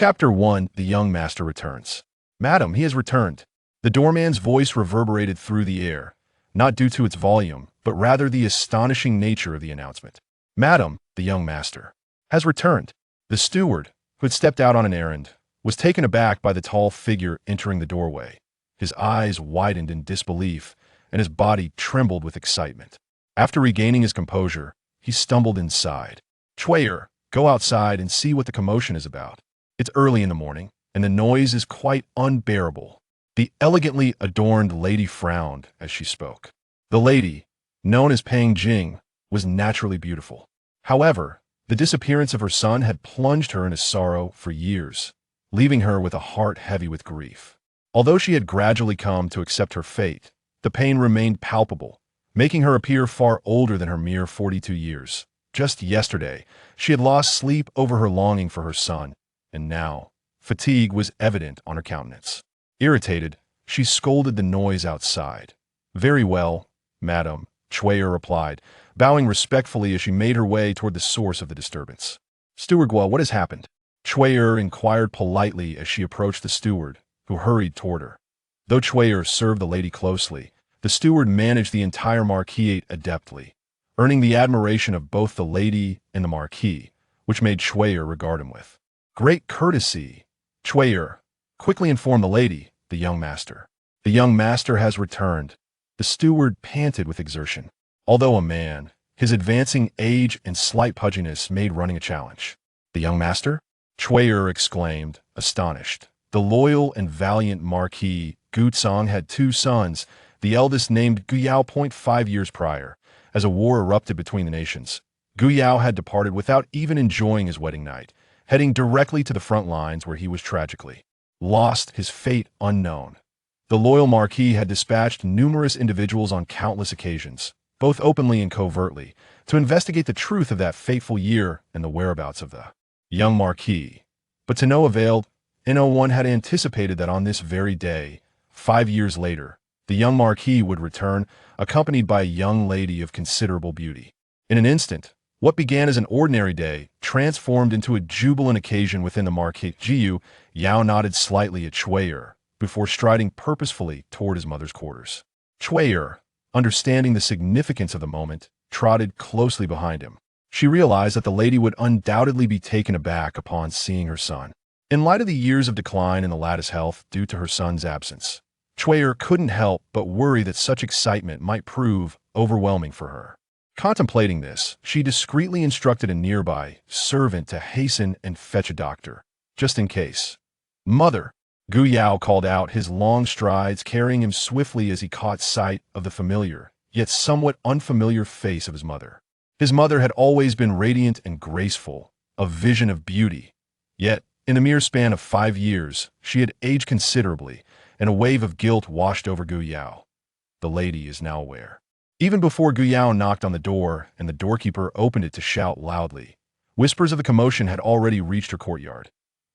Chapter 1. The young master returns. Madam, he has returned. The doorman's voice reverberated through the air, not due to its volume, but rather the astonishing nature of the announcement. Madam, the young master has returned. The steward, who had stepped out on an errand, was taken aback by the tall figure entering the doorway. His eyes widened in disbelief, and his body trembled with excitement. After regaining his composure, he stumbled inside. Chuayer, go outside and see what the commotion is about. It's early in the morning, and the noise is quite unbearable. The elegantly adorned lady frowned as she spoke. The lady, known as Pang Jing, was naturally beautiful. However, the disappearance of her son had plunged her into sorrow for years, leaving her with a heart heavy with grief. Although she had gradually come to accept her fate, the pain remained palpable, making her appear far older than her mere 42 years. Just yesterday, she had lost sleep over her longing for her son, and now, fatigue was evident on her countenance. Irritated, she scolded the noise outside. "Very well, madam," Chuayer replied, bowing respectfully as she made her way toward the source of the disturbance. "Steward Guo, what has happened?" Chuayer inquired politely as she approached the steward, who hurried toward her. Though Chuayer served the lady closely, the steward managed the entire marquis adeptly, earning the admiration of both the lady and the marquis, which made Chuayer regard him with great courtesy. Chuayer quickly informed the lady, the young master. "The young master has returned." The steward panted with exertion. Although a man, his advancing age and slight pudginess made running a challenge. "The young master?" Chuayer exclaimed, astonished. The loyal and valiant Marquis Gu Tsang had two sons, the eldest named Gu Yao. 5 years prior, as a war erupted between the nations, Gu Yao had departed without even enjoying his wedding night, heading directly to the front lines where he was tragically lost, his fate unknown. The loyal Marquis had dispatched numerous individuals on countless occasions, both openly and covertly, to investigate the truth of that fateful year and the whereabouts of the young Marquis. But to no avail. No one had anticipated that on this very day, 5 years later, the young Marquis would return, accompanied by a young lady of considerable beauty. In an instant, what began as an ordinary day transformed into a jubilant occasion within the Marquis. Jiu Yao nodded slightly at Chuayer before striding purposefully toward his mother's quarters. Chuayer, understanding the significance of the moment, trotted closely behind him. She realized that the lady would undoubtedly be taken aback upon seeing her son. In light of the years of decline in the latter's health due to her son's absence, Chuayer couldn't help but worry that such excitement might prove overwhelming for her. Contemplating this, she discreetly instructed a nearby servant to hasten and fetch a doctor, just in case. "Mother!" Gu Yao called out, his long strides carrying him swiftly as he caught sight of the familiar, yet somewhat unfamiliar face of his mother. His mother had always been radiant and graceful, a vision of beauty. Yet, in a mere span of 5 years, she had aged considerably, and a wave of guilt washed over Gu Yao. The lady is now aware. Even before Gu Yao knocked on the door and the doorkeeper opened it to shout loudly, whispers of the commotion had already reached her courtyard.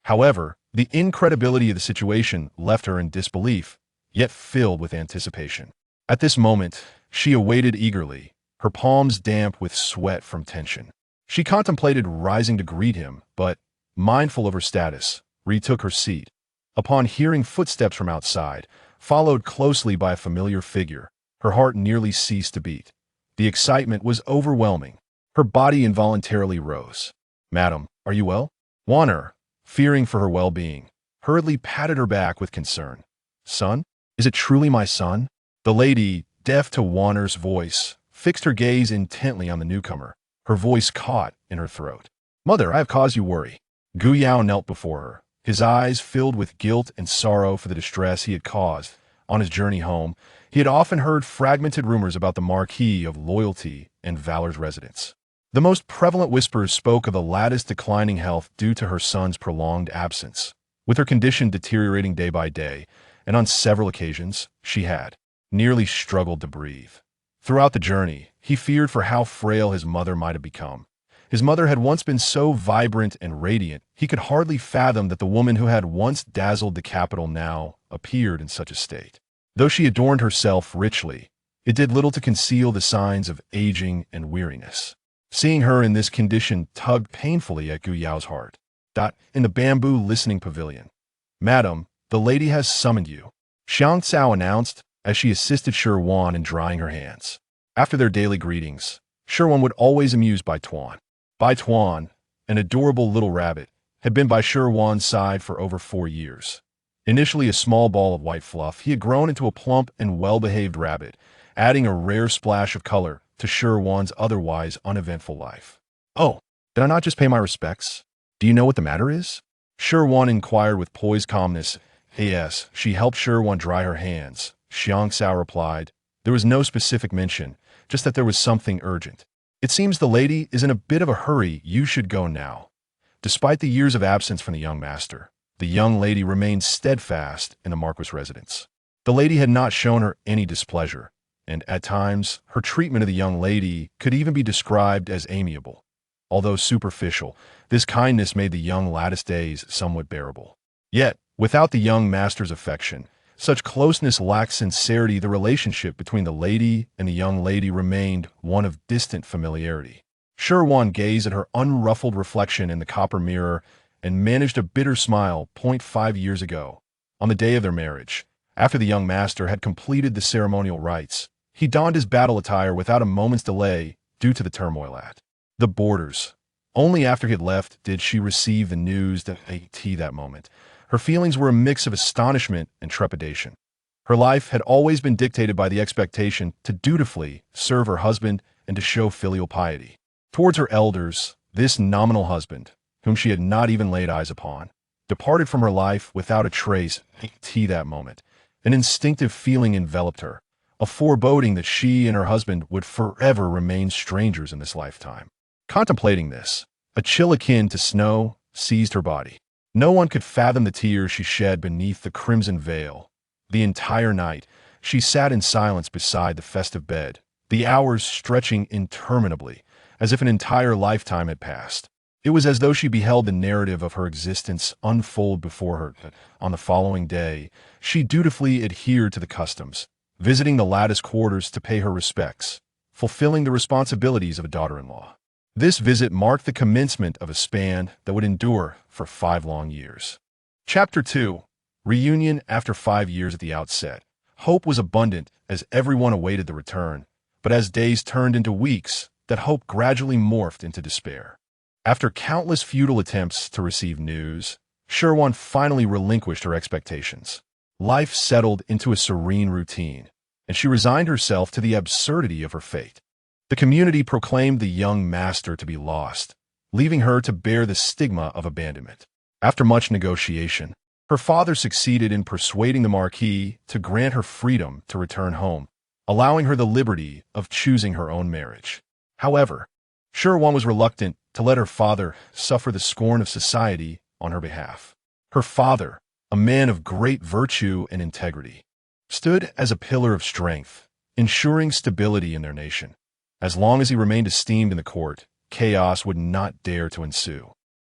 However, the incredibility of the situation left her in disbelief, yet filled with anticipation. At this moment, she awaited eagerly, her palms damp with sweat from tension. She contemplated rising to greet him, but, mindful of her status, retook her seat. Upon hearing footsteps from outside, followed closely by a familiar figure, her heart nearly ceased to beat. The excitement was overwhelming. Her body involuntarily rose. "Madam, are you well?" Wanner, fearing for her well-being, hurriedly patted her back with concern. "Son? Is it truly my son?" The lady, deaf to Wanner's voice, fixed her gaze intently on the newcomer, her voice caught in her throat. "Mother, I have caused you worry." Gu Yao knelt before her, his eyes filled with guilt and sorrow for the distress he had caused. On his journey home, he had often heard fragmented rumors about the Marquis of Loyalty and Valor's residence. The most prevalent whispers spoke of the latter's declining health due to her son's prolonged absence, with her condition deteriorating day by day, and on several occasions, she had nearly struggled to breathe. Throughout the journey, he feared for how frail his mother might have become. His mother had once been so vibrant and radiant, he could hardly fathom that the woman who had once dazzled the capital now appeared in such a state. Though she adorned herself richly, it did little to conceal the signs of aging and weariness. Seeing her in this condition tugged painfully at Gu Yao's heart. In the bamboo listening pavilion. "Madam, the lady has summoned you," Xiang Cao announced as she assisted Shi Wan in drying her hands. After their daily greetings, Shi Wan would always amuse Bai Tuan. Bai Tuan, an adorable little rabbit, had been by Shi Wan's side for over 4 years. Initially a small ball of white fluff, he had grown into a plump and well-behaved rabbit, adding a rare splash of color to Shi Wan's otherwise uneventful life. "Oh, did I not just pay my respects? Do you know what the matter is?" Shi Wan inquired with poised calmness. Yes, she helped Shi Wan dry her hands. Xiang Cao replied. There was no specific mention, just that there was something urgent. "It seems the lady is in a bit of a hurry. You should go now." Despite the years of absence from the young master, the young lady remained steadfast in the marquis' residence. The lady had not shown her any displeasure, and at times her treatment of the young lady could even be described as amiable. Although superficial, this kindness made the young lattice days somewhat bearable. Yet, without the young master's affection, such closeness lacked sincerity. The relationship between the lady and the young lady remained one of distant familiarity. Shi Wan gazed at her unruffled reflection in the copper mirror and managed a bitter smile. 5 years ago, on the day of their marriage, after the young master had completed the ceremonial rites, he donned his battle attire without a moment's delay due to the turmoil at the borders. Only after he had left did she receive the news that moment. Her feelings were a mix of astonishment and trepidation. Her life had always been dictated by the expectation to dutifully serve her husband and to show filial piety. Towards her elders, this nominal husband, whom she had not even laid eyes upon, departed from her life without a trace. That moment, an instinctive feeling enveloped her, a foreboding that she and her husband would forever remain strangers in this lifetime. Contemplating this, a chill akin to snow seized her body. No one could fathom the tears she shed beneath the crimson veil. The entire night, she sat in silence beside the festive bed, the hours stretching interminably, as if an entire lifetime had passed. It was as though she beheld the narrative of her existence unfold before her. On the following day, she dutifully adhered to the customs, visiting the lattice quarters to pay her respects, fulfilling the responsibilities of a daughter-in-law. This visit marked the commencement of a span that would endure for 5 long years. Chapter 2. Reunion after 5 years. At the outset, hope was abundant as everyone awaited the return, but as days turned into weeks, that hope gradually morphed into despair. After countless futile attempts to receive news, Shi Wan finally relinquished her expectations. Life settled into a serene routine, and she resigned herself to the absurdity of her fate. The community proclaimed the young master to be lost, leaving her to bear the stigma of abandonment. After much negotiation, her father succeeded in persuading the marquis to grant her freedom to return home, allowing her the liberty of choosing her own marriage. However, Shi Wan was reluctant to let her father suffer the scorn of society on her behalf. Her father, a man of great virtue and integrity, stood as a pillar of strength, ensuring stability in their nation. As long as he remained esteemed in the court, chaos would not dare to ensue.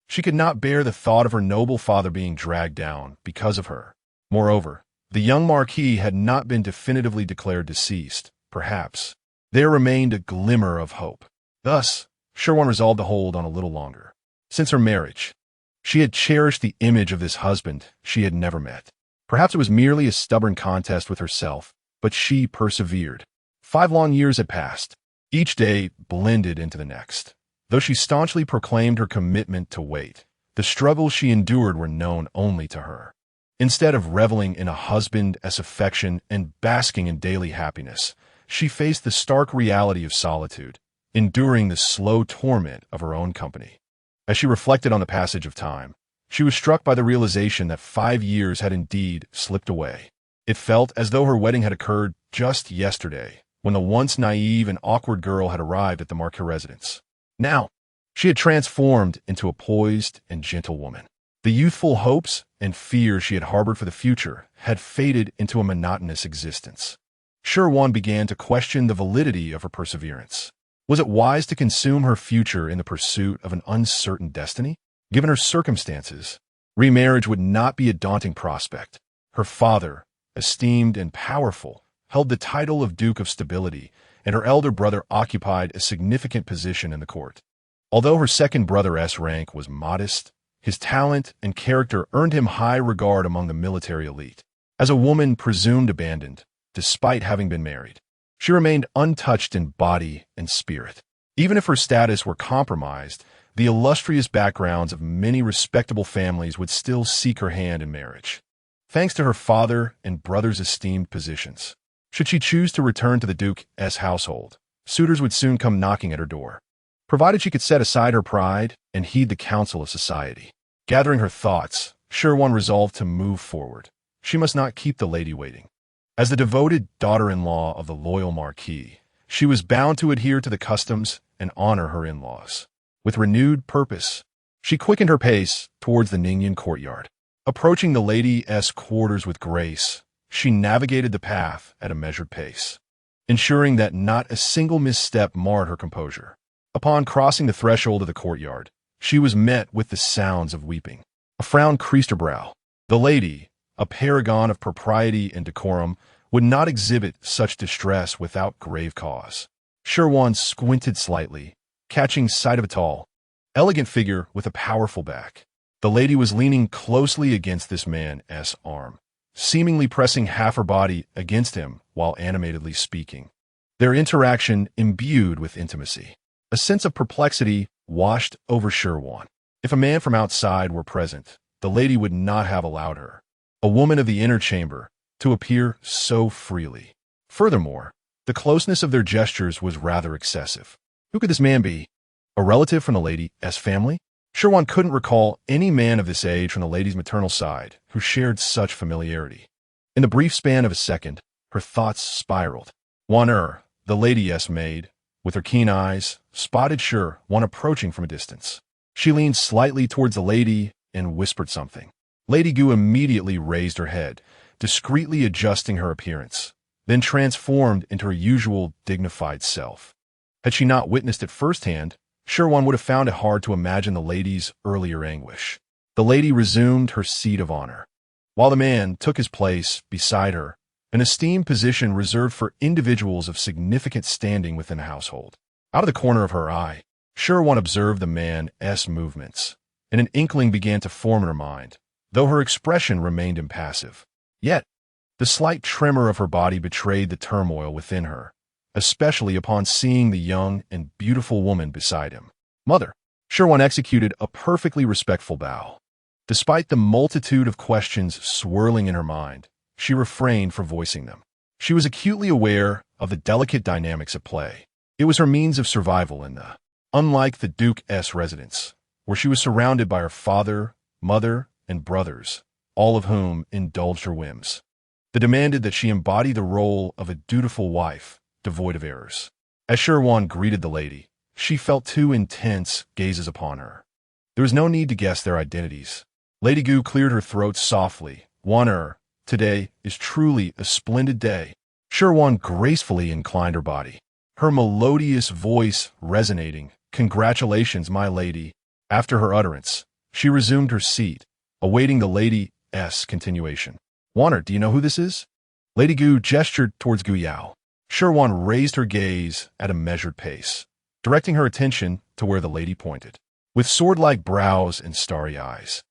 She could not bear the thought of her noble father being dragged down because of her. Moreover, the young marquis had not been definitively declared deceased. Perhaps there remained a glimmer of hope. Thus, Shi Wan resolved to hold on a little longer. Since her marriage, she had cherished the image of this husband she had never met. Perhaps it was merely a stubborn contest with herself, but she persevered. 5 long years had passed. Each day blended into the next. Though she staunchly proclaimed her commitment to wait, the struggles she endured were known only to her. Instead of reveling in a husband as affection and basking in daily happiness, she faced the stark reality of solitude, enduring the slow torment of her own company. As she reflected on the passage of time, she was struck by the realization that 5 years had indeed slipped away. It felt as though her wedding had occurred just yesterday, when the once naive and awkward girl had arrived at the marquis residence. Now, she had transformed into a poised and gentle woman. The youthful hopes and fears she had harbored for the future had faded into a monotonous existence. Shi Wan began to question the validity of her perseverance. Was it wise to consume her future in the pursuit of an uncertain destiny? Given her circumstances, remarriage would not be a daunting prospect. Her father, esteemed and powerful, held the title of Duke of Stability, and her elder brother occupied a significant position in the court. Although her second brother's rank was modest, His talent and character earned him high regard among the military elite. As a woman presumed abandoned, despite having been married, she remained untouched in body and spirit. Even if her status were compromised, the illustrious backgrounds of many respectable families would still seek her hand in marriage, thanks to her father and brother's esteemed positions. Should she choose to return to the Duke's household, suitors would soon come knocking at her door, provided she could set aside her pride and heed the counsel of society. Gathering her thoughts, Shi Wan resolved to move forward. She must not keep the lady waiting. As the devoted daughter-in-law of the loyal marquis, she was bound to adhere to the customs and honor her in-laws. With renewed purpose, she quickened her pace towards the Ningyan courtyard. Approaching the lady's quarters with grace, she navigated the path at a measured pace, ensuring that not a single misstep marred her composure. Upon crossing the threshold of the courtyard, she was met with the sounds of weeping. A frown creased her brow. The lady, a paragon of propriety and decorum, would not exhibit such distress without grave cause. Shi Wan squinted slightly, catching sight of a tall, elegant figure with a powerful back. The lady was leaning closely against this man's arm, seemingly pressing half her body against him while animatedly speaking. Their interaction imbued with intimacy. A sense of perplexity washed over Shi Wan. If a man from outside were present, the lady would not have allowed her, a woman of the inner chamber, to appear so freely. Furthermore, the closeness of their gestures was rather excessive. Who could this man be? A relative from the lady's family? Shi Wan couldn't recall any man of this age from the lady's maternal side who shared such familiarity. In the brief span of a second, her thoughts spiraled. Wan, the lady's maid, with her keen eyes, spotted Shi Wan approaching from a distance. She leaned slightly towards the lady and whispered something. Lady Gu immediately raised her head, discreetly adjusting her appearance, then transformed into her usual dignified self. Had she not witnessed it firsthand, Shi Wan would have found it hard to imagine the lady's earlier anguish. The lady resumed her seat of honor, while the man took his place beside her, an esteemed position reserved for individuals of significant standing within a household. Out of the corner of her eye, Shi Wan observed the man's movements, and an inkling began to form in her mind, though her expression remained impassive. Yet, the slight tremor of her body betrayed the turmoil within her, especially upon seeing the young and beautiful woman beside him. Mother. Shi Wan executed a perfectly respectful bow. Despite the multitude of questions swirling in her mind, she refrained from voicing them. She was acutely aware of the delicate dynamics at play. It was her means of survival in the, unlike the Duke's residence, where she was surrounded by her father, mother, and brothers, all of whom indulged her whims. They demanded that she embody the role of a dutiful wife, devoid of errors. As Shi Wan greeted the lady, she felt two intense gazes upon her. There was no need to guess their identities. Lady Gu cleared her throat softly. Wan, today is truly a splendid day. Shi Wan gracefully inclined her body, her melodious voice resonating. Congratulations, my lady. After her utterance, she resumed her seat, awaiting the lady's continuation. Wan, do you know who this is? Lady Gu gestured towards Gu Yao. Shi Wan raised her gaze at a measured pace, directing her attention to where the lady pointed. With sword-like brows and starry eyes,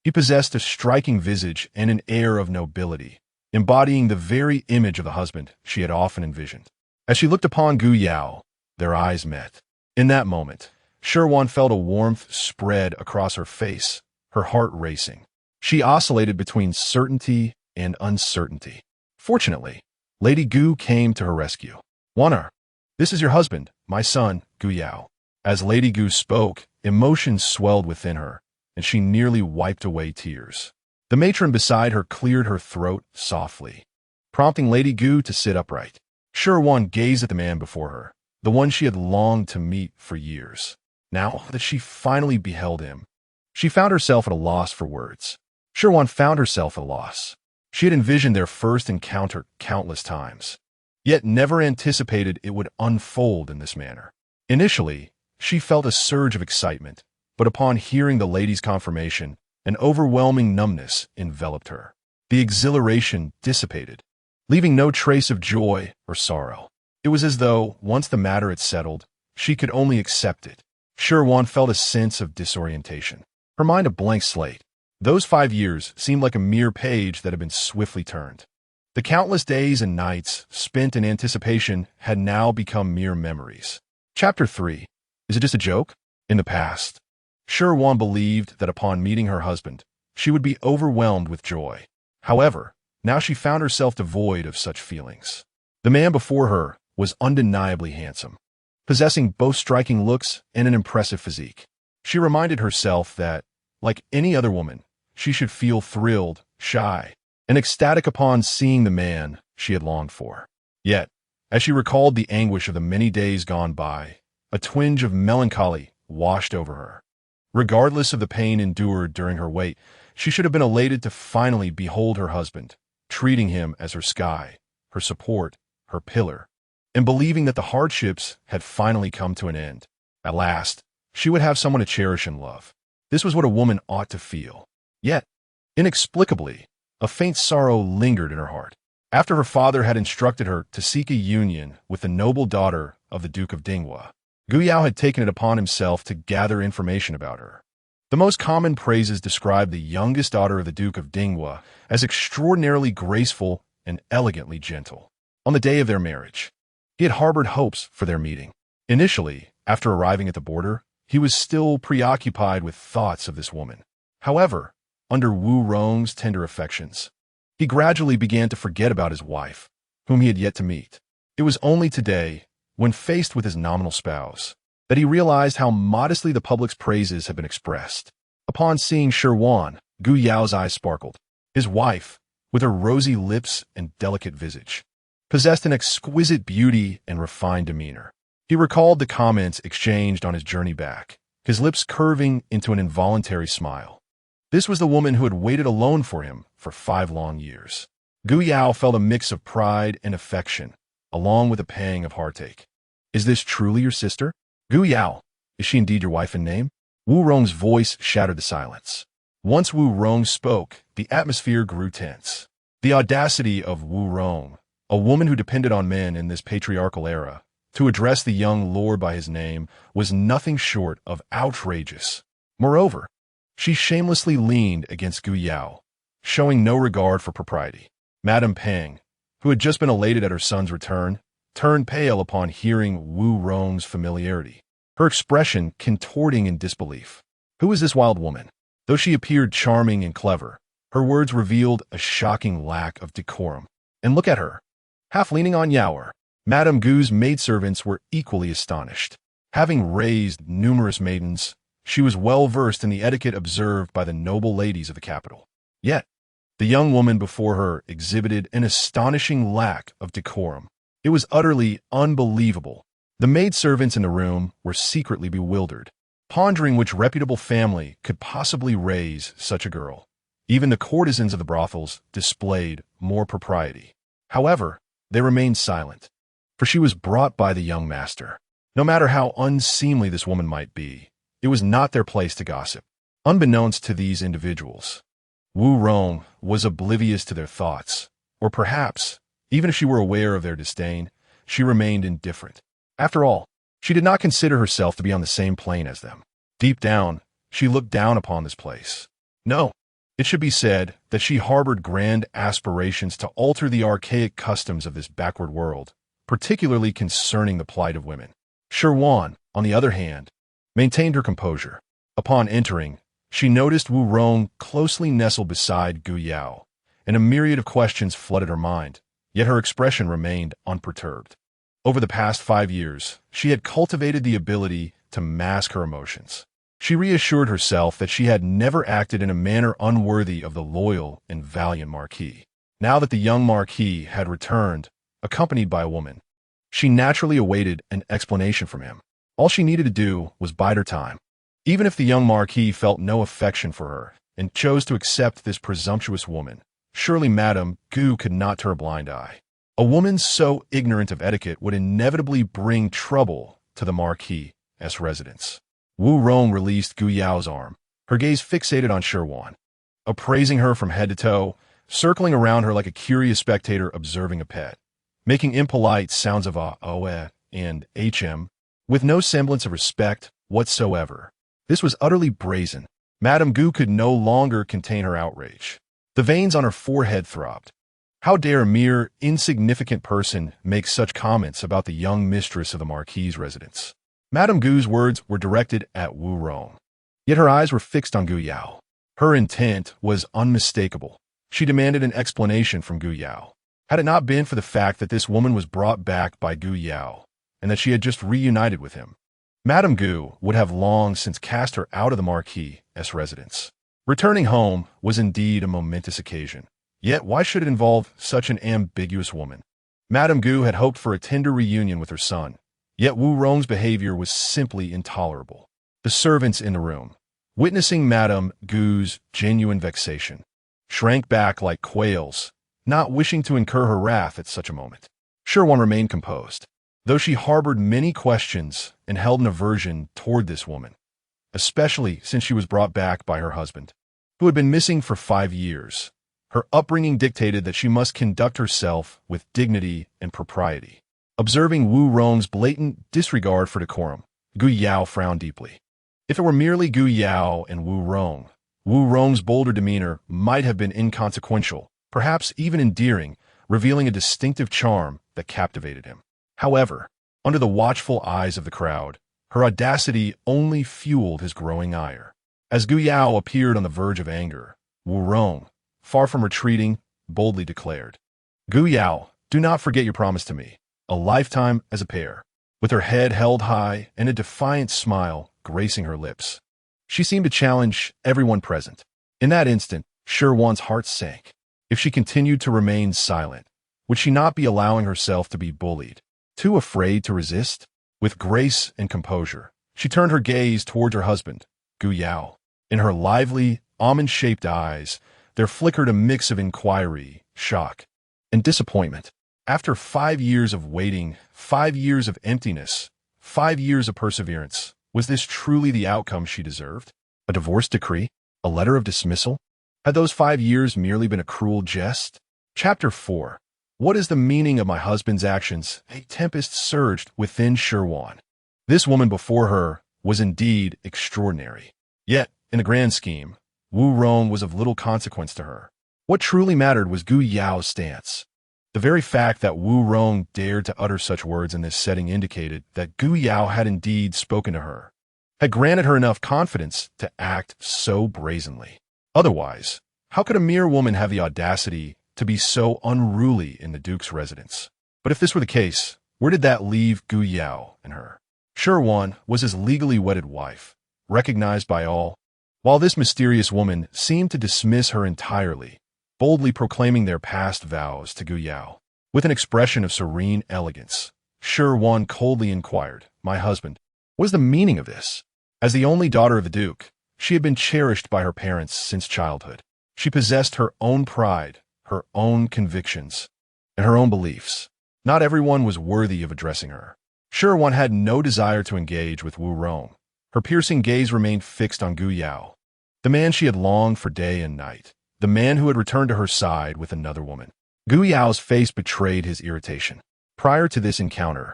he possessed a striking visage and an air of nobility, embodying the very image of the husband she had often envisioned. As she looked upon Gu Yao, their eyes met. In that moment, Shi Wan felt a warmth spread across her face, her heart racing. She oscillated between certainty and uncertainty. Fortunately, Lady Gu came to her rescue. Wan, this is your husband, my son, Gu Yao. As Lady Gu spoke, emotions swelled within her, and she nearly wiped away tears. The matron beside her cleared her throat softly, prompting Lady Gu to sit upright. Shi Wan gazed at the man before her, the one she had longed to meet for years. Now that she finally beheld him, she found herself at a loss for words. Shi Wan found herself at a loss. She had envisioned their first encounter countless times, yet never anticipated it would unfold in this manner. Initially, she felt a surge of excitement, but upon hearing the lady's confirmation, an overwhelming numbness enveloped her. The exhilaration dissipated, leaving no trace of joy or sorrow. It was as though, once the matter had settled, she could only accept it. Shi Wan felt a sense of disorientation. her mind a blank slate. Those 5 years seemed like a mere page that had been swiftly turned. The countless days and nights spent in anticipation had now become mere memories. Chapter 3. Is it just a joke? In the past, Shi Wan believed that upon meeting her husband, she would be overwhelmed with joy. However, now she found herself devoid of such feelings. The man before her was undeniably handsome, possessing both striking looks and an impressive physique. She reminded herself that, like any other woman, she should feel thrilled, shy, and ecstatic upon seeing the man she had longed for. Yet, as she recalled the anguish of the many days gone by, a twinge of melancholy washed over her. Regardless of the pain endured during her wait, she should have been elated to finally behold her husband, treating him as her sky, her support, her pillar, and believing that the hardships had finally come to an end. At last, she would have someone to cherish and love. This was what a woman ought to feel. Yet, inexplicably, a faint sorrow lingered in her heart. After her father had instructed her to seek a union with the noble daughter of the Duke of Dinghua, Gu Yao had taken it upon himself to gather information about her. The most common praises describe the youngest daughter of the Duke of Dinghua as extraordinarily graceful and elegantly gentle. On the day of their marriage, he had harbored hopes for their meeting. Initially, after arriving at the border, he was still preoccupied with thoughts of this woman. However, under Wu Rong's tender affections, he gradually began to forget about his wife, whom he had yet to meet. It was only today, when faced with his nominal spouse, that he realized how modestly the public's praises had been expressed. Upon seeing Shi Wan, Gu Yao's eyes sparkled. His wife, with her rosy lips and delicate visage, possessed an exquisite beauty and refined demeanor. He recalled the comments exchanged on his journey back, his lips curving into an involuntary smile. This was the woman who had waited alone for him for 5 long years. Gu Yao felt a mix of pride and affection, along with a pang of heartache. Is this truly your sister? Gu Yao, is she indeed your wife in name? Wu Rong's voice shattered the silence. Once Wu Rong spoke, the atmosphere grew tense. The audacity of Wu Rong, a woman who depended on men in this patriarchal era, to address the young lord by his name was nothing short of outrageous. Moreover, she shamelessly leaned against Gu Yao, showing no regard for propriety. Madame Peng, who had just been elated at her son's return, turned pale upon hearing Wu Rong's familiarity, her expression contorting in disbelief. Who is this wild woman? Though she appeared charming and clever, her words revealed a shocking lack of decorum. And look at her, half leaning on Yaoer. Madame Gu's maidservants were equally astonished. Having raised numerous maidens, she was well versed in the etiquette observed by the noble ladies of the capital. Yet, the young woman before her exhibited an astonishing lack of decorum. It was utterly unbelievable. The maidservants in the room were secretly bewildered, pondering which reputable family could possibly raise such a girl. Even the courtesans of the brothels displayed more propriety. However, they remained silent, for she was brought by the young master. No matter how unseemly this woman might be, it was not their place to gossip. Unbeknownst to these individuals, Wu Rong was oblivious to their thoughts, or perhaps, even if she were aware of their disdain, she remained indifferent. After all, she did not consider herself to be on the same plane as them. Deep down, she looked down upon this place. No, it should be said that she harbored grand aspirations to alter the archaic customs of this backward world, particularly concerning the plight of women. Shi Wan, on the other hand, maintained her composure. Upon entering, she noticed Wu Rong closely nestled beside Gu Yao, and a myriad of questions flooded her mind, yet her expression remained unperturbed. Over the past 5 years, she had cultivated the ability to mask her emotions. She reassured herself that she had never acted in a manner unworthy of the loyal and valiant marquis. Now that the young marquis had returned, accompanied by a woman, she naturally awaited an explanation from him. All she needed to do was bide her time. Even if the young marquis felt no affection for her and chose to accept this presumptuous woman, surely Madame Gu could not turn a blind eye. A woman so ignorant of etiquette would inevitably bring trouble to the marquis's residence. Wu Rong released Gu Yao's arm, her gaze fixated on Shi Wan, appraising her from head to toe, circling around her like a curious spectator observing a pet, making impolite sounds of "oe" and "hm," with no semblance of respect whatsoever. This was utterly brazen. Madame Gu could no longer contain her outrage. The veins on her forehead throbbed. How dare a mere insignificant person make such comments about the young mistress of the marquis' residence? Madame Gu's words were directed at Wu Rong. Yet her eyes were fixed on Gu Yao. Her intent was unmistakable. She demanded an explanation from Gu Yao. Had it not been for the fact that this woman was brought back by Gu Yao, and that she had just reunited with him, Madame Gu would have long since cast her out of the marquis' residence. Returning home was indeed a momentous occasion. Yet why should it involve such an ambiguous woman? Madame Gu had hoped for a tender reunion with her son, yet Wu Rong's behavior was simply intolerable. The servants in the room, witnessing Madame Gu's genuine vexation, shrank back like quails, not wishing to incur her wrath at such a moment. Shi Wan remained composed, though she harbored many questions and held an aversion toward this woman, especially since she was brought back by her husband, who had been missing for 5 years. Her upbringing dictated that she must conduct herself with dignity and propriety. Observing Wu Rong's blatant disregard for decorum, Gu Yao frowned deeply. If it were merely Gu Yao and Wu Rong's bolder demeanor might have been inconsequential, perhaps even endearing, revealing a distinctive charm that captivated him. However, under the watchful eyes of the crowd, her audacity only fueled his growing ire. As Gu Yao appeared on the verge of anger, Wu Rong, far from retreating, boldly declared, "Gu Yao, do not forget your promise to me, a lifetime as a pair." With her head held high and a defiant smile gracing her lips, she seemed to challenge everyone present. In that instant, Shi Wan's heart sank. If she continued to remain silent, would she not be allowing herself to be bullied? Too afraid to resist? With grace and composure, she turned her gaze toward her husband, Gu Yao. In her lively, almond-shaped eyes, there flickered a mix of inquiry, shock, and disappointment. After 5 years of waiting, 5 years of emptiness, 5 years of perseverance, was this truly the outcome she deserved? A divorce decree? A letter of dismissal? Had those 5 years merely been a cruel jest? Chapter 4. What is the meaning of my husband's actions? A tempest surged within Shi Wan. This woman before her was indeed extraordinary. Yet, in the grand scheme, Wu Rong was of little consequence to her. What truly mattered was Gu Yao's stance. The very fact that Wu Rong dared to utter such words in this setting indicated that Gu Yao had indeed spoken to her, had granted her enough confidence to act so brazenly. Otherwise, how could a mere woman have the audacity to be so unruly in the Duke's residence? But if this were the case, where did that leave Gu Yao and her? Shi Wan was his legally wedded wife, recognized by all, while this mysterious woman seemed to dismiss her entirely, boldly proclaiming their past vows to Gu Yao. With an expression of serene elegance, Shi Wan coldly inquired, "My husband, what is the meaning of this?" As the only daughter of the Duke, she had been cherished by her parents since childhood. She possessed her own pride, her own convictions, and her own beliefs. Not everyone was worthy of addressing her. Shi Wan had no desire to engage with Wu Rong. Her piercing gaze remained fixed on Gu Yao, the man she had longed for day and night, the man who had returned to her side with another woman. Gu Yao's face betrayed his irritation. Prior to this encounter,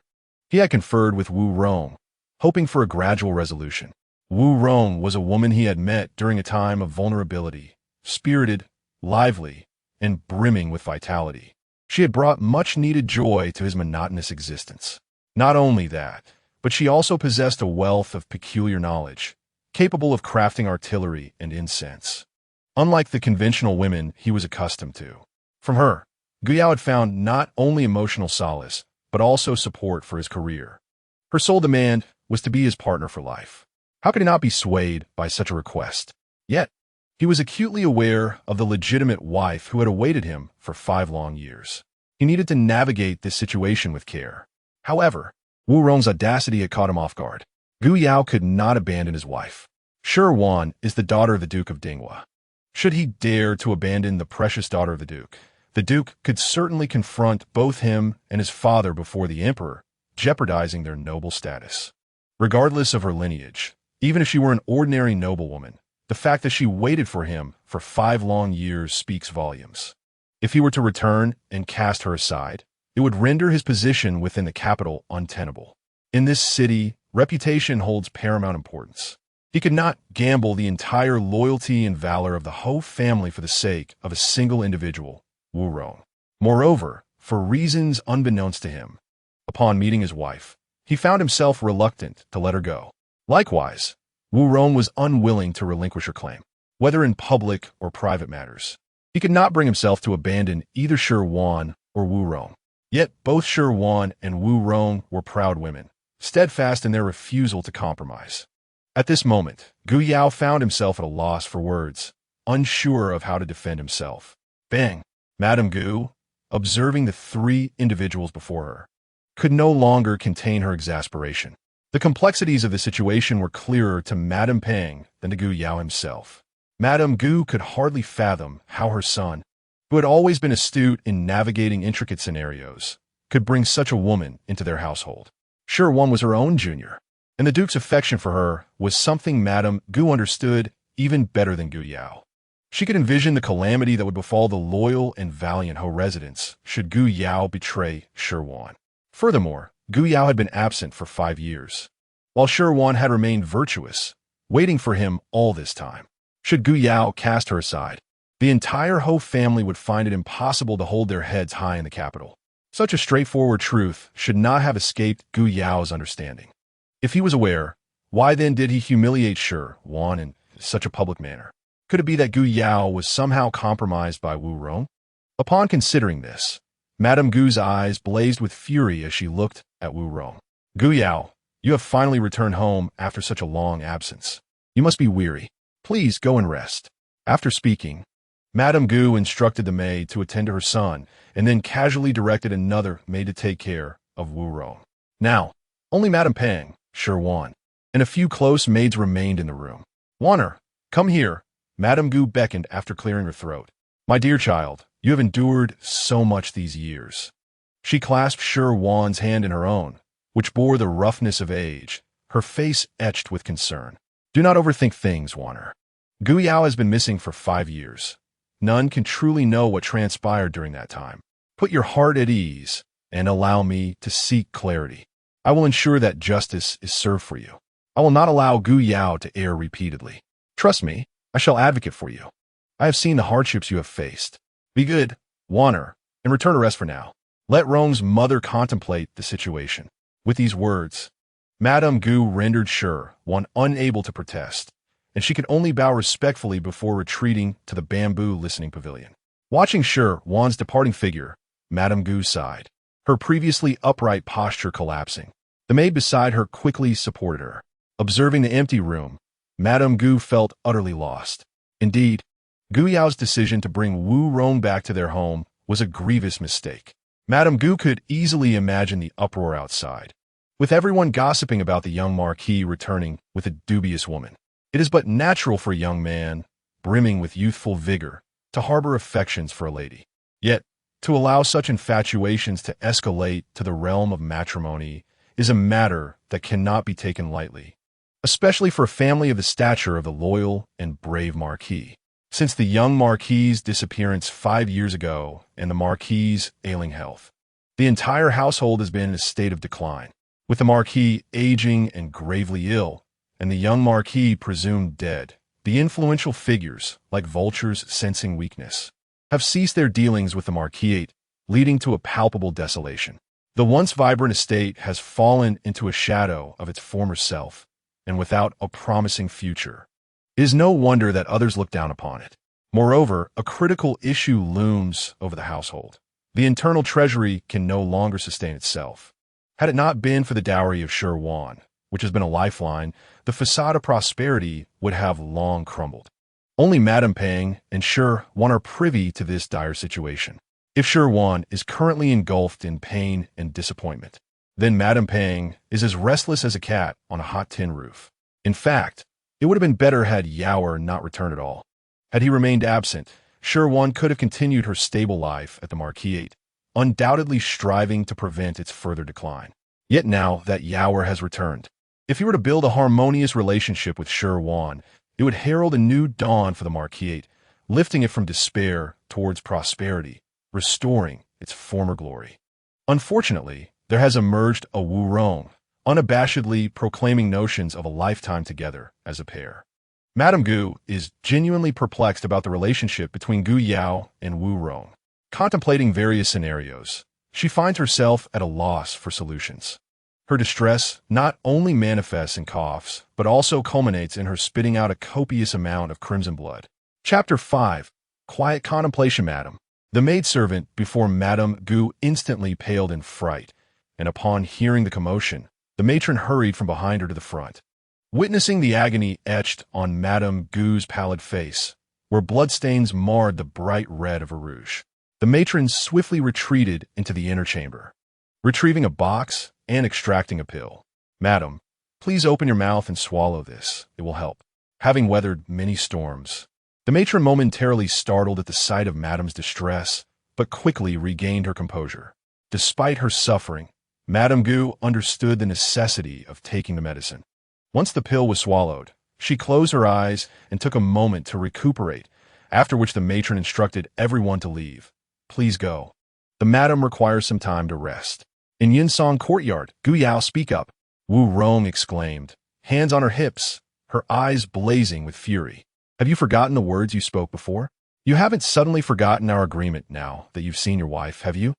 he had conferred with Wu Rong, hoping for a gradual resolution. Wu Rong was a woman he had met during a time of vulnerability, spirited, lively, and brimming with vitality. She had brought much-needed joy to his monotonous existence. Not only that, but she also possessed a wealth of peculiar knowledge, capable of crafting artillery and incense, unlike the conventional women he was accustomed to. From her, Gu Yao had found not only emotional solace, but also support for his career. Her sole demand was to be his partner for life. How could he not be swayed by such a request? Yet, he was acutely aware of the legitimate wife who had awaited him for 5 long years. He needed to navigate this situation with care. However, Wu Rong's audacity had caught him off guard. Gu Yao could not abandon his wife. Shi Wan is the daughter of the Duke of Dinghua. Should he dare to abandon the precious daughter of the Duke could certainly confront both him and his father before the Emperor, jeopardizing their noble status. Regardless of her lineage, even if she were an ordinary noblewoman, the fact that she waited for him for 5 long years speaks volumes. If he were to return and cast her aside, it would render his position within the capital untenable. In this city, reputation holds paramount importance. He could not gamble the entire loyalty and valor of the whole family for the sake of a single individual, Wu Rong. Moreover, for reasons unbeknownst to him, upon meeting his wife, he found himself reluctant to let her go. Likewise, Wu Rong was unwilling to relinquish her claim, whether in public or private matters. He could not bring himself to abandon either Shi Wan or Wu Rong. Yet both Shi Wan and Wu Rong were proud women, steadfast in their refusal to compromise. At this moment, Gu Yao found himself at a loss for words, unsure of how to defend himself. Bang! Madame Gu, observing the three individuals before her, could no longer contain her exasperation. The complexities of the situation were clearer to Madame Pang than to Gu Yao himself. Madame Gu could hardly fathom how her son, who had always been astute in navigating intricate scenarios, could bring such a woman into their household. Shi Wan was her own junior, and the Duke's affection for her was something Madame Gu understood even better than Gu Yao. She could envision the calamity that would befall the loyal and valiant Ho residents should Gu Yao betray Shi Wan. Furthermore, Gu Yao had been absent for 5 years, while Shi Wan had remained virtuous, waiting for him all this time. Should Gu Yao cast her aside, the entire Ho family would find it impossible to hold their heads high in the capital. Such a straightforward truth should not have escaped Gu Yao's understanding. If he was aware, why then did he humiliate Shi Wan in such a public manner? Could it be that Gu Yao was somehow compromised by Wu Rong? Upon considering this, Madame Gu's eyes blazed with fury as she looked at Wu Rong. Gu Yao, you have finally returned home after such a long absence. You must be weary. Please go and rest. After speaking, Madame Gu instructed the maid to attend to her son and then casually directed another maid to take care of Wu Rong. Now, only Madame Pang, Shi Wan, and a few close maids remained in the room. Wanner, come here. Madame Gu beckoned after clearing her throat. My dear child, you have endured so much these years. She clasped Shi Wan's hand in her own, which bore the roughness of age, her face etched with concern. Do not overthink things, Wanner. Gu Yao has been missing for 5 years. None can truly know what transpired during that time. Put your heart at ease and allow me to seek clarity. I will ensure that justice is served for you. I will not allow Gu Yao to err repeatedly. Trust me, I shall advocate for you. I have seen the hardships you have faced. Be good, Wanner, and return to rest for now. Let Rong's mother contemplate the situation. With these words, Madame Gu rendered Shi Wan unable to protest, and she could only bow respectfully before retreating to the bamboo listening pavilion. Watching Shi Wan's departing figure, Madame Gu sighed, her previously upright posture collapsing. The maid beside her quickly supported her. Observing the empty room, Madame Gu felt utterly lost. Indeed, Gu Yao's decision to bring Wu Rong back to their home was a grievous mistake. Madame Gu could easily imagine the uproar outside, with everyone gossiping about the young marquis returning with a dubious woman. It is but natural for a young man, brimming with youthful vigor, to harbor affections for a lady. Yet, to allow such infatuations to escalate to the realm of matrimony is a matter that cannot be taken lightly, especially for a family of the stature of the loyal and brave marquis. Since the young marquis's disappearance 5 years ago and the marquis's ailing health, the entire household has been in a state of decline, with the marquis aging and gravely ill, and the young marquis presumed dead. The influential figures, like vultures sensing weakness, have ceased their dealings with the marquisate, leading to a palpable desolation. The once vibrant estate has fallen into a shadow of its former self, and without a promising future. It is no wonder that others look down upon it. Moreover, a critical issue looms over the household. The internal treasury can no longer sustain itself. Had it not been for the dowry of Shi Wan, which has been a lifeline, the facade of prosperity would have long crumbled. Only Madame Pang and Shi Wan are privy to this dire situation. If Shi Wan is currently engulfed in pain and disappointment, then Madame Pang is as restless as a cat on a hot tin roof. In fact, it would have been better had Yaoer not returned at all. Had he remained absent, Shi Wan could have continued her stable life at the marquisate, undoubtedly striving to prevent its further decline. Yet now that Yaoer has returned, if he were to build a harmonious relationship with Shi Wan, it would herald a new dawn for the marquisate, lifting it from despair towards prosperity, restoring its former glory. Unfortunately, there has emerged a Wu Rong, unabashedly proclaiming notions of a lifetime together as a pair. Madame Gu is genuinely perplexed about the relationship between Gu Yao and Wu Rong. Contemplating various scenarios, she finds herself at a loss for solutions. Her distress not only manifests in coughs, but also culminates in her spitting out a copious amount of crimson blood. Chapter 5. Quiet Contemplation. Madame. The maidservant before Madame Gu instantly paled in fright, and upon hearing the commotion, the matron hurried from behind her to the front. Witnessing the agony etched on Madame Gu's pallid face, where bloodstains marred the bright red of her rouge, the matron swiftly retreated into the inner chamber, retrieving a box and extracting a pill. "Madam, please open your mouth and swallow this. It will help." Having weathered many storms, the matron momentarily startled at the sight of Madame's distress, but quickly regained her composure. Despite her suffering, Madame Gu understood the necessity of taking the medicine. Once the pill was swallowed, she closed her eyes and took a moment to recuperate, after which the matron instructed everyone to leave. "Please go. The madam requires some time to rest." In Yinsong courtyard, Gu Yao, speak up, Wu Rong exclaimed, hands on her hips, her eyes blazing with fury. "Have you forgotten the words you spoke before? You haven't suddenly forgotten our agreement now that you've seen your wife, have you?"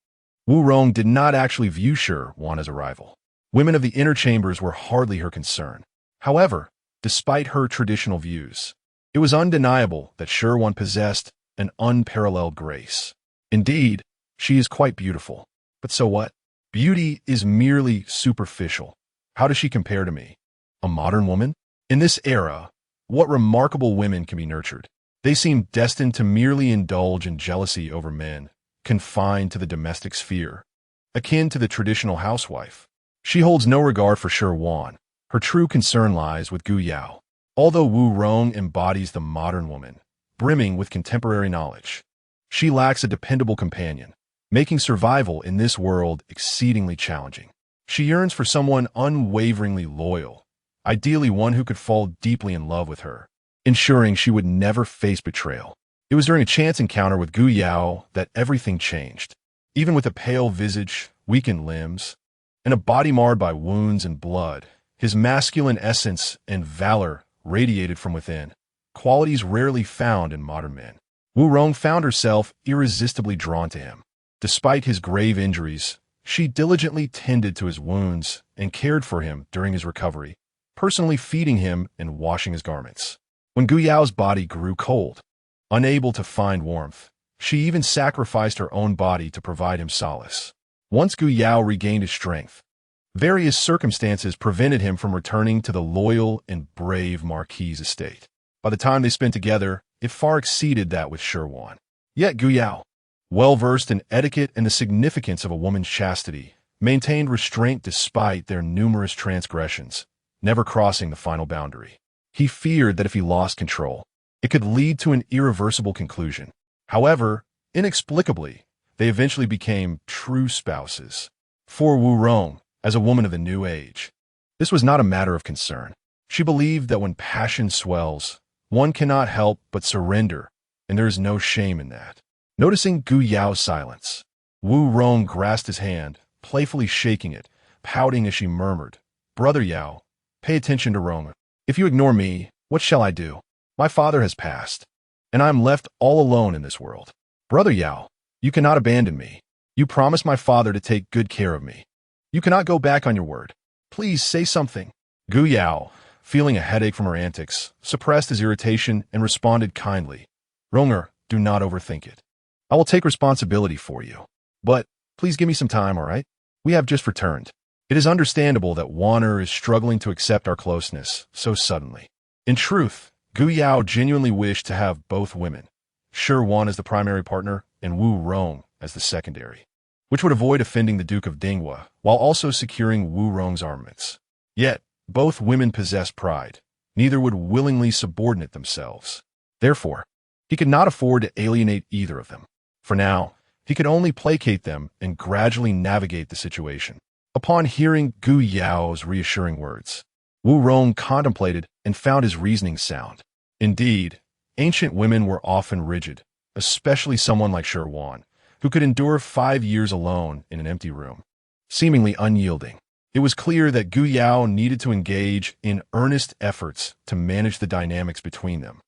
Wu Rong did not actually view Shi Wan as a rival. Women of the inner chambers were hardly her concern. However, despite her traditional views, it was undeniable that Shi Wan possessed an unparalleled grace. Indeed, she is quite beautiful. But so what? Beauty is merely superficial. How does she compare to me? A modern woman? In this era, what remarkable women can be nurtured? They seem destined to merely indulge in jealousy over men, confined to the domestic sphere, akin to the traditional housewife. She holds no regard for Shi Wan. Her true concern lies with Gu Yao. Although Wu Rong embodies the modern woman, brimming with contemporary knowledge, she lacks a dependable companion, making survival in this world exceedingly challenging. She yearns for someone unwaveringly loyal, ideally one who could fall deeply in love with her, ensuring she would never face betrayal. It was during a chance encounter with Gu Yao that everything changed. Even with a pale visage, weakened limbs, and a body marred by wounds and blood, his masculine essence and valor radiated from within, qualities rarely found in modern men. Wu Rong found herself irresistibly drawn to him. Despite his grave injuries, she diligently tended to his wounds and cared for him during his recovery, personally feeding him and washing his garments. When Gu Yao's body grew cold, unable to find warmth, she even sacrificed her own body to provide him solace. Once Gu Yao regained his strength, various circumstances prevented him from returning to the loyal and brave marquis' estate. By the time they spent together, it far exceeded that with Shi Wan. Yet Gu Yao, well-versed in etiquette and the significance of a woman's chastity, maintained restraint despite their numerous transgressions, never crossing the final boundary. He feared that if he lost control, it could lead to an irreversible conclusion. However, inexplicably, they eventually became true spouses. For Wu Rong, as a woman of the new age, this was not a matter of concern. She believed that when passion swells, one cannot help but surrender, and there is no shame in that. Noticing Gu Yao's silence, Wu Rong grasped his hand, playfully shaking it, pouting as she murmured, "Brother Yao, pay attention to Rong. If you ignore me, what shall I do? My father has passed, and I am left all alone in this world. Brother Yao, you cannot abandon me. You promised my father to take good care of me. You cannot go back on your word. Please say something." Gu Yao, feeling a headache from her antics, suppressed his irritation and responded kindly, "Ronger, do not overthink it. I will take responsibility for you. But please give me some time, all right? We have just returned. It is understandable that Wanner is struggling to accept our closeness so suddenly." In truth, Gu Yao genuinely wished to have both women, Shi Wan as the primary partner and Wu Rong as the secondary, which would avoid offending the Duke of Dinghua while also securing Wu Rong's armaments. Yet, both women possessed pride. Neither would willingly subordinate themselves. Therefore, he could not afford to alienate either of them. For now, he could only placate them and gradually navigate the situation. Upon hearing Gu Yao's reassuring words, Wu Rong contemplated and found his reasoning sound. Indeed, ancient women were often rigid, especially someone like Shi Wan, who could endure 5 years alone in an empty room, seemingly unyielding. It was clear that Gu Yao needed to engage in earnest efforts to manage the dynamics between them.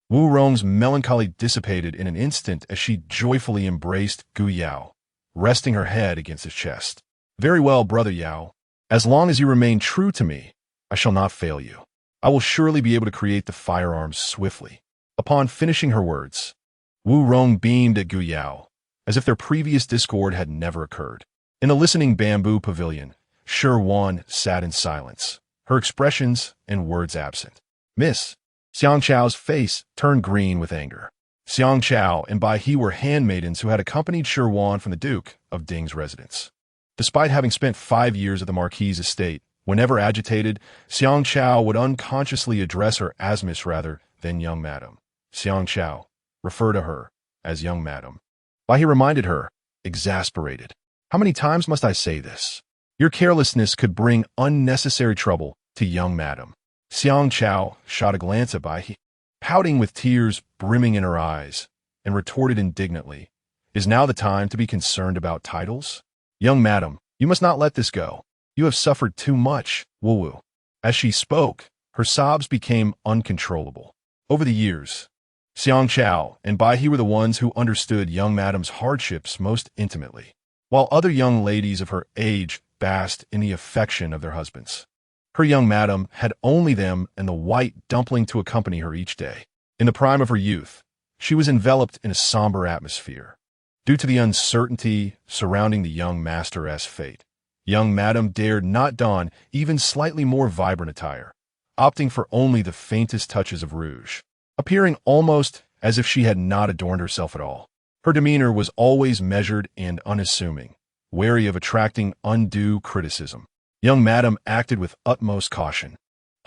Wu Rong's melancholy dissipated in an instant as she joyfully embraced Gu Yao, resting her head against his chest. "Very well, brother Yao. As long as you remain true to me, I shall not fail you. I will surely be able to create the firearms swiftly." Upon finishing her words, Wu Rong beamed at Gu Yao, as if their previous discord had never occurred. In the listening bamboo pavilion, Shi Wan sat in silence, her expressions and words absent. Miss Xiang Chao's face turned green with anger. Xiang Chao and Bai He were handmaidens who had accompanied Shi Wan from the Duke of Ding's residence. Despite having spent 5 years at the marquis' estate, whenever agitated, Xiang Chao would unconsciously address her as Miss rather than young madam. Xiang Chao, refer to her as young madam. Bai He reminded her, exasperated. How many times must I say this? Your carelessness could bring unnecessary trouble to young madam. Xiang Chao shot a glance at Bai He, pouting with tears brimming in her eyes, and retorted indignantly, "Is now the time to be concerned about titles? Young madam, you must not let this go. You have suffered too much, Wu Wu." As she spoke, her sobs became uncontrollable. Over the years, Xiang Chao and Bai He were the ones who understood young madam's hardships most intimately, while other young ladies of her age basked in the affection of their husbands. Her young madam had only them and the white dumpling to accompany her each day. In the prime of her youth, she was enveloped in a somber atmosphere. Due to the uncertainty surrounding the young master's fate, young madam dared not don even slightly more vibrant attire, opting for only the faintest touches of rouge, appearing almost as if she had not adorned herself at all. Her demeanor was always measured and unassuming, wary of attracting undue criticism. Young madam acted with utmost caution,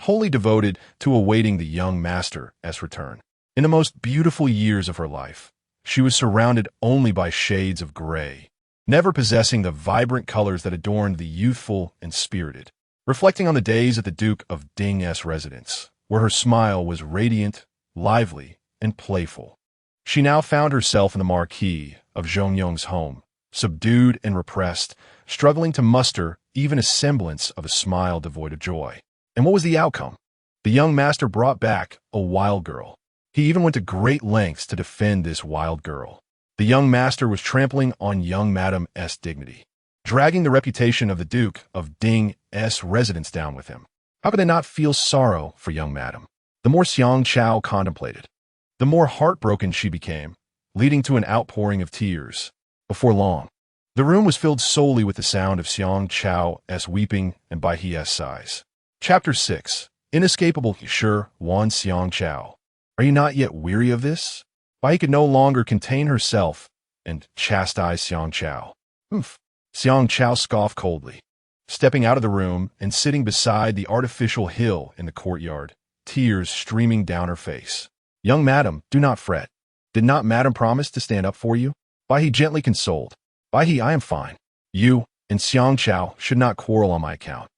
wholly devoted to awaiting the young master's return. In the most beautiful years of her life, she was surrounded only by shades of gray, never possessing the vibrant colors that adorned the youthful and spirited. Reflecting on the days at the Duke of Ding's residence, where her smile was radiant, lively, and playful, she now found herself in the marquis of Zhongyong's home, subdued and repressed, struggling to muster even a semblance of a smile devoid of joy. And what was the outcome? The young master brought back a wild girl. He even went to great lengths to defend this wild girl. The young master was trampling on young madam's dignity, dragging the reputation of the Duke of Ding's residence down with him. How could they not feel sorrow for young madam? The more Xiang Chao contemplated, the more heartbroken she became, leading to an outpouring of tears. Before long, the room was filled solely with the sound of Xiang Chao's weeping and Bai He's sighs. Chapter 6. Inescapable. Shi Wan. Xiang Chao. Are you not yet weary of this? Bai He could no longer contain herself and chastised Xiang Chao. "Oof." Xiang Chao scoffed coldly, stepping out of the room and sitting beside the artificial hill in the courtyard, tears streaming down her face. "Young madam, do not fret. Did not madam promise to stand up for you?" Bai He gently consoled. "Bai He, I am fine. You and Xiang Chao should not quarrel on my account."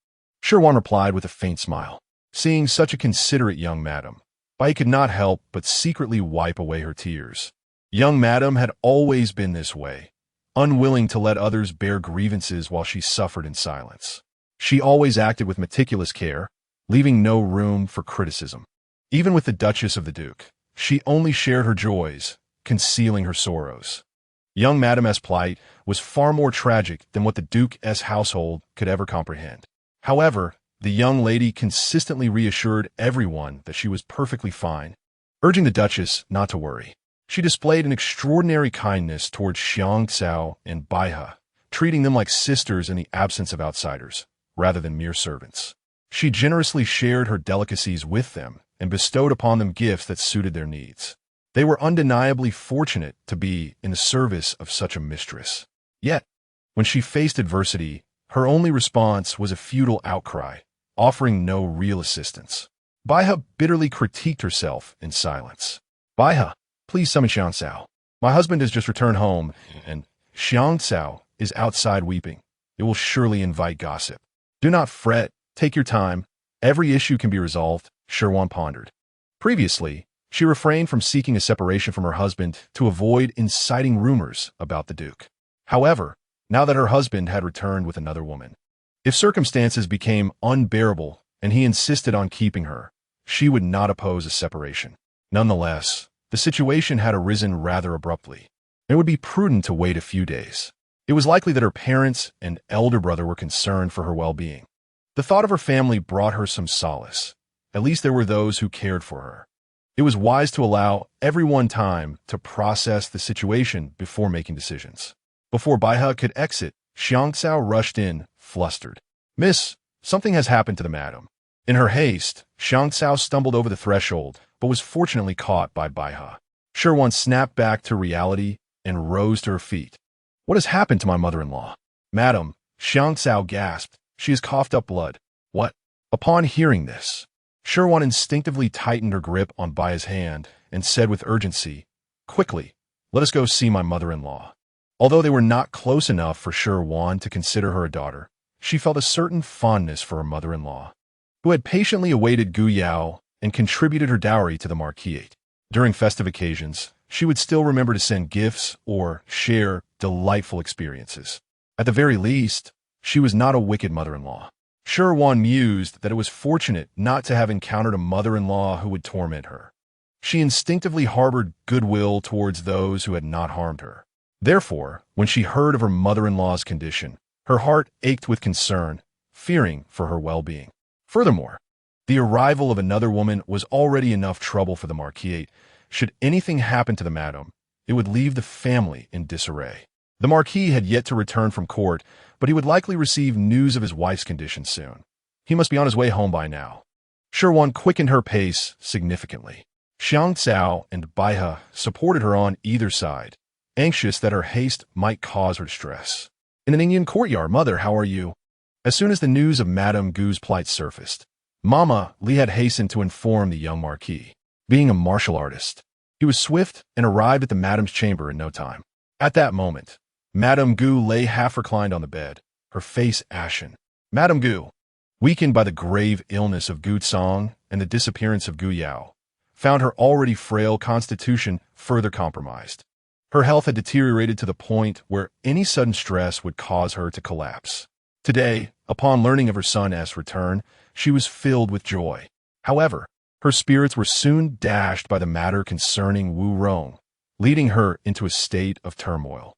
Shi Wan replied with a faint smile. Seeing such a considerate young madam, Bai He could not help but secretly wipe away her tears. Young madam had always been this way, unwilling to let others bear grievances while she suffered in silence. She always acted with meticulous care, leaving no room for criticism. Even with the Duchess of the Duke, she only shared her joys, concealing her sorrows. Young madam's plight was far more tragic than what the Duke's household could ever comprehend. However, the young lady consistently reassured everyone that she was perfectly fine, urging the Duchess not to worry. She displayed an extraordinary kindness towards Xiang Cao and Bai He, treating them like sisters in the absence of outsiders, rather than mere servants. She generously shared her delicacies with them and bestowed upon them gifts that suited their needs. They were undeniably fortunate to be in the service of such a mistress. Yet, when she faced adversity, her only response was a futile outcry, offering no real assistance. Bai He bitterly critiqued herself in silence. "Bai He, please summon Xiang Cao. My husband has just returned home, and Xiang Cao is outside weeping. It will surely invite gossip." "Do not fret. Take your time. Every issue can be resolved," Shi Wan pondered. Previously, she refrained from seeking a separation from her husband to avoid inciting rumors about the Duke. However, now that her husband had returned with another woman, If circumstances became unbearable and he insisted on keeping her, she would not oppose a separation. Nonetheless, the situation had arisen rather abruptly. It would be prudent to wait a few days. It was likely that her parents and elder brother were concerned for her well-being. The thought of her family brought her some solace. At least there were those who cared for her. It was wise to allow everyone time to process the situation before making decisions. Before Baiha could exit, Xiangcao rushed in, flustered. "Miss, something has happened to the madam." In her haste, Xiangcao stumbled over the threshold, but was fortunately caught by Baiha. Shi Wan snapped back to reality and rose to her feet. "What has happened to my mother-in-law?" "Madam," Xiangcao gasped, "she has coughed up blood." "What?" Upon hearing this, Shi Wan instinctively tightened her grip on Baiha's hand and said with urgency, "Quickly, let us go see my mother-in-law." Although they were not close enough for Shi Wan to consider her a daughter, she felt a certain fondness for her mother-in-law, who had patiently awaited Gu Yao and contributed her dowry to the marquis. During festive occasions, she would still remember to send gifts or share delightful experiences. At the very least, she was not a wicked mother-in-law. Shi Wan mused that it was fortunate not to have encountered a mother-in-law who would torment her. She instinctively harbored goodwill towards those who had not harmed her. Therefore, when she heard of her mother-in-law's condition, her heart ached with concern, fearing for her well-being. Furthermore, the arrival of another woman was already enough trouble for the marquis. Should anything happen to the madam, it would leave the family in disarray. The marquis had yet to return from court, but he would likely receive news of his wife's condition soon. He must be on his way home by now. Shi Wan quickened her pace significantly. Xiangcao and Baiha supported her on either side, anxious that her haste might cause her distress. "In an Indian courtyard, mother, how are you?" As soon as the news of Madame Gu's plight surfaced, Mama Li had hastened to inform the young marquis. Being a martial artist, he was swift and arrived at the madam's chamber in no time. At that moment, Madame Gu lay half-reclined on the bed, her face ashen. Madame Gu, weakened by the grave illness of Gu Tsang and the disappearance of Gu Yao, found her already frail constitution further compromised. Her health had deteriorated to the point where any sudden stress would cause her to collapse. Today, upon learning of her son's return, she was filled with joy. However, her spirits were soon dashed by the matter concerning Wu Rong, leading her into a state of turmoil.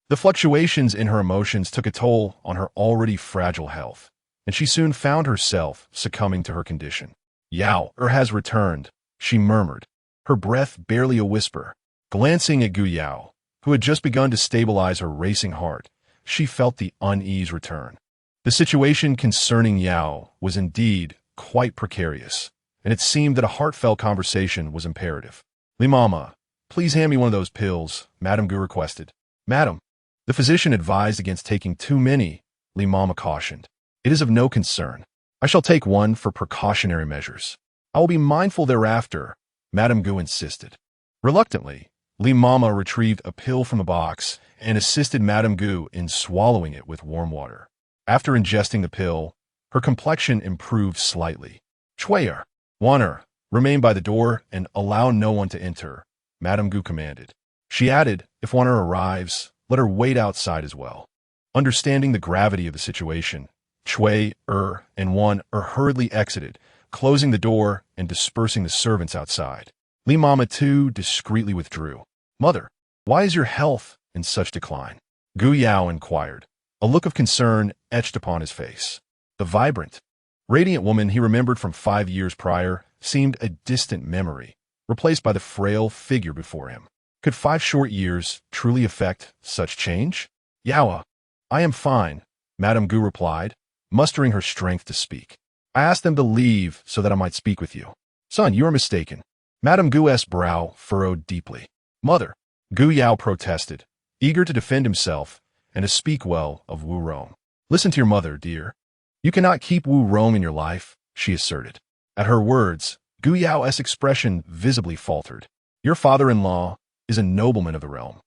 The fluctuations in her emotions took a toll on her already fragile health, and she soon found herself succumbing to her condition. "Yao has returned," she murmured, her breath barely a whisper. Glancing at Gu Yao, who had just begun to stabilize her racing heart, she felt the unease return. The situation concerning Yao was indeed quite precarious, and it seemed that a heartfelt conversation was imperative. "Li Mama, please hand me one of those pills," Madame Gu requested. "Madam, the physician advised against taking too many," Li Mama cautioned. "It is of no concern. I shall take one for precautionary measures. I will be mindful thereafter," Madame Gu insisted. Reluctantly, Li Mama retrieved a pill from the box and assisted Madame Gu in swallowing it with warm water. After ingesting the pill, her complexion improved slightly. "Chuyer, Wanner, remain by the door and allow no one to enter," Madame Gu commanded. She added, "If Wanner arrives, let her wait outside as well." Understanding the gravity of the situation, Chui, and Wan hurriedly exited, closing the door and dispersing the servants outside. Li Mama too discreetly withdrew. "Mother, why is your health in such decline?" Gu Yao inquired. A look of concern etched upon his face. The vibrant, radiant woman he remembered from 5 years prior seemed a distant memory, replaced by the frail figure before him. Could 5 short years truly effect such change? "Yawa, I am fine," Madame Gu replied, mustering her strength to speak. "I asked them to leave so that I might speak with you." "Son, you are mistaken." Madame Gu's brow furrowed deeply. "Mother," Gu Yao protested, eager to defend himself and to speak well of Wu Rong. "Listen to your mother, dear. You cannot keep Wu Rong in your life," she asserted. At her words, Gu Yao's expression visibly faltered. "Your father-in-law is a nobleman of the realm.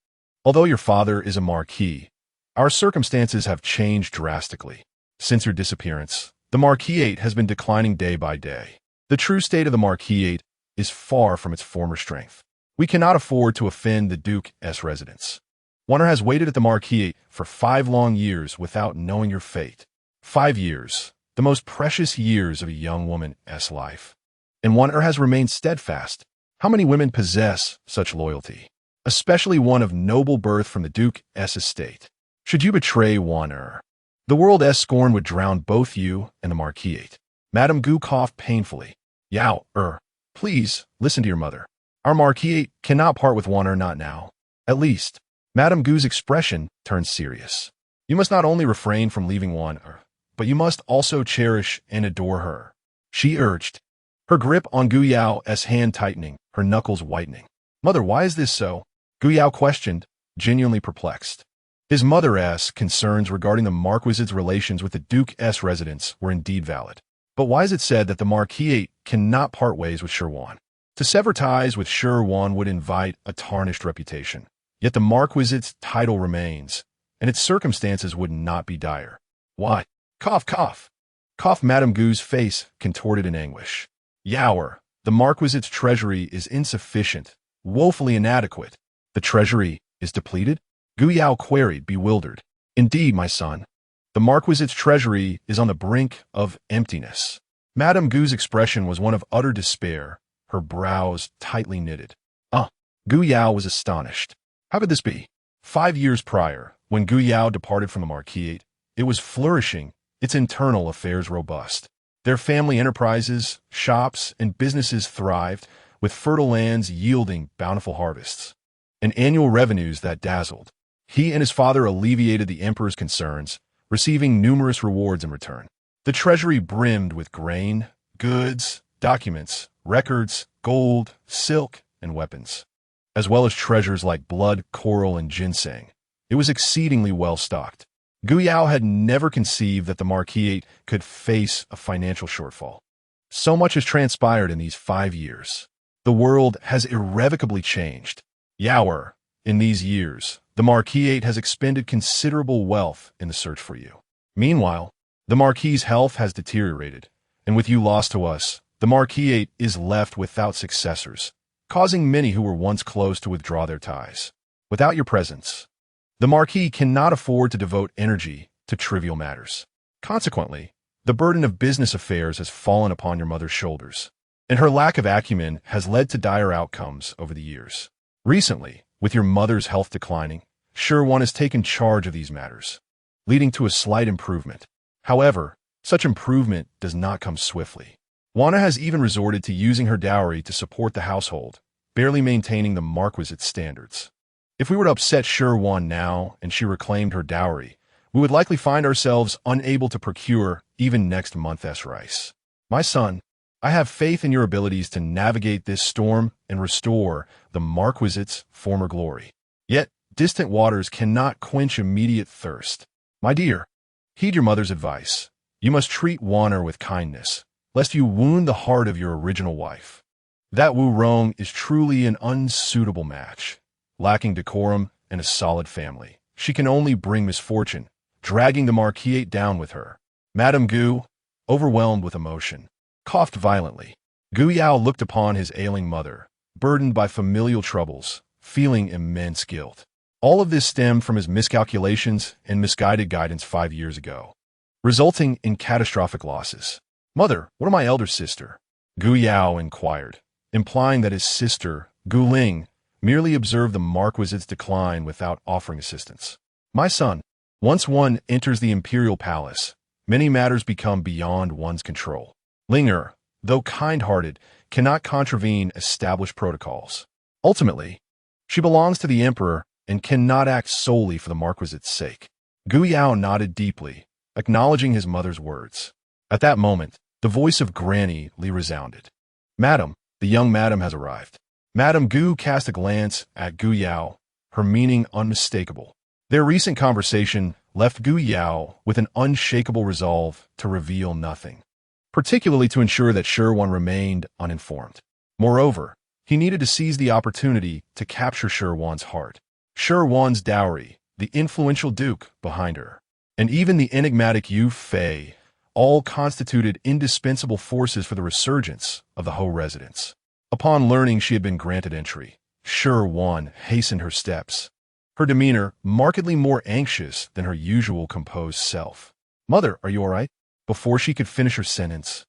Although your father is a marquis, our circumstances have changed drastically. Since your disappearance, the marquisate has been declining day by day. The true state of the marquisate is far from its former strength. We cannot afford to offend the Duke's residence. Wanner has waited at the marquisate for 5 long years without knowing your fate. 5 years, the most precious years of a young woman's life. And one has remained steadfast. How many women possess such loyalty? Especially one of noble birth from the Duke's estate. Should you betray one the world's scorn would drown both you and the marquis. Madame Gu coughed painfully. Yao, please, listen to your mother. Our marquis cannot part with one not now. At least, Madame Gu's expression turned serious. You must not only refrain from leaving one but you must also cherish and adore her. She urged, her grip on Gu Yao's hand tightening, her knuckles whitening. Mother, why is this so? Gu Yao questioned, genuinely perplexed. His mother's concerns regarding the marquis's relations with the Duke's residence were indeed valid. But why is it said that the marquis cannot part ways with Shi Wan? To sever ties with Shi Wan would invite a tarnished reputation. Yet the marquis's title remains, and its circumstances would not be dire. Why? Cough, cough. Cough. Madame Gu's face contorted in anguish. Yower, the marquis's treasury is insufficient, woefully inadequate. The treasury is depleted? Gu Yao queried, bewildered. Indeed, my son. The marquis's treasury is on the brink of emptiness. Madame Gu's expression was one of utter despair, her brows tightly knitted. Gu Yao was astonished. How could this be? 5 years prior, when Gu Yao departed from the marquis, it was flourishing, its internal affairs robust. Their family enterprises, shops, and businesses thrived, with fertile lands yielding bountiful harvests, and annual revenues that dazzled. He and his father alleviated the emperor's concerns, receiving numerous rewards in return. The treasury brimmed with grain, goods, documents, records, gold, silk, and weapons, as well as treasures like blood, coral, and ginseng. It was exceedingly well stocked. Gu Yao had never conceived that the marquis could face a financial shortfall. So much has transpired in these 5 years. The world has irrevocably changed. Yower, in these years, the marquis has expended considerable wealth in the search for you. Meanwhile, the marquis's health has deteriorated, and with you lost to us, the marquis is left without successors, causing many who were once close to withdraw their ties. Without your presence, the marquis cannot afford to devote energy to trivial matters. Consequently, the burden of business affairs has fallen upon your mother's shoulders, and her lack of acumen has led to dire outcomes over the years. Recently, with your mother's health declining, Shi Wan has taken charge of these matters, leading to a slight improvement. However, such improvement does not come swiftly. Wana has even resorted to using her dowry to support the household, barely maintaining the marquis's standards. If we were to upset Shi Wan now and she reclaimed her dowry, we would likely find ourselves unable to procure even next month's rice. My son, I have faith in your abilities to navigate this storm and restore the marquis's former glory. Yet, distant waters cannot quench immediate thirst. My dear, heed your mother's advice. You must treat Wan with kindness, lest you wound the heart of your original wife. That Wu Rong is truly an unsuitable match. Lacking decorum and a solid family, she can only bring misfortune, dragging the marquis down with her. Madame Gu, overwhelmed with emotion, coughed violently. Gu Yao looked upon his ailing mother, burdened by familial troubles, feeling immense guilt. All of this stemmed from his miscalculations and misguided guidance 5 years ago, resulting in catastrophic losses. Mother, what of my elder sister? Gu Yao inquired, implying that his sister, Gu Ling, merely observed the marquis's decline without offering assistance. My son, once one enters the imperial palace, many matters become beyond one's control. Linger, though kind-hearted, cannot contravene established protocols. Ultimately, she belongs to the emperor and cannot act solely for the marquis's sake. Gu Yao nodded deeply, acknowledging his mother's words. At that moment, the voice of Granny Li resounded. Madam, the young madam has arrived. Madame Gu cast a glance at Gu Yao, her meaning unmistakable. Their recent conversation left Gu Yao with an unshakable resolve to reveal nothing, particularly to ensure that Shi Wan remained uninformed. Moreover, he needed to seize the opportunity to capture Shi Wan's heart. Shi Wan's dowry, the influential duke behind her, and even the enigmatic Yu Fei, all constituted indispensable forces for the resurgence of the Ho residence. Upon learning she had been granted entry, Shi Wan hastened her steps, her demeanor markedly more anxious than her usual composed self. Mother, are you all right? Before she could finish her sentence,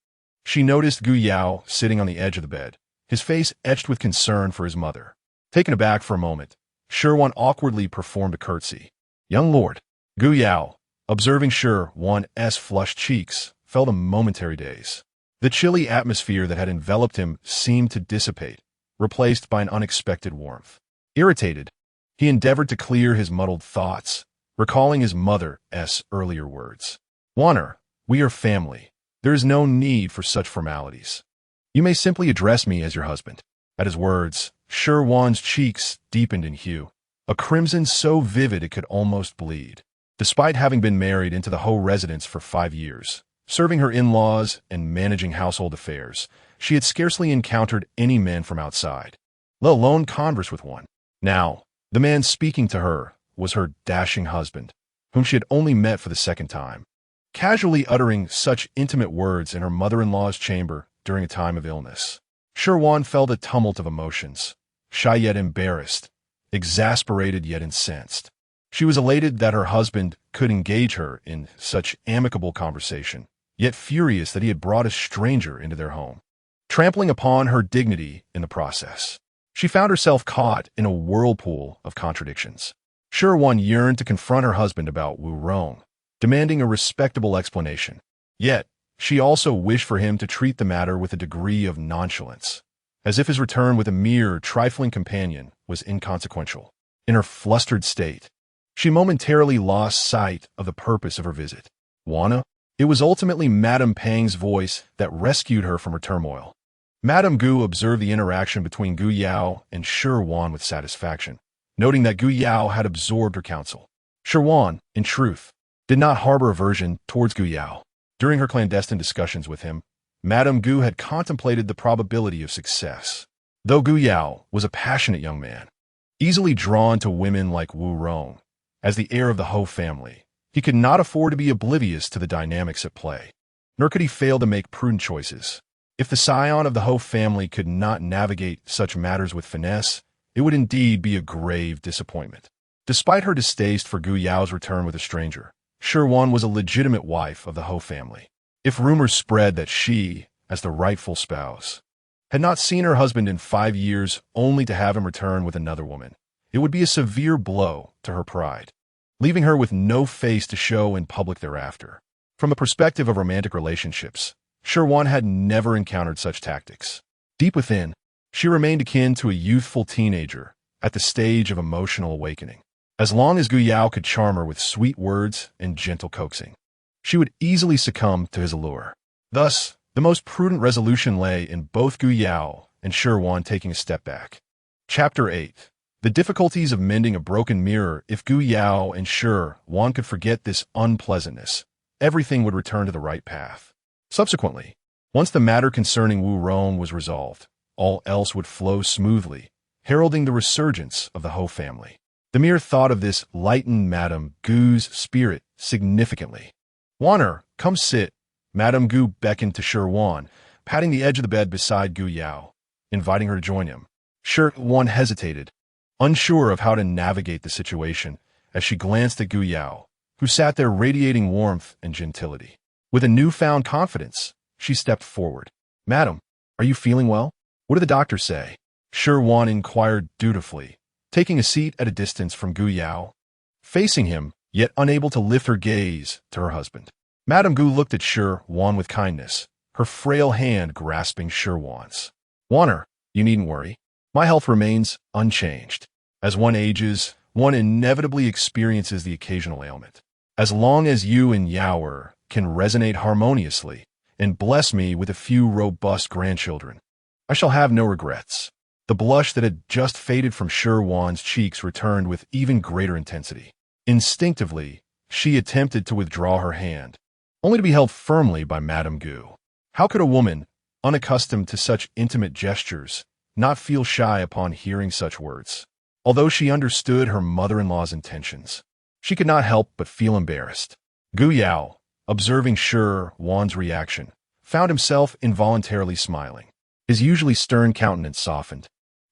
she noticed Gu Yao sitting on the edge of the bed, his face etched with concern for his mother. Taken aback for a moment, Shi Wan awkwardly performed a curtsy. Young lord. Gu Yao, observing Shi Wan's flushed cheeks, felt a momentary daze. The chilly atmosphere that had enveloped him seemed to dissipate, replaced by an unexpected warmth. Irritated, he endeavored to clear his muddled thoughts, recalling his mother's earlier words. Wanner, we are family. There is no need for such formalities. You may simply address me as your husband. At his words, Shi Wan's cheeks deepened in hue, a crimson so vivid it could almost bleed. Despite having been married into the Ho residence for 5 years, serving her in-laws and managing household affairs, she had scarcely encountered any man from outside, let alone converse with one. Now, the man speaking to her was her dashing husband, whom she had only met for the second time. Casually uttering such intimate words in her mother-in-law's chamber during a time of illness, Shi Wan felt a tumult of emotions, shy yet embarrassed, exasperated yet incensed. She was elated that her husband could engage her in such amicable conversation, yet furious that he had brought a stranger into their home, trampling upon her dignity in the process. She found herself caught in a whirlpool of contradictions. Shi Wan yearned to confront her husband about Wu Rong, demanding a respectable explanation. Yet, she also wished for him to treat the matter with a degree of nonchalance, as if his return with a mere trifling companion was inconsequential. In her flustered state, she momentarily lost sight of the purpose of her visit. Wanna? It was ultimately Madame Pang's voice that rescued her from her turmoil. Madame Gu observed the interaction between Gu Yao and Shi Wan with satisfaction, noting that Gu Yao had absorbed her counsel. Shi Wan, in truth, did not harbor aversion towards Gu Yao. During her clandestine discussions with him, Madame Gu had contemplated the probability of success. Though Gu Yao was a passionate young man, easily drawn to women like Wu Rong, as the heir of the Ho family, he could not afford to be oblivious to the dynamics at play, nor could he fail to make prudent choices. If the scion of the Ho family could not navigate such matters with finesse, it would indeed be a grave disappointment. Despite her distaste for Gu Yao's return with a stranger, Shi Wan was a legitimate wife of the Ho family. If rumors spread that she, as the rightful spouse, had not seen her husband in 5 years only to have him return with another woman, it would be a severe blow to her pride, leaving her with no face to show in public thereafter. From a perspective of romantic relationships, Shi Wan had never encountered such tactics. Deep within, she remained akin to a youthful teenager at the stage of emotional awakening. As long as Gu Yao could charm her with sweet words and gentle coaxing, she would easily succumb to his allure. Thus, the most prudent resolution lay in both Gu Yao and Shi Wan taking a step back. Chapter 8. The difficulties of mending a broken mirror. If Gu Yao and Shi Wan could forget this unpleasantness, everything would return to the right path. Subsequently, once the matter concerning Wu Rong was resolved, all else would flow smoothly, heralding the resurgence of the Ho family. The mere thought of this lightened Madame Gu's spirit significantly. Wanner, come sit. Madame Gu beckoned to Shi Wan, patting the edge of the bed beside Gu Yao, inviting her to join him. Shi Wan hesitated, unsure of how to navigate the situation, as she glanced at Gu Yao, who sat there radiating warmth and gentility. With a newfound confidence, she stepped forward. Madam, are you feeling well? What did the doctor say? Shi Wan inquired dutifully, taking a seat at a distance from Gu Yao, facing him, yet unable to lift her gaze to her husband. Madame Gu looked at Shi Wan with kindness, her frail hand grasping Shi Wan's. Wanner, you needn't worry. My health remains unchanged. As one ages, one inevitably experiences the occasional ailment. As long as you and Yao can resonate harmoniously and bless me with a few robust grandchildren, I shall have no regrets. The blush that had just faded from Shi Wan's cheeks returned with even greater intensity. Instinctively, she attempted to withdraw her hand, only to be held firmly by Madame Gu. How could a woman, unaccustomed to such intimate gestures, not feel shy upon hearing such words? Although she understood her mother-in-law's intentions, she could not help but feel embarrassed. Gu Yao, observing Shi Wan's reaction, found himself involuntarily smiling. His usually stern countenance softened,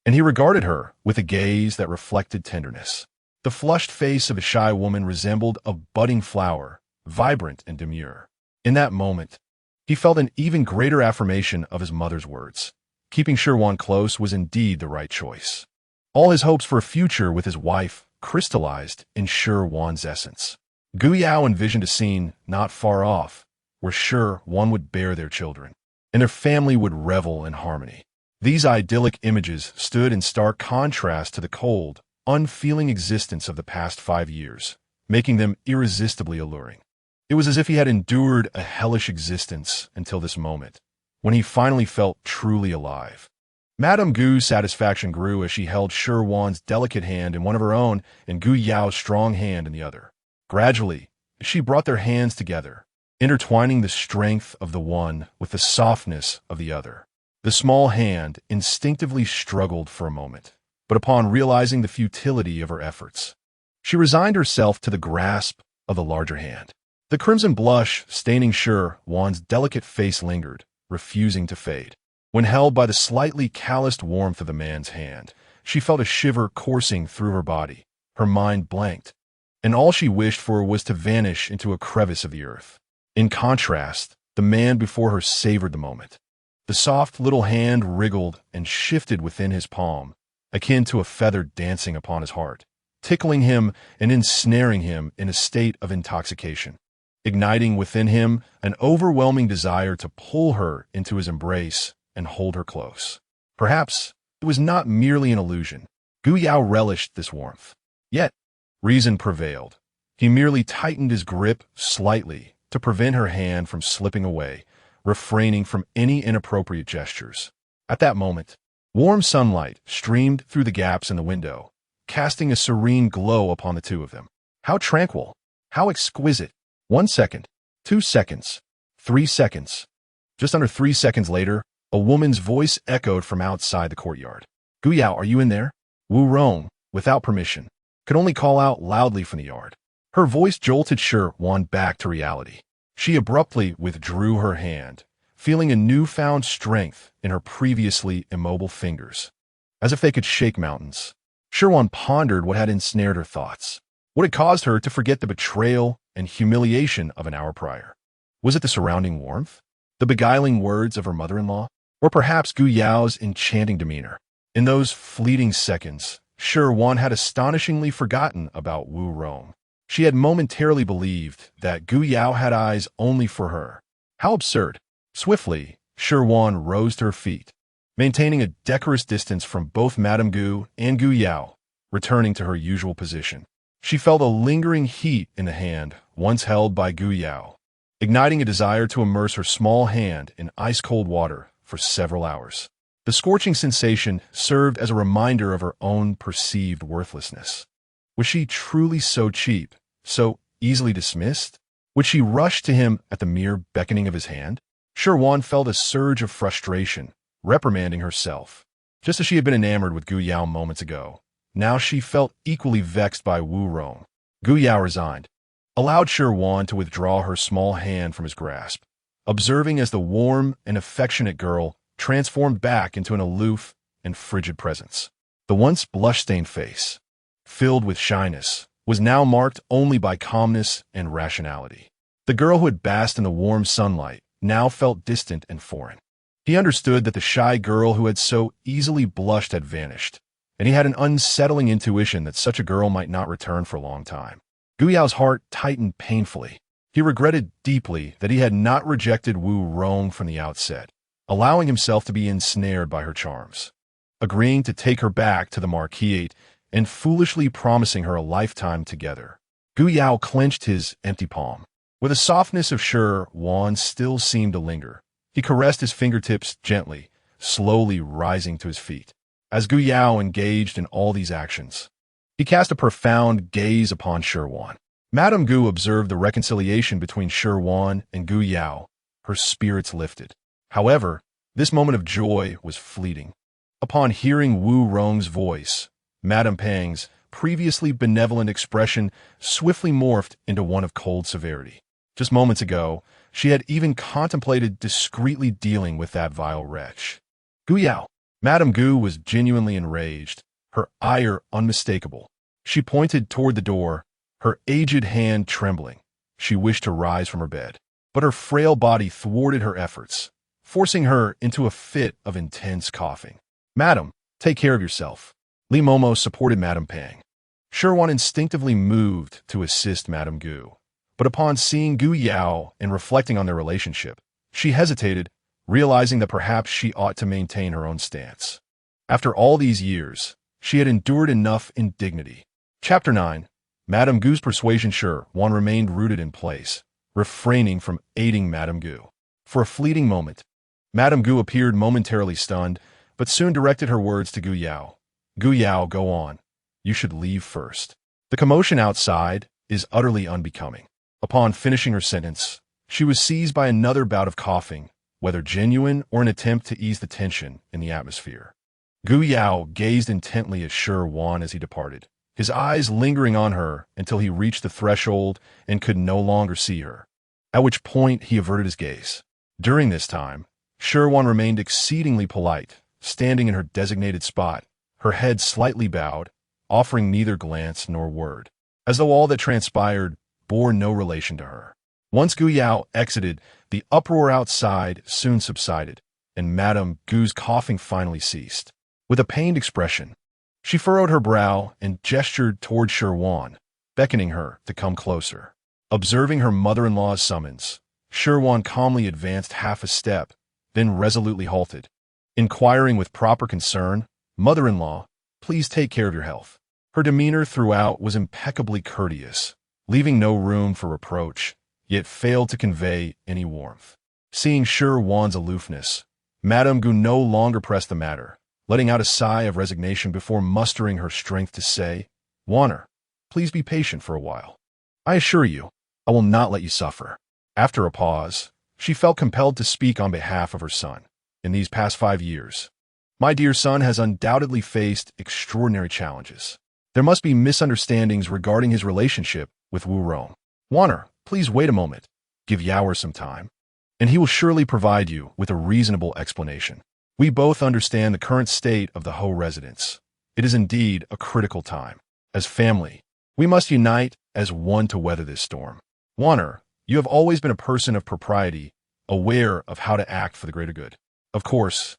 and he regarded her with a gaze that reflected tenderness. The flushed face of a shy woman resembled a budding flower vibrant and demure. In that moment, he felt an even greater affirmation of his mother's words. Keeping Shi Wan close was indeed the right choice. All his hopes for a future with his wife crystallized in Shi Wan's essence. Gu Yao envisioned a scene not far off, where Shi Wan would bear their children, and their family would revel in harmony. These idyllic images stood in stark contrast to the cold, unfeeling existence of the past 5 years, making them irresistibly alluring. It was as if he had endured a hellish existence until this moment, when he finally felt truly alive. Madame Gu's satisfaction grew as she held Shi Wan's delicate hand in one of her own and Gu Yao's strong hand in the other. Gradually, she brought their hands together, intertwining the strength of the one with the softness of the other. The small hand instinctively struggled for a moment, but upon realizing the futility of her efforts, she resigned herself to the grasp of the larger hand. The crimson blush staining Shi Wan's delicate face lingered, refusing to fade. When held by the slightly calloused warmth of the man's hand, she felt a shiver coursing through her body. Her mind blanked, and all she wished for was to vanish into a crevice of the earth. In contrast, the man before her savored the moment. The soft little hand wriggled and shifted within his palm, akin to a feather dancing upon his heart, tickling him and ensnaring him in a state of intoxication, igniting within him an overwhelming desire to pull her into his embrace and hold her close. Perhaps it was not merely an illusion. Gu Yao relished this warmth. Yet, reason prevailed. He merely tightened his grip slightly to prevent her hand from slipping away, refraining from any inappropriate gestures. At that moment, warm sunlight streamed through the gaps in the window, casting a serene glow upon the two of them. How tranquil! How exquisite! 1 second, 2 seconds, 3 seconds. Just under 3 seconds later, a woman's voice echoed from outside the courtyard. Gu Yao, are you in there? Wu Rong, without permission, could only call out loudly from the yard. Her voice jolted Shi Wan back to reality. She abruptly withdrew her hand, feeling a newfound strength in her previously immobile fingers, as if they could shake mountains. Shi Wan pondered what had ensnared her thoughts, what had caused her to forget the betrayal and humiliation of an hour prior. Was it the surrounding warmth? The beguiling words of her mother-in-law? Or perhaps Gu Yao's enchanting demeanor? In those fleeting seconds, Shi Wan had astonishingly forgotten about Wu Rong. She had momentarily believed that Gu Yao had eyes only for her. How absurd! Swiftly, Shi Wan rose to her feet, maintaining a decorous distance from both Madame Gu and Gu Yao, returning to her usual position. She felt a lingering heat in the hand once held by Gu Yao, igniting a desire to immerse her small hand in ice-cold water for several hours. The scorching sensation served as a reminder of her own perceived worthlessness. Was she truly so cheap, so easily dismissed? Would she rush to him at the mere beckoning of his hand? Shi Wan felt a surge of frustration, reprimanding herself. Just as she had been enamored with Gu Yao moments ago, now she felt equally vexed by Wu Rong. Gu Yao resigned, allowed Shi Wan to withdraw her small hand from his grasp, observing as the warm and affectionate girl transformed back into an aloof and frigid presence. The once blush-stained face, filled with shyness, was now marked only by calmness and rationality. The girl who had basked in the warm sunlight now felt distant and foreign. He understood that the shy girl who had so easily blushed had vanished, and he had an unsettling intuition that such a girl might not return for a long time. Gu Yao's heart tightened painfully. He regretted deeply that he had not rejected Wu Rong from the outset, allowing himself to be ensnared by her charms, agreeing to take her back to the marquis and foolishly promising her a lifetime together. Gu Yao clenched his empty palm. With a softness of Shi Wan still seemed to linger, he caressed his fingertips gently, slowly rising to his feet. As Gu Yao engaged in all these actions, he cast a profound gaze upon Shi Wan. Madame Gu observed the reconciliation between Shi Wan and Gu Yao. Her spirits lifted. However, this moment of joy was fleeting. Upon hearing Wu Rong's voice, Madame Pang's previously benevolent expression swiftly morphed into one of cold severity. Just moments ago, she had even contemplated discreetly dealing with that vile wretch. Gu Yao. Madame Gu was genuinely enraged, her ire unmistakable. She pointed toward the door, her aged hand trembling, She wished to rise from her bed, but her frail body thwarted her efforts, forcing her into a fit of intense coughing. "Madam, take care of yourself." Li Momo supported Madame Pang. Shi Wan instinctively moved to assist Madame Gu, but upon seeing Gu Yao and reflecting on their relationship, she hesitated, realizing that perhaps she ought to maintain her own stance. After all these years, she had endured enough indignity. Chapter 9. Madame Gu's persuasion. Shi Wan remained rooted in place, refraining from aiding Madame Gu. For a fleeting moment, Madame Gu appeared momentarily stunned, but soon directed her words to Gu Yao. "Gu Yao, go on. You should leave first. The commotion outside is utterly unbecoming." Upon finishing her sentence, she was seized by another bout of coughing, whether genuine or an attempt to ease the tension in the atmosphere. Gu Yao gazed intently at Shi Wan as he departed, his eyes lingering on her until he reached the threshold and could no longer see her, at which point he averted his gaze. During this time, Shi Wan remained exceedingly polite, standing in her designated spot, her head slightly bowed, offering neither glance nor word, as though all that transpired bore no relation to her. Once Gu Yao exited, the uproar outside soon subsided, and Madame Gu's coughing finally ceased. With a pained expression, she furrowed her brow and gestured toward Shi Wan, beckoning her to come closer. Observing her mother-in-law's summons, Shi Wan calmly advanced half a step, then resolutely halted. Inquiring with proper concern, "Mother-in-law, please take care of your health." Her demeanor throughout was impeccably courteous, leaving no room for reproach, yet failed to convey any warmth. Seeing Shi Wan's aloofness, Madame Gu no longer pressed the matter, letting out a sigh of resignation before mustering her strength to say, "Wanner, please be patient for a while. I assure you, I will not let you suffer." After a pause, she felt compelled to speak on behalf of her son. "In these past 5 years, my dear son has undoubtedly faced extraordinary challenges. There must be misunderstandings regarding his relationship with Wu Rong. Wanner, please wait a moment. Give Yao some time, and he will surely provide you with a reasonable explanation. We both understand the current state of the Ho residence. It is indeed a critical time. As family, we must unite as one to weather this storm. Wanner, you have always been a person of propriety, aware of how to act for the greater good. Of course,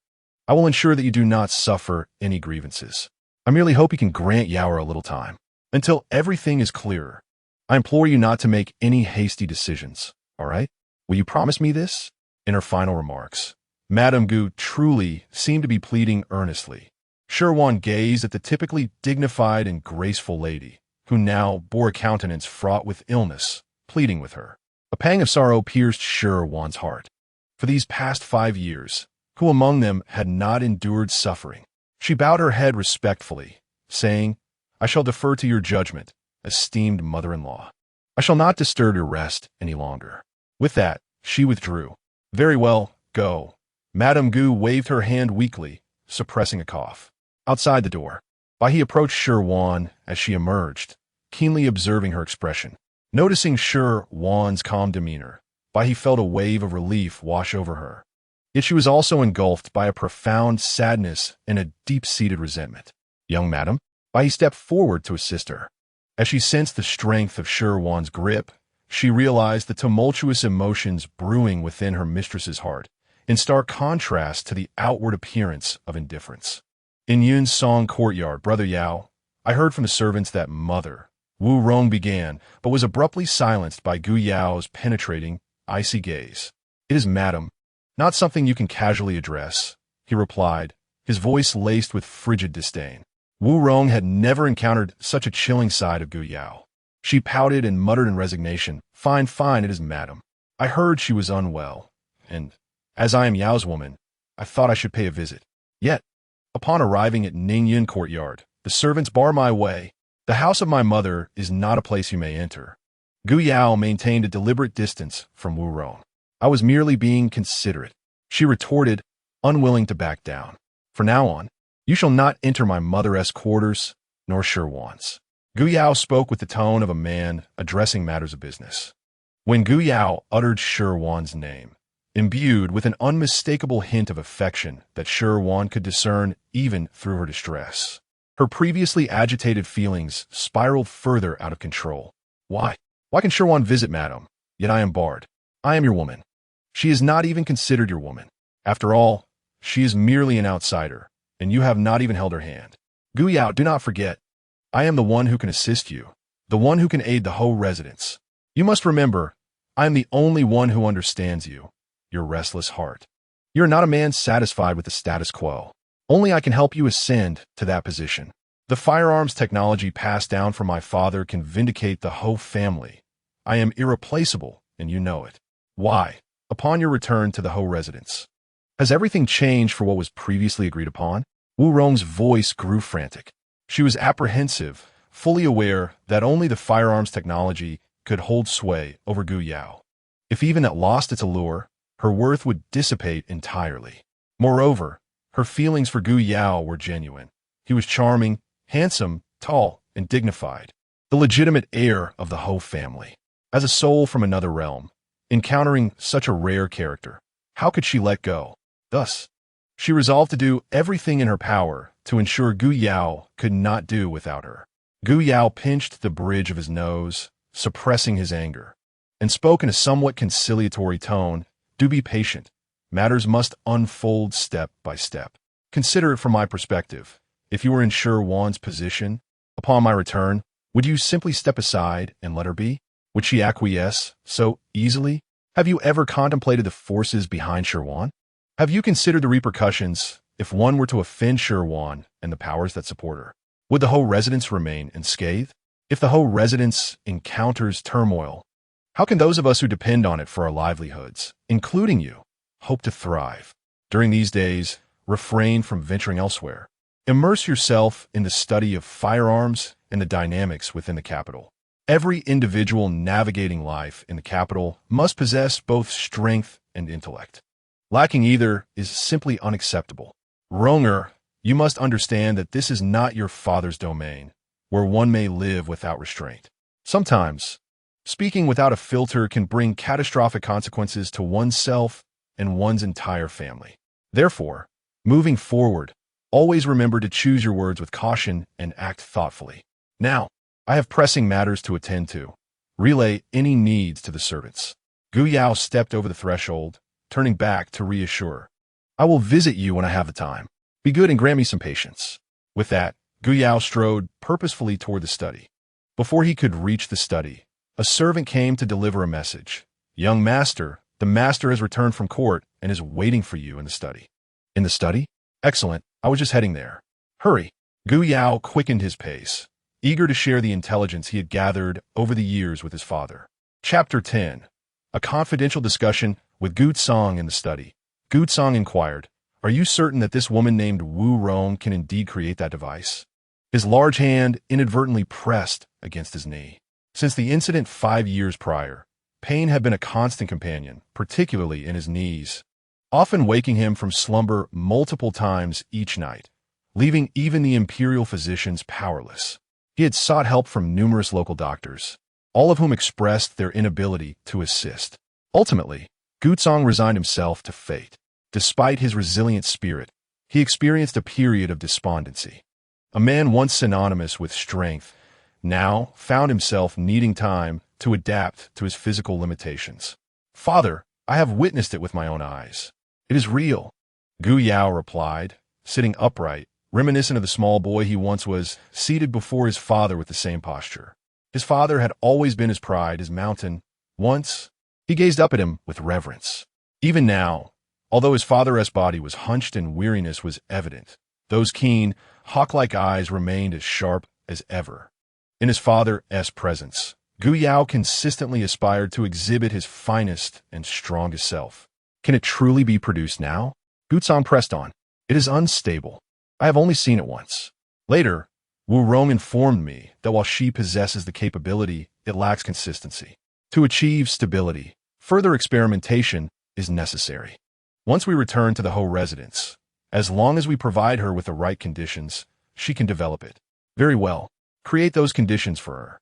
I will ensure that you do not suffer any grievances. I merely hope you can grant Yao a little time, until everything is clearer. I implore you not to make any hasty decisions, all right? Will you promise me this?" In her final remarks, Madame Gu truly seemed to be pleading earnestly. Shi Wan gazed at the typically dignified and graceful lady, who now bore a countenance fraught with illness, pleading with her. A pang of sorrow pierced Shi Wan's heart. For these past 5 years, who among them had not endured suffering? She bowed her head respectfully, saying, "I shall defer to your judgment, esteemed mother-in-law. I shall not disturb your rest any longer." With that, she withdrew. "Very well, go." Madame Gu waved her hand weakly, suppressing a cough. Outside the door, Bai approached Shi Wan as she emerged, keenly observing her expression. Noticing Shi Wan's calm demeanor, Bai felt a wave of relief wash over her. Yet she was also engulfed by a profound sadness and a deep-seated resentment. "Young madam," Bai stepped forward to assist her. As she sensed the strength of Shi Wan's grip, she realized the tumultuous emotions brewing within her mistress's heart, in stark contrast to the outward appearance of indifference. "In Yun's Song courtyard, Brother Yao, I heard from the servants that Mother Wu Rong began, but was abruptly silenced by Gu Yao's penetrating, icy gaze. "It is madam, not something you can casually address," he replied, his voice laced with frigid disdain. Wu Rong had never encountered such a chilling side of Gu Yao. She pouted and muttered in resignation, Fine, it is madam. I heard she was unwell, and, as I am Yao's woman, I thought I should pay a visit. Yet, upon arriving at Ningyun courtyard, the servants bar my way. The house of my mother is not a place you may enter." Gu Yao maintained a deliberate distance from Wu Rong. "I was merely being considerate," she retorted, unwilling to back down. "From now on, you shall not enter my mother-esque quarters, nor Shi Wan's." Gu Yao spoke with the tone of a man addressing matters of business. When Gu Yao uttered Shi Wan's name, imbued with an unmistakable hint of affection that Shi Wan could discern even through her distress, her previously agitated feelings spiraled further out of control. "Why? Why can Shi Wan visit, madam? Yet I am barred. I am your woman. She is not even considered your woman. After all, she is merely an outsider, and you have not even held her hand. Gu Yao, do not forget, I am the one who can assist you, the one who can aid the whole residence. You must remember, I am the only one who understands you, your restless heart. You are not a man satisfied with the status quo. Only I can help you ascend to that position. The firearms technology passed down from my father can vindicate the whole family. I am irreplaceable, and you know it. Why? Upon your return to the Ho residence, has everything changed for what was previously agreed upon? Wu Rong's voice grew frantic. She was apprehensive, fully aware that only the firearms technology could hold sway over Gu Yao. If even it lost its allure, her worth would dissipate entirely. Moreover, her feelings for Gu Yao were genuine. He was charming, handsome, tall, and dignified, the legitimate heir of the Ho family. As a soul from another realm, encountering such a rare character, how could she let go? Thus, she resolved to do everything in her power to ensure Gu Yao could not do without her. Gu Yao pinched the bridge of his nose, suppressing his anger, and spoke in a somewhat conciliatory tone. Do be patient. Matters must unfold step by step. Consider it from my perspective. If you were in Shi Wan's position, upon my return, would you simply step aside and let her be? Would she acquiesce so easily? Have you ever contemplated the forces behind Shi Wan? Have you considered the repercussions if one were to offend Shi Wan and the powers that support her? Would the Ho residence remain unscathed? If the Ho residence encounters turmoil, how can those of us who depend on it for our livelihoods, including you, hope to thrive? During these days, refrain from venturing elsewhere. Immerse yourself in the study of firearms and the dynamics within the capital. Every individual navigating life in the capital must possess both strength and intellect. Lacking either is simply unacceptable. Ronger, you must understand that this is not your father's domain, where one may live without restraint. Sometimes, speaking without a filter can bring catastrophic consequences to oneself and one's entire family. Therefore, moving forward, always remember to choose your words with caution and act thoughtfully. Now, I have pressing matters to attend to. Relay any needs to the servants. Gu Yao stepped over the threshold, turning back to reassure. I will visit you when I have the time. Be good and grant me some patience. With that, Gu Yao strode purposefully toward the study. Before he could reach the study, a servant came to deliver a message. Young master, the master has returned from court and is waiting for you in the study. In the study? Excellent. I was just heading there. Hurry. Gu Yao quickened his pace, eager to share the intelligence he had gathered over the years with his father. Chapter 10. A confidential discussion with Gu Tsang in the study. Gu Tsang inquired, "Are you certain that this woman named Wu Rong can indeed create that device?" His large hand inadvertently pressed against his knee. Since the incident 5 years prior, pain had been a constant companion, particularly in his knees, often waking him from slumber multiple times each night, leaving even the imperial physicians powerless. He had sought help from numerous local doctors, all of whom expressed their inability to assist. Ultimately, Gu Tsang resigned himself to fate. Despite his resilient spirit, he experienced a period of despondency. A man once synonymous with strength now found himself needing time to adapt to his physical limitations. "Father, I have witnessed it with my own eyes. It is real," Gu Yao replied, sitting upright, reminiscent of the small boy he once was, seated before his father with the same posture. His father had always been his pride, his mountain. Once, he gazed up at him with reverence. Even now, although his father's body was hunched and weariness was evident, those keen, hawk-like eyes remained as sharp as ever. In his father's presence, Gu Yao consistently aspired to exhibit his finest and strongest self. Can it truly be produced now? Gu Tsang pressed on. It is unstable. I have only seen it once. Later, Wu Rong informed me that while she possesses the capability, it lacks consistency. To achieve stability, further experimentation is necessary. Once we return to the Ho residence, as long as we provide her with the right conditions, she can develop it. Very well. Create those conditions for her.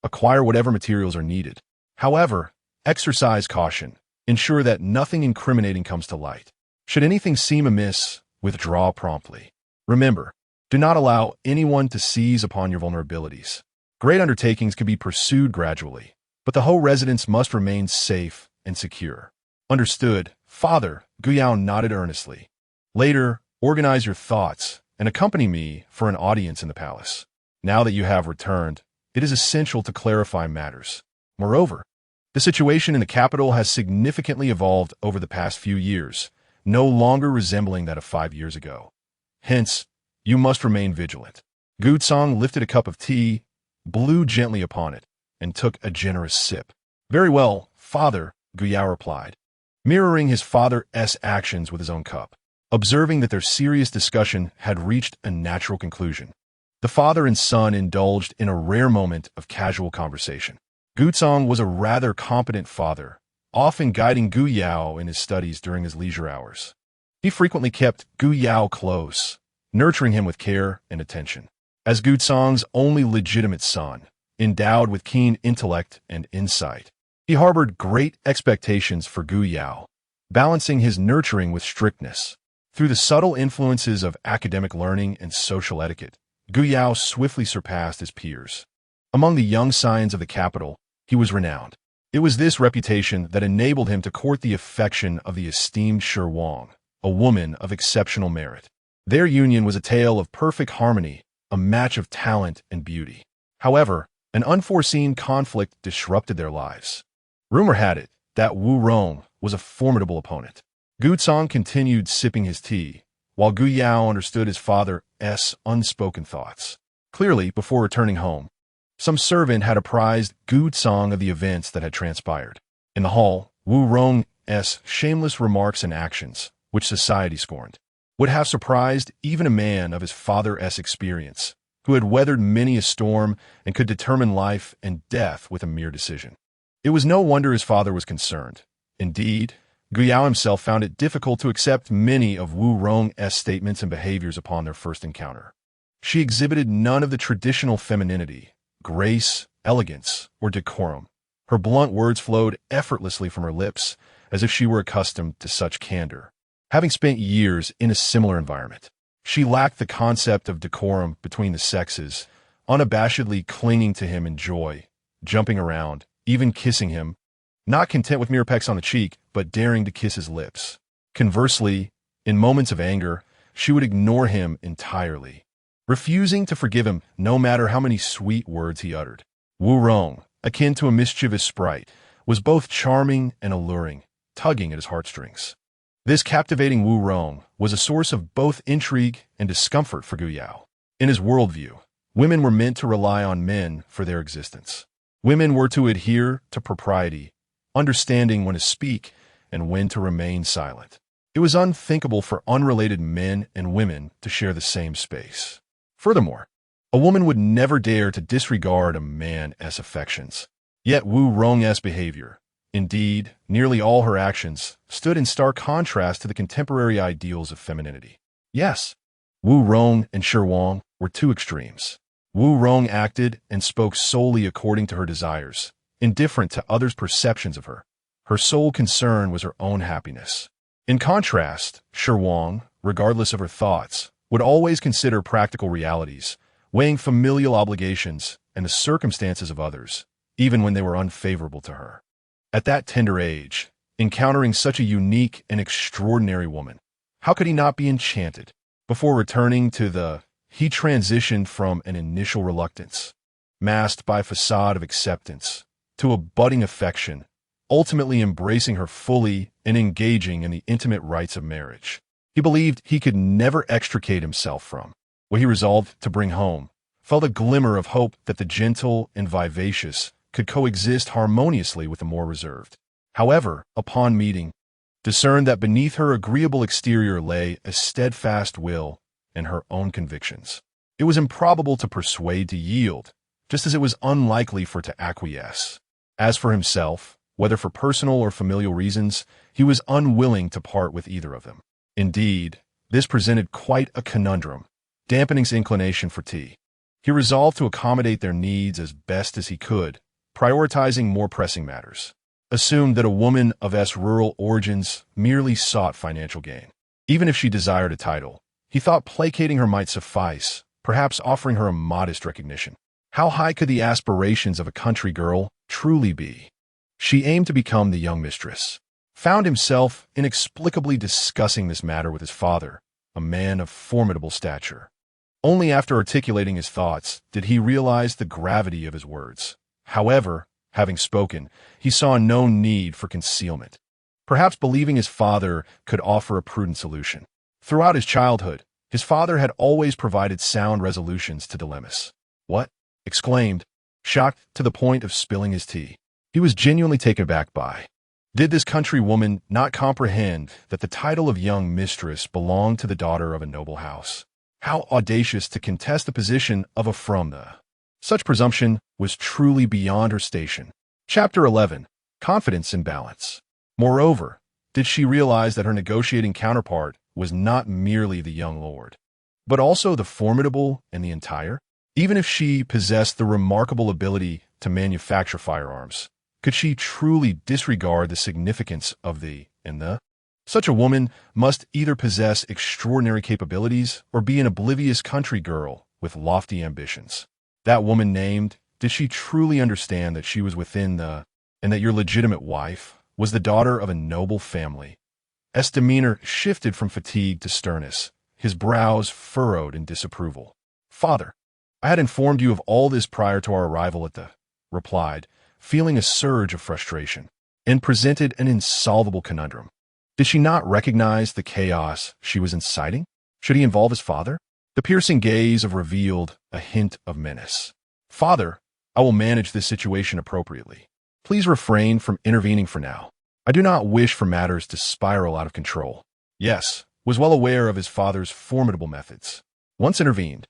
Acquire whatever materials are needed. However, exercise caution. Ensure that nothing incriminating comes to light. Should anything seem amiss, withdraw promptly. Remember, do not allow anyone to seize upon your vulnerabilities. Great undertakings can be pursued gradually, but the whole residence must remain safe and secure. Understood, Father, Guyao nodded earnestly. Later, organize your thoughts and accompany me for an audience in the palace. Now that you have returned, it is essential to clarify matters. Moreover, the situation in the capital has significantly evolved over the past few years, no longer resembling that of 5 years ago. Hence, you must remain vigilant. Gu Tsong lifted a cup of tea, blew gently upon it, and took a generous sip. Very well, Father, Guyao replied, mirroring his father's actions with his own cup. Observing that their serious discussion had reached a natural conclusion, the father and son indulged in a rare moment of casual conversation. Gu Tsong was a rather competent father, often guiding Gu Yao in his studies during his leisure hours. He frequently kept Gu Yao close, nurturing him with care and attention. As Gu Tsong's only legitimate son, endowed with keen intellect and insight, he harbored great expectations for Gu Yao, balancing his nurturing with strictness. Through the subtle influences of academic learning and social etiquette, Gu Yao swiftly surpassed his peers. Among the young scions of the capital, he was renowned. It was this reputation that enabled him to court the affection of the esteemed Shi Wan, a woman of exceptional merit. Their union was a tale of perfect harmony, a match of talent and beauty. However, an unforeseen conflict disrupted their lives. Rumor had it that Wu Rong was a formidable opponent. Gu Tsong continued sipping his tea, while Gu Yao understood his father's unspoken thoughts. Clearly, before returning home, some servant had apprised Gu Tsong of the events that had transpired. In the hall, Wu Rong's shameless remarks and actions, which society scorned, would have surprised even a man of his father's experience, who had weathered many a storm and could determine life and death with a mere decision. It was no wonder his father was concerned. Indeed, Guyao himself found it difficult to accept many of Wu Rong's statements and behaviors upon their first encounter. She exhibited none of the traditional femininity, grace, elegance, or decorum. Her blunt words flowed effortlessly from her lips, as if she were accustomed to such candor. Having spent years in a similar environment, she lacked the concept of decorum between the sexes, unabashedly clinging to him in joy, jumping around, even kissing him, not content with mere pecks on the cheek, but daring to kiss his lips. Conversely, in moments of anger, she would ignore him entirely, refusing to forgive him no matter how many sweet words he uttered. Wu Rong, akin to a mischievous sprite, was both charming and alluring, tugging at his heartstrings. This captivating Wu Rong was a source of both intrigue and discomfort for Gu Yao. In his worldview, women were meant to rely on men for their existence. Women were to adhere to propriety, understanding when to speak and when to remain silent. It was unthinkable for unrelated men and women to share the same space. Furthermore, a woman would never dare to disregard a man's affections. Yet Wu Rong's behavior, indeed, nearly all her actions, stood in stark contrast to the contemporary ideals of femininity. Yes, Wu Rong and Shi Wan were two extremes. Wu Rong acted and spoke solely according to her desires, indifferent to others' perceptions of her. Her sole concern was her own happiness. In contrast, Shi Wan, regardless of her thoughts, would always consider practical realities, weighing familial obligations and the circumstances of others, even when they were unfavorable to her. At that tender age, encountering such a unique and extraordinary woman, how could he not be enchanted? Before returning to he transitioned from an initial reluctance, masked by a facade of acceptance, to a budding affection, ultimately embracing her fully and engaging in the intimate rites of marriage. He believed he could never extricate himself from what he resolved to bring home, felt a glimmer of hope that the gentle and vivacious could coexist harmoniously with the more reserved. However, upon meeting, discerned that beneath her agreeable exterior lay a steadfast will and her own convictions. It was improbable to persuade to yield, just as it was unlikely for to acquiesce. As for himself, whether for personal or familial reasons, he was unwilling to part with either of them. Indeed, this presented quite a conundrum, dampening his inclination for tea. He resolved to accommodate their needs as best as he could, prioritizing more pressing matters. Assumed that a woman of rural origins merely sought financial gain. Even if she desired a title, he thought placating her might suffice, perhaps offering her a modest recognition. How high could the aspirations of a country girl truly be? She aimed to become the young mistress. Found himself inexplicably discussing this matter with his father, a man of formidable stature. Only after articulating his thoughts did he realize the gravity of his words. However, having spoken, he saw no need for concealment, perhaps believing his father could offer a prudent solution. Throughout his childhood, his father had always provided sound resolutions to dilemmas. "What?" exclaimed, shocked to the point of spilling his tea. He was genuinely taken aback by. Did this country woman not comprehend that the title of young mistress belonged to the daughter of a noble house? How audacious to contest the position of a from the. Such presumption was truly beyond her station. Chapter 11. Confidence in Balance. Moreover, did she realize that her negotiating counterpart was not merely the young lord, but also the formidable and the entire? Even if she possessed the remarkable ability to manufacture firearms, could she truly disregard the significance of the and the? Such a woman must either possess extraordinary capabilities or be an oblivious country girl with lofty ambitions. That woman named, did she truly understand that she was within the, and that your legitimate wife was the daughter of a noble family? S. demeanor shifted from fatigue to sternness, his brows furrowed in disapproval. "Father, I had informed you of all this prior to our arrival at the," replied, feeling a surge of frustration, and presented an insolvable conundrum. Did she not recognize the chaos she was inciting? Should he involve his father? The piercing gaze of revealed a hint of menace. "Father, I will manage this situation appropriately. Please refrain from intervening for now. I do not wish for matters to spiral out of control." Yes, was well aware of his father's formidable methods. Once intervened,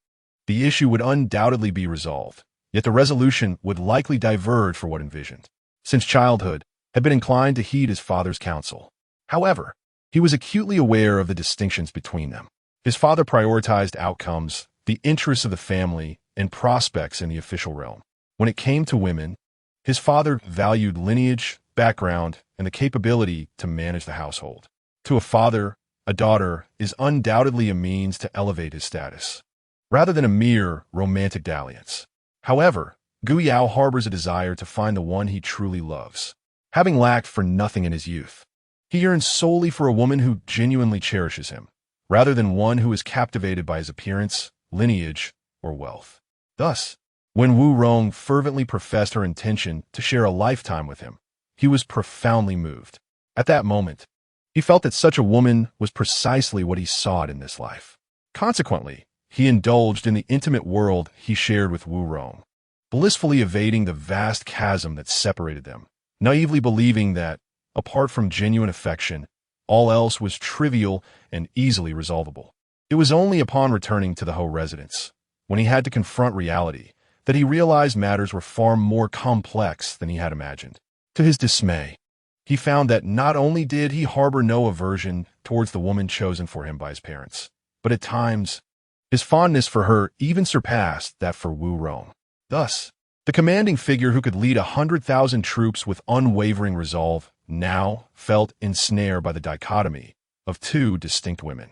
the issue would undoubtedly be resolved, yet the resolution would likely diverge from what envisioned. Since childhood, had been inclined to heed his father's counsel. However, he was acutely aware of the distinctions between them. His father prioritized outcomes, the interests of the family, and prospects in the official realm. When it came to women, his father valued lineage, background, and the capability to manage the household. To a father, a daughter is undoubtedly a means to elevate his status, rather than a mere romantic dalliance. However, Gu Yao harbors a desire to find the one he truly loves. Having lacked for nothing in his youth, he yearns solely for a woman who genuinely cherishes him, rather than one who is captivated by his appearance, lineage, or wealth. Thus, when Wu Rong fervently professed her intention to share a lifetime with him, he was profoundly moved. At that moment, he felt that such a woman was precisely what he sought in this life. Consequently, he indulged in the intimate world he shared with Wu Rong, blissfully evading the vast chasm that separated them, naively believing that, apart from genuine affection, all else was trivial and easily resolvable. It was only upon returning to the Ho residence, when he had to confront reality, that he realized matters were far more complex than he had imagined. To his dismay, he found that not only did he harbor no aversion towards the woman chosen for him by his parents, but at times, his fondness for her even surpassed that for Wu Rong. Thus, the commanding figure who could lead 100,000 troops with unwavering resolve now felt ensnared by the dichotomy of two distinct women.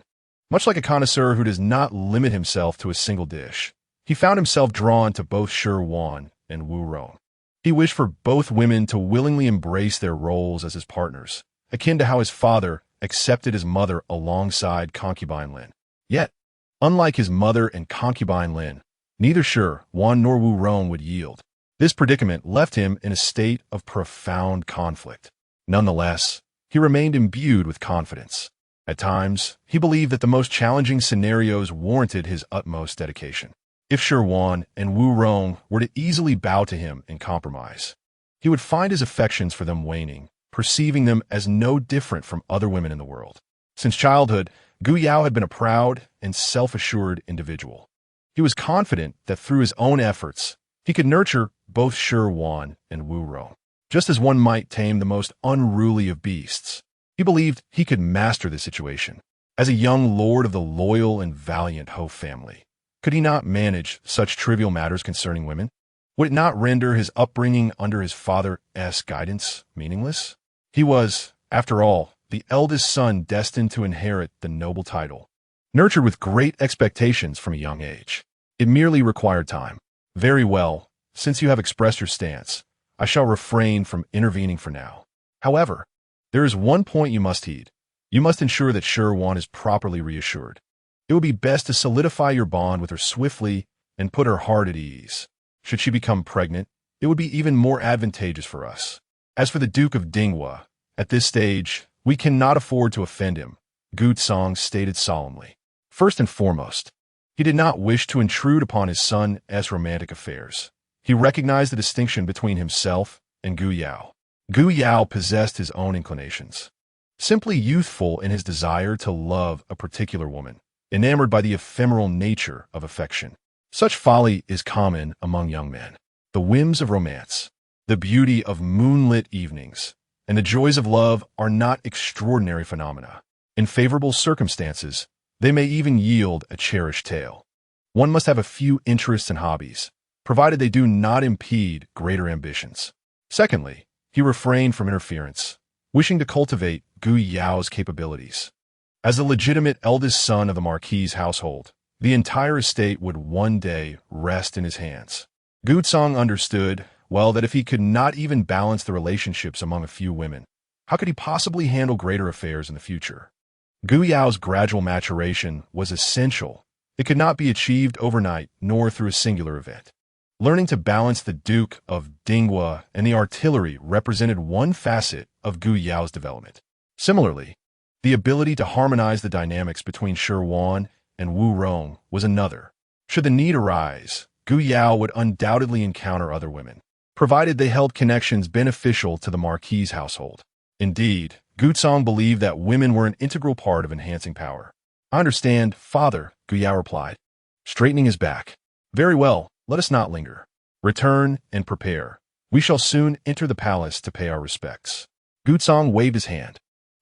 Much like a connoisseur who does not limit himself to a single dish, he found himself drawn to both Shi Wan and Wu Rong. He wished for both women to willingly embrace their roles as his partners, akin to how his father accepted his mother alongside concubine Lin. Yet, unlike his mother and concubine Lin, neither Shi Wan nor Wu Rong would yield. This predicament left him in a state of profound conflict. Nonetheless, he remained imbued with confidence. At times, he believed that the most challenging scenarios warranted his utmost dedication. If Shi Wan and Wu Rong were to easily bow to him in compromise, he would find his affections for them waning, perceiving them as no different from other women in the world. Since childhood, Gu Yao had been a proud and self-assured individual. He was confident that through his own efforts, he could nurture both Shi Wan and Wu Rong. Just as one might tame the most unruly of beasts, he believed he could master the situation. As a young lord of the loyal and valiant Ho family, could he not manage such trivial matters concerning women? Would it not render his upbringing under his father's guidance meaningless? He was, after all, the eldest son destined to inherit the noble title, nurtured with great expectations from a young age. It merely required time. Very well, since you have expressed your stance, I shall refrain from intervening for now. However, there is one point you must heed. You must ensure that Shi Wan is properly reassured. It would be best to solidify your bond with her swiftly and put her heart at ease. Should she become pregnant, it would be even more advantageous for us. As for the Duke of Dinghua, at this stage, we cannot afford to offend him, Gu Tsang stated solemnly. First and foremost, he did not wish to intrude upon his son's romantic affairs. He recognized the distinction between himself and Gu Yao. Gu Yao possessed his own inclinations. Simply youthful in his desire to love a particular woman, enamored by the ephemeral nature of affection. Such folly is common among young men. The whims of romance, the beauty of moonlit evenings, and the joys of love are not extraordinary phenomena. In favorable circumstances, they may even yield a cherished tale. One must have a few interests and hobbies, provided they do not impede greater ambitions. Secondly, he refrained from interference, wishing to cultivate Gu Yao's capabilities. As the legitimate eldest son of the marquis's household, the entire estate would one day rest in his hands. Gu Tsang understood, well, that if he could not even balance the relationships among a few women, how could he possibly handle greater affairs in the future? Gu Yao's gradual maturation was essential. It could not be achieved overnight nor through a singular event. Learning to balance the Duke of Dinghua and the artillery represented one facet of Gu Yao's development. Similarly, the ability to harmonize the dynamics between Shi Wan and Wu Rong was another. Should the need arise, Gu Yao would undoubtedly encounter other women, provided they held connections beneficial to the marquis's household. Indeed, Gu Tsang believed that women were an integral part of enhancing power. I understand, father, Gu Yao replied, straightening his back. Very well, let us not linger. Return and prepare. We shall soon enter the palace to pay our respects. Gu Tsang waved his hand.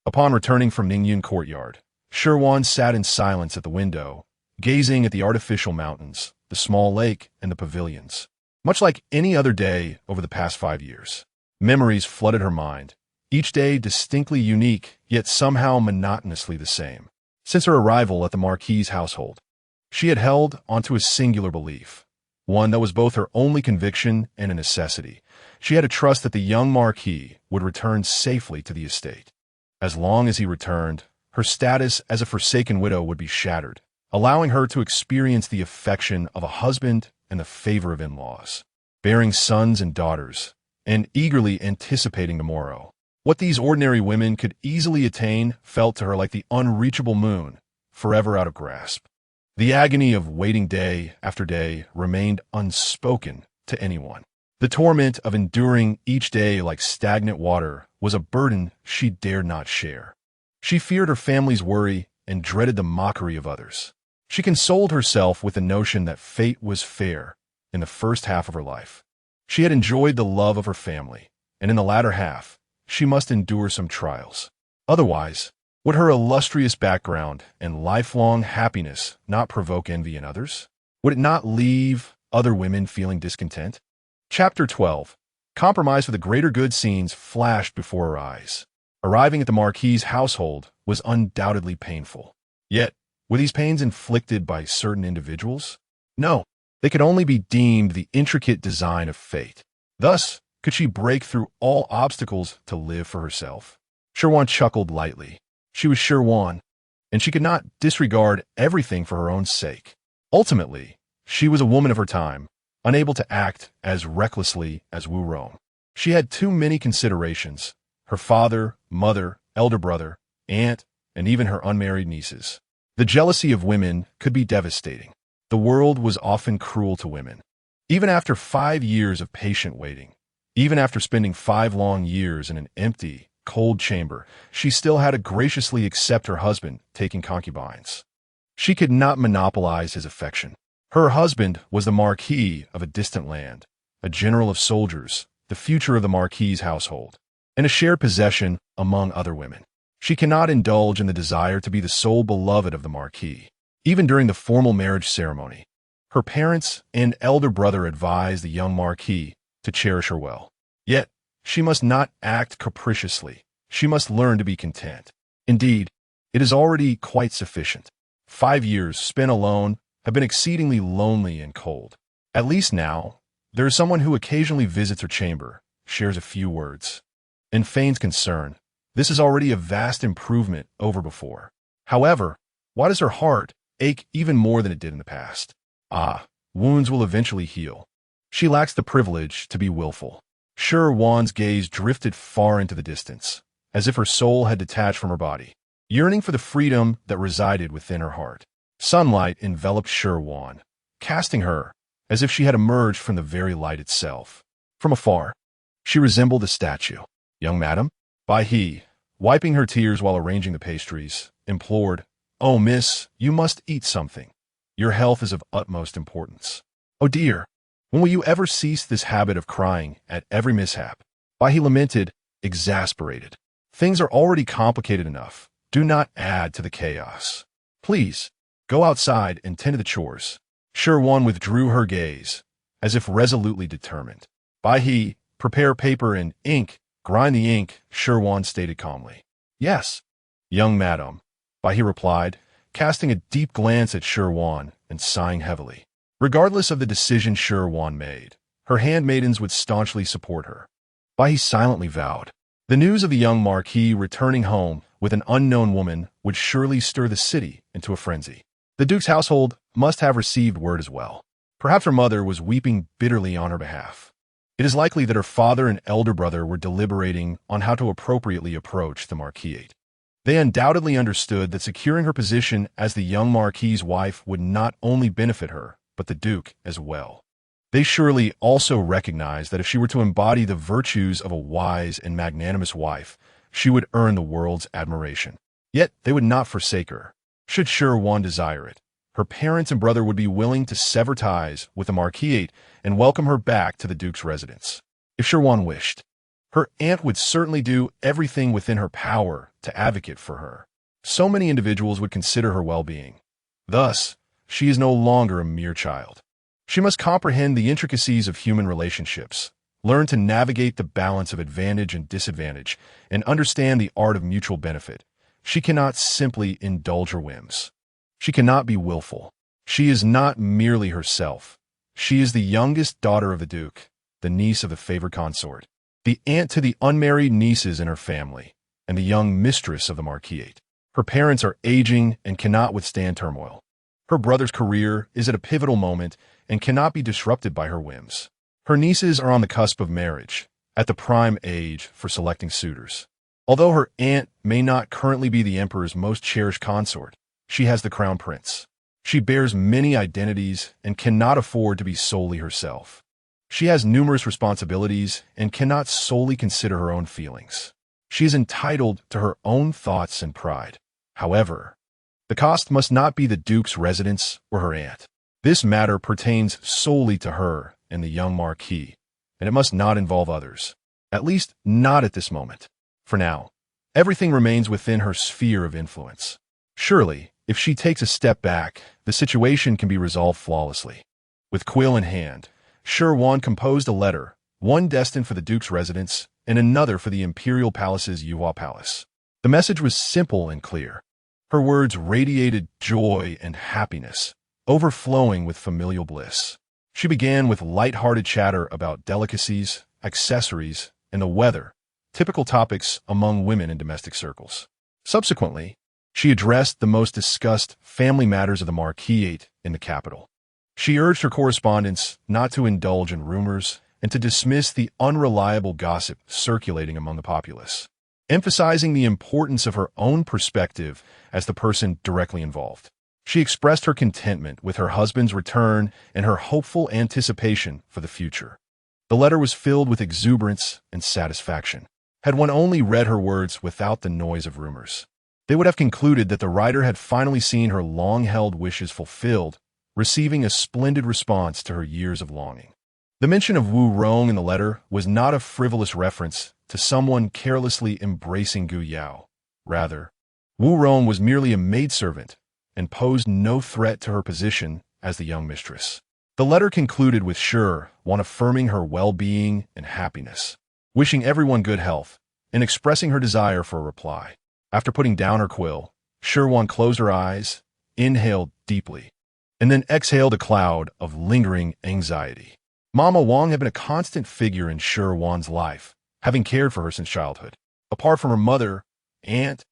Upon returning from Ningyun courtyard, Shi Wan sat in silence at the window, gazing at the artificial mountains, the small lake, and the pavilions. Much like any other day over the past 5 years, memories flooded her mind, each day distinctly unique, yet somehow monotonously the same. Since her arrival at the marquis's household, she had held onto a singular belief, one that was both her only conviction and a necessity. She had a trust that the young marquis would return safely to the estate. As long as he returned, her status as a forsaken widow would be shattered, allowing her to experience the affection of a husband and the favor of in-laws, bearing sons and daughters, and eagerly anticipating the morrow. What these ordinary women could easily attain felt to her like the unreachable moon, forever out of grasp. The agony of waiting day after day remained unspoken to anyone. The torment of enduring each day like stagnant water was a burden she dared not share. She feared her family's worry and dreaded the mockery of others. She consoled herself with the notion that fate was fair in the first half of her life. She had enjoyed the love of her family, and in the latter half, she must endure some trials. Otherwise, would her illustrious background and lifelong happiness not provoke envy in others? Would it not leave other women feeling discontent? Chapter 12. Compromise for the greater good scenes flashed before her eyes. Arriving at the marquis's household was undoubtedly painful. Yet, were these pains inflicted by certain individuals? No, they could only be deemed the intricate design of fate. Thus, could she break through all obstacles to live for herself? Shi Wan chuckled lightly. She was Shi Wan, and she could not disregard everything for her own sake. Ultimately, she was a woman of her time, unable to act as recklessly as Wu Rong. She had too many considerations: her father, mother, elder brother, aunt, and even her unmarried nieces. The jealousy of women could be devastating. The world was often cruel to women. Even after 5 years of patient waiting, even after spending 5 long years in an empty, cold chamber, she still had to graciously accept her husband taking concubines. She could not monopolize his affection. Her husband was the marquis of a distant land, a general of soldiers, the future of the marquis's household, and a shared possession among other women. She cannot indulge in the desire to be the sole beloved of the marquis. Even during the formal marriage ceremony, her parents and elder brother advised the young marquis to cherish her well. Yet, she must not act capriciously. She must learn to be content. Indeed, it is already quite sufficient. 5 years spent alone have been exceedingly lonely and cold. At least now, there is someone who occasionally visits her chamber, shares a few words, and feigns concern. This is already a vast improvement over before. However, why does her heart ache even more than it did in the past? Wounds will eventually heal. She lacks the privilege to be willful. Shi Wan's gaze drifted far into the distance, as if her soul had detached from her body, yearning for the freedom that resided within her heart. Sunlight enveloped Shi Wan, casting her as if she had emerged from the very light itself. From afar, she resembled a statue. "Young madam," Bai He, wiping her tears while arranging the pastries, implored, "Oh, miss, you must eat something. Your health is of utmost importance." "Oh dear, when will you ever cease this habit of crying at every mishap?" Bai He lamented, exasperated. "Things are already complicated enough. Do not add to the chaos. Please, go outside and tend to the chores." Shi Wan withdrew her gaze, as if resolutely determined. "Bai He, prepare paper and ink. Grind the ink," Shi Wan stated calmly. "Yes, young madam," Bai He replied, casting a deep glance at Shi Wan and sighing heavily. Regardless of the decision Shi Wan made, her handmaidens would staunchly support her. Bai He silently vowed. The news of the young marquis returning home with an unknown woman would surely stir the city into a frenzy. The duke's household must have received word as well. Perhaps her mother was weeping bitterly on her behalf. It is likely that her father and elder brother were deliberating on how to appropriately approach the marquisate. They undoubtedly understood that securing her position as the young marquis's wife would not only benefit her, but the duke as well. They surely also recognized that if she were to embody the virtues of a wise and magnanimous wife, she would earn the world's admiration. Yet they would not forsake her. Should Shi Wan desire it, her parents and brother would be willing to sever ties with the marquisate and welcome her back to the duke's residence. If Shi Wan wished, her aunt would certainly do everything within her power to advocate for her. So many individuals would consider her well-being. Thus, she is no longer a mere child. She must comprehend the intricacies of human relationships, learn to navigate the balance of advantage and disadvantage, and understand the art of mutual benefit. She cannot simply indulge her whims. She cannot be willful. She is not merely herself. She is the youngest daughter of the duke, the niece of the favored consort, the aunt to the unmarried nieces in her family, and the young mistress of the marquisate. Her parents are aging and cannot withstand turmoil. Her brother's career is at a pivotal moment and cannot be disrupted by her whims. Her nieces are on the cusp of marriage, at the prime age for selecting suitors. Although her aunt may not currently be the emperor's most cherished consort, she has the crown prince. She bears many identities and cannot afford to be solely herself. She has numerous responsibilities and cannot solely consider her own feelings. She is entitled to her own thoughts and pride. However, the cost must not be the duke's residence or her aunt. This matter pertains solely to her and the young marquis, and it must not involve others. At least, not at this moment. For now, everything remains within her sphere of influence. Surely, if she takes a step back, the situation can be resolved flawlessly. With quill in hand, Shi Wan composed a letter, one destined for the duke's residence and another for the imperial palace's Yuhua Palace. The message was simple and clear. Her words radiated joy and happiness, overflowing with familial bliss. She began with light-hearted chatter about delicacies, accessories, and the weather, typical topics among women in domestic circles. Subsequently, she addressed the most discussed family matters of the marquisate in the capital. She urged her correspondents not to indulge in rumors and to dismiss the unreliable gossip circulating among the populace, emphasizing the importance of her own perspective as the person directly involved. She expressed her contentment with her husband's return and her hopeful anticipation for the future. The letter was filled with exuberance and satisfaction. Had one only read her words without the noise of rumors, they would have concluded that the writer had finally seen her long-held wishes fulfilled, receiving a splendid response to her years of longing. The mention of Wu Rong in the letter was not a frivolous reference to someone carelessly embracing Gu Yao. Rather, Wu Rong was merely a maidservant and posed no threat to her position as the young mistress. The letter concluded with Shi Wan affirming her well-being and happiness, wishing everyone good health, and expressing her desire for a reply. After putting down her quill, Shi Wan closed her eyes, inhaled deeply, and then exhaled a cloud of lingering anxiety. Mama Wang had been a constant figure in Shi Wan's life, having cared for her since childhood. Apart from her mother, aunt,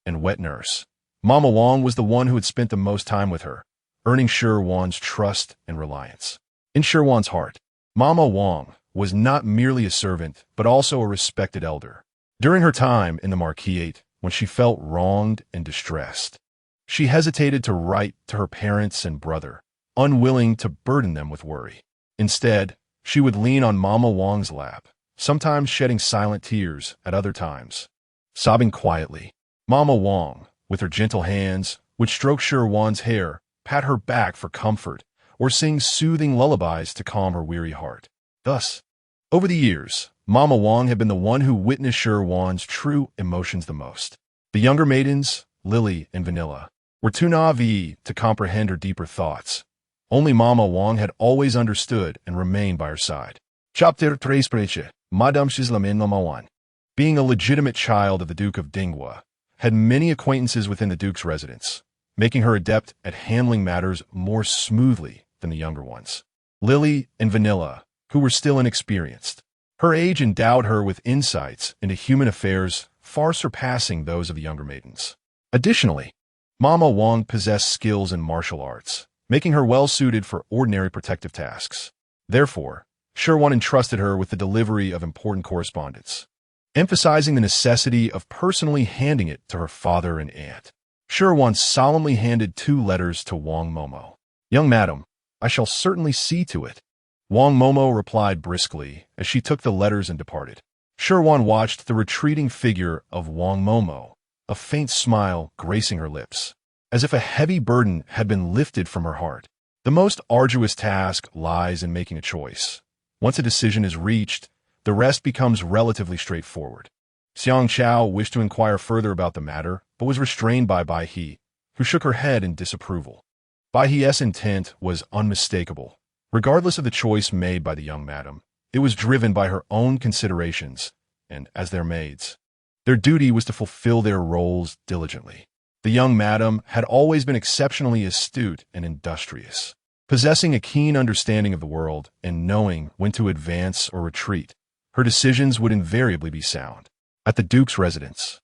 and wet nurse, Mama Wang was the one who had spent the most time with her, earning Shi Wan's trust and reliance. In Shi Wan's heart, Mama Wang was not merely a servant, but also a respected elder. During her time in the marquis, when she felt wronged and distressed, she hesitated to write to her parents and brother, unwilling to burden them with worry. Instead, she would lean on Mama Wang's lap, sometimes shedding silent tears, at other times sobbing quietly. Mama Wang, with her gentle hands, would stroke Shi Wan's hair, pat her back for comfort, or sing soothing lullabies to calm her weary heart. Thus, over the years, Mama Wang had been the one who witnessed Shi Wan's true emotions the most. The younger maidens, Lily and Vanilla, were too naive to comprehend her deeper thoughts. Only Mama Wang had always understood and remained by her side. Chapter 3, Madame Shislamin Mama Wan. Being a legitimate child of the Duke of Dinghua, had many acquaintances within the Duke's residence, making her adept at handling matters more smoothly than the younger ones. Lily and Vanilla, who were still inexperienced. Her age endowed her with insights into human affairs far surpassing those of the younger maidens. Additionally, Mama Wang possessed skills in martial arts, making her well-suited for ordinary protective tasks. Therefore, Shi Wan entrusted her with the delivery of important correspondence, emphasizing the necessity of personally handing it to her father and aunt. Shi Wan solemnly handed 2 letters to Wang Momo. "Young madam, I shall certainly see to it," Wang Momo replied briskly as she took the letters and departed. Shi Wan watched the retreating figure of Wang Momo, a faint smile gracing her lips, as if a heavy burden had been lifted from her heart. The most arduous task lies in making a choice. Once a decision is reached, the rest becomes relatively straightforward. Xiang Chao wished to inquire further about the matter, but was restrained by Bai He, who shook her head in disapproval. Bai He's intent was unmistakable. Regardless of the choice made by the young madam, it was driven by her own considerations, and, as their maids, their duty was to fulfill their roles diligently. The young madam had always been exceptionally astute and industrious, possessing a keen understanding of the world and knowing when to advance or retreat. Her decisions would invariably be sound. At the Duke's residence,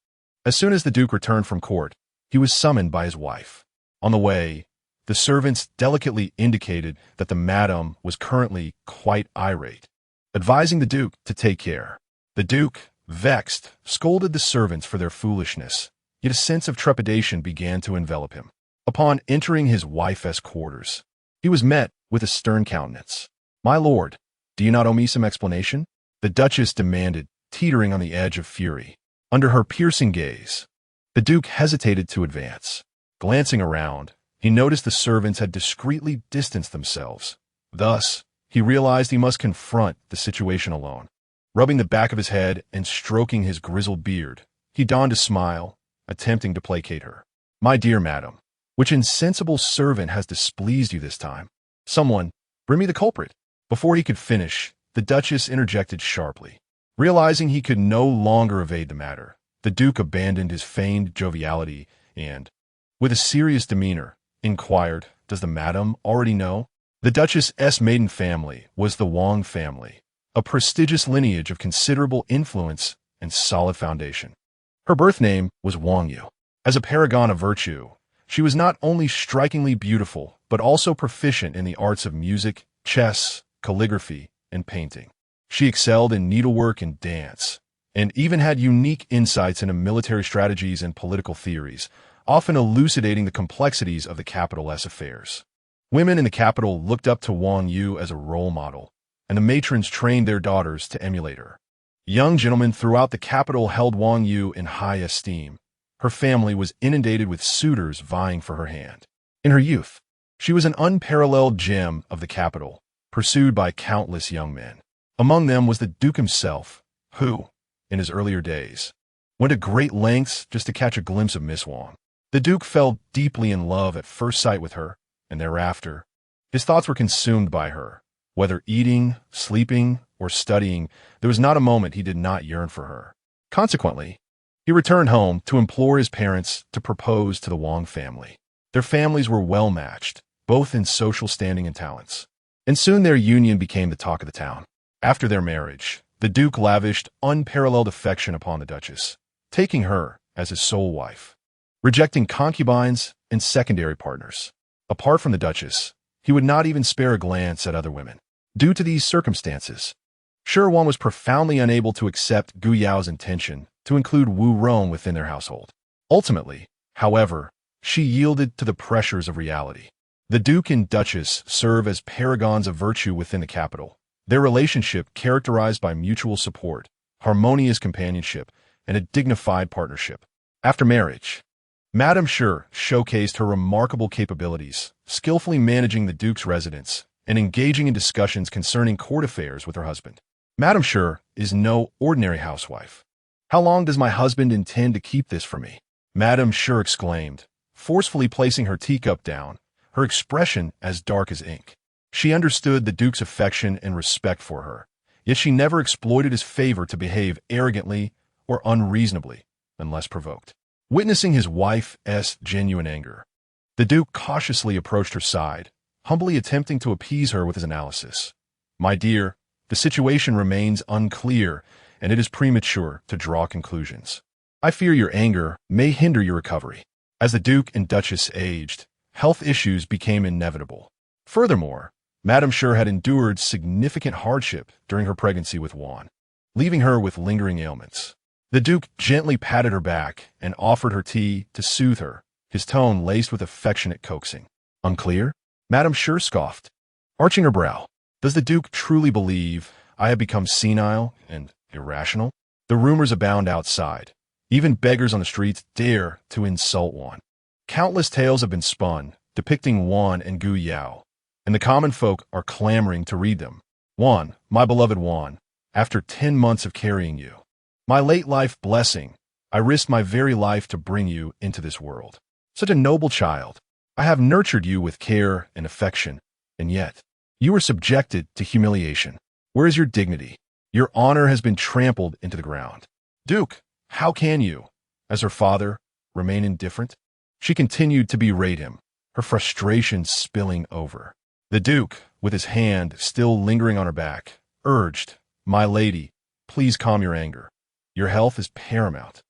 as soon as the Duke returned from court, he was summoned by his wife. On the way, the servants delicately indicated that the madam was currently quite irate, advising the Duke to take care. The Duke, vexed, scolded the servants for their foolishness, yet a sense of trepidation began to envelop him. Upon entering his wife's quarters, he was met with a stern countenance. "My lord, do you not owe me some explanation?" the Duchess demanded, teetering on the edge of fury. Under her piercing gaze, the Duke hesitated to advance. Glancing around, he noticed the servants had discreetly distanced themselves. Thus, he realized he must confront the situation alone. Rubbing the back of his head and stroking his grizzled beard, he donned a smile, attempting to placate her. "My dear madam, which insensible servant has displeased you this time? Someone, bring me the culprit." Before he could finish, the Duchess interjected sharply. Realizing he could no longer evade the matter, the Duke abandoned his feigned joviality and, with a serious demeanor, inquired, "Does the madam already know?" The Duchess's maiden family was the Wang family, a prestigious lineage of considerable influence and solid foundation. Her birth name was Wang Yu. As a paragon of virtue, she was not only strikingly beautiful, but also proficient in the arts of music, chess, calligraphy, and painting. She excelled in needlework and dance, and even had unique insights into military strategies and political theories, often elucidating the complexities of the capital's affairs. Women in the capital looked up to Wang Yu as a role model, and the matrons trained their daughters to emulate her. Young gentlemen throughout the capital held Wang Yu in high esteem. Her family was inundated with suitors vying for her hand. In her youth, she was an unparalleled gem of the capital, pursued by countless young men. Among them was the Duke himself, who, in his earlier days, went to great lengths just to catch a glimpse of Miss Wang. The Duke fell deeply in love at first sight with her, and thereafter, his thoughts were consumed by her. Whether eating, sleeping, or studying, there was not a moment he did not yearn for her. Consequently, he returned home to implore his parents to propose to the Wang family. Their families were well matched, both in social standing and talents. And soon their union became the talk of the town. After their marriage, the Duke lavished unparalleled affection upon the Duchess, taking her as his sole wife, rejecting concubines and secondary partners. Apart from the Duchess, he would not even spare a glance at other women. Due to these circumstances, Shi Wan was profoundly unable to accept Gu Yao's intention to include Wu Rong within their household. Ultimately, however, she yielded to the pressures of reality. The Duke and Duchess serve as paragons of virtue within the capital, their relationship characterized by mutual support, harmonious companionship, and a dignified partnership. After marriage, Madame Shi showcased her remarkable capabilities, skillfully managing the Duke's residence and engaging in discussions concerning court affairs with her husband. Madame Shi is no ordinary housewife. "How long does my husband intend to keep this from me?" Madame Shi exclaimed, forcefully placing her teacup down, her expression as dark as ink. She understood the Duke's affection and respect for her, yet she never exploited his favor to behave arrogantly or unreasonably unless provoked. Witnessing his wife's genuine anger, the Duke cautiously approached her side, humbly attempting to appease her with his analysis. "My dear, the situation remains unclear, and it is premature to draw conclusions. I fear your anger may hinder your recovery." As the Duke and Duchess aged, health issues became inevitable. Furthermore, Madame Shi had endured significant hardship during her pregnancy with Wan, leaving her with lingering ailments. The Duke gently patted her back and offered her tea to soothe her, his tone laced with affectionate coaxing. "Unclear?" Madame Shi scoffed, arching her brow. "Does the Duke truly believe I have become senile and irrational?" The rumors abound outside. Even beggars on the streets dare to insult Wan. Countless tales have been spun, depicting Wan and Gu Yao, and the common folk are clamoring to read them. "Wan, my beloved Wan, after 10 months of carrying you, my late life blessing, I risked my very life to bring you into this world. Such a noble child. I have nurtured you with care and affection, and yet you were subjected to humiliation. Where is your dignity? Your honor has been trampled into the ground. Duke, how can you, as her father, remain indifferent?" She continued to berate him, her frustration spilling over. The Duke, with his hand still lingering on her back, urged, "My lady, please calm your anger. Your health is paramount."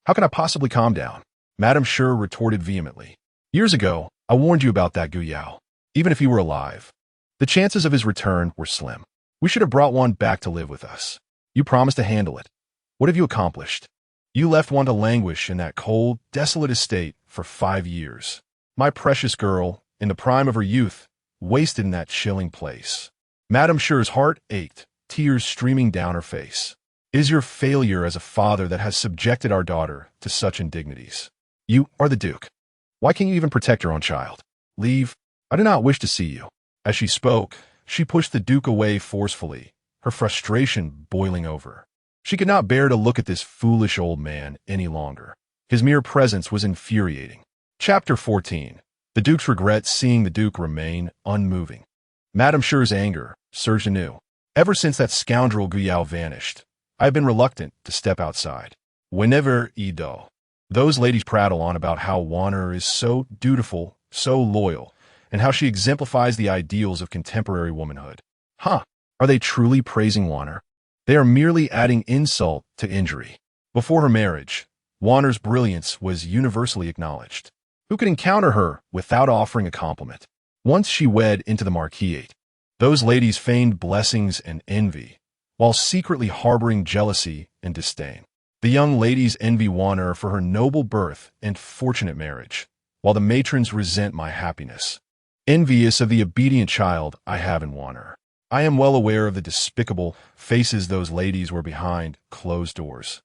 "How can I possibly calm down?" Madame Shi retorted vehemently. "Years ago, I warned you about that Gu Yao. Even if he were alive, the chances of his return were slim. We should have brought one back to live with us. You promised to handle it. What have you accomplished? You left one to languish in that cold, desolate estate for 5 years. My precious girl, in the prime of her youth, wasted in that chilling place." Madame Shi's heart ached, tears streaming down her face. "It is your failure as a father that has subjected our daughter to such indignities. You are the Duke. Why can't you even protect your own child? Leave. I do not wish to see you." As she spoke, she pushed the Duke away forcefully, her frustration boiling over. She could not bear to look at this foolish old man any longer. His mere presence was infuriating. Chapter 14. The Duke's regret seeing the Duke remain unmoving. Madame Shi's anger surged anew. "Ever since that scoundrel Gu Yao vanished, I have been reluctant to step outside. Whenever those ladies prattle on about how Wanner is so dutiful, so loyal, and how she exemplifies the ideals of contemporary womanhood. Huh, are they truly praising Wanner? They are merely adding insult to injury." Before her marriage, Wanner's brilliance was universally acknowledged. Who could encounter her without offering a compliment? Once she wed into the marquis, those ladies feigned blessings and envy, while secretly harboring jealousy and disdain. The young ladies envy Wanner for her noble birth and fortunate marriage, while the matrons resent my happiness, envious of the obedient child I have in Wanner. I am well aware of the despicable faces those ladies wear behind closed doors.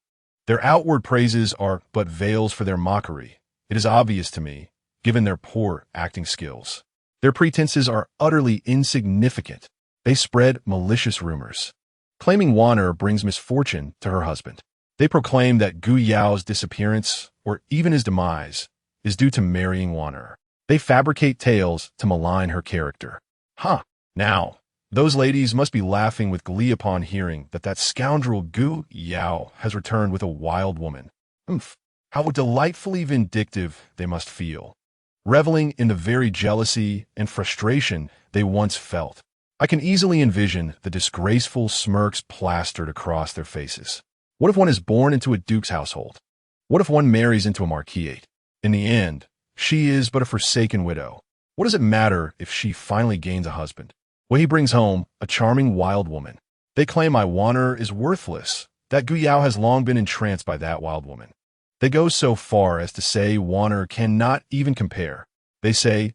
Their outward praises are but veils for their mockery. It is obvious to me, given their poor acting skills. Their pretenses are utterly insignificant. They spread malicious rumors, claiming Wanner brings misfortune to her husband. They proclaim that Gu Yao's disappearance, or even his demise, is due to marrying Wanner. They fabricate tales to malign her character. Now, those ladies must be laughing with glee upon hearing that that scoundrel Gu Yao has returned with a wild woman. How delightfully vindictive they must feel. reveling in the very jealousy and frustration they once felt. I can easily envision the disgraceful smirks plastered across their faces. What if one is born into a duke's household? What if one marries into a marquis? In the end, she is but a forsaken widow. What does it matter if she finally gains a husband? Well, he brings home a charming wild woman. They claim my wanderer is worthless, that Gu Yao has long been entranced by that wild woman. They go so far as to say wanderer cannot even compare. They say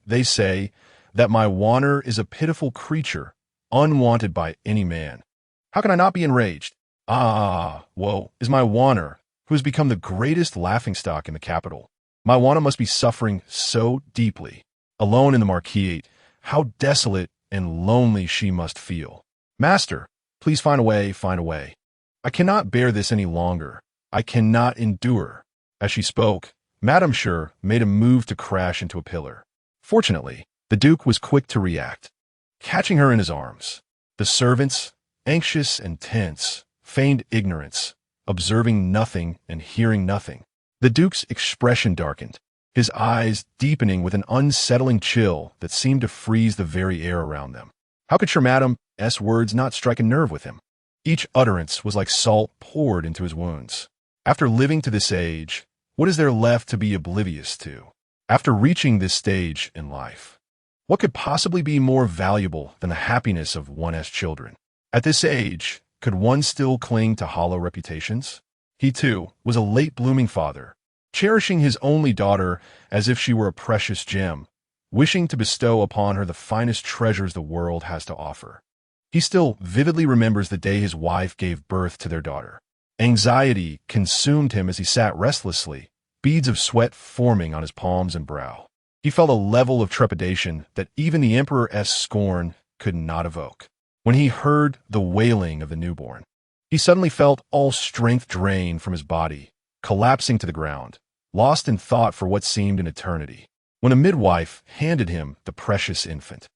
that my wanderer is a pitiful creature, unwanted by any man. How can I not be enraged? Woe is my wanderer, who has become the greatest laughingstock in the capital. My wanderer must be suffering so deeply. Alone in the marquis, how desolate and lonely she must feel. Master, please find a way. I cannot bear this any longer. I cannot endure. As she spoke, Madame Shi made a move to crash into a pillar. Fortunately, the Duke was quick to react. Catching her in his arms, the servants, anxious and tense, feigned ignorance, observing nothing and hearing nothing. The Duke's expression darkened, his eyes deepening with an unsettling chill that seemed to freeze the very air around them. How could Madame's words not strike a nerve with him? Each utterance was like salt poured into his wounds. After living to this age, what is there left to be oblivious to? After reaching this stage in life, what could possibly be more valuable than the happiness of one's children? At this age, could one still cling to hollow reputations? He, too, was a late-blooming father, cherishing his only daughter as if she were a precious gem, wishing to bestow upon her the finest treasures the world has to offer. He still vividly remembers the day his wife gave birth to their daughter. Anxiety consumed him as he sat restlessly, beads of sweat forming on his palms and brow. He felt a level of trepidation that even the emperor's scorn could not evoke. When he heard the wailing of the newborn, he suddenly felt all strength drained from his body, collapsing to the ground, lost in thought for what seemed an eternity. When a midwife handed him the precious infant,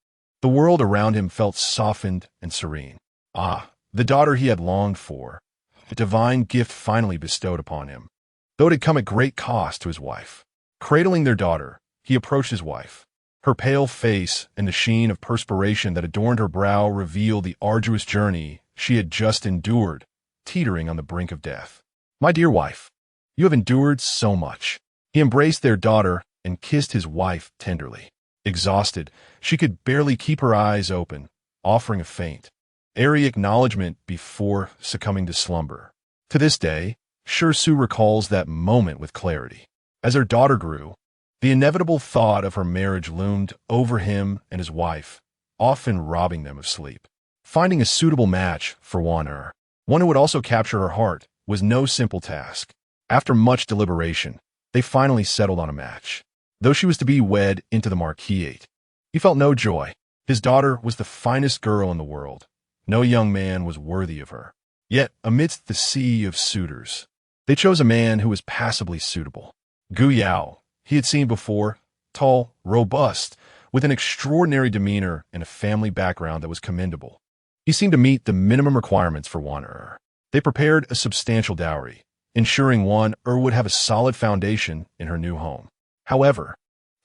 the world around him felt softened and serene. The daughter he had longed for, a divine gift finally bestowed upon him, though it had come at great cost to his wife. Cradling their daughter, he approached his wife. Her pale face and the sheen of perspiration that adorned her brow revealed the arduous journey she had just endured, teetering on the brink of death. My dear wife, you have endured so much. He embraced their daughter and kissed his wife tenderly. Exhausted, she could barely keep her eyes open, offering a faint, airy acknowledgement before succumbing to slumber. To this day, Shi recalls that moment with clarity. As her daughter grew, the inevitable thought of her marriage loomed over him and his wife, often robbing them of sleep. Finding a suitable match for one who would also capture her heart, was no simple task. After much deliberation, they finally settled on a match. Though she was to be wed into the marquis, he felt no joy. His daughter was the finest girl in the world. No young man was worthy of her. Yet, amidst the sea of suitors, they chose a man who was passably suitable. Gu Yao, he had seen before, tall, robust, with an extraordinary demeanor and a family background that was commendable. He seemed to meet the minimum requirements for wanderer. They prepared a substantial dowry, ensuring wanderer would have a solid foundation in her new home. However,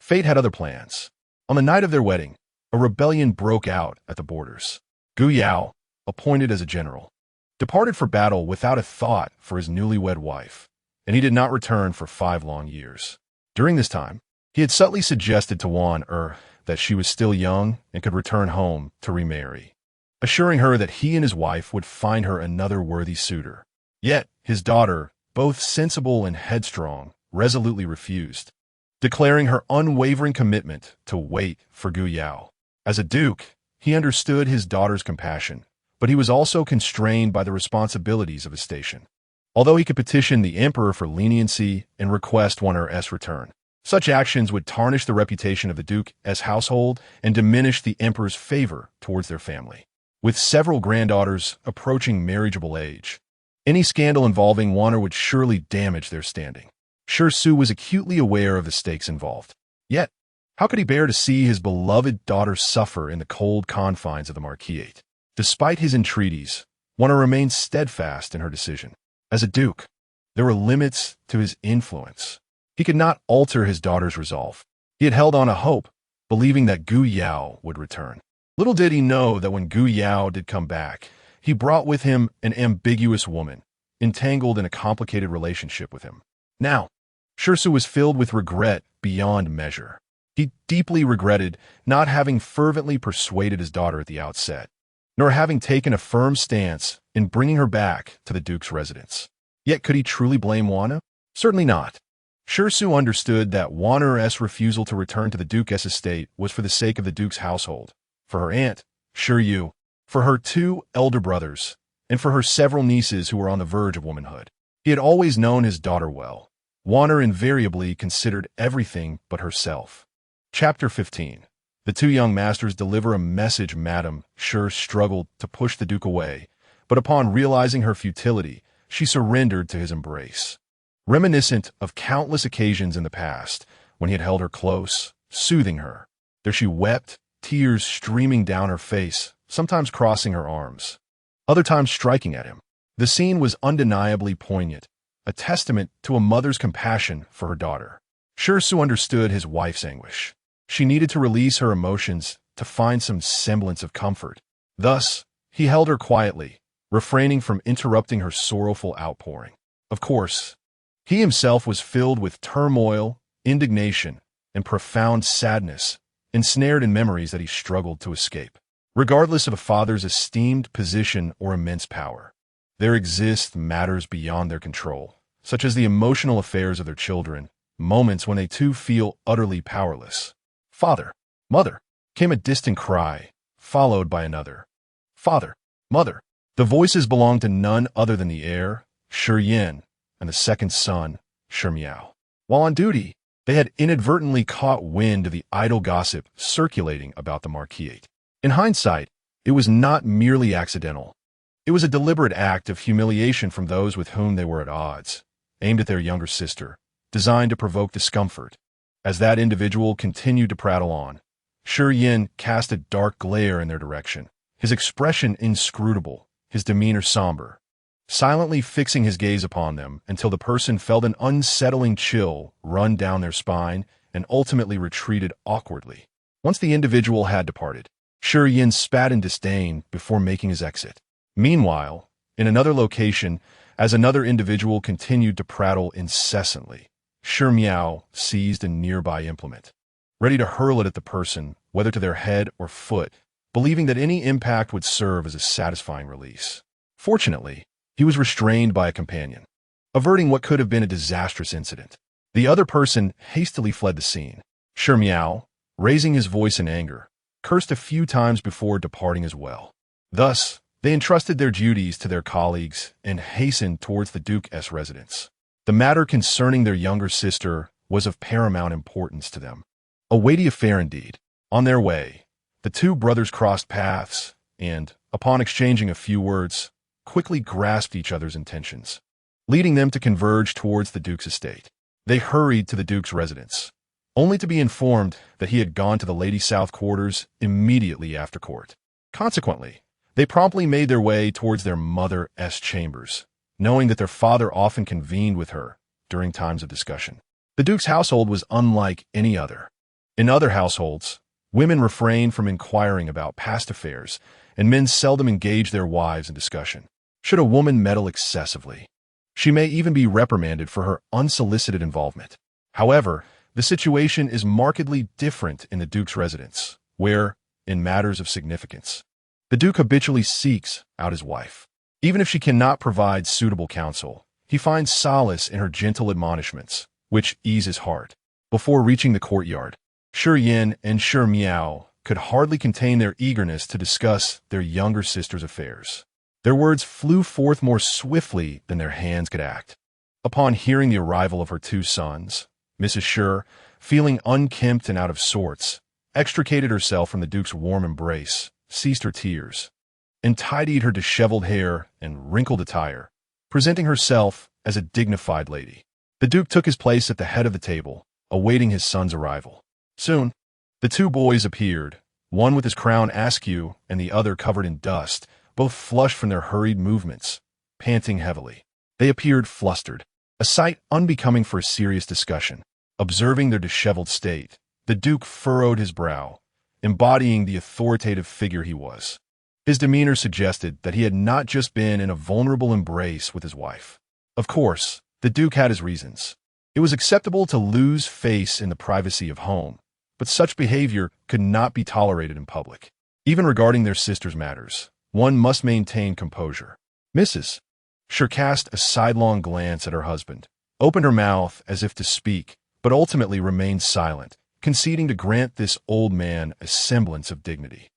fate had other plans. On the night of their wedding, a rebellion broke out at the borders. Gu Yao, appointed as a general, departed for battle without a thought for his newlywed wife, and he did not return for 5 long years. During this time, he had subtly suggested to wanderer that she was still young and could return home to remarry, assuring her that he and his wife would find her another worthy suitor. Yet, his daughter, both sensible and headstrong, resolutely refused, declaring her unwavering commitment to wait for Gu Yao. As a duke, he understood his daughter's compassion, but he was also constrained by the responsibilities of his station. Although he could petition the emperor for leniency and request wanderer's return, such actions would tarnish the reputation of the duke's household and diminish the emperor's favor towards their family. With several granddaughters approaching marriageable age, any scandal involving wanderer would surely damage their standing. Shi was acutely aware of the stakes involved. Yet, how could he bear to see his beloved daughter suffer in the cold confines of the marquis? Despite his entreaties, wanderer remained steadfast in her decision. As a duke, there were limits to his influence. He could not alter his daughter's resolve. He had held on a hope, believing that Gu Yao would return. Little did he know that when Gu Yao did come back, he brought with him an ambiguous woman, entangled in a complicated relationship with him. Now, Shi was filled with regret beyond measure. He deeply regretted not having fervently persuaded his daughter at the outset, nor having taken a firm stance in bringing her back to the Duke's residence. Yet could he truly blame Wana? Certainly not. Shi understood that Wana's refusal to return to the Duke's estate was for the sake of the Duke's household, for her aunt, Shi Yu, for her 2 elder brothers, and for her several nieces who were on the verge of womanhood. He had always known his daughter well. Wana invariably considered everything but herself. Chapter 15. The 2 young masters deliver a message. Madame Shi struggled to push the Duke away, but upon realizing her futility, she surrendered to his embrace. Reminiscent of countless occasions in the past, when he had held her close, soothing her, there she wept, tears streaming down her face, sometimes crossing her arms, other times striking at him. The scene was undeniably poignant, a testament to a mother's compassion for her daughter. Shi understood his wife's anguish. She needed to release her emotions to find some semblance of comfort. Thus, he held her quietly, refraining from interrupting her sorrowful outpouring. Of course, he himself was filled with turmoil, indignation, and profound sadness, ensnared in memories that he struggled to escape. Regardless of a father's esteemed position or immense power, there exist matters beyond their control, such as the emotional affairs of their children, moments when they too feel utterly powerless. "Father, mother," came a distant cry, followed by another. "Father, mother." The voices belonged to none other than the heir, Shi Yin, and the second son, Shi Miao. While on duty, they had inadvertently caught wind of the idle gossip circulating about the marquis. In hindsight, it was not merely accidental. It was a deliberate act of humiliation from those with whom they were at odds, aimed at their younger sister, designed to provoke discomfort. As that individual continued to prattle on, Shi Yin cast a dark glare in their direction, his expression inscrutable, his demeanor somber, silently fixing his gaze upon them until the person felt an unsettling chill run down their spine and ultimately retreated awkwardly. Once the individual had departed, Shi Yin spat in disdain before making his exit. Meanwhile, in another location, as another individual continued to prattle incessantly, Shi Miao seized a nearby implement, ready to hurl it at the person, whether to their head or foot, believing that any impact would serve as a satisfying release. Fortunately, he was restrained by a companion, averting what could have been a disastrous incident. The other person hastily fled the scene. Shi Miao, raising his voice in anger, cursed a few times before departing as well. Thus, they entrusted their duties to their colleagues and hastened towards the Duke's residence. The matter concerning their younger sister was of paramount importance to them. A weighty affair indeed. On their way, the 2 brothers crossed paths and, upon exchanging a few words, quickly grasped each other's intentions, leading them to converge towards the Duke's estate. They hurried to the Duke's residence, only to be informed that he had gone to the Lady South quarters immediately after court. Consequently, they promptly made their way towards their mother's chambers, knowing that their father often convened with her during times of discussion. The Duke's household was unlike any other. In other households, women refrained from inquiring about past affairs, and men seldom engaged their wives in discussion. Should a woman meddle excessively, she may even be reprimanded for her unsolicited involvement. However, the situation is markedly different in the Duke's residence, where, in matters of significance, the Duke habitually seeks out his wife. Even if she cannot provide suitable counsel, he finds solace in her gentle admonishments, which ease his heart. Before reaching the courtyard, Shi Yin and Shi Miao could hardly contain their eagerness to discuss their younger sister's affairs. Their words flew forth more swiftly than their hands could act. Upon hearing the arrival of her 2 sons, Mrs. Shi, feeling unkempt and out of sorts, extricated herself from the Duke's warm embrace, ceased her tears, and tidied her disheveled hair and wrinkled attire, presenting herself as a dignified lady. The Duke took his place at the head of the table, awaiting his son's arrival. Soon, the 2 boys appeared, one with his crown askew and the other covered in dust, both flushed from their hurried movements, panting heavily. They appeared flustered, a sight unbecoming for a serious discussion. Observing their disheveled state, The Duke furrowed his brow, embodying the authoritative figure he was. His demeanor suggested that he had not just been in a vulnerable embrace with his wife. Of course, the Duke had his reasons. It was acceptable to lose face in the privacy of home, but such behavior could not be tolerated in public. Even regarding their sister's matters, one must maintain composure. Mrs. Shi cast a sidelong glance at her husband, opened her mouth as if to speak, but ultimately remained silent, conceding to grant this old man a semblance of dignity.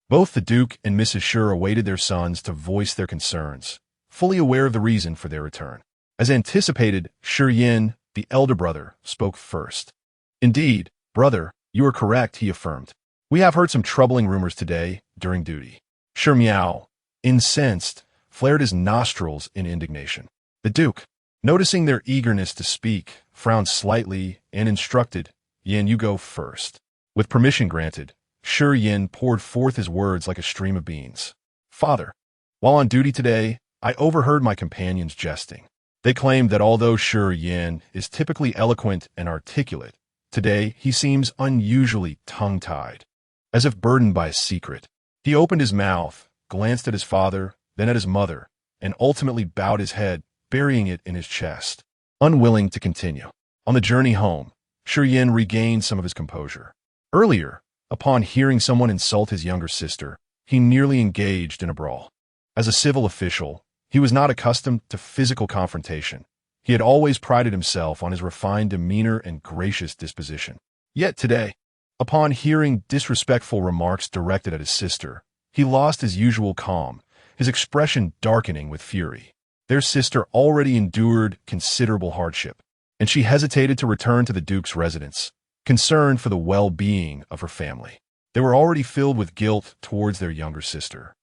Both the Duke and Mrs. Shi awaited their sons to voice their concerns, fully aware of the reason for their return. As anticipated, Shi Wan, the elder brother, spoke first. "Indeed, brother, you are correct," he affirmed. "We have heard some troubling rumors today during duty." Shi Miao, incensed, flared his nostrils in indignation. The Duke, noticing their eagerness to speak, frowned slightly and instructed, "Yin, you go first." With permission granted, Shi Wan poured forth his words like a stream of beans. "Father, while on duty today, I overheard my companions jesting. They claimed that although Shi Wan is typically eloquent and articulate, today he seems unusually tongue-tied, as if burdened by a secret. He opened his mouth, glanced at his father, then at his mother, and ultimately bowed his head, burying it in his chest, unwilling to continue. On the journey home, Shi Wan regained some of his composure. Earlier, upon hearing someone insult his younger sister, he nearly engaged in a brawl. As a civil official, he was not accustomed to physical confrontation. He had always prided himself on his refined demeanor and gracious disposition. Yet today, upon hearing disrespectful remarks directed at his sister, he lost his usual calm, his expression darkening with fury. Their sister already endured considerable hardship, and she hesitated to return to the Duke's residence, concerned for the well-being of her family. They were already filled with guilt towards their younger sister,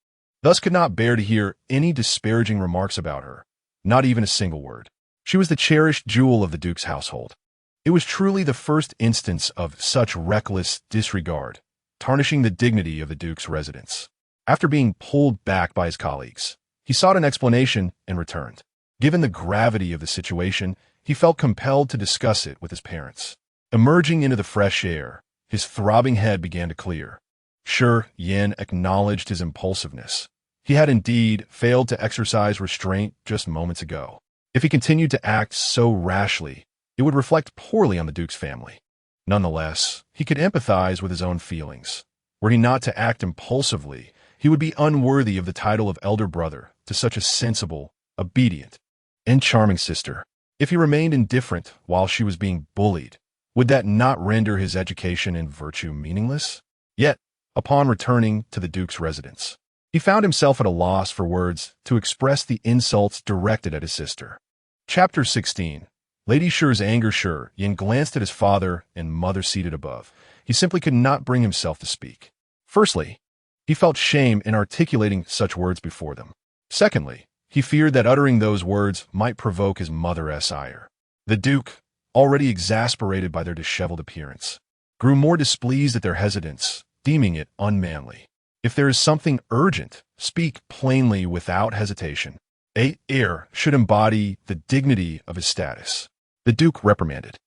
thus could not bear to hear any disparaging remarks about her, not even a single word. She was the cherished jewel of the Duke's household. It was truly the first instance of such reckless disregard, tarnishing the dignity of the Duke's residence. After being pulled back by his colleagues, he sought an explanation and returned. Given the gravity of the situation, he felt compelled to discuss it with his parents. Emerging into the fresh air, his throbbing head began to clear. Shi Wan acknowledged his impulsiveness. He had indeed failed to exercise restraint just moments ago. If he continued to act so rashly, it would reflect poorly on the Duke's family. Nonetheless, he could empathize with his own feelings. Were he not to act impulsively, he would be unworthy of the title of elder brother to such a sensible, obedient, and charming sister. If he remained indifferent while she was being bullied, would that not render his education and virtue meaningless? Yet, upon returning to the Duke's residence, he found himself at a loss for words to express the insults directed at his sister. Chapter 16. Lady Shi's anger. Shi Wan glanced at his father and mother seated above. He simply could not bring himself to speak. Firstly, he felt shame in articulating such words before them. Secondly, he feared that uttering those words might provoke his mother's ire. The Duke, already exasperated by their disheveled appearance, grew more displeased at their hesitance, deeming it unmanly. If there is something urgent, speak plainly without hesitation. A heir should embody the dignity of his status. The Duke reprimanded.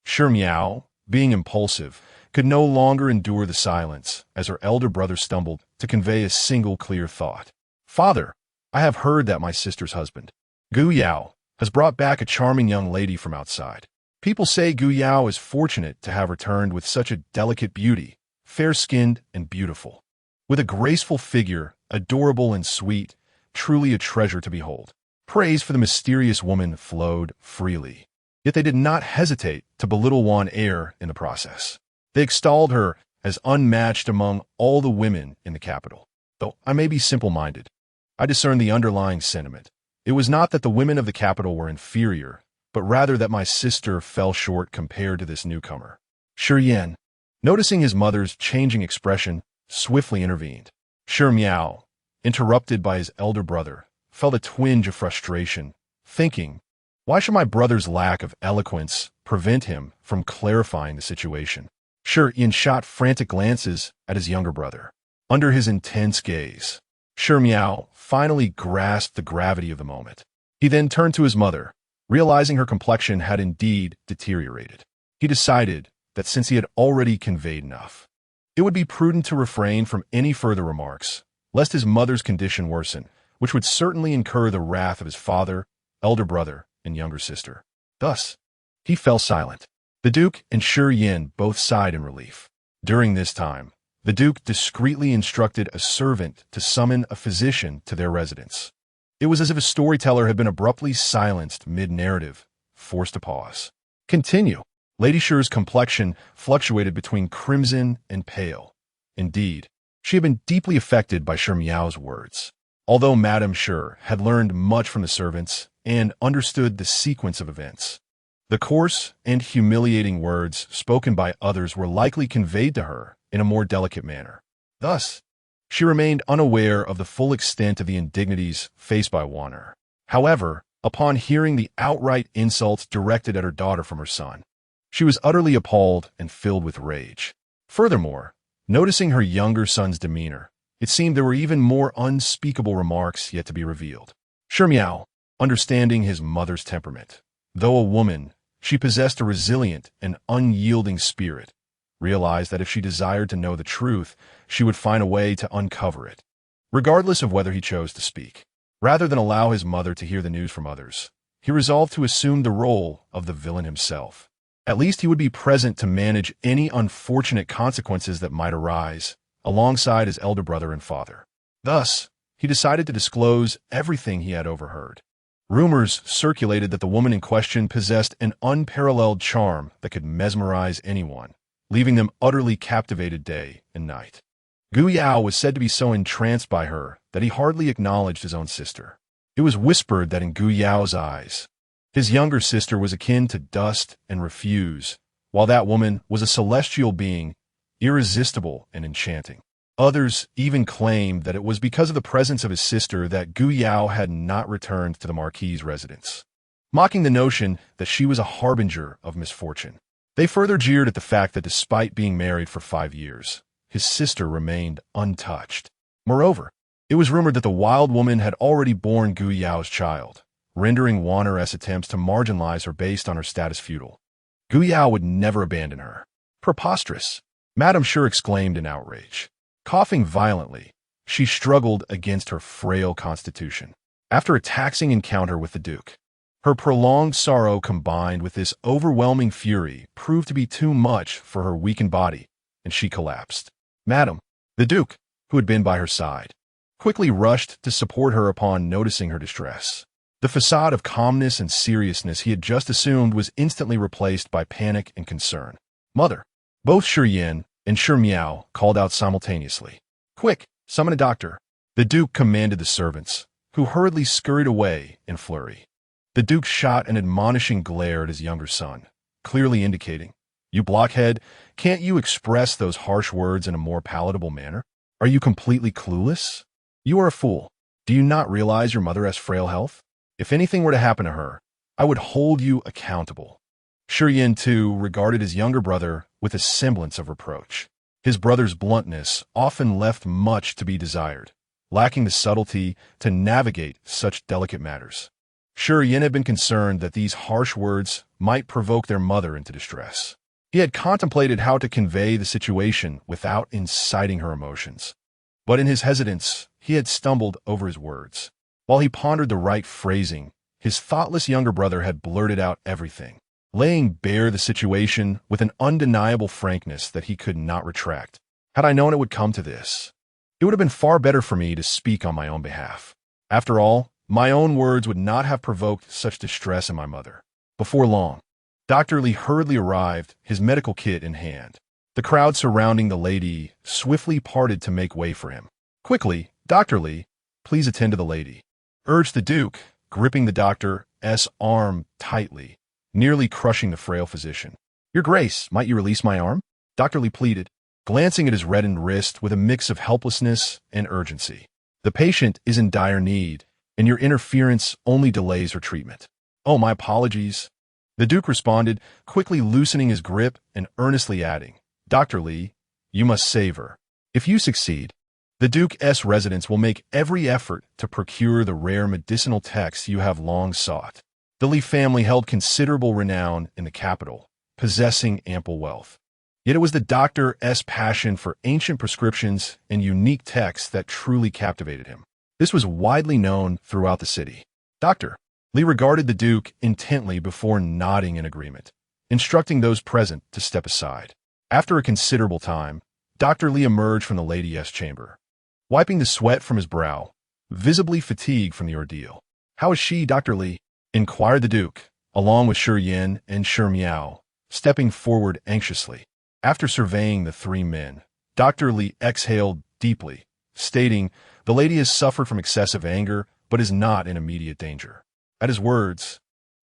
Shi Miao, being impulsive, could no longer endure the silence as her elder brother stumbled to convey a single clear thought. "Father, I have heard that my sister's husband, Gu Yao, has brought back a charming young lady from outside. People say Gu Yao is fortunate to have returned with such a delicate beauty, fair-skinned and beautiful. With a graceful figure, adorable and sweet, truly a treasure to behold." Praise for the mysterious woman flowed freely. Yet they did not hesitate to belittle Wan heir in the process. They extolled her as unmatched among all the women in the capital. Though I may be simple-minded, I discern the underlying sentiment. It was not that the women of the capital were inferior, but rather that my sister fell short compared to this newcomer. Shi Wan, noticing his mother's changing expression, swiftly intervened. Shi Miao, interrupted by his elder brother, felt a twinge of frustration, thinking, why should my brother's lack of eloquence prevent him from clarifying the situation? Shi Wan shot frantic glances at his younger brother. Under his intense gaze, Shi Miao finally grasped the gravity of the moment. He then turned to his mother, realizing her complexion had indeed deteriorated. He decided, that since he had already conveyed enough, it would be prudent to refrain from any further remarks, lest his mother's condition worsen, which would certainly incur the wrath of his father, elder brother, and younger sister. Thus, he fell silent. The Duke and Shi Wan both sighed in relief. During this time, the Duke discreetly instructed a servant to summon a physician to their residence. It was as if a storyteller had been abruptly silenced mid-narrative, forced to pause. Continue. Lady Shi's complexion fluctuated between crimson and pale. Indeed, she had been deeply affected by Shi Miao's words. Although Madame Shi had learned much from the servants and understood the sequence of events, the coarse and humiliating words spoken by others were likely conveyed to her in a more delicate manner. Thus, she remained unaware of the full extent of the indignities faced by Wanner. However, upon hearing the outright insults directed at her daughter from her son, she was utterly appalled and filled with rage. Furthermore, noticing her younger son's demeanor, it seemed there were even more unspeakable remarks yet to be revealed. Shi Miao, understanding his mother's temperament, though a woman, she possessed a resilient and unyielding spirit, realized that if she desired to know the truth, she would find a way to uncover it, regardless of whether he chose to speak. Rather than allow his mother to hear the news from others, he resolved to assume the role of the villain himself. At least he would be present to manage any unfortunate consequences that might arise, alongside his elder brother and father. Thus, he decided to disclose everything he had overheard. Rumors circulated that the woman in question possessed an unparalleled charm that could mesmerize anyone, leaving them utterly captivated day and night. Gu Yao was said to be so entranced by her that he hardly acknowledged his own sister. It was whispered that in Gu Yao's eyes, his younger sister was akin to dust and refuse, while that woman was a celestial being, irresistible and enchanting. Others even claimed that it was because of the presence of his sister that Gu Yao had not returned to the marquis's residence, mocking the notion that she was a harbinger of misfortune. They further jeered at the fact that despite being married for 5 years, his sister remained untouched. Moreover, it was rumored that the wild woman had already borne Gu Yao's child, rendering Wanner's attempts to marginalize her based on her status futile. Gu Yao would never abandon her. Preposterous! Madame Shi exclaimed in outrage. Coughing violently, she struggled against her frail constitution. After a taxing encounter with the Duke, her prolonged sorrow combined with this overwhelming fury proved to be too much for her weakened body, and she collapsed. Madame, the Duke, who had been by her side, quickly rushed to support her upon noticing her distress. The facade of calmness and seriousness he had just assumed was instantly replaced by panic and concern. Mother! Both Shi Wan and Shi Miao called out simultaneously. Quick, summon a doctor. The Duke commanded the servants, who hurriedly scurried away in flurry. The Duke shot an admonishing glare at his younger son, clearly indicating, "You blockhead, can't you express those harsh words in a more palatable manner? Are you completely clueless? You are a fool. Do you not realize your mother has frail health? If anything were to happen to her, I would hold you accountable." Shi Wan, too, regarded his younger brother with a semblance of reproach. His brother's bluntness often left much to be desired, lacking the subtlety to navigate such delicate matters. Shi Wan had been concerned that these harsh words might provoke their mother into distress. He had contemplated how to convey the situation without inciting her emotions. But in his hesitance, he had stumbled over his words. While he pondered the right phrasing, his thoughtless younger brother had blurted out everything, laying bare the situation with an undeniable frankness that he could not retract. Had I known it would come to this, it would have been far better for me to speak on my own behalf. After all, my own words would not have provoked such distress in my mother. Before long, Dr. Li hurriedly arrived, his medical kit in hand. The crowd surrounding the lady swiftly parted to make way for him. Quickly, Dr. Li, please attend to the lady, urged the Duke, gripping the doctor's arm tightly, nearly crushing the frail physician. Your Grace, might you release my arm? Dr. Li pleaded, glancing at his reddened wrist with a mix of helplessness and urgency. The patient is in dire need, and your interference only delays her treatment. Oh, my apologies. The Duke responded, quickly loosening his grip and earnestly adding, Dr. Li, you must save her. If you succeed, the Duke's residence will make every effort to procure the rare medicinal texts you have long sought. The Li family held considerable renown in the capital, possessing ample wealth. Yet it was the doctor's passion for ancient prescriptions and unique texts that truly captivated him. This was widely known throughout the city. Dr. Li regarded the Duke intently before nodding in agreement, instructing those present to step aside. After a considerable time, Dr. Li emerged from the lady's chamber, wiping the sweat from his brow, visibly fatigued from the ordeal. "How is she, Dr. Li?" inquired the Duke, along with Shi Wan and Shi Miao, stepping forward anxiously. After surveying the three men, Dr. Li exhaled deeply, stating, "The lady has suffered from excessive anger, but is not in immediate danger." At his words,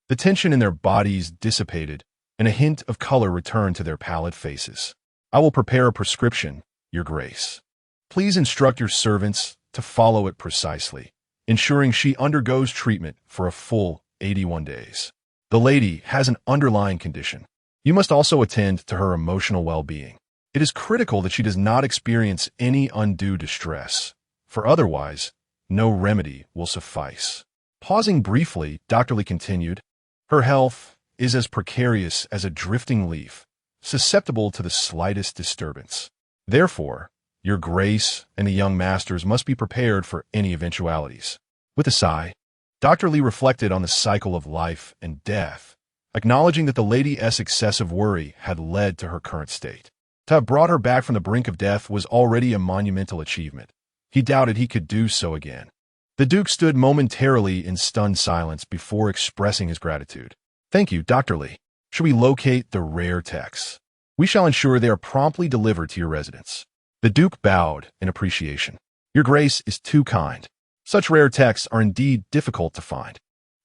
the tension in their bodies dissipated, and a hint of color returned to their pallid faces. "I will prepare a prescription, Your Grace. Please instruct your servants to follow it precisely, ensuring she undergoes treatment for a full 81 days. The lady has an underlying condition. You must also attend to her emotional well-being. It is critical that she does not experience any undue distress, for otherwise, no remedy will suffice." Pausing briefly, Dr. Li continued, "Her health is as precarious as a drifting leaf, susceptible to the slightest disturbance. Therefore, Your Grace and the young masters must be prepared for any eventualities." With a sigh, Dr. Li reflected on the cycle of life and death, acknowledging that the lady's excessive worry had led to her current state. To have brought her back from the brink of death was already a monumental achievement. He doubted he could do so again. The Duke stood momentarily in stunned silence before expressing his gratitude. "Thank you, Dr. Li. Should we locate the rare texts? We shall ensure they are promptly delivered to your residence." The Duke bowed in appreciation. "Your Grace is too kind. Such rare texts are indeed difficult to find.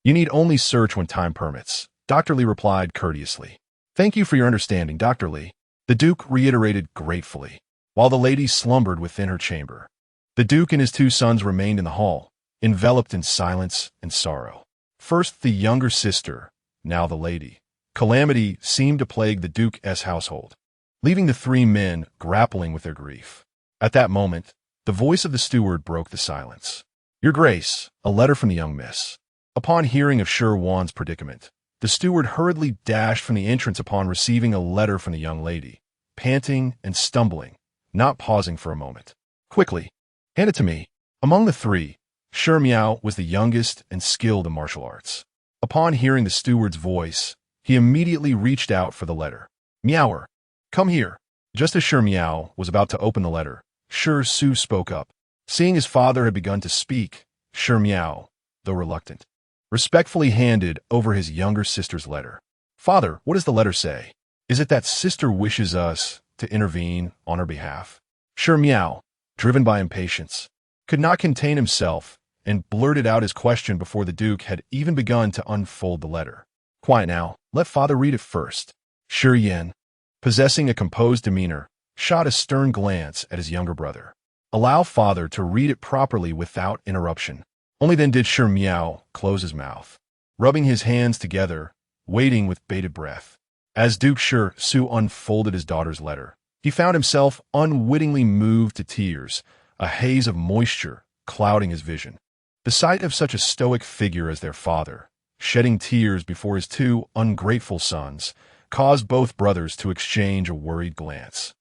You need only search when time permits," Dr. Li replied courteously. "Thank you for your understanding, Dr. Li," the Duke reiterated gratefully, while the lady slumbered within her chamber. The Duke and his two sons remained in the hall, enveloped in silence and sorrow. First the younger sister, now the lady. Calamity seemed to plague the Duke's household, leaving the three men grappling with their grief. At that moment, the voice of the steward broke the silence. "Your Grace, a letter from the young miss." Upon hearing of Shi Wan's predicament, the steward hurriedly dashed from the entrance upon receiving a letter from the young lady, panting and stumbling, not pausing for a moment. "Quickly, hand it to me." Among the three, Shi Miao was the youngest and skilled in martial arts. Upon hearing the steward's voice, he immediately reached out for the letter. "Miaoer, come here." Just as Shi Miao was about to open the letter, Shi Su spoke up. Seeing his father had begun to speak, Shi Miao, though reluctant, respectfully handed over his younger sister's letter. "Father, what does the letter say? Is it that sister wishes us to intervene on her behalf?" Shi Miao, driven by impatience, could not contain himself and blurted out his question before the Duke had even begun to unfold the letter. "Quiet now. Let father read it first." Shi Yan, possessing a composed demeanor, shot a stern glance at his younger brother. "Allow father to read it properly without interruption." Only then did Shi Miao close his mouth, rubbing his hands together, waiting with bated breath. As Duke Shi Su unfolded his daughter's letter, he found himself unwittingly moved to tears, a haze of moisture clouding his vision. The sight of such a stoic figure as their father, shedding tears before his two ungrateful sons, caused both brothers to exchange a worried glance.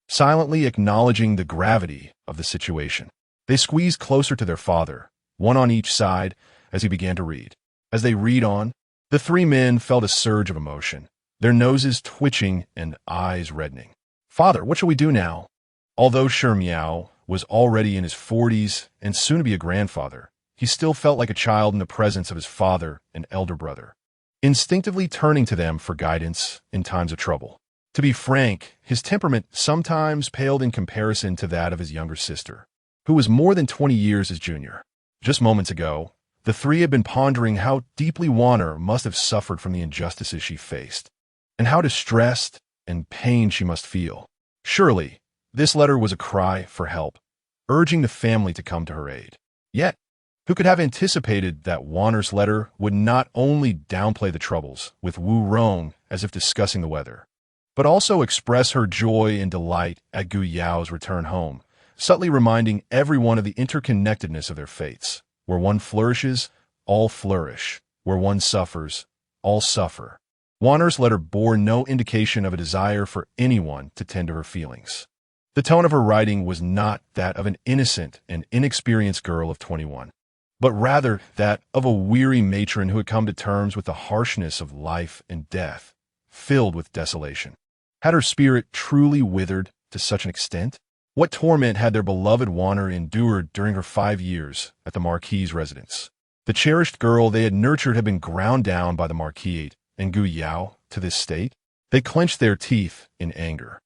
Silently acknowledging the gravity of the situation, they squeezed closer to their father, one on each side, as he began to read. As they read on, the three men felt a surge of emotion, their noses twitching and eyes reddening. "Father, what shall we do now?" Although Shi Miao was already in his 40s and soon to be a grandfather, he still felt like a child in the presence of his father and elder brother, instinctively turning to them for guidance in times of trouble. To be frank, his temperament sometimes paled in comparison to that of his younger sister, who was more than 20 years his junior. Just moments ago, the three had been pondering how deeply Wanner must have suffered from the injustices she faced, and how distressed and pained she must feel. Surely, this letter was a cry for help, urging the family to come to her aid. Yet, who could have anticipated that Wanner's letter would not only downplay the troubles with Wu Rong as if discussing the weather, but also express her joy and delight at Gu Yao's return home, subtly reminding everyone of the interconnectedness of their fates. Where one flourishes, all flourish. Where one suffers, all suffer. Wanner's letter bore no indication of a desire for anyone to tend to her feelings. The tone of her writing was not that of an innocent and inexperienced girl of 21, but rather that of a weary matron who had come to terms with the harshness of life and death, filled with desolation. Had her spirit truly withered to such an extent? What torment had their beloved Wanner endured during her 5 years at the marquis's residence? The cherished girl they had nurtured had been ground down by the marquis and Gu Yao to this state. They clenched their teeth in anger.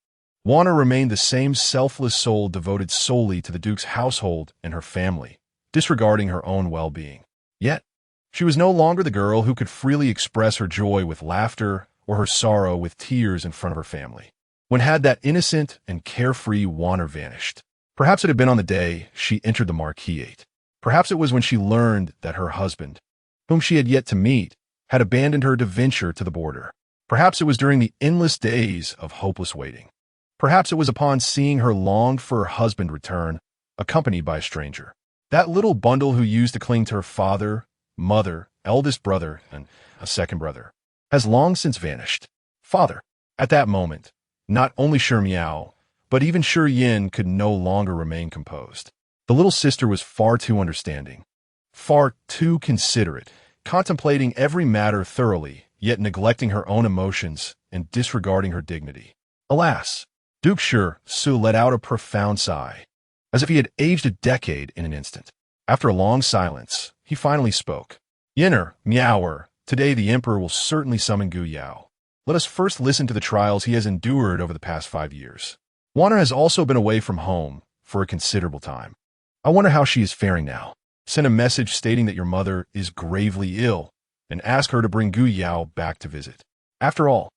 Wanner remained the same selfless soul devoted solely to the Duke's household and her family, disregarding her own well-being. Yet, she was no longer the girl who could freely express her joy with laughter or her sorrow with tears in front of her family. When had that innocent and carefree Wanner vanished? Perhaps it had been on the day she entered the marquis. Perhaps it was when she learned that her husband, whom she had yet to meet, had abandoned her to venture to the border. Perhaps it was during the endless days of hopeless waiting. Perhaps it was upon seeing her longed-for husband return, accompanied by a stranger. That little bundle who used to cling to her father, mother, eldest brother, and a second brother, has long since vanished. Father. At that moment, not only Shi Miao, but even Shi Yin could no longer remain composed. The little sister was far too understanding, far too considerate, contemplating every matter thoroughly, yet neglecting her own emotions and disregarding her dignity. Alas! Duke Shi Su let out a profound sigh, as if he had aged a decade in an instant. After a long silence, he finally spoke. Yinner, Miaoer, today the Emperor will certainly summon Gu Yao. Let us first listen to the trials he has endured over the past 5 years. Wanner has also been away from home for a considerable time. I wonder how she is faring now. Send a message stating that your mother is gravely ill, and ask her to bring Gu Yao back to visit. After all,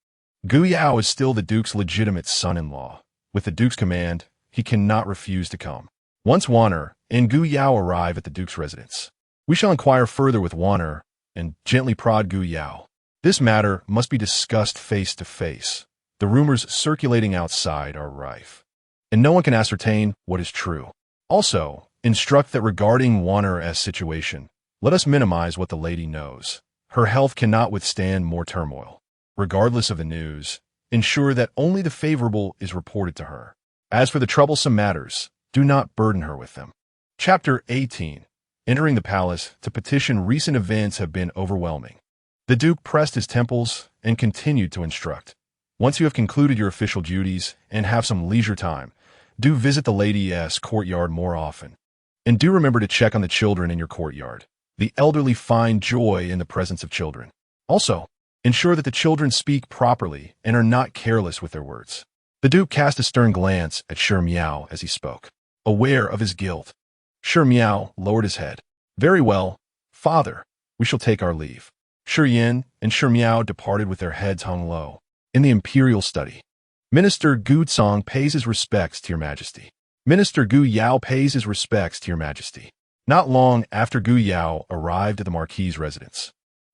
Gu Yao is still the Duke's legitimate son-in-law. With the Duke's command, he cannot refuse to come. Once Wanner and Gu Yao arrive at the Duke's residence, we shall inquire further with Wanner and gently prod Gu Yao. This matter must be discussed face to face. The rumors circulating outside are rife, and no one can ascertain what is true. Also, instruct that regarding Wanner's situation, let us minimize what the lady knows. Her health cannot withstand more turmoil. Regardless of the news, ensure that only the favorable is reported to her. As for the troublesome matters, do not burden her with them. Chapter 18. Entering the palace to petition recent events have been overwhelming. The Duke pressed his temples and continued to instruct. Once you have concluded your official duties and have some leisure time, do visit the lady's courtyard more often. And do remember to check on the children in your courtyard. The elderly find joy in the presence of children. Also, ensure that the children speak properly and are not careless with their words. The Duke cast a stern glance at Shi Miao as he spoke, aware of his guilt. Shi Miao lowered his head. Very well, father, we shall take our leave. Shi Yin and Shi Miao departed with their heads hung low. In the imperial study, Minister Gu Tsong pays his respects to your majesty. Minister Gu Yao pays his respects to your majesty. Not long after Gu Yao arrived at the marquis's residence,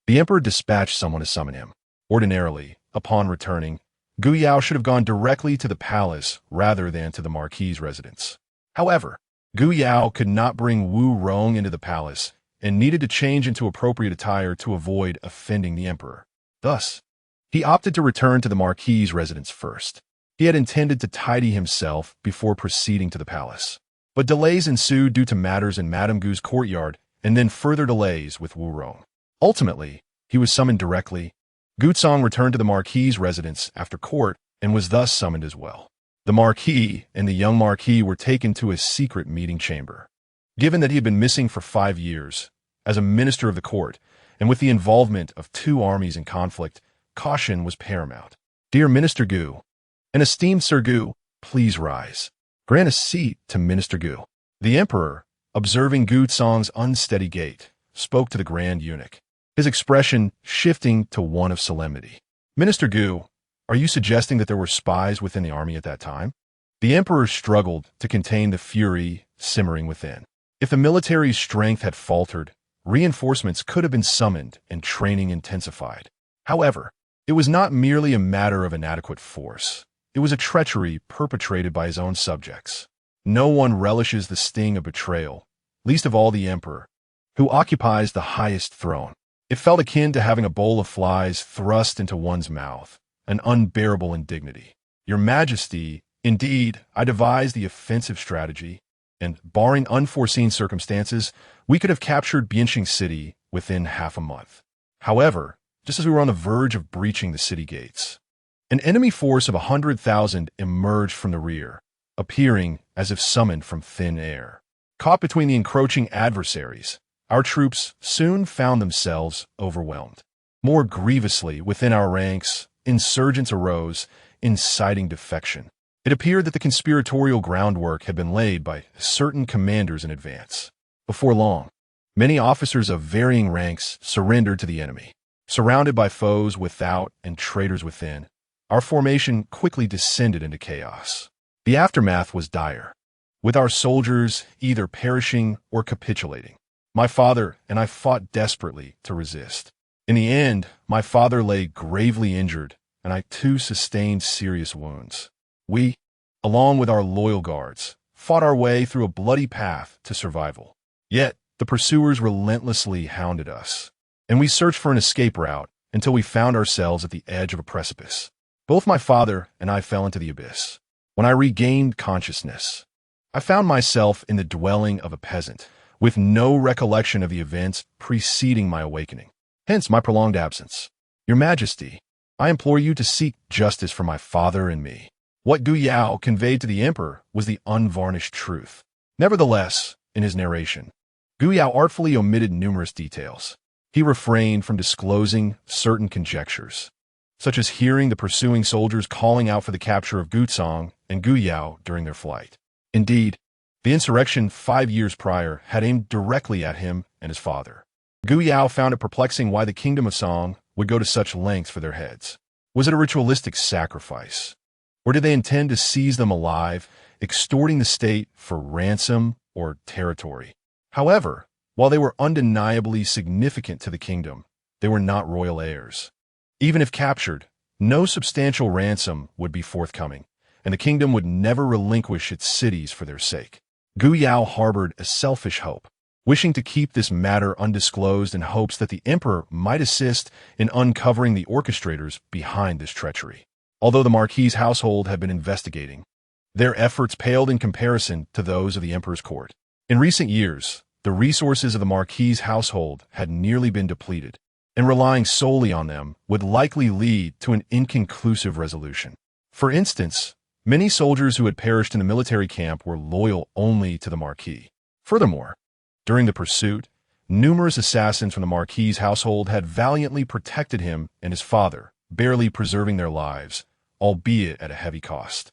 the emperor dispatched someone to summon him. Ordinarily, upon returning, Gu Yao should have gone directly to the palace rather than to the marquis's residence. However, Gu Yao could not bring Wu Rong into the palace and needed to change into appropriate attire to avoid offending the emperor. Thus, he opted to return to the marquis's residence first. He had intended to tidy himself before proceeding to the palace. But delays ensued due to matters in Madame Gu's courtyard and then further delays with Wu Rong. Ultimately, he was summoned directly. Gu Tsong returned to the marquis's residence after court and was thus summoned as well. The marquis and the young marquis were taken to a secret meeting chamber. Given that he had been missing for 5 years, as a minister of the court, and with the involvement of 2 armies in conflict, caution was paramount. Dear Minister Gu, and esteemed Sir Gu, please rise. Grant a seat to Minister Gu. The emperor, observing Gu Tsong's unsteady gait, spoke to the grand eunuch, his expression shifting to one of solemnity. Minister Gu, are you suggesting that there were spies within the army at that time? The emperor struggled to contain the fury simmering within. If the military's strength had faltered, reinforcements could have been summoned and training intensified. However, it was not merely a matter of inadequate force. It was a treachery perpetrated by his own subjects. No one relishes the sting of betrayal, least of all the emperor, who occupies the highest throne. It felt akin to having a bowl of flies thrust into one's mouth, an unbearable indignity. Your Majesty, indeed, I devised the offensive strategy, and, barring unforeseen circumstances, we could have captured Bianxing City within half a month. However, just as we were on the verge of breaching the city gates, an enemy force of 100,000 emerged from the rear, appearing as if summoned from thin air. Caught between the encroaching adversaries, our troops soon found themselves overwhelmed. More grievously, within our ranks, insurgents arose, inciting defection. It appeared that the conspiratorial groundwork had been laid by certain commanders in advance. Before long, many officers of varying ranks surrendered to the enemy. Surrounded by foes without and traitors within, our formation quickly descended into chaos. The aftermath was dire, with our soldiers either perishing or capitulating. My father and I fought desperately to resist. In the end, my father lay gravely injured, and I too sustained serious wounds. We, along with our loyal guards, fought our way through a bloody path to survival. Yet, the pursuers relentlessly hounded us, and we searched for an escape route until we found ourselves at the edge of a precipice. Both my father and I fell into the abyss. When I regained consciousness, I found myself in the dwelling of a peasant, with no recollection of the events preceding my awakening. Hence my prolonged absence. Your Majesty, I implore you to seek justice for my father and me. What Gu Yao conveyed to the emperor was the unvarnished truth. Nevertheless, in his narration, Gu Yao artfully omitted numerous details. He refrained from disclosing certain conjectures, such as hearing the pursuing soldiers calling out for the capture of Gutsong and Gu Yao during their flight. Indeed, the insurrection 5 years prior had aimed directly at him and his father. Gu Yao found it perplexing why the kingdom of Song would go to such lengths for their heads. Was it a ritualistic sacrifice? Or did they intend to seize them alive, extorting the state for ransom or territory? However, while they were undeniably significant to the kingdom, they were not royal heirs. Even if captured, no substantial ransom would be forthcoming, and the kingdom would never relinquish its cities for their sake. Gu Yao harbored a selfish hope, wishing to keep this matter undisclosed in hopes that the emperor might assist in uncovering the orchestrators behind this treachery. Although the marquis' household had been investigating, their efforts paled in comparison to those of the emperor's court. In recent years, the resources of the marquis' household had nearly been depleted, and relying solely on them would likely lead to an inconclusive resolution. For instance, many soldiers who had perished in the military camp were loyal only to the marquis. Furthermore, during the pursuit, numerous assassins from the marquis' household had valiantly protected him and his father, barely preserving their lives, albeit at a heavy cost.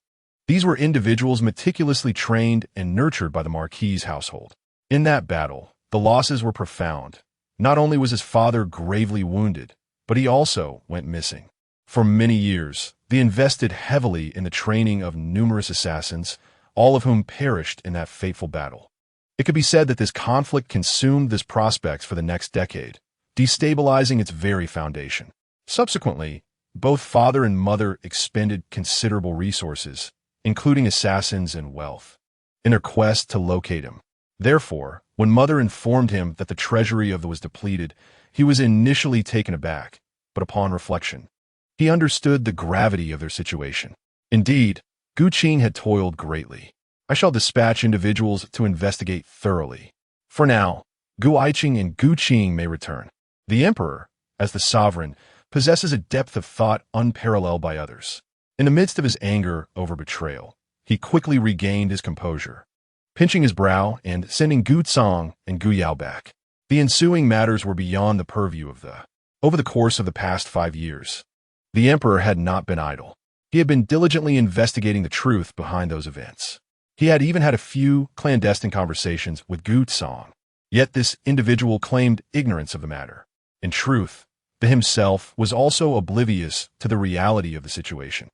These were individuals meticulously trained and nurtured by the marquis' household. In that battle, the losses were profound. Not only was his father gravely wounded, but he also went missing. For many years, they invested heavily in the training of numerous assassins, all of whom perished in that fateful battle. It could be said that this conflict consumed this prospects for the next decade, destabilizing its very foundation. Subsequently, both father and mother expended considerable resources, including assassins and wealth, in their quest to locate him. Therefore, when mother informed him that the treasury was depleted, he was initially taken aback, but upon reflection, he understood the gravity of their situation. Indeed, Gu Qing had toiled greatly. I shall dispatch individuals to investigate thoroughly. For now, Gu Aiqing and Gu Qing may return. The emperor, as the sovereign, possesses a depth of thought unparalleled by others. In the midst of his anger over betrayal, he quickly regained his composure, pinching his brow and sending Gu Tsong and Gu Yao back. The ensuing matters were beyond the purview of the. Over the course of the past 5 years, the emperor had not been idle. He had been diligently investigating the truth behind those events. He had even had a few clandestine conversations with Gu Tsong. Yet this individual claimed ignorance of the matter. In truth, the himself was also oblivious to the reality of the situation.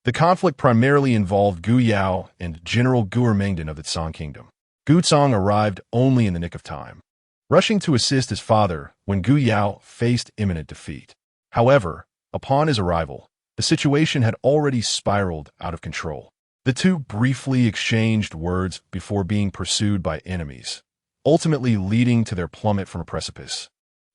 The conflict primarily involved Gu Yao and General Gu Ermengden of the Song Kingdom. Gu Tsong arrived only in the nick of time, rushing to assist his father when Gu Yao faced imminent defeat. However, upon his arrival, the situation had already spiraled out of control. The two briefly exchanged words before being pursued by enemies, ultimately leading to their plummet from a precipice.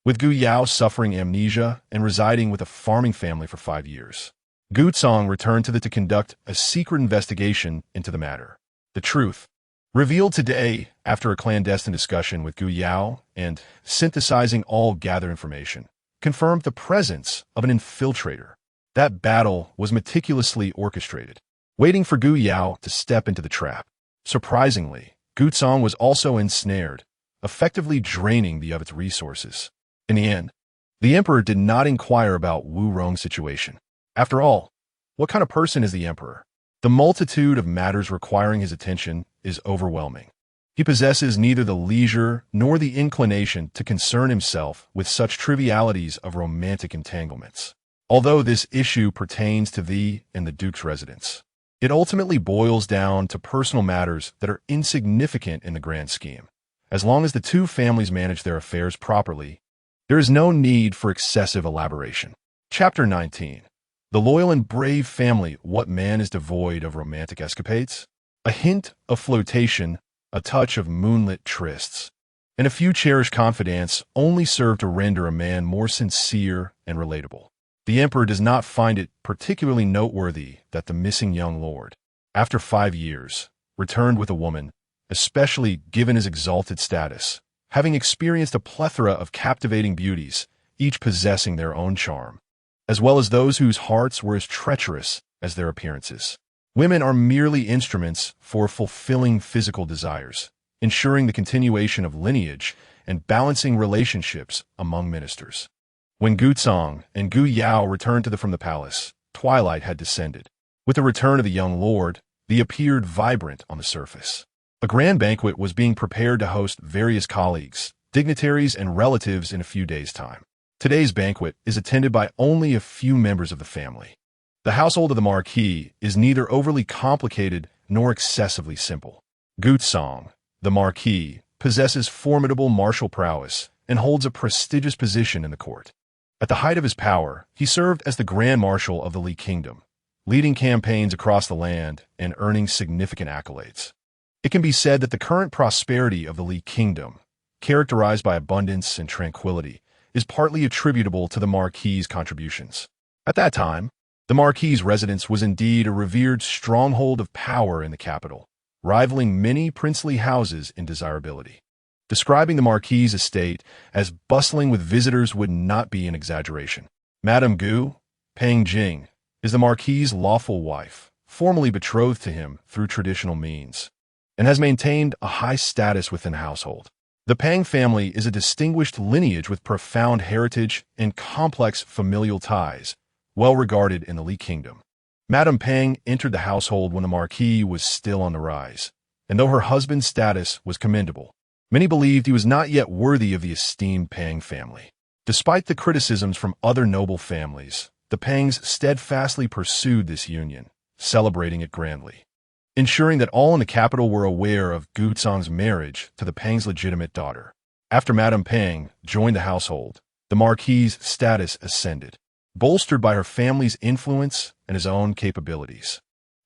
with Gu Yao suffering amnesia and residing with a farming family for 5 years. Gu Tsong returned to conduct a secret investigation into the matter. The truth, revealed today after a clandestine discussion with Gu Yao and synthesizing all gathered information, confirmed the presence of an infiltrator. That battle was meticulously orchestrated, waiting for Gu Yao to step into the trap. Surprisingly, Gu Tsong was also ensnared, effectively draining of its resources. In the end, the emperor did not inquire about Wu Rong's situation. After all, what kind of person is the emperor? The multitude of matters requiring his attention is overwhelming. He possesses neither the leisure nor the inclination to concern himself with such trivialities of romantic entanglements. Although this issue pertains to thee and the Duke's residence, it ultimately boils down to personal matters that are insignificant in the grand scheme. As long as the two families manage their affairs properly, there is no need for excessive elaboration. Chapter 19. The loyal and brave family. What man is devoid of romantic escapades? A hint of flirtation, a touch of moonlit trysts, and a few cherished confidences only serve to render a man more sincere and relatable. The emperor does not find it particularly noteworthy that the missing young lord, after 5 years, returned with a woman, especially given his exalted status, having experienced a plethora of captivating beauties, each possessing their own charm, as well as those whose hearts were as treacherous as their appearances. Women are merely instruments for fulfilling physical desires, ensuring the continuation of lineage and balancing relationships among ministers. When Gu Tsong and Gu Yao returned from the palace, twilight had descended. With the return of the young lord, they appeared vibrant on the surface. A grand banquet was being prepared to host various colleagues, dignitaries, and relatives in a few days' time. Today's banquet is attended by only a few members of the family. The household of the marquis is neither overly complicated nor excessively simple. Gu Tsong, the marquis, possesses formidable martial prowess and holds a prestigious position in the court. At the height of his power, he served as the Grand Marshal of the Li Kingdom, leading campaigns across the land and earning significant accolades. It can be said that the current prosperity of the Li Kingdom, characterized by abundance and tranquility, is partly attributable to the marquis's contributions. At that time, the marquis's residence was indeed a revered stronghold of power in the capital, rivaling many princely houses in desirability. Describing the marquis's estate as bustling with visitors would not be an exaggeration. Madame Gu, Peng Jing, is the marquis's lawful wife, formally betrothed to him through traditional means, and has maintained a high status within the household. The Peng family is a distinguished lineage with profound heritage and complex familial ties, well regarded in the Li Kingdom. Madame Peng entered the household when the marquis was still on the rise, and though her husband's status was commendable, many believed he was not yet worthy of the esteemed Peng family. Despite the criticisms from other noble families, the Pengs steadfastly pursued this union, celebrating it grandly, ensuring that all in the capital were aware of Gu Tsong's marriage to the Peng's legitimate daughter. After Madame Peng joined the household, the marquis's status ascended, bolstered by her family's influence and his own capabilities.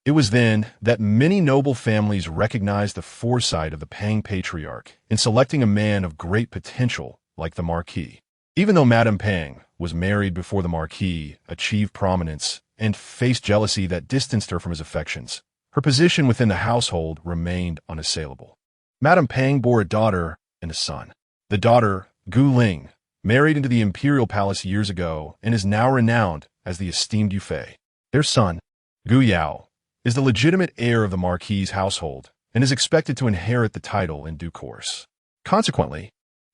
It was then that many noble families recognized the foresight of the Peng patriarch in selecting a man of great potential like the marquis. Even though Madame Peng was married before the marquis achieved prominence and faced jealousy that distanced her from his affections, her position within the household remained unassailable. Madame Peng bore a daughter and a son. The daughter, Gu Ling, married into the imperial palace years ago and is now renowned as the esteemed Yufei. Their son, Gu Yao, is the legitimate heir of the marquis's household and is expected to inherit the title in due course. Consequently,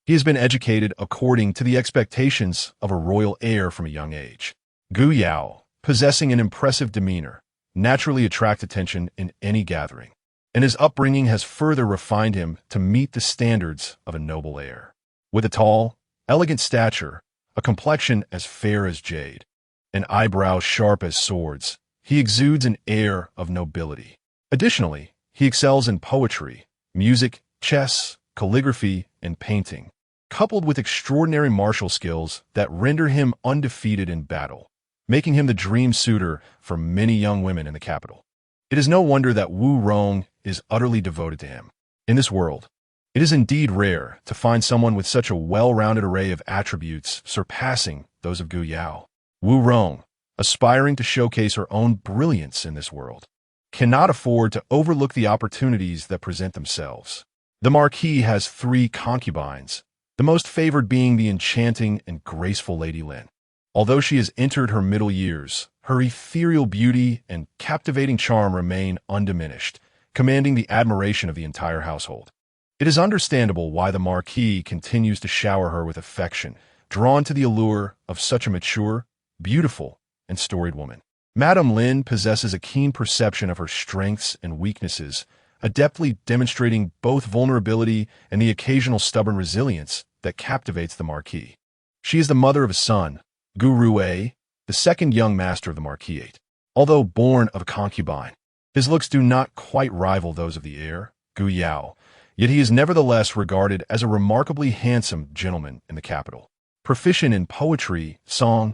he has been educated according to the expectations of a royal heir from a young age. Gu Yao, possessing an impressive demeanor, naturally attracts attention in any gathering, and his upbringing has further refined him to meet the standards of a noble heir. With a tall, elegant stature, a complexion as fair as jade, and eyebrows sharp as swords, he exudes an air of nobility. Additionally, he excels in poetry, music, chess, calligraphy, and painting, coupled with extraordinary martial skills that render him undefeated in battle, making him the dream suitor for many young women in the capital. It is no wonder that Wu Rong is utterly devoted to him. In this world, It is indeed rare to find someone with such a well-rounded array of attributes surpassing those of Gu Yao. Wu Rong, aspiring to showcase her own brilliance in this world, cannot afford to overlook the opportunities that present themselves. The marquis has 3 concubines, the most favored being the enchanting and graceful Lady Lin. Although she has entered her middle years, her ethereal beauty and captivating charm remain undiminished, commanding the admiration of the entire household. It is understandable why the marquis continues to shower her with affection, drawn to the allure of such a mature, beautiful, and storied woman. Madame Lin possesses a keen perception of her strengths and weaknesses, adeptly demonstrating both vulnerability and the occasional stubborn resilience that captivates the marquis. She is the mother of a son, Gu Rui, the second young master of the marquisate. Although born of a concubine, his looks do not quite rival those of the heir, Gu Yao, yet he is nevertheless regarded as a remarkably handsome gentleman in the capital. Proficient in poetry, song,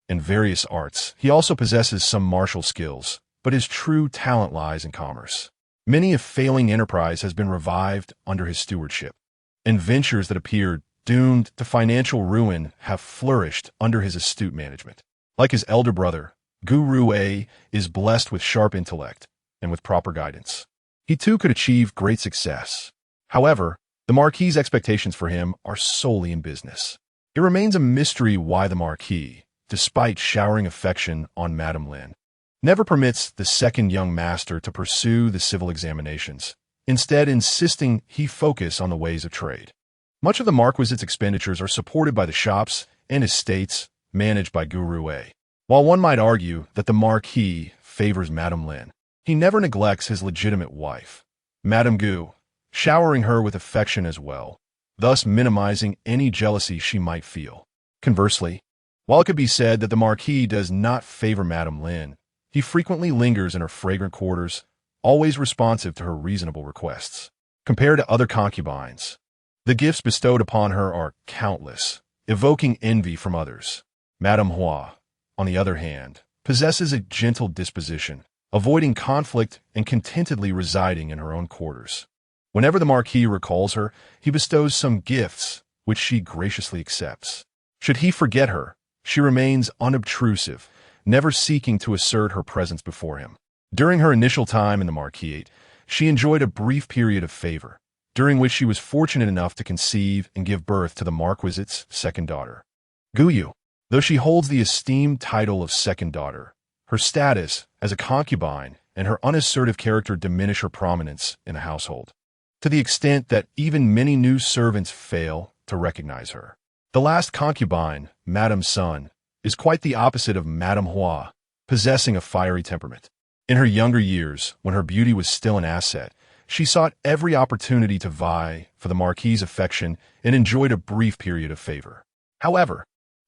and various arts, he also possesses some martial skills, but his true talent lies in commerce. Many a failing enterprise has been revived under his stewardship, and ventures that appeared doomed to financial ruin have flourished under his astute management. Like his elder brother, Gu Rui is blessed with sharp intellect and with proper guidance. He too could achieve great success. However, the marquis's expectations for him are solely in business. It remains a mystery why the marquis, despite showering affection on Madame Lin, never permits the second young master to pursue the civil examinations, instead insisting he focus on the ways of trade. Much of the marquis's expenditures are supported by the shops and estates managed by Gu Rui. While one might argue that the marquis favors Madame Lin, he never neglects his legitimate wife, Madame Gu, showering her with affection as well, thus minimizing any jealousy she might feel. Conversely, while it could be said that the marquis does not favor Madame Lin, he frequently lingers in her fragrant quarters, always responsive to her reasonable requests. Compared to other concubines, the gifts bestowed upon her are countless, evoking envy from others. Madame Hua, on the other hand, possesses a gentle disposition, avoiding conflict and contentedly residing in her own quarters. Whenever the marquis recalls her, he bestows some gifts, which she graciously accepts. Should he forget her, she remains unobtrusive, never seeking to assert her presence before him. During her initial time in the marquisate, she enjoyed a brief period of favor, during which she was fortunate enough to conceive and give birth to the marquisate's second daughter, Guyu. Though she holds the esteemed title of second daughter, her status as a concubine and her unassertive character diminish her prominence in the household, to the extent that even many new servants fail to recognize her. The last concubine, Madame Sun, is quite the opposite of Madame Hua, possessing a fiery temperament. In her younger years, when her beauty was still an asset, she sought every opportunity to vie for the marquis's affection and enjoyed a brief period of favor. However,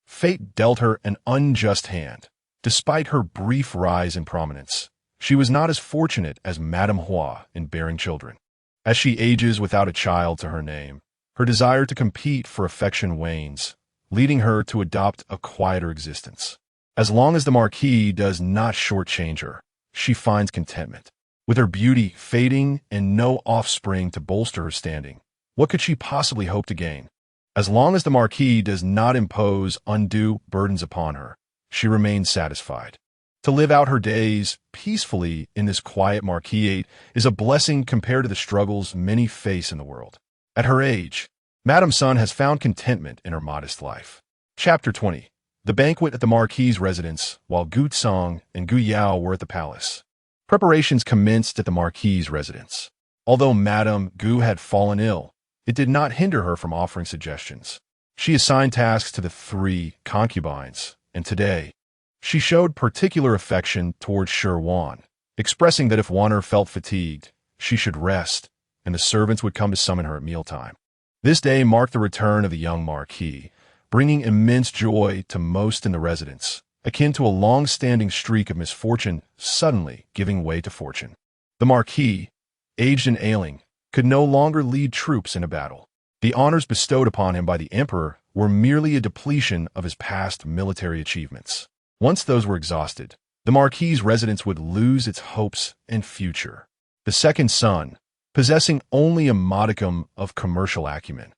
fate dealt her an unjust hand. Despite her brief rise in prominence, she was not as fortunate as Madame Hua in bearing children. As she ages without a child to her name, her desire to compete for affection wanes, leading her to adopt a quieter existence. As long as the marquis does not shortchange her, she finds contentment. With her beauty fading and no offspring to bolster her standing, what could she possibly hope to gain? As long as the marquis does not impose undue burdens upon her, she remains satisfied. To live out her days peacefully in this quiet marquisate is a blessing compared to the struggles many face in the world. At her age, Madame Sun has found contentment in her modest life. Chapter 20. The banquet at the marquis's residence, while Gu Tsang and Gu Yao were at the palace. Preparations commenced at the marquis's residence. Although Madame Gu had fallen ill, it did not hinder her from offering suggestions. She assigned tasks to the 3 concubines, and today, she showed particular affection towards Shi Wan, expressing that if Wanner felt fatigued, she should rest, and the servants would come to summon her at mealtime. This day marked the return of the young marquis, bringing immense joy to most in the residence, akin to a long-standing streak of misfortune suddenly giving way to fortune. The marquis, aged and ailing, could no longer lead troops in a battle. The honors bestowed upon him by the emperor were merely a depletion of his past military achievements. Once those were exhausted, the marquis's residence would lose its hopes and future. The second son, possessing only a modicum of commercial acumen,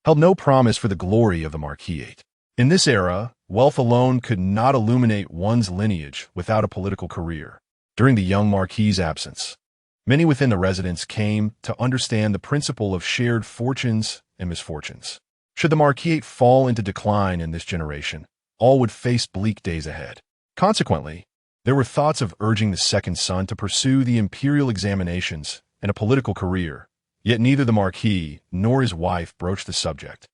held no promise for the glory of the marquis. In this era, wealth alone could not illuminate one's lineage without a political career. During the young marquis's absence, many within the residence came to understand the principle of shared fortunes and misfortunes. Should the marquis fall into decline in this generation, all would face bleak days ahead. Consequently, there were thoughts of urging the second son to pursue the imperial examinations and a political career, yet neither the marquis nor his wife broached the subject,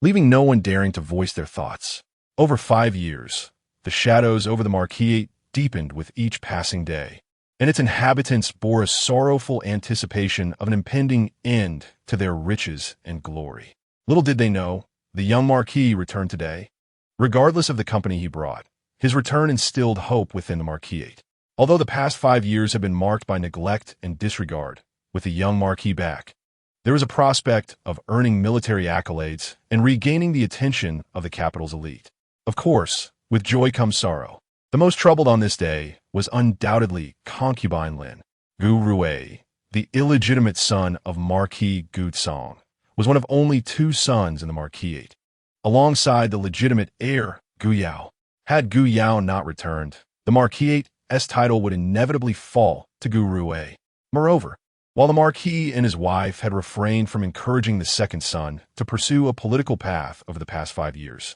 leaving no one daring to voice their thoughts. Over 5 years, the shadows over the marquis deepened with each passing day, and its inhabitants bore a sorrowful anticipation of an impending end to their riches and glory. Little did they know, the young marquis returned today. Regardless of the company he brought, his return instilled hope within the marquis. Although the past 5 years have been marked by neglect and disregard, with the young marquis back, there was a prospect of earning military accolades and regaining the attention of the capital's elite. Of course, with joy comes sorrow. The most troubled on this day was undoubtedly concubine Lin. Gu Rui, the illegitimate son of Marquis Gu Song, was one of only 2 sons in the marquisate, alongside the legitimate heir, Gu Yao. Had Gu Yao not returned, the marquisate's title would inevitably fall to Gu Rui. Moreover, while the marquis and his wife had refrained from encouraging the second son to pursue a political path over the past 5 years,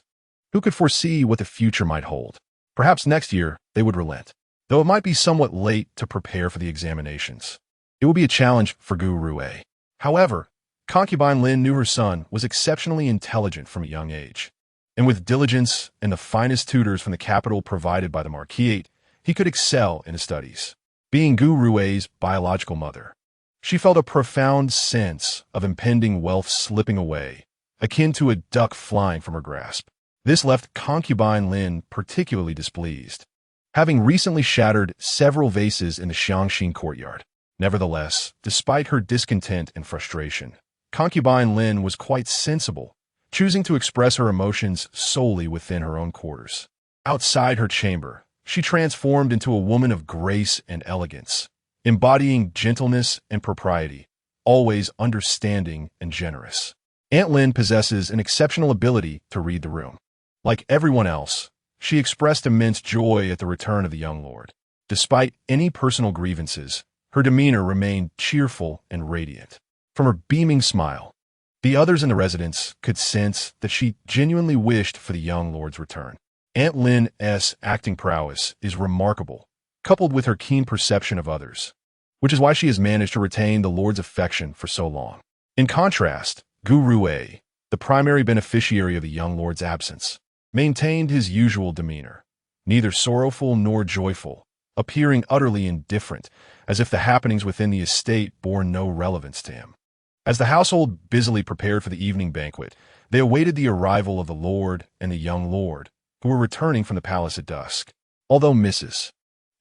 who could foresee what the future might hold? Perhaps next year they would relent, though it might be somewhat late to prepare for the examinations. It would be a challenge for Gu Rui. However, concubine Lin knew her son was exceptionally intelligent from a young age, and with diligence and the finest tutors from the capital provided by the marquisate, he could excel in his studies. Being Gu Rui's biological mother, she felt a profound sense of impending wealth slipping away, akin to a duck flying from her grasp. This left concubine Lin particularly displeased, having recently shattered several vases in the Xiangxin courtyard. Nevertheless, despite her discontent and frustration, concubine Lin was quite sensible, choosing to express her emotions solely within her own quarters. Outside her chamber, she transformed into a woman of grace and elegance, embodying gentleness and propriety, always understanding and generous. Aunt Lin possesses an exceptional ability to read the room. Like everyone else, she expressed immense joy at the return of the young lord. Despite any personal grievances, her demeanor remained cheerful and radiant. From her beaming smile, the others in the residence could sense that she genuinely wished for the young lord's return. Aunt Lin's acting prowess is remarkable, coupled with her keen perception of others, which is why she has managed to retain the lord's affection for so long. In contrast, Gu Rui, the primary beneficiary of the young lord's absence, maintained his usual demeanor, neither sorrowful nor joyful, appearing utterly indifferent, as if the happenings within the estate bore no relevance to him. As the household busily prepared for the evening banquet, they awaited the arrival of the lord and the young lord, who were returning from the palace at dusk. Although Mrs.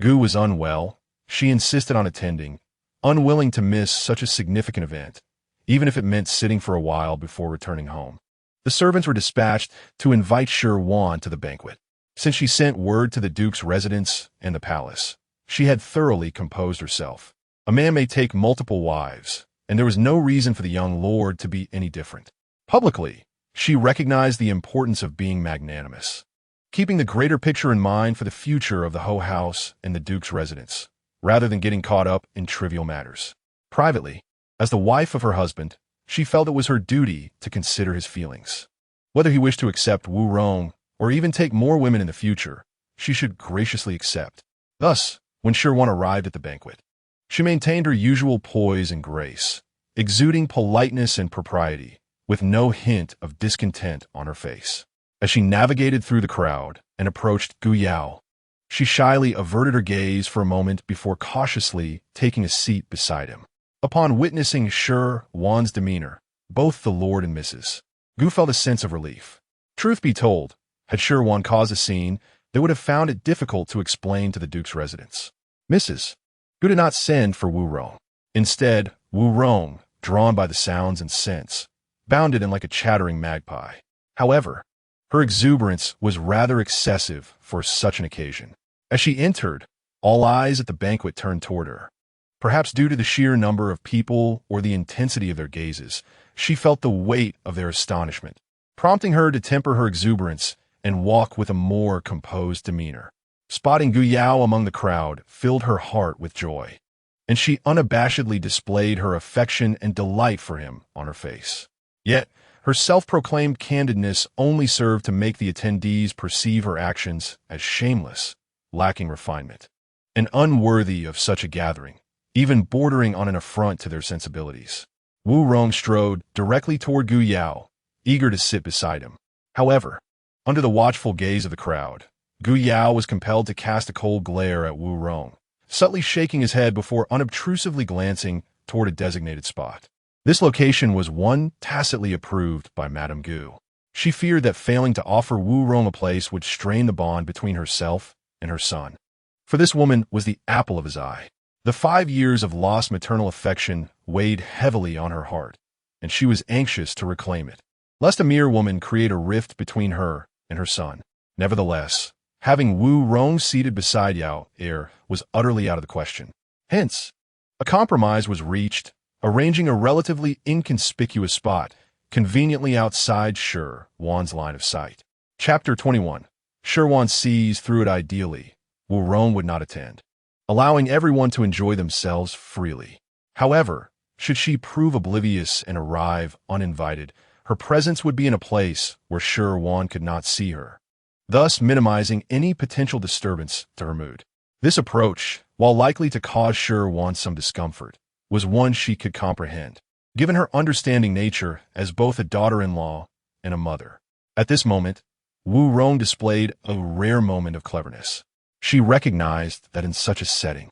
Gu was unwell, she insisted on attending, unwilling to miss such a significant event, even if it meant sitting for a while before returning home. The servants were dispatched to invite Shi Wan to the banquet. Since she sent word to the duke's residence and the palace, she had thoroughly composed herself. A man may take multiple wives, and there was no reason for the young lord to be any different. Publicly, she recognized the importance of being magnanimous, keeping the greater picture in mind for the future of the Ho house and the duke's residence, rather than getting caught up in trivial matters. Privately, as the wife of her husband, she felt it was her duty to consider his feelings. Whether he wished to accept Wu Rong or even take more women in the future, she should graciously accept. Thus, when Shi Wan arrived at the banquet, she maintained her usual poise and grace, exuding politeness and propriety, with no hint of discontent on her face. As she navigated through the crowd and approached Gu Yao, she shyly averted her gaze for a moment before cautiously taking a seat beside him. Upon witnessing Shi Wan's demeanor, both the lord and Mrs. Gu felt a sense of relief. Truth be told, had Shi Wan caused a scene, they would have found it difficult to explain to the duke's residence. Mrs. Gu did not send for Wu Rong. Instead, Wu Rong, drawn by the sounds and scents, bounded in like a chattering magpie. However, her exuberance was rather excessive for such an occasion. As she entered, all eyes at the banquet turned toward her. Perhaps due to the sheer number of people or the intensity of their gazes, she felt the weight of their astonishment, prompting her to temper her exuberance and walk with a more composed demeanor. Spotting Gu Yao among the crowd filled her heart with joy, and she unabashedly displayed her affection and delight for him on her face. Yet, her self-proclaimed candidness only served to make the attendees perceive her actions as shameless, lacking refinement, and unworthy of such a gathering, even bordering on an affront to their sensibilities. Wu Rong strode directly toward Gu Yao, eager to sit beside him. However, under the watchful gaze of the crowd, Gu Yao was compelled to cast a cold glare at Wu Rong, subtly shaking his head before unobtrusively glancing toward a designated spot. This location was one tacitly approved by Madame Gu. She feared that failing to offer Wu Rong a place would strain the bond between herself and her son. For this woman was the apple of his eye. The 5 years of lost maternal affection weighed heavily on her heart, and she was anxious to reclaim it, lest a mere woman create a rift between her and her son. Nevertheless, having Wu Rong seated beside Yao Er was utterly out of the question. Hence, a compromise was reached, arranging a relatively inconspicuous spot conveniently outside Shi Wan's line of sight. Chapter 21. Shi Wan sees through it ideally. Wu Rong would not attend, allowing everyone to enjoy themselves freely. However, should she prove oblivious and arrive uninvited, her presence would be in a place where Shi Wan could not see her, thus minimizing any potential disturbance to her mood. This approach, while likely to cause Shi Wan some discomfort, was one she could comprehend, given her understanding nature as both a daughter-in-law and a mother. At this moment, Wu Rong displayed a rare moment of cleverness. She recognized that in such a setting,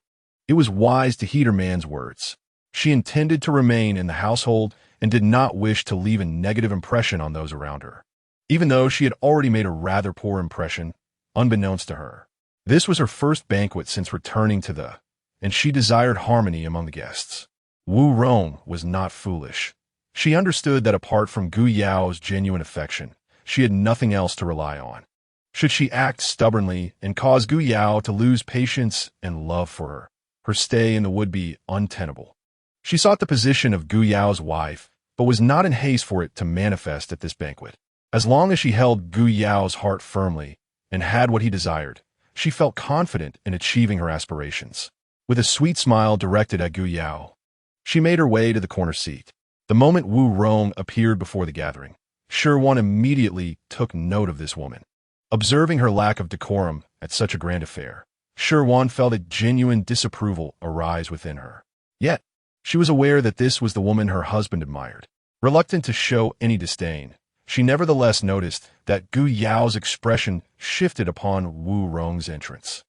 it was wise to heed her man's words. She intended to remain in the household and did not wish to leave a negative impression on those around her, even though she had already made a rather poor impression, unbeknownst to her. This was her first banquet since returning to and she desired harmony among the guests. Wu Rong was not foolish. She understood that apart from Gu Yao's genuine affection, she had nothing else to rely on. Should she act stubbornly and cause Gu Yao to lose patience and love for her, her stay in the would be untenable. She sought the position of Gu Yao's wife, but was not in haste for it to manifest at this banquet. As long as she held Gu Yao's heart firmly and had what he desired, she felt confident in achieving her aspirations. With a sweet smile directed at Gu Yao, she made her way to the corner seat. The moment Wu Rong appeared before the gathering, Shi Wan immediately took note of this woman. Observing her lack of decorum at such a grand affair, Shi Wan felt a genuine disapproval arise within her. Yet, she was aware that this was the woman her husband admired. Reluctant to show any disdain, she nevertheless noticed that Gu Yao's expression shifted upon Wu Rong's entrance.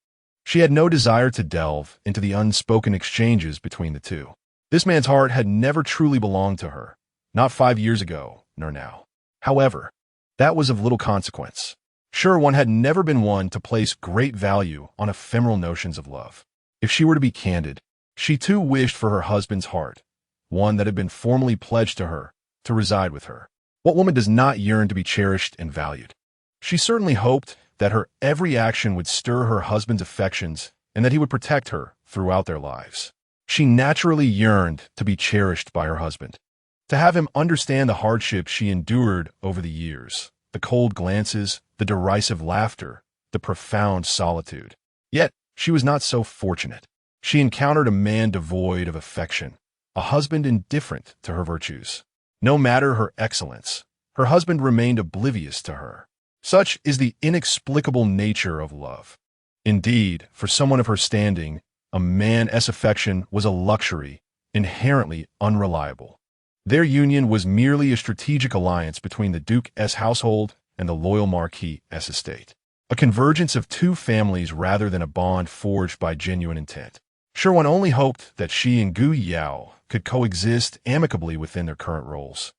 She had no desire to delve into the unspoken exchanges between the two. This man's heart had never truly belonged to her, not 5 years ago, nor now. However, that was of little consequence. Shi Wan had never been one to place great value on ephemeral notions of love. If she were to be candid, she too wished for her husband's heart, one that had been formally pledged to her, to reside with her. What woman does not yearn to be cherished and valued? She certainly hoped that her every action would stir her husband's affections and that he would protect her throughout their lives. She naturally yearned to be cherished by her husband, to have him understand the hardships she endured over the years, the cold glances, the derisive laughter, the profound solitude. Yet, she was not so fortunate. She encountered a man devoid of affection, a husband indifferent to her virtues. No matter her excellence, her husband remained oblivious to her. Such is the inexplicable nature of love. Indeed, for someone of her standing, a man's affection was a luxury, inherently unreliable. Their union was merely a strategic alliance between the Duke's household and the loyal marquis' estate, a convergence of two families rather than a bond forged by genuine intent. Shi Wan only hoped that she and Gu Yao could coexist amicably within their current roles,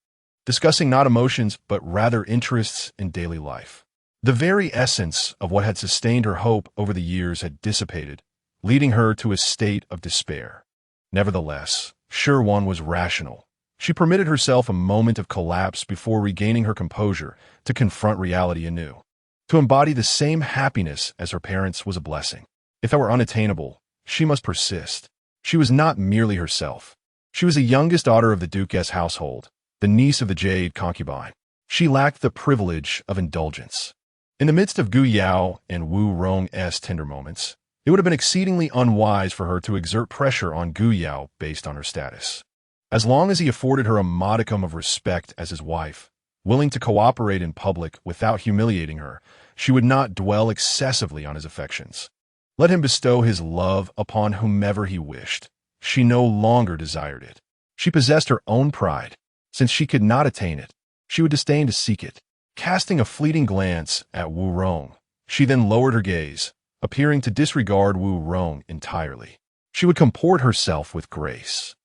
discussing not emotions but rather interests in daily life. The very essence of what had sustained her hope over the years had dissipated, leading her to a state of despair. Nevertheless, Shi Wan was rational. She permitted herself a moment of collapse before regaining her composure to confront reality anew. To embody the same happiness as her parents was a blessing. If that were unattainable, she must persist. She was not merely herself. She was the youngest daughter of the Duke's household, the niece of the Jade concubine. She lacked the privilege of indulgence. In the midst of Gu Yao and Wu Rong's tender moments, it would have been exceedingly unwise for her to exert pressure on Gu Yao based on her status. As long as he afforded her a modicum of respect as his wife, willing to cooperate in public without humiliating her, she would not dwell excessively on his affections. Let him bestow his love upon whomever he wished. She no longer desired it. She possessed her own pride. Since she could not attain it, she would disdain to seek it. Casting a fleeting glance at Wu Rong, she then lowered her gaze, appearing to disregard Wu Rong entirely. She would comport herself with grace,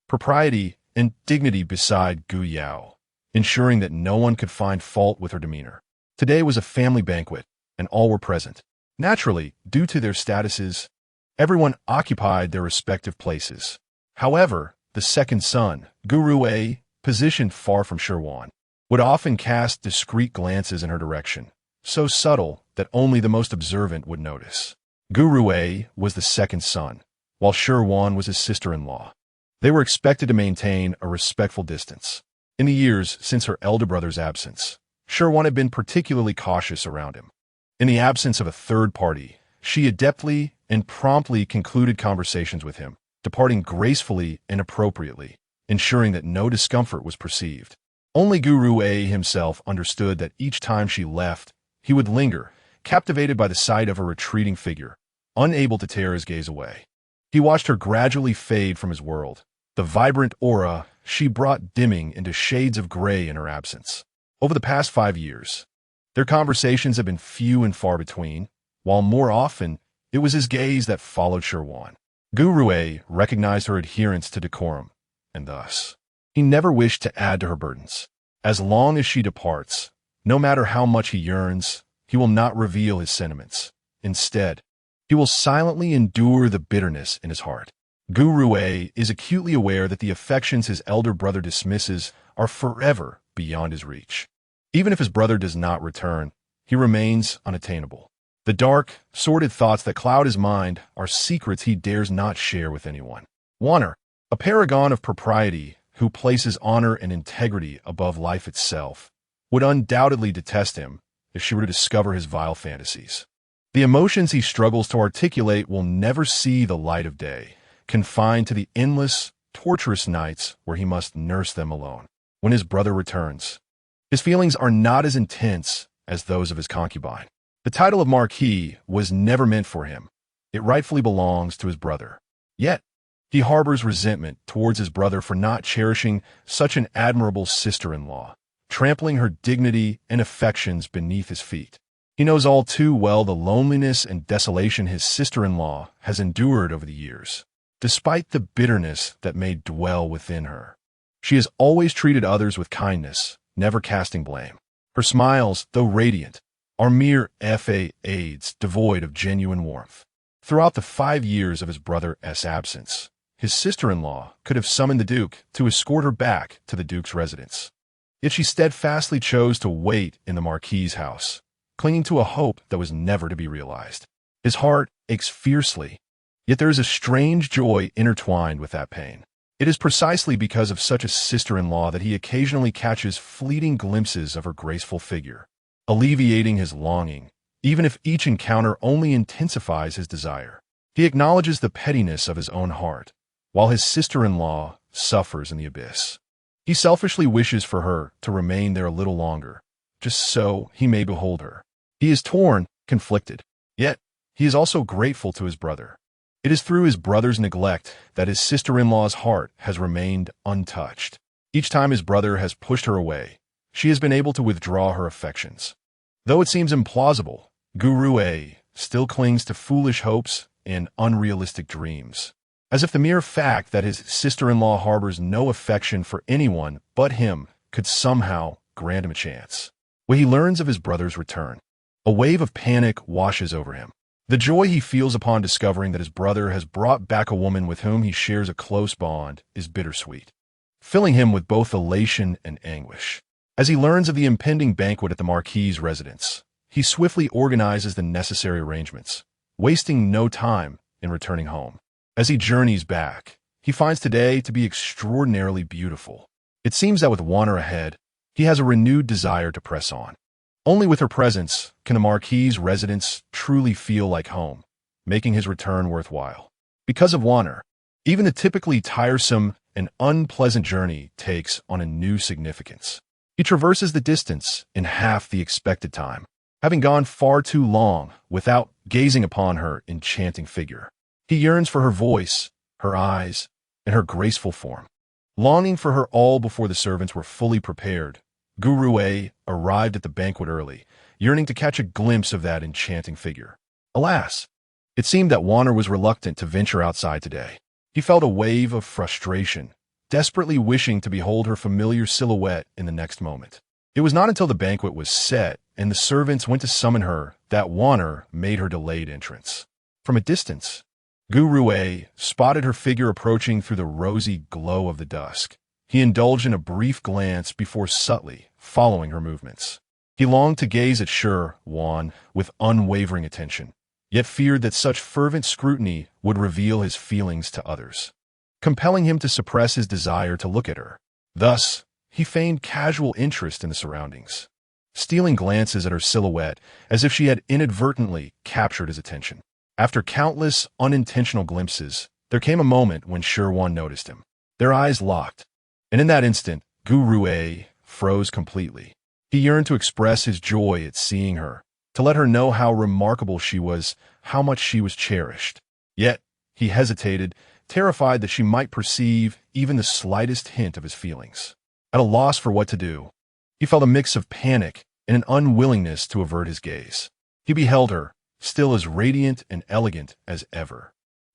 propriety, and dignity beside Gu Yao, ensuring that no one could find fault with her demeanor. Today was a family banquet, and all were present. Naturally, due to their statuses, everyone occupied their respective places. However, the second son, Gu Rue, positioned far from Shi Wan, would often cast discreet glances in her direction, so subtle that only the most observant would notice. Gu Rue was the second son, while Shi Wan was his sister-in-law. They were expected to maintain a respectful distance. In the years since her elder brother's absence, Shi Wan had been particularly cautious around him. In the absence of a third party, she adeptly and promptly concluded conversations with him, departing gracefully and appropriately, ensuring that no discomfort was perceived. Only Gu Rue himself understood that each time she left, he would linger, captivated by the sight of her retreating figure, unable to tear his gaze away. He watched her gradually fade from his world, the vibrant aura she brought dimming into shades of gray in her absence. Over the past 5 years, their conversations have been few and far between, while more often, it was his gaze that followed Shi Wan. Gu Rue recognized her adherence to decorum, and thus, he never wished to add to her burdens. As long as she departs, no matter how much he yearns, he will not reveal his sentiments. Instead, he will silently endure the bitterness in his heart. Gu Rue is acutely aware that the affections his elder brother dismisses are forever beyond his reach. Even if his brother does not return, he remains unattainable. The dark, sordid thoughts that cloud his mind are secrets he dares not share with anyone. Wanner, a paragon of propriety who places honor and integrity above life itself, would undoubtedly detest him if she were to discover his vile fantasies. The emotions he struggles to articulate will never see the light of day, confined to the endless, torturous nights where he must nurse them alone. When his brother returns, his feelings are not as intense as those of his concubine. The title of marquis was never meant for him. It rightfully belongs to his brother. Yet, he harbors resentment towards his brother for not cherishing such an admirable sister-in-law, trampling her dignity and affections beneath his feet. He knows all too well the loneliness and desolation his sister-in-law has endured over the years. Despite the bitterness that may dwell within her, she has always treated others with kindness, never casting blame. Her smiles, though radiant, are mere facades devoid of genuine warmth. Throughout the 5 years of his brother's absence, his sister-in-law could have summoned the Duke to escort her back to the Duke's residence. Yet she steadfastly chose to wait in the Marquis's house, clinging to a hope that was never to be realized. His heart aches fiercely, yet there is a strange joy intertwined with that pain. It is precisely because of such a sister-in-law that he occasionally catches fleeting glimpses of her graceful figure, alleviating his longing, even if each encounter only intensifies his desire. He acknowledges the pettiness of his own heart, while his sister-in-law suffers in the abyss. He selfishly wishes for her to remain there a little longer, just so he may behold her. He is torn, conflicted, yet he is also grateful to his brother. It is through his brother's neglect that his sister-in-law's heart has remained untouched. Each time his brother has pushed her away, she has been able to withdraw her affections. Though it seems implausible, Gu Rue still clings to foolish hopes and unrealistic dreams, as if the mere fact that his sister-in-law harbors no affection for anyone but him could somehow grant him a chance. When he learns of his brother's return, a wave of panic washes over him. The joy he feels upon discovering that his brother has brought back a woman with whom he shares a close bond is bittersweet, filling him with both elation and anguish. As he learns of the impending banquet at the Marquis's residence, he swiftly organizes the necessary arrangements, wasting no time in returning home. As he journeys back, he finds today to be extraordinarily beautiful. It seems that with Wanner ahead, he has a renewed desire to press on. Only with her presence can the marquis's residence truly feel like home, making his return worthwhile. Because of Wanner, even the typically tiresome and unpleasant journey takes on a new significance. He traverses the distance in half the expected time, having gone far too long without gazing upon her enchanting figure. He yearns for her voice, her eyes, and her graceful form. Longing for her all before the servants were fully prepared, Guru arrived at the banquet early, yearning to catch a glimpse of that enchanting figure. Alas, it seemed that Wanner was reluctant to venture outside today. He felt a wave of frustration, desperately wishing to behold her familiar silhouette in the next moment. It was not until the banquet was set and the servants went to summon her that Wanner made her delayed entrance. From a distance, Guru spotted her figure approaching through the rosy glow of the dusk. He indulged in a brief glance before subtly following her movements. He longed to gaze at Shi Wan with unwavering attention, yet feared that such fervent scrutiny would reveal his feelings to others, compelling him to suppress his desire to look at her. Thus, he feigned casual interest in the surroundings, stealing glances at her silhouette as if she had inadvertently captured his attention. After countless unintentional glimpses, there came a moment when Shi Wan noticed him. Their eyes locked, and in that instant, Guru froze completely. He yearned to express his joy at seeing her, to let her know how remarkable she was, how much she was cherished. Yet, he hesitated, terrified that she might perceive even the slightest hint of his feelings. At a loss for what to do, he felt a mix of panic and an unwillingness to avert his gaze. He beheld her, still as radiant and elegant as ever,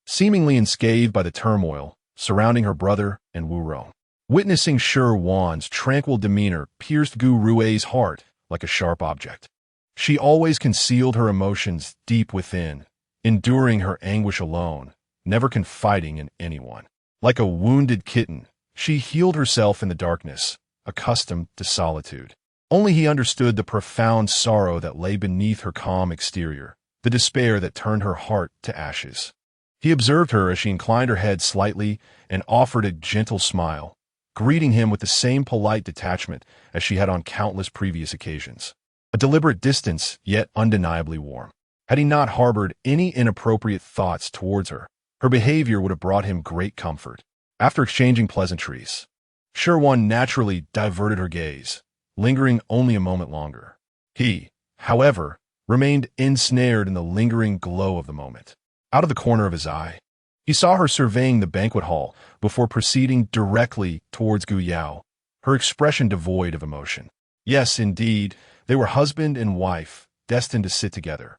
seemingly unscathed by the turmoil surrounding her brother and Wu Rong. Witnessing Shi Wan's tranquil demeanor pierced Guru's heart like a sharp object. She always concealed her emotions deep within, enduring her anguish alone, never confiding in anyone. Like a wounded kitten, she healed herself in the darkness, accustomed to solitude. Only he understood the profound sorrow that lay beneath her calm exterior, the despair that turned her heart to ashes. He observed her as she inclined her head slightly and offered a gentle smile, greeting him with the same polite detachment as she had on countless previous occasions. A deliberate distance, yet undeniably warm. Had he not harbored any inappropriate thoughts towards her, her behavior would have brought him great comfort. After exchanging pleasantries, Shi Wan naturally diverted her gaze, lingering only a moment longer. He, however, remained ensnared in the lingering glow of the moment. Out of the corner of his eye, he saw her surveying the banquet hall before proceeding directly towards Gu Yao, her expression devoid of emotion. Yes, indeed, they were husband and wife, destined to sit together.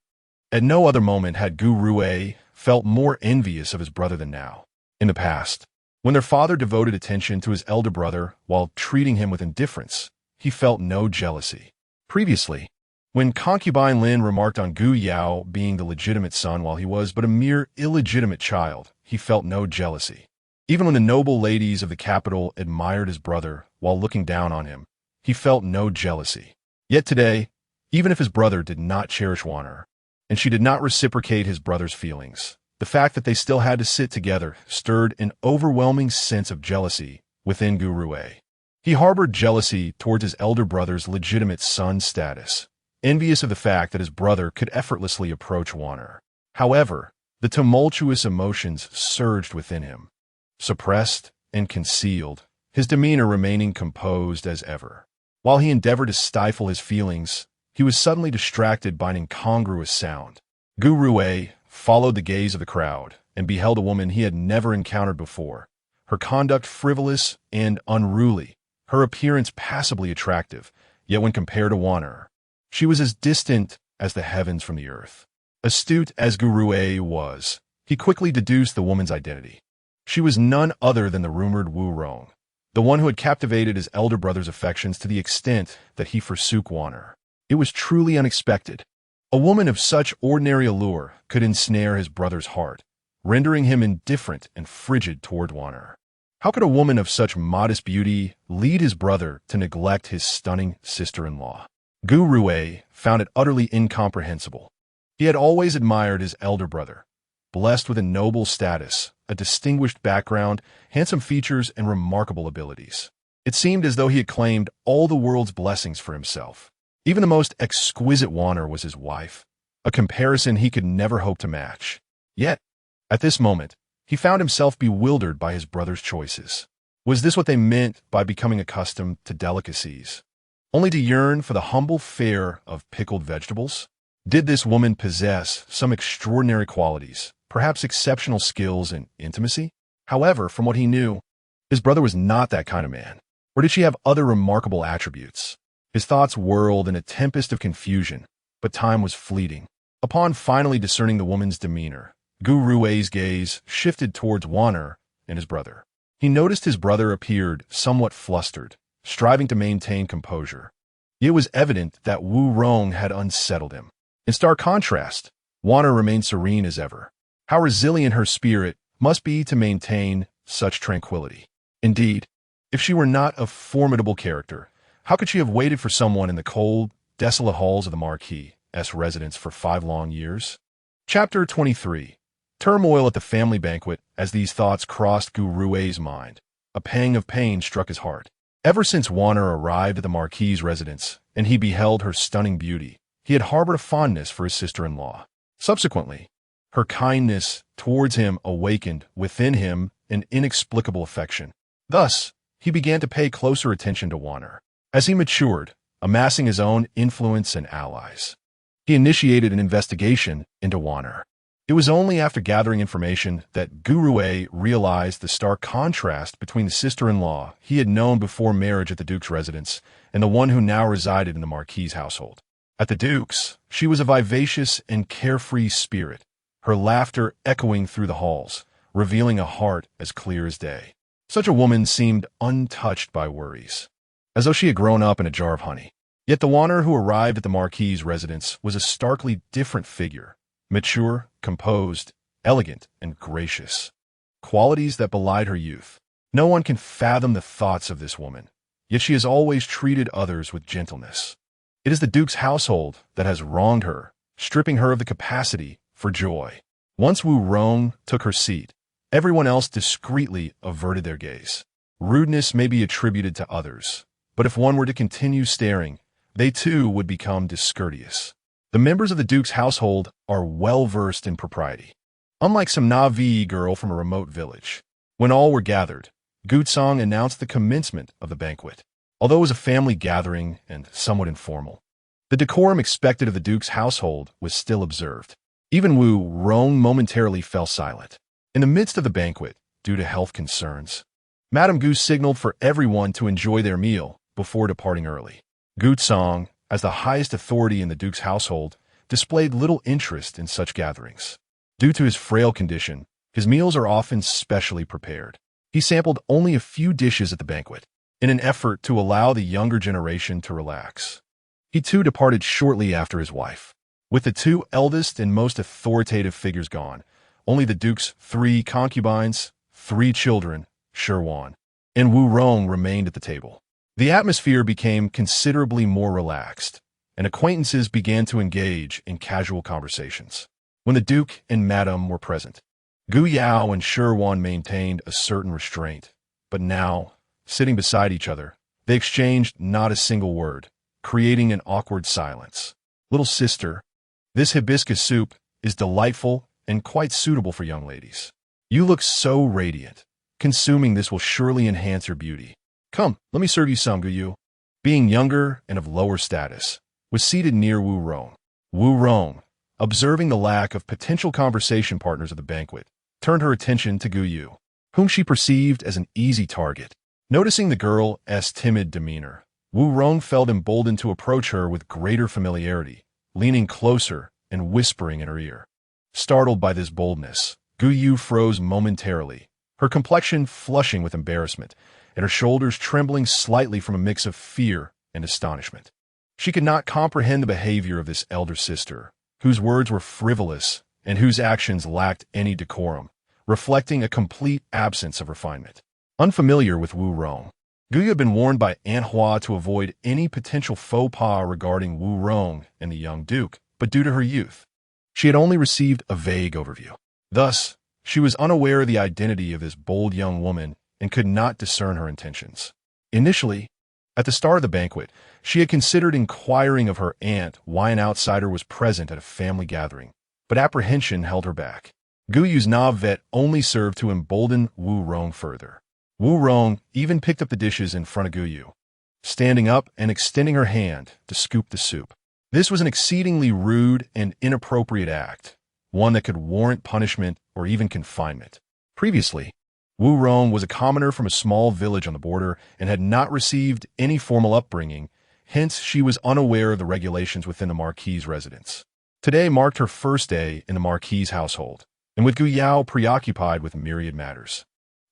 At no other moment had Guru felt more envious of his brother than now. In the past, when their father devoted attention to his elder brother while treating him with indifference, he felt no jealousy. Previously, when concubine Lin remarked on Gu Yao being the legitimate son while he was but a mere illegitimate child, he felt no jealousy. Even when the noble ladies of the capital admired his brother while looking down on him, he felt no jealousy. Yet today, even if his brother did not cherish Wanner, and she did not reciprocate his brother's feelings, the fact that they still had to sit together stirred an overwhelming sense of jealousy within Guru. He harbored jealousy towards his elder brother's legitimate son status, envious of the fact that his brother could effortlessly approach Wanner. However, the tumultuous emotions surged within him, suppressed and concealed, his demeanor remaining composed as ever. While he endeavored to stifle his feelings, he was suddenly distracted by an incongruous sound. Guru followed the gaze of the crowd and beheld a woman he had never encountered before, her conduct frivolous and unruly, her appearance passably attractive, yet when compared to Wanner, she was as distant as the heavens from the earth. Astute as Guru was, he quickly deduced the woman's identity. She was none other than the rumored Wu Rong, the one who had captivated his elder brother's affections to the extent that he forsook Wanner. It was truly unexpected. A woman of such ordinary allure could ensnare his brother's heart, rendering him indifferent and frigid toward Wanner. How could a woman of such modest beauty lead his brother to neglect his stunning sister-in-law? Guru found it utterly incomprehensible. He had always admired his elder brother, blessed with a noble status, a distinguished background, handsome features, and remarkable abilities. It seemed as though he had claimed all the world's blessings for himself. Even the most exquisite wanner was his wife, a comparison he could never hope to match. Yet, at this moment, he found himself bewildered by his brother's choices. Was this what they meant by becoming accustomed to delicacies? Only to yearn for the humble fare of pickled vegetables? Did this woman possess some extraordinary qualities, perhaps exceptional skills in intimacy? However, from what he knew, his brother was not that kind of man. Or did she have other remarkable attributes? His thoughts whirled in a tempest of confusion, but time was fleeting. Upon finally discerning the woman's demeanor, Gu Rui's gaze shifted towards Wanner and his brother. He noticed his brother appeared somewhat flustered, striving to maintain composure. It was evident that Wu Rong had unsettled him. In stark contrast, Wanner remained serene as ever. How resilient her spirit must be to maintain such tranquility. Indeed, if she were not a formidable character, how could she have waited for someone in the cold, desolate halls of the marquis's residence for 5 long years? Chapter 23. Turmoil at the family banquet. As these thoughts crossed Gu Rui's mind, a pang of pain struck his heart. Ever since Wanner arrived at the marquis's residence and he beheld her stunning beauty, he had harbored a fondness for his sister-in-law. Subsequently, her kindness towards him awakened within him an inexplicable affection. Thus, he began to pay closer attention to Wanner. As he matured, amassing his own influence and allies, he initiated an investigation into Wanner. It was only after gathering information that Gu Rui realized the stark contrast between the sister-in-law he had known before marriage at the Duke's residence and the one who now resided in the Marquis's household. At the Duke's, she was a vivacious and carefree spirit, her laughter echoing through the halls, revealing a heart as clear as day. Such a woman seemed untouched by worries, as though she had grown up in a jar of honey. Yet the Wanner who arrived at the Marquis's residence was a starkly different figure. Mature, composed, elegant, and gracious. Qualities that belied her youth. No one can fathom the thoughts of this woman, yet she has always treated others with gentleness. It is the Duke's household that has wronged her, stripping her of the capacity for joy. Once Wu Rong took her seat, everyone else discreetly averted their gaze. Rudeness may be attributed to others, but if one were to continue staring, they too would become discourteous. The members of the Duke's household are well-versed in propriety. Unlike some Na'vi girl from a remote village. When all were gathered, Gu Tsang announced the commencement of the banquet. Although it was a family gathering and somewhat informal, the decorum expected of the Duke's household was still observed. Even Wu Rong momentarily fell silent. In the midst of the banquet, due to health concerns, Madame Gu signaled for everyone to enjoy their meal before departing early. Gu Tsang, as the highest authority in the Duke's household, displayed little interest in such gatherings. Due to his frail condition, his meals are often specially prepared. He sampled only a few dishes at the banquet, in an effort to allow the younger generation to relax. He too departed shortly after his wife. With the 2 eldest and most authoritative figures gone, only the Duke's 3 concubines, 3 children, Shi Wan, and Wu Rong remained at the table. The atmosphere became considerably more relaxed, and acquaintances began to engage in casual conversations. When the Duke and Madame were present, Gu Yao and Shi Wan maintained a certain restraint, but now, sitting beside each other, they exchanged not a single word, creating an awkward silence. "Little sister, this hibiscus soup is delightful and quite suitable for young ladies. You look so radiant. Consuming this will surely enhance your beauty. Come, let me serve you some, Guyu." Being younger and of lower status, was seated near Wu Rong. Wu Rong, observing the lack of potential conversation partners at the banquet, turned her attention to Guyu, whom she perceived as an easy target. Noticing the girl's timid demeanor, Wu Rong felt emboldened to approach her with greater familiarity, leaning closer and whispering in her ear. Startled by this boldness, Guyu froze momentarily, her complexion flushing with embarrassment, and her shoulders trembling slightly from a mix of fear and astonishment. She could not comprehend the behavior of this elder sister, whose words were frivolous and whose actions lacked any decorum, reflecting a complete absence of refinement. Unfamiliar with Wu Rong, Guyu had been warned by Aunt Hua to avoid any potential faux pas regarding Wu Rong and the young duke, but due to her youth, she had only received a vague overview. Thus, she was unaware of the identity of this bold young woman and could not discern her intentions. Initially, at the start of the banquet, she had considered inquiring of her aunt why an outsider was present at a family gathering, but apprehension held her back. Gu Yu's navet only served to embolden Wu Rong further. Wu Rong even picked up the dishes in front of Gu Yu, standing up and extending her hand to scoop the soup. This was an exceedingly rude and inappropriate act, one that could warrant punishment or even confinement. Previously, Wu Rong was a commoner from a small village on the border and had not received any formal upbringing, hence she was unaware of the regulations within the marquis' residence. Today marked her first day in the marquis' household, and with Gu Yao preoccupied with myriad matters,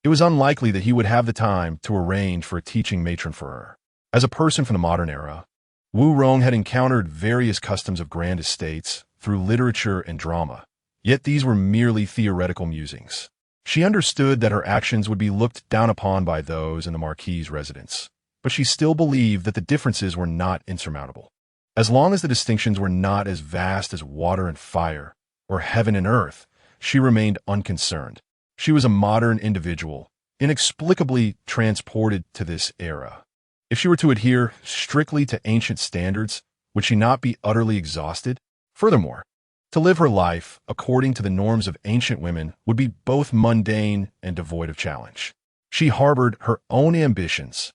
it was unlikely that he would have the time to arrange for a teaching matron for her. As a person from the modern era, Wu Rong had encountered various customs of grand estates through literature and drama, yet these were merely theoretical musings. She understood that her actions would be looked down upon by those in the marquis' residence, but she still believed that the differences were not insurmountable. As long as the distinctions were not as vast as water and fire, or heaven and earth, she remained unconcerned. She was a modern individual, inexplicably transported to this era. If she were to adhere strictly to ancient standards, would she not be utterly exhausted? Furthermore, to live her life according to the norms of ancient women would be both mundane and devoid of challenge. She harbored her own ambitions.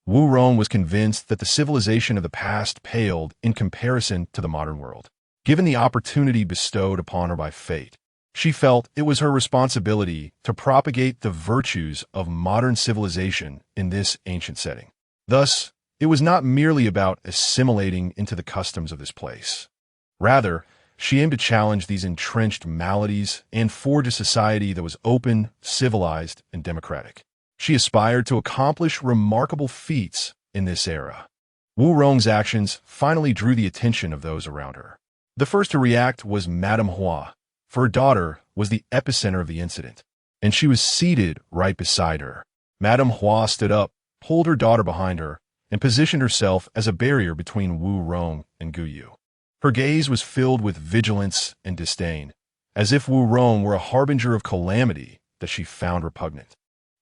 Wu Rong was convinced that the civilization of the past paled in comparison to the modern world. Given the opportunity bestowed upon her by fate, she felt it was her responsibility to propagate the virtues of modern civilization in this ancient setting. Thus, it was not merely about assimilating into the customs of this place. Rather, she aimed to challenge these entrenched maladies and forge a society that was open, civilized, and democratic. She aspired to accomplish remarkable feats in this era. Wu Rong's actions finally drew the attention of those around her. The first to react was Madame Hua, for her daughter was the epicenter of the incident, and she was seated right beside her. Madame Hua stood up, pulled her daughter behind her, and positioned herself as a barrier between Wu Rong and Gu Yu. Her gaze was filled with vigilance and disdain, as if Wu Rong were a harbinger of calamity that she found repugnant.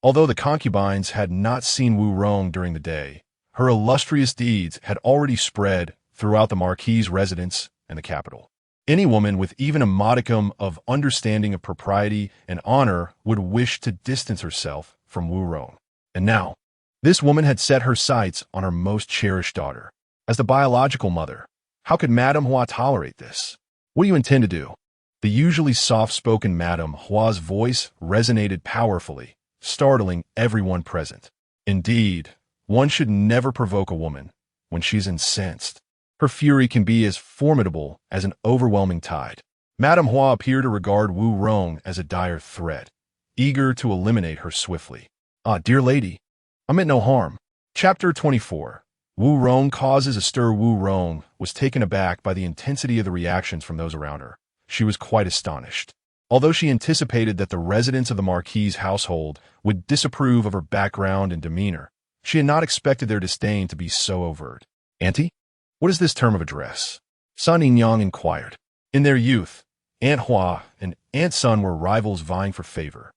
Although the concubines had not seen Wu Rong during the day, her illustrious deeds had already spread throughout the marquis' residence and the capital. Any woman with even a modicum of understanding of propriety and honor would wish to distance herself from Wu Rong. And now, this woman had set her sights on her most cherished daughter. As the biological mother, how could Madame Hua tolerate this? What do you intend to do? The usually soft-spoken Madame Hua's voice resonated powerfully, startling everyone present. Indeed, one should never provoke a woman when she's incensed. Her fury can be as formidable as an overwhelming tide. Madame Hua appeared to regard Wu Rong as a dire threat, eager to eliminate her swiftly. "Ah, dear lady, I meant no harm." Chapter 24. Wu Rong causes a stir. Wu Rong was taken aback by the intensity of the reactions from those around her. She was quite astonished. Although she anticipated that the residents of the marquis' household would disapprove of her background and demeanor, she had not expected their disdain to be so overt. "Auntie, what is this term of address?" Sun Yingyang inquired. In their youth, Aunt Hua and Aunt Sun were rivals vying for favor.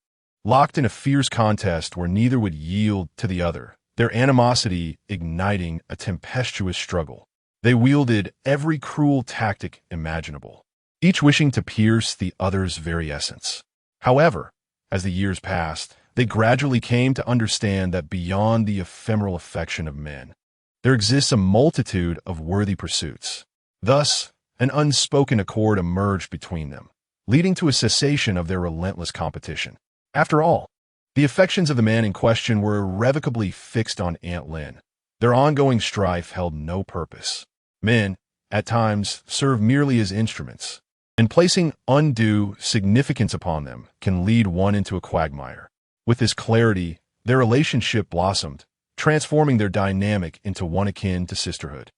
Locked in a fierce contest where neither would yield to the other, their animosity igniting a tempestuous struggle. They wielded every cruel tactic imaginable, each wishing to pierce the other's very essence. However, as the years passed, they gradually came to understand that beyond the ephemeral affection of men, there exists a multitude of worthy pursuits. Thus, an unspoken accord emerged between them, leading to a cessation of their relentless competition. After all, the affections of the man in question were irrevocably fixed on Aunt Lin. Their ongoing strife held no purpose. Men, at times, serve merely as instruments, and placing undue significance upon them can lead one into a quagmire. With this clarity, their relationship blossomed, transforming their dynamic into one akin to sisterhood.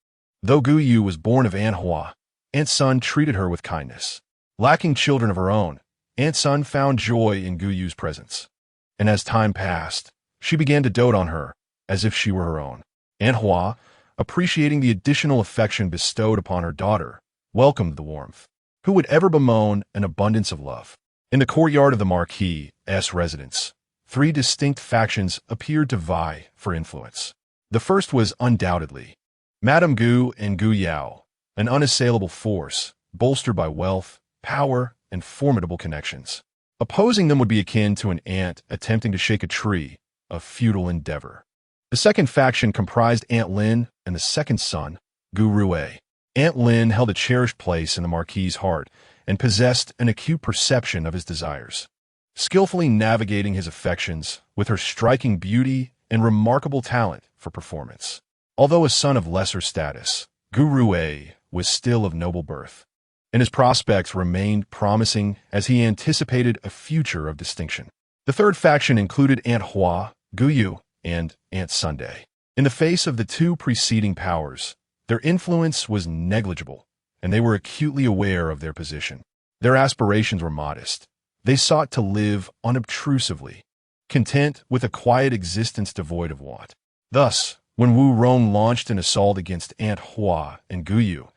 Though Gu Yu was born of Aunt Hua, Aunt Sun treated her with kindness. Lacking children of her own, Aunt Sun found joy in Gu Yu's presence. And as time passed, she began to dote on her, as if she were her own. Aunt Hua, appreciating the additional affection bestowed upon her daughter, welcomed the warmth. Who would ever bemoan an abundance of love? In the courtyard of the marquis's residence, three distinct factions appeared to vie for influence. The first was undoubtedly Madame Gu and Gu Yao, an unassailable force, bolstered by wealth, power, and formidable connections. Opposing them would be akin to an ant attempting to shake a tree, a futile endeavor. The second faction comprised Aunt Lin and the second son, Gu Rue. Aunt Lin held a cherished place in the marquis's heart and possessed an acute perception of his desires. Skillfully navigating his affections with her striking beauty and remarkable talent for performance. Although a son of lesser status, Gu Rue was still of noble birth, and his prospects remained promising as he anticipated a future of distinction. The third faction included Aunt Hua, Gu Yu, and Aunt Sunday. In the face of the two preceding powers, their influence was negligible, and they were acutely aware of their position. Their aspirations were modest. They sought to live unobtrusively, content with a quiet existence devoid of want. Thus, when Wu Rong launched an assault against Aunt Hua and Gu Yu,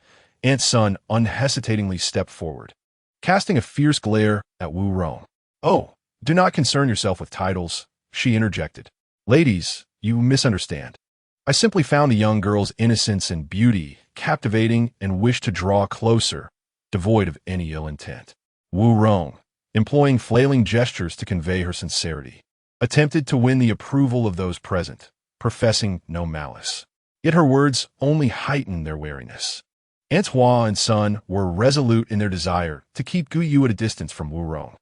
Aunt Sun unhesitatingly stepped forward, casting a fierce glare at Wu Rong. "Oh, do not concern yourself with titles," she interjected. "Ladies, you misunderstand. I simply found the young girl's innocence and beauty captivating and wished to draw closer, devoid of any ill intent." Wu Rong, employing flailing gestures to convey her sincerity, attempted to win the approval of those present, professing no malice. Yet her words only heightened their wariness. Aunt Hua and Sun were resolute in their desire to keep Gu Yu at a distance from Wu Rong,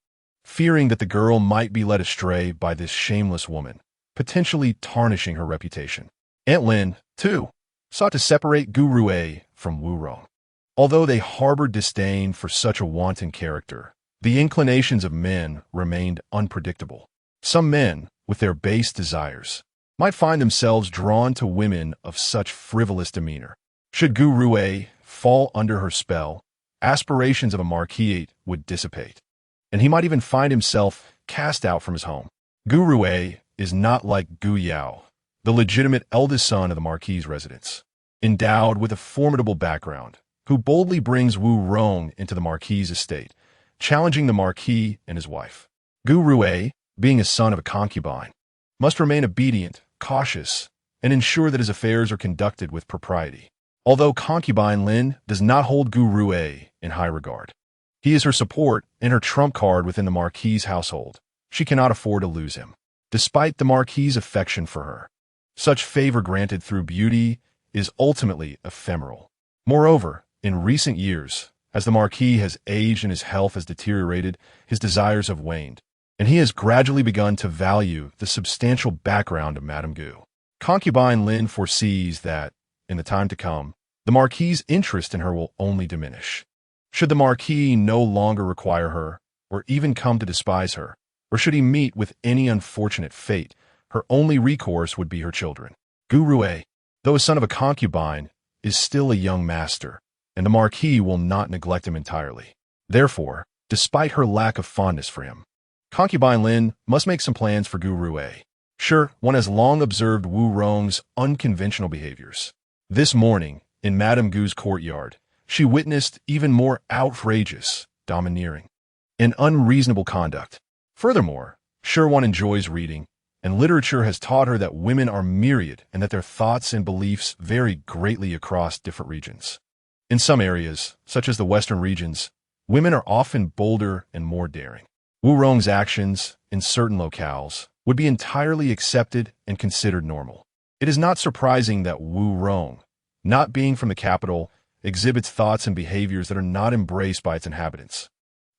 fearing that the girl might be led astray by this shameless woman, potentially tarnishing her reputation. Aunt Lin, too, sought to separate Gu Rue from Wu Rong. Although they harbored disdain for such a wanton character, the inclinations of men remained unpredictable. Some men, with their base desires, might find themselves drawn to women of such frivolous demeanor. Should Gu Rue fall under her spell, aspirations of a marquis would dissipate, and he might even find himself cast out from his home. Gu Rue is not like Gu Yao, the legitimate eldest son of the marquis's residence, endowed with a formidable background, who boldly brings Wu Rong into the marquis's estate, challenging the marquis and his wife. Gu Rue, being a son of a concubine, must remain obedient, cautious, and ensure that his affairs are conducted with propriety. Although concubine Lin does not hold Gu Rue in high regard, he is her support and her trump card within the marquis's household. She cannot afford to lose him, despite the marquis's affection for her. Such favor granted through beauty is ultimately ephemeral. Moreover, in recent years, as the marquis has aged and his health has deteriorated, his desires have waned, and he has gradually begun to value the substantial background of Madame Gu. Concubine Lin foresees that, in the time to come, the marquis's interest in her will only diminish. Should the marquis no longer require her, or even come to despise her, or should he meet with any unfortunate fate, her only recourse would be her children. Gu Rue, though a son of a concubine, is still a young master, and the marquis will not neglect him entirely. Therefore, despite her lack of fondness for him, concubine Lin must make some plans for Gu Rue. Sure, one has long observed Wu Rong's unconventional behaviors. This morning, in Madame Gu's courtyard, she witnessed even more outrageous, domineering, and unreasonable conduct. Furthermore, Shi Wan enjoys reading, and literature has taught her that women are myriad and that their thoughts and beliefs vary greatly across different regions. In some areas, such as the western regions, women are often bolder and more daring. Wu Rong's actions, in certain locales, would be entirely accepted and considered normal. It is not surprising that Wu Rong, not being from the capital, exhibits thoughts and behaviors that are not embraced by its inhabitants.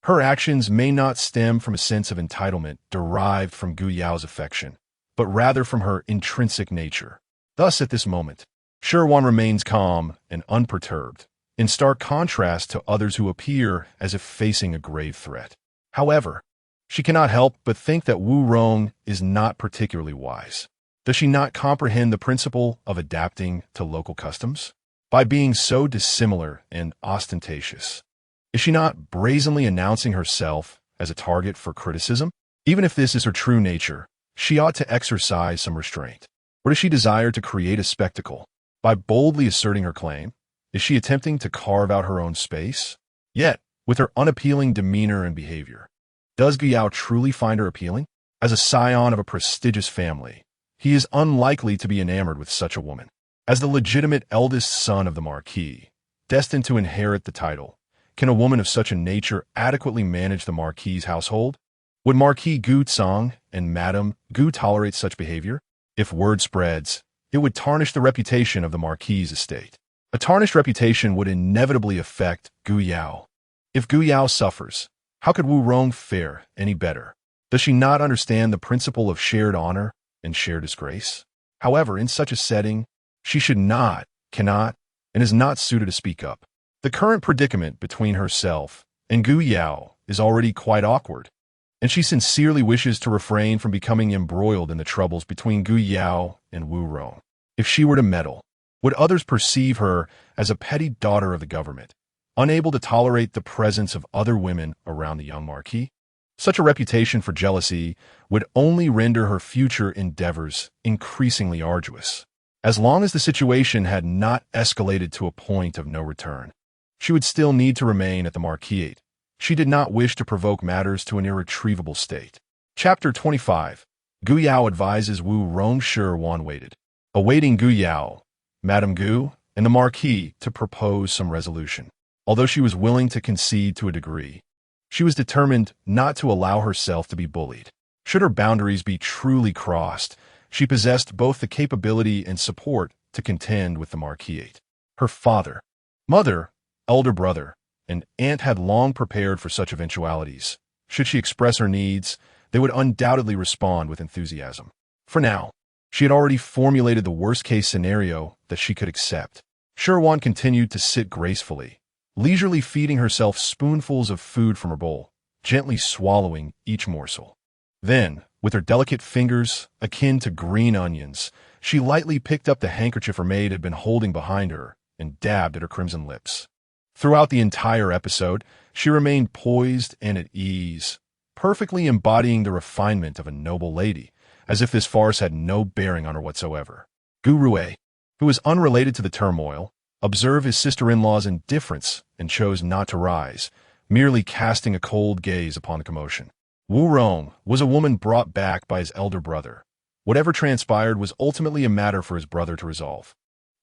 Her actions may not stem from a sense of entitlement derived from Gu Yao's affection, but rather from her intrinsic nature. Thus, at this moment, Shi Wan remains calm and unperturbed, in stark contrast to others who appear as if facing a grave threat. However, she cannot help but think that Wu Rong is not particularly wise. Does she not comprehend the principle of adapting to local customs? By being so dissimilar and ostentatious, is she not brazenly announcing herself as a target for criticism? Even if this is her true nature, she ought to exercise some restraint. Or does she desire to create a spectacle? By boldly asserting her claim, is she attempting to carve out her own space? Yet, with her unappealing demeanor and behavior, Does Gu Yao truly find her appealing? As a scion of a prestigious family, he is unlikely to be enamored with such a woman. As the legitimate eldest son of the marquis, destined to inherit the title, can a woman of such a nature adequately manage the marquis's household? Would Marquis Gu Tsang and Madame Gu tolerate such behavior? If word spreads, it would tarnish the reputation of the marquis's estate. A tarnished reputation would inevitably affect Gu Yao. If Gu Yao suffers, how could Wu Rong fare any better? Does she not understand the principle of shared honor and shared disgrace? However, in such a setting, she should not, cannot, and is not suited to speak up. The current predicament between herself and Gu Yao is already quite awkward, and she sincerely wishes to refrain from becoming embroiled in the troubles between Gu Yao and Wu Rong. If she were to meddle, would others perceive her as a petty daughter of the government, unable to tolerate the presence of other women around the young marquis? Such a reputation for jealousy would only render her future endeavors increasingly arduous. As long as the situation had not escalated to a point of no return, she would still need to remain at the marquisate. She did not wish to provoke matters to an irretrievable state. Chapter 25. Gu Yao advises Wu Rong. Shi Wan waited, awaiting Gu Yao, Madame Gu, and the marquis to propose some resolution. Although she was willing to concede to a degree, she was determined not to allow herself to be bullied. Should her boundaries be truly crossed, she possessed both the capability and support to contend with the marquisate. Her father, mother, elder brother, and aunt had long prepared for such eventualities. Should she express her needs, they would undoubtedly respond with enthusiasm. For now, she had already formulated the worst-case scenario that she could accept. Shi Wan continued to sit gracefully, leisurely feeding herself spoonfuls of food from her bowl, gently swallowing each morsel. Then, with her delicate fingers akin to green onions, she lightly picked up the handkerchief her maid had been holding behind her and dabbed at her crimson lips. Throughout the entire episode, she remained poised and at ease, perfectly embodying the refinement of a noble lady, as if this farce had no bearing on her whatsoever. Gu Rue, who was unrelated to the turmoil, observed his sister-in-law's indifference and chose not to rise, merely casting a cold gaze upon the commotion. Wu Rong was a woman brought back by his elder brother. Whatever transpired was ultimately a matter for his brother to resolve.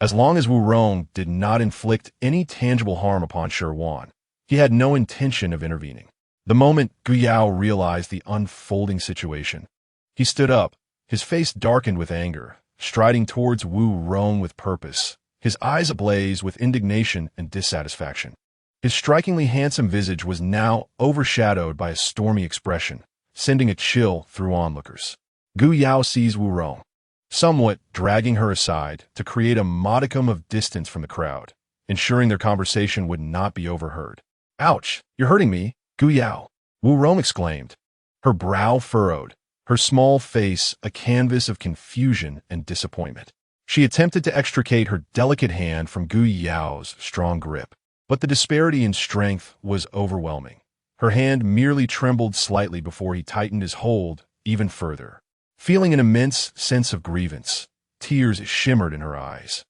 As long as Wu Rong did not inflict any tangible harm upon Shi Wan, he had no intention of intervening. The moment Gu Yao realized the unfolding situation, he stood up, his face darkened with anger, striding towards Wu Rong with purpose, his eyes ablaze with indignation and dissatisfaction. His strikingly handsome visage was now overshadowed by a stormy expression, sending a chill through onlookers. Gu Yao seized Wu Rong, somewhat dragging her aside to create a modicum of distance from the crowd, ensuring their conversation would not be overheard. "Ouch, you're hurting me, Gu Yao," Wu Rong exclaimed, her brow furrowed, her small face a canvas of confusion and disappointment. She attempted to extricate her delicate hand from Gu Yao's strong grip, but the disparity in strength was overwhelming. Her hand merely trembled slightly before he tightened his hold even further. Feeling an immense sense of grievance, tears shimmered in her eyes,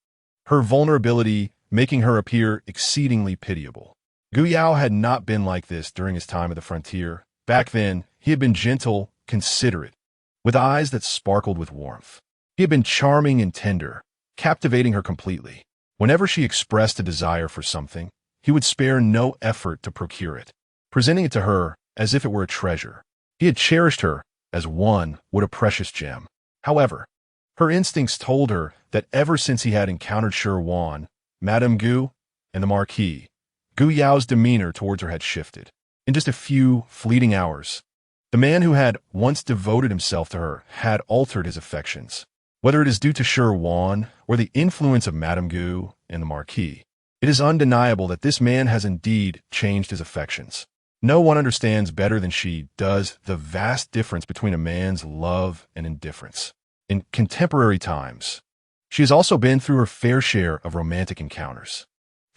her vulnerability making her appear exceedingly pitiable. Gu Yao had not been like this during his time at the frontier. Back then, he had been gentle, considerate, with eyes that sparkled with warmth. He had been charming and tender, captivating her completely. Whenever she expressed a desire for something, he would spare no effort to procure it, presenting it to her as if it were a treasure. He had cherished her as one would a precious gem. However, her instincts told her that ever since he had encountered Shi Wan, Madame Gu, and the Marquis, Gu Yao's demeanor towards her had shifted. In just a few fleeting hours, the man who had once devoted himself to her had altered his affections. Whether it is due to Shi Wan or the influence of Madame Gu and the Marquis, it is undeniable that this man has indeed changed his affections. No one understands better than she does the vast difference between a man's love and indifference. In contemporary times, she has also been through her fair share of romantic encounters.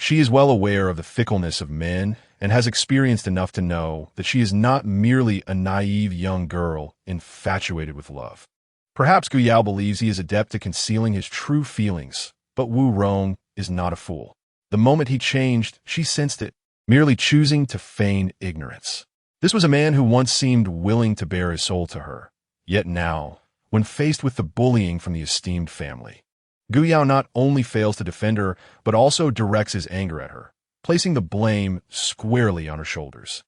She is well aware of the fickleness of men and has experienced enough to know that she is not merely a naive young girl infatuated with love. Perhaps Gu Yao believes he is adept at concealing his true feelings, but Wu Rong is not a fool. The moment he changed, she sensed it, merely choosing to feign ignorance. This was a man who once seemed willing to bare his soul to her, yet now, when faced with the bullying from the esteemed family, Gu Yao not only fails to defend her, but also directs his anger at her, placing the blame squarely on her shoulders.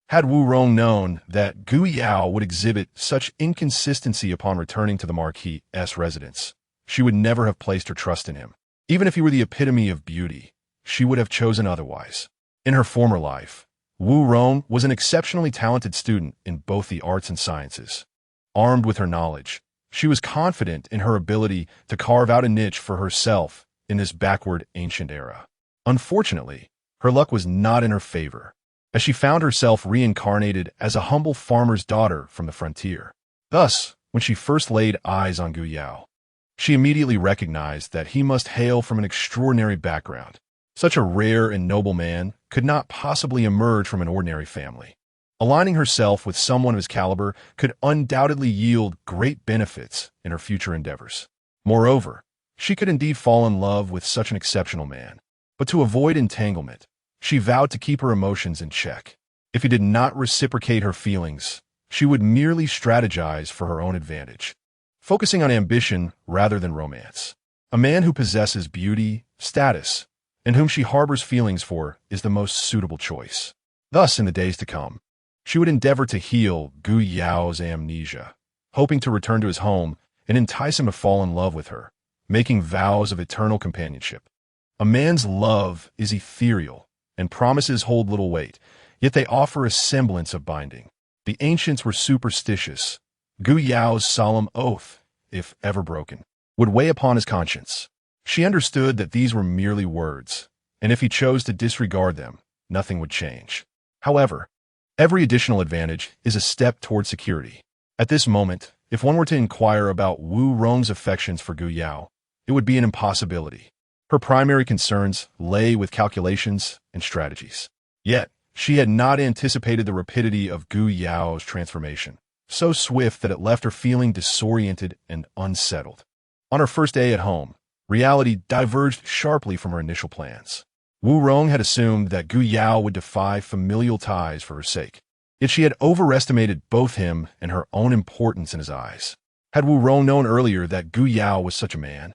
Had Wu Rong known that Gu Yao would exhibit such inconsistency upon returning to the marquis's residence, she would never have placed her trust in him. Even if he were the epitome of beauty, she would have chosen otherwise. In her former life, Wu Rong was an exceptionally talented student in both the arts and sciences. Armed with her knowledge, she was confident in her ability to carve out a niche for herself in this backward ancient era. Unfortunately, her luck was not in her favor, as she found herself reincarnated as a humble farmer's daughter from the frontier. Thus, when she first laid eyes on Gu Yao, she immediately recognized that he must hail from an extraordinary background. Such a rare and noble man could not possibly emerge from an ordinary family. Aligning herself with someone of his caliber could undoubtedly yield great benefits in her future endeavors. Moreover, she could indeed fall in love with such an exceptional man. But to avoid entanglement, she vowed to keep her emotions in check. If he did not reciprocate her feelings, she would merely strategize for her own advantage, focusing on ambition rather than romance. A man who possesses beauty, status, and whom she harbors feelings for is the most suitable choice. Thus, in the days to come, she would endeavor to heal Gu Yao's amnesia, hoping to return to his home and entice him to fall in love with her, making vows of eternal companionship. A man's love is ethereal, and promises hold little weight, yet they offer a semblance of binding. The ancients were superstitious. Gu Yao's solemn oath, if ever broken, would weigh upon his conscience. She understood that these were merely words, and if he chose to disregard them, nothing would change. However, every additional advantage is a step toward security. At this moment, if one were to inquire about Wu Rong's affections for Gu Yao, it would be an impossibility. Her primary concerns lay with calculations and strategies. Yet, she had not anticipated the rapidity of Gu Yao's transformation, so swift that it left her feeling disoriented and unsettled. On her first day at home, reality diverged sharply from her initial plans. Wu Rong had assumed that Gu Yao would defy familial ties for her sake, yet she had overestimated both him and her own importance in his eyes. Had Wu Rong known earlier that Gu Yao was such a man,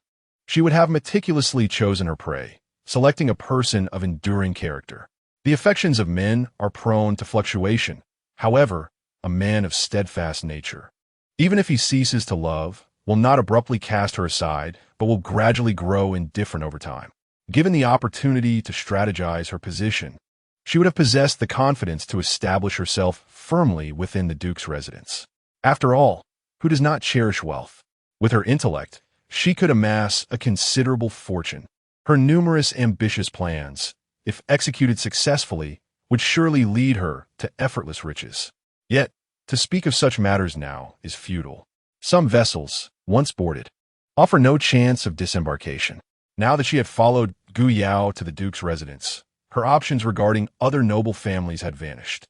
she would have meticulously chosen her prey, selecting a person of enduring character. The affections of men are prone to fluctuation, however, a man of steadfast nature, even if he ceases to love, will not abruptly cast her aside, but will gradually grow indifferent over time. Given the opportunity to strategize her position, she would have possessed the confidence to establish herself firmly within the Duke's residence. After all, who does not cherish wealth? With her intellect, she could amass a considerable fortune. Her numerous ambitious plans, if executed successfully, would surely lead her to effortless riches. Yet, to speak of such matters now is futile. Some vessels, once boarded, offer no chance of disembarkation. Now that she had followed Gu Yao to the Duke's residence, her options regarding other noble families had vanished.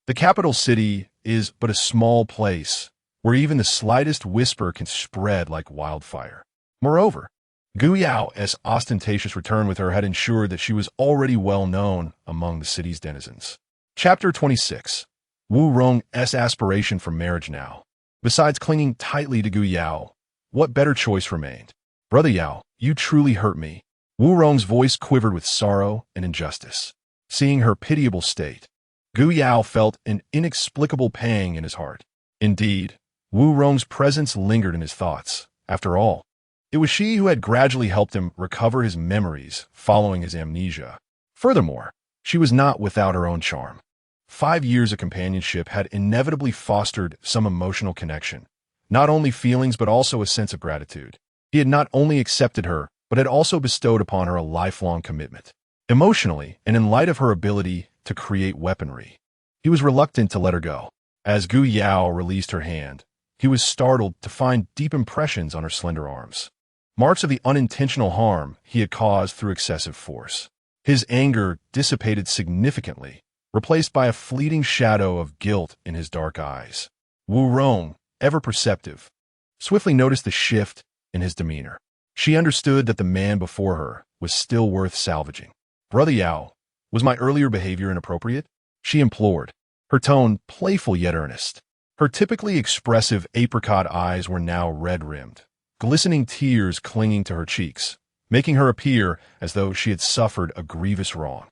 The capital city is but a small place where even the slightest whisper can spread like wildfire. Moreover, Gu Yao's ostentatious return with her had ensured that she was already well known among the city's denizens. Chapter 26. Wu Rong's aspiration for marriage now. Besides clinging tightly to Gu Yao, what better choice remained? Brother Yao, you truly hurt me. Wu Rong's voice quivered with sorrow and injustice. Seeing her pitiable state, Gu Yao felt an inexplicable pang in his heart. Indeed, Wu Rong's presence lingered in his thoughts. After all, it was she who had gradually helped him recover his memories following his amnesia. Furthermore, she was not without her own charm. 5 years of companionship had inevitably fostered some emotional connection, not only feelings but also a sense of gratitude. He had not only accepted her, but had also bestowed upon her a lifelong commitment. Emotionally, and in light of her ability to create weaponry, he was reluctant to let her go. As Gu Yao released her hand, he was startled to find deep impressions on her slender arms, marks of the unintentional harm he had caused through excessive force. His anger dissipated significantly, replaced by a fleeting shadow of guilt in his dark eyes. Wu Rong, ever perceptive, swiftly noticed the shift in his demeanor. She understood that the man before her was still worth salvaging. Brother Yao, was my earlier behavior inappropriate? She implored. her tone playful yet earnest. Her typically expressive apricot eyes were now red-rimmed, glistening tears clinging to her cheeks, making her appear as though she had suffered a grievous wrong.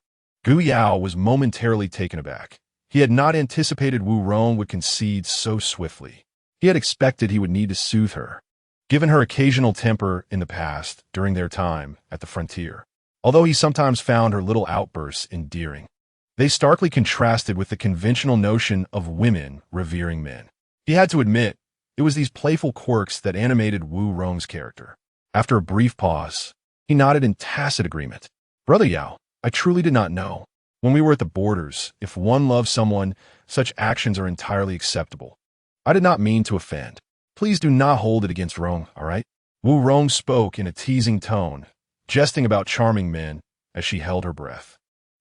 Gu Yao was momentarily taken aback. He had not anticipated Wu Rong would concede so swiftly. He had expected he would need to soothe her, given her occasional temper in the past during their time at the frontier. Although he sometimes found her little outbursts endearing, they starkly contrasted with the conventional notion of women revering men. He had to admit, it was these playful quirks that animated Wu Rong's character. After a brief pause, he nodded in tacit agreement. Brother Yao, I truly did not know. When we were at the borders, if one loves someone, such actions are entirely acceptable. I did not mean to offend. Please do not hold it against Rong, all right? Wu Rong spoke in a teasing tone, jesting about charming men as she held her breath.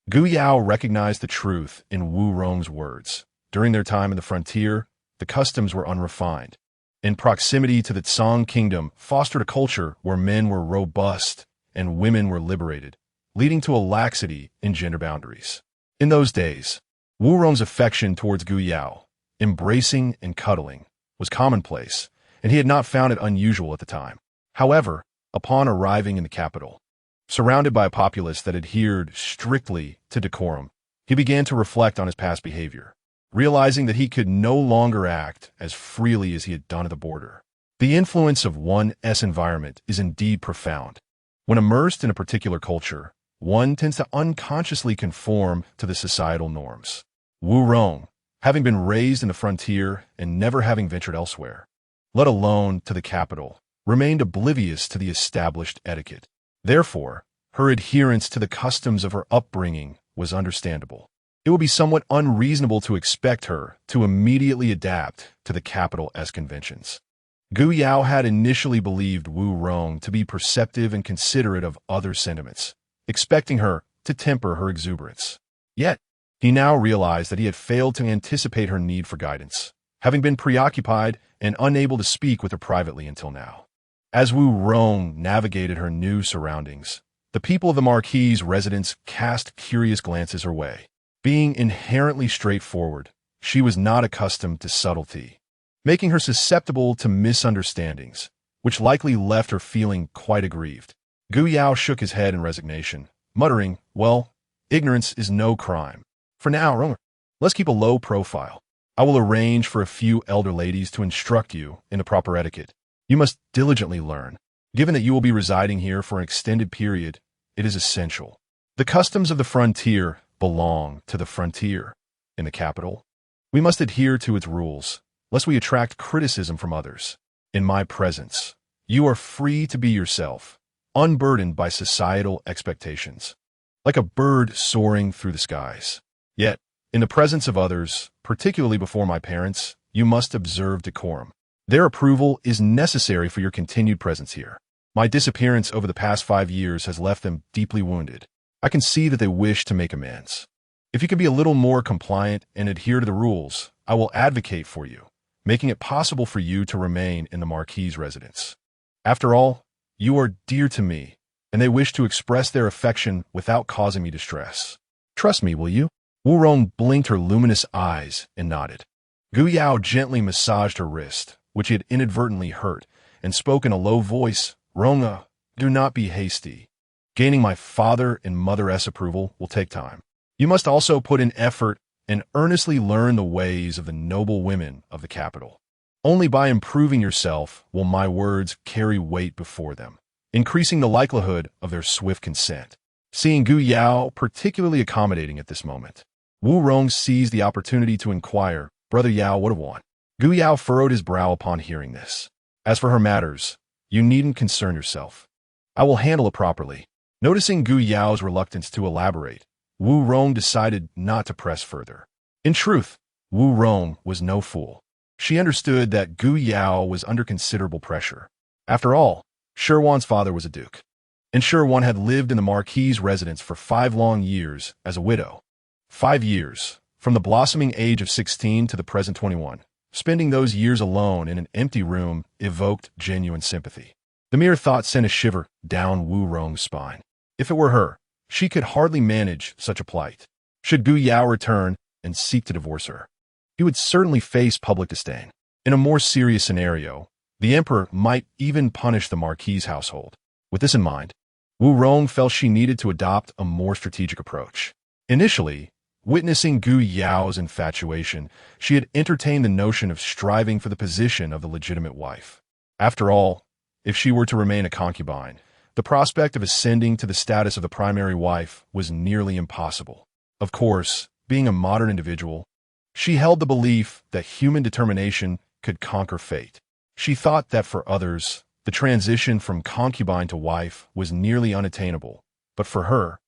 Gu Yao recognized the truth in Wu Rong's words. During their time in the frontier, the customs were unrefined. In proximity to the Tsang kingdom fostered a culture where men were robust and women were liberated, leading to a laxity in gender boundaries. In those days, Wu Rong's affection towards Gu Yao, embracing and cuddling, was commonplace, and he had not found it unusual at the time. However, upon arriving in the capital, surrounded by a populace that adhered strictly to decorum, he began to reflect on his past behavior, realizing that he could no longer act as freely as he had done at the border. The influence of one's environment is indeed profound. When immersed in a particular culture, one tends to unconsciously conform to the societal norms. Wu Rong, having been raised in the frontier and never having ventured elsewhere, let alone to the capital, remained oblivious to the established etiquette. Therefore, her adherence to the customs of her upbringing was understandable. It would be somewhat unreasonable to expect her to immediately adapt to the capital's conventions. Gu Yao had initially believed Wu Rong to be perceptive and considerate of other sentiments, expecting her to temper her exuberance. Yet, he now realized that he had failed to anticipate her need for guidance, having been preoccupied and unable to speak with her privately until now. As Wu Rong navigated her new surroundings, the people of the marquis' residence cast curious glances her way. Being inherently straightforward, she was not accustomed to subtlety, making her susceptible to misunderstandings, which likely left her feeling quite aggrieved. Gu Yao shook his head in resignation, muttering, "Well, ignorance is no crime. For now, let's keep a low profile. I will arrange for a few elder ladies to instruct you in the proper etiquette. You must diligently learn. Given that you will be residing here for an extended period, it is essential. The customs of the frontier belong to the frontier. In the capital, we must adhere to its rules, lest we attract criticism from others. In my presence, you are free to be yourself, unburdened by societal expectations, like a bird soaring through the skies. Yet, in the presence of others, particularly before my parents, you must observe decorum. Their approval is necessary for your continued presence here. My disappearance over the past 5 years has left them deeply wounded. I can see that they wish to make amends. If you can be a little more compliant and adhere to the rules, I will advocate for you, making it possible for you to remain in the marquis' residence. After all, you are dear to me, and they wish to express their affection without causing me distress. Trust me, will you?" Wu Rong blinked her luminous eyes and nodded. Gu Yao gently massaged her wrist, which he had inadvertently hurt, and spoke in a low voice, "Ronga, do not be hasty. Gaining my father and mother's approval will take time. You must also put in effort and earnestly learn the ways of the noble women of the capital. Only by improving yourself will my words carry weight before them, increasing the likelihood of their swift consent." Seeing Gu Yao particularly accommodating at this moment, Wu Rong seized the opportunity to inquire, "Brother Yao, what of one?" Gu Yao furrowed his brow upon hearing this. "As for her matters, you needn't concern yourself. I will handle it properly." Noticing Gu Yao's reluctance to elaborate, Wu Rong decided not to press further. In truth, Wu Rong was no fool. She understood that Gu Yao was under considerable pressure. After all, Shi Wan's father was a duke, and Shi Wan had lived in the marquis' residence for 5 long years as a widow. 5 years, from the blossoming age of 16 to the present 21. Spending those years alone in an empty room evoked genuine sympathy. The mere thought sent a shiver down Wu Rong's spine. If it were her, she could hardly manage such a plight. Should Gu Yao return, and seek to divorce her. He would certainly face public disdain. In a more serious scenario, the emperor might even punish the marquis' household. With this in mind, Wu Rong felt she needed to adopt a more strategic approach. Initially, witnessing Gu Yao's infatuation, she had entertained the notion of striving for the position of the legitimate wife. After all, if she were to remain a concubine, the prospect of ascending to the status of the primary wife was nearly impossible. Of course, being a modern individual, she held the belief that human determination could conquer fate. She thought that for others, the transition from concubine to wife was nearly unattainable, but for her,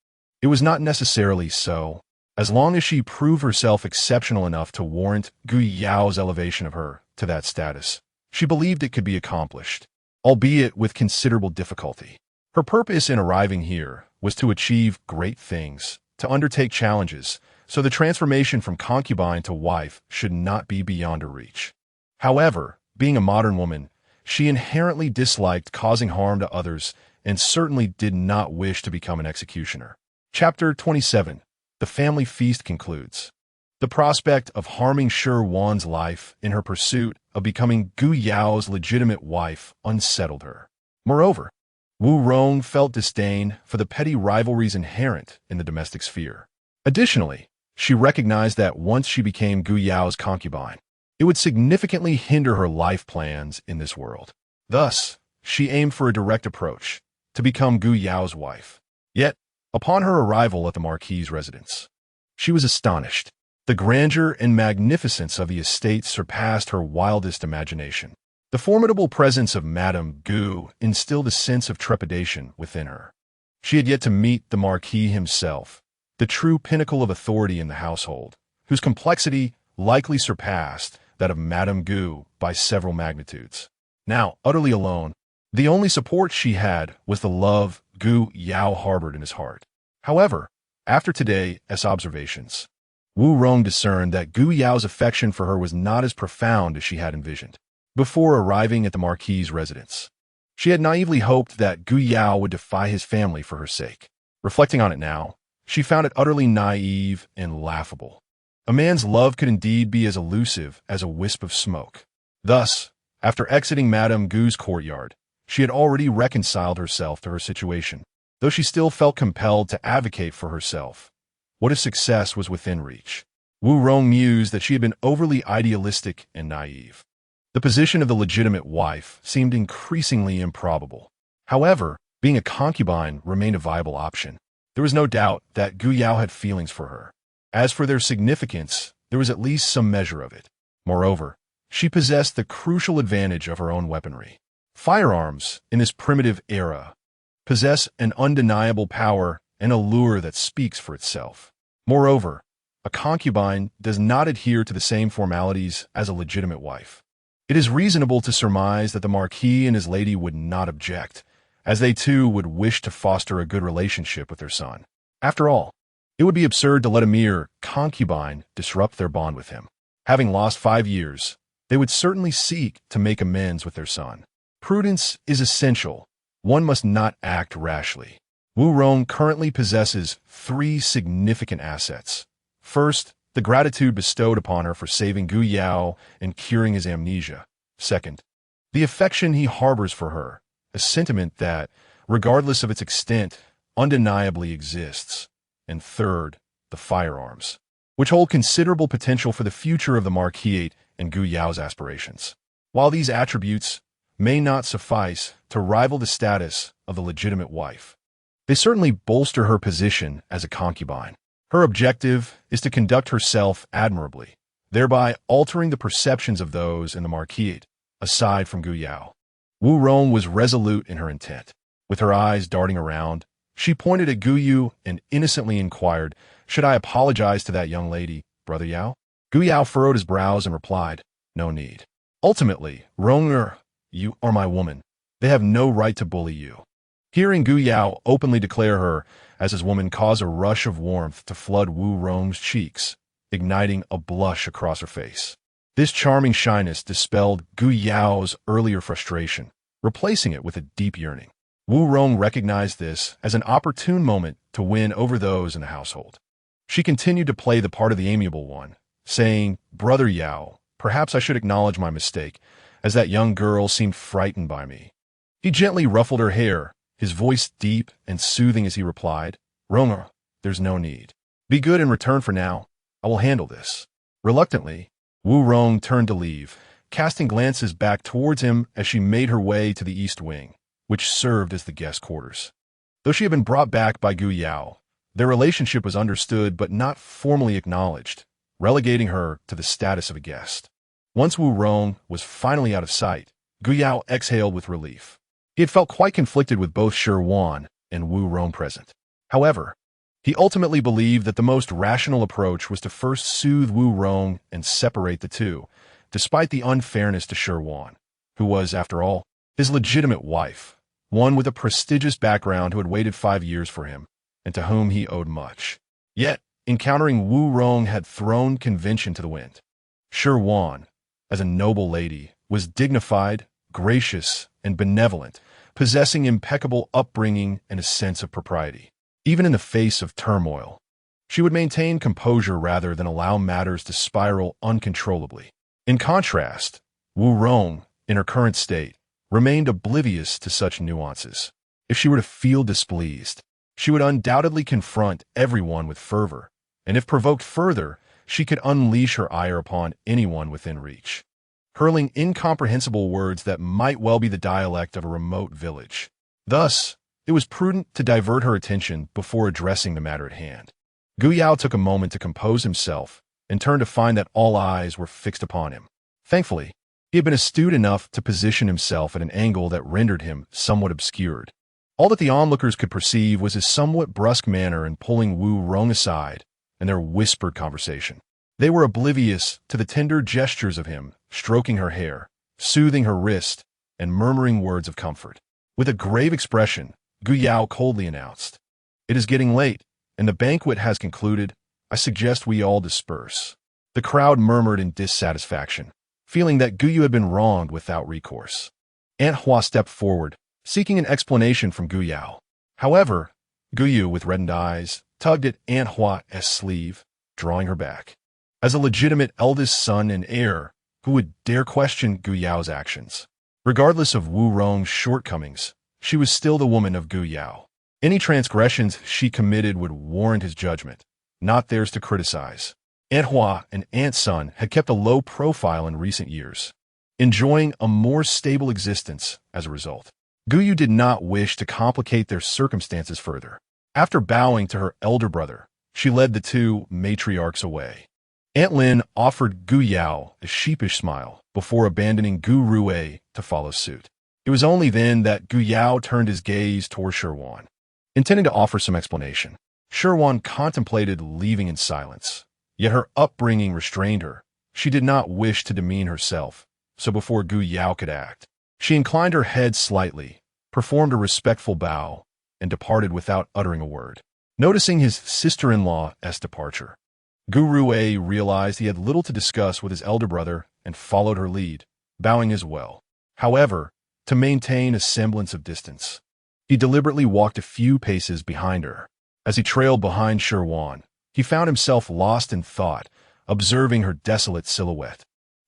it was not necessarily so. As long as she proved herself exceptional enough to warrant Gu Yao's elevation of her to that status, she believed it could be accomplished, albeit with considerable difficulty. Her purpose in arriving here was to achieve great things, to undertake challenges, so the transformation from concubine to wife should not be beyond her reach. However, being a modern woman, she inherently disliked causing harm to others and certainly did not wish to become an executioner. Chapter 27. The family feast concludes. The prospect of harming Shi Wan's life in her pursuit of becoming Gu Yao's legitimate wife unsettled her. Moreover, Wu Rong felt disdain for the petty rivalries inherent in the domestic sphere. Additionally, she recognized that once she became Gu Yao's concubine, it would significantly hinder her life plans in this world. Thus, she aimed for a direct approach, to become Gu Yao's wife. Yet, upon her arrival at the marquis' residence, she was astonished. The grandeur and magnificence of the estate surpassed her wildest imagination. The formidable presence of Madame Gu instilled a sense of trepidation within her. She had yet to meet the marquis himself, the true pinnacle of authority in the household, whose complexity likely surpassed that of Madame Gu by several magnitudes. Now, utterly alone, the only support she had was the love Gu Yao harbored in his heart. However, after today's observations, Wu Rong discerned that Gu Yao's affection for her was not as profound as she had envisioned. Before arriving at the marquis' residence, she had naively hoped that Gu Yao would defy his family for her sake. Reflecting on it now, she found it utterly naive and laughable. A man's love could indeed be as elusive as a wisp of smoke. Thus, after exiting Madame Gu's courtyard, she had already reconciled herself to her situation, though she still felt compelled to advocate for herself. What if success was within reach? Wu Rong mused that she had been overly idealistic and naive. The position of the legitimate wife seemed increasingly improbable. However, being a concubine remained a viable option. There was no doubt that Gu Yao had feelings for her. As for their significance, there was at least some measure of it. Moreover, she possessed the crucial advantage of her own weaponry. Firearms, in this primitive era, possess an undeniable power and allure that speaks for itself. Moreover, a concubine does not adhere to the same formalities as a legitimate wife. It is reasonable to surmise that the marquis and his lady would not object, as they too would wish to foster a good relationship with their son. After all, it would be absurd to let a mere concubine disrupt their bond with him. Having lost 5 years, they would certainly seek to make amends with their son. Prudence is essential. One must not act rashly. Wu Rong currently possesses 3 significant assets. First, the gratitude bestowed upon her for saving Gu Yao and curing his amnesia. Second, the affection he harbors for her, a sentiment that, regardless of its extent, undeniably exists. And third, the firearms, which hold considerable potential for the future of the marquisate and Gu Yao's aspirations. While these attributes may not suffice to rival the status of the legitimate wife, they certainly bolster her position as a concubine. Her objective is to conduct herself admirably, thereby altering the perceptions of those in the marquisate, aside from Gu Yao. Wu Rong was resolute in her intent. With her eyes darting around, she pointed at Gu Yu and innocently inquired, "Should I apologize to that young lady, Brother Yao?" Gu Yao furrowed his brows and replied, "No need. Ultimately, Ronger, you are my woman. They have no right to bully you." Hearing Gu Yao openly declare her as his woman caused a rush of warmth to flood Wu Rong's cheeks, igniting a blush across her face. This charming shyness dispelled Gu Yao's earlier frustration, replacing it with a deep yearning. Wu Rong recognized this as an opportune moment to win over those in the household. She continued to play the part of the amiable one, saying, "Brother Yao, perhaps I should acknowledge my mistake, as that young girl seemed frightened by me." He gently ruffled her hair, his voice deep and soothing as he replied, "Roma, there's no need. Be good in return for now. I will handle this." Reluctantly, Wu Rong turned to leave, casting glances back towards him as she made her way to the east wing, which served as the guest quarters. Though she had been brought back by Gu Yao, their relationship was understood but not formally acknowledged, relegating her to the status of a guest. Once Wu Rong was finally out of sight, Gu Yao exhaled with relief. He had felt quite conflicted with both Shi Wan and Wu Rong present. However, he ultimately believed that the most rational approach was to first soothe Wu Rong and separate the two, despite the unfairness to Shi Wan, who was, after all, his legitimate wife, one with a prestigious background who had waited 5 years for him, and to whom he owed much. Yet, encountering Wu Rong had thrown convention to the wind. Shi Wan, as a noble lady, was dignified, gracious, and benevolent, possessing impeccable upbringing and a sense of propriety. Even in the face of turmoil, she would maintain composure rather than allow matters to spiral uncontrollably. In contrast, Wu Rong, in her current state, remained oblivious to such nuances. If she were to feel displeased, she would undoubtedly confront everyone with fervor, and if provoked further, she could unleash her ire upon anyone within reach, hurling incomprehensible words that might well be the dialect of a remote village. Thus, it was prudent to divert her attention before addressing the matter at hand. Gu Yao took a moment to compose himself and turned to find that all eyes were fixed upon him. Thankfully, he had been astute enough to position himself at an angle that rendered him somewhat obscured. All that the onlookers could perceive was his somewhat brusque manner in pulling Wu Rong aside and their whispered conversation. They were oblivious to the tender gestures of him, stroking her hair, soothing her wrist, and murmuring words of comfort. With a grave expression, Gu Yao coldly announced, "It is getting late, and the banquet has concluded. I suggest we all disperse." The crowd murmured in dissatisfaction, feeling that Gu Yu had been wronged without recourse. Aunt Hua stepped forward, seeking an explanation from Gu Yao. However, Gu Yu, with reddened eyes, tugged at Aunt Hua's sleeve, drawing her back. As a legitimate eldest son and heir, who would dare question Gu Yao's actions? Regardless of Wu Rong's shortcomings, she was still the woman of Gu Yao. Any transgressions she committed would warrant his judgment, not theirs to criticize. Aunt Hua and Aunt Sun had kept a low profile in recent years, enjoying a more stable existence as a result. Gu Yu did not wish to complicate their circumstances further. After bowing to her elder brother, she led the two matriarchs away. Aunt Lin offered Gu Yao a sheepish smile before abandoning Gu Rue to follow suit. It was only then that Gu Yao turned his gaze toward Shi Wan. Intending to offer some explanation, Shi Wan contemplated leaving in silence. Yet her upbringing restrained her. She did not wish to demean herself, so before Gu Yao could act, she inclined her head slightly, performed a respectful bow, and departed without uttering a word. Noticing his sister-in-law's departure, Gu Rue realized he had little to discuss with his elder brother and followed her lead, bowing as well. However, to maintain a semblance of distance, he deliberately walked a few paces behind her. As he trailed behind Shi Wan, he found himself lost in thought, observing her desolate silhouette.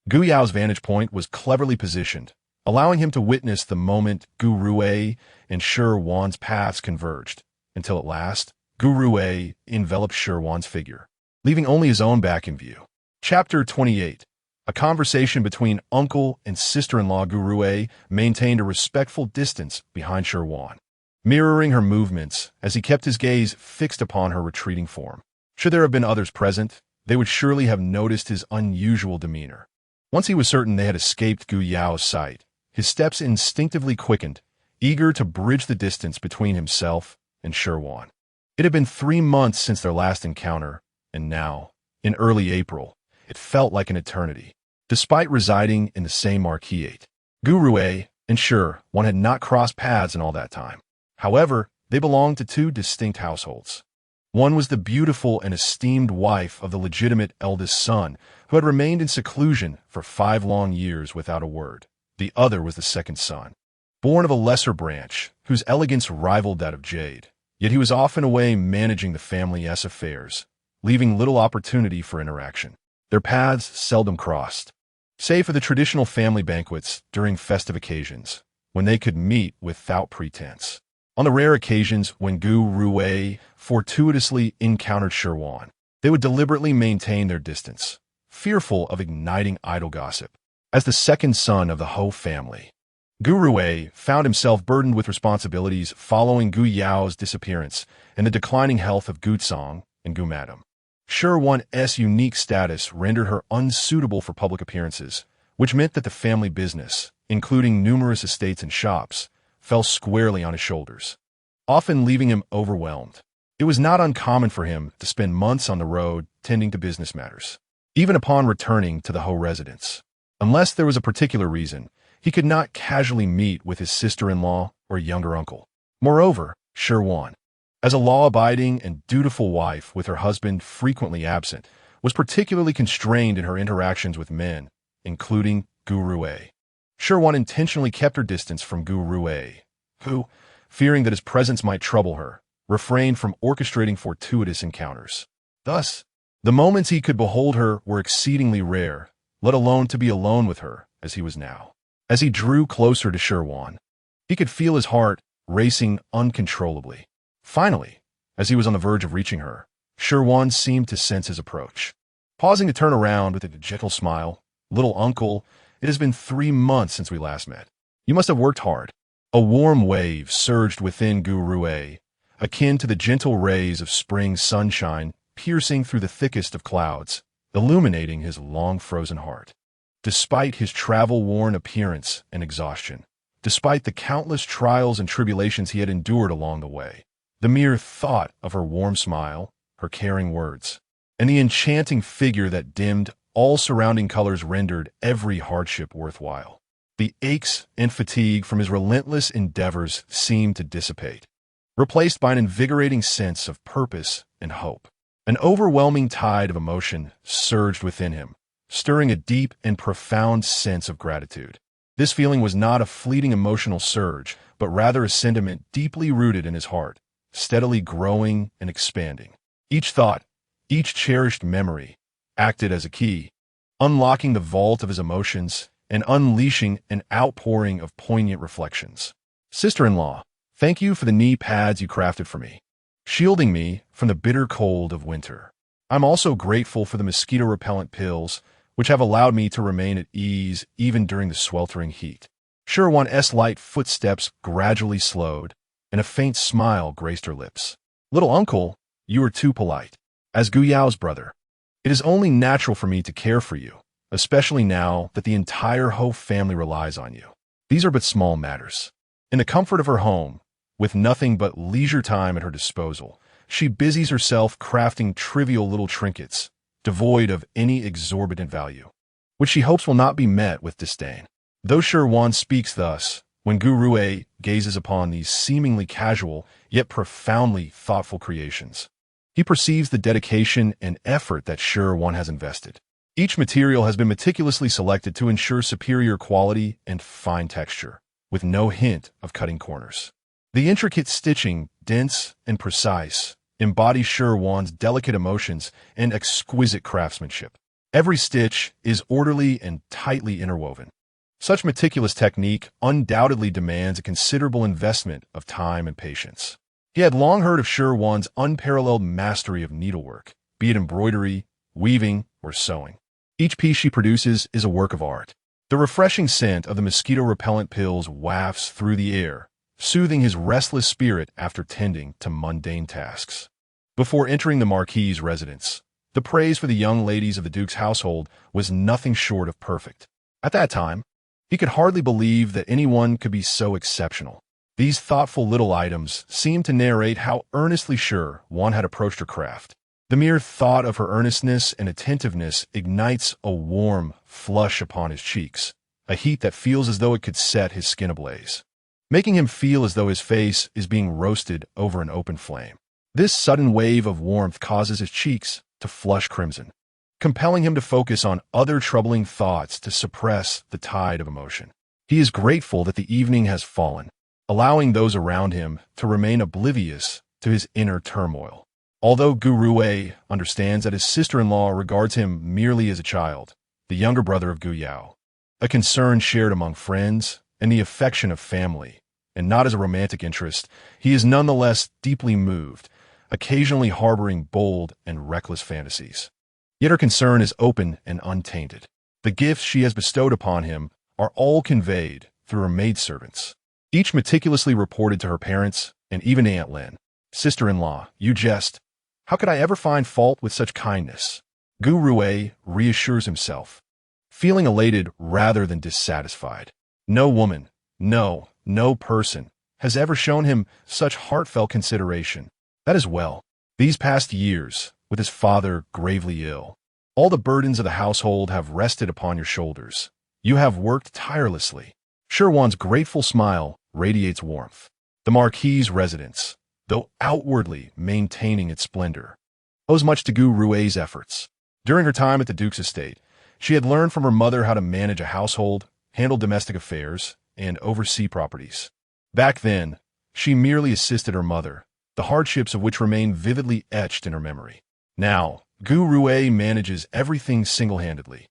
Gu Yao's vantage point was cleverly positioned, allowing him to witness the moment Gu Rue and Shi Wan's paths converged, until at last, Gu Rue enveloped Shi Wan's figure, leaving only his own back in view. Chapter 28. A conversation between uncle and sister-in-law. Gu Rue maintained a respectful distance behind Shi Wan, mirroring her movements as he kept his gaze fixed upon her retreating form. Should there have been others present, they would surely have noticed his unusual demeanor. Once he was certain they had escaped Gu Yao's sight, his steps instinctively quickened, eager to bridge the distance between himself and Shi Wan. It had been 3 months since their last encounter, and now, in early April, it felt like an eternity. Despite residing in the same marquis, Gu Rue and Shi Wan had not crossed paths in all that time. However, they belonged to two distinct households. One was the beautiful and esteemed wife of the legitimate eldest son, who had remained in seclusion for 5 long years without a word. The other was the second son, born of a lesser branch, whose elegance rivaled that of Jade. Yet he was often away managing the family's affairs, leaving little opportunity for interaction. Their paths seldom crossed, save for the traditional family banquets during festive occasions, when they could meet without pretense. On the rare occasions when Gu Ruwei fortuitously encountered Shi Wan, they would deliberately maintain their distance, fearful of igniting idle gossip. As the second son of the Ho family, Gu Ruwei found himself burdened with responsibilities following Gu Yao's disappearance and the declining health of Gu Tsang and Gu Madam. Shi Wan's unique status rendered her unsuitable for public appearances, which meant that the family business, including numerous estates and shops, fell squarely on his shoulders, often leaving him overwhelmed. It was not uncommon for him to spend months on the road tending to business matters, even upon returning to the Ho residence. Unless there was a particular reason, he could not casually meet with his sister-in-law or younger uncle. Moreover, Shi Wan, as a law-abiding and dutiful wife with her husband frequently absent, was particularly constrained in her interactions with men, including Gu Ruwei. Shi Wan intentionally kept her distance from Gu Ruwei, who, fearing that his presence might trouble her, refrained from orchestrating fortuitous encounters. Thus, the moments he could behold her were exceedingly rare, let alone to be alone with her, as he was now. As he drew closer to Shi Wan, he could feel his heart racing uncontrollably. Finally, as he was on the verge of reaching her, Shi Wan seemed to sense his approach. Pausing to turn around with a gentle smile, "Little uncle, it has been 3 months since we last met. You must have worked hard." A warm wave surged within Gu Ruwei, akin to the gentle rays of spring sunshine piercing through the thickest of clouds, illuminating his long-frozen heart. Despite his travel-worn appearance and exhaustion, despite the countless trials and tribulations he had endured along the way, the mere thought of her warm smile, her caring words, and the enchanting figure that dimmed all surrounding colors rendered every hardship worthwhile. The aches and fatigue from his relentless endeavors seemed to dissipate, replaced by an invigorating sense of purpose and hope. An overwhelming tide of emotion surged within him, stirring a deep and profound sense of gratitude. This feeling was not a fleeting emotional surge, but rather a sentiment deeply rooted in his heart, steadily growing and expanding. Each thought, each cherished memory, acted as a key, unlocking the vault of his emotions and unleashing an outpouring of poignant reflections. "Sister-in-law, thank you for the knee pads you crafted for me, shielding me from the bitter cold of winter. I'm also grateful for the mosquito-repellent pills, which have allowed me to remain at ease even during the sweltering heat." Shi Wan's light footsteps gradually slowed, and a faint smile graced her lips. "Little uncle, you are too polite. As Gu Yao's brother, it is only natural for me to care for you, especially now that the entire Ho family relies on you. These are but small matters." In the comfort of her home, with nothing but leisure time at her disposal, she busies herself crafting trivial little trinkets, devoid of any exorbitant value, which she hopes will not be met with disdain. Though Shi Wan speaks thus, when Gu Ruwei gazes upon these seemingly casual yet profoundly thoughtful creations, he perceives the dedication and effort that Shi Wan has invested. Each material has been meticulously selected to ensure superior quality and fine texture, with no hint of cutting corners. The intricate stitching, dense and precise, embodies Shi Wan's delicate emotions and exquisite craftsmanship. Every stitch is orderly and tightly interwoven. Such meticulous technique undoubtedly demands a considerable investment of time and patience. He had long heard of Shi Wan's unparalleled mastery of needlework, be it embroidery, weaving, or sewing. Each piece she produces is a work of art. The refreshing scent of the mosquito-repellent pills wafts through the air, soothing his restless spirit after tending to mundane tasks. Before entering the marquis's residence, the praise for the young ladies of the duke's household was nothing short of perfect. At that time, he could hardly believe that anyone could be so exceptional. These thoughtful little items seemed to narrate how earnestly sure one had approached her craft. The mere thought of her earnestness and attentiveness ignites a warm flush upon his cheeks, a heat that feels as though it could set his skin ablaze, making him feel as though his face is being roasted over an open flame. This sudden wave of warmth causes his cheeks to flush crimson, compelling him to focus on other troubling thoughts to suppress the tide of emotion. He is grateful that the evening has fallen, allowing those around him to remain oblivious to his inner turmoil. Although Gu Rui understands that his sister-in-law regards him merely as a child, the younger brother of Gu Yao, a concern shared among friends and the affection of family, and not as a romantic interest, he is nonetheless deeply moved, occasionally harboring bold and reckless fantasies. Yet her concern is open and untainted. The gifts she has bestowed upon him are all conveyed through her maidservants, each meticulously reported to her parents and even Aunt Lin. Sister-in-law, you jest. How could I ever find fault with such kindness? Gu Rui reassures himself, feeling elated rather than dissatisfied. No woman, no person has ever shown him such heartfelt consideration. That is well. These past years, with his father gravely ill, all the burdens of the household have rested upon your shoulders. You have worked tirelessly. Shi Wan's grateful smile radiates warmth. The marquis's residence, though outwardly maintaining its splendor, owes much to Gu Rui's efforts. During her time at the Duke's estate, she had learned from her mother how to manage a household, handle domestic affairs, and oversee properties. Back then, she merely assisted her mother, the hardships of which remain vividly etched in her memory. Now, Gu Rui manages everything single-handedly,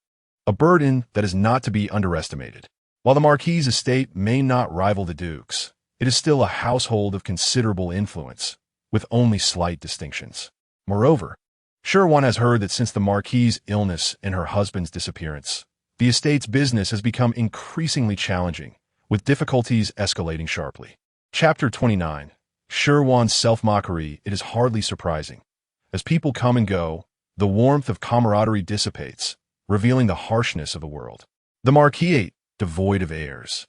a burden that is not to be underestimated. While the marquis's estate may not rival the Duke's, it is still a household of considerable influence, with only slight distinctions. Moreover, Shi Wan has heard that since the marquis's illness and her husband's disappearance, the estate's business has become increasingly challenging, with difficulties escalating sharply. Chapter 29. Shi Wan's self-mockery. It is hardly surprising. As people come and go, the warmth of camaraderie dissipates, revealing the harshness of the world. The marquis, devoid of heirs,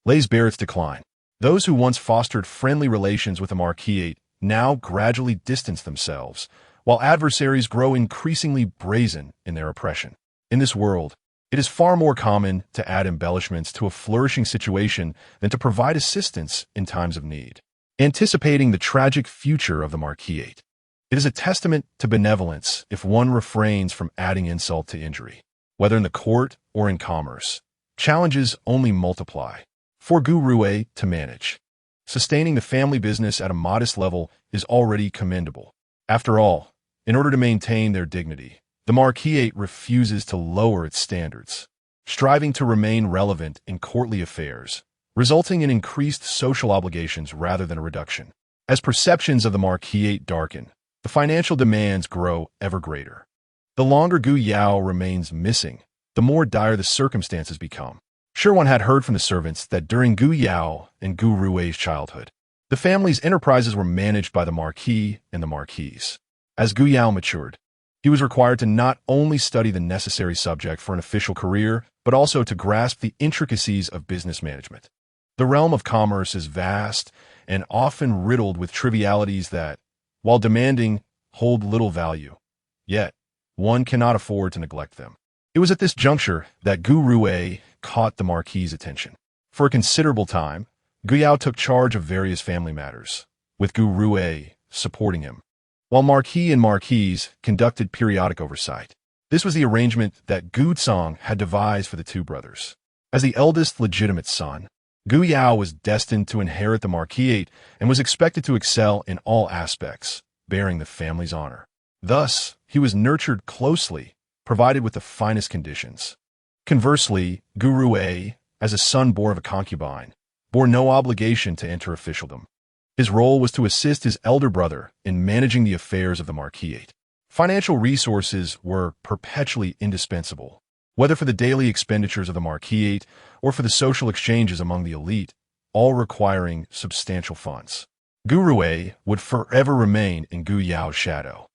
lays bare its decline. Those who once fostered friendly relations with the marquis now gradually distance themselves, while adversaries grow increasingly brazen in their oppression. In this world, it is far more common to add embellishments to a flourishing situation than to provide assistance in times of need. Anticipating the tragic future of the marquis, it is a testament to benevolence if one refrains from adding insult to injury. Whether in the court or in commerce, challenges only multiply. For Gu Rui to manage, sustaining the family business at a modest level is already commendable. After all, in order to maintain their dignity, the marquis refuses to lower its standards, striving to remain relevant in courtly affairs, resulting in increased social obligations rather than a reduction. As perceptions of the marquis darken, the financial demands grow ever greater. The longer Gu Yao remains missing, the more dire the circumstances become. Shi Wan had heard from the servants that during Gu Yao and Gu Rui's childhood, the family's enterprises were managed by the marquis and the marquise. As Gu Yao matured, he was required to not only study the necessary subject for an official career, but also to grasp the intricacies of business management. The realm of commerce is vast and often riddled with trivialities that, while demanding, hold little value. Yet, one cannot afford to neglect them. It was at this juncture that Gu Rui caught the marquis's attention. For a considerable time, Gu Yao took charge of various family matters, with Gu Rui supporting him, while marquis and marquise conducted periodic oversight. This was the arrangement that Gu Tsang had devised for the two brothers. As the eldest legitimate son, Gu Yao was destined to inherit the marquis and was expected to excel in all aspects, bearing the family's honor. Thus, he was nurtured closely, provided with the finest conditions. Conversely, Gu Rui, as a son born of a concubine, bore no obligation to enter officialdom. His role was to assist his elder brother in managing the affairs of the marquis. Financial resources were perpetually indispensable, whether for the daily expenditures of the marquis or for the social exchanges among the elite, all requiring substantial funds. Gu Rui would forever remain in Gu Yao's shadow.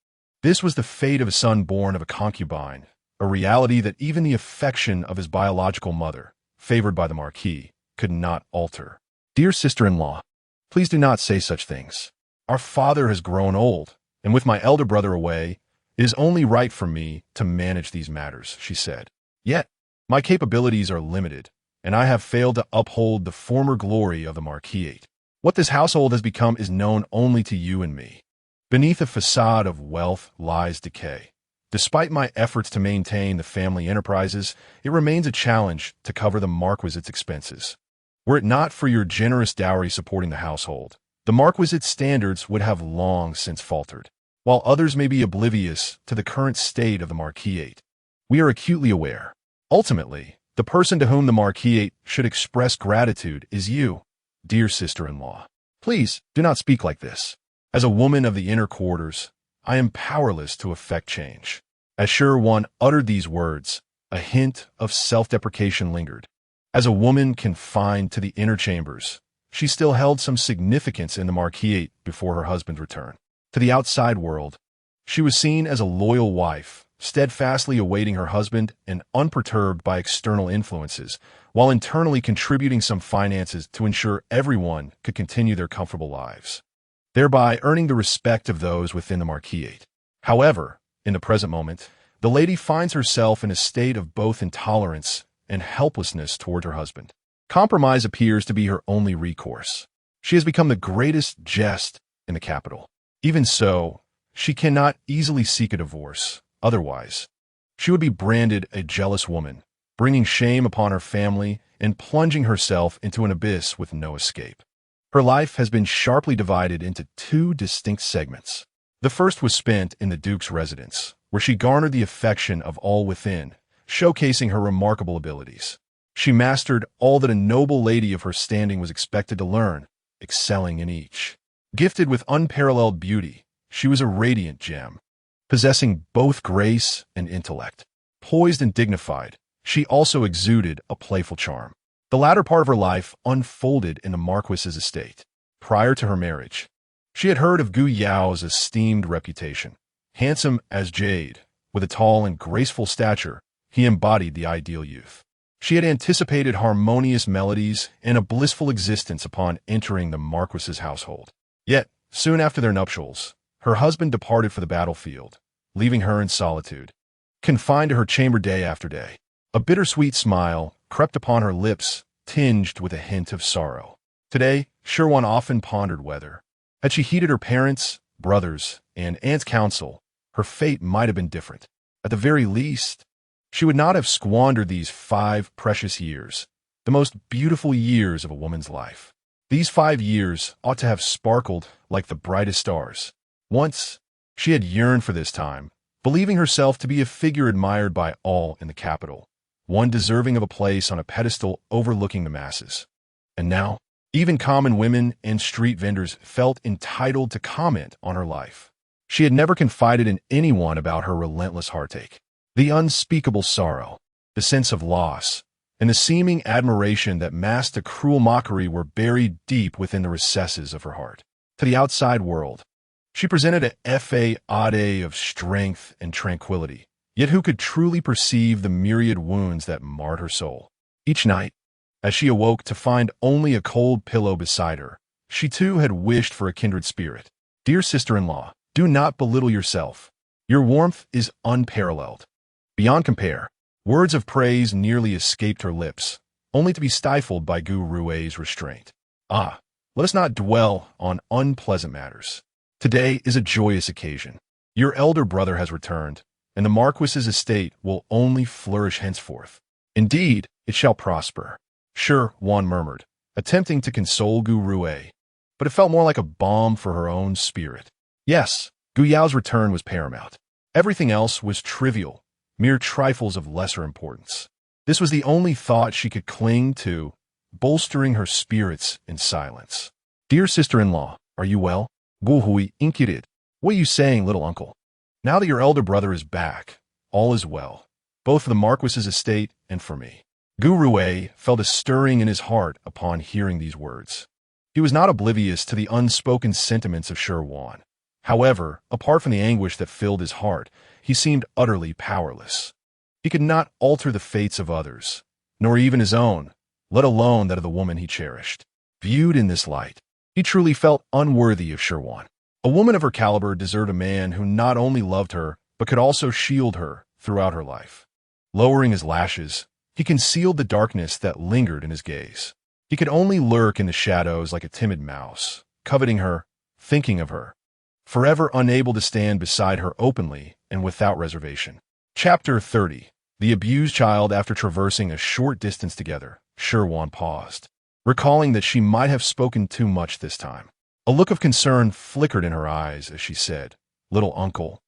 This was the fate of a son born of a concubine, a reality that even the affection of his biological mother, favored by the marquis, could not alter. Dear sister-in-law, please do not say such things. Our father has grown old, and with my elder brother away, it is only right for me to manage these matters, she said. Yet, my capabilities are limited, and I have failed to uphold the former glory of the marquis. What this household has become is known only to you and me. Beneath a facade of wealth lies decay. Despite my efforts to maintain the family enterprises, it remains a challenge to cover the marquis's expenses. Were it not for your generous dowry supporting the household, the marquis's standards would have long since faltered. while others may be oblivious to the current state of the marquisate. We are acutely aware. Ultimately, the person to whom the marquisate should express gratitude is you, dear sister-in-law. Please, do not speak like this. As a woman of the inner quarters, I am powerless to effect change. As Shi Wan uttered these words, a hint of self-deprecation lingered. As a woman confined to the inner chambers, she still held some significance in the marquisate before her husband's return. To the outside world, she was seen as a loyal wife, steadfastly awaiting her husband and unperturbed by external influences, while internally contributing some finances to ensure everyone could continue their comfortable lives, thereby earning the respect of those within the marquisate. However, in the present moment, the lady finds herself in a state of both intolerance and helplessness toward her husband. Compromise appears to be her only recourse. She has become the greatest jest in the capital. Even so, she cannot easily seek a divorce. Otherwise, she would be branded a jealous woman, bringing shame upon her family and plunging herself into an abyss with no escape. Her life has been sharply divided into two distinct segments. The first was spent in the Duke's residence, where she garnered the affection of all within, showcasing her remarkable abilities. She mastered all that a noble lady of her standing was expected to learn, excelling in each. Gifted with unparalleled beauty, she was a radiant gem, possessing both grace and intellect. Poised and dignified, she also exuded a playful charm. The latter part of her life unfolded in the marquis's estate. Prior to her marriage, she had heard of Gu Yao's esteemed reputation. Handsome as jade, with a tall and graceful stature, he embodied the ideal youth. She had anticipated harmonious melodies and a blissful existence upon entering the marquis's household. Yet, soon after their nuptials, her husband departed for the battlefield, leaving her in solitude, confined to her chamber day after day. A bittersweet smile crept upon her lips, tinged with a hint of sorrow. Today, Shi Wan often pondered whether, had she heeded her parents', brothers', and aunt's counsel, her fate might have been different. At the very least, she would not have squandered these 5 precious years, the most beautiful years of a woman's life. These 5 years ought to have sparkled like the brightest stars. Once, she had yearned for this time, believing herself to be a figure admired by all in the capital, one deserving of a place on a pedestal overlooking the masses. And now, even common women and street vendors felt entitled to comment on her life. She had never confided in anyone about her relentless heartache. The unspeakable sorrow, the sense of loss, and the seeming admiration that masked a cruel mockery were buried deep within the recesses of her heart. To the outside world, she presented a facade of strength and tranquility, yet who could truly perceive the myriad wounds that marred her soul? Each night, as she awoke to find only a cold pillow beside her, she too had wished for a kindred spirit. Dear sister-in-law, do not belittle yourself. Your warmth is unparalleled. Beyond compare, words of praise nearly escaped her lips, only to be stifled by Gu Rui's restraint. Let us not dwell on unpleasant matters. Today is a joyous occasion. Your elder brother has returned, and the marquis's estate will only flourish henceforth. Indeed, it shall prosper. Shi Wan murmured, attempting to console Gu Rui, but it felt more like a balm for her own spirit. Yes, Gu Yao's return was paramount. Everything else was trivial, mere trifles of lesser importance. This was the only thought she could cling to, bolstering her spirits in silence. Dear sister-in-law, are you well? Gu Hui inquired. What are you saying, little uncle? Now that your elder brother is back, all is well, both for the marquis's estate and for me. Gu Rui felt a stirring in his heart upon hearing these words. He was not oblivious to the unspoken sentiments of Shi Wan. However, apart from the anguish that filled his heart, he seemed utterly powerless. He could not alter the fates of others, nor even his own, let alone that of the woman he cherished. Viewed in this light, he truly felt unworthy of Shi Wan. A woman of her caliber deserved a man who not only loved her, but could also shield her throughout her life. Lowering his lashes, he concealed the darkness that lingered in his gaze. He could only lurk in the shadows like a timid mouse, coveting her, thinking of her, forever unable to stand beside her openly and without reservation. Chapter 30. The abused child. After traversing a short distance together, Shi Wan paused, recalling that she might have spoken too much this time. A look of concern flickered in her eyes as she said, "Little uncle,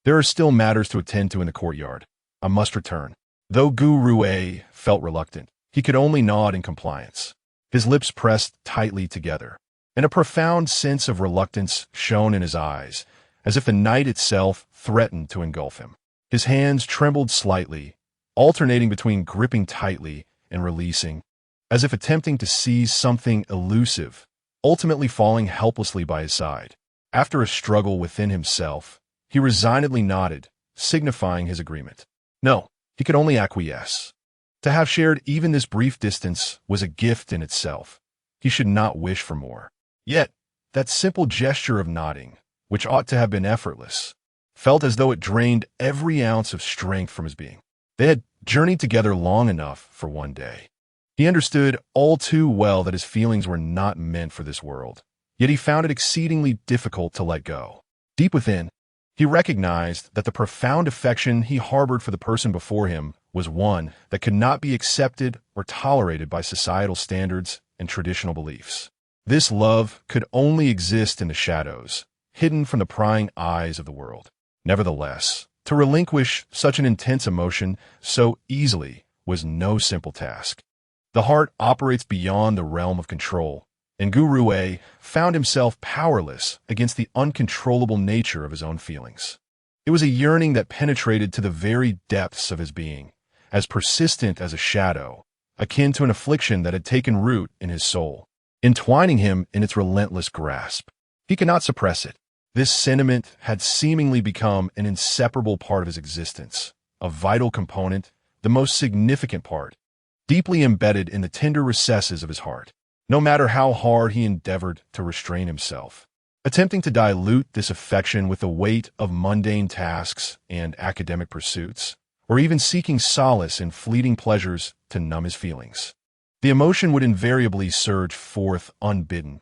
there are still matters to attend to in the courtyard. I must return." Though Gu Rue felt reluctant, he could only nod in compliance. His lips pressed tightly together, and a profound sense of reluctance shone in his eyes, as if the night itself threatened to engulf him. His hands trembled slightly, alternating between gripping tightly and releasing, as if attempting to seize something elusive, ultimately falling helplessly by his side. After a struggle within himself, he resignedly nodded, signifying his agreement. No, he could only acquiesce. To have shared even this brief distance was a gift in itself. He should not wish for more. Yet, that simple gesture of nodding, which ought to have been effortless, felt as though it drained every ounce of strength from his being. They had journeyed together long enough for one day. He understood all too well that his feelings were not meant for this world, yet he found it exceedingly difficult to let go. Deep within, he recognized that the profound affection he harbored for the person before him was one that could not be accepted or tolerated by societal standards and traditional beliefs. This love could only exist in the shadows, hidden from the prying eyes of the world. Nevertheless, to relinquish such an intense emotion so easily was no simple task. The heart operates beyond the realm of control, and Gu Rue found himself powerless against the uncontrollable nature of his own feelings. It was a yearning that penetrated to the very depths of his being, as persistent as a shadow, akin to an affliction that had taken root in his soul, entwining him in its relentless grasp. He could not suppress it. This sentiment had seemingly become an inseparable part of his existence, a vital component, the most significant part, deeply embedded in the tender recesses of his heart. No matter how hard he endeavored to restrain himself, attempting to dilute this affection with the weight of mundane tasks and academic pursuits, or even seeking solace in fleeting pleasures to numb his feelings, the emotion would invariably surge forth unbidden,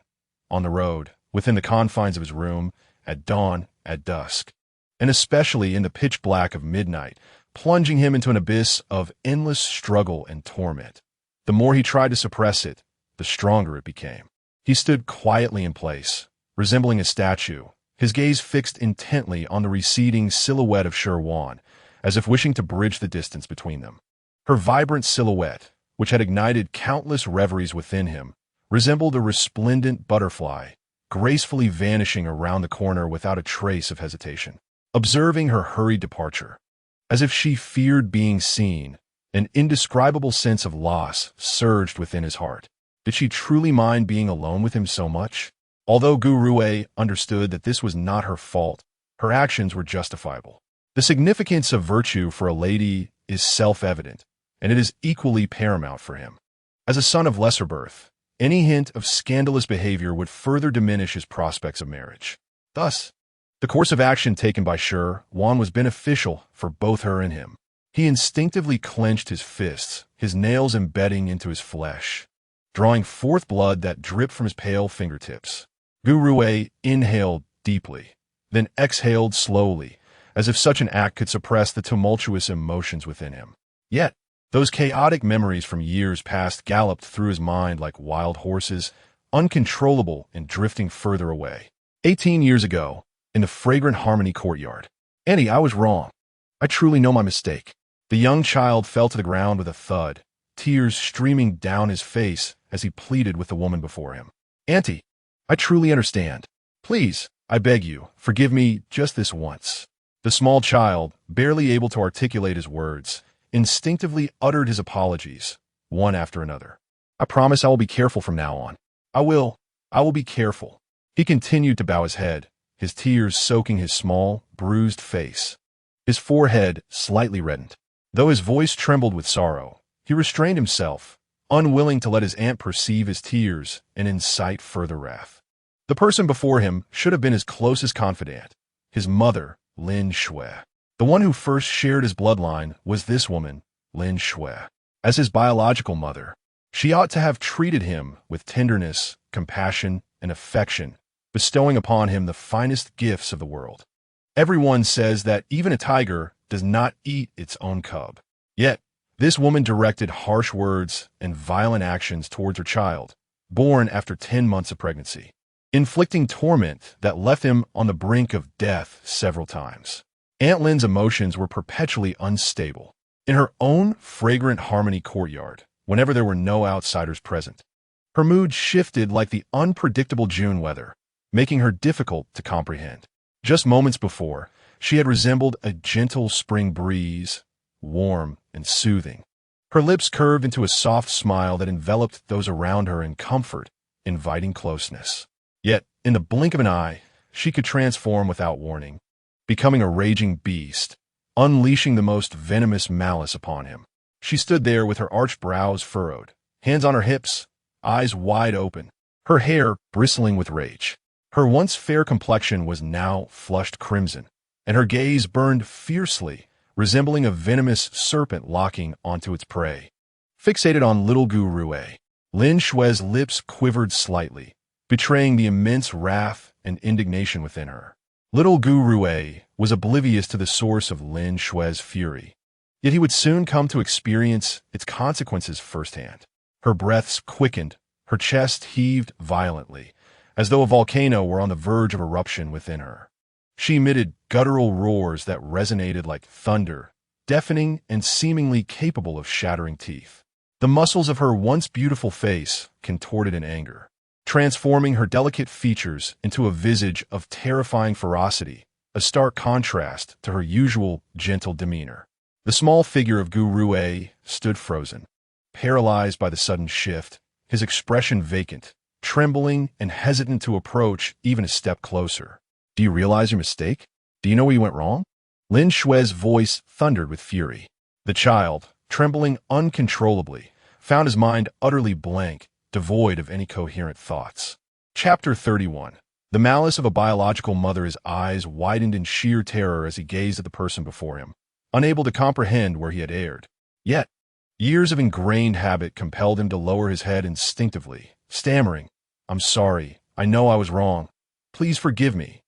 on the road, within the confines of his room, at dawn, at dusk, and especially in the pitch black of midnight, plunging him into an abyss of endless struggle and torment. The more he tried to suppress it, the stronger it became. He stood quietly in place, resembling a statue, his gaze fixed intently on the receding silhouette of Shi Wan, as if wishing to bridge the distance between them. Her vibrant silhouette, which had ignited countless reveries within him, resembled a resplendent butterfly, gracefully vanishing around the corner without a trace of hesitation. Observing her hurried departure, as if she feared being seen, an indescribable sense of loss surged within his heart. Did she truly mind being alone with him so much? Although Gu Rue understood that this was not her fault, her actions were justifiable. The significance of virtue for a lady is self-evident, and it is equally paramount for him. As a son of lesser birth, any hint of scandalous behavior would further diminish his prospects of marriage. Thus, the course of action taken by Shi Wan was beneficial for both her and him. He instinctively clenched his fists, his nails embedding into his flesh, drawing forth blood that dripped from his pale fingertips. Gu Rue inhaled deeply, then exhaled slowly, as if such an act could suppress the tumultuous emotions within him. Yet, those chaotic memories from years past galloped through his mind like wild horses, uncontrollable and drifting further away. 18 years ago, in the fragrant Harmony courtyard. "Auntie, I was wrong. I truly know my mistake." The young child fell to the ground with a thud, tears streaming down his face as he pleaded with the woman before him. "Auntie, I truly understand. Please, I beg you, forgive me just this once." The small child, barely able to articulate his words, instinctively uttered his apologies, one after another. "I promise I will be careful from now on. I will be careful." He continued to bow his head, his tears soaking his small, bruised face. His forehead slightly reddened. Though his voice trembled with sorrow, he restrained himself, unwilling to let his aunt perceive his tears and incite further wrath. The person before him should have been his closest confidant, his mother, Lin Shui. The one who first shared his bloodline was this woman, Lin Shui. As his biological mother, she ought to have treated him with tenderness, compassion, and affection, bestowing upon him the finest gifts of the world. Everyone says that even a tiger does not eat its own cub. Yet, this woman directed harsh words and violent actions towards her child, born after 10 months of pregnancy. inflicting torment that left him on the brink of death several times. Aunt Lin's emotions were perpetually unstable. In her own fragrant Harmony courtyard, whenever there were no outsiders present, her mood shifted like the unpredictable June weather, making her difficult to comprehend. Just moments before, she had resembled a gentle spring breeze, warm and soothing. Her lips curved into a soft smile that enveloped those around her in comfort, inviting closeness. Yet, in the blink of an eye, she could transform without warning, becoming a raging beast, unleashing the most venomous malice upon him. She stood there with her arched brows furrowed, hands on her hips, eyes wide open, her hair bristling with rage. Her once fair complexion was now flushed crimson, and her gaze burned fiercely, resembling a venomous serpent locking onto its prey. Fixated on little Gu Rue, Lin Shui's lips quivered slightly, betraying the immense wrath and indignation within her. Little Gu Rue was oblivious to the source of Lin Shui's fury, yet he would soon come to experience its consequences firsthand. Her breaths quickened, her chest heaved violently, as though a volcano were on the verge of eruption within her. She emitted guttural roars that resonated like thunder, deafening and seemingly capable of shattering teeth. The muscles of her once beautiful face contorted in anger, transforming her delicate features into a visage of terrifying ferocity, a stark contrast to her usual gentle demeanor. The small figure of Gu Rue stood frozen, paralyzed by the sudden shift, his expression vacant, trembling and hesitant to approach even a step closer. "Do you realize your mistake? Do you know where you went wrong?" Lin Shui's voice thundered with fury. The child, trembling uncontrollably, found his mind utterly blank, devoid of any coherent thoughts. Chapter 31. The malice of a biological mother. His eyes widened in sheer terror as he gazed at the person before him, unable to comprehend where he had erred. Yet, years of ingrained habit compelled him to lower his head instinctively, stammering, "I'm sorry. I know I was wrong. Please forgive me."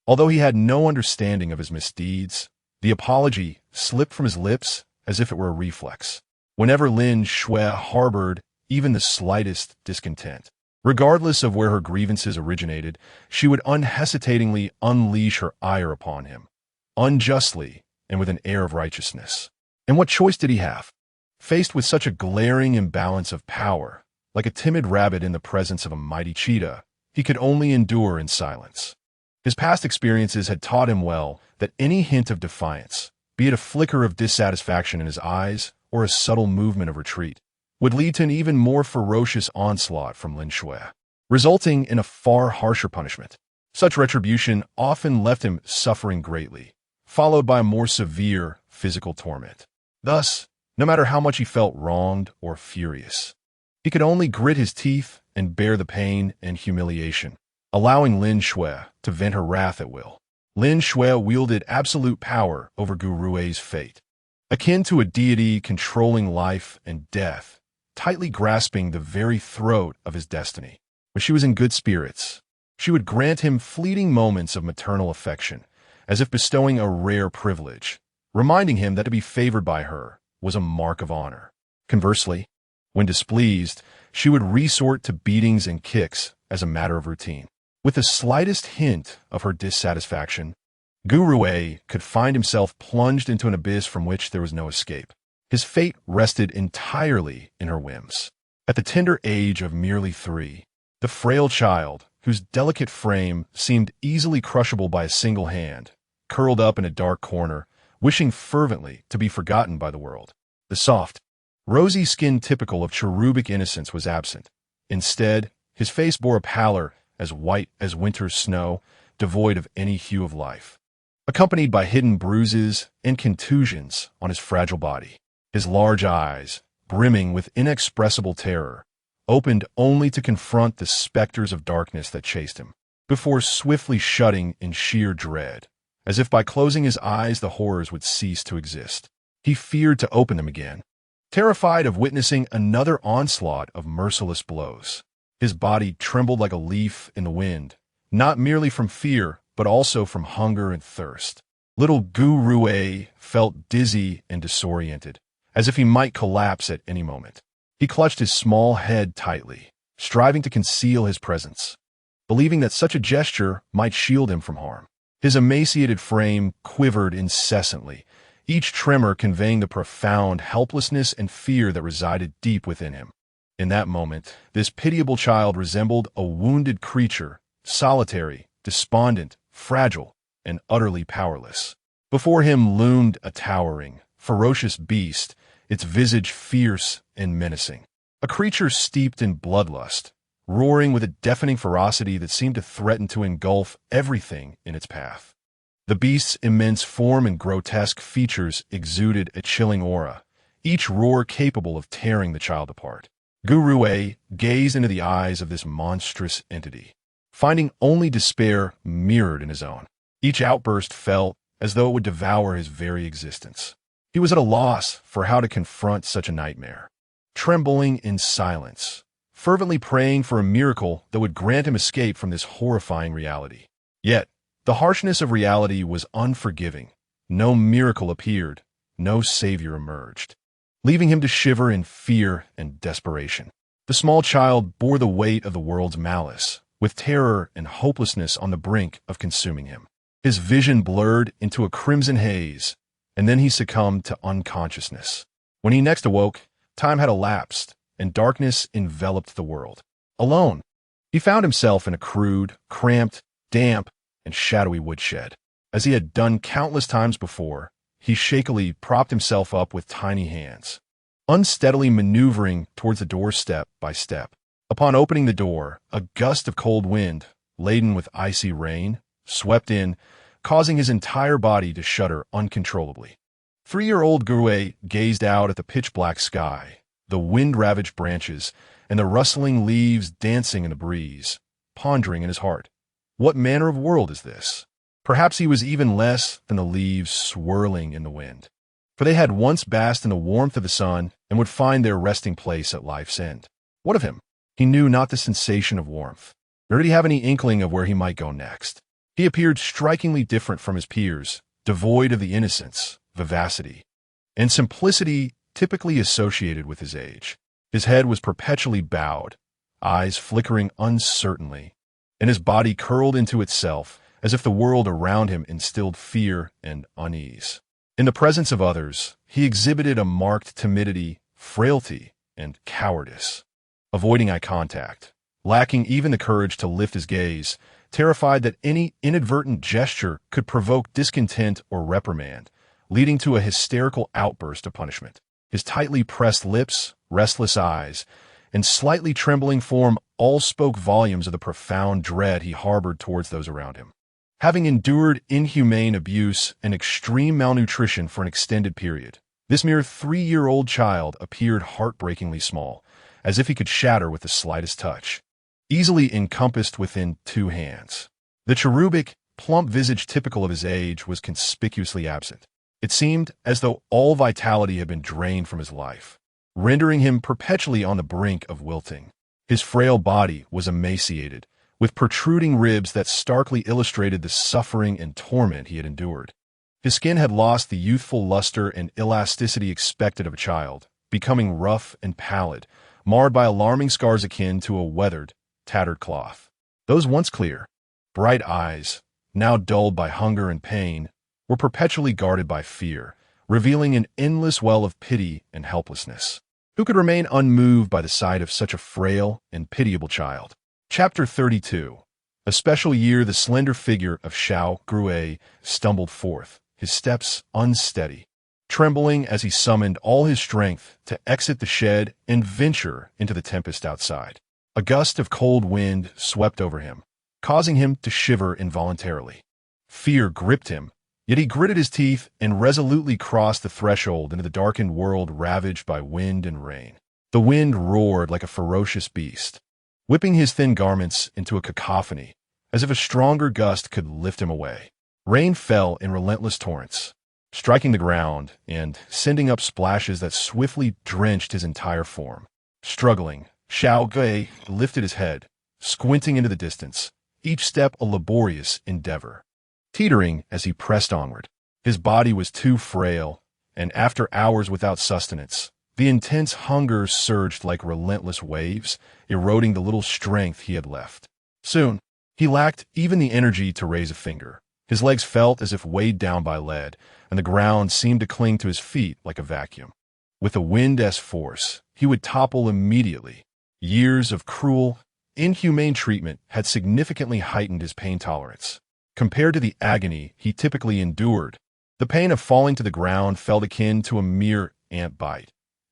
Although he had no understanding of his misdeeds, the apology slipped from his lips as if it were a reflex. Whenever Lin Shui harbored even the slightest discontent, regardless of where her grievances originated, she would unhesitatingly unleash her ire upon him, unjustly and with an air of righteousness. And what choice did he have? Faced with such a glaring imbalance of power, like a timid rabbit in the presence of a mighty cheetah, he could only endure in silence. His past experiences had taught him well that any hint of defiance, be it a flicker of dissatisfaction in his eyes or a subtle movement of retreat, would lead to an even more ferocious onslaught from Lin Shui, resulting in a far harsher punishment. Such retribution often left him suffering greatly, followed by a more severe physical torment. Thus, no matter how much he felt wronged or furious, he could only grit his teeth and bear the pain and humiliation, allowing Lin Shui to vent her wrath at will. Lin Shui wielded absolute power over Gu Rue's fate, akin to a deity controlling life and death, tightly grasping the very throat of his destiny. When she was in good spirits, she would grant him fleeting moments of maternal affection, as if bestowing a rare privilege, reminding him that to be favored by her was a mark of honor. Conversely, when displeased, she would resort to beatings and kicks as a matter of routine. With the slightest hint of her dissatisfaction, Gu Rue could find himself plunged into an abyss from which there was no escape. His fate rested entirely in her whims. At the tender age of merely 3, the frail child, whose delicate frame seemed easily crushable by a single hand, curled up in a dark corner, wishing fervently to be forgotten by the world. The soft, rosy skin typical of cherubic innocence was absent. Instead, his face bore a pallor as white as winter's snow, devoid of any hue of life, accompanied by hidden bruises and contusions on his fragile body. His large eyes, brimming with inexpressible terror, opened only to confront the specters of darkness that chased him, before swiftly shutting in sheer dread, as if by closing his eyes the horrors would cease to exist. He feared to open them again, terrified of witnessing another onslaught of merciless blows. His body trembled like a leaf in the wind, not merely from fear, but also from hunger and thirst. Little Gu Rue felt dizzy and disoriented, as if he might collapse at any moment. He clutched his small head tightly, striving to conceal his presence. believing that such a gesture might shield him from harm. His emaciated frame quivered incessantly, each tremor conveying the profound helplessness and fear that resided deep within him. In that moment, this pitiable child resembled a wounded creature, solitary, despondent, fragile, and utterly powerless. Before him loomed a towering, ferocious beast, its visage fierce and menacing. A creature steeped in bloodlust, roaring with a deafening ferocity that seemed to threaten to engulf everything in its path. The beast's immense form and grotesque features exuded a chilling aura, each roar capable of tearing the child apart. Guru gazed into the eyes of this monstrous entity, finding only despair mirrored in his own. Each outburst felt as though it would devour his very existence. He was at a loss for how to confront such a nightmare. Trembling in silence, fervently praying for a miracle that would grant him escape from this horrifying reality. Yet, the harshness of reality was unforgiving. No miracle appeared, no savior emerged, leaving him to shiver in fear and desperation. The small child bore the weight of the world's malice, with terror and hopelessness on the brink of consuming him. His vision blurred into a crimson haze, and then he succumbed to unconsciousness. When he next awoke, time had elapsed, and darkness enveloped the world. Alone, he found himself in a crude, cramped, damp, and shadowy woodshed. As he had done countless times before, he shakily propped himself up with tiny hands, unsteadily maneuvering towards the door step by step. Upon opening the door, a gust of cold wind, laden with icy rain, swept in, causing his entire body to shudder uncontrollably. 3-year-old Guru gazed out at the pitch-black sky, the wind-ravaged branches, and the rustling leaves dancing in the breeze, pondering in his heart, what manner of world is this? Perhaps he was even less than the leaves swirling in the wind, for they had once basked in the warmth of the sun and would find their resting place at life's end. What of him? He knew not the sensation of warmth, nor did he have any inkling of where he might go next. He appeared strikingly different from his peers, devoid of the innocence, vivacity, and simplicity typically associated with his age. His head was perpetually bowed, eyes flickering uncertainly, and his body curled into itself as if the world around him instilled fear and unease. In the presence of others, he exhibited a marked timidity, frailty, and cowardice. Avoiding eye contact, lacking even the courage to lift his gaze, terrified that any inadvertent gesture could provoke discontent or reprimand, leading to a hysterical outburst of punishment. His tightly pressed lips, restless eyes, and slightly trembling form all spoke volumes of the profound dread he harbored towards those around him. Having endured inhumane abuse and extreme malnutrition for an extended period, this mere 3-year-old child appeared heartbreakingly small, as if he could shatter with the slightest touch, easily encompassed within 2 hands. The cherubic, plump visage typical of his age was conspicuously absent. It seemed as though all vitality had been drained from his life, rendering him perpetually on the brink of wilting. His frail body was emaciated, with protruding ribs that starkly illustrated the suffering and torment he had endured. His skin had lost the youthful luster and elasticity expected of a child, becoming rough and pallid, marred by alarming scars akin to a weathered, tattered cloth. Those once clear, bright eyes, now dulled by hunger and pain, were perpetually guarded by fear, revealing an endless well of pity and helplessness. Who could remain unmoved by the sight of such a frail and pitiable child? Chapter 32. A special year, the slender figure of Xiao Grue stumbled forth, his steps unsteady, trembling as he summoned all his strength to exit the shed and venture into the tempest outside. A gust of cold wind swept over him, causing him to shiver involuntarily. Fear gripped him, yet he gritted his teeth and resolutely crossed the threshold into the darkened world ravaged by wind and rain. The wind roared like a ferocious beast, whipping his thin garments into a cacophony, as if a stronger gust could lift him away. Rain fell in relentless torrents, striking the ground and sending up splashes that swiftly drenched his entire form. Struggling, Xiao Gui lifted his head, squinting into the distance, each step a laborious endeavor. Teetering as he pressed onward, his body was too frail, and after hours without sustenance, the intense hunger surged like relentless waves, eroding the little strength he had left. Soon, He lacked even the energy to raise a finger. His legs felt as if weighed down by lead, and the ground seemed to cling to his feet like a vacuum. With a wind's force, he would topple immediately. Years of cruel, inhumane treatment had significantly heightened his pain tolerance. Compared to the agony he typically endured, the pain of falling to the ground felt akin to a mere ant bite,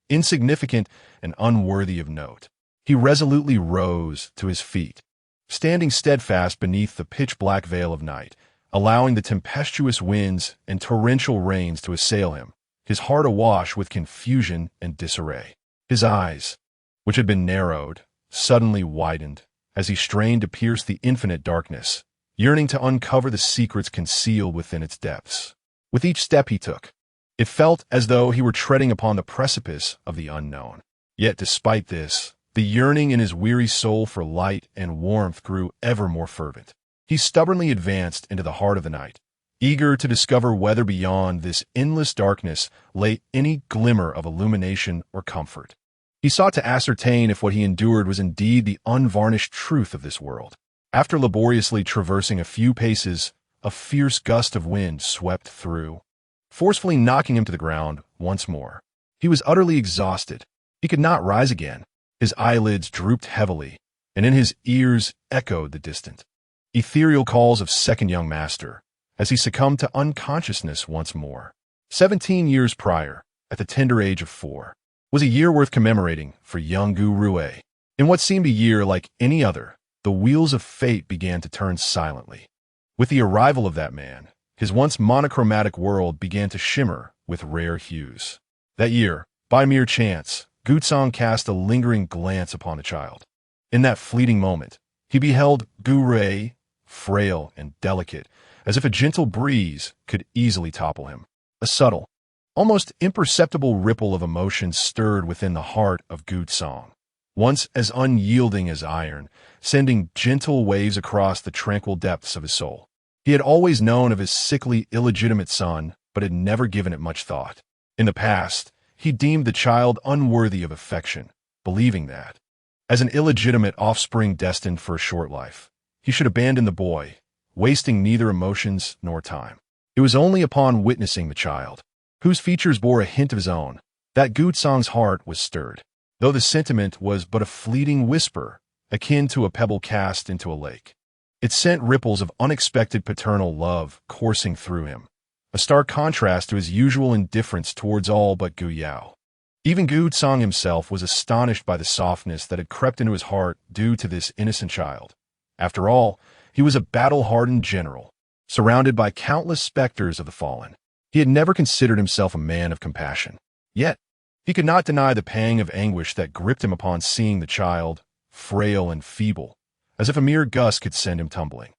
insignificant and unworthy of note. He resolutely rose to his feet, standing steadfast beneath the pitch-black veil of night, allowing the tempestuous winds and torrential rains to assail him, his heart awash with confusion and disarray. His eyes, which had been narrowed, suddenly widened as he strained to pierce the infinite darkness, yearning to uncover the secrets concealed within its depths. With each step he took, it felt as though he were treading upon the precipice of the unknown. Yet despite this, the yearning in his weary soul for light and warmth grew ever more fervent. He stubbornly advanced into the heart of the night, eager to discover whether beyond this endless darkness lay any glimmer of illumination or comfort. He sought to ascertain if what he endured was indeed the unvarnished truth of this world. After laboriously traversing a few paces, a fierce gust of wind swept through, forcefully knocking him to the ground once more. He was utterly exhausted. He could not rise again. His eyelids drooped heavily, and in his ears echoed the distant, ethereal calls of second young master, as he succumbed to unconsciousness once more. 17 years prior, at the tender age of 4, was a year worth commemorating for young Gu Rue. In what seemed a year like any other, the wheels of fate began to turn silently. With the arrival of that man, his once monochromatic world began to shimmer with rare hues. That year, by mere chance, Gu Tsong cast a lingering glance upon the child. In that fleeting moment, he beheld Gu Rue, frail and delicate, as if a gentle breeze could easily topple him. A subtle, almost imperceptible ripple of emotion stirred within the heart of Gu Tsong, once as unyielding as iron, sending gentle waves across the tranquil depths of his soul. He had always known of his sickly, illegitimate son, but had never given it much thought. In the past, he deemed the child unworthy of affection, believing that, as an illegitimate offspring destined for a short life, he should abandon the boy, wasting neither emotions nor time. It was only upon witnessing the child, whose features bore a hint of his own, that Gu Tsong's heart was stirred, though the sentiment was but a fleeting whisper, akin to a pebble cast into a lake. It sent ripples of unexpected paternal love coursing through him, a stark contrast to his usual indifference towards all but Gu Yao. Even Gu Tsong himself was astonished by the softness that had crept into his heart due to this innocent child. After all, he was a battle-hardened general, surrounded by countless specters of the fallen. He had never considered himself a man of compassion. Yet, he could not deny the pang of anguish that gripped him upon seeing the child, frail and feeble, as if a mere gust could send him tumbling.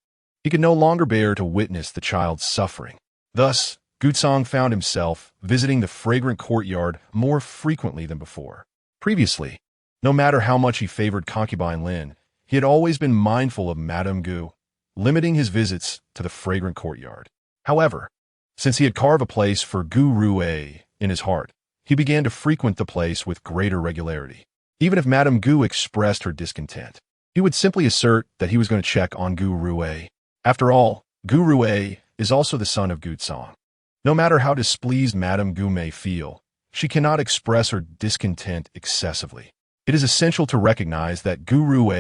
He could no longer bear to witness the child's suffering. Thus, Gu Tsong found himself visiting the fragrant courtyard more frequently than before. Previously, no matter how much he favored concubine Lin, he had always been mindful of Madame Gu, limiting his visits to the fragrant courtyard. However, since he had carved a place for Gu Rue in his heart, he began to frequent the place with greater regularity. Even if Madame Gu expressed her discontent, he would simply assert that he was going to check on Gu Rue. After all, Gu Rue is also the son of Gu Tsong. No matter how displeased Madame Gu may feel, she cannot express her discontent excessively. It is essential to recognize that Gu Rue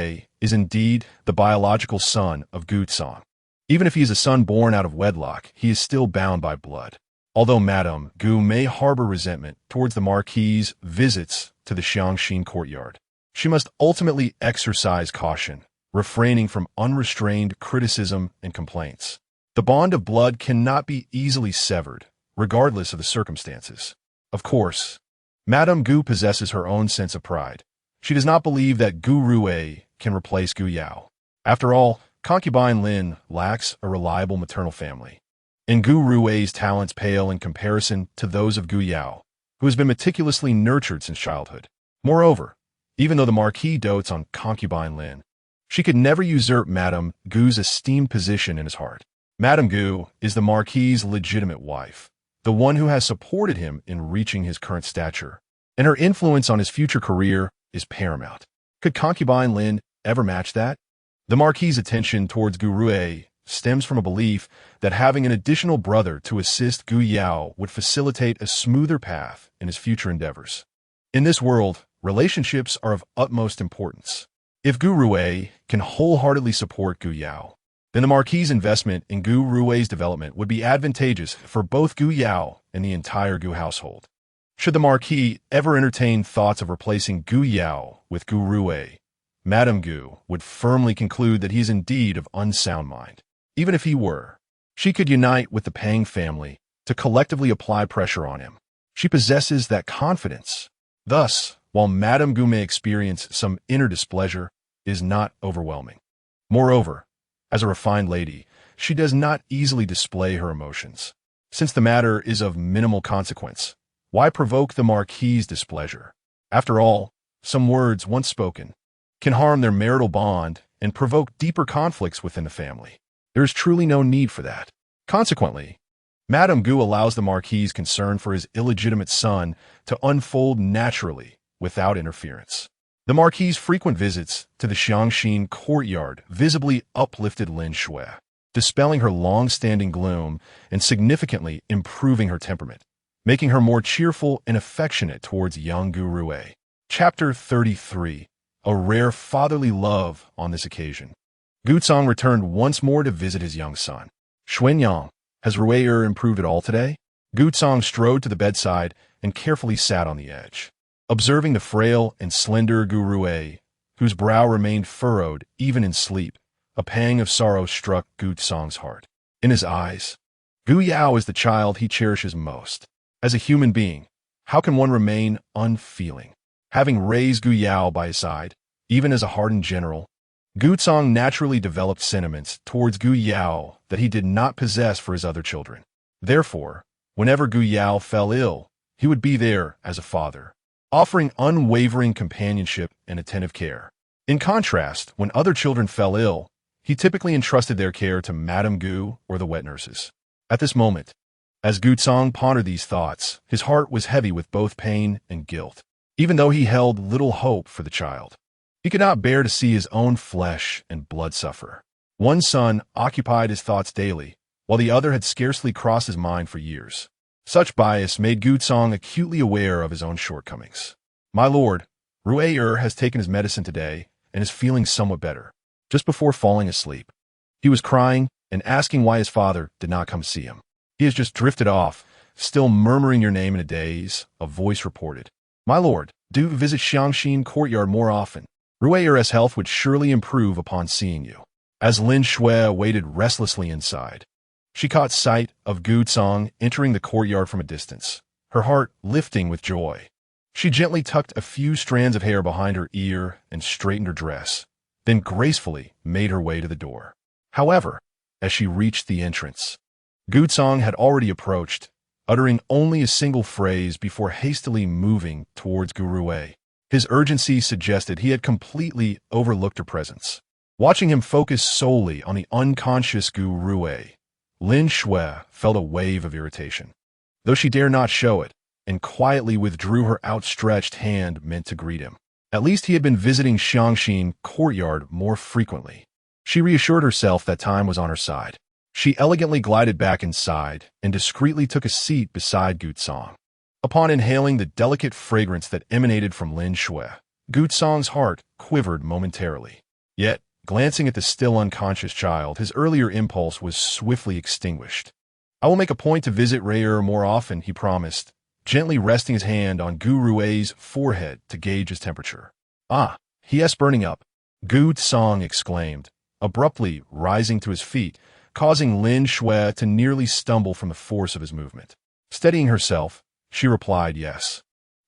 is indeed the biological son of Gu Tsong. Even if he is a son born out of wedlock, he is still bound by blood. Although Madame Gu may harbor resentment towards the marquis's visits to the Xiangxin courtyard, she must ultimately exercise caution, refraining from unrestrained criticism and complaints. The bond of blood cannot be easily severed, regardless of the circumstances. Of course, Madame Gu possesses her own sense of pride. She does not believe that Gu Rue can replace Gu Yao. After all, concubine Lin lacks a reliable maternal family, and Gu Rue's talents pale in comparison to those of Gu Yao, who has been meticulously nurtured since childhood. Moreover, even though the marquis dotes on concubine Lin, she could never usurp Madame Gu's esteemed position in his heart. Madame Gu is the marquis's legitimate wife, the one who has supported him in reaching his current stature, and her influence on his future career is paramount. Could concubine Lin ever match that? The Marquis's attention towards Gu Rui stems from a belief that having an additional brother to assist Gu Yao would facilitate a smoother path in his future endeavors. In this world, relationships are of utmost importance. If Gu Rui can wholeheartedly support Gu Yao, then the Marquis's investment in Gu Rui's development would be advantageous for both Gu Yao and the entire Gu household. Should the Marquis ever entertain thoughts of replacing Gu Yao with Gu Rui, Madame Gu would firmly conclude that he is indeed of unsound mind. Even if he were, she could unite with the Pang family to collectively apply pressure on him. She possesses that confidence. Thus, while Madame Gu may experience some inner displeasure, it is not overwhelming. Moreover, as a refined lady, she does not easily display her emotions. Since the matter is of minimal consequence, why provoke the Marquis's displeasure? After all, some words once spoken can harm their marital bond and provoke deeper conflicts within the family. There is truly no need for that. Consequently, Madame Gu allows the Marquis's concern for his illegitimate son to unfold naturally without interference. The Marquis's frequent visits to the Xiangxin courtyard visibly uplifted Lin Shui, dispelling her long-standing gloom and significantly improving her temperament, making her more cheerful and affectionate towards young Gu Rui. Chapter 33. A rare fatherly love on this occasion. Gu Cong returned once more to visit his young son. Xuanyang, has Rui improved at all today? Gu Cong strode to the bedside and carefully sat on the edge. Observing the frail and slender Gu Rui, whose brow remained furrowed even in sleep, a pang of sorrow struck Gu Cong's heart. In his eyes, Gu Yao is the child he cherishes most. As a human being, how can one remain unfeeling? Having raised Gu Yao by his side, even as a hardened general, Gu Cong naturally developed sentiments towards Gu Yao that he did not possess for his other children. Therefore, whenever Gu Yao fell ill, he would be there as a father, offering unwavering companionship and attentive care. In contrast, when other children fell ill, he typically entrusted their care to Madame Gu or the wet nurses. At this moment, as Gu Cong pondered these thoughts, his heart was heavy with both pain and guilt. Even though he held little hope for the child, he could not bear to see his own flesh and blood suffer. One son occupied his thoughts daily, while the other had scarcely crossed his mind for years. Such bias made Gu Cong acutely aware of his own shortcomings. My lord, Rui has taken his medicine today and is feeling somewhat better. Just before falling asleep, he was crying and asking why his father did not come see him. He has just drifted off, still murmuring your name in a daze, a voice reported. My lord, do visit Xiangxin courtyard more often. Rui's health would surely improve upon seeing you. As Lin Shui waited restlessly inside, she caught sight of Gu Cong entering the courtyard from a distance, her heart lifting with joy. She gently tucked a few strands of hair behind her ear and straightened her dress, then gracefully made her way to the door. However, as she reached the entrance, Gu Cong had already approached, uttering only a single phrase before hastily moving towards Gu Rui. His urgency suggested he had completely overlooked her presence. Watching him focus solely on the unconscious Gu Rui, Lin Shui felt a wave of irritation. Though she dared not show it, and quietly withdrew her outstretched hand meant to greet him. At least he had been visiting Xiangxin courtyard more frequently. She reassured herself that time was on her side. She elegantly glided back inside and discreetly took a seat beside Gu Cong. Upon inhaling the delicate fragrance that emanated from Lin Shui, Gu Cong's heart quivered momentarily. Yet, glancing at the still unconscious child, his earlier impulse was swiftly extinguished. I will make a point to visit Rui more often, he promised, gently resting his hand on Gu Rui's forehead to gauge his temperature. Ah, he is burning up, Gu Cong exclaimed, abruptly rising to his feet, causing Lin Shui to nearly stumble from the force of his movement. Steadying herself, she replied yes.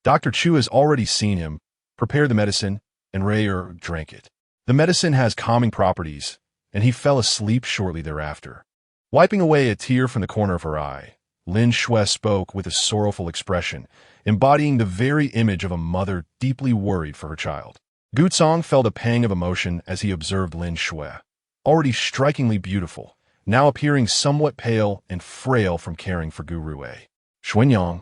Dr. Chu has already seen him, prepared the medicine, and Rui drank it. The medicine has calming properties, and he fell asleep shortly thereafter. Wiping away a tear from the corner of her eye, Lin Shui spoke with a sorrowful expression, embodying the very image of a mother deeply worried for her child. Gu Cong felt a pang of emotion as he observed Lin Shui, already strikingly beautiful, now appearing somewhat pale and frail from caring for Gu Rui. Xuanyang,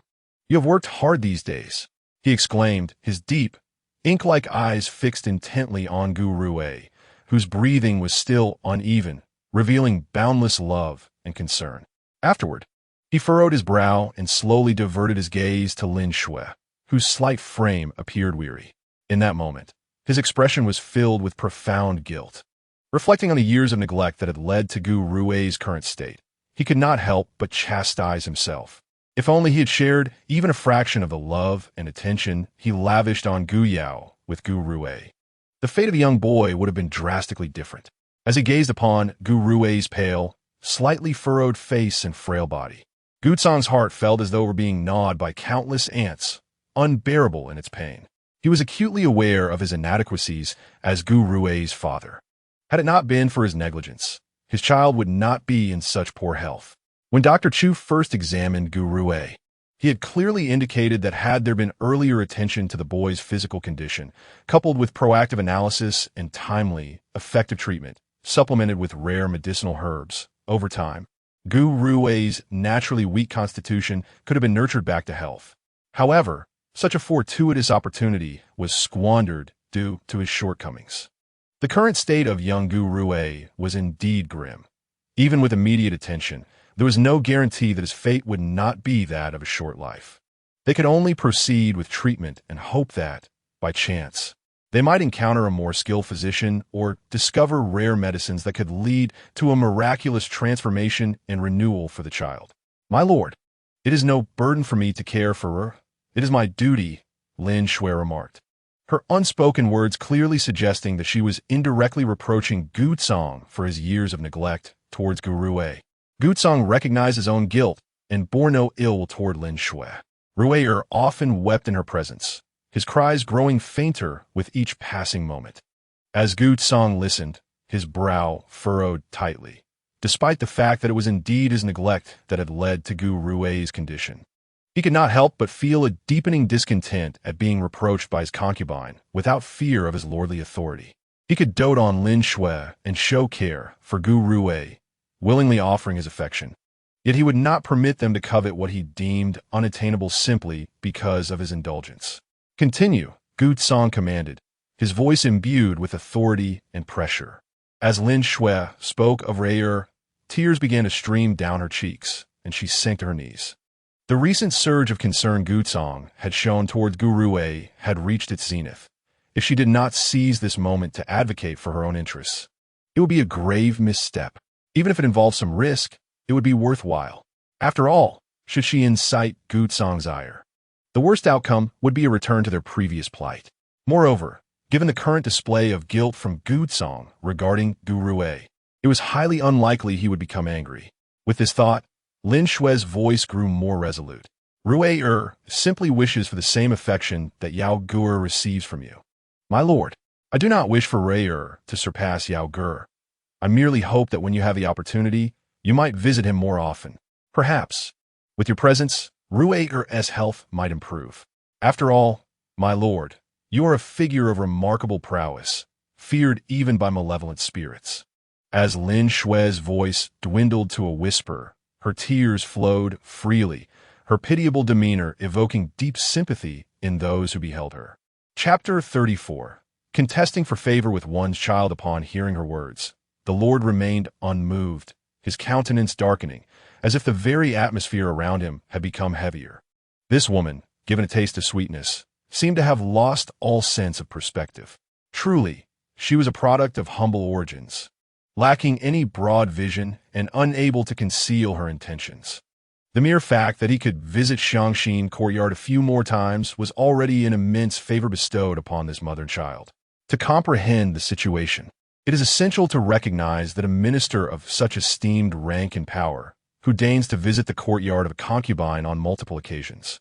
you have worked hard these days, he exclaimed, his deep, ink-like eyes fixed intently on Gu Rui, whose breathing was still uneven, revealing boundless love and concern. Afterward, he furrowed his brow and slowly diverted his gaze to Lin Shui, whose slight frame appeared weary. In that moment, his expression was filled with profound guilt. Reflecting on the years of neglect that had led to Gu Rui's current state, he could not help but chastise himself. If only he had shared even a fraction of the love and attention he lavished on Gu Yao with Gu Rui, the fate of the young boy would have been drastically different. As he gazed upon Gu Rui's pale, slightly furrowed face and frail body, Gu Tsang's heart felt as though it were being gnawed by countless ants, unbearable in its pain. He was acutely aware of his inadequacies as Gu Rui's father. Had it not been for his negligence, his child would not be in such poor health. When Dr. Chu first examined Gu Rui, he had clearly indicated that had there been earlier attention to the boy's physical condition, coupled with proactive analysis and timely, effective treatment, supplemented with rare medicinal herbs, over time, Gu Rui's naturally weak constitution could have been nurtured back to health. However, such a fortuitous opportunity was squandered due to his shortcomings. The current state of young Gu Rui was indeed grim. Even with immediate attention, there was no guarantee that his fate would not be that of a short life. They could only proceed with treatment and hope that, by chance, they might encounter a more skilled physician or discover rare medicines that could lead to a miraculous transformation and renewal for the child. My lord, it is no burden for me to care for her. It is my duty, Lin Shui remarked, her unspoken words clearly suggesting that she was indirectly reproaching Gu Tsang for his years of neglect towards Gu Rui. Gu Tsang recognized his own guilt and bore no ill toward Lin Shui. Rui often wept in her presence, his cries growing fainter with each passing moment. As Gu Tsang listened, his brow furrowed tightly, despite the fact that it was indeed his neglect that had led to Gu Rui's condition. He could not help but feel a deepening discontent at being reproached by his concubine without fear of his lordly authority. He could dote on Lin Shui and show care for Gu Rui, willingly offering his affection. Yet he would not permit them to covet what he deemed unattainable simply because of his indulgence. Continue, Gu Tsang commanded, his voice imbued with authority and pressure. As Lin Shui spoke of Rui, tears began to stream down her cheeks, and she sank to her knees. The recent surge of concern Gu Tsang had shown towards Gu Rui had reached its zenith. If she did not seize this moment to advocate for her own interests, it would be a grave misstep. Even if it involved some risk, it would be worthwhile. After all, should she incite Gu Tsang's ire, the worst outcome would be a return to their previous plight. Moreover, given the current display of guilt from Gu Tsang regarding Gu Rui, it was highly unlikely he would become angry. With this thought, Lin Shui's voice grew more resolute. Rui simply wishes for the same affection that Yao Gur receives from you. My lord, I do not wish for Rui to surpass Yao Gur. I merely hope that when you have the opportunity, you might visit him more often. Perhaps, with your presence, Rui's health might improve. After all, my lord, you are a figure of remarkable prowess, feared even by malevolent spirits. As Lin Shui's voice dwindled to a whisper, her tears flowed freely, her pitiable demeanor evoking deep sympathy in those who beheld her. Chapter 34. Contesting for favor with one's child. Upon hearing her words, the Lord remained unmoved, his countenance darkening, as if the very atmosphere around him had become heavier. This woman, given a taste of sweetness, seemed to have lost all sense of perspective. Truly, she was a product of humble origins, lacking any broad vision and unable to conceal her intentions. The mere fact that he could visit Shangxin courtyard a few more times was already an immense favor bestowed upon this mother and child. To comprehend the situation, it is essential to recognize that a minister of such esteemed rank and power, who deigns to visit the courtyard of a concubine on multiple occasions,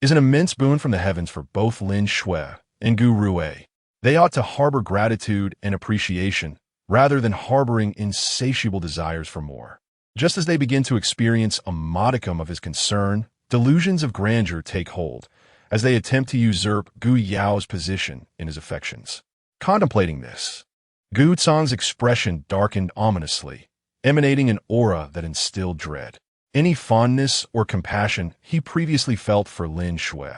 is an immense boon from the heavens for both Lin Shui and Gu Rui. They ought to harbor gratitude and appreciation rather than harboring insatiable desires for more. Just as they begin to experience a modicum of his concern, delusions of grandeur take hold, as they attempt to usurp Gu Yao's position in his affections. Contemplating this, Gu Tsang's expression darkened ominously, emanating an aura that instilled dread. Any fondness or compassion he previously felt for Lin Shui,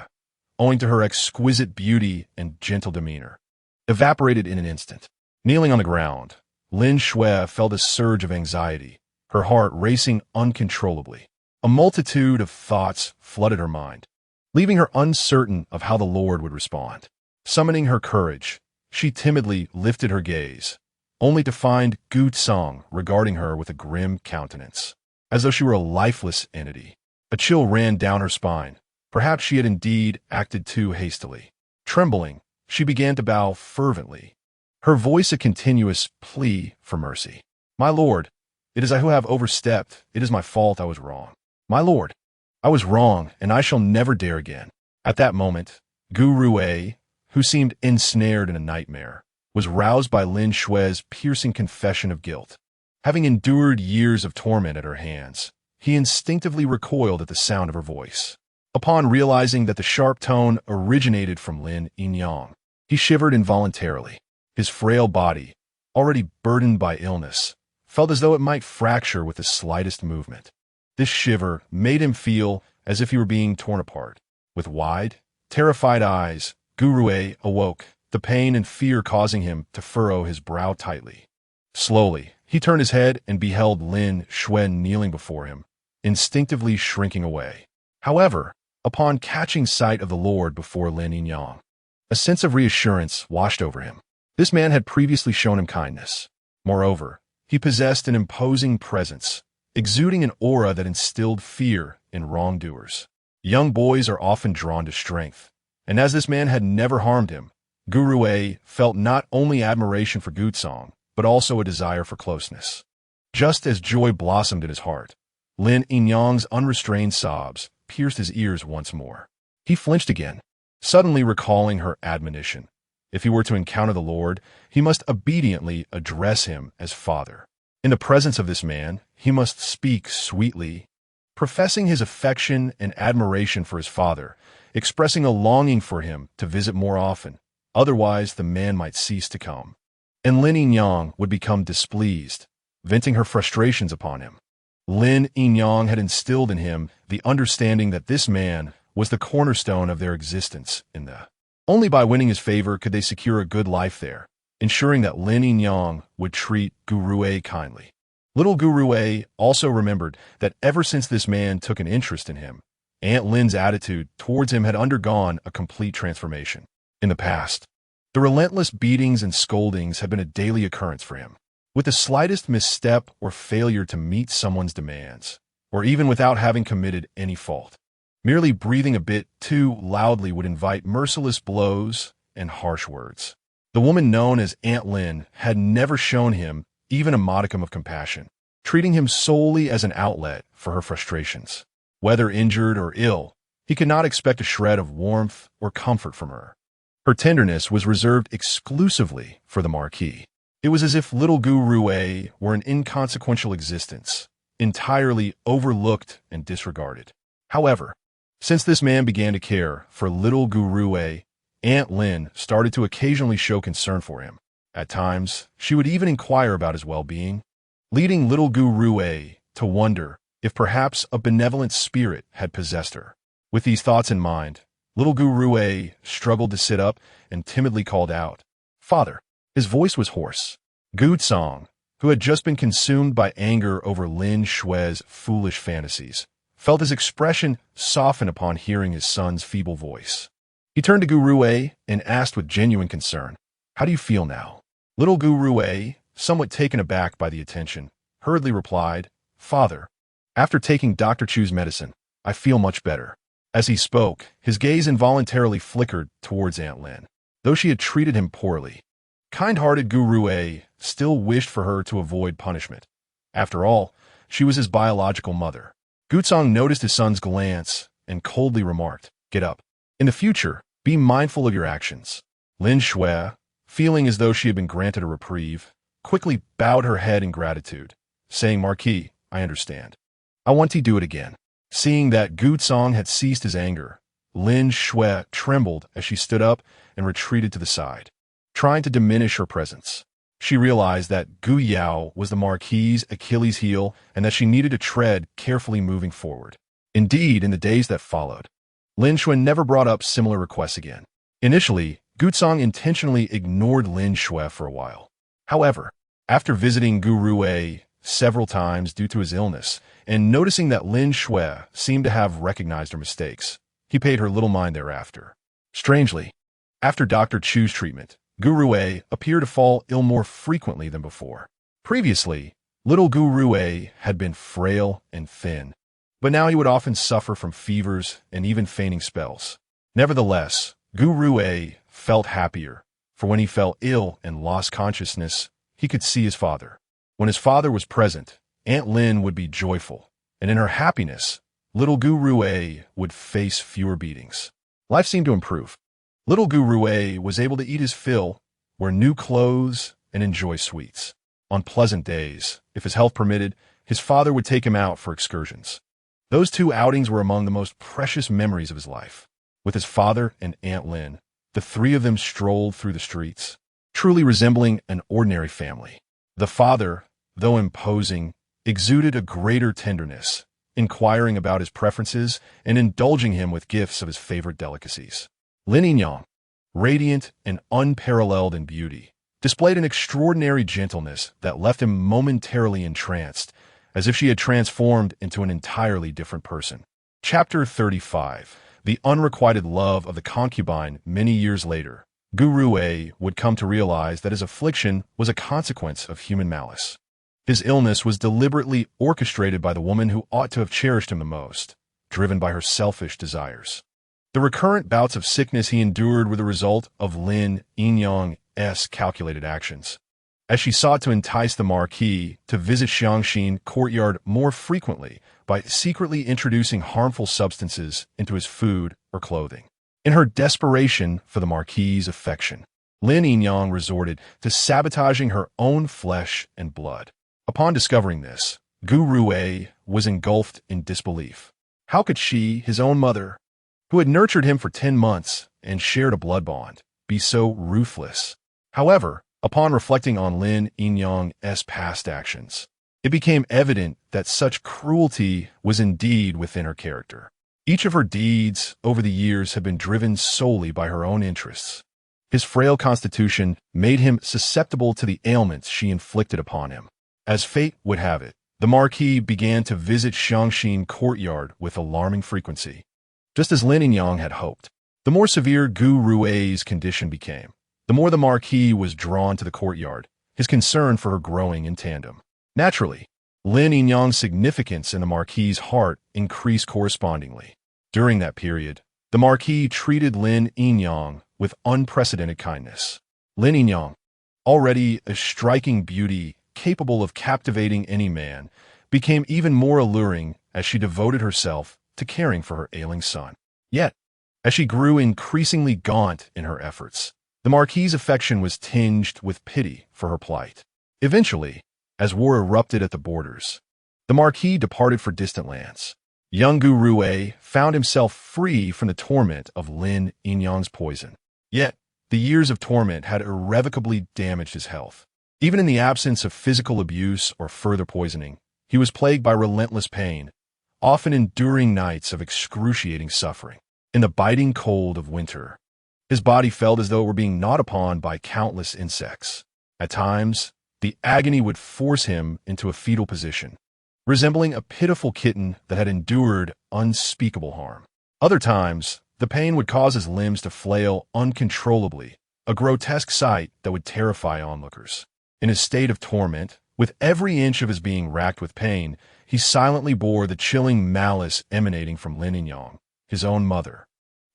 owing to her exquisite beauty and gentle demeanor, evaporated in an instant. Kneeling on the ground, Lin Shui felt a surge of anxiety, her heart racing uncontrollably. A multitude of thoughts flooded her mind, leaving her uncertain of how the Lord would respond. Summoning her courage, she timidly lifted her gaze, only to find Gu Tsang regarding her with a grim countenance, as though she were a lifeless entity. A chill ran down her spine. Perhaps she had indeed acted too hastily. Trembling, she began to bow fervently, her voice a continuous plea for mercy. "My lord, it is I who have overstepped. It is my fault. I was wrong. My lord, I was wrong, and I shall never dare again." At that moment, Gu Rui, who seemed ensnared in a nightmare, was roused by Lin Shui's piercing confession of guilt. Having endured years of torment at her hands, he instinctively recoiled at the sound of her voice. Upon realizing that the sharp tone originated from Lin Yinyang, he shivered involuntarily. His frail body, already burdened by illness, felt as though it might fracture with the slightest movement. This shiver made him feel as if he were being torn apart. With wide, terrified eyes, Gu Rui awoke, the pain and fear causing him to furrow his brow tightly. Slowly, he turned his head and beheld Lin Shui kneeling before him, instinctively shrinking away. However, upon catching sight of the Lord before Lin Yinyang, a sense of reassurance washed over him. This man had previously shown him kindness. Moreover, he possessed an imposing presence, exuding an aura that instilled fear in wrongdoers. Young boys are often drawn to strength, and as this man had never harmed him, Gu Rui felt not only admiration for Gu Tsang, but also a desire for closeness. Just as joy blossomed in his heart, Lin Yinyang's unrestrained sobs pierced his ears once more. He flinched again, suddenly recalling her admonition. If he were to encounter the Lord, he must obediently address him as Father. In the presence of this man, he must speak sweetly, professing his affection and admiration for his father, expressing a longing for him to visit more often. Otherwise, the man might cease to come, and Lin Yinyang would become displeased, venting her frustrations upon him. Lin Yinyang had instilled in him the understanding that this man was the cornerstone of their existence in the. Only by winning his favor could they secure a good life there, ensuring that Lin Yinyang would treat Gu Rui kindly. Little Gu Rui also remembered that ever since this man took an interest in him, Aunt Lin's attitude towards him had undergone a complete transformation. In the past, the relentless beatings and scoldings had been a daily occurrence for him. With the slightest misstep or failure to meet someone's demands, or even without having committed any fault, merely breathing a bit too loudly would invite merciless blows and harsh words. The woman known as Aunt Lin had never shown him even a modicum of compassion, treating him solely as an outlet for her frustrations. Whether injured or ill, he could not expect a shred of warmth or comfort from her. Her tenderness was reserved exclusively for the marquis. It was as if little Gu Rui were an inconsequential existence, entirely overlooked and disregarded. However, since this man began to care for little Gu Rui, Aunt Lin started to occasionally show concern for him. At times, she would even inquire about his well-being, leading little Gu Rui to wonder if perhaps a benevolent spirit had possessed her. With these thoughts in mind, little Gu Rui struggled to sit up and timidly called out, "Father." His voice was hoarse. Gu Tsang, who had just been consumed by anger over Lin Shui's foolish fantasies, felt his expression soften upon hearing his son's feeble voice. He turned to Gu Rui and asked with genuine concern, "How do you feel now?" Little Gu Rui, somewhat taken aback by the attention, hurriedly replied, "Father, after taking Dr. Chu's medicine, I feel much better." As he spoke, his gaze involuntarily flickered towards Aunt Lin. Though she had treated him poorly, kind-hearted Gu Rui still wished for her to avoid punishment. After all, she was his biological mother. Gu Tsang noticed his son's glance and coldly remarked, "Get up. In the future, be mindful of your actions." Lin Shui, feeling as though she had been granted a reprieve, quickly bowed her head in gratitude, saying, "Marquis, I understand. I want to do it again." Seeing that Gu Tsang had ceased his anger, Lin Shui trembled as she stood up and retreated to the side, trying to diminish her presence. She realized that Gu Yao was the Marquis's Achilles heel and that she needed to tread carefully moving forward. Indeed, in the days that followed, Lin Shui never brought up similar requests again. Initially, Gu Tsang intentionally ignored Lin Shui for a while. However, after visiting Gu Rui several times due to his illness, and noticing that Lin Shui seemed to have recognized her mistakes, he paid her little mind thereafter. Strangely, after Dr. Chu's treatment, Gu Rui appeared to fall ill more frequently than before. Previously, little Gu Rui had been frail and thin, but now he would often suffer from fevers and even fainting spells. Nevertheless, Gu Rui felt happier, for when he fell ill and lost consciousness, he could see his father. When his father was present, Aunt Lin would be joyful, and in her happiness, little Gu Rui would face fewer beatings. Life seemed to improve. Little Gu Rui was able to eat his fill, wear new clothes, and enjoy sweets. On pleasant days, if his health permitted, his father would take him out for excursions. Those two outings were among the most precious memories of his life. With his father and Aunt Lin, the three of them strolled through the streets, truly resembling an ordinary family. The father, though imposing, exuded a greater tenderness, inquiring about his preferences and indulging him with gifts of his favorite delicacies. Lin Yinyang, radiant and unparalleled in beauty, displayed an extraordinary gentleness that left him momentarily entranced, as if she had transformed into an entirely different person. Chapter 35. The unrequited love of the concubine. Many years later, Gu Rui would come to realize that his affliction was a consequence of human malice. His illness was deliberately orchestrated by the woman who ought to have cherished him the most, driven by her selfish desires. The recurrent bouts of sickness he endured were the result of Lin Yinyang's calculated actions. As she sought to entice the marquis to visit Xiangxin courtyard more frequently by secretly introducing harmful substances into his food or clothing. In her desperation for the marquis's affection, Lin Yinyang resorted to sabotaging her own flesh and blood. Upon discovering this, Gu Rui was engulfed in disbelief. How could she, his own mother, who had nurtured him for 10 months and shared a blood bond, be so ruthless? However, upon reflecting on Lin Yinyang's past actions, it became evident that such cruelty was indeed within her character. Each of her deeds over the years had been driven solely by her own interests. His frail constitution made him susceptible to the ailments she inflicted upon him. As fate would have it, the marquis began to visit Xiangxin courtyard with alarming frequency. Just as Lin Yinyang had hoped, the more severe Gu Rui's condition became, the more the marquis was drawn to the courtyard, his concern for her growing in tandem. Naturally, Lin Yinyang's significance in the marquis's heart increased correspondingly. During that period, the marquis treated Lin Yinyang with unprecedented kindness. Lin Yinyang, already a striking beauty capable of captivating any man, became even more alluring as she devoted herself to caring for her ailing son. Yet, as she grew increasingly gaunt in her efforts, the marquis's affection was tinged with pity for her plight. Eventually, as war erupted at the borders, the marquis departed for distant lands. Young Gu Rui found himself free from the torment of Lin Yinyang's poison. Yet, the years of torment had irrevocably damaged his health. Even in the absence of physical abuse or further poisoning, he was plagued by relentless pain, often enduring nights of excruciating suffering. In the biting cold of winter, his body felt as though it were being gnawed upon by countless insects. At times, the agony would force him into a fetal position, resembling a pitiful kitten that had endured unspeakable harm. Other times, the pain would cause his limbs to flail uncontrollably, a grotesque sight that would terrify onlookers. In his state of torment, with every inch of his being racked with pain, he silently bore the chilling malice emanating from Lin Yinyang, his own mother.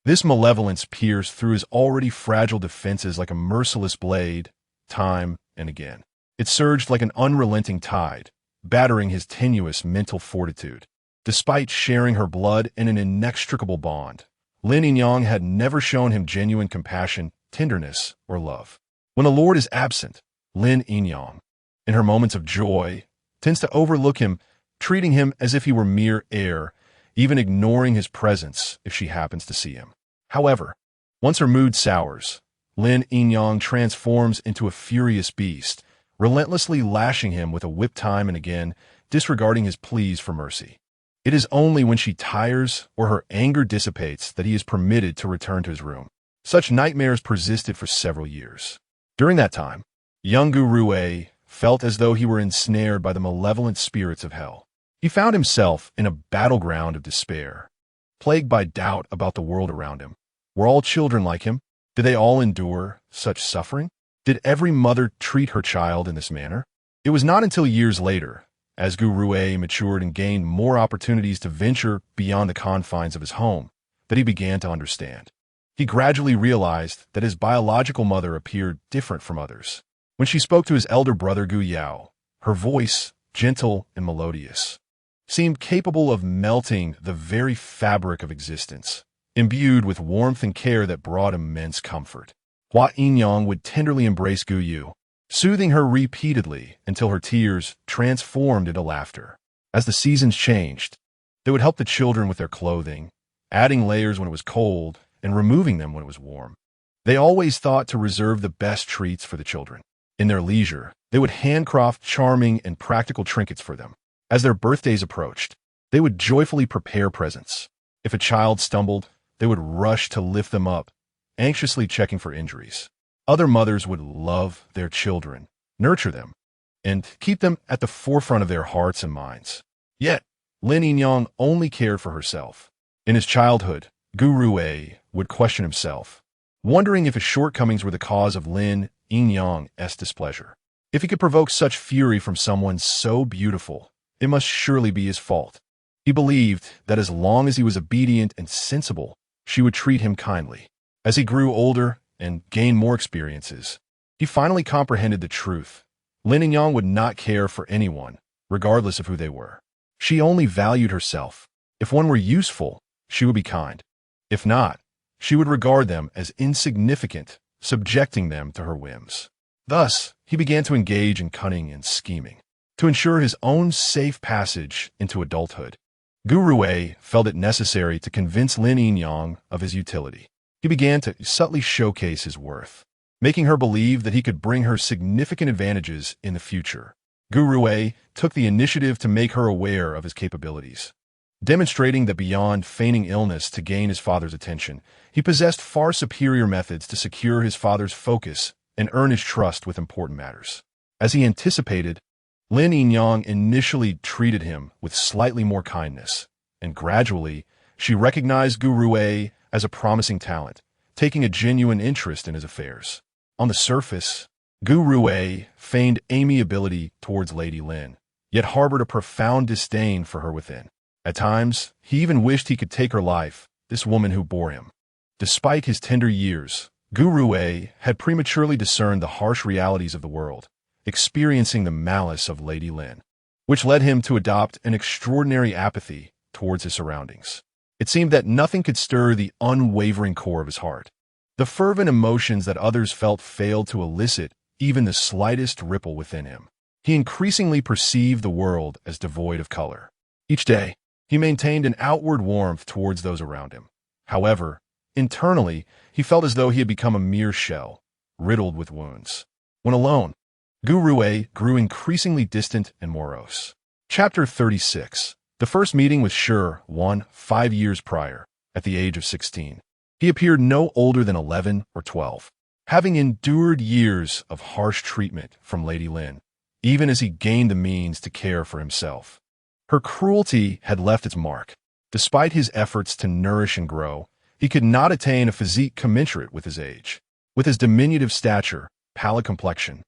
This malevolence pierced through his already fragile defenses like a merciless blade, time and again. It surged like an unrelenting tide, battering his tenuous mental fortitude. Despite sharing her blood in an inextricable bond, Lin Yinyang had never shown him genuine compassion, tenderness, or love. When a lord is absent, Lin Yinyang, in her moments of joy, tends to overlook him, treating him as if he were mere air, even ignoring his presence if she happens to see him. However, once her mood sours, Lin Yinyang transforms into a furious beast, relentlessly lashing him with a whip time and again, disregarding his pleas for mercy. It is only when she tires or her anger dissipates that he is permitted to return to his room. Such nightmares persisted for several years. During that time, Young Gu Rue felt as though he were ensnared by the malevolent spirits of hell. He found himself in a battleground of despair, plagued by doubt about the world around him. Were all children like him? Did they all endure such suffering? Did every mother treat her child in this manner? It was not until years later, as Gu Rue matured and gained more opportunities to venture beyond the confines of his home, that he began to understand. He gradually realized that his biological mother appeared different from others. When she spoke to his elder brother Gu Yao, her voice, gentle and melodious, seemed capable of melting the very fabric of existence, imbued with warmth and care that brought immense comfort. Hua Yinyang would tenderly embrace Gu Yu, soothing her repeatedly until her tears transformed into laughter. As the seasons changed, they would help the children with their clothing, adding layers when it was cold and removing them when it was warm. They always thought to reserve the best treats for the children. In their leisure, they would handcraft charming and practical trinkets for them. As their birthdays approached, they would joyfully prepare presents. If a child stumbled, they would rush to lift them up, anxiously checking for injuries. Other mothers would love their children, nurture them, and keep them at the forefront of their hearts and minds. Yet, Lin Yinyang only cared for herself. In his childhood, Gu Rue would question himself, wondering if his shortcomings were the cause of Lin Yinyang's displeasure. If he could provoke such fury from someone so beautiful, it must surely be his fault. He believed that as long as he was obedient and sensible, she would treat him kindly. As he grew older and gained more experiences, he finally comprehended the truth. Lin Yinyang would not care for anyone, regardless of who they were. She only valued herself. If one were useful, she would be kind. If not, she would regard them as insignificant, subjecting them to her whims. Thus, he began to engage in cunning and scheming to ensure his own safe passage into adulthood. Gu Rue felt it necessary to convince Lin Yinyang of his utility. He began to subtly showcase his worth, making her believe that he could bring her significant advantages in the future. Gu Rue took the initiative to make her aware of his capabilities, demonstrating that beyond feigning illness to gain his father's attention, he possessed far superior methods to secure his father's focus and earn his trust with important matters. As he anticipated, Lin Yinyang initially treated him with slightly more kindness, and gradually, she recognized Gu Rue as a promising talent, taking a genuine interest in his affairs. On the surface, Gu Rue feigned amiability towards Lady Lin, yet harbored a profound disdain for her within. At times, he even wished he could take her life, this woman who bore him. Despite his tender years, Gu Rue had prematurely discerned the harsh realities of the world, experiencing the malice of Lady Lin, which led him to adopt an extraordinary apathy towards his surroundings. It seemed that nothing could stir the unwavering core of his heart. The fervent emotions that others felt failed to elicit even the slightest ripple within him. He increasingly perceived the world as devoid of color. Each day, he maintained an outward warmth towards those around him. However, internally, he felt as though he had become a mere shell, riddled with wounds. When alone, Gu Rue grew increasingly distant and morose. Chapter 36. The first meeting with Shi Wan 5 years prior, at the age of 16. He appeared no older than 11 or 12, having endured years of harsh treatment from Lady Lin, even as he gained the means to care for himself. Her cruelty had left its mark. Despite his efforts to nourish and grow, he could not attain a physique commensurate with his age. With his diminutive stature, pallid complexion,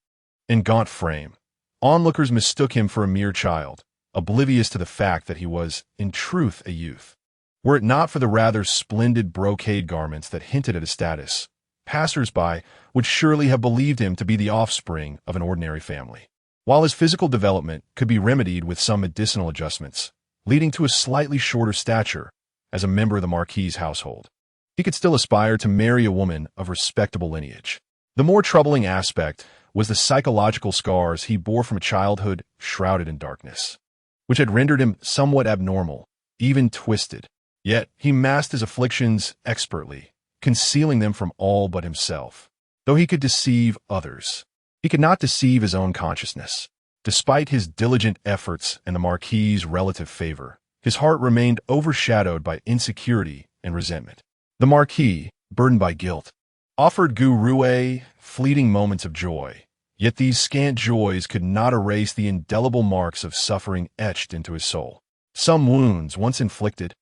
and gaunt frame, onlookers mistook him for a mere child, oblivious to the fact that he was, in truth, a youth. Were it not for the rather splendid brocade garments that hinted at his status, passers-by would surely have believed him to be the offspring of an ordinary family. While his physical development could be remedied with some medicinal adjustments, leading to a slightly shorter stature as a member of the marquis' household, he could still aspire to marry a woman of respectable lineage. The more troubling aspect was the psychological scars he bore from a childhood shrouded in darkness, which had rendered him somewhat abnormal, even twisted. Yet he masked his afflictions expertly, concealing them from all but himself. Though he could deceive others, he could not deceive his own consciousness. Despite his diligent efforts and the marquis' relative favor, his heart remained overshadowed by insecurity and resentment. The marquis, burdened by guilt, offered Gu Rue fleeting moments of joy, Yet these scant joys could not erase the indelible marks of suffering etched into his soul. Some wounds, once inflicted,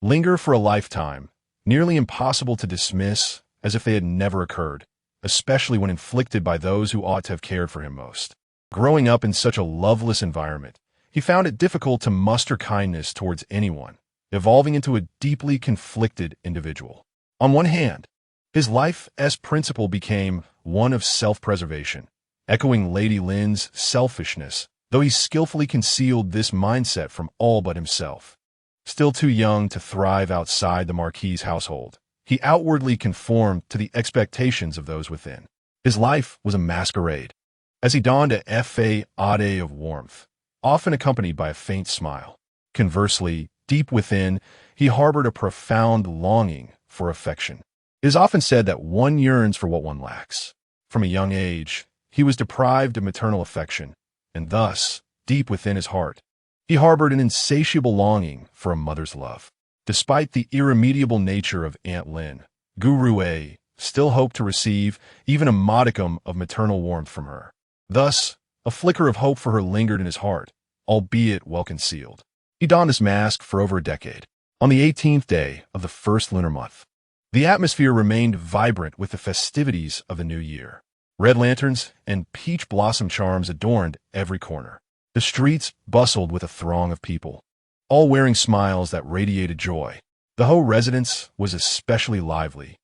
linger for a lifetime, nearly impossible to dismiss as if they had never occurred, especially when inflicted by those who ought to have cared for him most. Growing up in such a loveless environment, he found it difficult to muster kindness towards anyone, evolving into a deeply conflicted individual. On one hand, his life's principle became one of self-preservation, echoing Lady Lynn's selfishness, though he skillfully concealed this mindset from all but himself. Still too young to thrive outside the marquis's household, he outwardly conformed to the expectations of those within. His life was a masquerade, as he donned a facade of warmth, often accompanied by a faint smile. Conversely, deep within, he harbored a profound longing for affection. It is often said that one yearns for what one lacks. From a young age, he was deprived of maternal affection, and thus, deep within his heart, he harbored an insatiable longing for a mother's love. Despite the irremediable nature of Aunt Lynn, Guru A still hoped to receive even a modicum of maternal warmth from her. Thus, a flicker of hope for her lingered in his heart, albeit well concealed. He donned his mask for over a decade. On the 18th day of the first lunar month, the atmosphere remained vibrant with the festivities of the new year. Red lanterns and peach blossom charms adorned every corner. The streets bustled with a throng of people, all wearing smiles that radiated joy. The Ho residence was especially lively,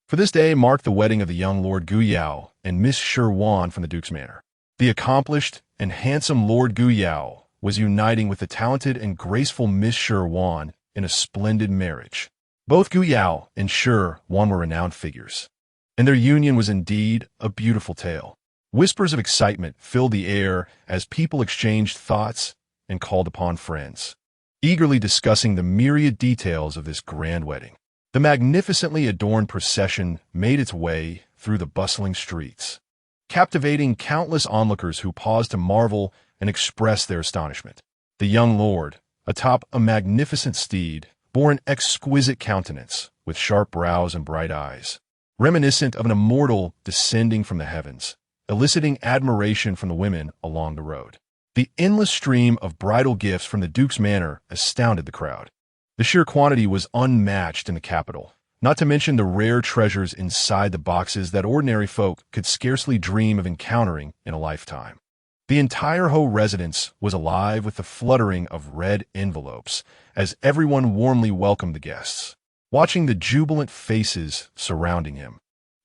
for this day marked the wedding of the young Lord Guyao and Miss Shi Wan from the Duke's manor. The accomplished and handsome Lord Guyao was uniting with the talented and graceful Miss Shi Wan in a splendid marriage. Both Guyao and Shi Wan were renowned figures, and their union was indeed a beautiful tale. Whispers of excitement filled the air as people exchanged thoughts and called upon friends, eagerly discussing the myriad details of this grand wedding. The magnificently adorned procession made its way through the bustling streets, captivating countless onlookers who paused to marvel and express their astonishment. The young lord, atop a magnificent steed, bore an exquisite countenance with sharp brows and bright eyes, reminiscent of an immortal descending from the heavens, eliciting admiration from the women along the road. The endless stream of bridal gifts from the Duke's manor astounded the crowd. The sheer quantity was unmatched in the capital, not to mention the rare treasures inside the boxes that ordinary folk could scarcely dream of encountering in a lifetime. The entire Ho residence was alive with the fluttering of red envelopes as everyone warmly welcomed the guests, watching the jubilant faces surrounding him.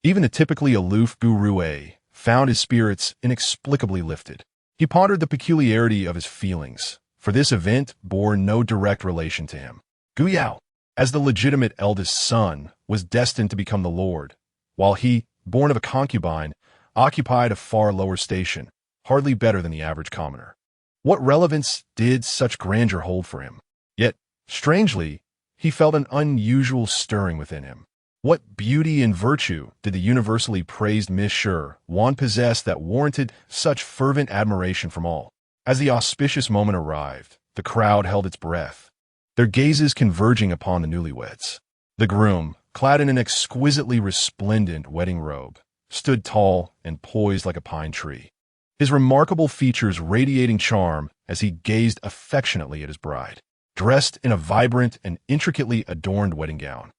Even the typically aloof Guru A found his spirits inexplicably lifted. He pondered the peculiarity of his feelings, for this event bore no direct relation to him. Guyao, as the legitimate eldest son, was destined to become the lord, while he, born of a concubine, occupied a far lower station, hardly better than the average commoner. What relevance did such grandeur hold for him? Yet, strangely, he felt an unusual stirring within him. What beauty and virtue did the universally praised Miss Shi Wan possess that warranted such fervent admiration from all? As the auspicious moment arrived, the crowd held its breath, their gazes converging upon the newlyweds. The groom, clad in an exquisitely resplendent wedding robe, stood tall and poised like a pine tree, his remarkable features radiating charm as he gazed affectionately at his bride, dressed in a vibrant and intricately adorned wedding gown.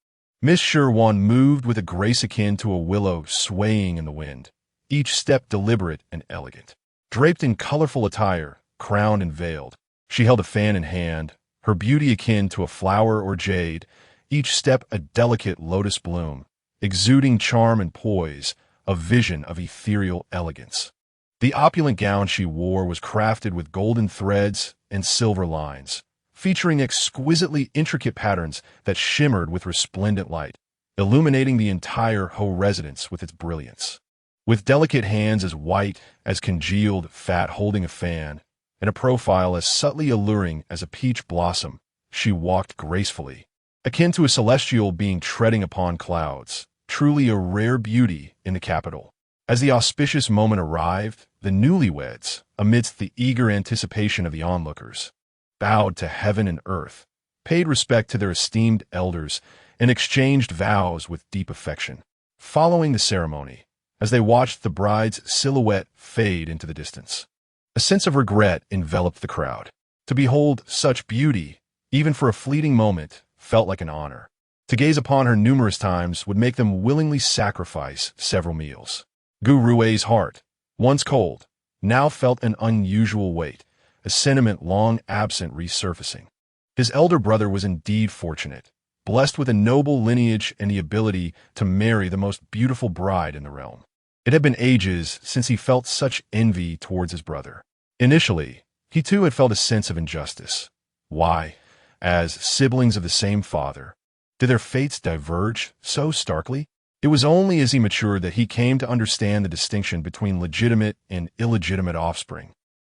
Miss Shi Wan moved with a grace akin to a willow swaying in the wind, each step deliberate and elegant. Draped in colorful attire, crowned and veiled, she held a fan in hand, her beauty akin to a flower or jade, each step a delicate lotus bloom, exuding charm and poise, a vision of ethereal elegance. The opulent gown she wore was crafted with golden threads and silver lines, featuring exquisitely intricate patterns that shimmered with resplendent light, illuminating the entire Ho residence with its brilliance. With delicate hands as white as congealed fat holding a fan, and a profile as subtly alluring as a peach blossom, she walked gracefully, akin to a celestial being treading upon clouds, truly a rare beauty in the capital. As the auspicious moment arrived, the newlyweds, amidst the eager anticipation of the onlookers, bowed to heaven and earth, paid respect to their esteemed elders, and exchanged vows with deep affection. Following the ceremony, as they watched the bride's silhouette fade into the distance. A sense of regret enveloped the crowd. To behold such beauty, even for a fleeting moment, felt like an honor. To gaze upon her numerous times would make them willingly sacrifice several meals. Gu Rui's heart, once cold, now felt an unusual weight, a sentiment long absent resurfacing. His elder brother was indeed fortunate, blessed with a noble lineage and the ability to marry the most beautiful bride in the realm. It had been ages since he felt such envy towards his brother. Initially, he too had felt a sense of injustice. Why, as siblings of the same father, did their fates diverge so starkly? It was only as he matured that he came to understand the distinction between legitimate and illegitimate offspring.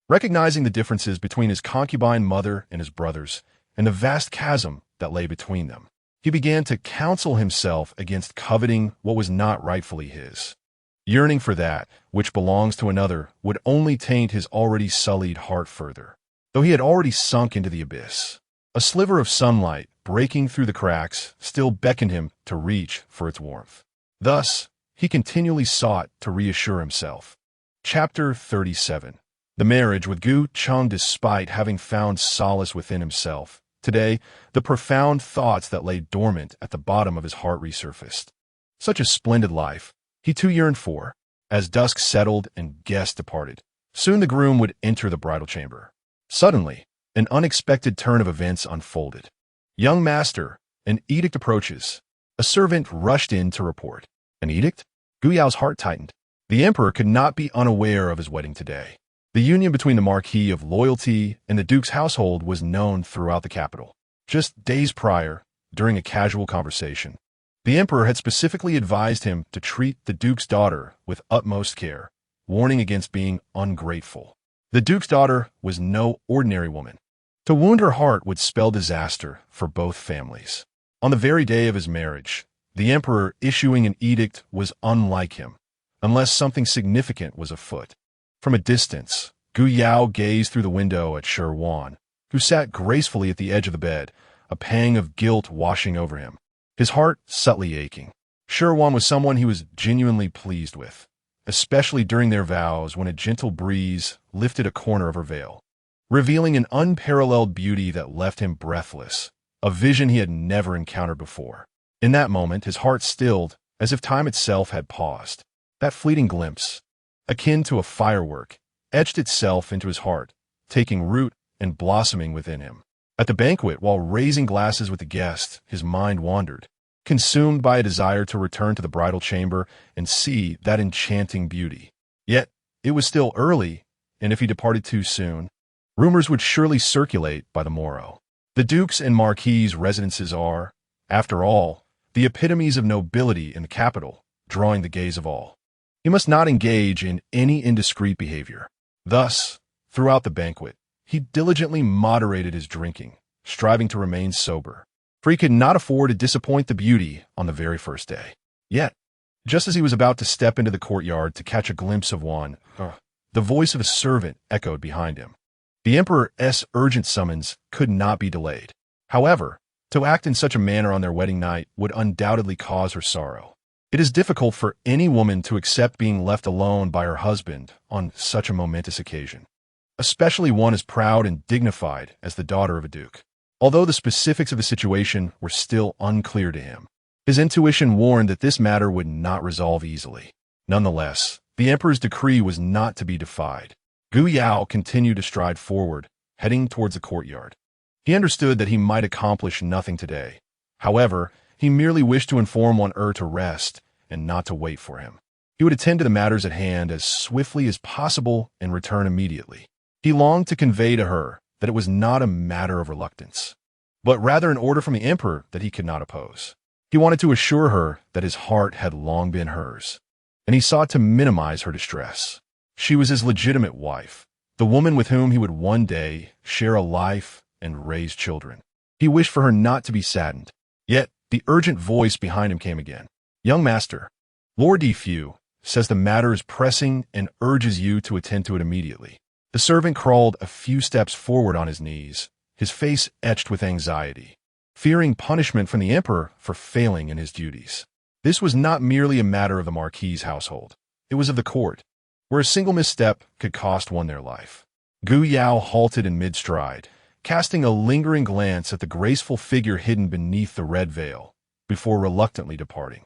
Recognizing the differences between his concubine mother and his brothers, and the vast chasm that lay between them, he began to counsel himself against coveting what was not rightfully his. Yearning for that which belongs to another would only taint his already sullied heart further, though he had already sunk into the abyss. A sliver of sunlight breaking through the cracks still beckoned him to reach for its warmth. Thus, he continually sought to reassure himself. Chapter 37. The marriage with Gu Chung. Despite having found solace within himself, today, the profound thoughts that lay dormant at the bottom of his heart resurfaced. Such a splendid life he too yearned for. As dusk settled and guests departed, soon the groom would enter the bridal chamber. Suddenly, an unexpected turn of events unfolded. "Young master, an edict approaches." A servant rushed in to report. An edict? Gu Yao's heart tightened. The emperor could not be unaware of his wedding today. The union between the Marquis of Loyalty and the Duke's household was known throughout the capital. Just days prior, during a casual conversation, the emperor had specifically advised him to treat the Duke's daughter with utmost care, warning against being ungrateful. The Duke's daughter was no ordinary woman. To wound her heart would spell disaster for both families. On the very day of his marriage, the emperor issuing an edict was unlike him, unless something significant was afoot. From a distance, Gu Yao gazed through the window at Shi Wan, who sat gracefully at the edge of the bed, a pang of guilt washing over him, his heart subtly aching. Shi Wan was someone he was genuinely pleased with, especially during their vows when a gentle breeze lifted a corner of her veil, revealing an unparalleled beauty that left him breathless, a vision he had never encountered before. In that moment, his heart stilled as if time itself had paused. That fleeting glimpse, akin to a firework, etched itself into his heart, taking root and blossoming within him. At the banquet, while raising glasses with the guests, his mind wandered, consumed by a desire to return to the bridal chamber and see that enchanting beauty. Yet, it was still early, and if he departed too soon, rumors would surely circulate by the morrow. The Duke's and Marquis' residences are, after all, the epitomes of nobility in the capital, drawing the gaze of all. He must not engage in any indiscreet behavior. Thus, throughout the banquet, he diligently moderated his drinking, striving to remain sober, for he could not afford to disappoint the beauty on the very first day. Yet, just as he was about to step into the courtyard to catch a glimpse of one, the voice of a servant echoed behind him. The emperor's urgent summons could not be delayed. However, to act in such a manner on their wedding night would undoubtedly cause her sorrow. It is difficult for any woman to accept being left alone by her husband on such a momentous occasion, especially one as proud and dignified as the daughter of a duke. Although the specifics of the situation were still unclear to him, his intuition warned that this matter would not resolve easily. Nonetheless, the emperor's decree was not to be defied. Gu Yao continued to stride forward, heading towards the courtyard. He understood that he might accomplish nothing today. However, he merely wished to inform Wan to rest and not to wait for him. He would attend to the matters at hand as swiftly as possible and return immediately. He longed to convey to her that it was not a matter of reluctance, but rather an order from the emperor that he could not oppose. He wanted to assure her that his heart had long been hers, and he sought to minimize her distress. She was his legitimate wife, the woman with whom he would one day share a life and raise children. He wished for her not to be saddened. Yet, the urgent voice behind him came again. "Young master, Lord Fu says the matter is pressing and urges you to attend to it immediately." The servant crawled a few steps forward on his knees, his face etched with anxiety, fearing punishment from the emperor for failing in his duties. This was not merely a matter of the Marquis' household. It was of the court, where a single misstep could cost one their life. Gu Yao halted in mid-stride, casting a lingering glance at the graceful figure hidden beneath the red veil, before reluctantly departing.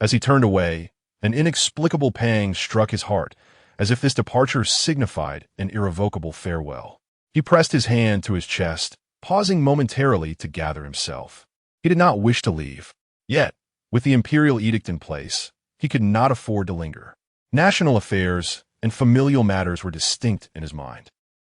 As he turned away, an inexplicable pang struck his heart, as if this departure signified an irrevocable farewell. He pressed his hand to his chest, pausing momentarily to gather himself. He did not wish to leave. Yet, with the imperial edict in place, he could not afford to linger. National affairs and familial matters were distinct in his mind.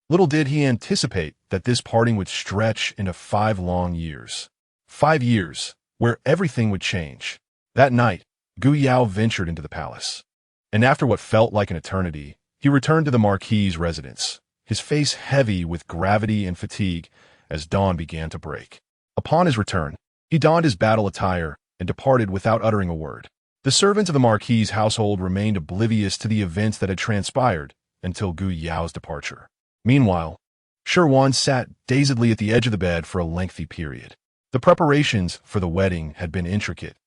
Little did he anticipate that this parting would stretch into 5 long years. 5 years, where everything would change. That night, Gu Yao ventured into the palace. And after what felt like an eternity, he returned to the marquis's residence, his face heavy with gravity and fatigue as dawn began to break. Upon his return, he donned his battle attire and departed without uttering a word. The servants of the marquis's household remained oblivious to the events that had transpired until Gu Yao's departure. Meanwhile, Shi Wan sat dazedly at the edge of the bed for a lengthy period. The preparations for the wedding had been intricate,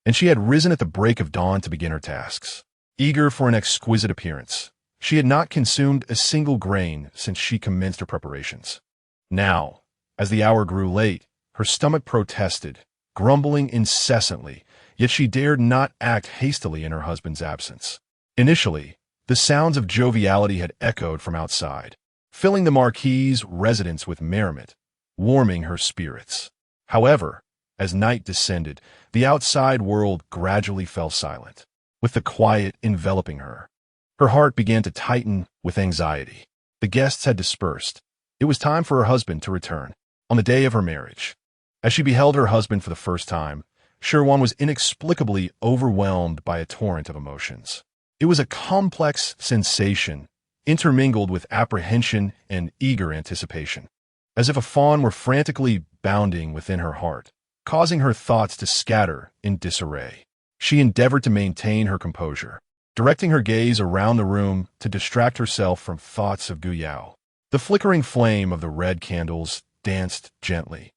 and she had risen at the break of dawn to begin her tasks. Eager for an exquisite appearance, she had not consumed a single grain since she commenced her preparations. Now, as the hour grew late, her stomach protested, grumbling incessantly, yet she dared not act hastily in her husband's absence. Initially, the sounds of joviality had echoed from outside, filling the marquis's residence with merriment, warming her spirits. However, as night descended, the outside world gradually fell silent, with the quiet enveloping her. Her heart began to tighten with anxiety. The guests had dispersed. It was time for her husband to return, on the day of her marriage. As she beheld her husband for the first time, Shi Wan was inexplicably overwhelmed by a torrent of emotions. It was a complex sensation, intermingled with apprehension and eager anticipation, as if a fawn were frantically bounding within her heart, causing her thoughts to scatter in disarray. She endeavored to maintain her composure, directing her gaze around the room to distract herself from thoughts of Gu Yao. The flickering flame of the red candles danced gently,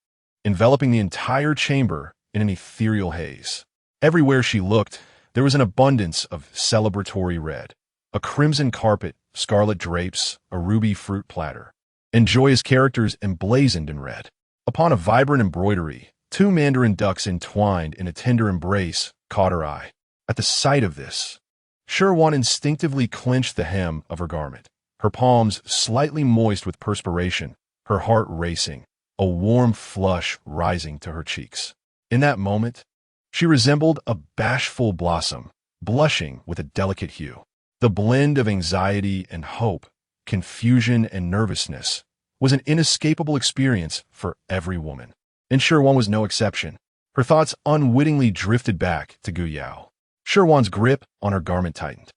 enveloping the entire chamber in an ethereal haze. Everywhere she looked, there was an abundance of celebratory red, a crimson carpet, scarlet drapes, a ruby fruit platter, and joyous characters emblazoned in red. Upon a vibrant embroidery, 2 mandarin ducks entwined in a tender embrace caught her eye. At the sight of this, Shi Wan instinctively clenched the hem of her garment, her palms slightly moist with perspiration, her heart racing, a warm flush rising to her cheeks. In that moment, she resembled a bashful blossom, blushing with a delicate hue. The blend of anxiety and hope, confusion and nervousness, was an inescapable experience for every woman. And Shi Wan was no exception. Her thoughts unwittingly drifted back to Gu Yao. Shi Wan's grip on her garment tightened.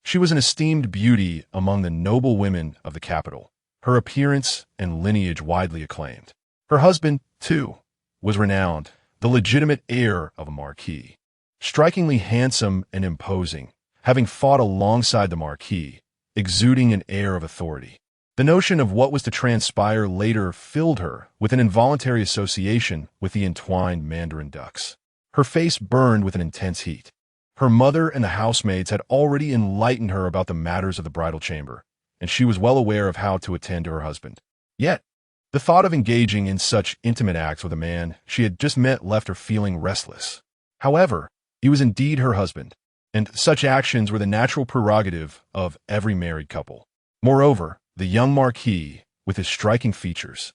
She was an esteemed beauty among the noble women of the capital, her appearance and lineage widely acclaimed. Her husband, too, was renowned, the legitimate heir of a marquis. Strikingly handsome and imposing, having fought alongside the marquis, exuding an air of authority. The notion of what was to transpire later filled her with an involuntary association with the entwined mandarin ducks. Her face burned with an intense heat. Her mother and the housemaids had already enlightened her about the matters of the bridal chamber, and she was well aware of how to attend to her husband. Yet, the thought of engaging in such intimate acts with a man she had just met left her feeling restless. However, he was indeed her husband, and such actions were the natural prerogative of every married couple. Moreover, the young marquis, with his striking features,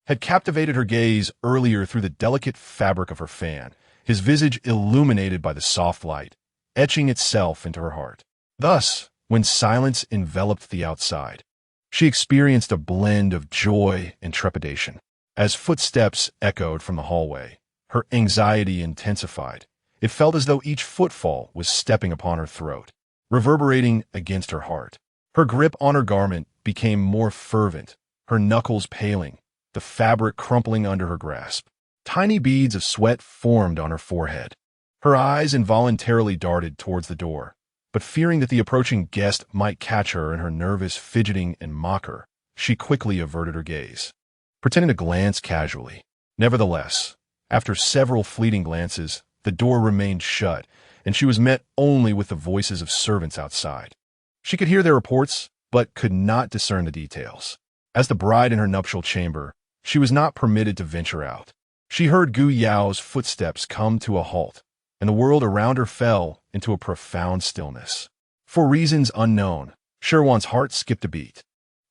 had captivated her gaze earlier through the delicate fabric of her fan, his visage illuminated by the soft light, etching itself into her heart. Thus, when silence enveloped the outside, she experienced a blend of joy and trepidation. As footsteps echoed from the hallway, her anxiety intensified. It felt as though each footfall was stepping upon her throat, reverberating against her heart. Her grip on her garment became more fervent, her knuckles paling, the fabric crumpling under her grasp. Tiny beads of sweat formed on her forehead. Her eyes involuntarily darted towards the door, but fearing that the approaching guest might catch her in her nervous fidgeting and mock her, she quickly averted her gaze, pretending to glance casually. Nevertheless, after several fleeting glances, the door remained shut, and she was met only with the voices of servants outside. She could hear their reports, but could not discern the details. As the bride in her nuptial chamber, she was not permitted to venture out. She heard Gu Yao's footsteps come to a halt, and the world around her fell into a profound stillness. For reasons unknown, Shi Wan's heart skipped a beat,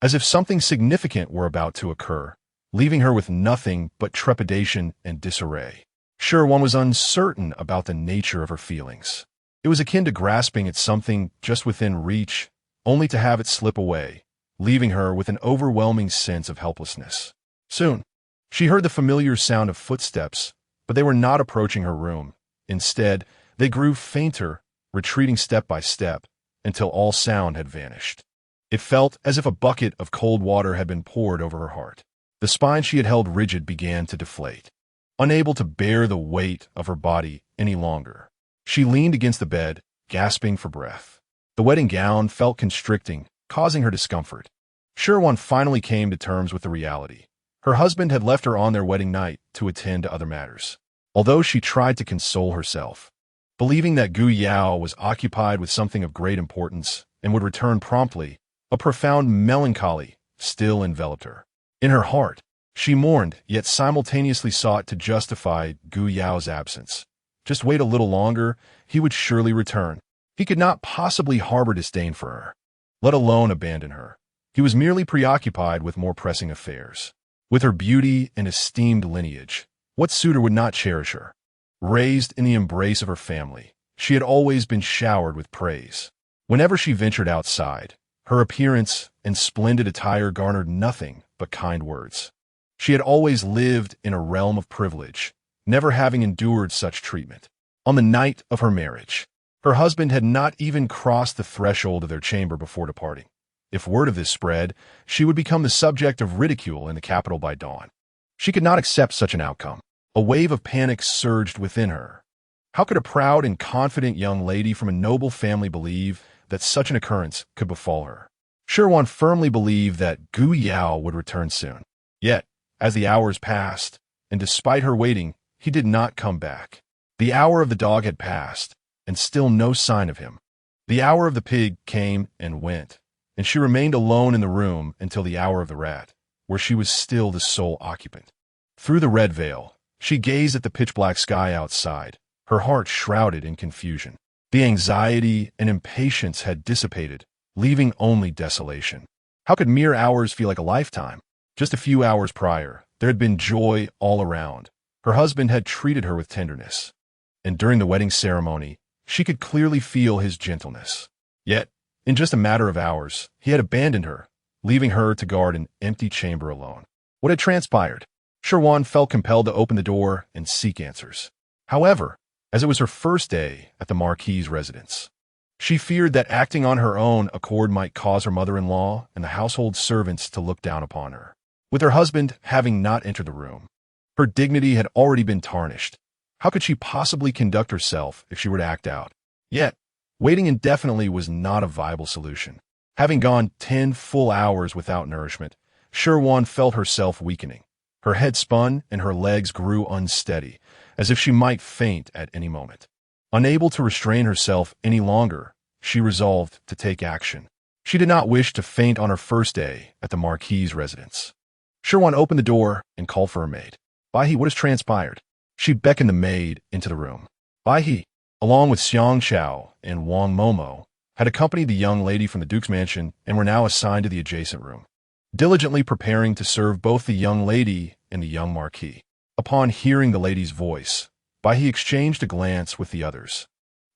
as if something significant were about to occur, leaving her with nothing but trepidation and disarray. Shi Wan was uncertain about the nature of her feelings. It was akin to grasping at something just within reach, only to have it slip away, leaving her with an overwhelming sense of helplessness. Soon, she heard the familiar sound of footsteps, but they were not approaching her room. Instead, they grew fainter, retreating step by step, until all sound had vanished. It felt as if a bucket of cold water had been poured over her heart. The spine she had held rigid began to deflate. Unable to bear the weight of her body any longer, she leaned against the bed, gasping for breath. The wedding gown felt constricting, causing her discomfort. Shi Wan finally came to terms with the reality. Her husband had left her on their wedding night to attend to other matters. Although she tried to console herself, believing that Gu Yao was occupied with something of great importance and would return promptly, a profound melancholy still enveloped her. In her heart, she mourned, yet simultaneously sought to justify Gu Yao's absence. Just wait a little longer, he would surely return. He could not possibly harbor disdain for her, let alone abandon her. He was merely preoccupied with more pressing affairs. With her beauty and esteemed lineage, what suitor would not cherish her? Raised in the embrace of her family, she had always been showered with praise. Whenever she ventured outside, her appearance and splendid attire garnered nothing but kind words. She had always lived in a realm of privilege, never having endured such treatment. On the night of her marriage, her husband had not even crossed the threshold of their chamber before departing. If word of this spread, she would become the subject of ridicule in the capital by dawn. She could not accept such an outcome. A wave of panic surged within her. How could a proud and confident young lady from a noble family believe that such an occurrence could befall her? Shi Wan firmly believed that Gu Yao would return soon. Yet, as the hours passed, and despite her waiting, he did not come back. The hour of the dog had passed, and still no sign of him. The hour of the pig came and went, and she remained alone in the room until the hour of the rat, where she was still the sole occupant. Through the red veil, she gazed at the pitch-black sky outside, her heart shrouded in confusion. The anxiety and impatience had dissipated, leaving only desolation. How could mere hours feel like a lifetime? Just a few hours prior, there had been joy all around. Her husband had treated her with tenderness, and during the wedding ceremony, she could clearly feel his gentleness. Yet, in just a matter of hours, he had abandoned her, leaving her to guard an empty chamber alone. What had transpired? Shi Wan felt compelled to open the door and seek answers. However, as it was her first day at the marquis' residence, she feared that acting on her own accord might cause her mother-in-law and the household servants to look down upon her. With her husband having not entered the room, her dignity had already been tarnished. How could she possibly conduct herself if she were to act out? Yet, waiting indefinitely was not a viable solution. Having gone 10 full hours without nourishment, Shi Wan felt herself weakening. Her head spun and her legs grew unsteady, as if she might faint at any moment. Unable to restrain herself any longer, she resolved to take action. She did not wish to faint on her first day at the marquis' residence. Shi Wan opened the door and called for her maid. Bai He, what has transpired? She beckoned the maid into the room. Bai He, along with Xiang Chao and Wang Momo, had accompanied the young lady from the Duke's mansion and were now assigned to the adjacent room, diligently preparing to serve both the young lady and the young marquis. Upon hearing the lady's voice, Bai He exchanged a glance with the others,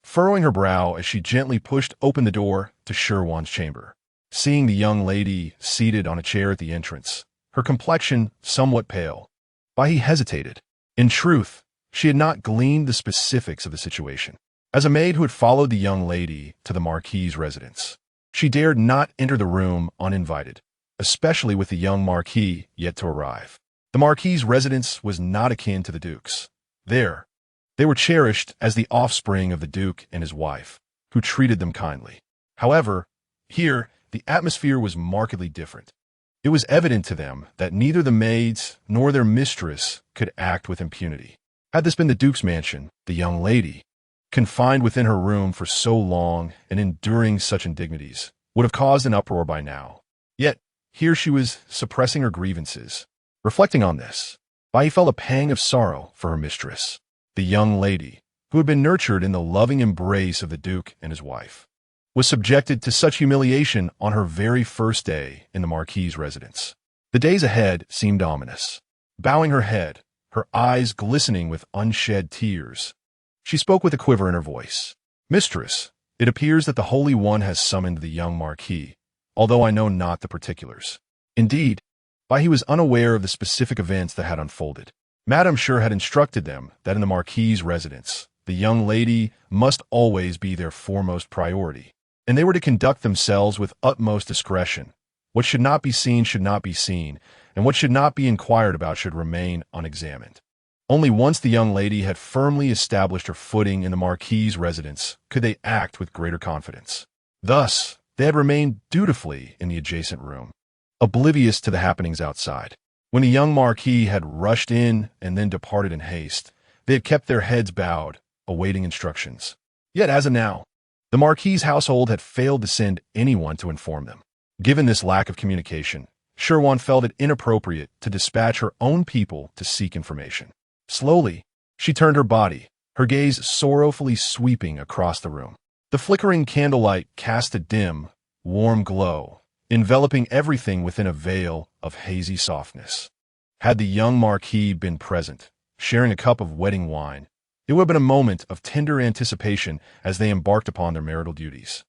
furrowing her brow as she gently pushed open the door to Shi Wan's chamber. Seeing the young lady seated on a chair at the entrance, her complexion somewhat pale, Bai He hesitated. In truth, she had not gleaned the specifics of the situation. As a maid who had followed the young lady to the marquis' residence, she dared not enter the room uninvited, especially with the young marquis yet to arrive. The marquis' residence was not akin to the Duke's. There, they were cherished as the offspring of the Duke and his wife, who treated them kindly. However, here, the atmosphere was markedly different. It was evident to them that neither the maids nor their mistress could act with impunity. Had this been the Duke's mansion, the young lady, confined within her room for so long and enduring such indignities, would have caused an uproar by now. Yet, here she was suppressing her grievances. Reflecting on this, Bai felt a pang of sorrow for her mistress, the young lady, who had been nurtured in the loving embrace of the Duke and his wife, was subjected to such humiliation on her very first day in the marquis's residence. The days ahead seemed ominous. Bowing her head, her eyes glistening with unshed tears, she spoke with a quiver in her voice. "Mistress, it appears that the Holy One has summoned the young marquis, although I know not the particulars." Indeed, he was unaware of the specific events that had unfolded. Madame sure had instructed them that in the marquis's residence, the young lady must always be their foremost priority, and they were to conduct themselves with utmost discretion. What should not be seen should not be seen, and what should not be inquired about should remain unexamined. Only once the young lady had firmly established her footing in the marquis's residence could they act with greater confidence. Thus, they had remained dutifully in the adjacent room, oblivious to the happenings outside. When the young marquis had rushed in and then departed in haste, they had kept their heads bowed, awaiting instructions. Yet as of now, the marquis's household had failed to send anyone to inform them. Given this lack of communication, Shi Wan felt it inappropriate to dispatch her own people to seek information. Slowly, she turned her body, her gaze sorrowfully sweeping across the room. The flickering candlelight cast a dim, warm glow, enveloping everything within a veil of hazy softness. Had the young marquis been present, sharing a cup of wedding wine, it would have been a moment of tender anticipation as they embarked upon their marital duties.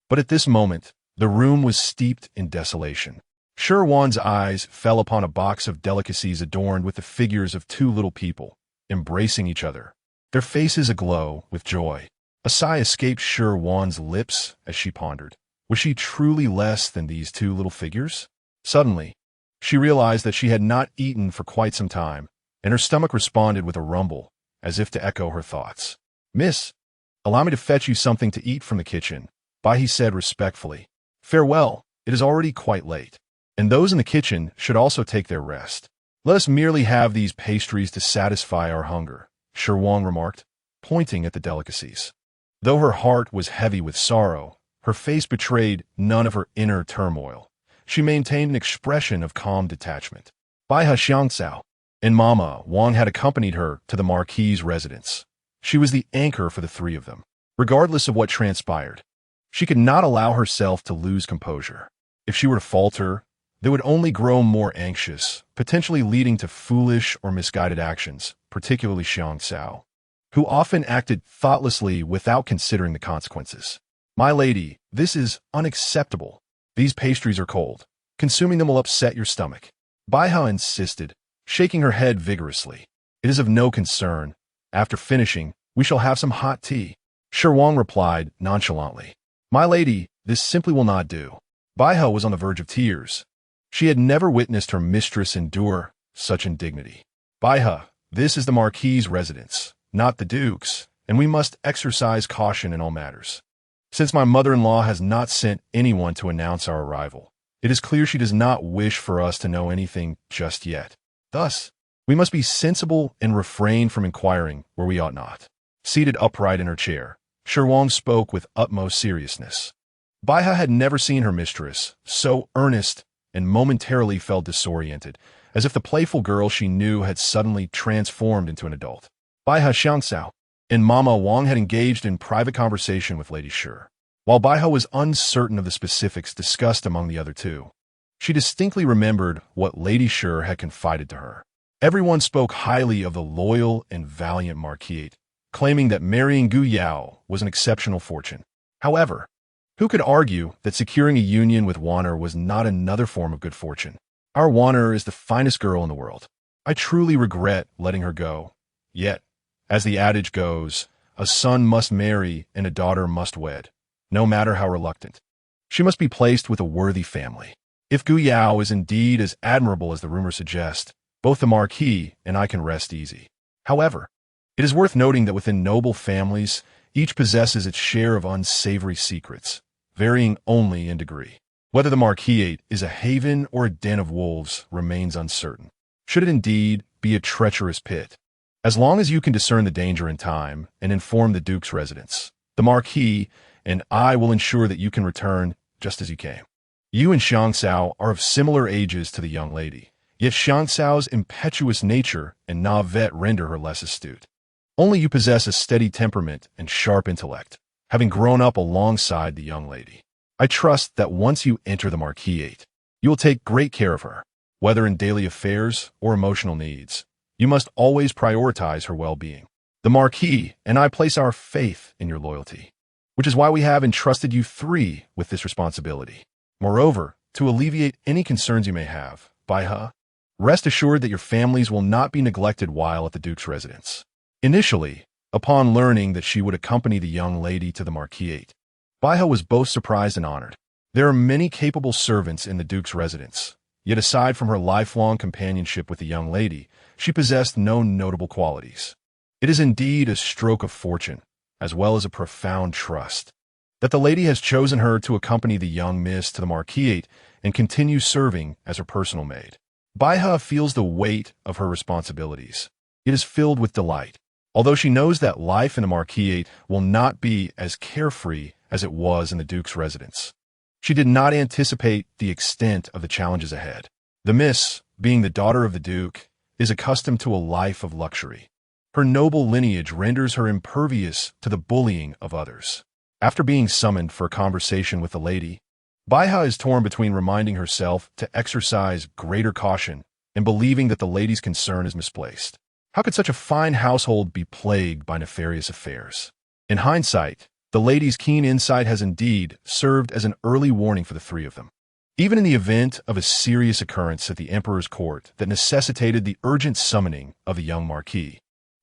But at this moment, the room was steeped in desolation. Shi Wan's eyes fell upon a box of delicacies adorned with the figures of two little people, embracing each other, their faces aglow with joy. A sigh escaped Shi Wan's lips as she pondered. Was she truly less than these two little figures? Suddenly, she realized that she had not eaten for quite some time, and her stomach responded with a rumble, as if to echo her thoughts. "Miss, allow me to fetch you something to eat from the kitchen," Bai said respectfully. "Farewell, it is already quite late, and those in the kitchen should also take their rest. Let us merely have these pastries to satisfy our hunger," Shi Wan remarked, pointing at the delicacies. Though her heart was heavy with sorrow, her face betrayed none of her inner turmoil. She maintained an expression of calm detachment. Bai Xiangcao and Mama Wang had accompanied her to the marquis's residence. She was the anchor for the three of them. Regardless of what transpired, she could not allow herself to lose composure. If she were to falter, they would only grow more anxious, potentially leading to foolish or misguided actions, particularly Xiangcao, who often acted thoughtlessly without considering the consequences. "My lady, this is unacceptable. These pastries are cold. Consuming them will upset your stomach," Baiha insisted, shaking her head vigorously. "It is of no concern. After finishing, we shall have some hot tea." Shi Wan replied nonchalantly. "My lady, this simply will not do." Baiha was on the verge of tears. She had never witnessed her mistress endure such indignity. "Baiha, this is the marquis's residence, not the Duke's, and we must exercise caution in all matters. Since my mother-in-law has not sent anyone to announce our arrival, it is clear she does not wish for us to know anything just yet. Thus, we must be sensible and refrain from inquiring where we ought not." Seated upright in her chair, Shi Wan spoke with utmost seriousness. Baiha had never seen her mistress so earnest and momentarily felt disoriented, as if the playful girl she knew had suddenly transformed into an adult. Baiha Xiangcao and Mama Wang had engaged in private conversation with Lady Shi. While Baiha was uncertain of the specifics discussed among the other two, she distinctly remembered what Lady Shi had confided to her. Everyone spoke highly of the loyal and valiant marquis, claiming that marrying Gu Yao was an exceptional fortune. However, who could argue that securing a union with Wanner was not another form of good fortune? "Our Wanner is the finest girl in the world. I truly regret letting her go. Yet, as the adage goes, a son must marry and a daughter must wed, no matter how reluctant. She must be placed with a worthy family. If Gu Yao is indeed as admirable as the rumors suggest, both the marquis and I can rest easy. However, it is worth noting that within noble families, each possesses its share of unsavory secrets, varying only in degree. Whether the marquisate is a haven or a den of wolves remains uncertain. Should it indeed be a treacherous pit? As long as you can discern the danger in time and inform the Duke's residence, the marquis and I will ensure that you can return just as you came. You and Xiang Sao are of similar ages to the young lady, yet Xiang Sao's impetuous nature and naivete render her less astute. Only you possess a steady temperament and sharp intellect, having grown up alongside the young lady. I trust that once you enter the marquisate, you will take great care of her, whether in daily affairs or emotional needs. You must always prioritize her well-being. The Marquis and I place our faith in your loyalty, which is why we have entrusted you three with this responsibility. Moreover, to alleviate any concerns you may have, Baihe, rest assured that your families will not be neglected while at the Duke's residence. Initially, upon learning that she would accompany the young lady to the marquisate, Baihe was both surprised and honored. There are many capable servants in the Duke's residence, yet aside from her lifelong companionship with the young lady, she possessed no notable qualities. It is indeed a stroke of fortune, as well as a profound trust, that the lady has chosen her to accompany the young miss to the marquisate and continue serving as her personal maid. Baihe feels the weight of her responsibilities. It is filled with delight, although she knows that life in the marquisate will not be as carefree as it was in the Duke's residence. She did not anticipate the extent of the challenges ahead. The miss, being the daughter of the Duke, is accustomed to a life of luxury. Her noble lineage renders her impervious to the bullying of others. After being summoned for a conversation with the lady, Baihe is torn between reminding herself to exercise greater caution and believing that the lady's concern is misplaced. How could such a fine household be plagued by nefarious affairs? In hindsight, the lady's keen insight has indeed served as an early warning for the three of them. Even in the event of a serious occurrence at the emperor's court that necessitated the urgent summoning of the young marquis,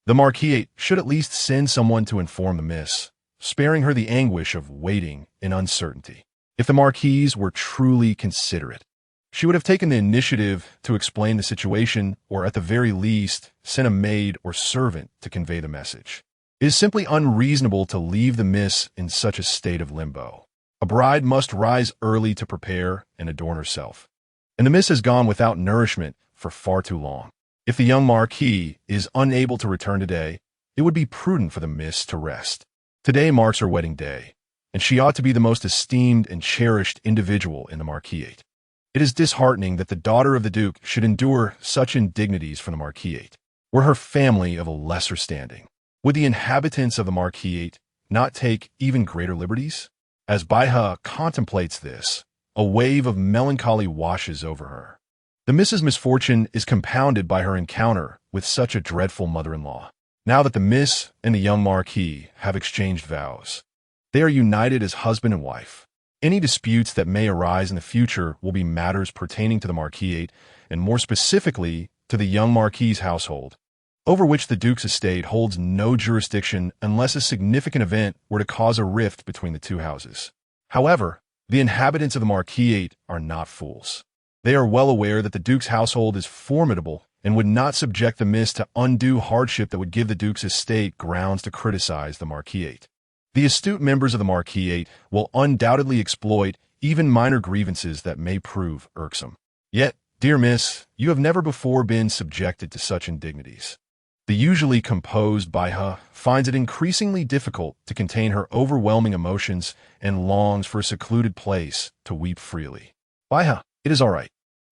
the marquisate should at least send someone to inform the miss, sparing her the anguish of waiting in uncertainty. If the marquise were truly considerate, she would have taken the initiative to explain the situation or, at the very least, sent a maid or servant to convey the message. It is simply unreasonable to leave the miss in such a state of limbo. A bride must rise early to prepare and adorn herself, and the miss has gone without nourishment for far too long. If the young marquis is unable to return today, it would be prudent for the miss to rest. Today marks her wedding day, and she ought to be the most esteemed and cherished individual in the marquisate. It is disheartening that the daughter of the Duke should endure such indignities from the marquisate. Were her family of a lesser standing, would the inhabitants of the marquisate not take even greater liberties? As Baihe contemplates this, a wave of melancholy washes over her. The miss's misfortune is compounded by her encounter with such a dreadful mother-in-law. Now that the miss and the young marquis have exchanged vows, they are united as husband and wife. Any disputes that may arise in the future will be matters pertaining to the marquisate, and more specifically to the young marquis's household, over which the Duke's estate holds no jurisdiction unless a significant event were to cause a rift between the two houses. However, the inhabitants of the marquisate are not fools. They are well aware that the Duke's household is formidable and would not subject the miss to undue hardship that would give the Duke's estate grounds to criticize the marquisate. The astute members of the marquisate will undoubtedly exploit even minor grievances that may prove irksome. Yet, dear miss, you have never before been subjected to such indignities. The usually composed Baihe finds it increasingly difficult to contain her overwhelming emotions and longs for a secluded place to weep freely. Baihe, it is all right.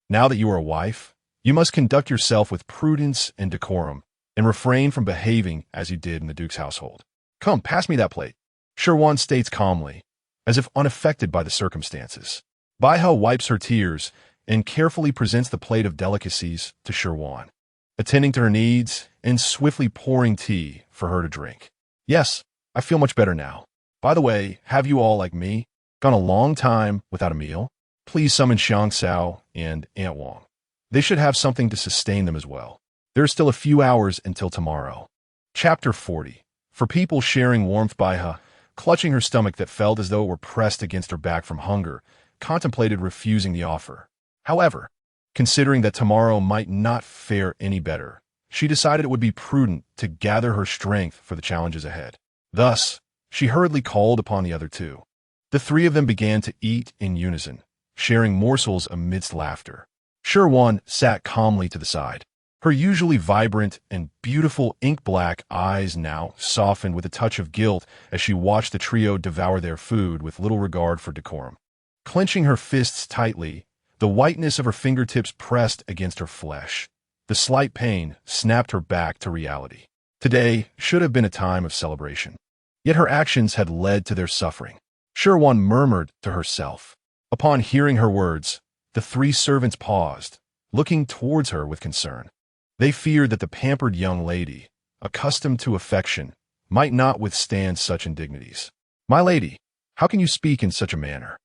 Now that you are a wife, you must conduct yourself with prudence and decorum, and refrain from behaving as you did in the Duke's household. Come, pass me that plate. Shi Wan states calmly, as if unaffected by the circumstances. Baihe wipes her tears and carefully presents the plate of delicacies to Shi Wan, attending to her needs and swiftly pouring tea for her to drink. Yes, I feel much better now. By the way, have you all, like me, gone a long time without a meal? Please summon Xiang Sao and Aunt Wang. They should have something to sustain them as well. There are still a few hours until tomorrow. Chapter 40. For people sharing warmth, Baihe, clutching her stomach that felt as though it were pressed against her back from hunger, contemplated refusing the offer. However, considering that tomorrow might not fare any better, she decided it would be prudent to gather her strength for the challenges ahead. Thus, she hurriedly called upon the other two. The three of them began to eat in unison, sharing morsels amidst laughter. Shi Wan sat calmly to the side, her usually vibrant and beautiful ink-black eyes now softened with a touch of guilt as she watched the trio devour their food with little regard for decorum. Clenching her fists tightly, the whiteness of her fingertips pressed against her flesh. The slight pain snapped her back to reality. Today should have been a time of celebration. Yet her actions had led to their suffering. Shi Wan murmured to herself. Upon hearing her words, the three servants paused, looking towards her with concern. They feared that the pampered young lady, accustomed to affection, might not withstand such indignities. "My lady, how can you speak in such a manner?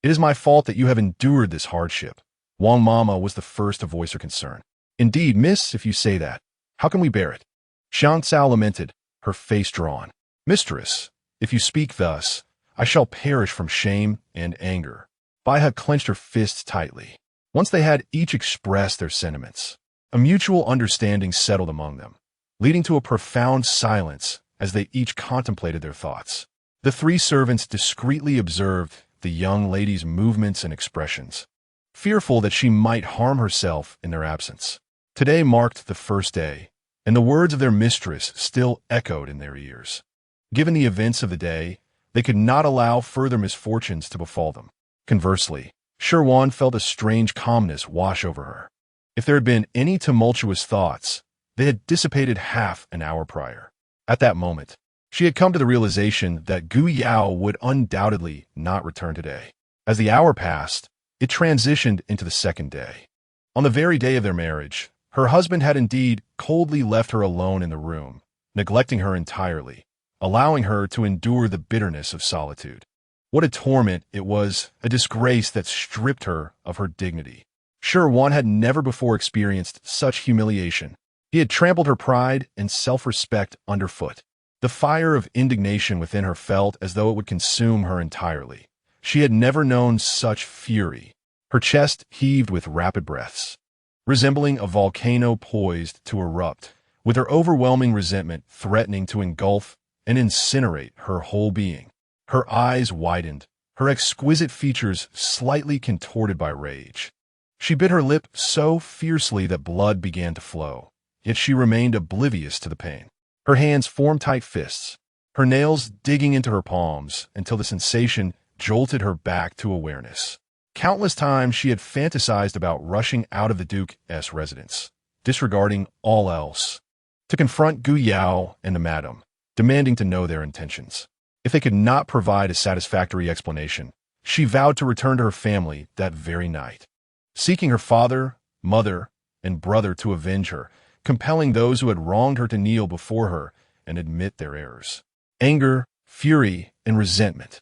It is my fault that you have endured this hardship." Wang Mama was the first to voice her concern. "Indeed, miss, if you say that. How can we bear it?" Xiang Cao lamented, her face drawn. "Mistress, if you speak thus, I shall perish from shame and anger." Bai had clenched her fists tightly. Once they had each expressed their sentiments, a mutual understanding settled among them, leading to a profound silence as they each contemplated their thoughts. The three servants discreetly observed the young lady's movements and expressions, fearful that she might harm herself in their absence. Today marked the first day, and the words of their mistress still echoed in their ears. Given the events of the day, they could not allow further misfortunes to befall them. Conversely, Shi Wan felt a strange calmness wash over her. If there had been any tumultuous thoughts, they had dissipated half an hour prior. At that moment, she had come to the realization that Gu Yao would undoubtedly not return today. As the hour passed, it transitioned into the second day. On the very day of their marriage, her husband had indeed coldly left her alone in the room, neglecting her entirely, allowing her to endure the bitterness of solitude. What a torment it was, a disgrace that stripped her of her dignity. Shi Wan had never before experienced such humiliation. He had trampled her pride and self-respect underfoot. The fire of indignation within her felt as though it would consume her entirely. She had never known such fury. Her chest heaved with rapid breaths, resembling a volcano poised to erupt, with her overwhelming resentment threatening to engulf and incinerate her whole being. Her eyes widened, her exquisite features slightly contorted by rage. She bit her lip so fiercely that blood began to flow, yet she remained oblivious to the pain. Her hands formed tight fists, her nails digging into her palms until the sensation jolted her back to awareness. Countless times she had fantasized about rushing out of the Duke's residence, disregarding all else, to confront Gu Yao and the madam, demanding to know their intentions. If they could not provide a satisfactory explanation, she vowed to return to her family that very night, seeking her father, mother, and brother to avenge her, compelling those who had wronged her to kneel before her and admit their errors. Anger, fury, and resentment.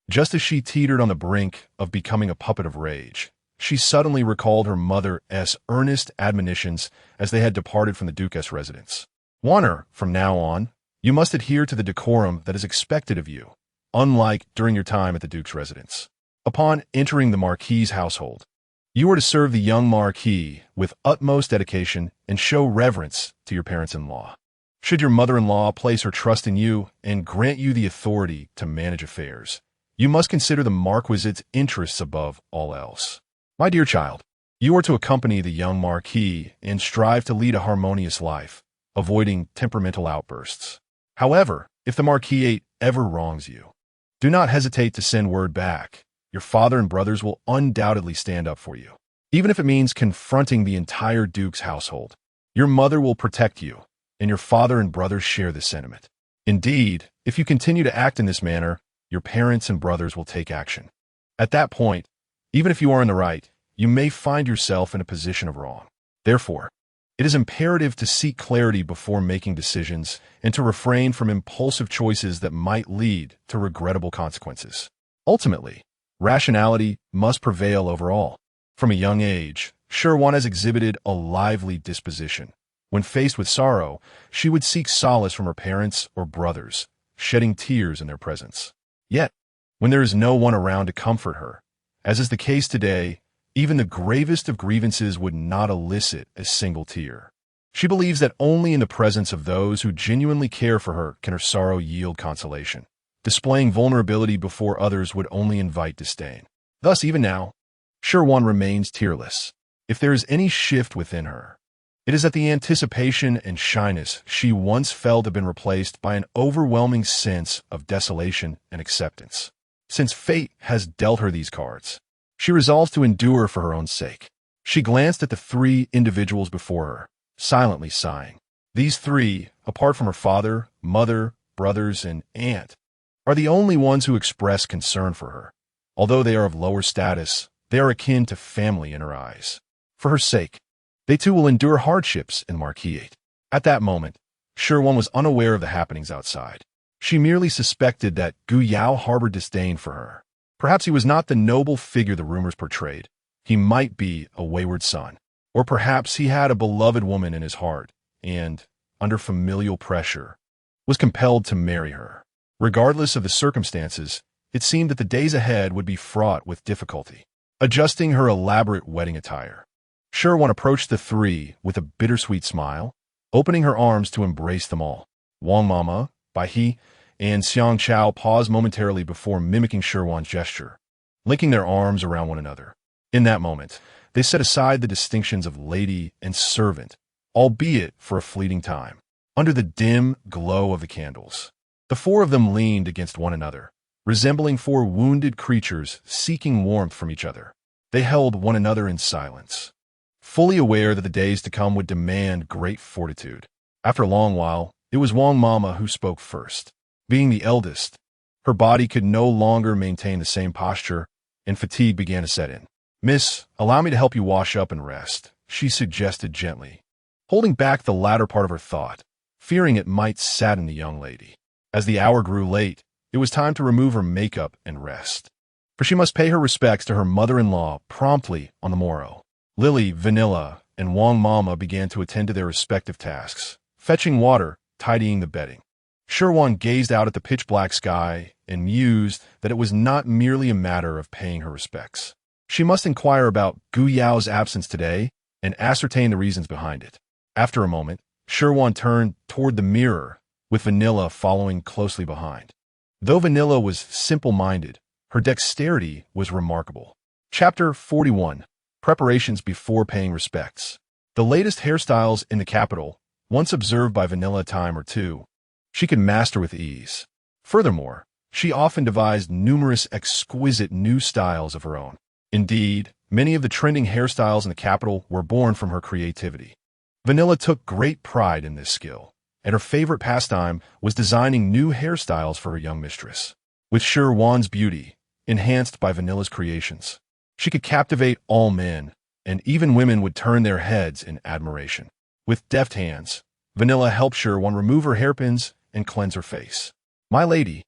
Just as she teetered on the brink of becoming a puppet of rage, she suddenly recalled her mother's earnest admonitions as they had departed from the Duke's residence. "Warner, from now on, you must adhere to the decorum that is expected of you, unlike during your time at the Duke's residence. Upon entering the marquis's household, you are to serve the young marquis with utmost dedication and show reverence to your parents-in-law. Should your mother-in-law place her trust in you and grant you the authority to manage affairs, you must consider the marquis's interests above all else. My dear child, you are to accompany the young marquis and strive to lead a harmonious life, avoiding temperamental outbursts. However, if the marquis ever wrongs you, do not hesitate to send word back. Your father and brothers will undoubtedly stand up for you, even if it means confronting the entire Duke's household. Your mother will protect you, and your father and brothers share this sentiment. Indeed, if you continue to act in this manner, your parents and brothers will take action. At that point, even if you are in the right, you may find yourself in a position of wrong. Therefore, it is imperative to seek clarity before making decisions and to refrain from impulsive choices that might lead to regrettable consequences. Ultimately, rationality must prevail over all. From a young age, Shi Wan has exhibited a lively disposition. When faced with sorrow, she would seek solace from her parents or brothers, shedding tears in their presence. Yet, when there is no one around to comfort her, as is the case today, even the gravest of grievances would not elicit a single tear. She believes that only in the presence of those who genuinely care for her can her sorrow yield consolation. Displaying vulnerability before others would only invite disdain. Thus, even now, Shi Wan remains tearless. If there is any shift within her, it is that the anticipation and shyness she once felt have been replaced by an overwhelming sense of desolation and acceptance. Since fate has dealt her these cards, She resolved to endure for her own sake. She glanced at the three individuals before her, silently sighing. These three, apart from her father, mother, brothers, and aunt, are the only ones who express concern for her. Although they are of lower status, they are akin to family in her eyes. For her sake, they too will endure hardships in Marquis. At that moment, Shi Wan was unaware of the happenings outside. She merely suspected that Gu Yao harbored disdain for her. Perhaps he was not the noble figure the rumors portrayed. He might be a wayward son. Or perhaps he had a beloved woman in his heart and, under familial pressure, was compelled to marry her. Regardless of the circumstances, it seemed that the days ahead would be fraught with difficulty. Adjusting her elaborate wedding attire, Shi Wan approached the three with a bittersweet smile, opening her arms to embrace them all. Wang Mama, Bai He, and Xiang Chao paused momentarily before mimicking Shi Wan's gesture, linking their arms around one another. In that moment, they set aside the distinctions of lady and servant, albeit for a fleeting time. Under the dim glow of the candles, the four of them leaned against one another, resembling four wounded creatures seeking warmth from each other. They held one another in silence, fully aware that the days to come would demand great fortitude. After a long while, it was Wang Mama who spoke first. Being the eldest, her body could no longer maintain the same posture, and fatigue began to set in. "Miss, allow me to help you wash up and rest," she suggested gently, holding back the latter part of her thought, fearing it might sadden the young lady. As the hour grew late, it was time to remove her makeup and rest, for she must pay her respects to her mother-in-law promptly on the morrow. Lily, Vanilla, and Wang Mama began to attend to their respective tasks, fetching water, tidying the bedding. Shi Wan gazed out at the pitch-black sky and mused that it was not merely a matter of paying her respects. She must inquire about Gu Yao's absence today and ascertain the reasons behind it. After a moment, Shi Wan turned toward the mirror, with Vanilla following closely behind. Though Vanilla was simple-minded, her dexterity was remarkable. Chapter 41. Preparations before paying respects. The latest hairstyles in the capital, once observed by Vanilla a time or two, she could master with ease. Furthermore, she often devised numerous exquisite new styles of her own. Indeed, many of the trending hairstyles in the capital were born from her creativity. Vanilla took great pride in this skill, and her favorite pastime was designing new hairstyles for her young mistress. With Shi Wan's beauty, enhanced by Vanilla's creations, she could captivate all men, and even women would turn their heads in admiration. With deft hands, Vanilla helped Shi Wan remove her hairpins and cleanse her face. "My lady,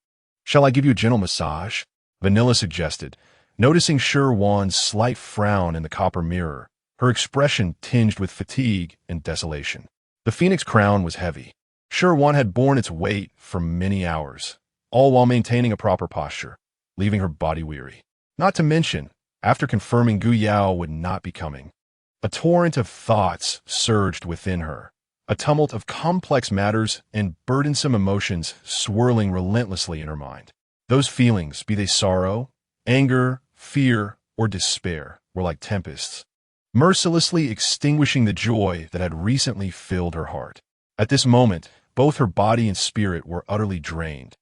shall I give you a gentle massage?" Vanilla suggested, noticing Shi Wan's slight frown in the copper mirror, her expression tinged with fatigue and desolation. The phoenix crown was heavy. Shi Wan had borne its weight for many hours, all while maintaining a proper posture, leaving her body weary. Not to mention, after confirming Gu Yao would not be coming, a torrent of thoughts surged within her, a tumult of complex matters and burdensome emotions swirling relentlessly in her mind. Those feelings, be they sorrow, anger, fear, or despair, were like tempests, mercilessly extinguishing the joy that had recently filled her heart. At this moment, both her body and spirit were utterly drained,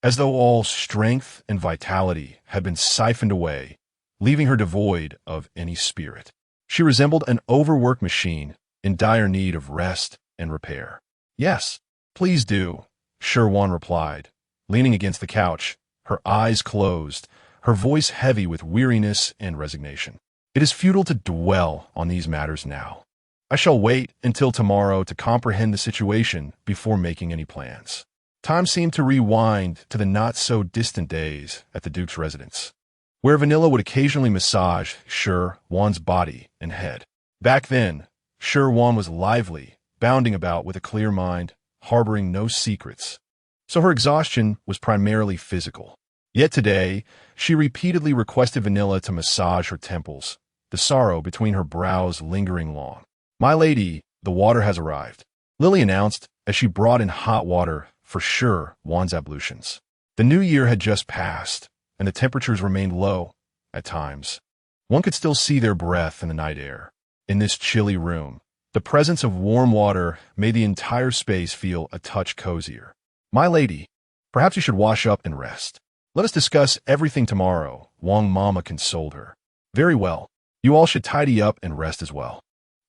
as though all strength and vitality had been siphoned away, leaving her devoid of any spirit. She resembled an overworked machine in dire need of rest and repair. "Yes, please do," Shi Wan replied, leaning against the couch, her eyes closed, her voice heavy with weariness and resignation. "It is futile to dwell on these matters now. I shall wait until tomorrow to comprehend the situation before making any plans." Time seemed to rewind to the not-so-distant days at the Duke's residence, where Vanilla would occasionally massage Shi Wan's body and head. Back then, Shi Wan was lively, bounding about with a clear mind, harboring no secrets, so her exhaustion was primarily physical. Yet today, she repeatedly requested Vanilla to massage her temples, the sorrow between her brows lingering long. "My lady, the water has arrived," Lily announced as she brought in hot water for Shi Wan's ablutions. The new year had just passed, and the temperatures remained low at times. One could still see their breath in the night air. In this chilly room, the presence of warm water made the entire space feel a touch cozier. "My lady, perhaps you should wash up and rest. Let us discuss everything tomorrow," Wang Mama consoled her. Very well. You all should tidy up and rest as well.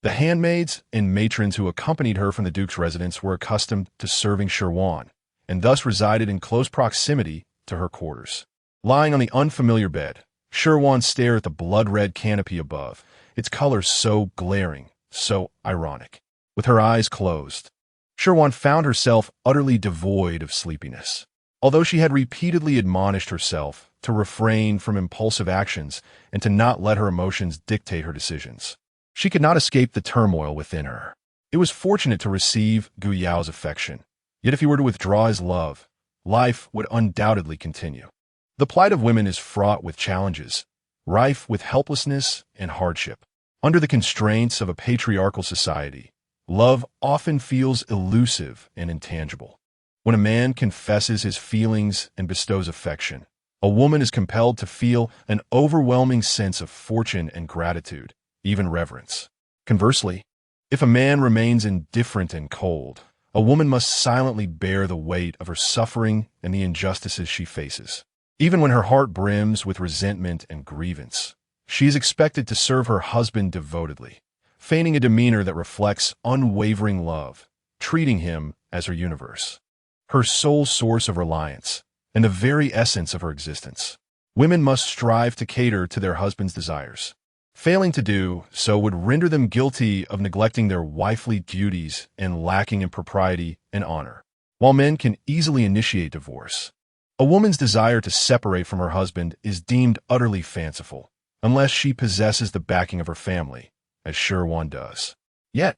The handmaids and matrons who accompanied her from the Duke's residence were accustomed to serving Shi Wan, and thus resided in close proximity to her quarters. Lying on the unfamiliar bed, Shi Wan stared at the blood-red canopy above, its color so glaring, so ironic. With her eyes closed, Shi Wan found herself utterly devoid of sleepiness. Although she had repeatedly admonished herself to refrain from impulsive actions and to not let her emotions dictate her decisions, she could not escape the turmoil within her. It was fortunate to receive Gu Yao's affection, yet if he were to withdraw his love, life would undoubtedly continue. The plight of women is fraught with challenges, rife with helplessness and hardship. Under the constraints of a patriarchal society, love often feels elusive and intangible. When a man confesses his feelings and bestows affection, a woman is compelled to feel an overwhelming sense of fortune and gratitude, even reverence. Conversely, if a man remains indifferent and cold, a woman must silently bear the weight of her suffering and the injustices she faces. Even when her heart brims with resentment and grievance, she is expected to serve her husband devotedly, feigning a demeanor that reflects unwavering love, treating him as her universe, her sole source of reliance, and the very essence of her existence. Women must strive to cater to their husband's desires. Failing to do so would render them guilty of neglecting their wifely duties and lacking in propriety and honor. While men can easily initiate divorce, a woman's desire to separate from her husband is deemed utterly fanciful, unless she possesses the backing of her family, as Shi Wan does. Yet,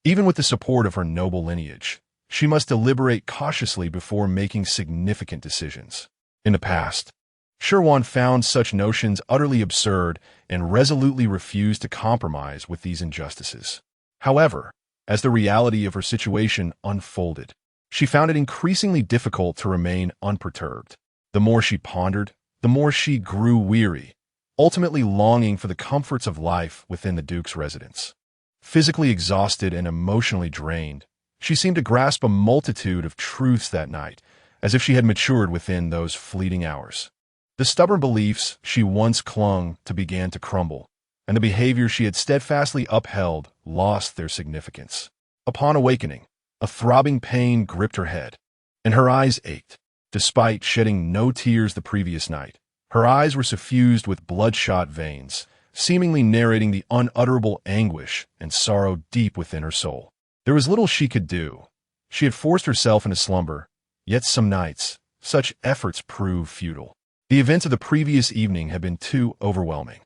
even with the support of her noble lineage, she must deliberate cautiously before making significant decisions. In the past, Shi Wan found such notions utterly absurd and resolutely refused to compromise with these injustices. However, as the reality of her situation unfolded, she found it increasingly difficult to remain unperturbed. The more she pondered, the more she grew weary, ultimately longing for the comforts of life within the Duke's residence. Physically exhausted and emotionally drained, she seemed to grasp a multitude of truths that night, as if she had matured within those fleeting hours. The stubborn beliefs she once clung to began to crumble, and the behavior she had steadfastly upheld lost their significance. Upon awakening, a throbbing pain gripped her head, and her eyes ached. Despite shedding no tears the previous night, her eyes were suffused with bloodshot veins, seemingly narrating the unutterable anguish and sorrow deep within her soul. There was little she could do. She had forced herself into slumber, yet some nights, such efforts proved futile. The events of the previous evening had been too overwhelming.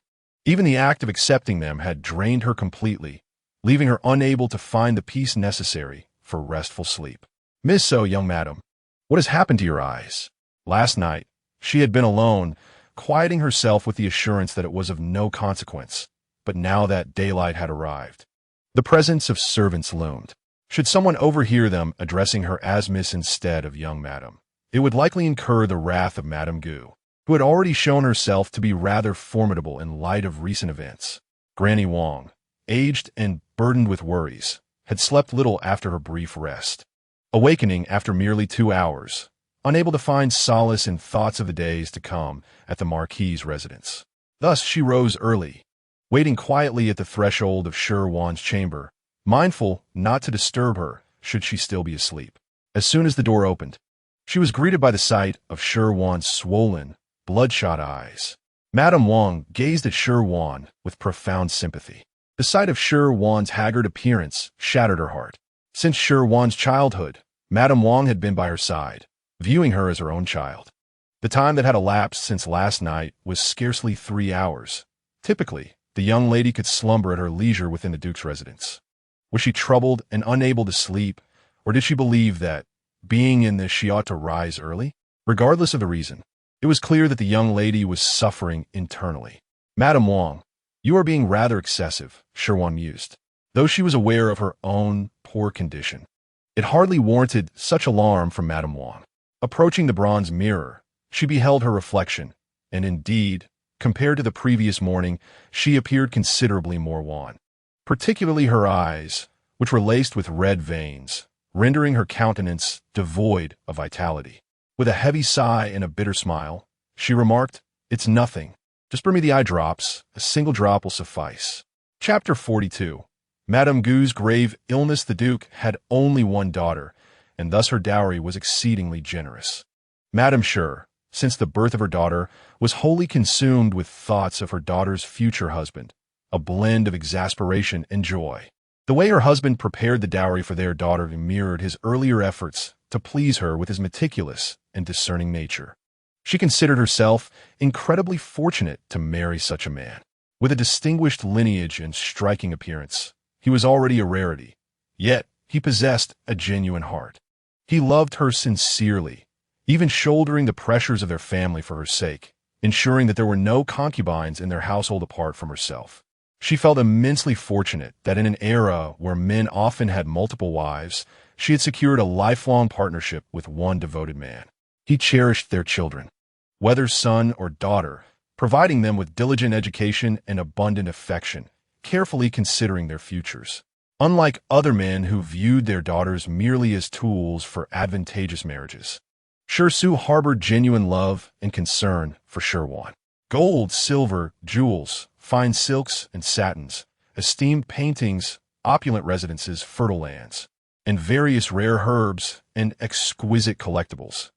Even the act of accepting them had drained her completely, leaving her unable to find the peace necessary for restful sleep. "Miss So, young madam, what has happened to your eyes?" Last night, she had been alone, quieting herself with the assurance that it was of no consequence, but now that daylight had arrived, the presence of servants loomed. Should someone overhear them addressing her as Miss instead of young madam, it would likely incur the wrath of Madame Gu, who had already shown herself to be rather formidable in light of recent events. Granny Wang, aged and burdened with worries, had slept little after her brief rest. Awakening after merely 2 hours, unable to find solace in thoughts of the days to come at the marquis's residence. Thus she rose early, waiting quietly at the threshold of Shi Wan's chamber, mindful not to disturb her should she still be asleep. As soon as the door opened, she was greeted by the sight of Shi Wan's swollen, bloodshot eyes. Madame Wang gazed at Shi Wan with profound sympathy. The sight of Shi Wan's haggard appearance shattered her heart. Since Shi Wan's childhood, Madame Wang had been by her side, viewing her as her own child. The time that had elapsed since last night was scarcely 3 hours. Typically, the young lady could slumber at her leisure within the Duke's residence. Was she troubled and unable to sleep, or did she believe that, being in this, she ought to rise early? Regardless of the reason, it was clear that the young lady was suffering internally. "Madame Wang, you are being rather excessive," Shi Wan mused. Though she was aware of her own poor condition, it hardly warranted such alarm from Madame Wang. Approaching the bronze mirror, she beheld her reflection, and indeed, compared to the previous morning, she appeared considerably more wan. Particularly her eyes, which were laced with red veins, rendering her countenance devoid of vitality. With a heavy sigh and a bitter smile, she remarked, "It's nothing. Just bring me the eye drops. A single drop will suffice. Chapter 42. Madame Gu's grave illness. The Duke had only one daughter, and thus her dowry was exceedingly generous. Madame Shi, since the birth of her daughter, was wholly consumed with thoughts of her daughter's future husband, a blend of exasperation and joy. The way her husband prepared the dowry for their daughter mirrored his earlier efforts to please her with his meticulous and discerning nature. She considered herself incredibly fortunate to marry such a man. With a distinguished lineage and striking appearance, he was already a rarity, yet he possessed a genuine heart. He loved her sincerely, even shouldering the pressures of their family for her sake, ensuring that there were no concubines in their household apart from herself. She felt immensely fortunate that in an era where men often had multiple wives, she had secured a lifelong partnership with one devoted man. He cherished their children, whether son or daughter, providing them with diligent education and abundant affection, carefully considering their futures. Unlike other men who viewed their daughters merely as tools for advantageous marriages, Shi harbored genuine love and concern for Shi Wan. Gold, silver, jewels, fine silks and satins, esteemed paintings, opulent residences, fertile lands, and various rare herbs and exquisite collectibles.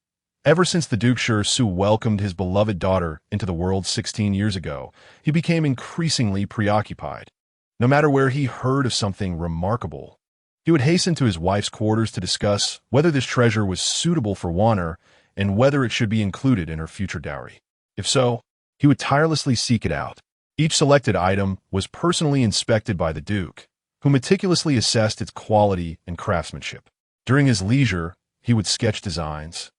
Ever since the Duke Shi welcomed his beloved daughter into the world 16 years ago, he became increasingly preoccupied. No matter where he heard of something remarkable, he would hasten to his wife's quarters to discuss whether this treasure was suitable for Wanner and whether it should be included in her future dowry. If so, he would tirelessly seek it out. Each selected item was personally inspected by the Duke, who meticulously assessed its quality and craftsmanship. During his leisure, he would sketch designs,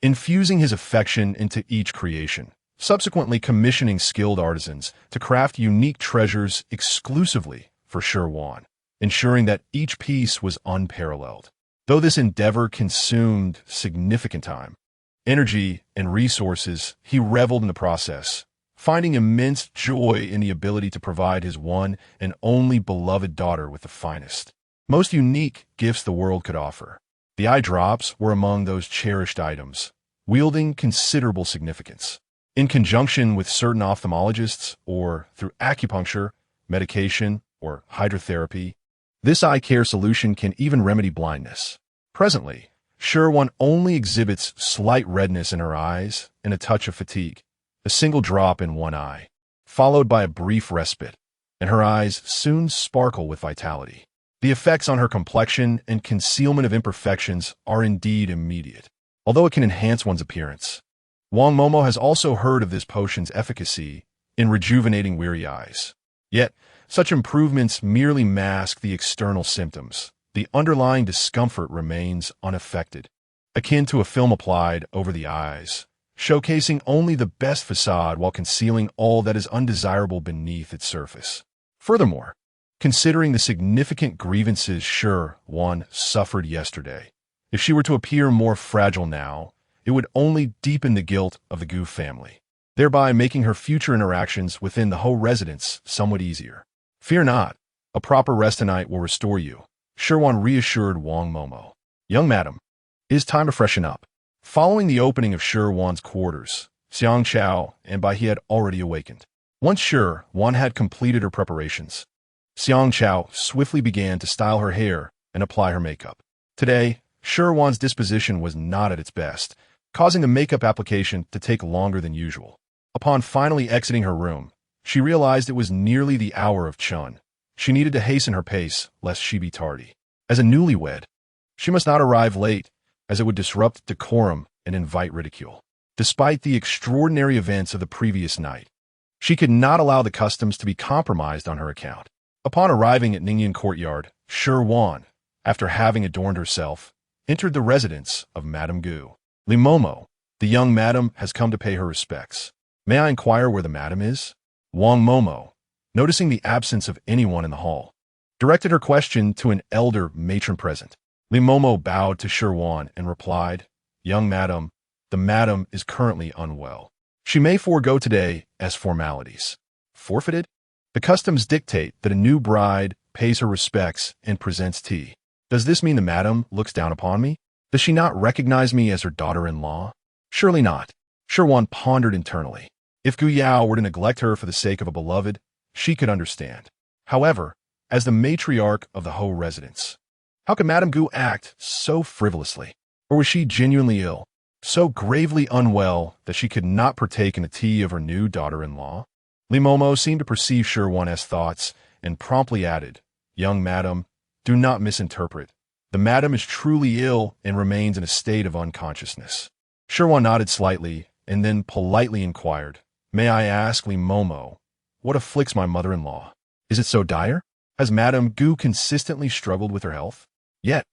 infusing his affection into each creation, subsequently commissioning skilled artisans to craft unique treasures exclusively for Shi Wan, ensuring that each piece was unparalleled. Though this endeavor consumed significant time, energy, and resources, he reveled in the process, finding immense joy in the ability to provide his one and only beloved daughter with the finest, most unique gifts the world could offer. The eye drops were among those cherished items, wielding considerable significance. In conjunction with certain ophthalmologists or through acupuncture, medication, or hydrotherapy, this eye care solution can even remedy blindness. Presently, Shi Wan only exhibits slight redness in her eyes and a touch of fatigue, a single drop in one eye, followed by a brief respite, and her eyes soon sparkle with vitality. The effects on her complexion and concealment of imperfections are indeed immediate, although it can enhance one's appearance. Wang Momo has also heard of this potion's efficacy in rejuvenating weary eyes. Yet, such improvements merely mask the external symptoms. The underlying discomfort remains unaffected, akin to a film applied over the eyes, showcasing only the best facade while concealing all that is undesirable beneath its surface. Furthermore, considering the significant grievances Shi Wan suffered yesterday, if she were to appear more fragile now, it would only deepen the guilt of the Gu family, thereby making her future interactions within the Ho residence somewhat easier. Fear not, a proper rest tonight will restore you, Shi Wan reassured Wang Momo. Young madam, it is time to freshen up. Following the opening of Shi Wan's quarters, Xiang Chao and Bai He had already awakened. Once Shi Wan had completed her preparations, Xiang Chao swiftly began to style her hair and apply her makeup. Today, Shi Wan's disposition was not at its best, causing the makeup application to take longer than usual. Upon finally exiting her room, she realized it was nearly the hour of Chun. She needed to hasten her pace, lest she be tardy. As a newlywed, she must not arrive late, as it would disrupt decorum and invite ridicule. Despite the extraordinary events of the previous night, she could not allow the customs to be compromised on her account. Upon arriving at Ningyan Courtyard, Shi Wan, after having adorned herself, entered the residence of Madame Gu. Li Momo, the young madam, has come to pay her respects. May I inquire where the madam is? Wang Momo, noticing the absence of anyone in the hall, directed her question to an elder matron present. Li Momo bowed to Shi Wan and replied, Young madam, the madam is currently unwell. She may forego today as formalities. Forfeited? The customs dictate that a new bride pays her respects and presents tea. Does this mean the madam looks down upon me? Does she not recognize me as her daughter-in-law? Surely not. Shi Wan pondered internally. If Gu Yao were to neglect her for the sake of a beloved, she could understand. However, as the matriarch of the Ho residence, how could Madame Gu act so frivolously? Or was she genuinely ill, so gravely unwell that she could not partake in the tea of her new daughter-in-law? Li Momo seemed to perceive Shi Wan's thoughts and promptly added, "Young madam, do not misinterpret. The madam is truly ill and remains in a state of unconsciousness." Shi Wan nodded slightly and then politely inquired, "May I ask, Li Momo, what afflicts my mother-in-law? Is it so dire? Has Madame Gu consistently struggled with her health? Yet,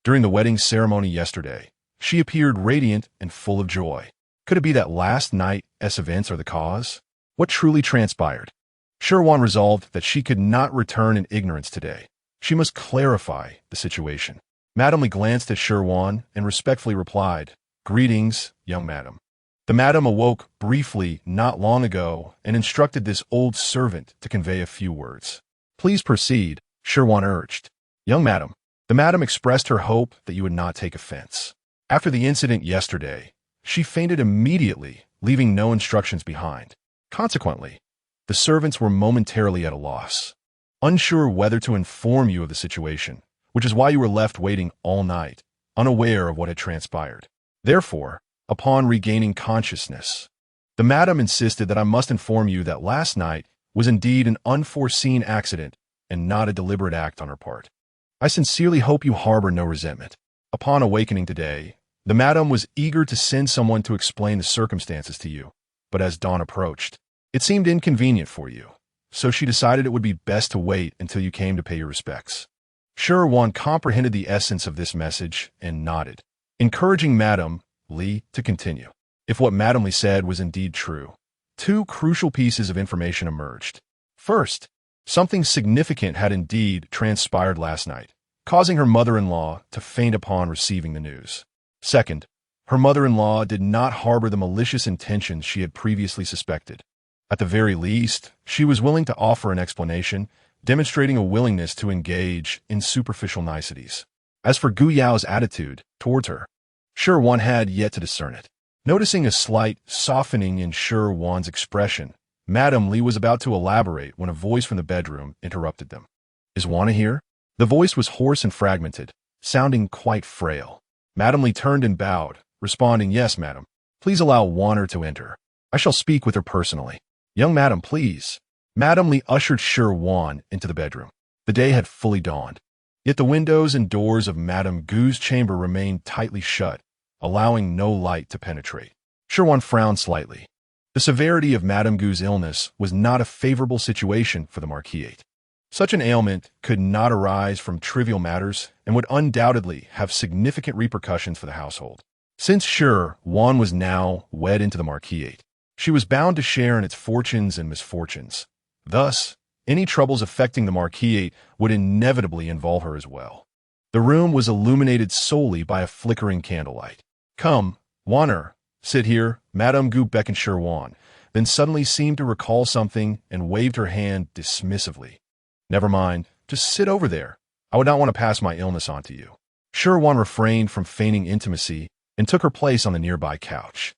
during the wedding ceremony yesterday, she appeared radiant and full of joy. Could it be that last night's events are the cause? What truly transpired?" Shi Wan resolved that she could not return in ignorance today. She must clarify the situation. Madame Li glanced at Shi Wan and respectfully replied, "Greetings, young madam." The madam awoke briefly not long ago and instructed this old servant to convey a few words. "Please proceed," Shi Wan urged. "Young madam, the madam expressed her hope that you would not take offense. After the incident yesterday, she fainted immediately, leaving no instructions behind. Consequently, the servants were momentarily at a loss, unsure whether to inform you of the situation, which is why you were left waiting all night, unaware of what had transpired. Therefore, upon regaining consciousness, the madam insisted that I must inform you that last night was indeed an unforeseen accident and not a deliberate act on her part. I sincerely hope you harbor no resentment. Upon awakening today, the madam was eager to send someone to explain the circumstances to you, but as dawn approached, it seemed inconvenient for you, so she decided it would be best to wait until you came to pay your respects." Shi Wan comprehended the essence of this message and nodded, encouraging Madame Li to continue. If what Madame Li said was indeed true, two crucial pieces of information emerged. First, something significant had indeed transpired last night, causing her mother-in-law to faint upon receiving the news. Second, her mother-in-law did not harbor the malicious intentions she had previously suspected. At the very least, she was willing to offer an explanation, demonstrating a willingness to engage in superficial niceties. As for Gu Yao's attitude towards her, Shi Wan had yet to discern it. Noticing a slight softening in Shi Wan's expression, Madame Li was about to elaborate when a voice from the bedroom interrupted them. "Is Wana here?" The voice was hoarse and fragmented, sounding quite frail. Madame Li turned and bowed, responding, "Yes, madam. Please allow Wana to enter. I shall speak with her personally." "Young madam, please." Madame Li ushered Shi Wan into the bedroom. The day had fully dawned, yet the windows and doors of Madame Gu's chamber remained tightly shut, allowing no light to penetrate. Shi Wan frowned slightly. The severity of Madame Gu's illness was not a favorable situation for the marquis. Such an ailment could not arise from trivial matters and would undoubtedly have significant repercussions for the household. Since Shi Wan was now wed into the marquis, she was bound to share in its fortunes and misfortunes. Thus, any troubles affecting the marquis would inevitably involve her as well. The room was illuminated solely by a flickering candlelight. "Come, Wana, sit here." Madame Gu beckoned Shi Wan, then suddenly seemed to recall something and waved her hand dismissively. "Never mind, just sit over there. I would not want to pass my illness on to you." Shi Wan refrained from feigning intimacy and took her place on the nearby couch.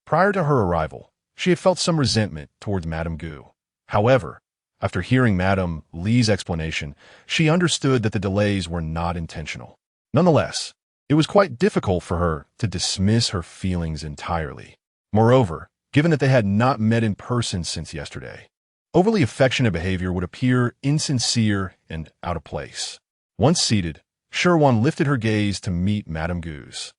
Prior to her arrival, she had felt some resentment towards Madame Gu. However, after hearing Madame Li's explanation, she understood that the delays were not intentional. Nonetheless, it was quite difficult for her to dismiss her feelings entirely. Moreover, given that they had not met in person since yesterday, overly affectionate behavior would appear insincere and out of place. Once seated, Shi Wan lifted her gaze to meet Madame Gu's.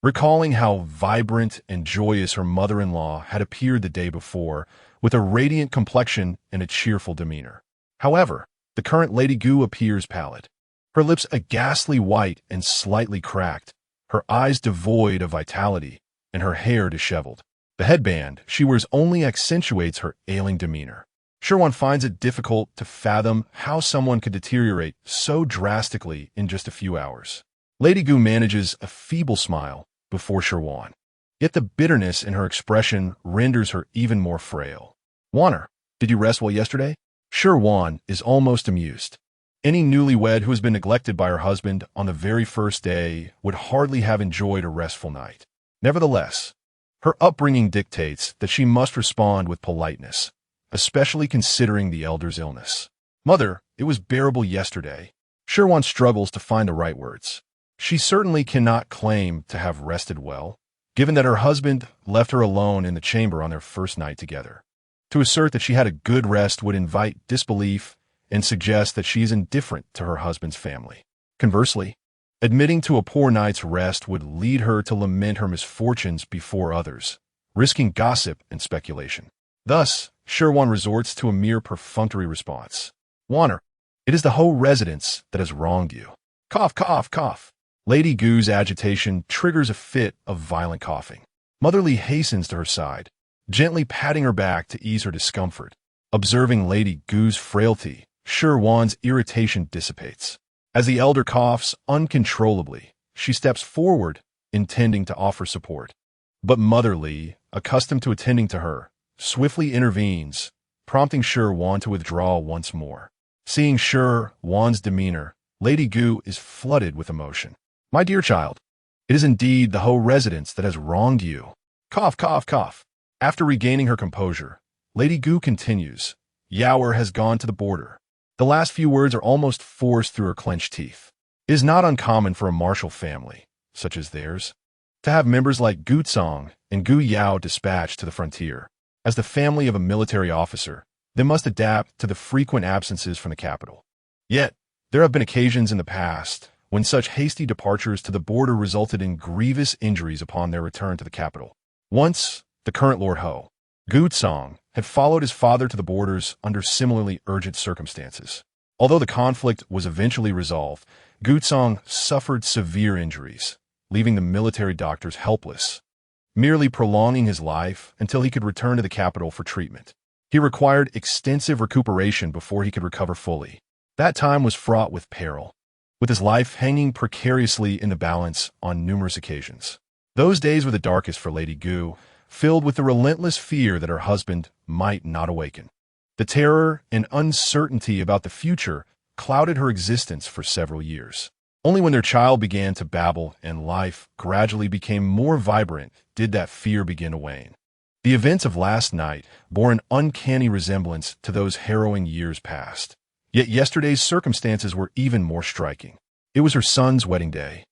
Recalling how vibrant and joyous her mother-in-law had appeared the day before, with a radiant complexion and a cheerful demeanor. However, the current Lady Gu appears pallid, her lips a ghastly white and slightly cracked, her eyes devoid of vitality, and her hair disheveled. The headband she wears only accentuates her ailing demeanor. Shi Wan finds it difficult to fathom how someone could deteriorate so drastically in just a few hours. Lady Gu manages a feeble smile before Shi Wan, yet the bitterness in her expression renders her even more frail. "Wana, did you rest well yesterday?" Shi Wan is almost amused. Any newlywed who has been neglected by her husband on the very first day would hardly have enjoyed a restful night. Nevertheless, Her upbringing dictates that she must respond with politeness, especially considering the elder's illness. "Mother, it was bearable yesterday." Shi Wan struggles to find the right words. She certainly cannot claim to have rested well, given that her husband left her alone in the chamber on their first night together. To assert that she had a good rest would invite disbelief and suggest that she is indifferent to her husband's family. Conversely, admitting to a poor night's rest would lead her to lament her misfortunes before others, risking gossip and speculation. Thus, Shi Wan resorts to a mere perfunctory response. "Waner, it is the whole residence that has wronged you." Cough, cough, cough. Lady Gu's agitation triggers a fit of violent coughing. Mother Li hastens to her side, gently patting her back to ease her discomfort. Observing Lady Gu's frailty, Shi Wan's irritation dissipates. As the elder coughs uncontrollably, she steps forward, intending to offer support. But Mother Li, accustomed to attending to her, swiftly intervenes, prompting Shi Wan to withdraw once more. Seeing Shi Wan's demeanor, Lady Gu is flooded with emotion. "My dear child, it is indeed the whole residence that has wronged you." Cough, cough, cough. After regaining her composure, Lady Gu continues, "Yaoer has gone to the border." The last few words are almost forced through her clenched teeth. It is not uncommon for a martial family, such as theirs, to have members like Gu Tsang and Gu Yao dispatched to the frontier. As the family of a military officer, they must adapt to the frequent absences from the capital. Yet, there have been occasions in the past when such hasty departures to the border resulted in grievous injuries upon their return to the capital. Once, the current Lord Ho, Gu Tsang, had followed his father to the borders under similarly urgent circumstances. Although the conflict was eventually resolved, Gu Tsang suffered severe injuries, leaving the military doctors helpless, merely prolonging his life until he could return to the capital for treatment. He required extensive recuperation before he could recover fully. That time was fraught with peril, with his life hanging precariously in the balance on numerous occasions. Those days were the darkest for Lady Gu, filled with the relentless fear that her husband might not awaken. The terror and uncertainty about the future clouded her existence for several years. Only when their child began to babble and life gradually became more vibrant did that fear begin to wane. The events of last night bore an uncanny resemblance to those harrowing years past. Yet yesterday's circumstances were even more striking. It was her son's wedding day,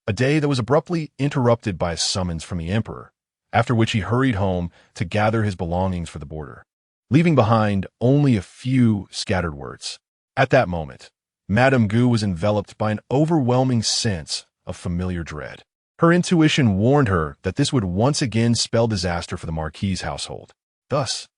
a day that was abruptly interrupted by a summons from the emperor, after which he hurried home to gather his belongings for the border, leaving behind only a few scattered words. At that moment, Madame Gu was enveloped by an overwhelming sense of familiar dread. Her intuition warned her that this would once again spell disaster for the marquis's household. Thus,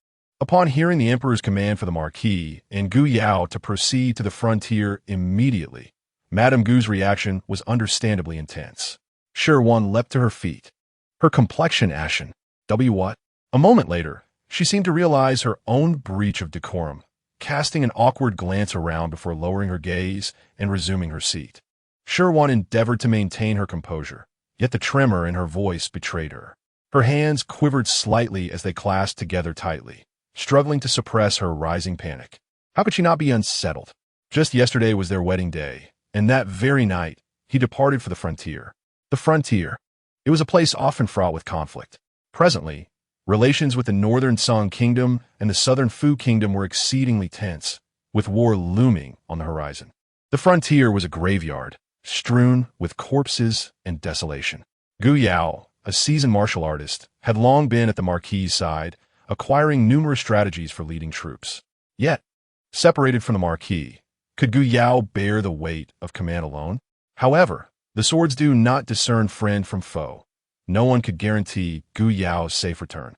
upon hearing the emperor's command for the marquis and Gu Yao to proceed to the frontier immediately, Madame Gu's reaction was understandably intense. Shi Wan leapt to her feet, her complexion ashen. What? A moment later, she seemed to realize her own breach of decorum, casting an awkward glance around before lowering her gaze and resuming her seat. Shi Wan endeavored to maintain her composure, yet the tremor in her voice betrayed her. Her hands quivered slightly as they clasped together tightly, struggling to suppress her rising panic. How could she not be unsettled? Just yesterday was their wedding day, and that very night, he departed for the frontier. The frontier. It was a place often fraught with conflict. Presently, relations with the northern Song Kingdom and the southern Fu Kingdom were exceedingly tense, with war looming on the horizon. The frontier was a graveyard, strewn with corpses and desolation. Gu Yao, a seasoned martial artist, had long been at the marquis's side, acquiring numerous strategies for leading troops. Yet, separated from the marquis, could Gu Yao bear the weight of command alone? However, the swords do not discern friend from foe. No one could guarantee Gu Yao's safe return.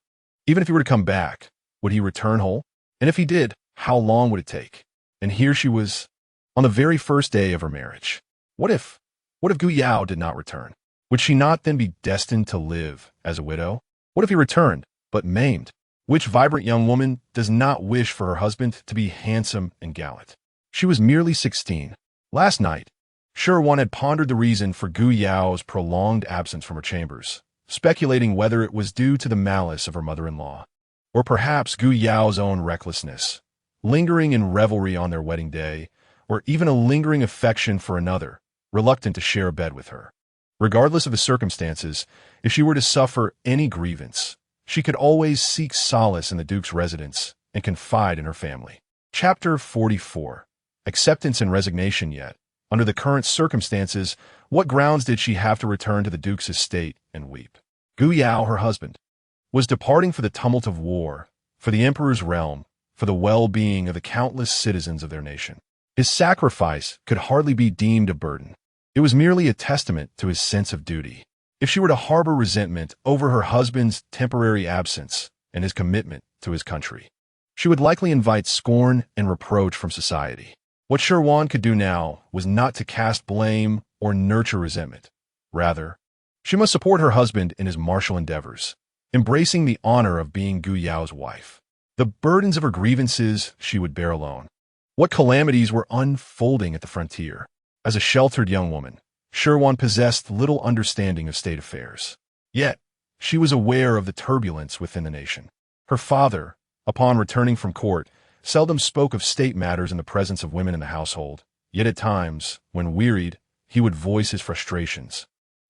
Even if he were to come back, would he return whole? And if he did, how long would it take? And here she was, on the very first day of her marriage. What if Gu Yao did not return? Would she not then be destined to live as a widow? What if he returned, but maimed? Which vibrant young woman does not wish for her husband to be handsome and gallant? She was merely 16. Last night, Shi Wan had pondered the reason for Gu Yao's prolonged absence from her chambers, speculating whether it was due to the malice of her mother-in-law, or perhaps Gu Yao's own recklessness, lingering in revelry on their wedding day, or even a lingering affection for another, reluctant to share a bed with her. Regardless of the circumstances, if she were to suffer any grievance, she could always seek solace in the Duke's residence and confide in her family. Chapter 44. Acceptance and resignation. Yet, under the current circumstances, what grounds did she have to return to the Duke's estate and weep? Gu Yao, her husband, was departing for the tumult of war, for the emperor's realm, for the well-being of the countless citizens of their nation. His sacrifice could hardly be deemed a burden. It was merely a testament to his sense of duty. If she were to harbor resentment over her husband's temporary absence and his commitment to his country, she would likely invite scorn and reproach from society. What Shi Wan could do now was not to cast blame or nurture resentment. Rather, she must support her husband in his martial endeavors, embracing the honor of being Gu Yao's wife. The burdens of her grievances she would bear alone. What calamities were unfolding at the frontier? As a sheltered young woman, Shi Wan possessed little understanding of state affairs. Yet, she was aware of the turbulence within the nation. Her father, upon returning from court, seldom spoke of state matters in the presence of women in the household, yet at times, when wearied, he would voice his frustrations,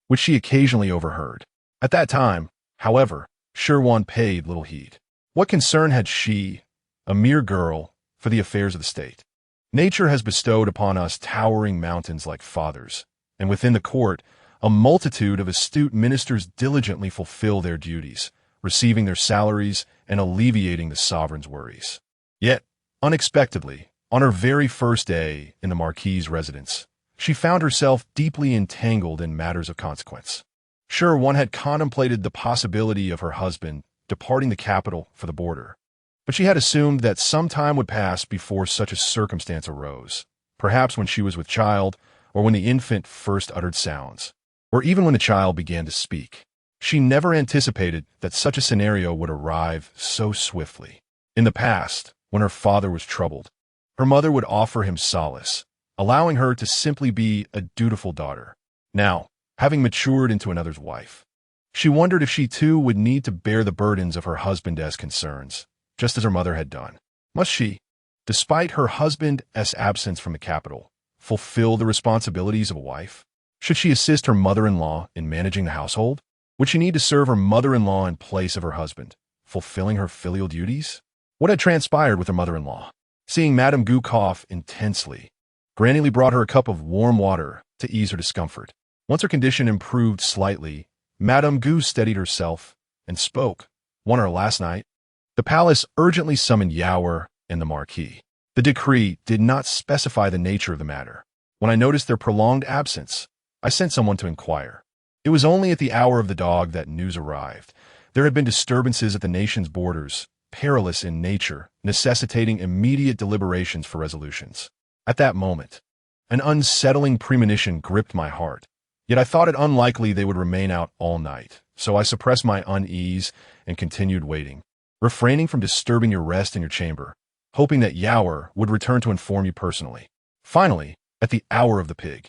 which she occasionally overheard. At that time, however, Shi Wan paid little heed. What concern had she, a mere girl, for the affairs of the state? Nature has bestowed upon us towering mountains like fathers, and within the court, a multitude of astute ministers diligently fulfill their duties, receiving their salaries and alleviating the sovereign's worries. Yet, unexpectedly, on her very first day in the marquis's residence, she found herself deeply entangled in matters of consequence. Sure, one had contemplated the possibility of her husband departing the capital for the border, but she had assumed that some time would pass before such a circumstance arose, perhaps when she was with child, or when the infant first uttered sounds, or even when the child began to speak. She never anticipated that such a scenario would arrive so swiftly. In the past, when her father was troubled, her mother would offer him solace, allowing her to simply be a dutiful daughter. Now, having matured into another's wife, she wondered if she too would need to bear the burdens of her husband's concerns, just as her mother had done. Must she, despite her husband's absence from the capital, fulfill the responsibilities of a wife? Should she assist her mother-in-law in managing the household? Would she need to serve her mother-in-law in place of her husband, fulfilling her filial duties? What had transpired with her mother-in-law? Seeing Madame Gu cough intensely, Granny Lee brought her a cup of warm water to ease her discomfort. Once her condition improved slightly, Madame Gu steadied herself and spoke. "Won her last night." The palace urgently summoned Yao and the marquis. The decree did not specify the nature of the matter. When I noticed their prolonged absence, I sent someone to inquire. It was only at the hour of the dog that news arrived. There had been disturbances at the nation's borders, perilous in nature, necessitating immediate deliberations for resolutions. At that moment, an unsettling premonition gripped my heart, yet I thought it unlikely they would remain out all night, so I suppressed my unease and continued waiting, refraining from disturbing your rest in your chamber, hoping that Yao would return to inform you personally. Finally, at the hour of the pig,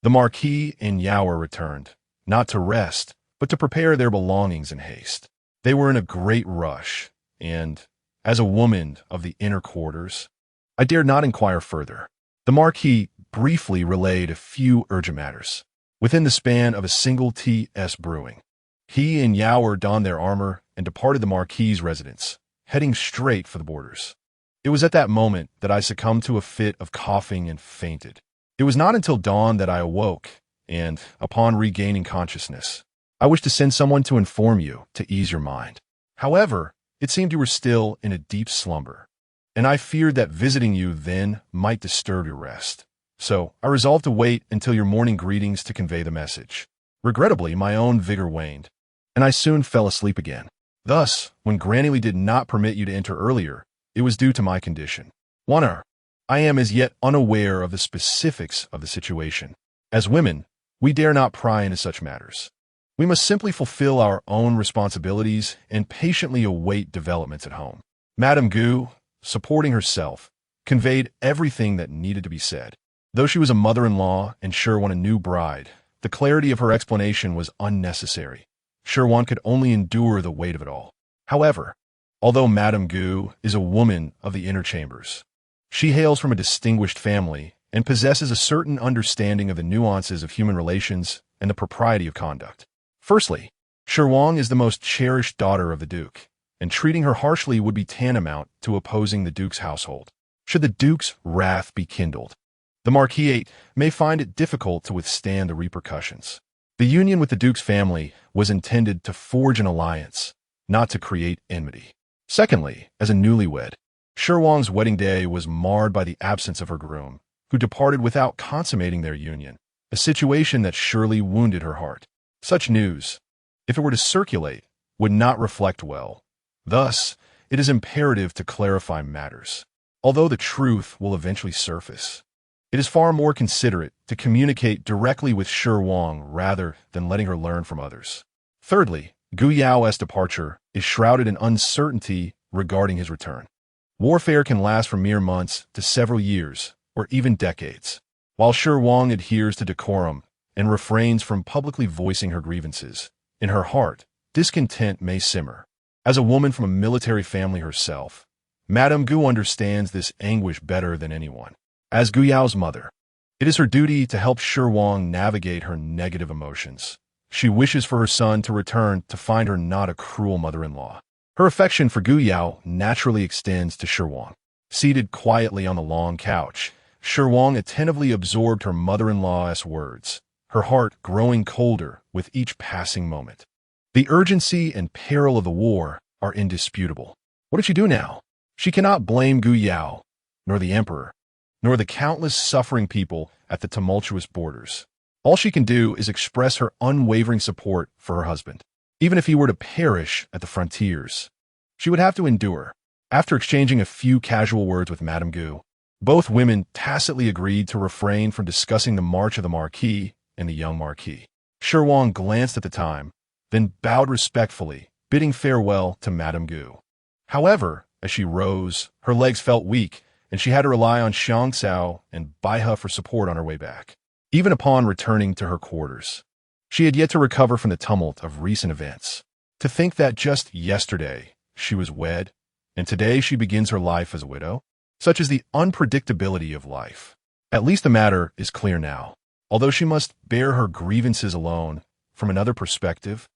the marquis and Yao returned, not to rest, but to prepare their belongings in haste. They were in a great rush, and, as a woman of the inner quarters, I dared not inquire further. The marquis briefly relayed a few urgent matters. Within the span of a single T.S. brewing, he and Yao donned their armor and departed the marquis's residence, heading straight for the borders. It was at that moment that I succumbed to a fit of coughing and fainted. It was not until dawn that I awoke, and, upon regaining consciousness, I wished to send someone to inform you to ease your mind. However, it seemed you were still in a deep slumber, and I feared that visiting you then might disturb your rest. So I resolved to wait until your morning greetings to convey the message. Regrettably, my own vigor waned, and I soon fell asleep again. Thus, when Granny Lee did not permit you to enter earlier, it was due to my condition. One, I am as yet unaware of the specifics of the situation. As women, we dare not pry into such matters. We must simply fulfill our own responsibilities and patiently await developments at home. Madame Gu, supporting herself, conveyed everything that needed to be said. Though she was a mother-in-law and Shi Wan a new bride, the clarity of her explanation was unnecessary. Shi Wan could only endure the weight of it all. However, although Madame Gu is a woman of the inner chambers, she hails from a distinguished family and possesses a certain understanding of the nuances of human relations and the propriety of conduct. Firstly, Shi Wan is the most cherished daughter of the Duke, and treating her harshly would be tantamount to opposing the Duke's household. Should the Duke's wrath be kindled, the marquis may find it difficult to withstand the repercussions. The union with the Duke's family was intended to forge an alliance, not to create enmity. Secondly, as a newlywed, Shi Wan's wedding day was marred by the absence of her groom, who departed without consummating their union, a situation that surely wounded her heart. Such news, if it were to circulate, would not reflect well. Thus, it is imperative to clarify matters. Although the truth will eventually surface, it is far more considerate to communicate directly with Shi Wan rather than letting her learn from others. Thirdly, Gu Yao's departure is shrouded in uncertainty regarding his return. Warfare can last from mere months to several years, or even decades. While Shi Wan adheres to decorum and refrains from publicly voicing her grievances, in her heart, discontent may simmer. As a woman from a military family herself, Madame Gu understands this anguish better than anyone. As Gu Yao's mother, it is her duty to help Shi Wan navigate her negative emotions. She wishes for her son to return to find her not a cruel mother-in-law. Her affection for Gu Yao naturally extends to Shi Wan. Seated quietly on the long couch, Shi Wan attentively absorbed her mother-in-law's words, her heart growing colder with each passing moment. The urgency and peril of the war are indisputable. What did she do now? She cannot blame Gu Yao, nor the emperor, nor the countless suffering people at the tumultuous borders. All she can do is express her unwavering support for her husband. Even if he were to perish at the frontiers, she would have to endure. After exchanging a few casual words with Madame Gu, both women tacitly agreed to refrain from discussing the march of the marquis and the young marquis. Shi Wan glanced at the time, then bowed respectfully, bidding farewell to Madame Gu. However, as she rose, her legs felt weak, and she had to rely on Xiang Cao and Baihe for support on her way back. Even upon returning to her quarters, she had yet to recover from the tumult of recent events. To think that just yesterday she was wed, and today she begins her life as a widow? Such is the unpredictability of life. At least the matter is clear now. Although she must bear her grievances alone, from another perspective,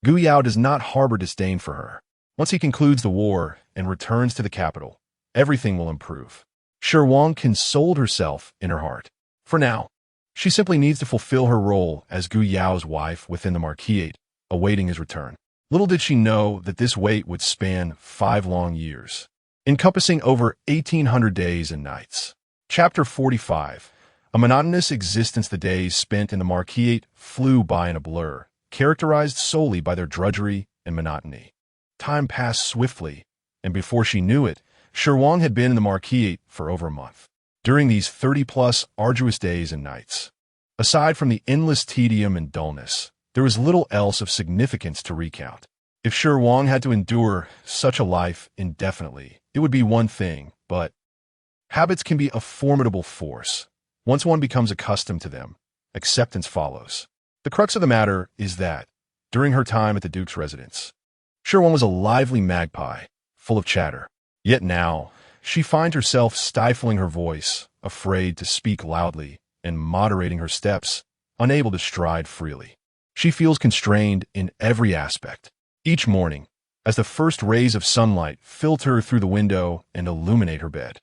Gu Yao does not harbor disdain for her. Once he concludes the war and returns to the capital, everything will improve. Shi Wan consoled herself in her heart. For now, she simply needs to fulfill her role as Gu Yao's wife within the marquis, awaiting his return. Little did she know that this wait would span 5 long years, encompassing over 1,800 days and nights. Chapter 45. A monotonous existence. The days spent in the marquis flew by in a blur, characterized solely by their drudgery and monotony. Time passed swiftly, and before she knew it, Shi Wan had been in the marquis for over a month. During these 30-plus arduous days and nights, aside from the endless tedium and dullness, there was little else of significance to recount. If Shi Wan had to endure such a life indefinitely, it would be one thing, but habits can be a formidable force. Once one becomes accustomed to them, acceptance follows. The crux of the matter is that, during her time at the Duke's residence, Shi Wan was a lively magpie, full of chatter. Yet now, she finds herself stifling her voice, afraid to speak loudly, and moderating her steps, unable to stride freely. She feels constrained in every aspect. Each morning, as the first rays of sunlight filter through the window and illuminate her bed,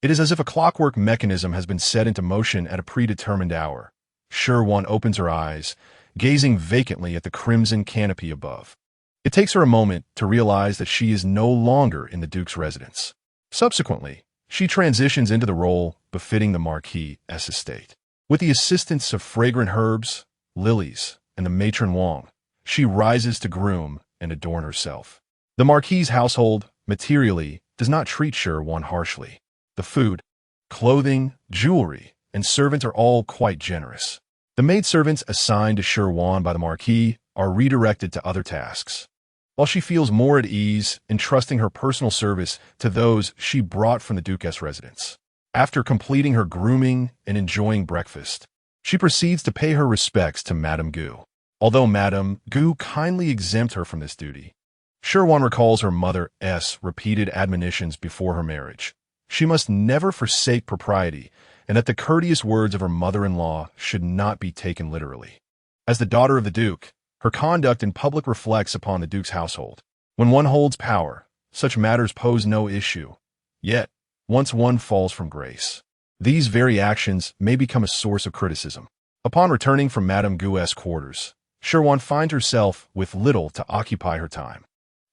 it is as if a clockwork mechanism has been set into motion at a predetermined hour. Shi Wan opens her eyes, gazing vacantly at the crimson canopy above. It takes her a moment to realize that she is no longer in the Duke's residence. Subsequently, she transitions into the role befitting the marquis' estate. With the assistance of fragrant herbs, lilies, and the matron Wang, she rises to groom and adorn herself. The marquis' household, materially, does not treat Shi Wan harshly. The food, clothing, jewelry, and servants are all quite generous. The maidservants assigned to Shi Wan by the marquis are redirected to other tasks, while she feels more at ease entrusting her personal service to those she brought from the Duke's residence. After completing her grooming and enjoying breakfast, she proceeds to pay her respects to Madame Gu. Although Madame Gu kindly exempt her from this duty, Shi Wan recalls her mother's repeated admonitions before her marriage. She must never forsake propriety, and that the courteous words of her mother-in-law should not be taken literally. As the daughter of the Duke, Her conduct in public reflects upon the Duke's household. When one holds power, such matters pose no issue. Yet, once one falls from grace, these very actions may become a source of criticism. Upon returning from Madame Gu's quarters, Shi Wan finds herself with little to occupy her time.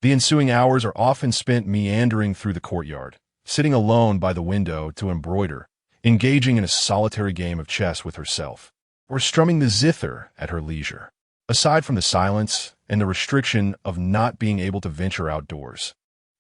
The ensuing hours are often spent meandering through the courtyard, sitting alone by the window to embroider, engaging in a solitary game of chess with herself, or strumming the zither at her leisure. Aside from the silence and the restriction of not being able to venture outdoors,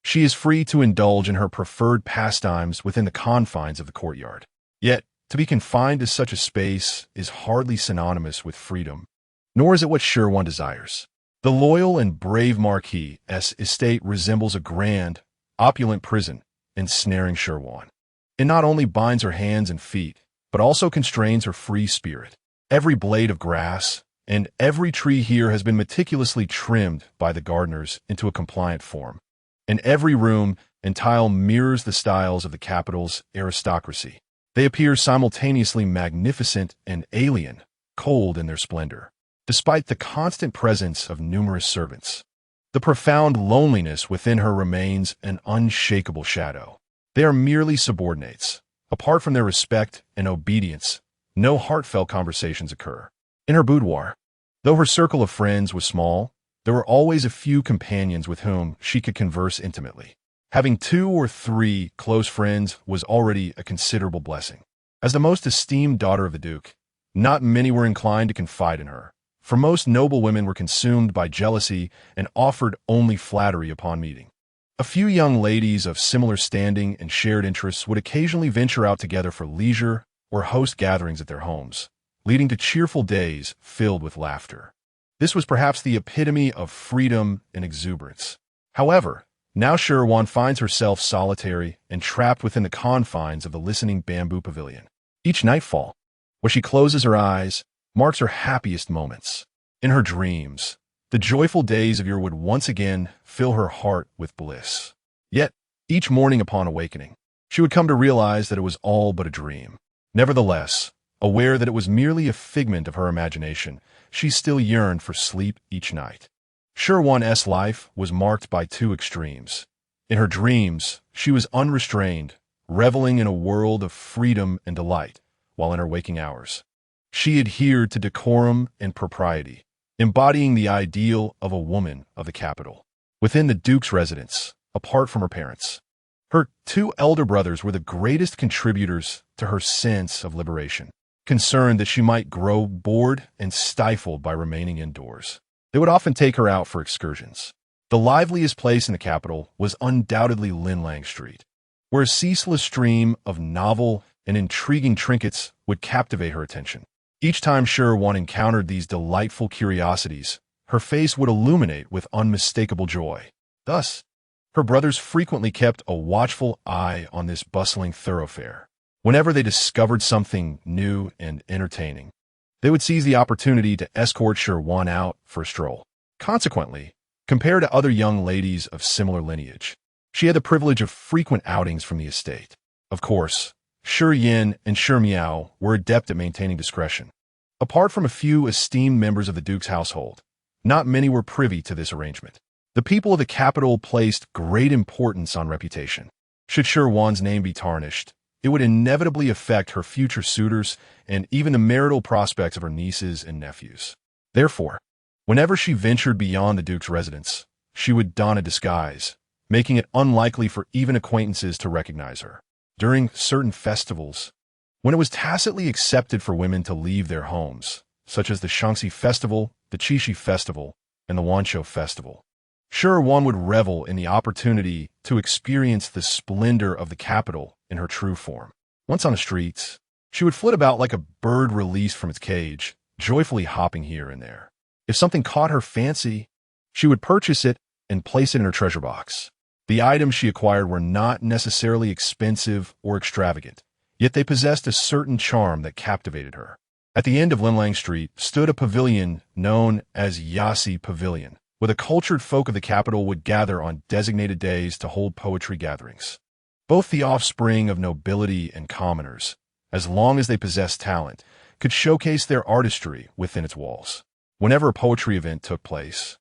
she is free to indulge in her preferred pastimes within the confines of the courtyard. Yet, to be confined to such a space is hardly synonymous with freedom, nor is it what Shi Wan desires. The loyal and brave marquis' estate resembles a grand, opulent prison, ensnaring Shi Wan. It not only binds her hands and feet, but also constrains her free spirit. Every blade of grass and every tree here has been meticulously trimmed by the gardeners into a compliant form, and every room and tile mirrors the styles of the capital's aristocracy. They appear simultaneously magnificent and alien, cold in their splendor. Despite the constant presence of numerous servants, the profound loneliness within her remains an unshakable shadow. They are merely subordinates. Apart from their respect and obedience, no heartfelt conversations occur. In her boudoir, though her circle of friends was small, there were always a few companions with whom she could converse intimately. Having 2 or 3 close friends was already a considerable blessing. As the most esteemed daughter of the Duke, not many were inclined to confide in her, for most noble women were consumed by jealousy and offered only flattery upon meeting. A few young ladies of similar standing and shared interests would occasionally venture out together for leisure or host gatherings at their homes, leading to cheerful days filled with laughter. This was perhaps the epitome of freedom and exuberance. However, now Shi Wan finds herself solitary and trapped within the confines of the listening bamboo pavilion. Each nightfall, where she closes her eyes, marks her happiest moments. In her dreams, the joyful days of year would once again fill her heart with bliss. Yet, each morning upon awakening, she would come to realize that it was all but a dream. Nevertheless, aware that it was merely a figment of her imagination, she still yearned for sleep each night. Shi Wan's life was marked by 2 extremes. In her dreams, she was unrestrained, reveling in a world of freedom and delight, while in her waking hours, she adhered to decorum and propriety, embodying the ideal of a woman of the capital. Within the Duke's residence, apart from her parents, her 2 elder brothers were the greatest contributors to her sense of liberation, concerned that she might grow bored and stifled by remaining indoors. They would often take her out for excursions. The liveliest place in the capital was undoubtedly Linlang Street, where a ceaseless stream of novel and intriguing trinkets would captivate her attention. Each time Shi Wan encountered these delightful curiosities, her face would illuminate with unmistakable joy. Thus, her brothers frequently kept a watchful eye on this bustling thoroughfare. Whenever they discovered something new and entertaining, they would seize the opportunity to escort Shi Wan out for a stroll. Consequently, compared to other young ladies of similar lineage, she had the privilege of frequent outings from the estate. Of course, Shi Yin and Shi Miao were adept at maintaining discretion. Apart from a few esteemed members of the Duke's household, not many were privy to this arrangement. The people of the capital placed great importance on reputation. Should Shi Wan's name be tarnished, it would inevitably affect her future suitors and even the marital prospects of her nieces and nephews. Therefore, whenever she ventured beyond the Duke's residence, she would don a disguise, making it unlikely for even acquaintances to recognize her. During certain festivals, when it was tacitly accepted for women to leave their homes, such as the Shaanxi Festival, the Qixi Festival, and the Wanshou Festival, Shi Wan would revel in the opportunity to experience the splendor of the capital in her true form. Once on the streets, she would flit about like a bird released from its cage, joyfully hopping here and there. If something caught her fancy, she would purchase it and place it in her treasure box. The items she acquired were not necessarily expensive or extravagant, yet they possessed a certain charm that captivated her. At the end of Linlang Street stood a pavilion known as Yasi Pavilion, where the cultured folk of the capital would gather on designated days to hold poetry gatherings. Both the offspring of nobility and commoners, as long as they possessed talent, could showcase their artistry within its walls. Whenever a poetry event took place,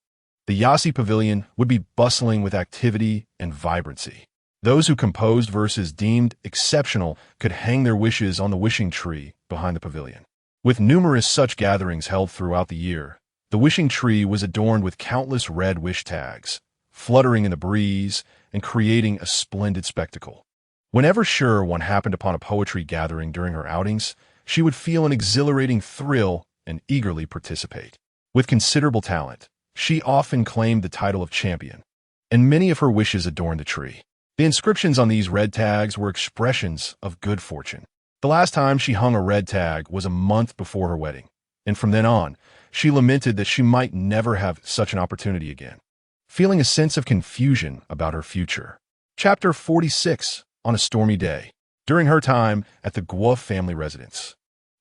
the Yasi Pavilion would be bustling with activity and vibrancy. Those who composed verses deemed exceptional could hang their wishes on the wishing tree behind the pavilion. With numerous such gatherings held throughout the year, the wishing tree was adorned with countless red wish tags, fluttering in the breeze and creating a splendid spectacle. Whenever Shi Wan happened upon a poetry gathering during her outings, she would feel an exhilarating thrill and eagerly participate. With considerable talent, she often claimed the title of champion, and many of her wishes adorned the tree. The inscriptions on these red tags were expressions of good fortune. The last time she hung a red tag was a month before her wedding, and from then on, she lamented that she might never have such an opportunity again, feeling a sense of confusion about her future. Chapter 46. On a stormy day. During her time at the Guo family residence,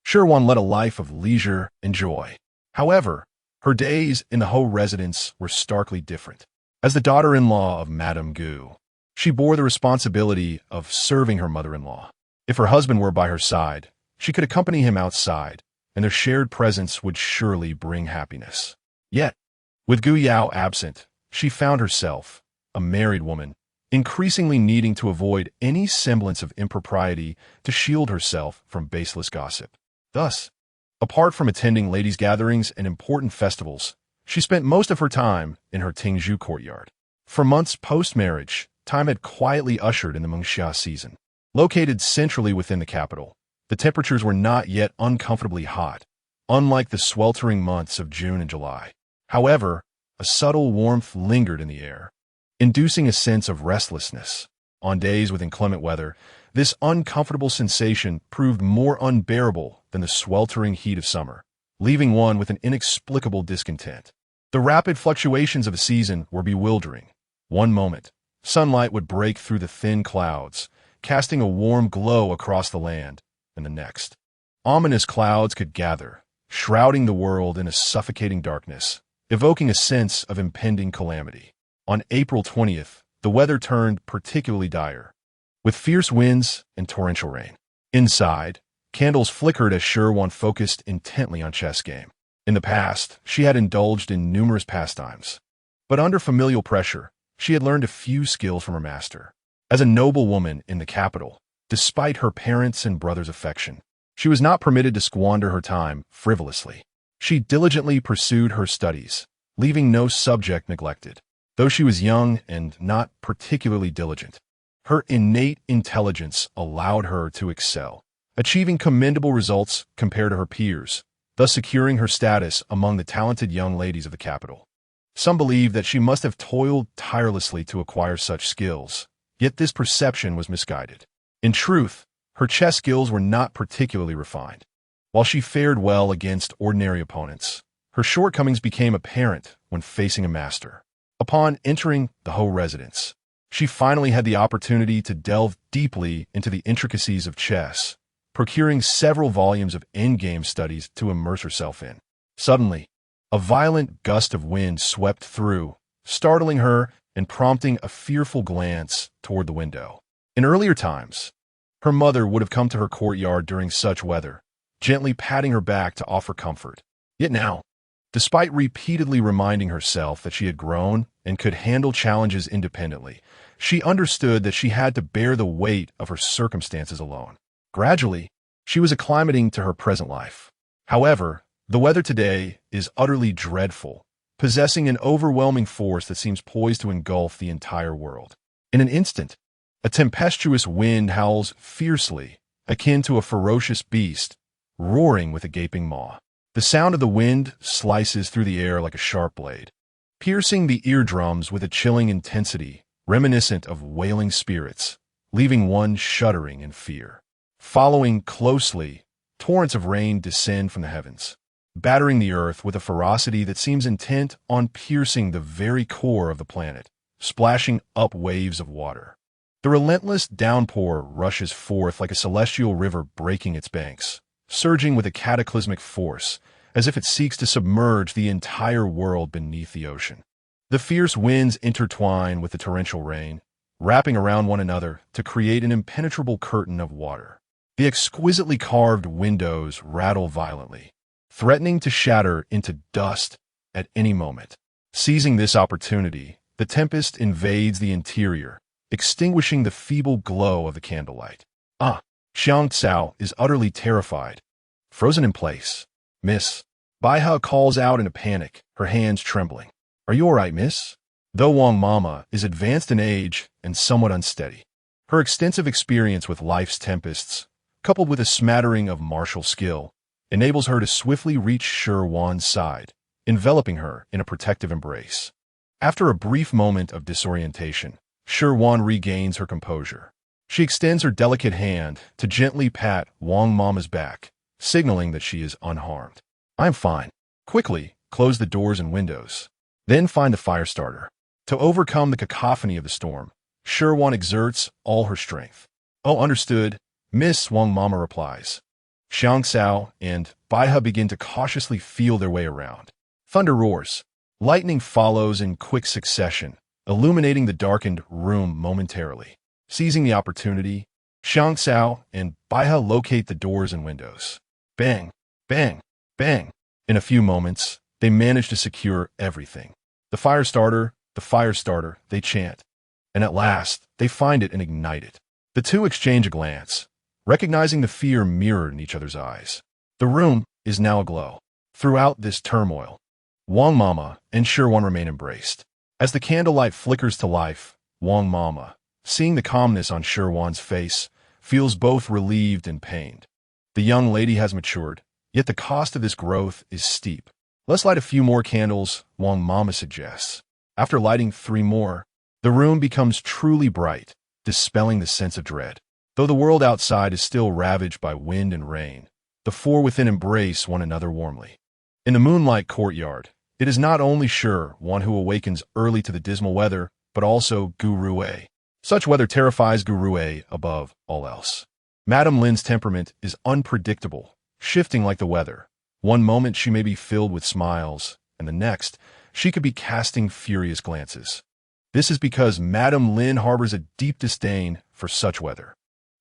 Shi Wan led a life of leisure and joy. However, her days in the Ho residence were starkly different. As the daughter-in-law of Madame Gu, she bore the responsibility of serving her mother-in-law. If her husband were by her side, she could accompany him outside, and their shared presence would surely bring happiness. Yet, with Gu Yao absent, she found herself, a married woman, increasingly needing to avoid any semblance of impropriety to shield herself from baseless gossip. Thus, apart from attending ladies' gatherings and important festivals, she spent most of her time in her Tingzhu courtyard. For months post-marriage, time had quietly ushered in the Mengxia season. Located centrally within the capital, the temperatures were not yet uncomfortably hot, unlike the sweltering months of June and July. However, a subtle warmth lingered in the air, inducing a sense of restlessness. On days with inclement weather, this uncomfortable sensation proved more unbearable than the sweltering heat of summer, leaving one with an inexplicable discontent. The rapid fluctuations of a season were bewildering. One moment, sunlight would break through the thin clouds, casting a warm glow across the land, and the next, ominous clouds could gather, shrouding the world in a suffocating darkness, evoking a sense of impending calamity. On April 20th, the weather turned particularly dire, with fierce winds and torrential rain. Inside, candles flickered as Shi Wan focused intently on chess game. In the past, she had indulged in numerous pastimes, but under familial pressure, she had learned a few skills from her master. As a noble woman in the capital, despite her parents' and brothers' affection, she was not permitted to squander her time frivolously. She diligently pursued her studies, leaving no subject neglected. Though she was young and not particularly diligent, her innate intelligence allowed her to excel, achieving commendable results compared to her peers, thus securing her status among the talented young ladies of the capital. Some believe that she must have toiled tirelessly to acquire such skills, yet this perception was misguided. In truth, her chess skills were not particularly refined. While she fared well against ordinary opponents, her shortcomings became apparent when facing a master. Upon entering the Ho residence, she finally had the opportunity to delve deeply into the intricacies of chess, procuring several volumes of endgame studies to immerse herself in. Suddenly, a violent gust of wind swept through, startling her and prompting a fearful glance toward the window. In earlier times, her mother would have come to her courtyard during such weather, gently patting her back to offer comfort. Yet now, despite repeatedly reminding herself that she had grown and could handle challenges independently, she understood that she had to bear the weight of her circumstances alone. Gradually, she was acclimating to her present life. However, the weather today is utterly dreadful, possessing an overwhelming force that seems poised to engulf the entire world. In an instant, a tempestuous wind howls fiercely, akin to a ferocious beast, roaring with a gaping maw. The sound of the wind slices through the air like a sharp blade, piercing the eardrums with a chilling intensity reminiscent of wailing spirits, leaving one shuddering in fear. Following closely, torrents of rain descend from the heavens, battering the earth with a ferocity that seems intent on piercing the very core of the planet, splashing up waves of water. The relentless downpour rushes forth like a celestial river breaking its banks, surging with a cataclysmic force, as if it seeks to submerge the entire world beneath the ocean. The fierce winds intertwine with the torrential rain, wrapping around one another to create an impenetrable curtain of water. The exquisitely carved windows rattle violently, threatening to shatter into dust at any moment. Seizing this opportunity, the tempest invades the interior, extinguishing the feeble glow of the candlelight. Xiang Cao is utterly terrified, frozen in place. "Miss." Baihe calls out in a panic, her hands trembling. "Are you all right, miss?" Though Wang Mama is advanced in age and somewhat unsteady, her extensive experience with life's tempests, coupled with a smattering of martial skill, enables her to swiftly reach Shi Wan's side, enveloping her in a protective embrace. After a brief moment of disorientation, Shi Wan regains her composure. She extends her delicate hand to gently pat Wang Mama's back, signaling that she is unharmed. "I'm fine." Quickly, close the doors and windows. Then find the fire starter. To overcome the cacophony of the storm, Shi Wan exerts all her strength. "Oh, understood, Miss," Wang Mama replies. Xiang Cao and Baihe begin to cautiously feel their way around. Thunder roars. Lightning follows in quick succession, illuminating the darkened room momentarily. Seizing the opportunity, Xiang Cao and Baihe locate the doors and windows. Bang, bang, bang. In a few moments, they manage to secure everything. The fire starter, they chant. And at last, they find it and ignite it. The two exchange a glance, recognizing the fear mirrored in each other's eyes. The room is now aglow. Throughout this turmoil, Wang Mama and Shi Wan remain embraced. As the candlelight flickers to life, Wang Mama, seeing the calmness on Shi Wan's face, feels both relieved and pained. The young lady has matured, yet the cost of this growth is steep. "Let's light a few more candles," Wang Mama suggests. After lighting 3 more, the room becomes truly bright, dispelling the sense of dread. Though the world outside is still ravaged by wind and rain, the four within embrace one another warmly. In the moonlight courtyard, it is not only Shi Wan who awakens early to the dismal weather, but also Gu Rui. Such weather terrifies Gu Rui above all else. Madame Lin's temperament is unpredictable, shifting like the weather. One moment she may be filled with smiles, and the next, she could be casting furious glances. This is because Madame Lin harbors a deep disdain for such weather.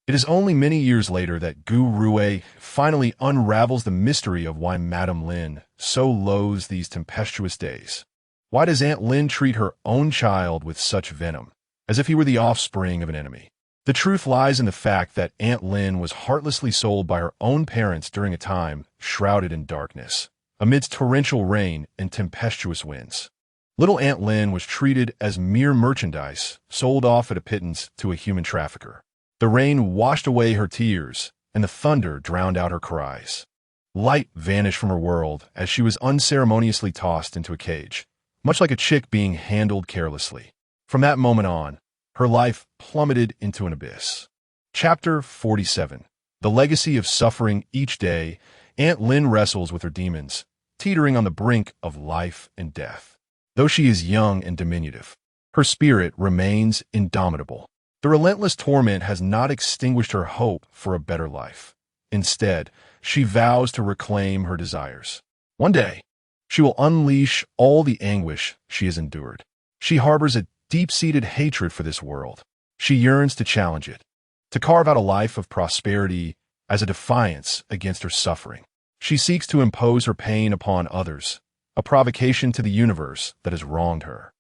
It is only many years later that Gu Rui finally unravels the mystery of why Madame Lin so loathes these tempestuous days. Why does Aunt Lin treat her own child with such venom, as if he were the offspring of an enemy? The truth lies in the fact that Aunt Lin was heartlessly sold by her own parents during a time shrouded in darkness, amidst torrential rain and tempestuous winds. Little Aunt Lin was treated as mere merchandise, sold off at a pittance to a human trafficker. The rain washed away her tears, and the thunder drowned out her cries. Light vanished from her world as she was unceremoniously tossed into a cage, much like a chick being handled carelessly. From that moment on, her life plummeted into an abyss. Chapter 47. The legacy of suffering. Each day, Aunt Lin wrestles with her demons, teetering on the brink of life and death. Though she is young and diminutive, her spirit remains indomitable. The relentless torment has not extinguished her hope for a better life. Instead, she vows to reclaim her desires. One day, she will unleash all the anguish she has endured. She harbors a deep-seated hatred for this world. She yearns to challenge it, to carve out a life of prosperity as a defiance against her suffering. She seeks to impose her pain upon others, a provocation to the universe that has wronged her.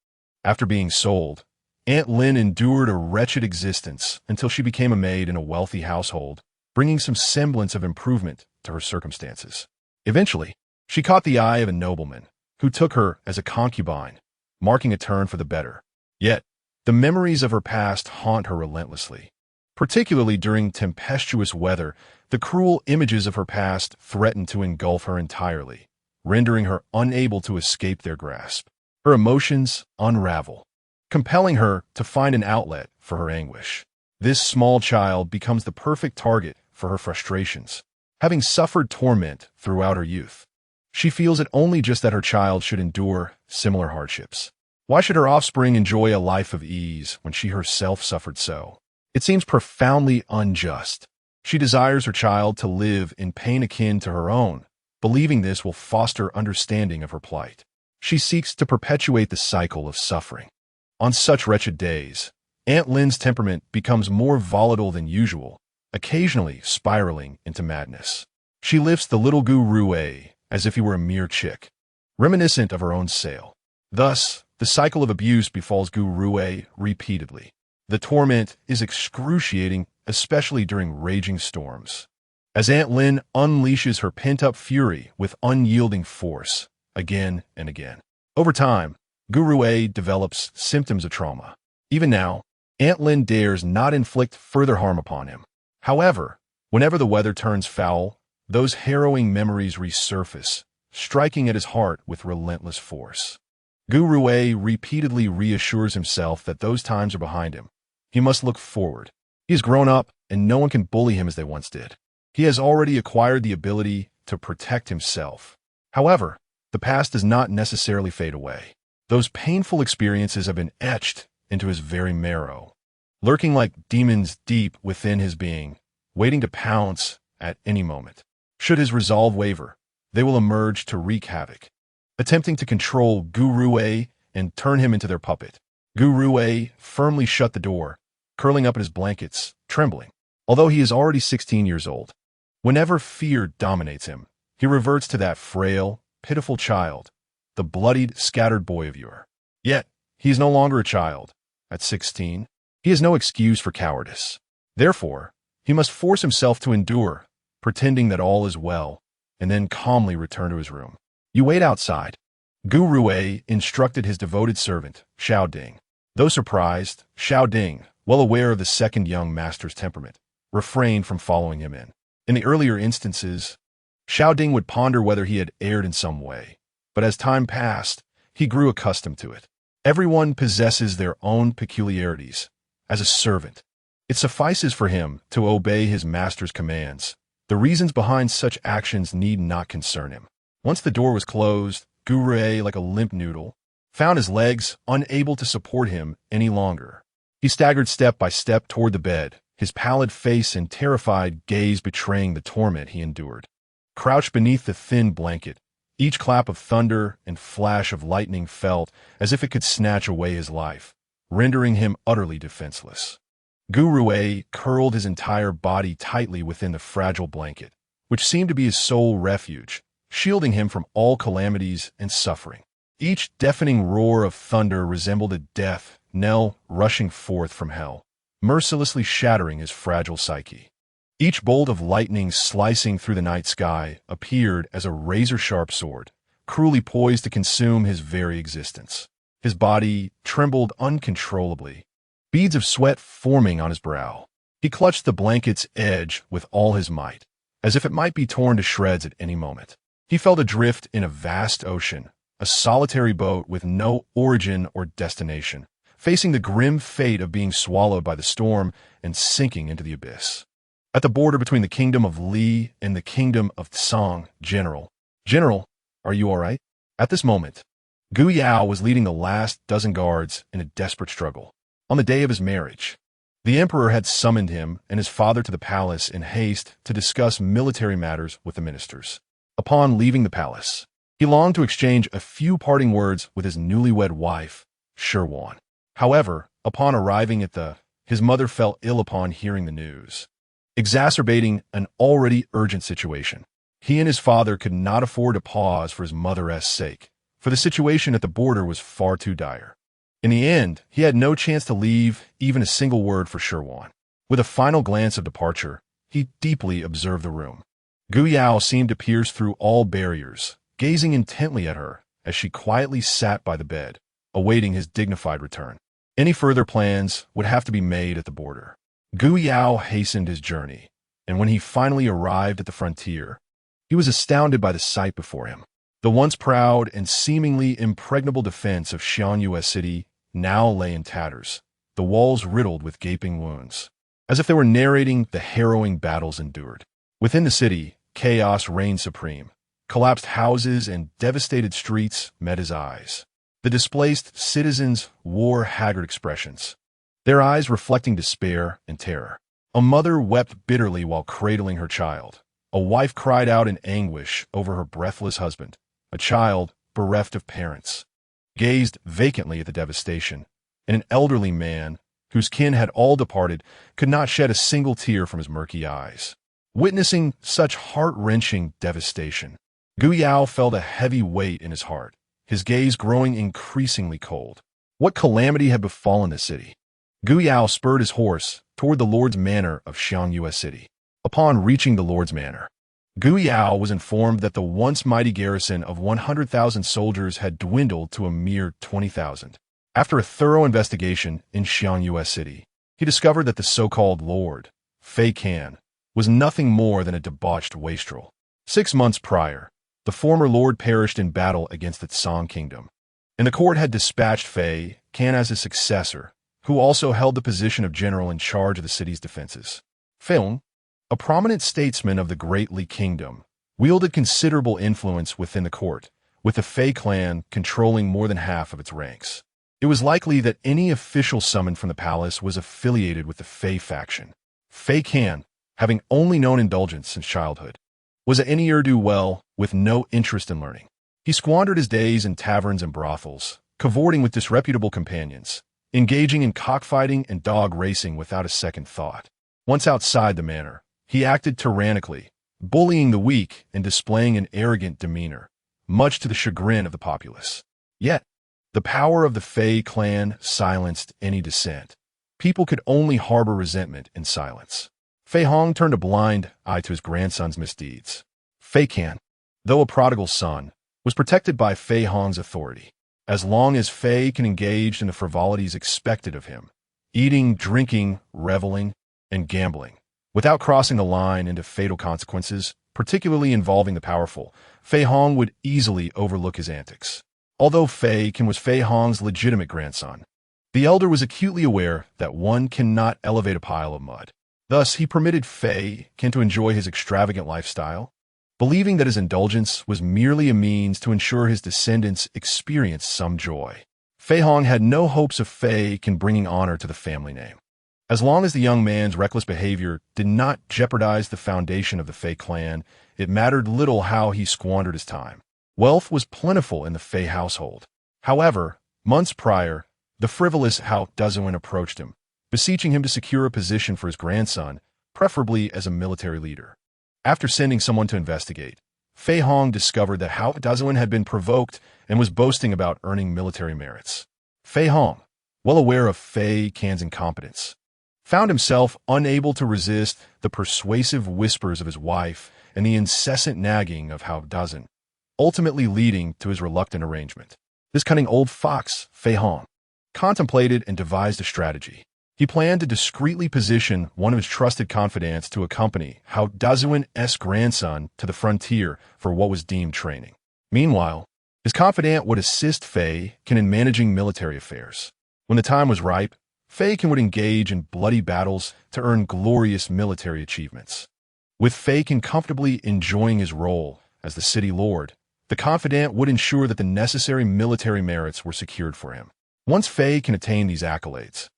After being sold, Aunt Lin endured a wretched existence until she became a maid in a wealthy household, bringing some semblance of improvement to her circumstances. Eventually, she caught the eye of a nobleman, who took her as a concubine, marking a turn for the better. Yet, the memories of her past haunt her relentlessly. Particularly during tempestuous weather, the cruel images of her past threaten to engulf her entirely, rendering her unable to escape their grasp. Her emotions unravel, compelling her to find an outlet for her anguish. This small child becomes the perfect target for her frustrations. Having suffered torment throughout her youth, she feels it only just that her child should endure similar hardships. Why should her offspring enjoy a life of ease when she herself suffered so? It seems profoundly unjust. She desires her child to live in pain akin to her own, believing this will foster understanding of her plight. She seeks to perpetuate the cycle of suffering. On such wretched days, Aunt Lin's temperament becomes more volatile than usual, occasionally spiraling into madness. She lifts the little Gu Rui as if he were a mere chick, reminiscent of her own sale. Thus, the cycle of abuse befalls Gu Rui repeatedly. The torment is excruciating, especially during raging storms. As Aunt Lin unleashes her pent-up fury with unyielding force, again and again. Over time, Gu Rui develops symptoms of trauma. Even now, Aunt Lin dares not inflict further harm upon him. However, whenever the weather turns foul, those harrowing memories resurface, striking at his heart with relentless force. Gu Rui repeatedly reassures himself that those times are behind him. He must look forward. He has grown up, and no one can bully him as they once did. He has already acquired the ability to protect himself. However, the past does not necessarily fade away. Those painful experiences have been etched into his very marrow, lurking like demons deep within his being, waiting to pounce at any moment. Should his resolve waver, they will emerge to wreak havoc, attempting to control Gu Rui and turn him into their puppet. Gu Rui firmly shut the door, curling up in his blankets, trembling. Although he is already 16 years old, whenever fear dominates him, he reverts to that frail, pitiful child, the bloodied, scattered boy of yore. Yet, he is no longer a child. At 16, he has no excuse for cowardice. Therefore, he must force himself to endure, pretending that all is well, and then calmly return to his room. You wait outside. Gu Rui instructed his devoted servant, Xiao Ding. Though surprised, Xiao Ding, well aware of the second young master's temperament, refrained from following him in. In the earlier instances, Xiao Ding would ponder whether he had erred in some way, but as time passed, he grew accustomed to it. Everyone possesses their own peculiarities. As a servant, it suffices for him to obey his master's commands. The reasons behind such actions need not concern him. Once the door was closed, Gu Rui, like a limp noodle, found his legs unable to support him any longer. He staggered step by step toward the bed, his pallid face and terrified gaze betraying the torment he endured. Crouched beneath the thin blanket, each clap of thunder and flash of lightning felt as if it could snatch away his life, rendering him utterly defenseless. Gu Rui curled his entire body tightly within the fragile blanket, which seemed to be his sole refuge, shielding him from all calamities and suffering. Each deafening roar of thunder resembled a death knell rushing forth from hell, mercilessly shattering his fragile psyche. Each bolt of lightning slicing through the night sky appeared as a razor-sharp sword, cruelly poised to consume his very existence. His body trembled uncontrollably, beads of sweat forming on his brow. He clutched the blanket's edge with all his might, as if it might be torn to shreds at any moment. He felt adrift in a vast ocean, a solitary boat with no origin or destination, facing the grim fate of being swallowed by the storm and sinking into the abyss. At the border between the kingdom of Li and the kingdom of Tsang, General, are you all right? At this moment, Gu Yao was leading the last dozen guards in a desperate struggle. On the day of his marriage, the emperor had summoned him and his father to the palace in haste to discuss military matters with the ministers. Upon leaving the palace, he longed to exchange a few parting words with his newlywed wife, Shi Wan. However, upon arriving his mother fell ill upon hearing the news, exacerbating an already urgent situation. He and his father could not afford to pause for his mother's sake, for the situation at the border was far too dire. In the end, he had no chance to leave even a single word for Shi Wan. With a final glance of departure, he deeply observed the room. Gu Yao seemed to pierce through all barriers, gazing intently at her as she quietly sat by the bed, awaiting his dignified return. Any further plans would have to be made at the border. Gu Yao hastened his journey, and when he finally arrived at the frontier, he was astounded by the sight before him. The once proud and seemingly impregnable defense of Xianyue City now lay in tatters, the walls riddled with gaping wounds, as if they were narrating the harrowing battles endured. Within the city, chaos reigned supreme. Collapsed houses and devastated streets met his eyes. The displaced citizens wore haggard expressions, their eyes reflecting despair and terror. A mother wept bitterly while cradling her child. A wife cried out in anguish over her breathless husband. A child, bereft of parents, gazed vacantly at the devastation, and an elderly man, whose kin had all departed, could not shed a single tear from his murky eyes. Witnessing such heart-wrenching devastation, Gu Yao felt a heavy weight in his heart, his gaze growing increasingly cold. What calamity had befallen the city? Gu Yao spurred his horse toward the Lord's Manor of Xiangyue City. Upon reaching the Lord's Manor, Gu Yao was informed that the once mighty garrison of 100,000 soldiers had dwindled to a mere 20,000. After a thorough investigation in Xiangyue City, he discovered that the so-called Lord, Fei Can, was nothing more than a debauched wastrel. 6 months prior, the former lord perished in battle against the Song kingdom, and the court had dispatched Fei Can as his successor, who also held the position of general in charge of the city's defenses. Fei Hong, a prominent statesman of the Great Li Kingdom, wielded considerable influence within the court, with the Fei clan controlling more than half of its ranks. It was likely that any official summoned from the palace was affiliated with the Fei faction. Fei Can, having only known indulgence since childhood, was a ne'er-do-well with no interest in learning. He squandered his days in taverns and brothels, cavorting with disreputable companions, engaging in cockfighting and dog racing without a second thought. Once outside the manor, he acted tyrannically, bullying the weak and displaying an arrogant demeanor, much to the chagrin of the populace. Yet, the power of the Fei clan silenced any dissent. People could only harbor resentment in silence. Fei Hong turned a blind eye to his grandson's misdeeds. Fei Can, though a prodigal son, was protected by Fei Hong's authority. As long as Fei Can engaged in the frivolities expected of him, eating, drinking, reveling, and gambling, without crossing the line into fatal consequences, particularly involving the powerful, Fei Hong would easily overlook his antics. Although Fei Can was Fei Hong's legitimate grandson, the elder was acutely aware that one cannot elevate a pile of mud. Thus, he permitted Fei Can to enjoy his extravagant lifestyle, believing that his indulgence was merely a means to ensure his descendants experienced some joy. Fei Hong had no hopes of Fei Can bringing honor to the family name. As long as the young man's reckless behavior did not jeopardize the foundation of the Fei clan, it mattered little how he squandered his time. Wealth was plentiful in the Fei household. However, months prior, the frivolous Hao Dazuan approached him, beseeching him to secure a position for his grandson, preferably as a military leader. After sending someone to investigate, Fei Hong discovered that Hao Dazuan had been provoked and was boasting about earning military merits. Fei Hong, well aware of Fei Can's incompetence, found himself unable to resist the persuasive whispers of his wife and the incessant nagging of Hao Dazuan, ultimately leading to his reluctant arrangement. This cunning old fox, Fei Hong, contemplated and devised a strategy. He planned to discreetly position one of his trusted confidants to accompany Hao Dazuan's grandson to the frontier for what was deemed training. Meanwhile, his confidant would assist Fei Can in managing military affairs. When the time was ripe, Fei Can would engage in bloody battles to earn glorious military achievements. With Fei Can comfortably enjoying his role as the city lord, the confidant would ensure that the necessary military merits were secured for him. Once Fei Can attain these accolades,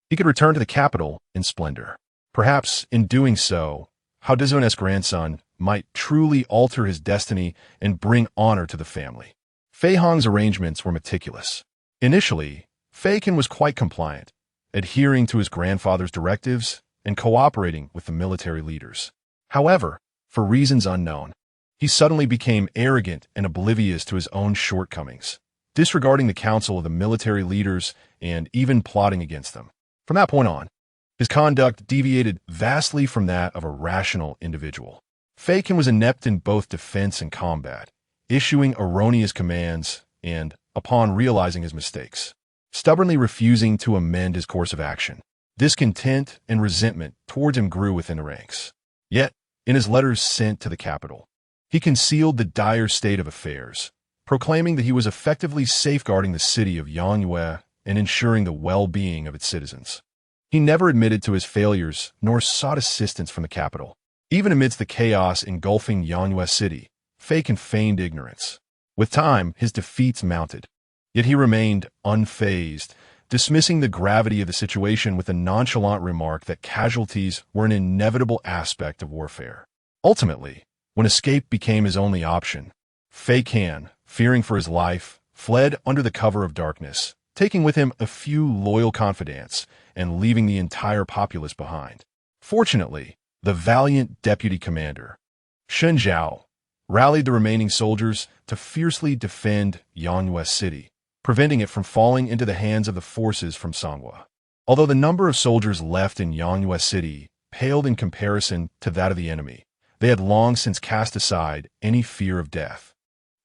he could return to the capital in splendor. Perhaps, in doing so, Hao Dazuan's grandson might truly alter his destiny and bring honor to the family. Fei Hong's arrangements were meticulous. Initially, Fei Can was quite compliant, adhering to his grandfather's directives and cooperating with the military leaders. However, for reasons unknown, he suddenly became arrogant and oblivious to his own shortcomings, disregarding the counsel of the military leaders and even plotting against them. From that point on, his conduct deviated vastly from that of a rational individual. Fei Can was inept in both defense and combat, issuing erroneous commands and, upon realizing his mistakes, stubbornly refusing to amend his course of action. Discontent and resentment towards him grew within the ranks. Yet, in his letters sent to the capital, he concealed the dire state of affairs, proclaiming that he was effectively safeguarding the city of Yangyue and ensuring the well-being of its citizens. He never admitted to his failures nor sought assistance from the capital. Even amidst the chaos engulfing Yangyue City, Fei Can feigned ignorance. With time, his defeats mounted, yet he remained unfazed, dismissing the gravity of the situation with a nonchalant remark that casualties were an inevitable aspect of warfare. Ultimately, when escape became his only option, Fei Can, fearing for his life, fled under the cover of darkness, taking with him a few loyal confidants and leaving the entire populace behind. Fortunately, the valiant deputy commander, Shen Zhao, rallied the remaining soldiers to fiercely defend Yangyue City, preventing it from falling into the hands of the forces from Songhua. Although the number of soldiers left in Yangyue City paled in comparison to that of the enemy, they had long since cast aside any fear of death,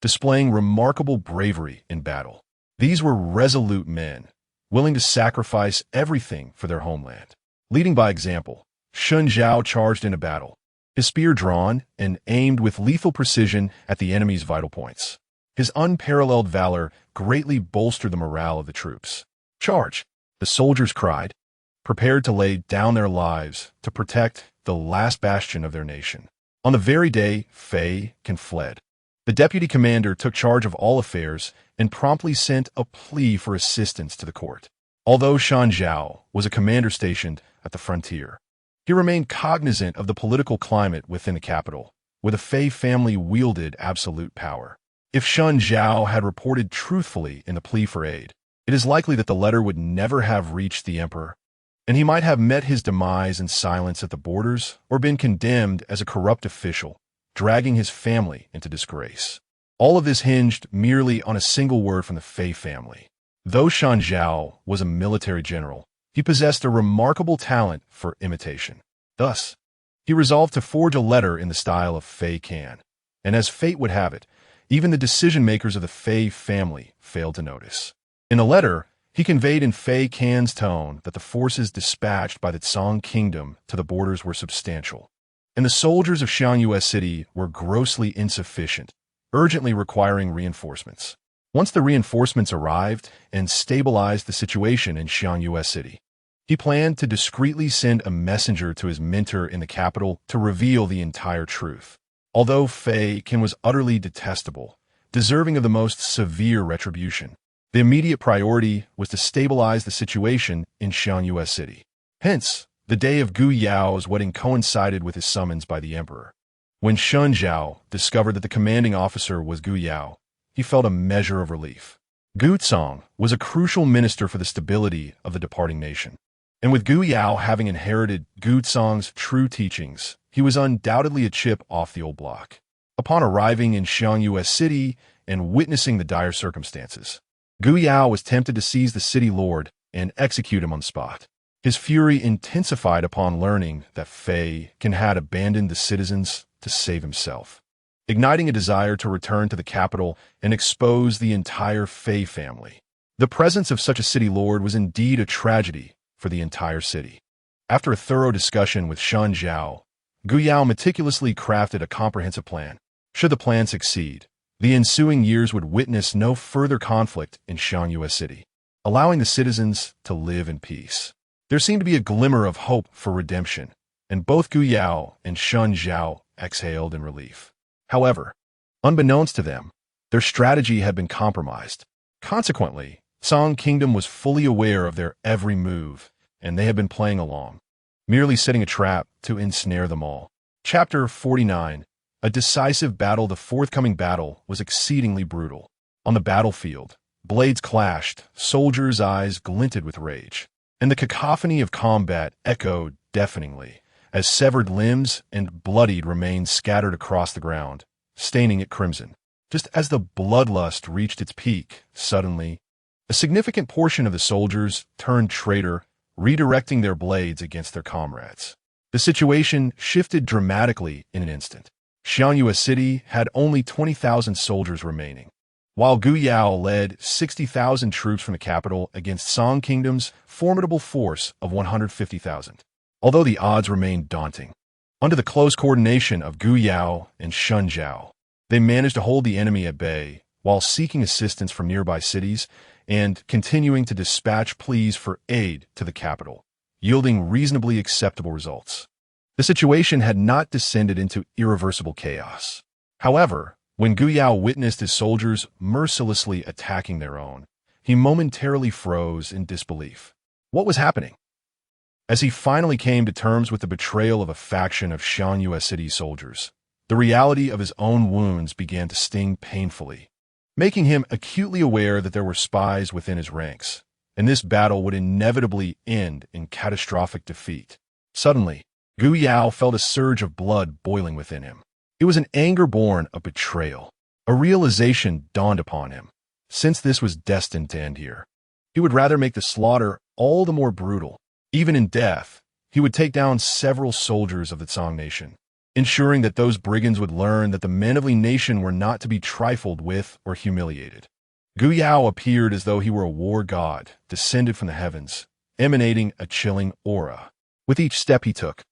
displaying remarkable bravery in battle. These were resolute men, willing to sacrifice everything for their homeland. Leading by example, Shun Zhao charged into battle, his spear drawn and aimed with lethal precision at the enemy's vital points. His unparalleled valor greatly bolstered the morale of the troops. "Charge!" the soldiers cried, prepared to lay down their lives to protect the last bastion of their nation. On the very day Fei Can fled, the deputy commander took charge of all affairs and promptly sent a plea for assistance to the court. Although Shan Zhao was a commander stationed at the frontier, he remained cognizant of the political climate within the capital, where the Fei family wielded absolute power. If Shun Zhao had reported truthfully in the plea for aid, it is likely that the letter would never have reached the emperor, and he might have met his demise in silence at the borders or been condemned as a corrupt official, dragging his family into disgrace. All of this hinged merely on a single word from the Fei family. Though Shan Zhao was a military general, he possessed a remarkable talent for imitation. Thus, he resolved to forge a letter in the style of Fei Can, and as fate would have it, even the decision-makers of the Fei family failed to notice. In the letter, he conveyed in Fei Can's tone that the forces dispatched by the Song kingdom to the borders were substantial, and the soldiers of Xiangyue City were grossly insufficient, urgently requiring reinforcements. Once the reinforcements arrived and stabilized the situation in Xiangyue City, he planned to discreetly send a messenger to his mentor in the capital to reveal the entire truth. Although Fei Can was utterly detestable, deserving of the most severe retribution, the immediate priority was to stabilize the situation in Xiangyue City. Hence, the day of Gu Yao's wedding coincided with his summons by the emperor. When Shun Zhao discovered that the commanding officer was Gu Yao, he felt a measure of relief. Gu Tsong was a crucial minister for the stability of the departing nation, and with Gu Yao having inherited Gu Tsong's true teachings, he was undoubtedly a chip off the old block. Upon arriving in Xiangyue City and witnessing the dire circumstances, Gu Yao was tempted to seize the city lord and execute him on the spot. His fury intensified upon learning that Fei Can had abandoned the citizens to save himself, igniting a desire to return to the capital and expose the entire Fei family. The presence of such a city lord was indeed a tragedy for the entire city. After a thorough discussion with Shun Zhao, Gu Yao meticulously crafted a comprehensive plan. Should the plan succeed, the ensuing years would witness no further conflict in Xiangyue City, allowing the citizens to live in peace. There seemed to be a glimmer of hope for redemption, and both Gu Yao and Shun Zhao exhaled in relief. However, unbeknownst to them, their strategy had been compromised. Consequently, Song Kingdom was fully aware of their every move, and they had been playing along, merely setting a trap to ensnare them all. Chapter 49. A decisive battle. The forthcoming battle was exceedingly brutal. On the battlefield, blades clashed, soldiers' eyes glinted with rage, and the cacophony of combat echoed deafeningly as severed limbs and bloodied remains scattered across the ground, staining it crimson. Just as the bloodlust reached its peak, suddenly, a significant portion of the soldiers turned traitor, redirecting their blades against their comrades. The situation shifted dramatically in an instant. Xiangyue City had only 20,000 soldiers remaining, while Gu Yao led 60,000 troops from the capital against Song Kingdom's formidable force of 150,000. Although the odds remained daunting, under the close coordination of Gu Yao and Shun Zhao, they managed to hold the enemy at bay while seeking assistance from nearby cities and continuing to dispatch pleas for aid to the capital, yielding reasonably acceptable results. The situation had not descended into irreversible chaos. However, when Gu Yao witnessed his soldiers mercilessly attacking their own, he momentarily froze in disbelief. What was happening? As he finally came to terms with the betrayal of a faction of Xiangyue City soldiers, the reality of his own wounds began to sting painfully, making him acutely aware that there were spies within his ranks, and this battle would inevitably end in catastrophic defeat. Suddenly, Gu Yao felt a surge of blood boiling within him. It was an anger born of betrayal. A realization dawned upon him. Since this was destined to end here, he would rather make the slaughter all the more brutal. Even in death, he would take down several soldiers of the Song nation, ensuring that those brigands would learn that the men of the nation were not to be trifled with or humiliated. Gu Yao appeared as though he were a war god, descended from the heavens, emanating a chilling aura. With each step he took,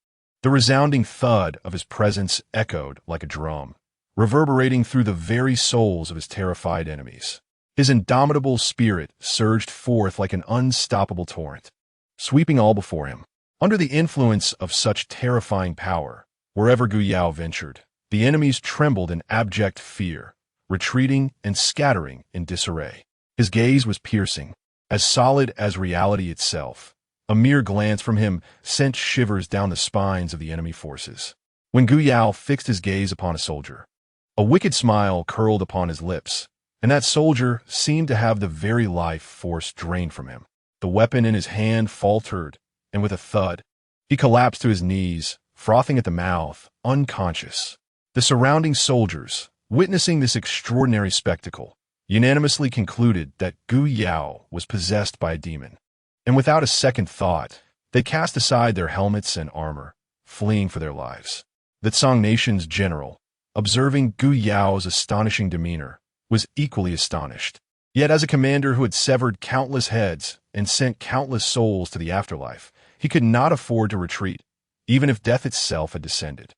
the resounding thud of his presence echoed like a drum, reverberating through the very souls of his terrified enemies. His indomitable spirit surged forth like an unstoppable torrent, sweeping all before him. Under the influence of such terrifying power, wherever Gu Yao ventured, the enemies trembled in abject fear, retreating and scattering in disarray. His gaze was piercing, as solid as reality itself. A mere glance from him sent shivers down the spines of the enemy forces. When Gu Yao fixed his gaze upon a soldier, a wicked smile curled upon his lips, and that soldier seemed to have the very life force drained from him. The weapon in his hand faltered, and with a thud, he collapsed to his knees, frothing at the mouth, unconscious. The surrounding soldiers, witnessing this extraordinary spectacle, unanimously concluded that Gu Yao was possessed by a demon, and without a second thought, they cast aside their helmets and armor, fleeing for their lives. The Song nation's general, observing Gu Yao's astonishing demeanor, was equally astonished. Yet as a commander who had severed countless heads and sent countless souls to the afterlife, he could not afford to retreat, even if death itself had descended.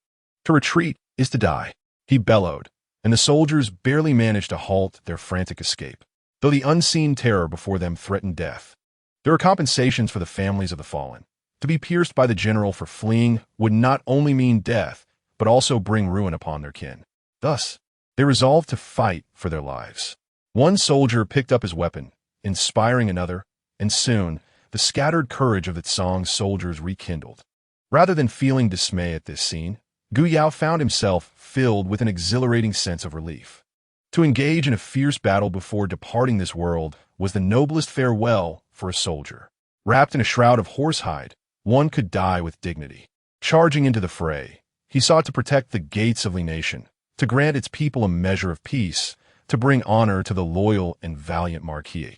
To retreat is to die, he bellowed, and the soldiers barely managed to halt their frantic escape. Though the unseen terror before them threatened death, there were compensations for the families of the fallen. To be pierced by the general for fleeing would not only mean death, but also bring ruin upon their kin. Thus, they resolved to fight for their lives. One soldier picked up his weapon, inspiring another, and soon, the scattered courage of the Song soldiers rekindled. Rather than feeling dismay at this scene, Gu Yao found himself filled with an exhilarating sense of relief. To engage in a fierce battle before departing this world was the noblest farewell for a soldier. Wrapped in a shroud of horsehide, one could die with dignity. Charging into the fray, he sought to protect the gates of the nation, to grant its people a measure of peace, to bring honor to the loyal and valiant marquis,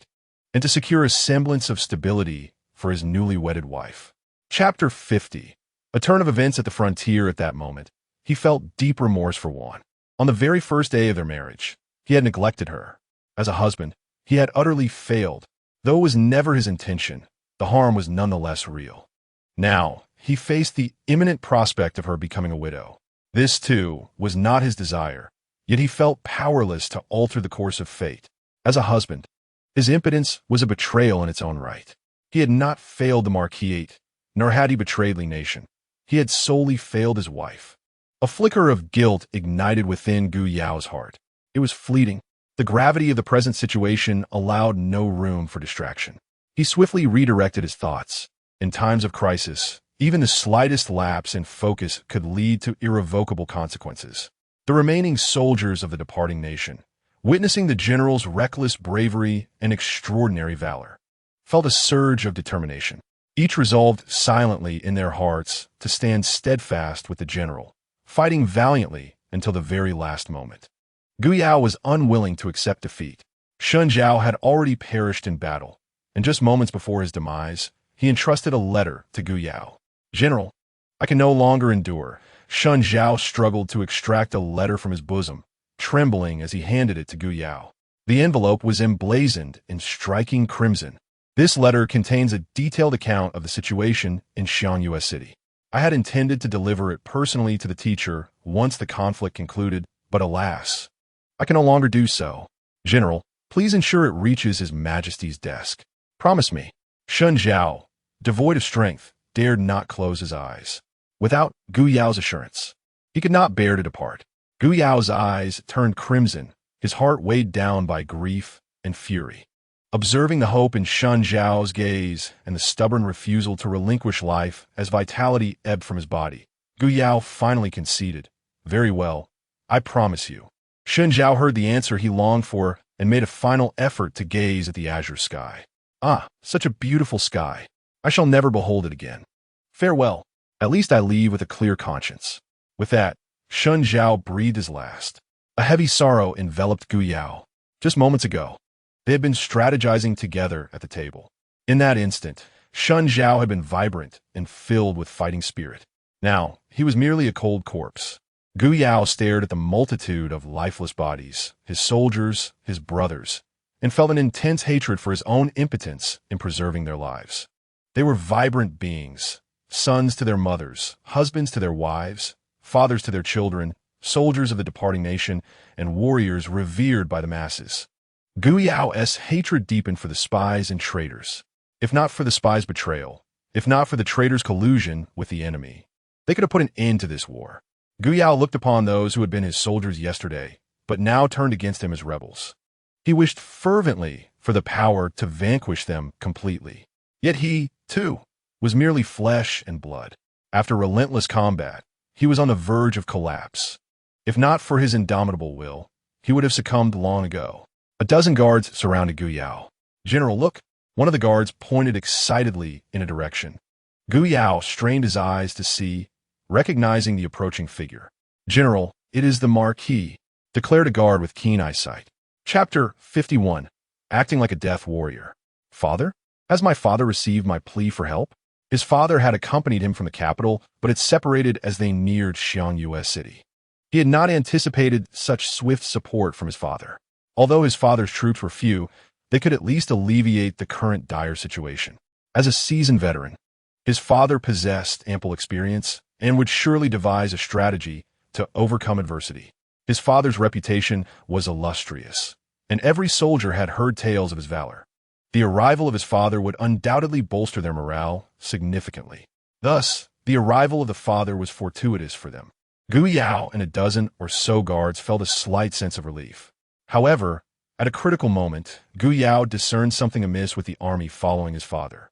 and to secure a semblance of stability for his newly wedded wife. Chapter 50. A turn of events at the frontier. At that moment, he felt deep remorse for Wan. On the very first day of their marriage, he had neglected her. As a husband, he had utterly failed. Though it was never his intention, the harm was nonetheless real. Now, he faced the imminent prospect of her becoming a widow. This, too, was not his desire, yet he felt powerless to alter the course of fate. As a husband, his impotence was a betrayal in its own right. He had not failed the marquis, nor had he betrayed the nation. He had solely failed his wife. A flicker of guilt ignited within Gu Yao's heart. It was fleeting. The gravity of the present situation allowed no room for distraction. He swiftly redirected his thoughts. In times of crisis, even the slightest lapse in focus could lead to irrevocable consequences. The remaining soldiers of the departing nation, witnessing the general's reckless bravery and extraordinary valor, felt a surge of determination. Each resolved silently in their hearts to stand steadfast with the general, fighting valiantly until the very last moment. Gu Yao was unwilling to accept defeat. Shun Zhao had already perished in battle, and just moments before his demise, he entrusted a letter to Gu Yao. "General, I can no longer endure." Shun Zhao struggled to extract a letter from his bosom, trembling as he handed it to Gu Yao. The envelope was emblazoned in striking crimson. This letter contains a detailed account of the situation in Xianyue City. I had intended to deliver it personally to the teacher once the conflict concluded, but alas, I can no longer do so. General, please ensure it reaches His Majesty's desk. Promise me. Shun Zhao, devoid of strength, dared not close his eyes. Without Gu Yao's assurance, he could not bear to depart. Gu Yao's eyes turned crimson, his heart weighed down by grief and fury. Observing the hope in Shun Zhao's gaze and the stubborn refusal to relinquish life as vitality ebbed from his body, Gu Yao finally conceded. "Very well, I promise you." Shun Zhao heard the answer he longed for and made a final effort to gaze at the azure sky. "Ah, such a beautiful sky. I shall never behold it again. Farewell. At least I leave with a clear conscience." With that, Shun Zhao breathed his last. A heavy sorrow enveloped Gu Yao. Just moments ago, they had been strategizing together at the table. In that instant, Shun Zhao had been vibrant and filled with fighting spirit. Now, he was merely a cold corpse. Gu Yao stared at the multitude of lifeless bodies, his soldiers, his brothers, and felt an intense hatred for his own impotence in preserving their lives. They were vibrant beings, sons to their mothers, husbands to their wives, fathers to their children, soldiers of the departing nation, and warriors revered by the masses. Gu Yao's hatred deepened for the spies and traitors. If not for the spies' betrayal, if not for the traitors' collusion with the enemy, they could have put an end to this war. Gu Yao looked upon those who had been his soldiers yesterday, but now turned against him as rebels. He wished fervently for the power to vanquish them completely. Yet he, too, was merely flesh and blood. After relentless combat, he was on the verge of collapse. If not for his indomitable will, he would have succumbed long ago. A dozen guards surrounded Gu Yao. "General, look!" One of the guards pointed excitedly in a direction. Gu Yao strained his eyes to see, recognizing the approaching figure. "General, it is the marquis," declared a guard with keen eyesight. Chapter 51. Acting like a death warrior. "Father? Has my father received my plea for help?" His father had accompanied him from the capital, but had separated as they neared Xiangyue City. He had not anticipated such swift support from his father. Although his father's troops were few, they could at least alleviate the current dire situation. As a seasoned veteran, his father possessed ample experience and would surely devise a strategy to overcome adversity. His father's reputation was illustrious, and every soldier had heard tales of his valor. The arrival of his father would undoubtedly bolster their morale significantly. Thus, the arrival of the father was fortuitous for them. Gu Yao and a dozen or so guards felt a slight sense of relief. However, at a critical moment, Gu Yao discerned something amiss with the army following his father.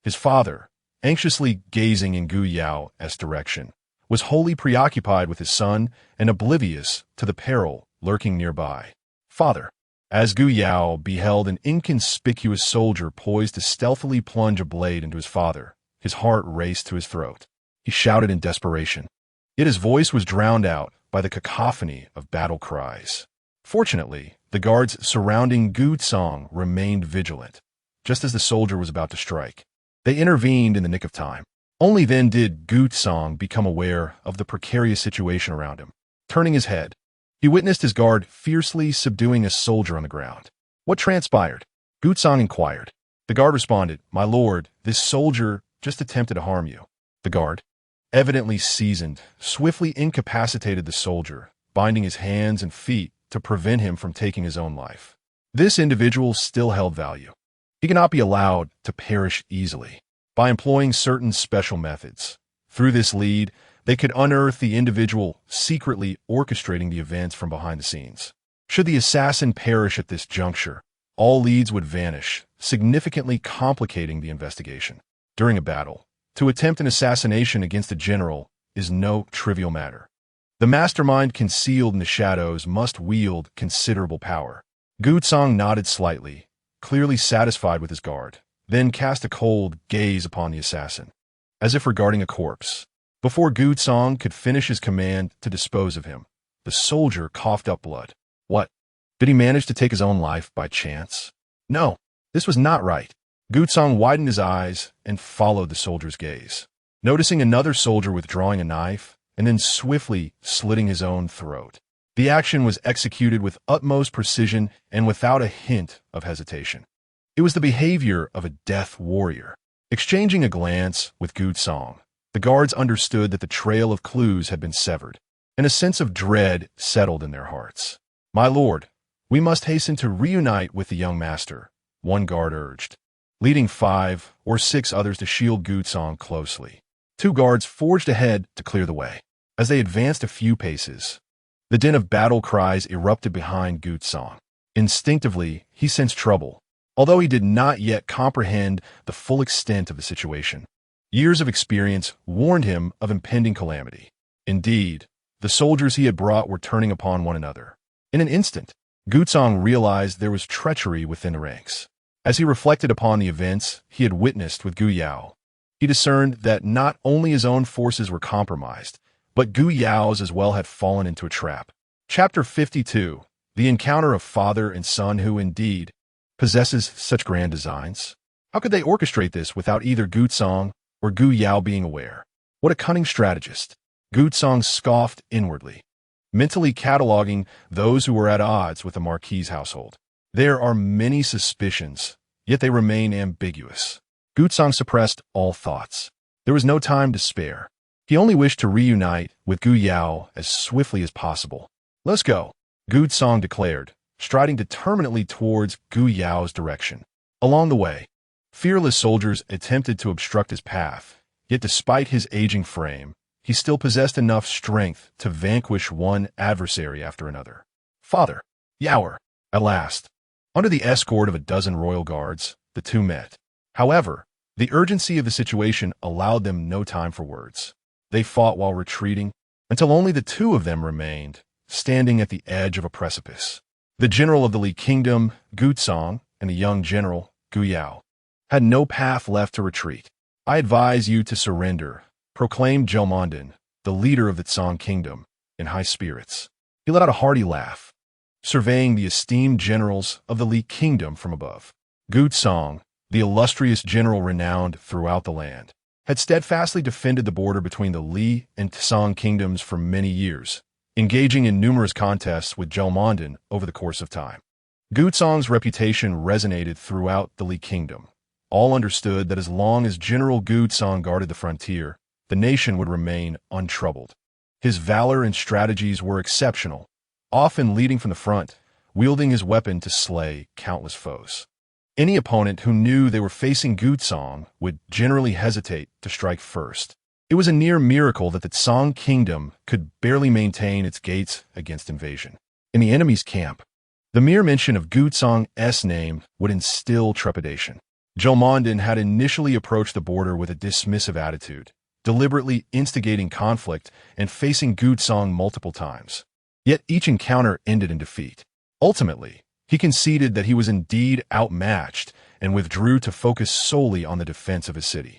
His father, anxiously gazing in Gu Yao's direction, was wholly preoccupied with his son and oblivious to the peril lurking nearby. "Father!" As Gu Yao beheld an inconspicuous soldier poised to stealthily plunge a blade into his father, his heart raced to his throat. He shouted in desperation. Yet his voice was drowned out by the cacophony of battle cries. Fortunately, the guards surrounding Gu Tsang remained vigilant, just as the soldier was about to strike. They intervened in the nick of time. Only then did Gu Tsang become aware of the precarious situation around him. Turning his head, he witnessed his guard fiercely subduing a soldier on the ground. "What transpired?" Gu Tsang inquired. The guard responded, "My lord, this soldier just attempted to harm you." The guard, evidently seasoned, swiftly incapacitated the soldier, binding his hands and feet to prevent him from taking his own life. This individual still held value. He cannot be allowed to perish easily. By employing certain special methods, through this lead, they could unearth the individual secretly orchestrating the events from behind the scenes. Should the assassin perish at this juncture, all leads would vanish, significantly complicating the investigation. During a battle, to attempt an assassination against a general is no trivial matter. The mastermind concealed in the shadows must wield considerable power. Gu Tsang nodded slightly, clearly satisfied with his guard, then cast a cold gaze upon the assassin, as if regarding a corpse. Before Gu Tsang could finish his command to dispose of him, the soldier coughed up blood. What? Did he manage to take his own life by chance? No, this was not right. Gu Tsang widened his eyes and followed the soldier's gaze, noticing another soldier withdrawing a knife and then swiftly slitting his own throat. The action was executed with utmost precision and without a hint of hesitation. It was the behavior of a death warrior. Exchanging a glance with Gu Tsang, the guards understood that the trail of clues had been severed, and a sense of dread settled in their hearts. "My lord, we must hasten to reunite with the young master," one guard urged, leading 5 or 6 others to shield Gu Tsang closely. 2 guards forged ahead to clear the way. As they advanced a few paces, the din of battle cries erupted behind Gu Tsang. Instinctively, he sensed trouble, although he did not yet comprehend the full extent of the situation. Years of experience warned him of impending calamity. Indeed, the soldiers he had brought were turning upon one another. In an instant, Gu Tsang realized there was treachery within the ranks. As he reflected upon the events he had witnessed with Gu Yao, he discerned that not only his own forces were compromised, But Gu Yao's as well had fallen into a trap. Chapter 52. The encounter of father and son who, indeed, possesses such grand designs. How could they orchestrate this without either Gu Tsong or Gu Yao being aware? What a cunning strategist. Gu Tsong scoffed inwardly, mentally cataloging those who were at odds with the marquis' household. There are many suspicions, yet they remain ambiguous. Gu Tsong suppressed all thoughts. There was no time to spare. He only wished to reunite with Gu Yao as swiftly as possible. "Let's go," Gu Tsong declared, striding determinedly towards Gu Yao's direction. Along the way, fearless soldiers attempted to obstruct his path, yet despite his aging frame, he still possessed enough strength to vanquish one adversary after another. "Father, Yaoer," at last. Under the escort of a dozen royal guards, the two met. However, the urgency of the situation allowed them no time for words. They fought while retreating, until only the two of them remained, standing at the edge of a precipice. The general of the Li Kingdom, Gu Tsong, and the young general, Gu Yao, had no path left to retreat. "I advise you to surrender," proclaimed Zhou, the leader of the Tsong Kingdom, in high spirits. He let out a hearty laugh, surveying the esteemed generals of the Li Kingdom from above. Gu Tsong, the illustrious general renowned throughout the land, had steadfastly defended the border between the Li and Tsong kingdoms for many years, engaging in numerous contests with Zhou over the course of time. Gu Tsong's reputation resonated throughout the Li Kingdom. All understood that as long as General Gu Tsong guarded the frontier, the nation would remain untroubled. His valor and strategies were exceptional, often leading from the front, wielding his weapon to slay countless foes. Any opponent who knew they were facing Gu Tsong would generally hesitate to strike first. It was a near miracle that the Tsong Kingdom could barely maintain its gates against invasion. In the enemy's camp, the mere mention of Gu Tsong's name would instill trepidation. Zhou had initially approached the border with a dismissive attitude, deliberately instigating conflict and facing Gu Tsong multiple times. Yet each encounter ended in defeat. Ultimately, he conceded that he was indeed outmatched and withdrew to focus solely on the defense of his city.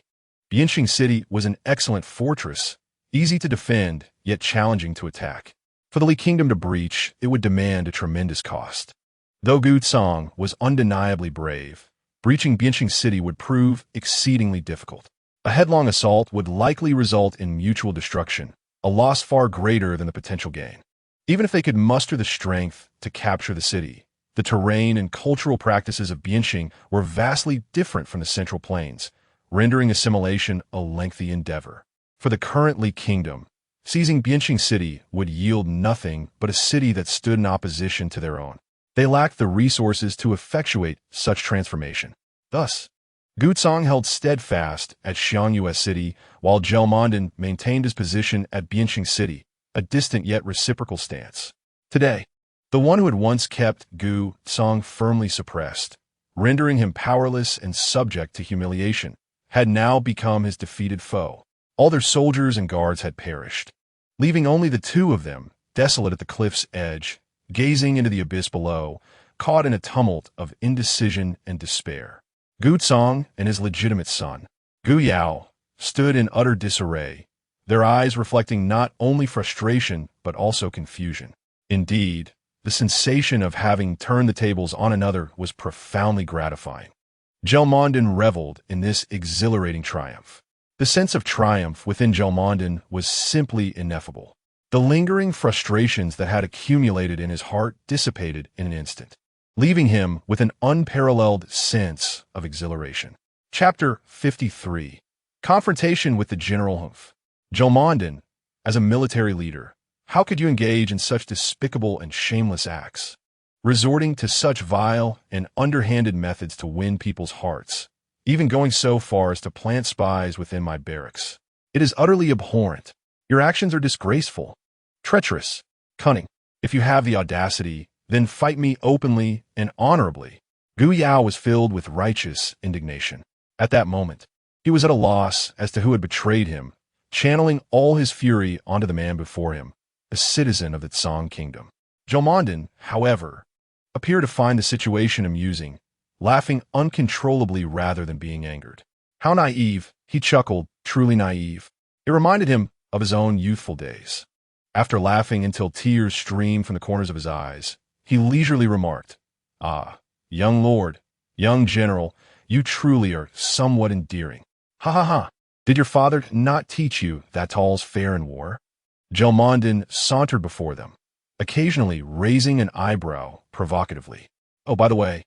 Bianxing City was an excellent fortress, easy to defend, yet challenging to attack. For the Li Kingdom to breach, it would demand a tremendous cost. Though Gu Tsong was undeniably brave, breaching Bianxing City would prove exceedingly difficult. A headlong assault would likely result in mutual destruction, a loss far greater than the potential gain. Even if they could muster the strength to capture the city, the terrain and cultural practices of Bianxing were vastly different from the Central Plains, rendering assimilation a lengthy endeavor. For the current Li Kingdom, seizing Bianxing City would yield nothing but a city that stood in opposition to their own. They lacked the resources to effectuate such transformation. Thus, Gu Tsong held steadfast at Xiangyue City, while Zhou maintained his position at Bianxing City, a distant yet reciprocal stance. Today, the one who had once kept Gu Tsong firmly suppressed, rendering him powerless and subject to humiliation, had now become his defeated foe. All their soldiers and guards had perished, leaving only the two of them, desolate at the cliff's edge, gazing into the abyss below, caught in a tumult of indecision and despair. Gu Tsong and his legitimate son, Gu Yao, stood in utter disarray, their eyes reflecting not only frustration but also confusion. Indeed, the sensation of having turned the tables on another was profoundly gratifying. Zhou reveled in this exhilarating triumph. The sense of triumph within Zhou was simply ineffable. The lingering frustrations that had accumulated in his heart dissipated in an instant, leaving him with an unparalleled sense of exhilaration. Chapter 53. Confrontation with the General. Zhou, as a military leader, how could you engage in such despicable and shameless acts, resorting to such vile and underhanded methods to win people's hearts, even going so far as to plant spies within my barracks? It is utterly abhorrent. Your actions are disgraceful, treacherous, cunning. If you have the audacity, then fight me openly and honorably. Gu Yao was filled with righteous indignation. At that moment, he was at a loss as to who had betrayed him, channeling all his fury onto the man before him, a citizen of the Tsong Kingdom. Zhou, however, appeared to find the situation amusing, laughing uncontrollably rather than being angered. How naive, he chuckled, truly naive. It reminded him of his own youthful days. After laughing until tears streamed from the corners of his eyes, he leisurely remarked, "Ah, young lord, young general, you truly are somewhat endearing. Ha ha ha! Did your father not teach you that all's fair in war?" Gelmondin sauntered before them, occasionally raising an eyebrow provocatively. "Oh, by the way,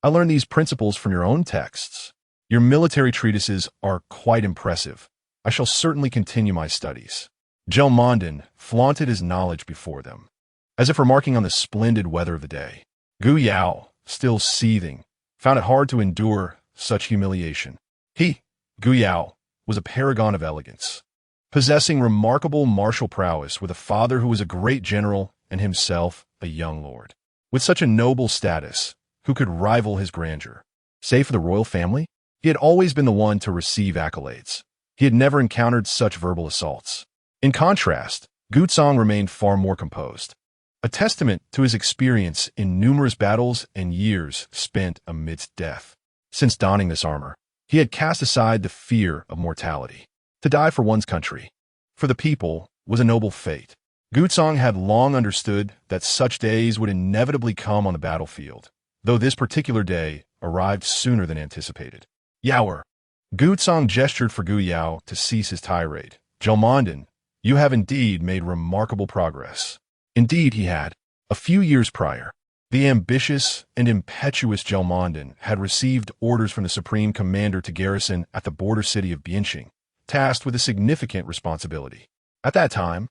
I learned these principles from your own texts. Your military treatises are quite impressive. I shall certainly continue my studies." Gelmondin flaunted his knowledge before them, as if remarking on the splendid weather of the day. Gu Yao, still seething, found it hard to endure such humiliation. He, Gu Yao, was a paragon of elegance, possessing remarkable martial prowess with a father who was a great general and himself a young lord. With such a noble status, who could rival his grandeur? Save for the royal family, he had always been the one to receive accolades. He had never encountered such verbal assaults. In contrast, Guzong remained far more composed, a testament to his experience in numerous battles and years spent amidst death. Since donning this armor, he had cast aside the fear of mortality. To die for one's country, for the people, was a noble fate. Guzong had long understood that such days would inevitably come on the battlefield, though this particular day arrived sooner than anticipated. Yaoer. Guzong gestured for Gu Yao to cease his tirade. Gelmondin, you have indeed made remarkable progress. Indeed he had. A few years prior, the ambitious and impetuous Gelmondin had received orders from the supreme commander to garrison at the border city of Bianqing, tasked with a significant responsibility. At that time,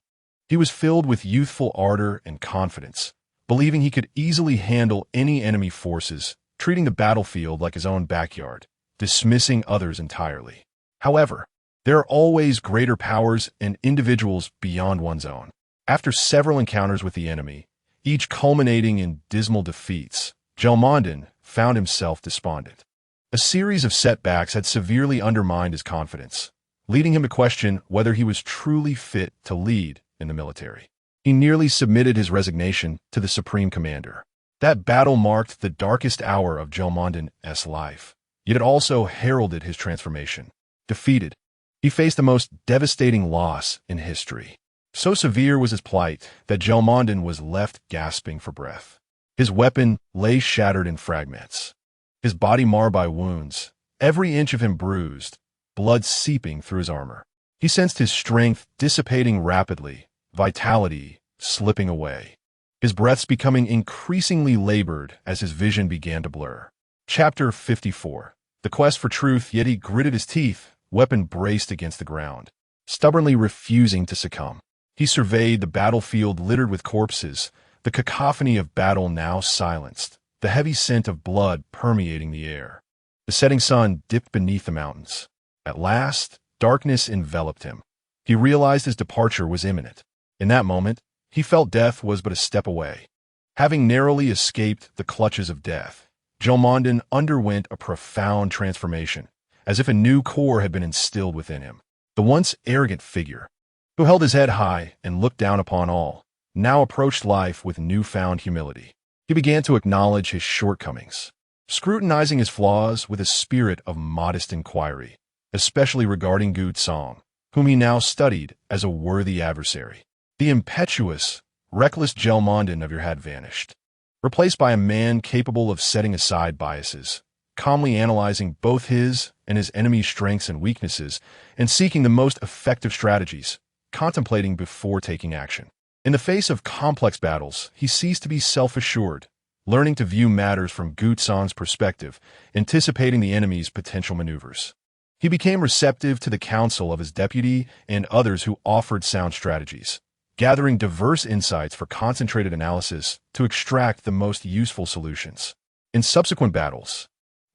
he was filled with youthful ardor and confidence, believing he could easily handle any enemy forces, treating the battlefield like his own backyard, dismissing others entirely. However, there are always greater powers and individuals beyond one's own. After several encounters with the enemy, each culminating in dismal defeats, Gelmondin found himself despondent. A series of setbacks had severely undermined his confidence, leading him to question whether he was truly fit to lead in the military. He nearly submitted his resignation to the supreme commander. That battle marked the darkest hour of Gelmondin's life, yet it also heralded his transformation. Defeated, he faced the most devastating loss in history. So severe was his plight that Gelmondin was left gasping for breath. His weapon lay shattered in fragments, his body marred by wounds, every inch of him bruised, blood seeping through his armor. He sensed his strength dissipating rapidly, vitality slipping away, his breaths becoming increasingly labored as his vision began to blur. Chapter 54. The quest for truth, yet he gritted his teeth, weapon braced against the ground, stubbornly refusing to succumb. He surveyed the battlefield littered with corpses, the cacophony of battle now silenced, the heavy scent of blood permeating the air. The setting sun dipped beneath the mountains. At last, darkness enveloped him. He realized his departure was imminent. In that moment, he felt death was but a step away. Having narrowly escaped the clutches of death, Gelmondin underwent a profound transformation, as if a new core had been instilled within him. The once arrogant figure, who held his head high and looked down upon all, now approached life with newfound humility. He began to acknowledge his shortcomings, scrutinizing his flaws with a spirit of modest inquiry, especially regarding Gu Tsong, whom he now studied as a worthy adversary. The impetuous, reckless Gelmondin of your had vanished, replaced by a man capable of setting aside biases, calmly analyzing both his and his enemy's strengths and weaknesses, and seeking the most effective strategies, contemplating before taking action. In the face of complex battles, he ceased to be self-assured, learning to view matters from Gu Tsong's perspective, anticipating the enemy's potential maneuvers. He became receptive to the counsel of his deputy and others who offered sound strategies, gathering diverse insights for concentrated analysis to extract the most useful solutions. In subsequent battles,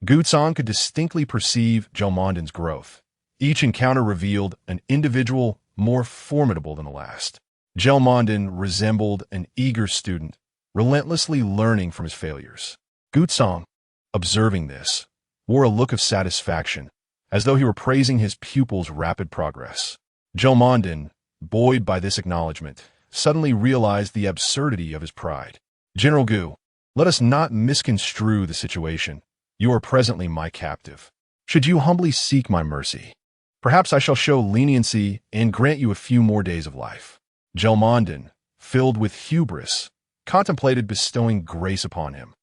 Gu Tsong could distinctly perceive Gelmondin's growth. Each encounter revealed an individual more formidable than the last. Gelmondin resembled an eager student, relentlessly learning from his failures. Gu Tsong, observing this, wore a look of satisfaction, as though he were praising his pupil's rapid progress. Gelmondin, buoyed by this acknowledgement, suddenly realized the absurdity of his pride. General Gu, let us not misconstrue the situation. You are presently my captive. Should you humbly seek my mercy, Perhaps I shall show leniency and grant you a few more days of life. Gelmondon, filled with hubris, contemplated bestowing grace upon him.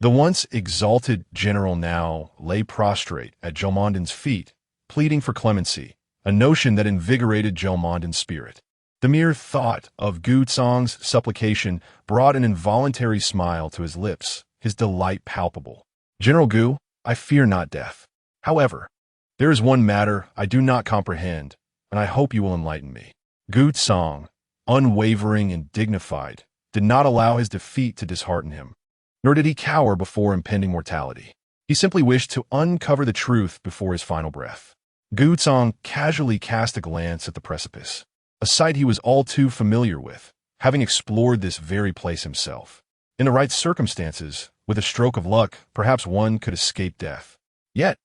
The once exalted general now lay prostrate at Gelmondon's feet, pleading for clemency, a notion that invigorated Gelmondon's spirit. The mere thought of Gu Tsong's supplication brought an involuntary smile to his lips, his delight palpable. General Gu, I fear not death. However, there is one matter I do not comprehend, and I hope you will enlighten me. Gu Tsong, unwavering and dignified, did not allow his defeat to dishearten him, nor did he cower before impending mortality. He simply wished to uncover the truth before his final breath. Gu Tsong casually cast a glance at the precipice, a sight he was all too familiar with, having explored this very place himself. In the right circumstances, with a stroke of luck, perhaps one could escape death. Yet,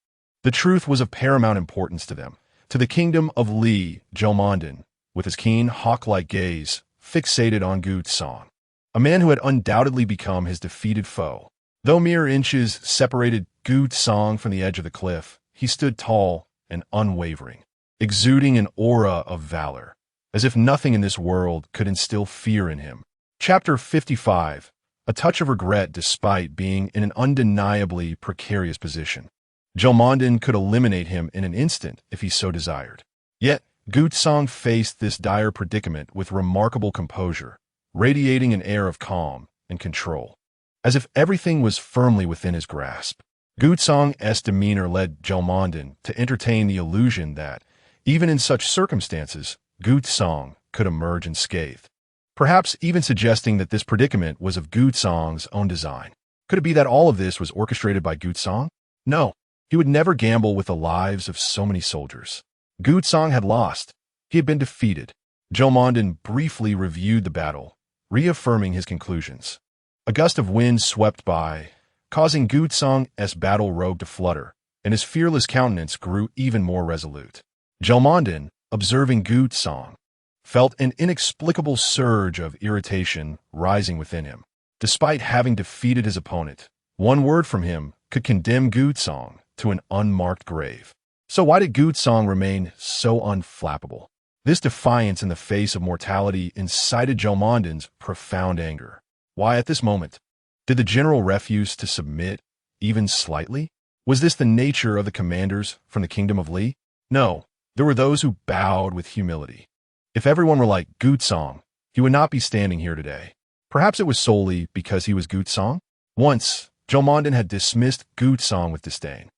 the truth was of paramount importance to them, to the kingdom of Li. Gelmondon, with his keen, hawk-like gaze, fixated on Gu Tsong, a man who had undoubtedly become his defeated foe. Though mere inches separated Gu Tsong from the edge of the cliff, he stood tall and unwavering, exuding an aura of valor, as if nothing in this world could instill fear in him. Chapter 55. A touch of regret despite being in an undeniably precarious position. Gelmondon could eliminate him in an instant if he so desired. Yet, Gu Tsong faced this dire predicament with remarkable composure, radiating an air of calm and control, as if everything was firmly within his grasp. Gu Tsong's demeanor led Gelmondon to entertain the illusion that, even in such circumstances, Gu Tsong could emerge unscathed, perhaps even suggesting that this predicament was of Gu Tsong's own design. Could it be that all of this was orchestrated by Gu Tsong? No, he would never gamble with the lives of so many soldiers. Gu Tsong had lost. He had been defeated. Gelmondon briefly reviewed the battle, reaffirming his conclusions. A gust of wind swept by, causing Gu Tsong's battle robe to flutter, and his fearless countenance grew even more resolute. Gelmondon, observing Gu Tsong, felt an inexplicable surge of irritation rising within him. Despite having defeated his opponent, one word from him could condemn Gu Tsong to an unmarked grave. So why did Gu Tsong remain so unflappable? This defiance in the face of mortality incited Gelmondon's profound anger. Why at this moment? Did the general refuse to submit, even slightly? Was this the nature of the commanders from the kingdom of Li? No, there were those who bowed with humility. If everyone were like Gu Tsong, he would not be standing here today. Perhaps it was solely because he was Gu Tsong? Once, Gelmondon had dismissed Gu Tsong with disdain,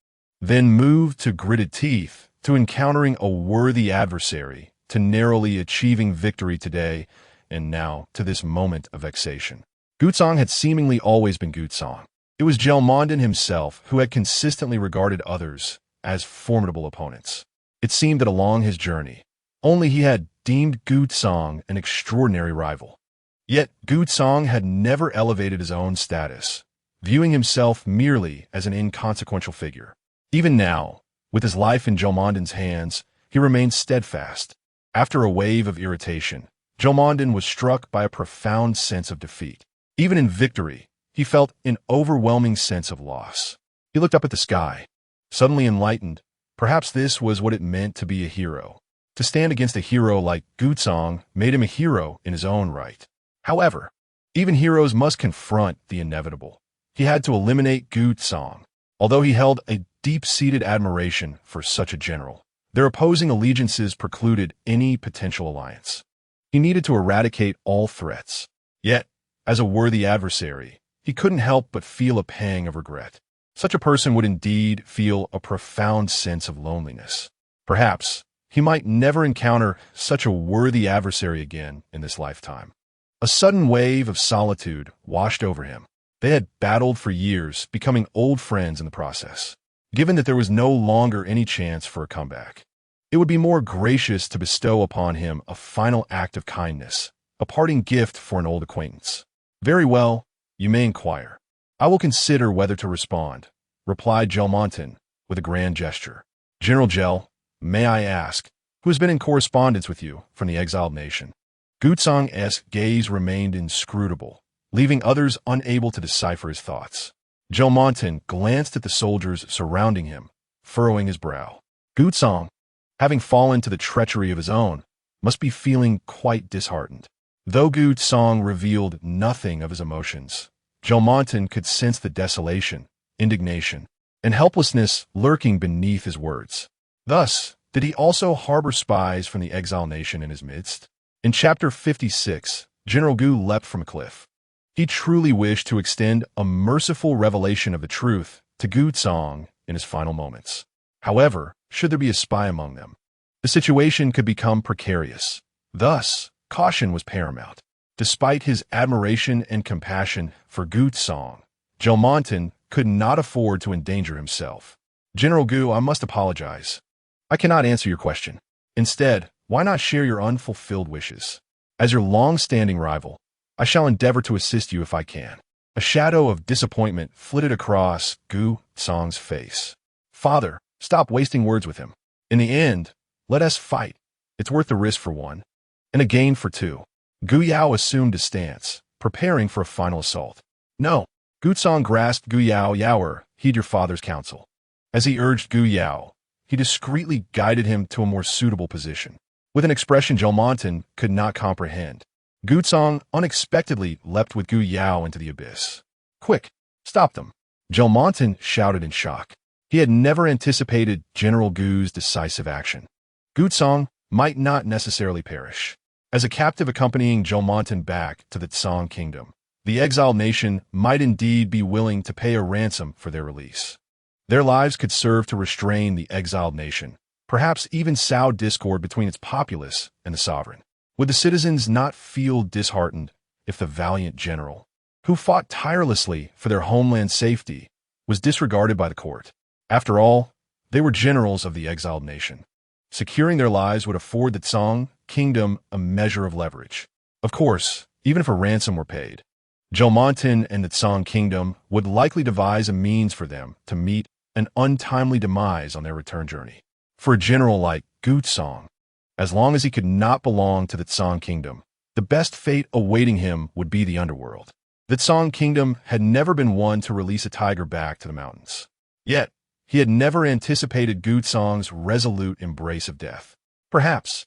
then moved to gritted teeth, to encountering a worthy adversary, to narrowly achieving victory today, and now to this moment of vexation. Gu Tsong had seemingly always been Gu Tsong. It was Gelmondon himself who had consistently regarded others as formidable opponents. It seemed that along his journey, only he had deemed Gu Tsong an extraordinary rival. Yet Gu Tsong had never elevated his own status, viewing himself merely as an inconsequential figure. Even now, with his life in Gelmondon's hands, he remained steadfast. After a wave of irritation, Gelmondon was struck by a profound sense of defeat. Even in victory, he felt an overwhelming sense of loss. He looked up at the sky, suddenly enlightened. Perhaps this was what it meant to be a hero. To stand against a hero like Gu Tsong made him a hero in his own right. However, even heroes must confront the inevitable. He had to eliminate Gu Tsong. Although he held a deep-seated admiration for such a general, their opposing allegiances precluded any potential alliance. He needed to eradicate all threats. Yet, as a worthy adversary, he couldn't help but feel a pang of regret. Such a person would indeed feel a profound sense of loneliness. Perhaps he might never encounter such a worthy adversary again in this lifetime. A sudden wave of solitude washed over him. They had battled for years, becoming old friends in the process. Given that there was no longer any chance for a comeback, it would be more gracious to bestow upon him a final act of kindness, a parting gift for an old acquaintance. Very well, you may inquire. I will consider whether to respond, replied Gelmondon with a grand gesture. General Gel, may I ask, who has been in correspondence with you from the exiled nation? Gu Tsong's gaze remained inscrutable, leaving others unable to decipher his thoughts. Gelmondon glanced at the soldiers surrounding him, furrowing his brow. Gu Tsong, having fallen to the treachery of his own, must be feeling quite disheartened. Though Gu Song revealed nothing of his emotions, Montan could sense the desolation, indignation, and helplessness lurking beneath his words. Thus, did he also harbor spies from the exile nation in his midst? In Chapter 56, General Gu leapt from a cliff. He truly wished to extend a merciful revelation of the truth to Gu Song in his final moments. However, should there be a spy among them, the situation could become precarious. Thus, caution was paramount. Despite his admiration and compassion for Gu Song, Montan could not afford to endanger himself. General Gu, I must apologize. I cannot answer your question. Instead, why not share your unfulfilled wishes? As your long-standing rival, I shall endeavor to assist you if I can. A shadow of disappointment flitted across Gu Song's face. Father, stop wasting words with him. In the end, let us fight. It's worth the risk for one, and a gain for two. Gu Yao assumed a stance, preparing for a final assault. No. Gu Song grasped Gu Yao. Yaoer, heed your father's counsel. As he urged Gu Yao, he discreetly guided him to a more suitable position. With an expression Montan could not comprehend, Gu Song unexpectedly leapt with Gu Yao into the abyss. Quick, stop them! Montan shouted in shock. He had never anticipated General Gu's decisive action. Gu Song might not necessarily perish. As a captive accompanying Montan back to the Song kingdom, the exiled nation might indeed be willing to pay a ransom for their release. Their lives could serve to restrain the exiled nation, perhaps even sow discord between its populace and the sovereign. Would the citizens not feel disheartened if the valiant general, who fought tirelessly for their homeland's safety, was disregarded by the court? After all, they were generals of the exiled nation. Securing their lives would afford the Song kingdom a measure of leverage. Of course, even if a ransom were paid, Montan and the Song kingdom would likely devise a means for them to meet an untimely demise on their return journey. For a general like Gu Song, as long as he could not belong to the Song kingdom, the best fate awaiting him would be the underworld. The Song kingdom had never been one to release a tiger back to the mountains. Yet, he had never anticipated Gu Song's resolute embrace of death. Perhaps,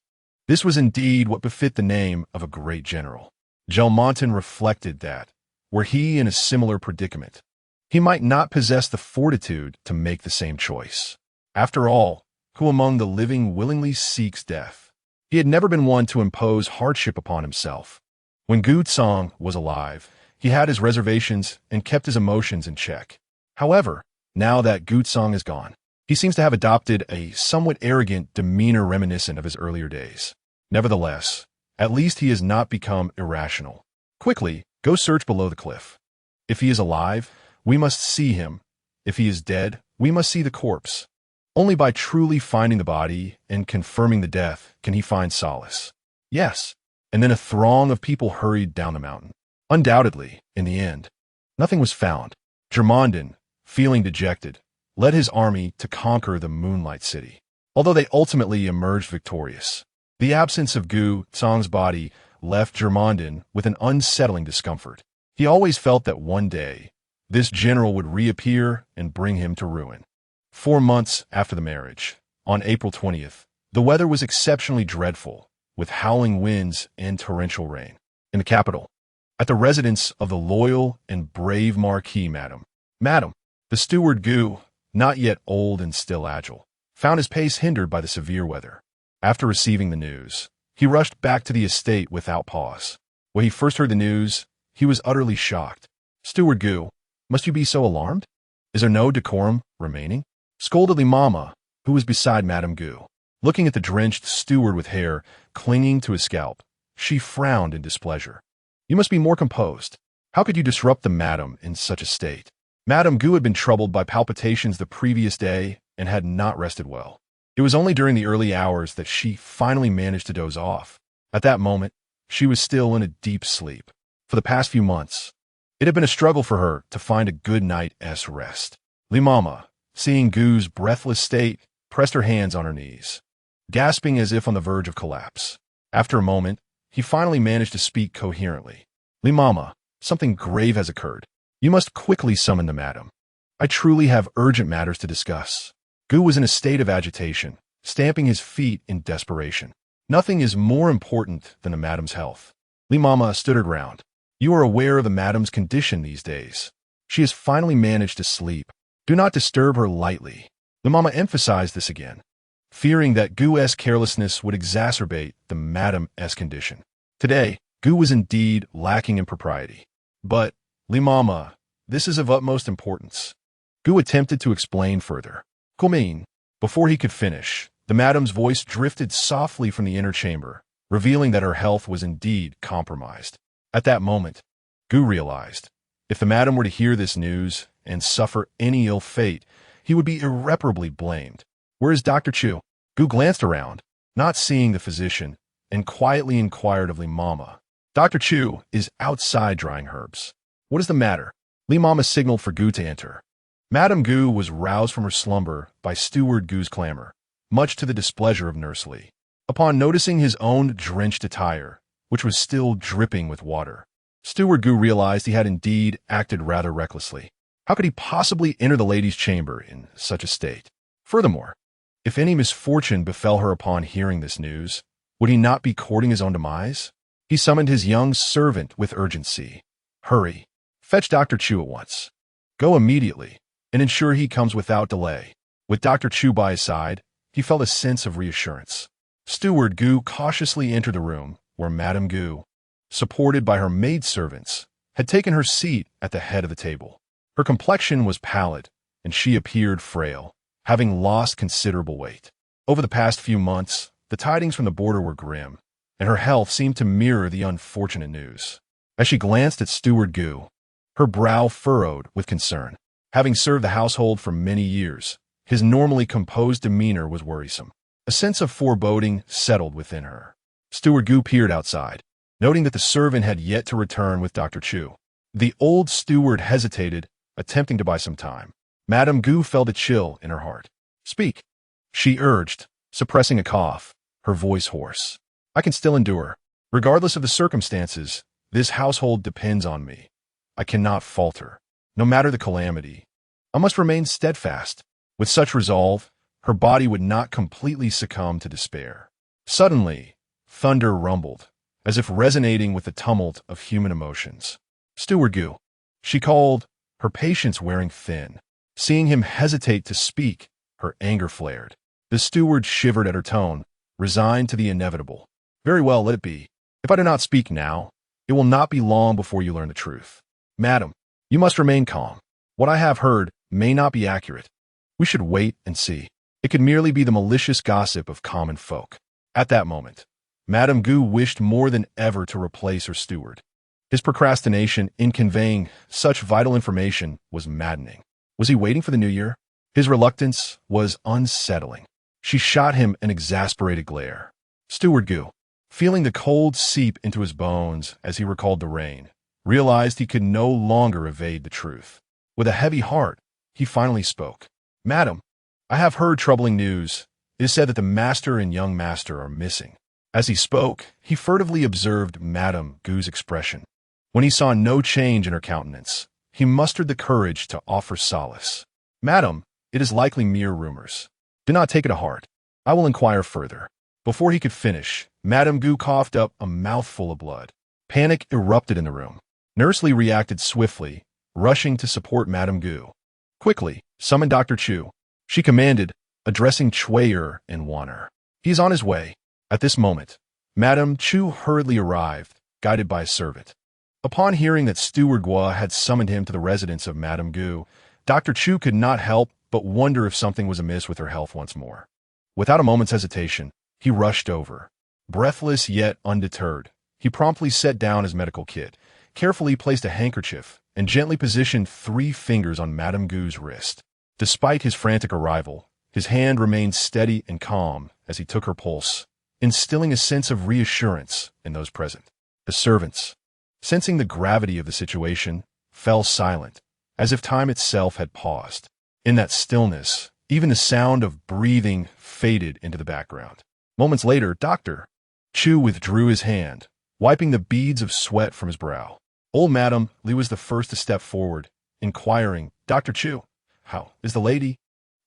this was indeed what befit the name of a great general. Montan reflected that, were he in a similar predicament, he might not possess the fortitude to make the same choice. After all, who among the living willingly seeks death? He had never been one to impose hardship upon himself. When Gu Song was alive, he had his reservations and kept his emotions in check. However, now that Gu Song is gone, he seems to have adopted a somewhat arrogant demeanor reminiscent of his earlier days. Nevertheless, at least he has not become irrational. Quickly, go search below the cliff. If he is alive, we must see him. If he is dead, we must see the corpse. Only by truly finding the body and confirming the death can he find solace. Yes, and then a throng of people hurried down the mountain. Undoubtedly, in the end, nothing was found. Montan, feeling dejected, led his army to conquer the Moonlight City. Although they ultimately emerged victorious, the absence of Gu Song's body left Montan with an unsettling discomfort. He always felt that one day, this general would reappear and bring him to ruin. 4 months after the marriage, on April 20th, the weather was exceptionally dreadful, with howling winds and torrential rain. In the capital, at the residence of the loyal and brave marquis, Madam, the steward Gu, not yet old and still agile, found his pace hindered by the severe weather. After receiving the news, he rushed back to the estate without pause. When he first heard the news, he was utterly shocked. Steward Gu, must you be so alarmed? Is there no decorum remaining? Scolded Mama, who was beside Madame Gu. Looking at the drenched steward with hair clinging to his scalp, she frowned in displeasure. You must be more composed. How could you disrupt the madam in such a state? Madame Gu had been troubled by palpitations the previous day and had not rested well. It was only during the early hours that she finally managed to doze off. At that moment, she was still in a deep sleep. For the past few months, it had been a struggle for her to find a good night's rest. Mama, seeing Gu's breathless state, pressed her hands on her knees, gasping as if on the verge of collapse. After a moment, he finally managed to speak coherently. Mama, something grave has occurred. You must quickly summon the madam. I truly have urgent matters to discuss. Gu was in a state of agitation, stamping his feet in desperation. Nothing is more important than a madam's health. Li Mama stood her ground. You are aware of the madam's condition these days. She has finally managed to sleep. Do not disturb her lightly. Li Mama emphasized this again, fearing that Gu's carelessness would exacerbate the madam's condition. Today, Gu was indeed lacking in propriety. But, Li Mama, this is of utmost importance. Gu attempted to explain further. Concubine. Before he could finish, the madam's voice drifted softly from the inner chamber, revealing that her health was indeed compromised. At that moment, Gu realized, if the madam were to hear this news and suffer any ill fate, he would be irreparably blamed. Where is Dr. Chu? Gu glanced around, not seeing the physician, and quietly inquired of Li Mama. Dr. Chu is outside drying herbs. What is the matter? Li Mama signaled for Gu to enter. Madame Gu was roused from her slumber by Steward Gu's clamor, much to the displeasure of Nurse Li. Upon noticing his own drenched attire, which was still dripping with water, Steward Gu realized he had indeed acted rather recklessly. How could he possibly enter the lady's chamber in such a state? Furthermore, if any misfortune befell her upon hearing this news, would he not be courting his own demise? He summoned his young servant with urgency. Hurry. Fetch Dr. Chu at once. Go immediately, and ensure he comes without delay. With Dr. Chu by his side, he felt a sense of reassurance. Steward Gu cautiously entered the room where Madame Gu, supported by her maidservants, had taken her seat at the head of the table. Her complexion was pallid, and she appeared frail, having lost considerable weight. Over the past few months, the tidings from the border were grim, and her health seemed to mirror the unfortunate news. As she glanced at Steward Gu, her brow furrowed with concern. Having served the household for many years, his normally composed demeanor was worrisome. A sense of foreboding settled within her. Steward Gu peered outside, noting that the servant had yet to return with Dr. Chu. The old steward hesitated, attempting to buy some time. Madame Gu felt a chill in her heart. Speak, she urged, suppressing a cough, her voice hoarse. I can still endure. Regardless of the circumstances, this household depends on me. I cannot falter. No matter the calamity, I must remain steadfast. With such resolve, her body would not completely succumb to despair. Suddenly, thunder rumbled, as if resonating with the tumult of human emotions. Steward Gu, she called, her patience wearing thin. Seeing him hesitate to speak, her anger flared. The steward shivered at her tone, resigned to the inevitable. Very well, let it be. If I do not speak now, it will not be long before you learn the truth. Madam, you must remain calm. What I have heard may not be accurate. We should wait and see. It could merely be the malicious gossip of common folk. At that moment, Madame Gu wished more than ever to replace her steward. His procrastination in conveying such vital information was maddening. Was he waiting for the new year? His reluctance was unsettling. She shot him an exasperated glare. Steward Gu, feeling the cold seep into his bones as he recalled the rain, realized he could no longer evade the truth. With a heavy heart, he finally spoke. Madam, I have heard troubling news. It is said that the master and young master are missing. As he spoke, he furtively observed Madame Gu's expression. When he saw no change in her countenance, he mustered the courage to offer solace. Madam, it is likely mere rumors. Do not take it to heart. I will inquire further. Before he could finish, Madame Gu coughed up a mouthful of blood. Panic erupted in the room. Nurse Li reacted swiftly, rushing to support Madame Gu. Quickly, summon Dr. Chu, she commanded, addressing Chuyer and Wanner. He is on his way. At this moment, Madame Chu hurriedly arrived, guided by a servant. Upon hearing that Steward Gua had summoned him to the residence of Madame Gu, Dr. Chu could not help but wonder if something was amiss with her health once more. Without a moment's hesitation, he rushed over. Breathless yet undeterred, he promptly set down his medical kit, carefully placed a handkerchief, and gently positioned 3 fingers on Madame Gu's wrist. Despite his frantic arrival, his hand remained steady and calm as he took her pulse, instilling a sense of reassurance in those present. The servants, sensing the gravity of the situation, fell silent, as if time itself had paused. In that stillness, even the sound of breathing faded into the background. Moments later, Dr. Chu withdrew his hand, wiping the beads of sweat from his brow. Old Madame Li was the first to step forward, inquiring, Dr. Chu, how is the lady?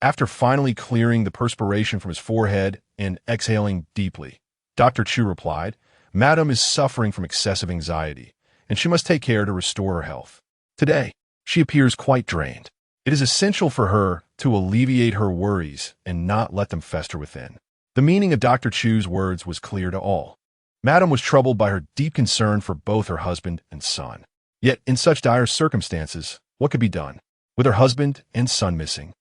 After finally clearing the perspiration from his forehead and exhaling deeply, Dr. Chu replied, "Madam is suffering from excessive anxiety, and she must take care to restore her health. Today, she appears quite drained. It is essential for her to alleviate her worries and not let them fester within." The meaning of Dr. Chu's words was clear to all. Madam was troubled by her deep concern for both her husband and son. Yet, in such dire circumstances, what could be done? With her husband and son missing,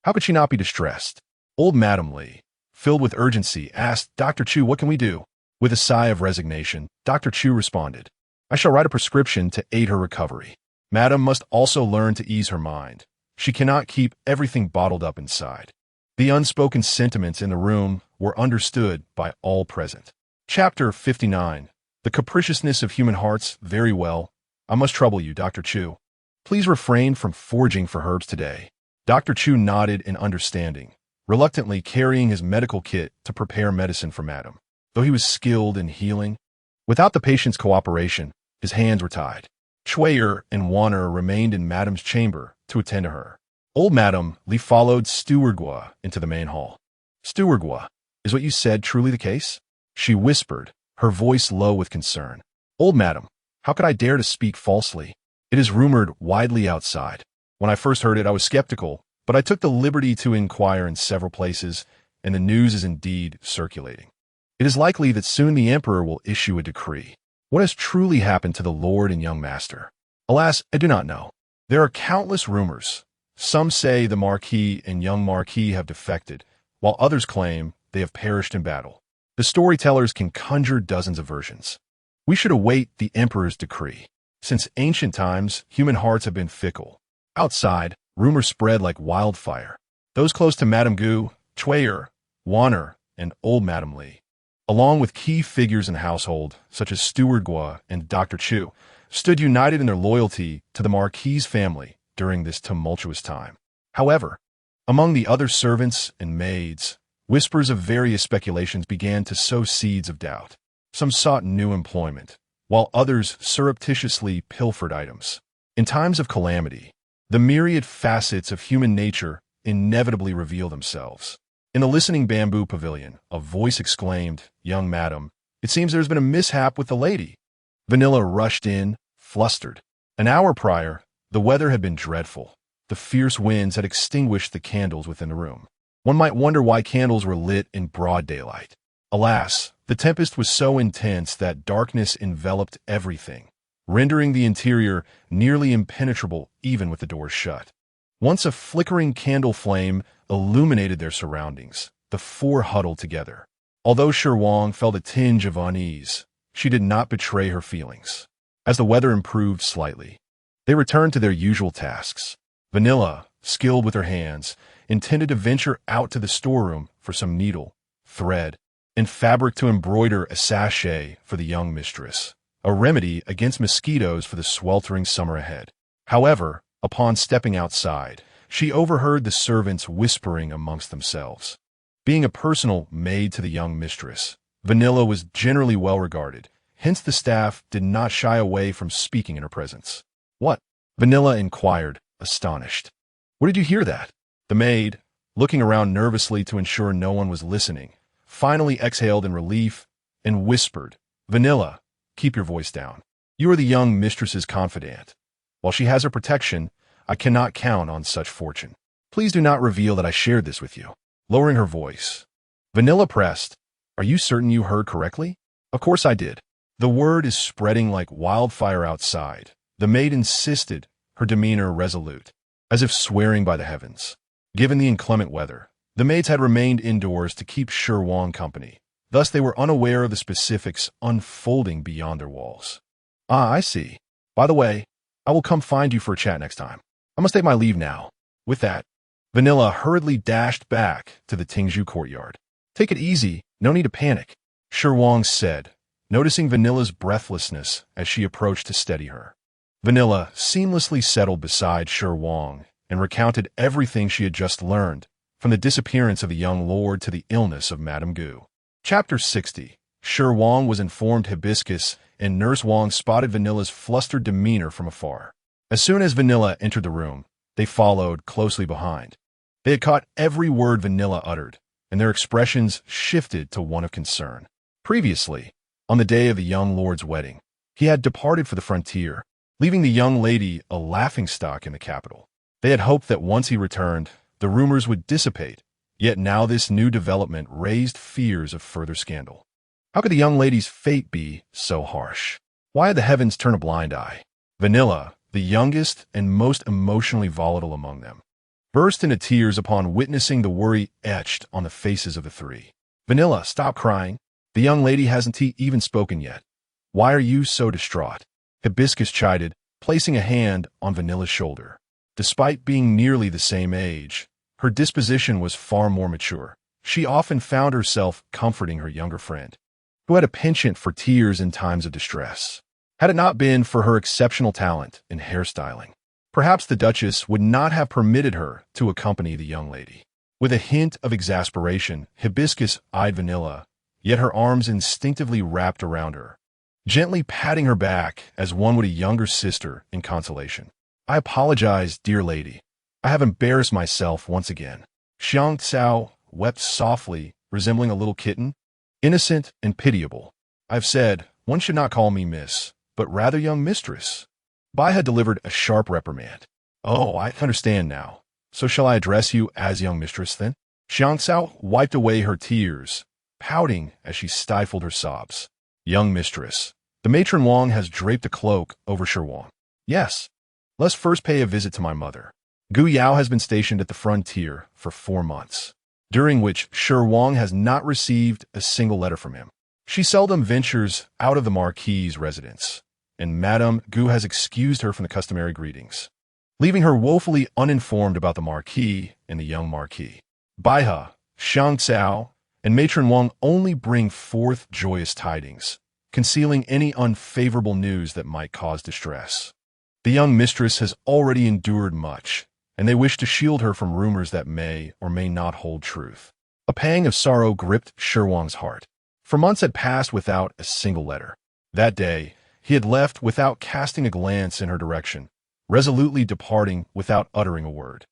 how could she not be distressed? Old Madam Li, filled with urgency, asked Dr. Chu, "What can we do?" With a sigh of resignation, Dr. Chu responded, "I shall write a prescription to aid her recovery. Madam must also learn to ease her mind. She cannot keep everything bottled up inside." The unspoken sentiments in the room were understood by all present. Chapter 59. The Capriciousness of Human Hearts. Very well. I must trouble you, Dr. Chu. Please refrain from foraging for herbs today. Dr. Chu nodded in understanding, reluctantly carrying his medical kit to prepare medicine for Madam. Though he was skilled in healing, without the patient's cooperation, his hands were tied. Chuyer and Wanner remained in Madam's chamber to attend to her. Old Madam Li followed Steward Gua into the main hall. "Steward Gua, is what you said truly the case?" she whispered, her voice low with concern. "Old Madam, how could I dare to speak falsely? It is rumored widely outside. When I first heard it, I was skeptical, but I took the liberty to inquire in several places, and the news is indeed circulating. It is likely that soon the Emperor will issue a decree. What has truly happened to the Lord and young master? Alas, I do not know. There are countless rumors. Some say the marquis and young marquis have defected, while others claim they have perished in battle. The storytellers can conjure dozens of versions. We should await the Emperor's decree. Since ancient times, human hearts have been fickle. Outside, rumors spread like wildfire. Those close to Madame Gu, Chuyer, Wanner, and old Madame Li, along with key figures in the household, such as Steward Gua and Dr. Chu, stood united in their loyalty to the Marquis family during this tumultuous time. However, among the other servants and maids, whispers of various speculations began to sow seeds of doubt. Some sought new employment, while others surreptitiously pilfered items. In times of calamity, the myriad facets of human nature inevitably reveal themselves. In the listening bamboo pavilion, a voice exclaimed, "Young madam, it seems there's been a mishap with the lady." Vanilla rushed in, flustered. An hour prior, the weather had been dreadful. The fierce winds had extinguished the candles within the room. One might wonder why candles were lit in broad daylight. Alas, the tempest was so intense that darkness enveloped everything, rendering the interior nearly impenetrable even with the doors shut. Once a flickering candle flame illuminated their surroundings, the four huddled together. Although Shi Wan felt a tinge of unease, she did not betray her feelings. As the weather improved slightly, they returned to their usual tasks. Vanilla, skilled with her hands, intended to venture out to the storeroom for some needle, thread, and fabric to embroider a sachet for the young mistress, a remedy against mosquitoes for the sweltering summer ahead. However, upon stepping outside, she overheard the servants whispering amongst themselves. Being a personal maid to the young mistress, Vanilla was generally well regarded, hence the staff did not shy away from speaking in her presence. "What?" Vanilla inquired, astonished. "Where did you hear that?" The maid, looking around nervously to ensure no one was listening, finally exhaled in relief and whispered, "Vanilla, keep your voice down. You are the young mistress's confidant. While she has her protection, I cannot count on such fortune. Please do not reveal that I shared this with you." Lowering her voice, Vanilla pressed, "Are you certain you heard correctly?" "Of course I did. The word is spreading like wildfire outside." The maid insisted, her demeanor resolute, as if swearing by the heavens. Given the inclement weather, the maids had remained indoors to keep Shi Wan company. Thus they were unaware of the specifics unfolding beyond their walls. "Ah, I see. By the way, I will come find you for a chat next time. I must take my leave now." With that, Vanilla hurriedly dashed back to the Tingzhu courtyard. "Take it easy, no need to panic," Shi Wan said, noticing Vanilla's breathlessness as she approached to steady her. Vanilla seamlessly settled beside Shi Wan and recounted everything she had just learned, from the disappearance of the young lord to the illness of Madame Gu. Chapter 60. Shi Wan was informed Hibiscus and Nurse Wang spotted Vanilla's flustered demeanor from afar. As soon as Vanilla entered the room, they followed closely behind. They had caught every word Vanilla uttered, and their expressions shifted to one of concern. Previously, on the day of the young lord's wedding, he had departed for the frontier, leaving the young lady a laughingstock in the capital. They had hoped that once he returned, the rumors would dissipate, yet now this new development raised fears of further scandal. How could the young lady's fate be so harsh? Why had the heavens turned a blind eye? Vanilla, the youngest and most emotionally volatile among them, burst into tears upon witnessing the worry etched on the faces of the three. Vanilla, stop crying. The young lady hasn't even spoken yet. Why are you so distraught? Hibiscus chided, placing a hand on Vanilla's shoulder. Despite being nearly the same age, her disposition was far more mature. She often found herself comforting her younger friend, who had a penchant for tears in times of distress. Had it not been for her exceptional talent in hairstyling, perhaps the Duchess would not have permitted her to accompany the young lady. With a hint of exasperation, Hibiscus eyed Vanilla, yet her arms instinctively wrapped around her, gently patting her back as one would a younger sister in consolation. I apologize, dear lady. I have embarrassed myself once again. Xiang Cao wept softly, resembling a little kitten, innocent and pitiable. I've said, one should not call me miss, but rather young mistress. Bai had delivered a sharp reprimand. Oh, I understand now. So shall I address you as young mistress, then? Xiang Cao wiped away her tears, pouting as she stifled her sobs. Young mistress. The matron Wang has draped a cloak over Shi Wan. Yes. Let's first pay a visit to my mother. Gu Yao has been stationed at the frontier for 4 months, during which Shi Wan has not received a single letter from him. She seldom ventures out of the marquis's residence, and Madame Gu has excused her from the customary greetings, leaving her woefully uninformed about the marquis and the young marquis. Baihe, Xiang Cao, and matron Wang only bring forth joyous tidings, concealing any unfavorable news that might cause distress. The young mistress has already endured much, and they wish to shield her from rumors that may or may not hold truth. A pang of sorrow gripped Shi Wan's heart. For months had passed without a single letter. That day, he had left without casting a glance in her direction, resolutely departing without uttering a word.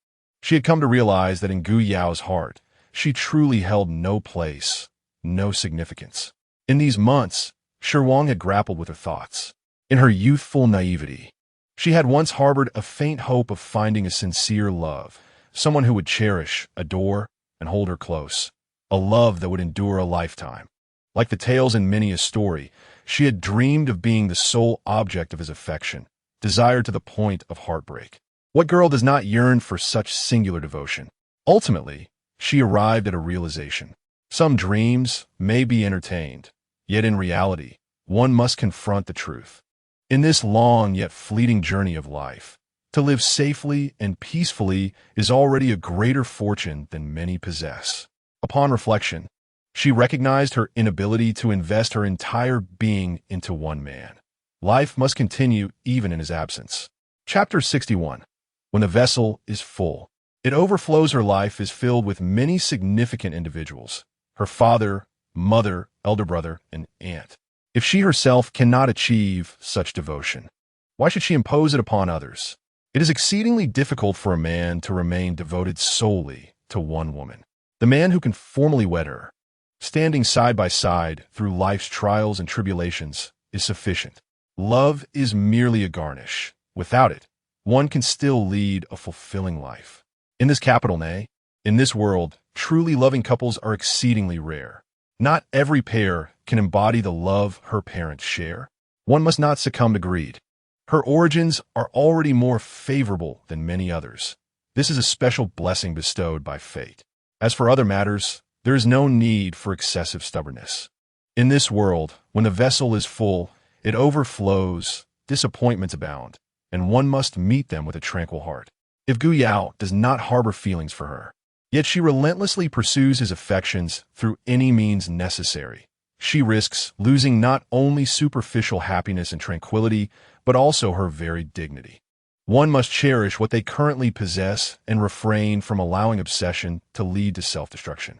She had come to realize that in Gu Yao's heart, she truly held no place, no significance. In these months, Shi Wan had grappled with her thoughts. In her youthful naivety, she had once harbored a faint hope of finding a sincere love, someone who would cherish, adore, and hold her close, a love that would endure a lifetime. Like the tales in many a story, she had dreamed of being the sole object of his affection, desired to the point of heartbreak. What girl does not yearn for such singular devotion? Ultimately, she arrived at a realization. Some dreams may be entertained, yet in reality, one must confront the truth. In this long yet fleeting journey of life, to live safely and peacefully is already a greater fortune than many possess. Upon reflection, she recognized her inability to invest her entire being into one man. Life must continue even in his absence. Chapter 61. When the vessel is full, it overflows. Her life is filled with many significant individuals, her father, mother, elder brother, and aunt. If she herself cannot achieve such devotion, why should she impose it upon others? It is exceedingly difficult for a man to remain devoted solely to one woman. The man who can formally wed her, standing side by side through life's trials and tribulations, is sufficient. Love is merely a garnish. Without it, one can still lead a fulfilling life. In this capital, nay, in this world, truly loving couples are exceedingly rare. Not every pair can embody the love her parents share. One must not succumb to greed. Her origins are already more favorable than many others. This is a special blessing bestowed by fate. As for other matters, there is no need for excessive stubbornness. In this world, when the vessel is full, it overflows, disappointments abound, and one must meet them with a tranquil heart. If Gu Yao does not harbor feelings for her, yet she relentlessly pursues his affections through any means necessary, she risks losing not only superficial happiness and tranquility, but also her very dignity. One must cherish what they currently possess and refrain from allowing obsession to lead to self-destruction.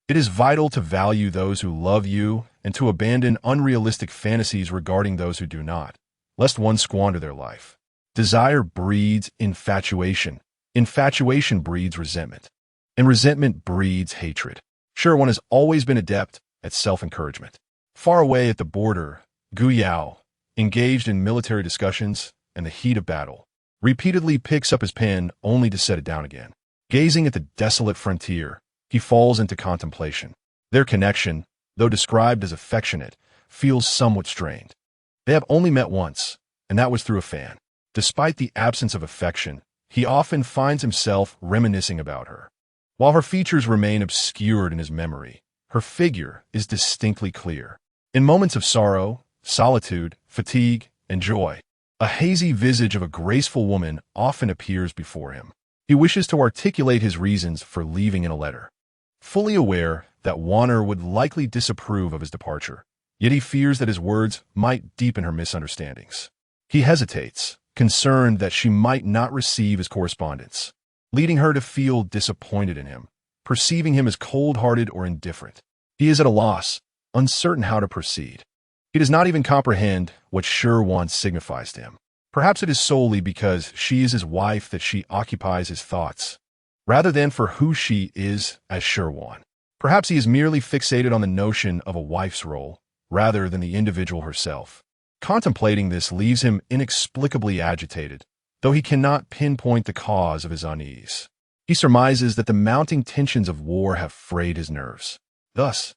It is vital to value those who love you and to abandon unrealistic fantasies regarding those who do not, lest one squander their life. Desire breeds infatuation. Infatuation breeds resentment. and resentment breeds hatred. Shi Wan has always been adept at self-encouragement. Far away at the border, Gu Yao, engaged in military discussions and the heat of battle, repeatedly picks up his pen only to set it down again. Gazing at the desolate frontier, he falls into contemplation. Their connection, though described as affectionate, feels somewhat strained. They have only met once, and that was through a fan. Despite the absence of affection, he often finds himself reminiscing about her. While her features remain obscured in his memory, her figure is distinctly clear. In moments of sorrow, solitude, fatigue, and joy, a hazy visage of a graceful woman often appears before him. He wishes to articulate his reasons for leaving in a letter. Fully aware that Wanner would likely disapprove of his departure, yet he fears that his words might deepen her misunderstandings. He hesitates, concerned that she might not receive his correspondence, leading her to feel disappointed in him, perceiving him as cold-hearted or indifferent. He is at a loss, uncertain how to proceed. He does not even comprehend what Shi Wan signifies to him. Perhaps it is solely because she is his wife that she occupies his thoughts, rather than for who she is as Shi Wan. Perhaps he is merely fixated on the notion of a wife's role, rather than the individual herself. Contemplating this leaves him inexplicably agitated, though he cannot pinpoint the cause of his unease. He surmises that the mounting tensions of war have frayed his nerves. Thus,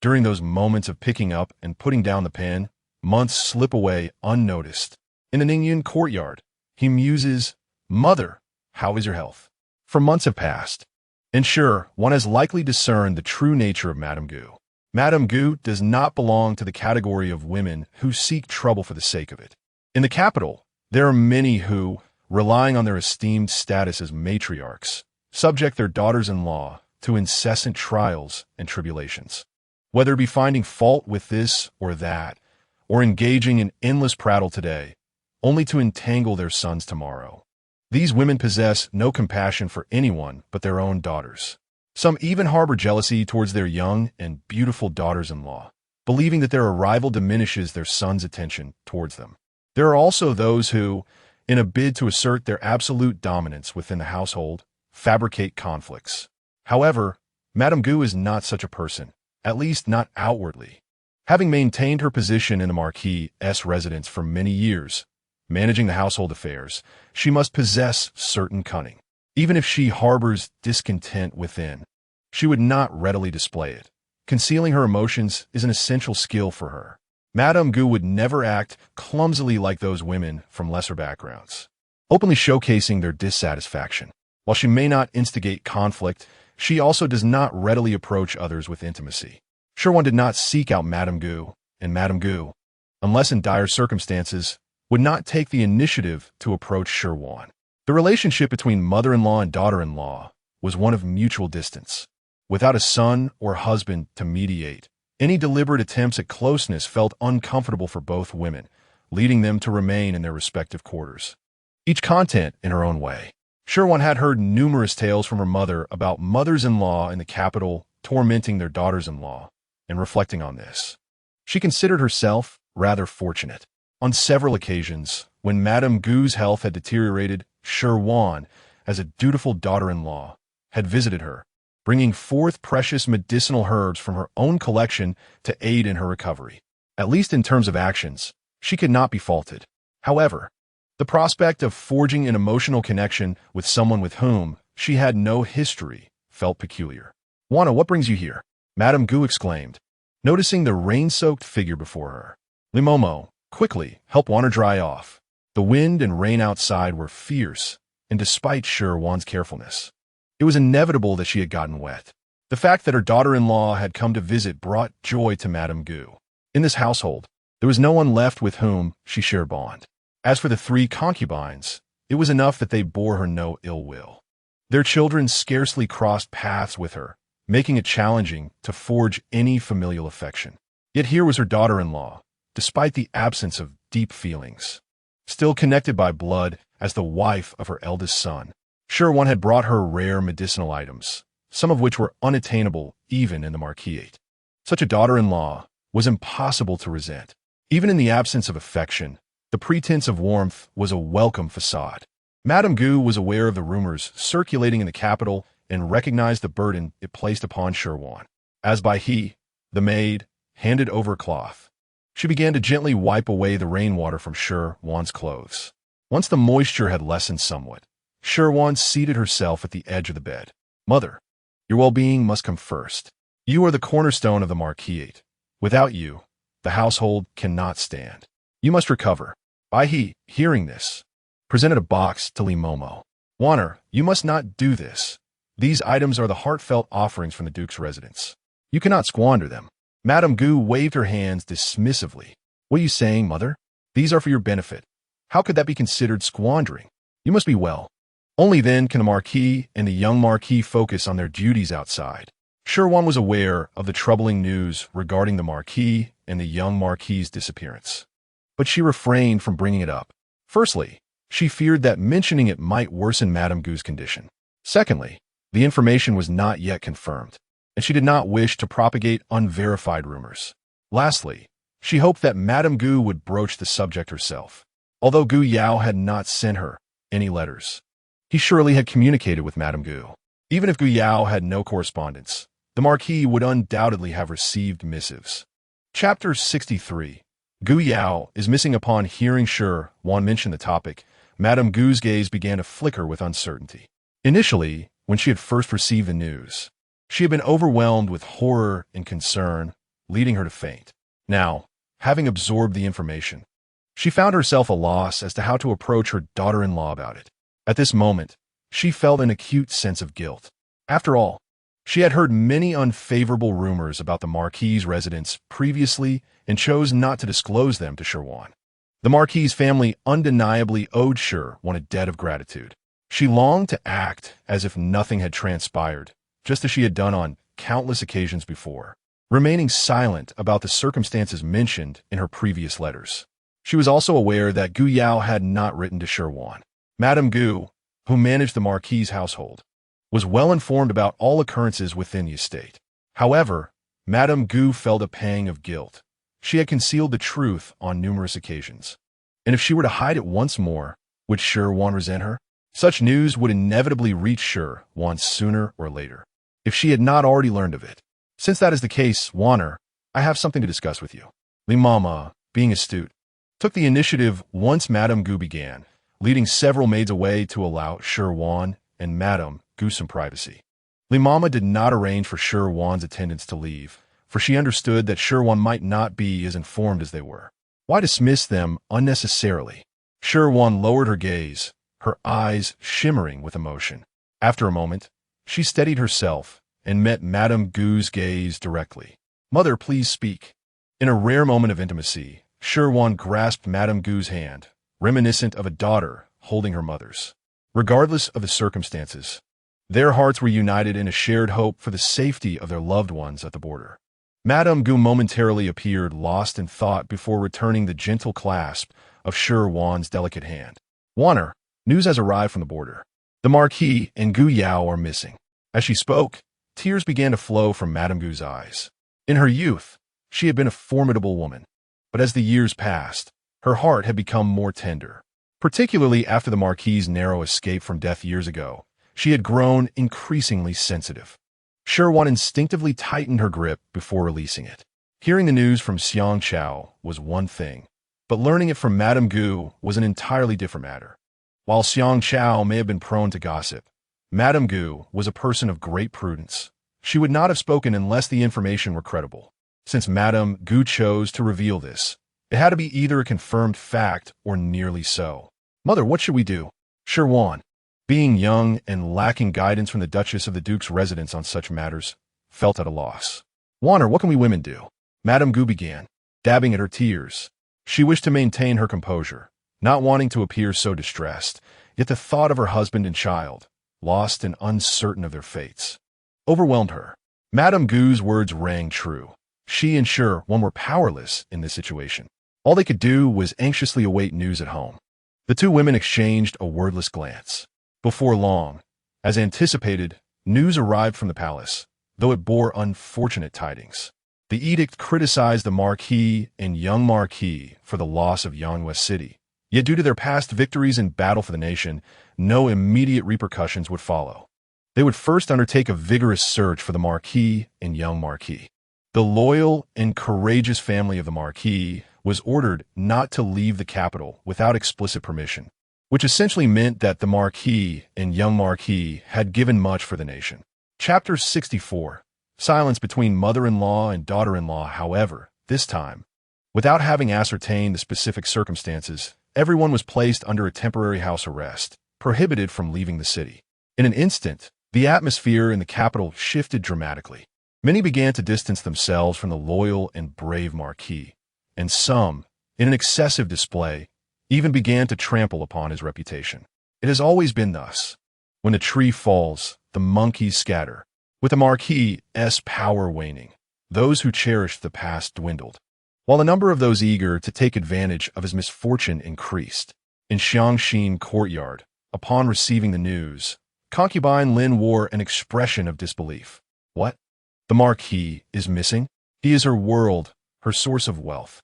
during those moments of picking up and putting down the pen, months slip away unnoticed. In the Ningyan courtyard, he muses, "Mother, how is your health?" For months have passed, and sure, one has likely discerned the true nature of Madame Gu. Madame Gu does not belong to the category of women who seek trouble for the sake of it. In the capital, there are many who, relying on their esteemed status as matriarchs, subject their daughters-in-law to incessant trials and tribulations. Whether it be finding fault with this or that, or engaging in endless prattle today, only to entangle their sons tomorrow. These women possess no compassion for anyone but their own daughters. Some even harbor jealousy towards their young and beautiful daughters-in-law, believing that their arrival diminishes their sons' attention towards them. There are also those who, in a bid to assert their absolute dominance within the household, fabricate conflicts. However, Madame Gu is not such a person, at least not outwardly. Having maintained her position in the marquis's residence for many years, managing the household affairs, she must possess certain cunning. Even if she harbors discontent within, she would not readily display it. Concealing her emotions is an essential skill for her. Madame Gu would never act clumsily like those women from lesser backgrounds, openly showcasing their dissatisfaction. While she may not instigate conflict, she also does not readily approach others with intimacy. Shi Wan did not seek out Madame Gu, and Madame Gu, unless in dire circumstances, would not take the initiative to approach Shi Wan. The relationship between mother-in-law and daughter-in-law was one of mutual distance. Without a son or husband to mediate, any deliberate attempts at closeness felt uncomfortable for both women, leading them to remain in their respective quarters, each content in her own way. Shi Wan had heard numerous tales from her mother about mothers-in-law in the capital tormenting their daughters-in-law, and reflecting on this, she considered herself rather fortunate. On several occasions, when Madame Gu's health had deteriorated, Shi Wan, as a dutiful daughter-in-law, had visited her, bringing forth precious medicinal herbs from her own collection to aid in her recovery. At least in terms of actions, she could not be faulted. However, the prospect of forging an emotional connection with someone with whom she had no history felt peculiar. "Wana, what brings you here?" Madame Gu exclaimed, noticing the rain-soaked figure before her. "Limomo, quickly, help Wanner dry off." The wind and rain outside were fierce, and despite Shi Wan's carefulness, it was inevitable that she had gotten wet. The fact that her daughter-in-law had come to visit brought joy to Madame Gu. In this household, there was no one left with whom she shared bond. As for the three concubines, it was enough that they bore her no ill will. Their children scarcely crossed paths with her, making it challenging to forge any familial affection. Yet here was her daughter-in-law, despite the absence of deep feelings, still connected by blood as the wife of her eldest son. Shi Wan had brought her rare medicinal items, some of which were unattainable even in the marquis. Such a daughter-in-law was impossible to resent. Even in the absence of affection, the pretense of warmth was a welcome facade. Madame Gu was aware of the rumors circulating in the capital and recognized the burden it placed upon Shi Wan. As by he, the maid, handed over a cloth, she began to gently wipe away the rainwater from Shi Wan's clothes. Once the moisture had lessened somewhat, Shi Wan seated herself at the edge of the bed. "Mother, your well-being must come first. You are the cornerstone of the marquisate. Without you, the household cannot stand. You must recover." Bai He, hearing this, presented a box to Li Momo. "Wanner, you must not do this. These items are the heartfelt offerings from the Duke's residence. You cannot squander them." Madame Gu waved her hands dismissively. "What are you saying, mother? These are for your benefit. How could that be considered squandering? You must be well. Only then can the marquis and the young marquis focus on their duties outside." Shi Wan was aware of the troubling news regarding the marquis and the young marquis's disappearance, but she refrained from bringing it up. Firstly, she feared that mentioning it might worsen Madame Gu's condition. Secondly, the information was not yet confirmed, and she did not wish to propagate unverified rumors. Lastly, she hoped that Madame Gu would broach the subject herself. Although Gu Yao had not sent her any letters, he surely had communicated with Madame Gu. Even if Gu Yao had no correspondence, the Marquis would undoubtedly have received missives. Chapter 63. Gu Yao is missing. Upon hearing Shi Wan mention the topic, Madame Gu's gaze began to flicker with uncertainty. Initially, when she had first received the news, she had been overwhelmed with horror and concern, leading her to faint. Now, having absorbed the information, she found herself at a loss as to how to approach her daughter-in-law about it. At this moment, she felt an acute sense of guilt. After all, she had heard many unfavorable rumors about the Marquis's residence previously and chose not to disclose them to Shi Wan. The Marquis's family undeniably owed Shi Wan a debt of gratitude. She longed to act as if nothing had transpired, just as she had done on countless occasions before, remaining silent about the circumstances mentioned in her previous letters. She was also aware that Gu Yao had not written to Shi Wan. Madame Gu, who managed the Marquis's household, was well informed about all occurrences within the estate. However, Madame Gu felt a pang of guilt. She had concealed the truth on numerous occasions, and if she were to hide it once more, would Shi Wan resent her? Such news would inevitably reach Shi Wan sooner or later, if she had not already learned of it. "Since that is the case, Wanner, I have something to discuss with you." Li Mama, being astute, took the initiative once Madame Gu began, leading several maids away to allow Shi Wan and Madame Gu some privacy. Li Mama did not arrange for Shi Wan's attendants to leave, for she understood that Shi Wan might not be as informed as they were. Why dismiss them unnecessarily? Shi Wan lowered her gaze, her eyes shimmering with emotion. After a moment, she steadied herself and met Madame Gu's gaze directly. "Mother, please speak." In a rare moment of intimacy, Shi Wan grasped Madame Gu's hand, reminiscent of a daughter holding her mother's. Regardless of the circumstances, their hearts were united in a shared hope for the safety of their loved ones at the border. Madame Gu momentarily appeared lost in thought before returning the gentle clasp of Shi Wan's delicate hand. "Wanner, news has arrived from the border. The Marquis and Gu Yao are missing." As she spoke, tears began to flow from Madame Gu's eyes. In her youth, she had been a formidable woman, but as the years passed, her heart had become more tender. Particularly after the Marquis's narrow escape from death years ago, she had grown increasingly sensitive. Shi Wan instinctively tightened her grip before releasing it. Hearing the news from Xiang Chao was one thing, but learning it from Madame Gu was an entirely different matter. While Xiang Chao may have been prone to gossip, Madame Gu was a person of great prudence. She would not have spoken unless the information were credible. Since Madame Gu chose to reveal this, it had to be either a confirmed fact or nearly so. "Mother, what should we do?" Shi Wan, being young and lacking guidance from the Duchess of the Duke's residence on such matters, felt at a loss. "Wanner, what can we women do?" Madame Gu began, dabbing at her tears. She wished to maintain her composure, not wanting to appear so distressed, yet the thought of her husband and child, lost and uncertain of their fates, overwhelmed her. Madame Gu's words rang true. She and Shi Wan were powerless in this situation. All they could do was anxiously await news at home. The two women exchanged a wordless glance. Before long, as anticipated, news arrived from the palace, though it bore unfortunate tidings. The edict criticized the Marquis and young Marquis for the loss of Yanhua City, yet due to their past victories in battle for the nation, no immediate repercussions would follow. They would first undertake a vigorous search for the marquis and young marquis. The loyal and courageous family of the marquis was ordered not to leave the capital without explicit permission, which essentially meant that the marquis and young marquis had given much for the nation. Chapter 64. Silence between mother-in-law and daughter-in-law. However, this time, without having ascertained the specific circumstances, everyone was placed under a temporary house arrest, prohibited from leaving the city. In an instant, the atmosphere in the capital shifted dramatically. Many began to distance themselves from the loyal and brave marquis, and some, in an excessive display, even began to trample upon his reputation. It has always been thus. When a tree falls, the monkeys scatter. With the marquis's power waning, those who cherished the past dwindled, while the number of those eager to take advantage of his misfortune increased. In Xiangshin courtyard, upon receiving the news, concubine Lin wore an expression of disbelief. What? The marquis is missing? He is her world, her source of wealth.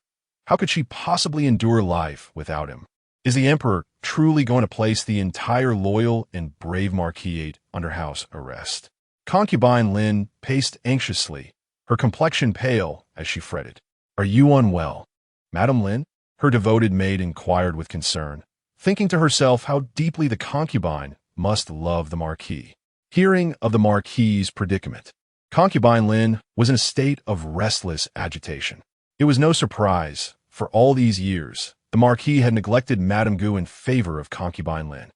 How could she possibly endure life without him? Is the emperor truly going to place the entire loyal and brave marquis under house arrest? Concubine Lin paced anxiously, her complexion pale as she fretted. Are you unwell, Madame Lin? Her devoted maid inquired with concern, thinking to herself how deeply the concubine must love the marquis. Hearing of the marquis's predicament, concubine Lin was in a state of restless agitation. It was no surprise, for all these years, the marquis had neglected Madame Gu in favor of concubine Lin.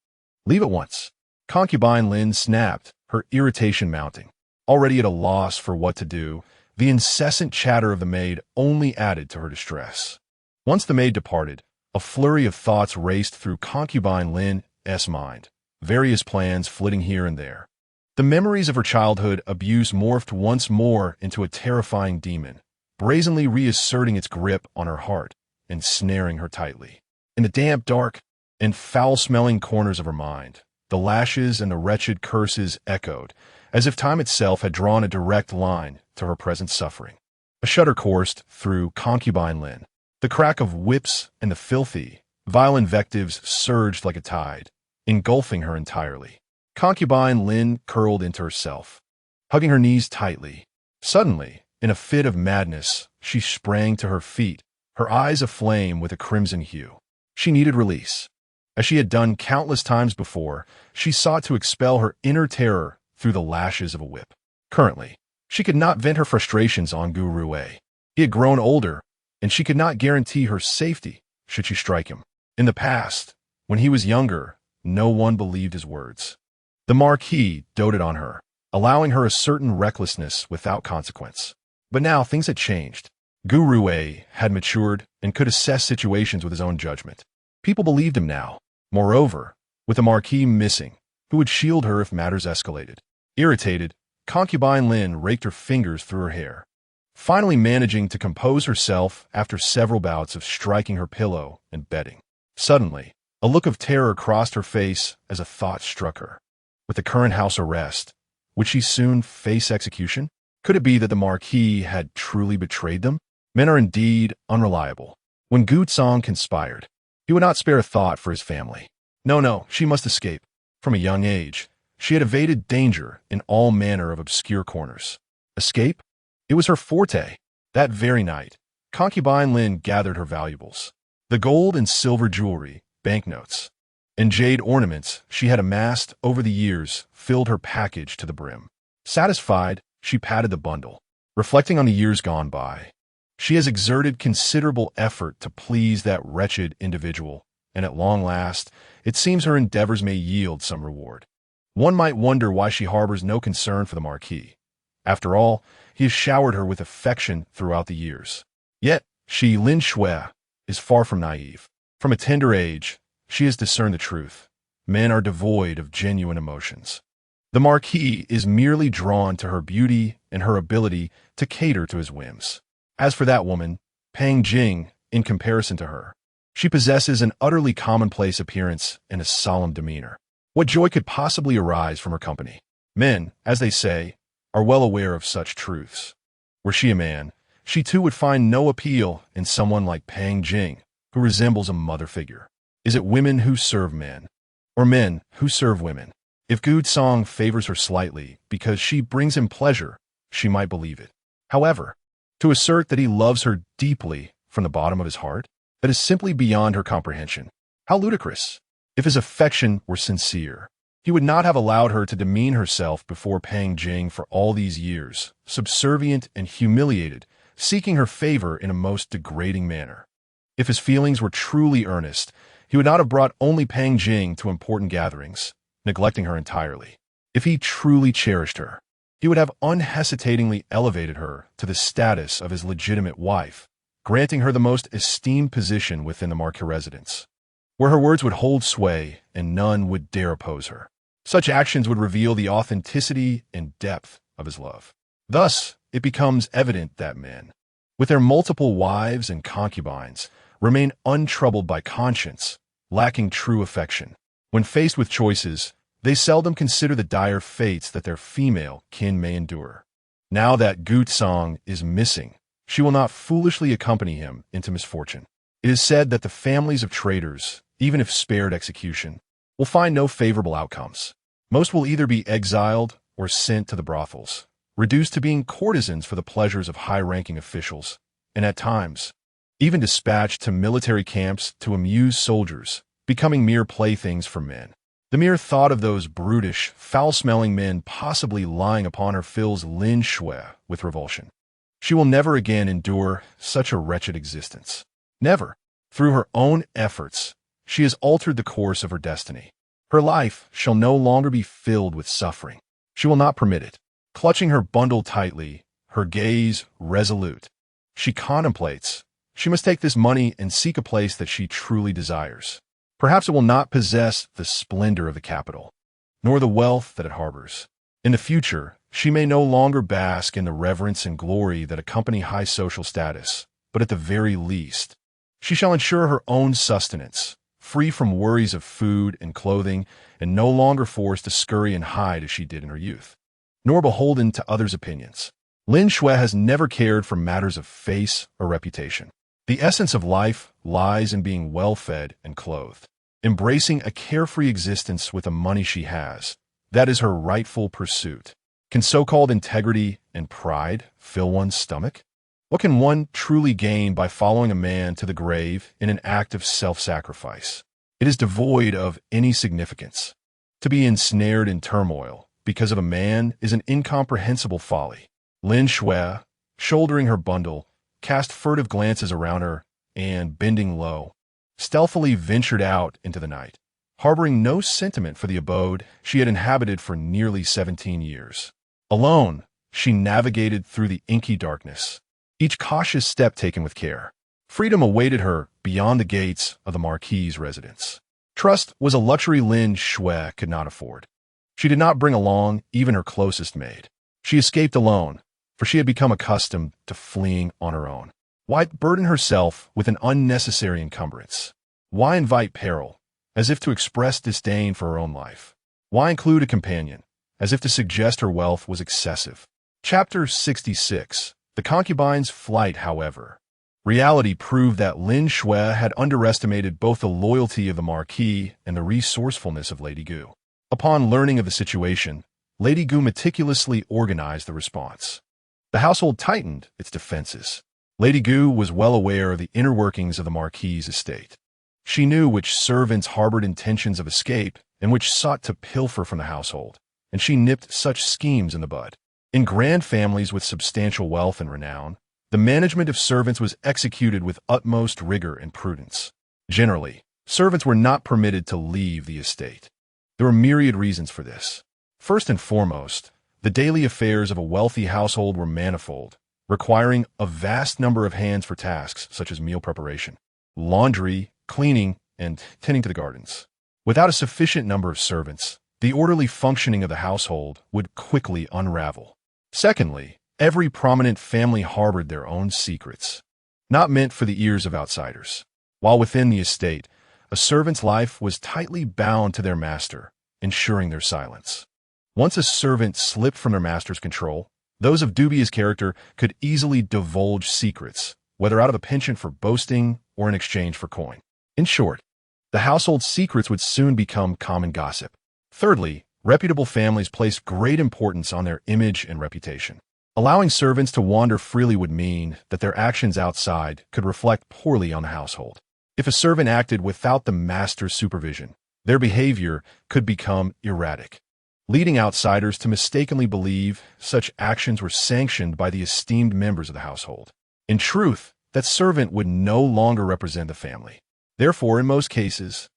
Leave at once. Concubine Lin snapped, her irritation mounting. Already at a loss for what to do, the incessant chatter of the maid only added to her distress. Once the maid departed, a flurry of thoughts raced through concubine Lin's mind, various plans flitting here and there. The memories of her childhood abuse morphed once more into a terrifying demon, brazenly reasserting its grip on her heart and snaring her tightly. In the damp, dark, and foul-smelling corners of her mind, the lashes and the wretched curses echoed, as if time itself had drawn a direct line to her present suffering. A shudder coursed through concubine Lin. The crack of whips and the filthy, vile invectives surged like a tide, engulfing her entirely. Concubine Lin curled into herself, hugging her knees tightly. Suddenly, in a fit of madness, she sprang to her feet, her eyes aflame with a crimson hue. She needed release. As she had done countless times before, she sought to expel her inner terror through the lashes of a whip. Currently, she could not vent her frustrations on Gu Rui. He had grown older, and she could not guarantee her safety should she strike him. In the past, when he was younger, no one believed his words. The marquis doted on her, allowing her a certain recklessness without consequence. But now things had changed. Gu Rui had matured and could assess situations with his own judgment. People believed him now. Moreover, with the marquis missing, who would shield her if matters escalated? Irritated, concubine Lin raked her fingers through her hair, finally managing to compose herself after several bouts of striking her pillow and bedding. Suddenly, a look of terror crossed her face as a thought struck her. With the current house arrest, would she soon face execution? Could it be that the marquis had truly betrayed them? Men are indeed unreliable. When Gu Tsong conspired, he would not spare a thought for his family. No, she must escape. From a young age, she had evaded danger in all manner of obscure corners. Escape? It was her forte. That very night, concubine Lin gathered her valuables. The gold and silver jewelry, banknotes, and jade ornaments she had amassed over the years filled her package to the brim. Satisfied, she patted the bundle, reflecting on the years gone by. She has exerted considerable effort to please that wretched individual, and at long last, it seems her endeavors may yield some reward. One might wonder why she harbors no concern for the marquis. After all, he has showered her with affection throughout the years. Yet, she, Lin Shui, is far from naive. From a tender age, she has discerned the truth. Men are devoid of genuine emotions. The marquis is merely drawn to her beauty and her ability to cater to his whims. As for that woman, Pang Jing, in comparison to her, she possesses an utterly commonplace appearance and a solemn demeanor. What joy could possibly arise from her company? Men, as they say, are well aware of such truths. Were she a man, she too would find no appeal in someone like Pang Jing, who resembles a mother figure. Is it women who serve men, or men who serve women? If Good Song favors her slightly because she brings him pleasure, she might believe it. However, to assert that he loves her deeply from the bottom of his heart, that is simply beyond her comprehension. How ludicrous! If his affection were sincere, he would not have allowed her to demean herself before Peng Jing for all these years, subservient and humiliated, seeking her favor in a most degrading manner. If his feelings were truly earnest, he would not have brought only Peng Jing to important gatherings, neglecting her entirely. If he truly cherished her, he would have unhesitatingly elevated her to the status of his legitimate wife, granting her the most esteemed position within the marquis residence, where her words would hold sway and none would dare oppose her. Such actions would reveal the authenticity and depth of his love. Thus, it becomes evident that men, with their multiple wives and concubines, remain untroubled by conscience, lacking true affection. When faced with choices, they seldom consider the dire fates that their female kin may endure. Now that Gut Song is missing, she will not foolishly accompany him into misfortune. It is said that the families of traitors, even if spared execution, will find no favorable outcomes. Most will either be exiled or sent to the brothels, reduced to being courtesans for the pleasures of high-ranking officials, and at times, even dispatched to military camps to amuse soldiers, becoming mere playthings for men. The mere thought of those brutish, foul-smelling men possibly lying upon her fills Lin Shui with revulsion. She will never again endure such a wretched existence. Never. Through her own efforts, she has altered the course of her destiny. Her life shall no longer be filled with suffering. She will not permit it. Clutching her bundle tightly, her gaze resolute, she contemplates. She must take this money and seek a place that she truly desires. Perhaps it will not possess the splendor of the capital, nor the wealth that it harbors. In the future, she may no longer bask in the reverence and glory that accompany high social status, but at the very least, she shall ensure her own sustenance, free from worries of food and clothing, and no longer forced to scurry and hide as she did in her youth, nor beholden to others' opinions. Lin Shui has never cared for matters of face or reputation. The essence of life lies in being well-fed and clothed, embracing a carefree existence with the money she has. That is her rightful pursuit. Can so-called integrity and pride fill one's stomach? What can one truly gain by following a man to the grave in an act of self-sacrifice? It is devoid of any significance. To be ensnared in turmoil because of a man is an incomprehensible folly. Lin Shui, shouldering her bundle, cast furtive glances around her and, bending low, stealthily ventured out into the night, harboring no sentiment for the abode she had inhabited for nearly 17 years. Alone, she navigated through the inky darkness, each cautious step taken with care. Freedom awaited her beyond the gates of the marquis's residence. Trust was a luxury Lin Shui could not afford. She did not bring along even her closest maid. She escaped alone, for she had become accustomed to fleeing on her own. Why burden herself with an unnecessary encumbrance? Why invite peril, as if to express disdain for her own life? Why include a companion, as if to suggest her wealth was excessive? Chapter 66. The concubine's flight, however. Reality proved that Lin Shui had underestimated both the loyalty of the marquis and the resourcefulness of Lady Gu. Upon learning of the situation, Lady Gu meticulously organized the response. The household tightened its defenses. Lady Gu was well aware of the inner workings of the marquis's estate. She knew which servants harbored intentions of escape and which sought to pilfer from the household, and she nipped such schemes in the bud. In grand families with substantial wealth and renown, the management of servants was executed with utmost rigor and prudence. Generally, servants were not permitted to leave the estate. There were myriad reasons for this. First and foremost, the daily affairs of a wealthy household were manifold, requiring a vast number of hands for tasks such as meal preparation, laundry, cleaning, and tending to the gardens. Without a sufficient number of servants, the orderly functioning of the household would quickly unravel. Secondly, every prominent family harbored their own secrets, not meant for the ears of outsiders. While within the estate, a servant's life was tightly bound to their master, ensuring their silence. Once a servant slipped from their master's control, those of dubious character could easily divulge secrets, whether out of a penchant for boasting or in exchange for coin. In short, the household secrets would soon become common gossip. Thirdly, Reputable families placed great importance on their image and reputation. Allowing servants to wander freely would mean that their actions outside could reflect poorly on the household. If a servant acted without the master's supervision, their behavior could become erratic, leading outsiders to mistakenly believe such actions were sanctioned by the esteemed members of the household. In truth, that servant would no longer represent the family. Therefore, in most cases,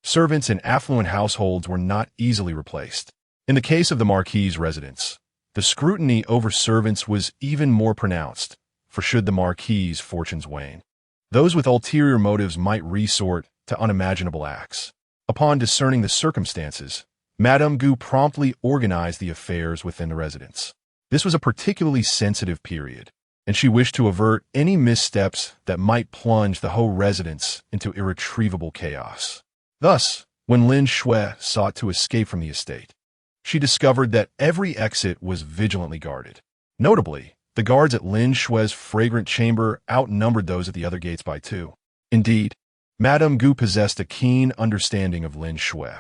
servants in affluent households were not easily replaced. In the case of the marquis's residence, the scrutiny over servants was even more pronounced, for should the marquis's fortunes wane, those with ulterior motives might resort to unimaginable acts. Upon discerning the circumstances, Madame Gu promptly organized the affairs within the residence. This was a particularly sensitive period, and she wished to avert any missteps that might plunge the whole residence into irretrievable chaos. Thus, when Lin Shui sought to escape from the estate, she discovered that every exit was vigilantly guarded. Notably, the guards at Lin Shui's fragrant chamber outnumbered those at the other gates by 2. Indeed, Madame Gu possessed a keen understanding of Lin Shui,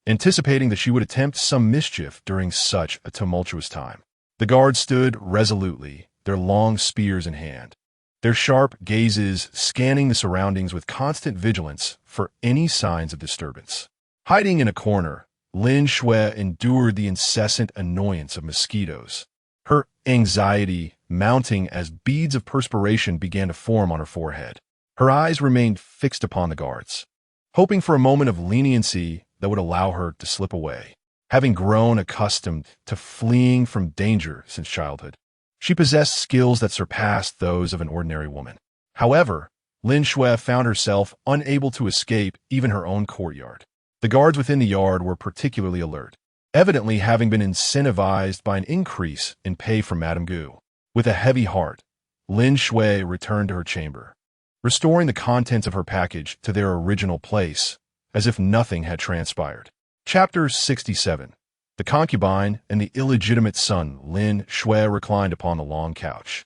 anticipating that she would attempt some mischief during such a tumultuous time. The guards stood resolutely, their long spears in hand, their sharp gazes scanning the surroundings with constant vigilance for any signs of disturbance. Hiding in a corner, Lin Shui endured the incessant annoyance of mosquitoes, her anxiety mounting as beads of perspiration began to form on her forehead. Her eyes remained fixed upon the guards, hoping for a moment of leniency that would allow her to slip away. Having grown accustomed to fleeing from danger since childhood, she possessed skills that surpassed those of an ordinary woman. However, Lin Shui found herself unable to escape even her own courtyard. The guards within the yard were particularly alert, evidently having been incentivized by an increase in pay from Madame Gu. With a heavy heart, Lin Shui returned to her chamber, restoring the contents of her package to their original place, as if nothing had transpired. Chapter 67. The concubine and the illegitimate son. Lin Shui reclined upon the long couch,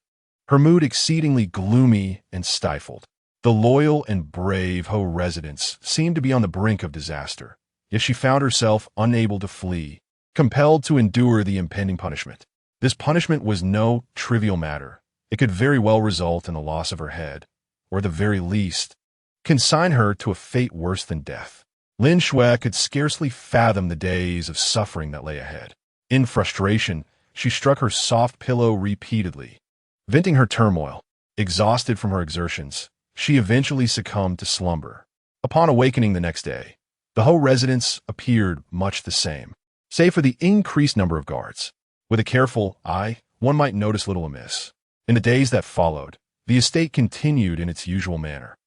her mood exceedingly gloomy and stifled. The loyal and brave Ho residents seemed to be on the brink of disaster, yet she found herself unable to flee, compelled to endure the impending punishment. This punishment was no trivial matter. It could very well result in the loss of her head, or at the very least, consign her to a fate worse than death. Lin Shui could scarcely fathom the days of suffering that lay ahead. In frustration, she struck her soft pillow repeatedly, venting her turmoil. Exhausted from her exertions, she eventually succumbed to slumber. Upon awakening the next day, the whole residence appeared much the same, save for the increased number of guards. With a careful eye, one might notice little amiss. In the days that followed, the estate continued in its usual manner,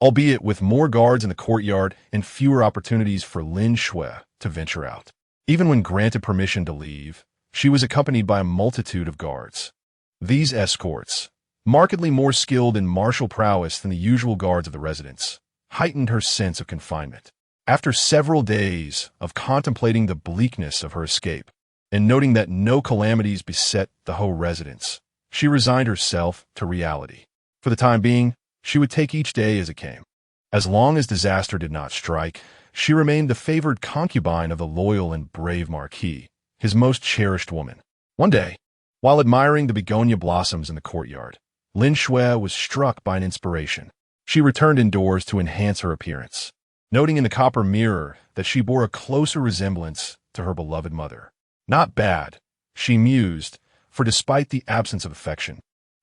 albeit with more guards in the courtyard and fewer opportunities for Lin Shui to venture out. Even when granted permission to leave, she was accompanied by a multitude of guards. These escorts, markedly more skilled in martial prowess than the usual guards of the residence, heightened her sense of confinement. After several days of contemplating the bleakness of her escape, and noting that no calamities beset the Ho residence, she resigned herself to reality. For the time being, she would take each day as it came. As long as disaster did not strike, she remained the favored concubine of the loyal and brave marquis, his most cherished woman. One day, while admiring the begonia blossoms in the courtyard, Lin Shui was struck by an inspiration. She returned indoors to enhance her appearance, noting in the copper mirror that she bore a closer resemblance to her beloved mother. Not bad, she mused, for despite the absence of affection,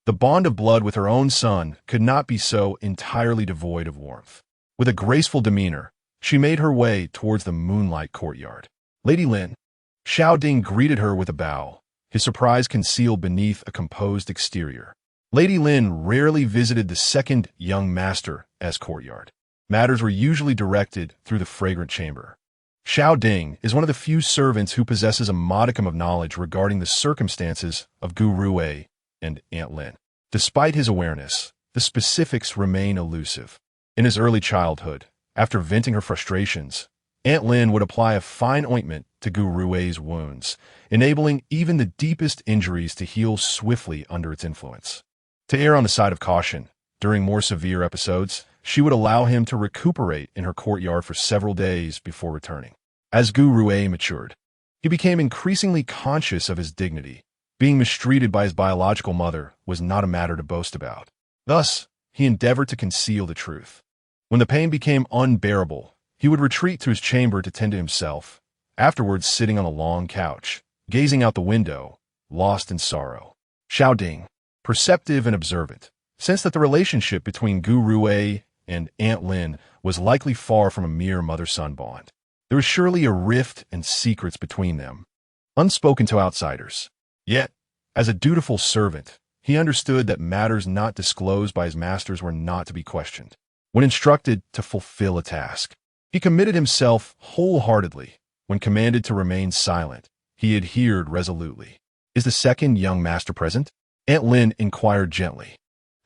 the bond of blood with her own son could not be so entirely devoid of warmth. With a graceful demeanor, she made her way towards the moonlight courtyard. Lady Lin. Xiao Ding greeted her with a bow, his surprise concealed beneath a composed exterior. Lady Lin rarely visited the second young master's courtyard. Matters were usually directed through the fragrant chamber. Xiao Ding is one of the few servants who possesses a modicum of knowledge regarding the circumstances of Gu Rui and Aunt Lin. Despite his awareness, the specifics remain elusive. In his early childhood, after venting her frustrations, Aunt Lin would apply a fine ointment to Gu Rui's wounds, enabling even the deepest injuries to heal swiftly under its influence. To err on the side of caution, during more severe episodes, she would allow him to recuperate in her courtyard for several days before returning. As Gu Rui matured, He became increasingly conscious of his dignity. Being mistreated by his biological mother was not a matter to boast about. Thus, he endeavored to conceal the truth. When the pain became unbearable, he would retreat to his chamber to tend to himself, afterwards sitting on a long couch, gazing out the window, lost in sorrow. Xiao Ding, perceptive and observant, sensed that the relationship between Gu Rui and Aunt Lin was likely far from a mere mother-son bond. There was surely a rift and secrets between them, unspoken to outsiders. Yet, as a dutiful servant, he understood that matters not disclosed by his masters were not to be questioned. When instructed to fulfill a task, he committed himself wholeheartedly. When commanded to remain silent, he adhered resolutely. "Is the second young master present?" Aunt Lin inquired gently.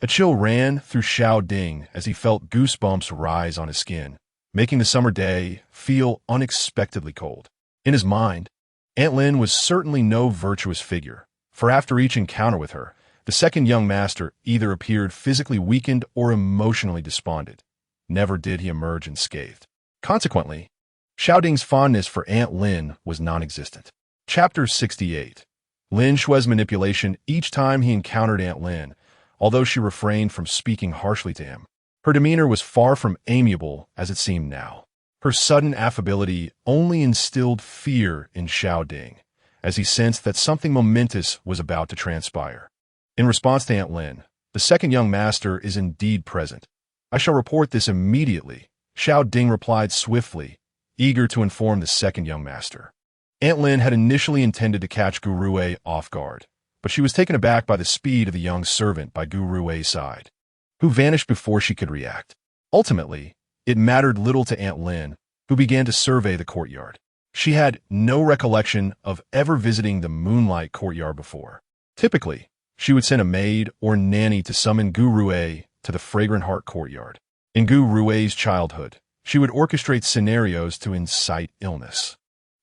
A chill ran through Xiao Ding as he felt goosebumps rise on his skin, making the summer day feel unexpectedly cold. In his mind, Aunt Lin was certainly no virtuous figure, for after each encounter with her, the second young master either appeared physically weakened or emotionally despondent. Never did he emerge unscathed. Consequently, Xiao Ding's fondness for Aunt Lin was non-existent. Chapter 68. Lin Shui's manipulation each time he encountered Aunt Lin, although she refrained from speaking harshly to him. Her demeanor was far from amiable as it seemed now. Her sudden affability only instilled fear in Xiao Ding, as he sensed that something momentous was about to transpire. In response to Aunt Lin, "The second young master is indeed present. I shall report this immediately," Xiao Ding replied swiftly, eager to inform the second young master. Aunt Lin had initially intended to catch Gu Rui off guard, but she was taken aback by the speed of the young servant by Gu Rui's side, who vanished before she could react. Ultimately, it mattered little to Aunt Lin, who began to survey the courtyard. She had no recollection of ever visiting the moonlight courtyard before. Typically, she would send a maid or nanny to summon Gu Rui to the Fragrant Heart courtyard. In Gu Rui's childhood, she would orchestrate scenarios to incite illness,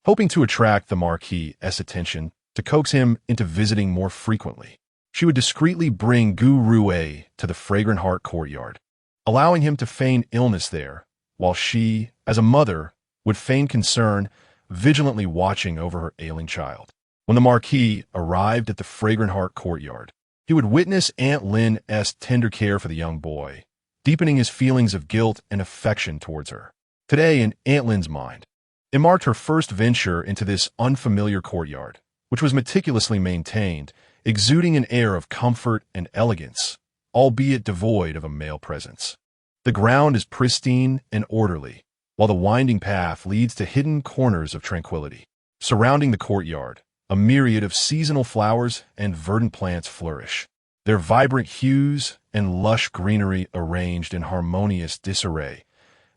hoping to attract the marquis' attention to coax him into visiting more frequently. She would discreetly bring Gu Rui to the Fragrant Heart courtyard, allowing him to feign illness there, while she, as a mother, would feign concern, vigilantly watching over her ailing child. When the marquis arrived at the Fragrant Heart courtyard, he would witness Aunt Lin's tender care for the young boy, deepening his feelings of guilt and affection towards her. Today, in Aunt Lin's mind, it marked her first venture into this unfamiliar courtyard, which was meticulously maintained, exuding an air of comfort and elegance, albeit devoid of a male presence. The ground is pristine and orderly, while the winding path leads to hidden corners of tranquility. Surrounding the courtyard, a myriad of seasonal flowers and verdant plants flourish, their vibrant hues and lush greenery arranged in harmonious disarray,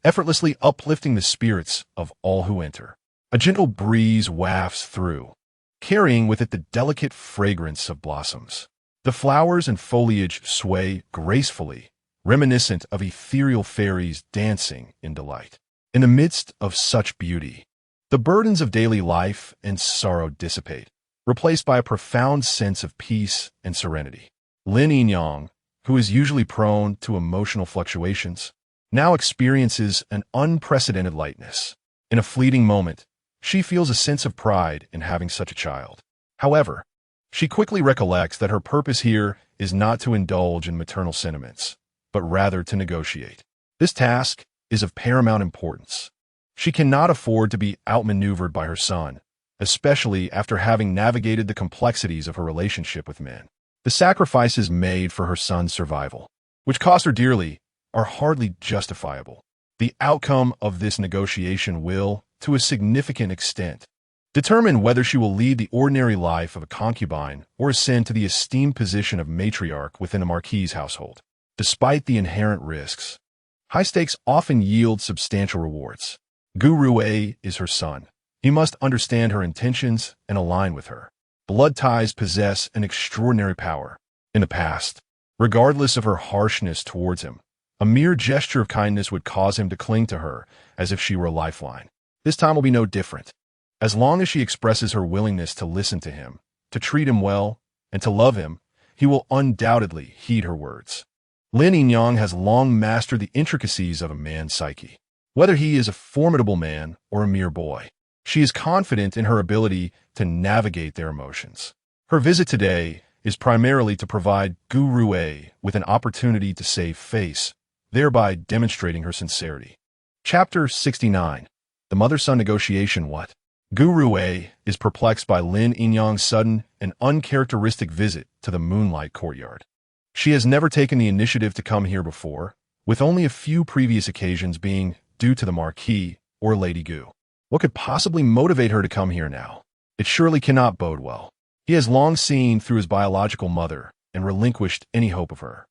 effortlessly uplifting the spirits of all who enter. A gentle breeze wafts through, carrying with it the delicate fragrance of blossoms. The flowers and foliage sway gracefully, reminiscent of ethereal fairies dancing in delight. In the midst of such beauty, the burdens of daily life and sorrow dissipate, replaced by a profound sense of peace and serenity. Lin Yinyang, who is usually prone to emotional fluctuations, now experiences an unprecedented lightness. In a fleeting moment, she feels a sense of pride in having such a child. However, she quickly recollects that her purpose here is not to indulge in maternal sentiments, but rather to negotiate. This task is of paramount importance. She cannot afford to be outmaneuvered by her son, especially after having navigated the complexities of her relationship with men. The sacrifices made for her son's survival, which cost her dearly, are hardly justifiable. The outcome of this negotiation will, to a significant extent, determine whether she will lead the ordinary life of a concubine or ascend to the esteemed position of matriarch within a marquis' household. Despite the inherent risks, high stakes often yield substantial rewards. Gu Rui is her son. He must understand her intentions and align with her. Blood ties possess an extraordinary power. In the past, regardless of her harshness towards him, a mere gesture of kindness would cause him to cling to her as if she were a lifeline. This time will be no different. As long as she expresses her willingness to listen to him, to treat him well, and to love him, he will undoubtedly heed her words. Lin Yinyang has long mastered the intricacies of a man's psyche. Whether he is a formidable man or a mere boy, She is confident in her ability to navigate their emotions. Her visit today is primarily to provide Gu Rui with an opportunity to save face, thereby demonstrating her sincerity. Chapter 69. The Mother-Son Negotiation. What? Gu Rui is perplexed by Lin Yinyang's sudden and uncharacteristic visit to the Moonlight Courtyard. She has never taken the initiative to come here before, with only a few previous occasions being due to the Marquis or Lady Gu. What could possibly motivate her to come here now? It surely cannot bode well. He has long seen through his biological mother and relinquished any hope of her.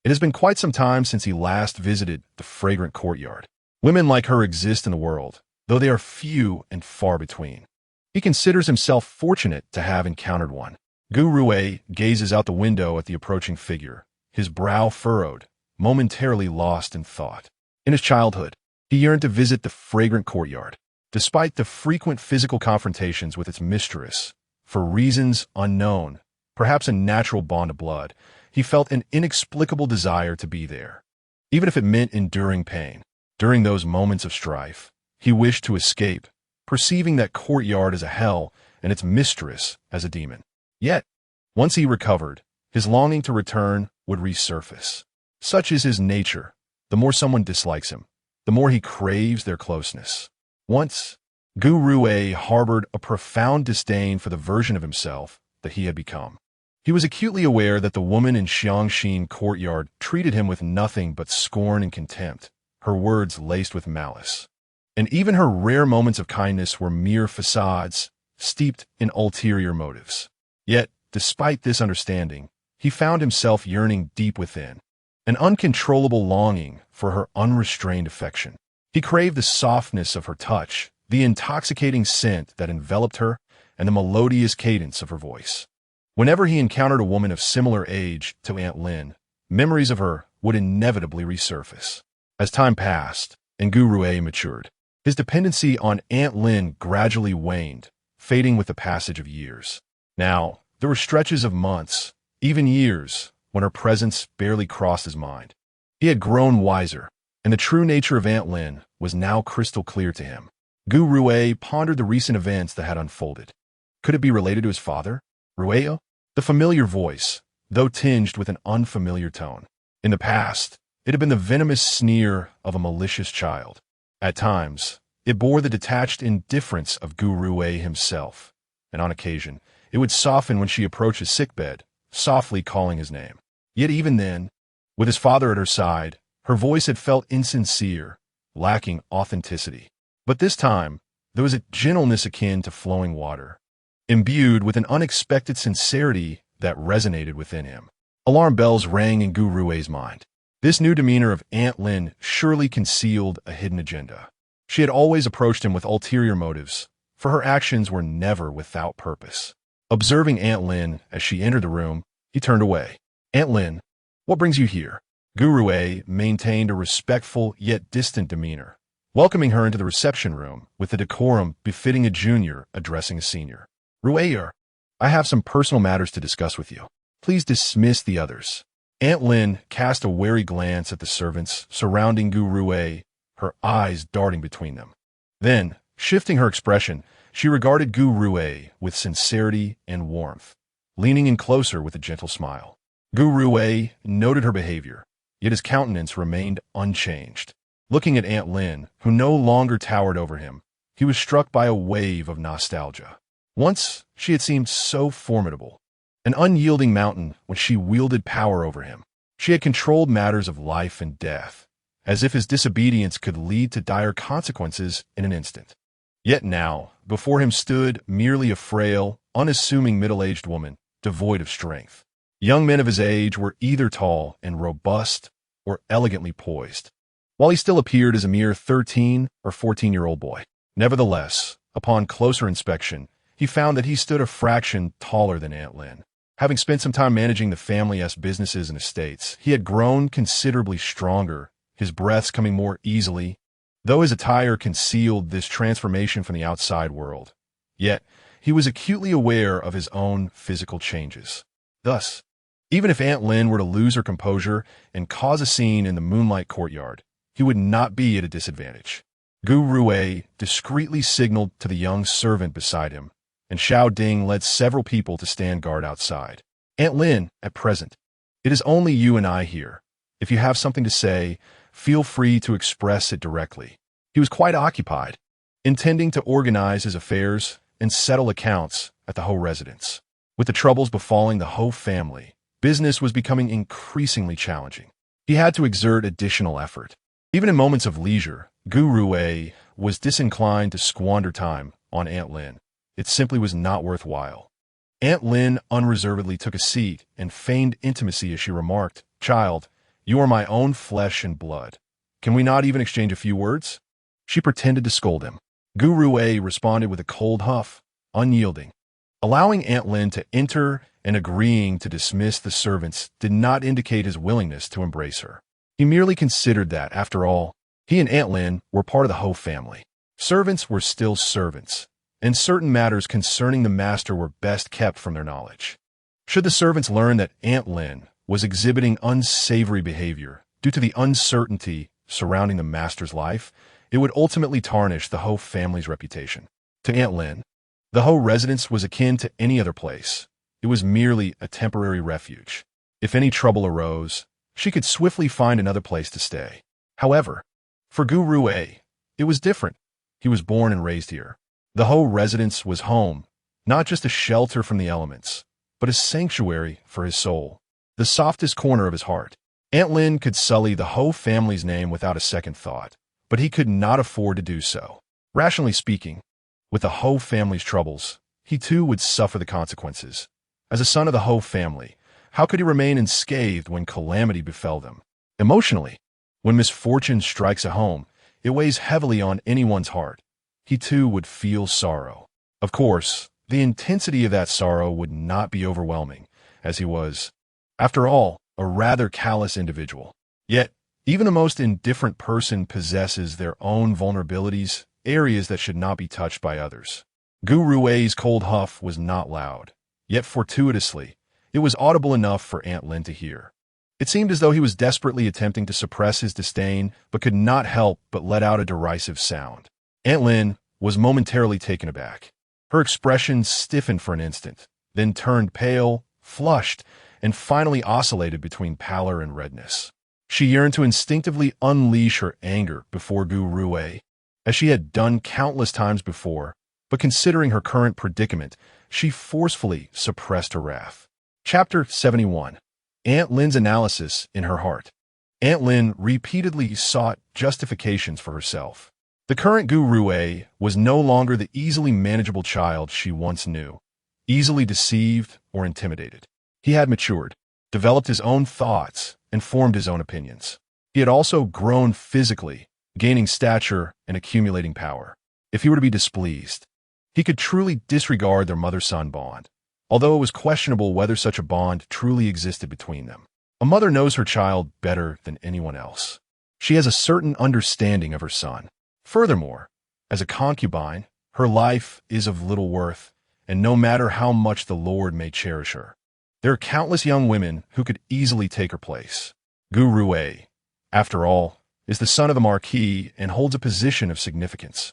It has been quite some time since he last visited the fragrant courtyard. Women like her exist in the world, though they are few and far between. He considers himself fortunate to have encountered one. Gu Rui gazes out the window at the approaching figure, his brow furrowed, momentarily lost in thought. In his childhood, he yearned to visit the fragrant courtyard. Despite the frequent physical confrontations with its mistress, for reasons unknown, perhaps a natural bond of blood, he felt an inexplicable desire to be there, even if it meant enduring pain. During those moments of strife, he wished to escape, perceiving that courtyard as a hell and its mistress as a demon. Yet, once he recovered, his longing to return would resurface. Such is his nature. The more someone dislikes him, the more he craves their closeness. Once, Gu Rui harbored a profound disdain for the version of himself that he had become. He was acutely aware that the woman in Xiangxin courtyard treated him with nothing but scorn and contempt, her words laced with malice. And even her rare moments of kindness were mere facades, steeped in ulterior motives. Yet, despite this understanding, he found himself yearning deep within, an uncontrollable longing for her unrestrained affection. He craved the softness of her touch, the intoxicating scent that enveloped her, and the melodious cadence of her voice. Whenever he encountered a woman of similar age to Aunt Lin, memories of her would inevitably resurface. As time passed, and Gu Rui matured, his dependency on Aunt Lin gradually waned, fading with the passage of years. Now, there were stretches of months, even years, when her presence barely crossed his mind. He had grown wiser, and the true nature of Aunt Lin was now crystal clear to him. Gu Rui pondered the recent events that had unfolded. Could it be related to his father, Rueo? The familiar voice, though tinged with an unfamiliar tone. In the past, it had been the venomous sneer of a malicious child. At times, it bore the detached indifference of Gu Rui himself, and on occasion, it would soften when she approached his sickbed, softly calling his name. Yet even then, with his father at her side, her voice had felt insincere, lacking authenticity. But this time, there was a gentleness akin to flowing water, imbued with an unexpected sincerity that resonated within him. Alarm bells rang in Gu Rui's mind. This new demeanor of Aunt Lin surely concealed a hidden agenda. She had always approached him with ulterior motives, for her actions were never without purpose. Observing Aunt Lin as she entered the room, he turned away. "Aunt Lin, what brings you here?" Gu Rui maintained a respectful yet distant demeanor, welcoming her into the reception room with the decorum befitting a junior addressing a senior. "Ruier, I have some personal matters to discuss with you. Please dismiss the others." Aunt Lin cast a wary glance at the servants surrounding Gu Rui, her eyes darting between them. Then, shifting her expression, she regarded Gu Rui with sincerity and warmth, leaning in closer with a gentle smile. Gu Rui noted her behavior, yet his countenance remained unchanged. Looking at Aunt Lin, who no longer towered over him, he was struck by a wave of nostalgia. Once, she had seemed so formidable, an unyielding mountain when she wielded power over him. She had controlled matters of life and death, as if his disobedience could lead to dire consequences in an instant. Yet now, before him stood merely a frail, unassuming middle-aged woman, devoid of strength. Young men of his age were either tall and robust or elegantly poised, while he still appeared as a mere 13 or 14-year-old boy. Nevertheless, upon closer inspection, he found that he stood a fraction taller than Aunt Lin. Having spent some time managing the family's businesses and estates, he had grown considerably stronger, his breaths coming more easily, though his attire concealed this transformation from the outside world. Yet, he was acutely aware of his own physical changes. Thus, even if Aunt Lin were to lose her composure and cause a scene in the Moonlight Courtyard, he would not be at a disadvantage. Gu Rui discreetly signaled to the young servant beside him, and Xiao Ding led several people to stand guard outside. Aunt Lin, at present, it is only you and I here. If you have something to say, feel free to express it directly. He was quite occupied, intending to organize his affairs and settle accounts at the Ho residence. With the troubles befalling the Ho family, business was becoming increasingly challenging. He had to exert additional effort. Even in moments of leisure, Gu Rui was disinclined to squander time on Aunt Lin. It simply was not worthwhile. Aunt Lin unreservedly took a seat and feigned intimacy as she remarked, "Child, you are my own flesh and blood. Can we not even exchange a few words?" She pretended to scold him. Gu Rui responded with a cold huff, unyielding. Allowing Aunt Lin to enter and agreeing to dismiss the servants did not indicate his willingness to embrace her. He merely considered that, after all, he and Aunt Lin were part of the Ho family. Servants were still servants, and certain matters concerning the master were best kept from their knowledge. Should the servants learn that Aunt Lin was exhibiting unsavory behavior due to the uncertainty surrounding the master's life, it would ultimately tarnish the Ho family's reputation. To Aunt Lin, the Ho residence was akin to any other place. It was merely a temporary refuge. If any trouble arose, she could swiftly find another place to stay. However, for Gu Rui, it was different. He was born and raised here. The Ho residence was home, not just a shelter from the elements, but a sanctuary for his soul, the softest corner of his heart. Aunt Lin could sully the Ho family's name without a second thought, but he could not afford to do so. Rationally speaking, with the Ho family's troubles, he too would suffer the consequences. As a son of the Ho family, how could he remain unscathed when calamity befell them? Emotionally, when misfortune strikes a home, it weighs heavily on anyone's heart. He too would feel sorrow. Of course, the intensity of that sorrow would not be overwhelming, as he was, after all, a rather callous individual. Yet, even the most indifferent person possesses their own vulnerabilities, areas that should not be touched by others. Gu Rui's cold huff was not loud, yet fortuitously, it was audible enough for Aunt Lin to hear. It seemed as though he was desperately attempting to suppress his disdain, but could not help but let out a derisive sound. Aunt Lin was momentarily taken aback. Her expression stiffened for an instant, then turned pale, flushed, and finally oscillated between pallor and redness. She yearned to instinctively unleash her anger before Gu Rui, as she had done countless times before, but considering her current predicament, she forcefully suppressed her wrath. Chapter 71. Aunt Lin's analysis in her heart. Aunt Lin repeatedly sought justifications for herself. The current Gu Rui was no longer the easily manageable child she once knew, easily deceived or intimidated. He had matured, developed his own thoughts, and formed his own opinions. He had also grown physically, gaining stature and accumulating power. If he were to be displeased, he could truly disregard their mother-son bond, although it was questionable whether such a bond truly existed between them. A mother knows her child better than anyone else. She has a certain understanding of her son. Furthermore, as a concubine, her life is of little worth, and no matter how much the Lord may cherish her, there are countless young women who could easily take her place. Gu Rui, after all, is the son of the marquis and holds a position of significance.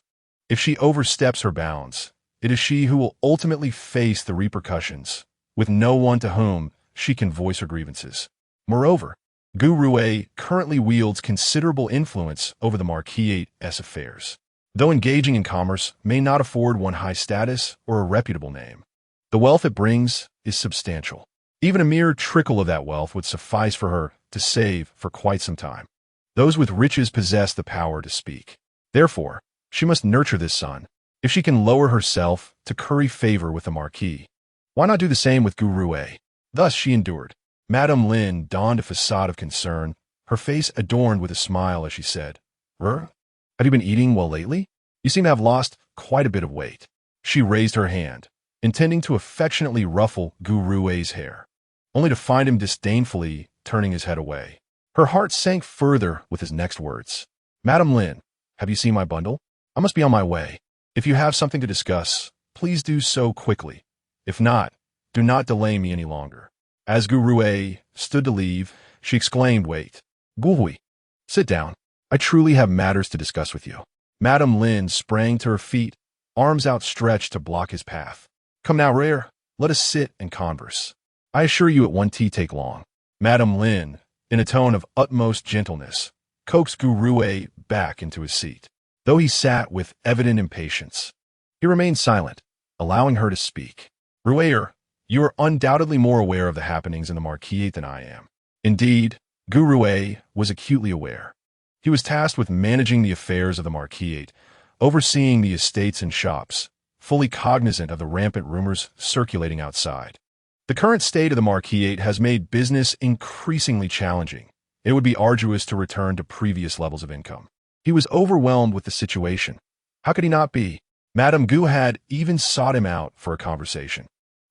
If she oversteps her bounds, it is she who will ultimately face the repercussions, with no one to whom she can voice her grievances. Moreover, Gu Rui currently wields considerable influence over the marquis's affairs. Though engaging in commerce may not afford one high status or a reputable name, the wealth it brings is substantial. Even a mere trickle of that wealth would suffice for her to save for quite some time. Those with riches possess the power to speak. Therefore, she must nurture this son, if she can lower herself to curry favor with the marquis. Why not do the same with Gu Rui? Thus she endured. Madame Lin donned a facade of concern, her face adorned with a smile as she said, "Have you been eating well lately? You seem to have lost quite a bit of weight." She raised her hand, intending to affectionately ruffle Gu Rui's hair, only to find him disdainfully turning his head away. Her heart sank further with his next words. "Madame Lin, have you seen my bundle? I must be on my way. If you have something to discuss, please do so quickly. If not, do not delay me any longer." As Gu Rui stood to leave, she exclaimed, "Wait. Gu Hui, sit down. I truly have matters to discuss with you." Madame Lin sprang to her feet, arms outstretched to block his path. "Come now, Rare, let us sit and converse. I assure you it won't take long." Madame Lin, in a tone of utmost gentleness, coaxed Gu Rue back into his seat. Though he sat with evident impatience, he remained silent, allowing her to speak. "Ruer, you are undoubtedly more aware of the happenings in the marquis than I am." Indeed, Gu Rue was acutely aware. He was tasked with managing the affairs of the marquis, overseeing the estates and shops, fully cognizant of the rampant rumors circulating outside. The current state of the marquis has made business increasingly challenging. It would be arduous to return to previous levels of income. He was overwhelmed with the situation. How could he not be? Madame Gu had even sought him out for a conversation,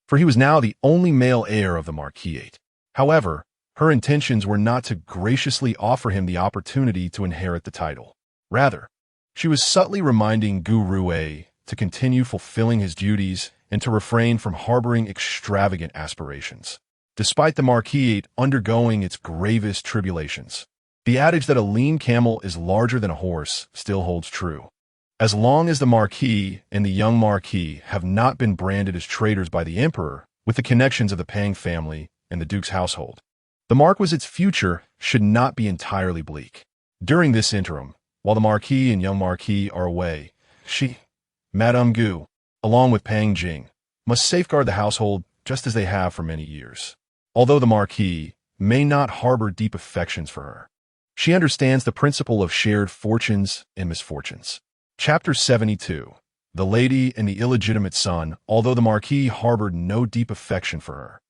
for he was now the only male heir of the marquis. However, her intentions were not to graciously offer him the opportunity to inherit the title. Rather, she was subtly reminding Gu Rue to continue fulfilling his duties and to refrain from harboring extravagant aspirations. Despite the marquis undergoing its gravest tribulations, the adage that a lean camel is larger than a horse still holds true. As long as the marquis and the young marquis have not been branded as traitors by the emperor with the connections of the Pang family and the duke's household, the marquis's future should not be entirely bleak. During this interim, while the marquis and young marquis are away, she, Madame Gu, along with Pang Jing, must safeguard the household just as they have for many years. Although the marquis may not harbor deep affections for her, she understands the principle of shared fortunes and misfortunes. Chapter 72. The Lady and the Illegitimate Son. Although the marquis harbored no deep affection for her,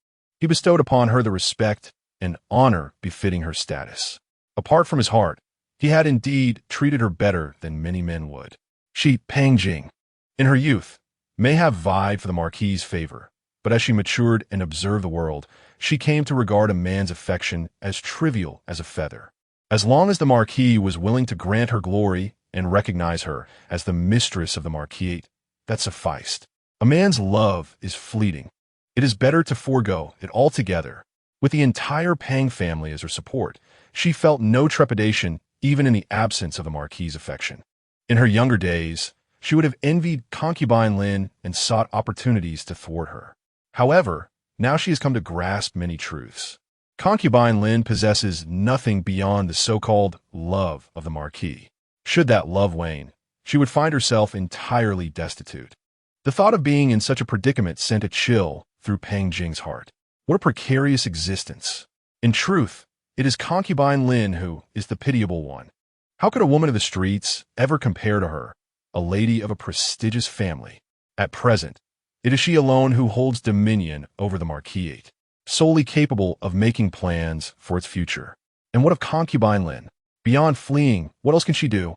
he bestowed upon her the respect and honor befitting her status. Apart from his heart, he had indeed treated her better than many men would. She, Pang Jing, in her youth, may have vied for the marquis's favor, but as she matured and observed the world, she came to regard a man's affection as trivial as a feather. As long as the marquis was willing to grant her glory and recognize her as the mistress of the marquis, that sufficed. A man's love is fleeting. It is better to forego it altogether. With the entire Pang family as her support, she felt no trepidation even in the absence of the marquis's affection. In her younger days, she would have envied concubine Lin and sought opportunities to thwart her. However, now she has come to grasp many truths. Concubine Lin possesses nothing beyond the so-called love of the marquis. Should that love wane, she would find herself entirely destitute. The thought of being in such a predicament sent a chill through Pang Jing's heart. What a precarious existence. In truth, it is concubine Lin who is the pitiable one. How could a woman of the streets ever compare to her, a lady of a prestigious family? At present, it is she alone who holds dominion over the marquis, solely capable of making plans for its future. And what of concubine Lin? Beyond fleeing, what else can she do?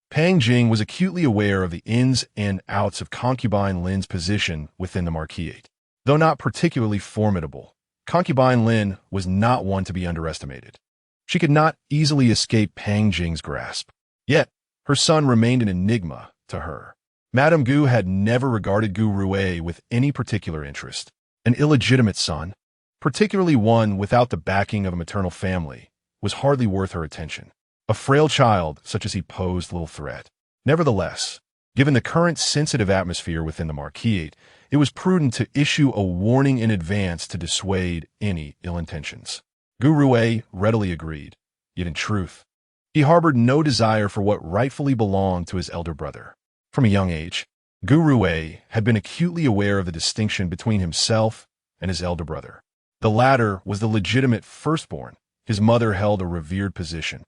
Pang Jing was acutely aware of the ins and outs of concubine Lin's position within the marquis. Though not particularly formidable, concubine Lin was not one to be underestimated. She could not easily escape Pang Jing's grasp. Yet, her son remained an enigma to her. Madame Gu had never regarded Gu Rue with any particular interest. An illegitimate son, particularly one without the backing of a maternal family, was hardly worth her attention. A frail child such as he posed little threat. Nevertheless, given the current sensitive atmosphere within the marquis, it was prudent to issue a warning in advance to dissuade any ill intentions. Gu Rue readily agreed, yet in truth, he harbored no desire for what rightfully belonged to his elder brother. From a young age, Gu Rue had been acutely aware of the distinction between himself and his elder brother. The latter was the legitimate firstborn. His mother held a revered position,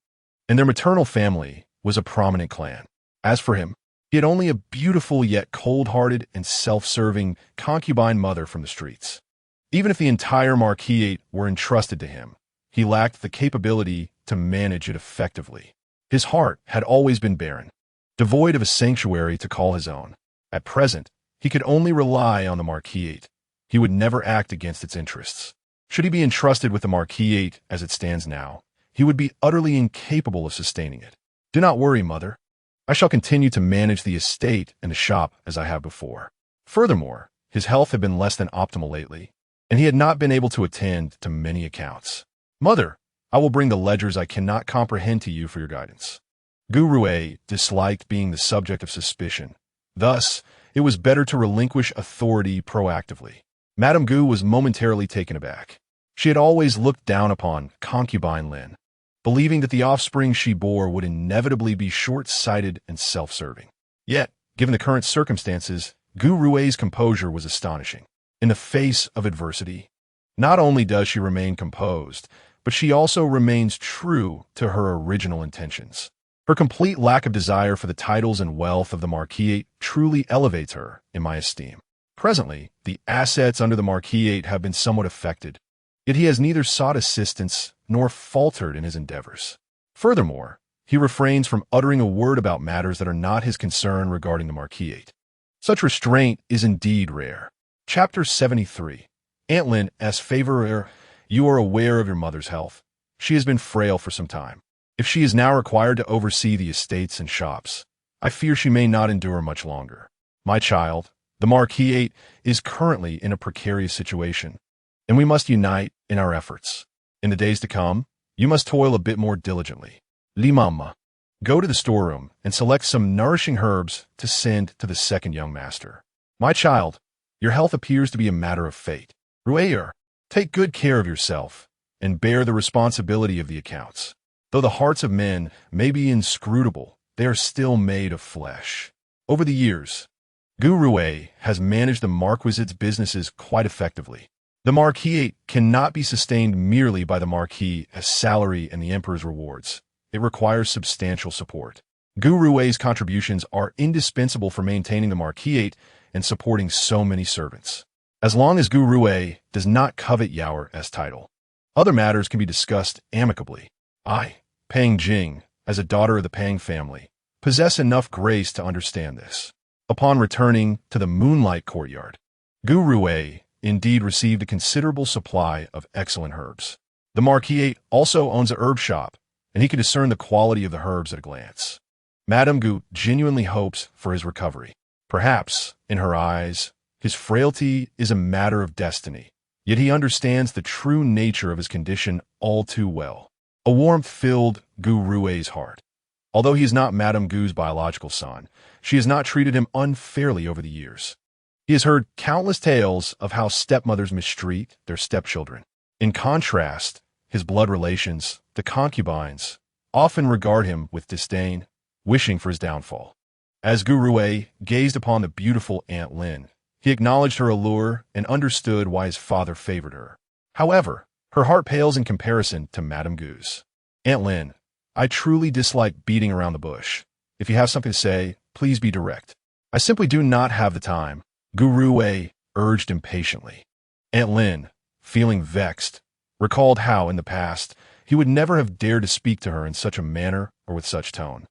and their maternal family was a prominent clan. As for him, he had only a beautiful yet cold-hearted and self-serving concubine mother from the streets. Even if the entire marquis were entrusted to him, he lacked the capability to manage it effectively. His heart had always been barren, devoid of a sanctuary to call his own. At present, he could only rely on the marquis. He would never act against its interests. Should he be entrusted with the marquis as it stands now, he would be utterly incapable of sustaining it. Do not worry, mother. I shall continue to manage the estate and the shop as I have before. Furthermore, his health had been less than optimal lately, and he had not been able to attend to many accounts. Mother, I will bring the ledgers I cannot comprehend to you for your guidance. Gu Rui disliked being the subject of suspicion. Thus, it was better to relinquish authority proactively. Madame Gu was momentarily taken aback. She had always looked down upon concubine Lin, believing that the offspring she bore would inevitably be short-sighted and self-serving. Yet, given the current circumstances, Gu Rui's composure was astonishing. In the face of adversity, not only does she remain composed, but she also remains true to her original intentions. Her complete lack of desire for the titles and wealth of the marquis truly elevates her, in my esteem. Presently, the assets under the marquis have been somewhat affected, yet he has neither sought assistance nor faltered in his endeavors. Furthermore, he refrains from uttering a word about matters that are not his concern regarding the marquis. Such restraint is indeed rare. Chapter 73. Aunt Lin, as favorer, you are aware of your mother's health. She has been frail for some time. If she is now required to oversee the estates and shops, I fear she may not endure much longer. My child, the marquis is currently in a precarious situation, and we must unite in our efforts. In the days to come, you must toil a bit more diligently. Li Mama, go to the storeroom and select some nourishing herbs to send to the second young master. My child, your health appears to be a matter of fate. Ruier, take good care of yourself and bear the responsibility of the accounts. Though the hearts of men may be inscrutable, they are still made of flesh. Over the years, Gu Rui has managed the marquis's businesses quite effectively. The marquis cannot be sustained merely by the marquis as salary and the emperor's rewards. It requires substantial support. Gu Rui's contributions are indispensable for maintaining the marquis and supporting so many servants. As long as Gu Rui does not covet Yaoer as title, other matters can be discussed amicably. I, Pang Jing, as a daughter of the Pang family, possess enough grace to understand this. Upon returning to the Moonlight Courtyard, Gu Rui indeed received a considerable supply of excellent herbs. The marquis also owns a herb shop, and he can discern the quality of the herbs at a glance. Madame Gu genuinely hopes for his recovery. Perhaps, in her eyes, his frailty is a matter of destiny, yet he understands the true nature of his condition all too well. A warmth filled Gu Rui's heart. Although he is not Madame Gu's biological son, she has not treated him unfairly over the years. He has heard countless tales of how stepmothers mistreat their stepchildren. In contrast, his blood relations, the concubines, often regard him with disdain, wishing for his downfall. As Gu Rui gazed upon the beautiful Aunt Lin, he acknowledged her allure and understood why his father favored her. However, her heart pales in comparison to Madame Gu's. Aunt Lin, I truly dislike beating around the bush. If you have something to say, please be direct. I simply do not have the time, Gu Rui urged impatiently. Aunt Lin, feeling vexed, recalled how, in the past, he would never have dared to speak to her in such a manner or with such tone.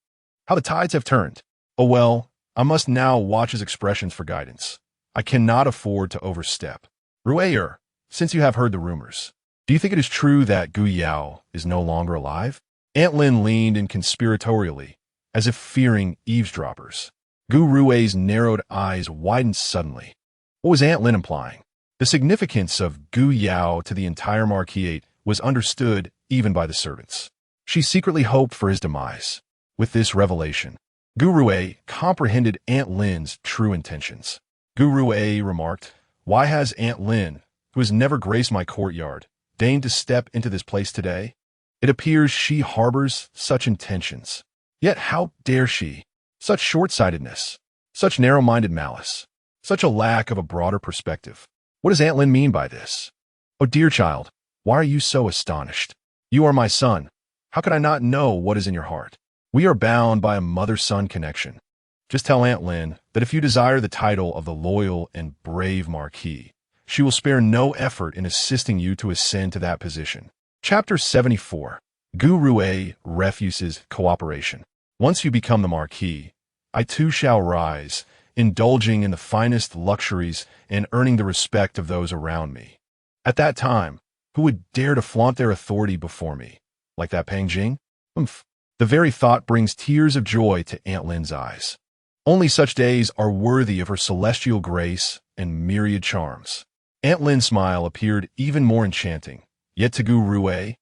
How the tides have turned. Oh well, I must now watch his expressions for guidance. I cannot afford to overstep. Ruier, since you have heard the rumors, do you think it is true that Gu Yao is no longer alive? Aunt Lin leaned in conspiratorially, as if fearing eavesdroppers. Gu Rui's narrowed eyes widened suddenly. What was Aunt Lin implying? The significance of Gu Yao to the entire marquis was understood even by the servants. She secretly hoped for his demise. With this revelation, Gu Rui comprehended Aunt Lin's true intentions. Gu Rui remarked, "Why has Aunt Lin, who has never graced my courtyard, deigned to step into this place today? It appears she harbors such intentions. Yet how dare she? Such short-sightedness, such narrow-minded malice, such a lack of a broader perspective. What does Aunt Lin mean by this? Oh, dear child, why are you so astonished? You are my son. How could I not know what is in your heart? We are bound by a mother-son connection. Just tell Aunt Lin that if you desire the title of the loyal and brave marquis, she will spare no effort in assisting you to ascend to that position." Chapter 74. Gu Rui refuses cooperation. Once you become the marquis, I too shall rise, indulging in the finest luxuries and earning the respect of those around me. At that time, who would dare to flaunt their authority before me? Like that Pang Jing? The very thought brings tears of joy to Aunt Lin's eyes. Only such days are worthy of her celestial grace and myriad charms. Aunt Lin's smile appeared even more enchanting, yet to Gu Rui,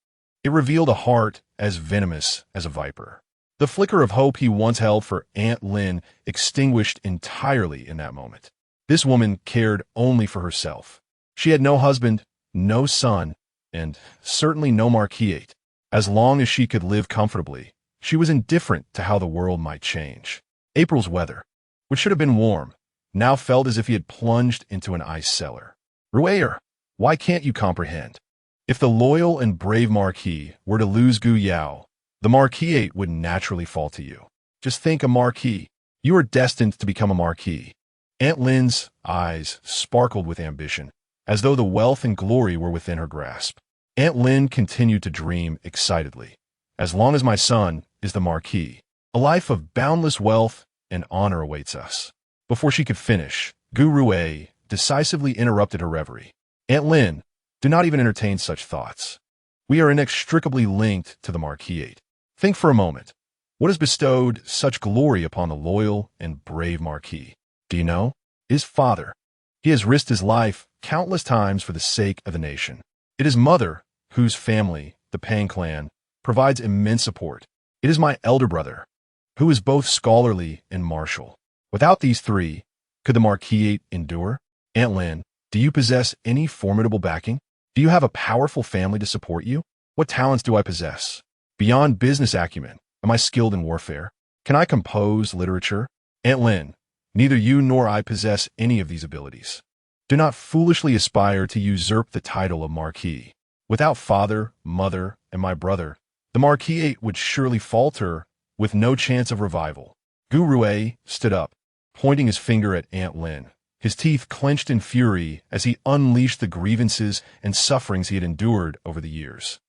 it revealed a heart as venomous as a viper. The flicker of hope he once held for Aunt Lin extinguished entirely in that moment. This woman cared only for herself. She had no husband, no son, and certainly no marquis. As long as she could live comfortably, she was indifferent to how the world might change. April's weather, which should have been warm, now felt as if he had plunged into an ice cellar. Ruer, why can't you comprehend? If the loyal and brave marquis were to lose Gu Yao, the marquisate would naturally fall to you. Just think, a marquis. You are destined to become a marquis. Aunt Lin's eyes sparkled with ambition, as though the wealth and glory were within her grasp. Aunt Lin continued to dream excitedly. As long as my son is the marquis, a life of boundless wealth and honor awaits us. Before she could finish, Gu Rue decisively interrupted her reverie. Aunt Lin, do not even entertain such thoughts. We are inextricably linked to the marquisate. Think for a moment. What has bestowed such glory upon the loyal and brave marquis? Do you know? His father. He has risked his life countless times for the sake of the nation. It is mother, whose family, the Pang clan, provides immense support. It is my elder brother, who is both scholarly and martial. Without these three, could the marquisate endure? Aunt Lin, do you possess any formidable backing? Do you have a powerful family to support you? What talents do I possess? Beyond business acumen, am I skilled in warfare? Can I compose literature? Aunt Lin, neither you nor I possess any of these abilities. Do not foolishly aspire to usurp the title of marquis. Without father, mother, and my brother, the marquisate would surely falter with no chance of revival. Gu Rue stood up, pointing his finger at Aunt Lin. His teeth clenched in fury as he unleashed the grievances and sufferings he had endured over the years.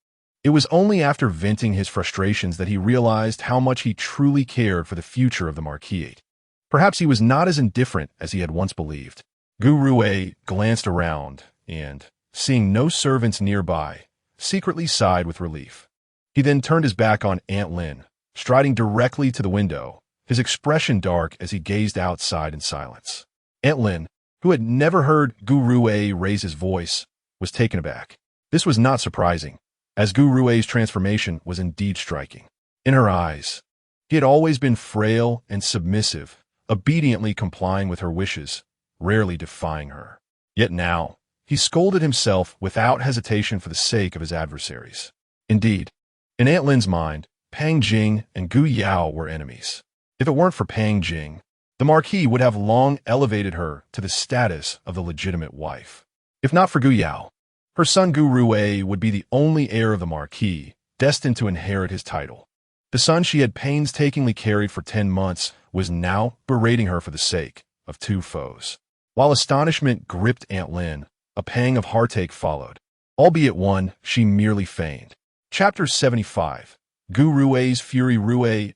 It was only after venting his frustrations that he realized how much he truly cared for the future of the marquisate. Perhaps he was not as indifferent as he had once believed. Gu Rue glanced around and, seeing no servants nearby, secretly sighed with relief. He then turned his back on Aunt Lin, striding directly to the window, his expression dark as he gazed outside in silence. Aunt Lin, who had never heard Gu Rue raise his voice, was taken aback. This was not surprising, as Gu Rue's transformation was indeed striking. In her eyes, he had always been frail and submissive, obediently complying with her wishes, rarely defying her. Yet now, he scolded himself without hesitation for the sake of his adversaries. Indeed, in Aunt Lin's mind, Pang Jing and Gu Yao were enemies. If it weren't for Pang Jing, the marquis would have long elevated her to the status of the legitimate wife. If not for Gu Yao, her son Gu Rue would be the only heir of the marquis, destined to inherit his title. The son she had painstakingly carried for 10 months was now berating her for the sake of two foes. While astonishment gripped Aunt Lin, a pang of heartache followed, albeit one she merely feigned. Chapter 75. Gu Rue's Fury Rue.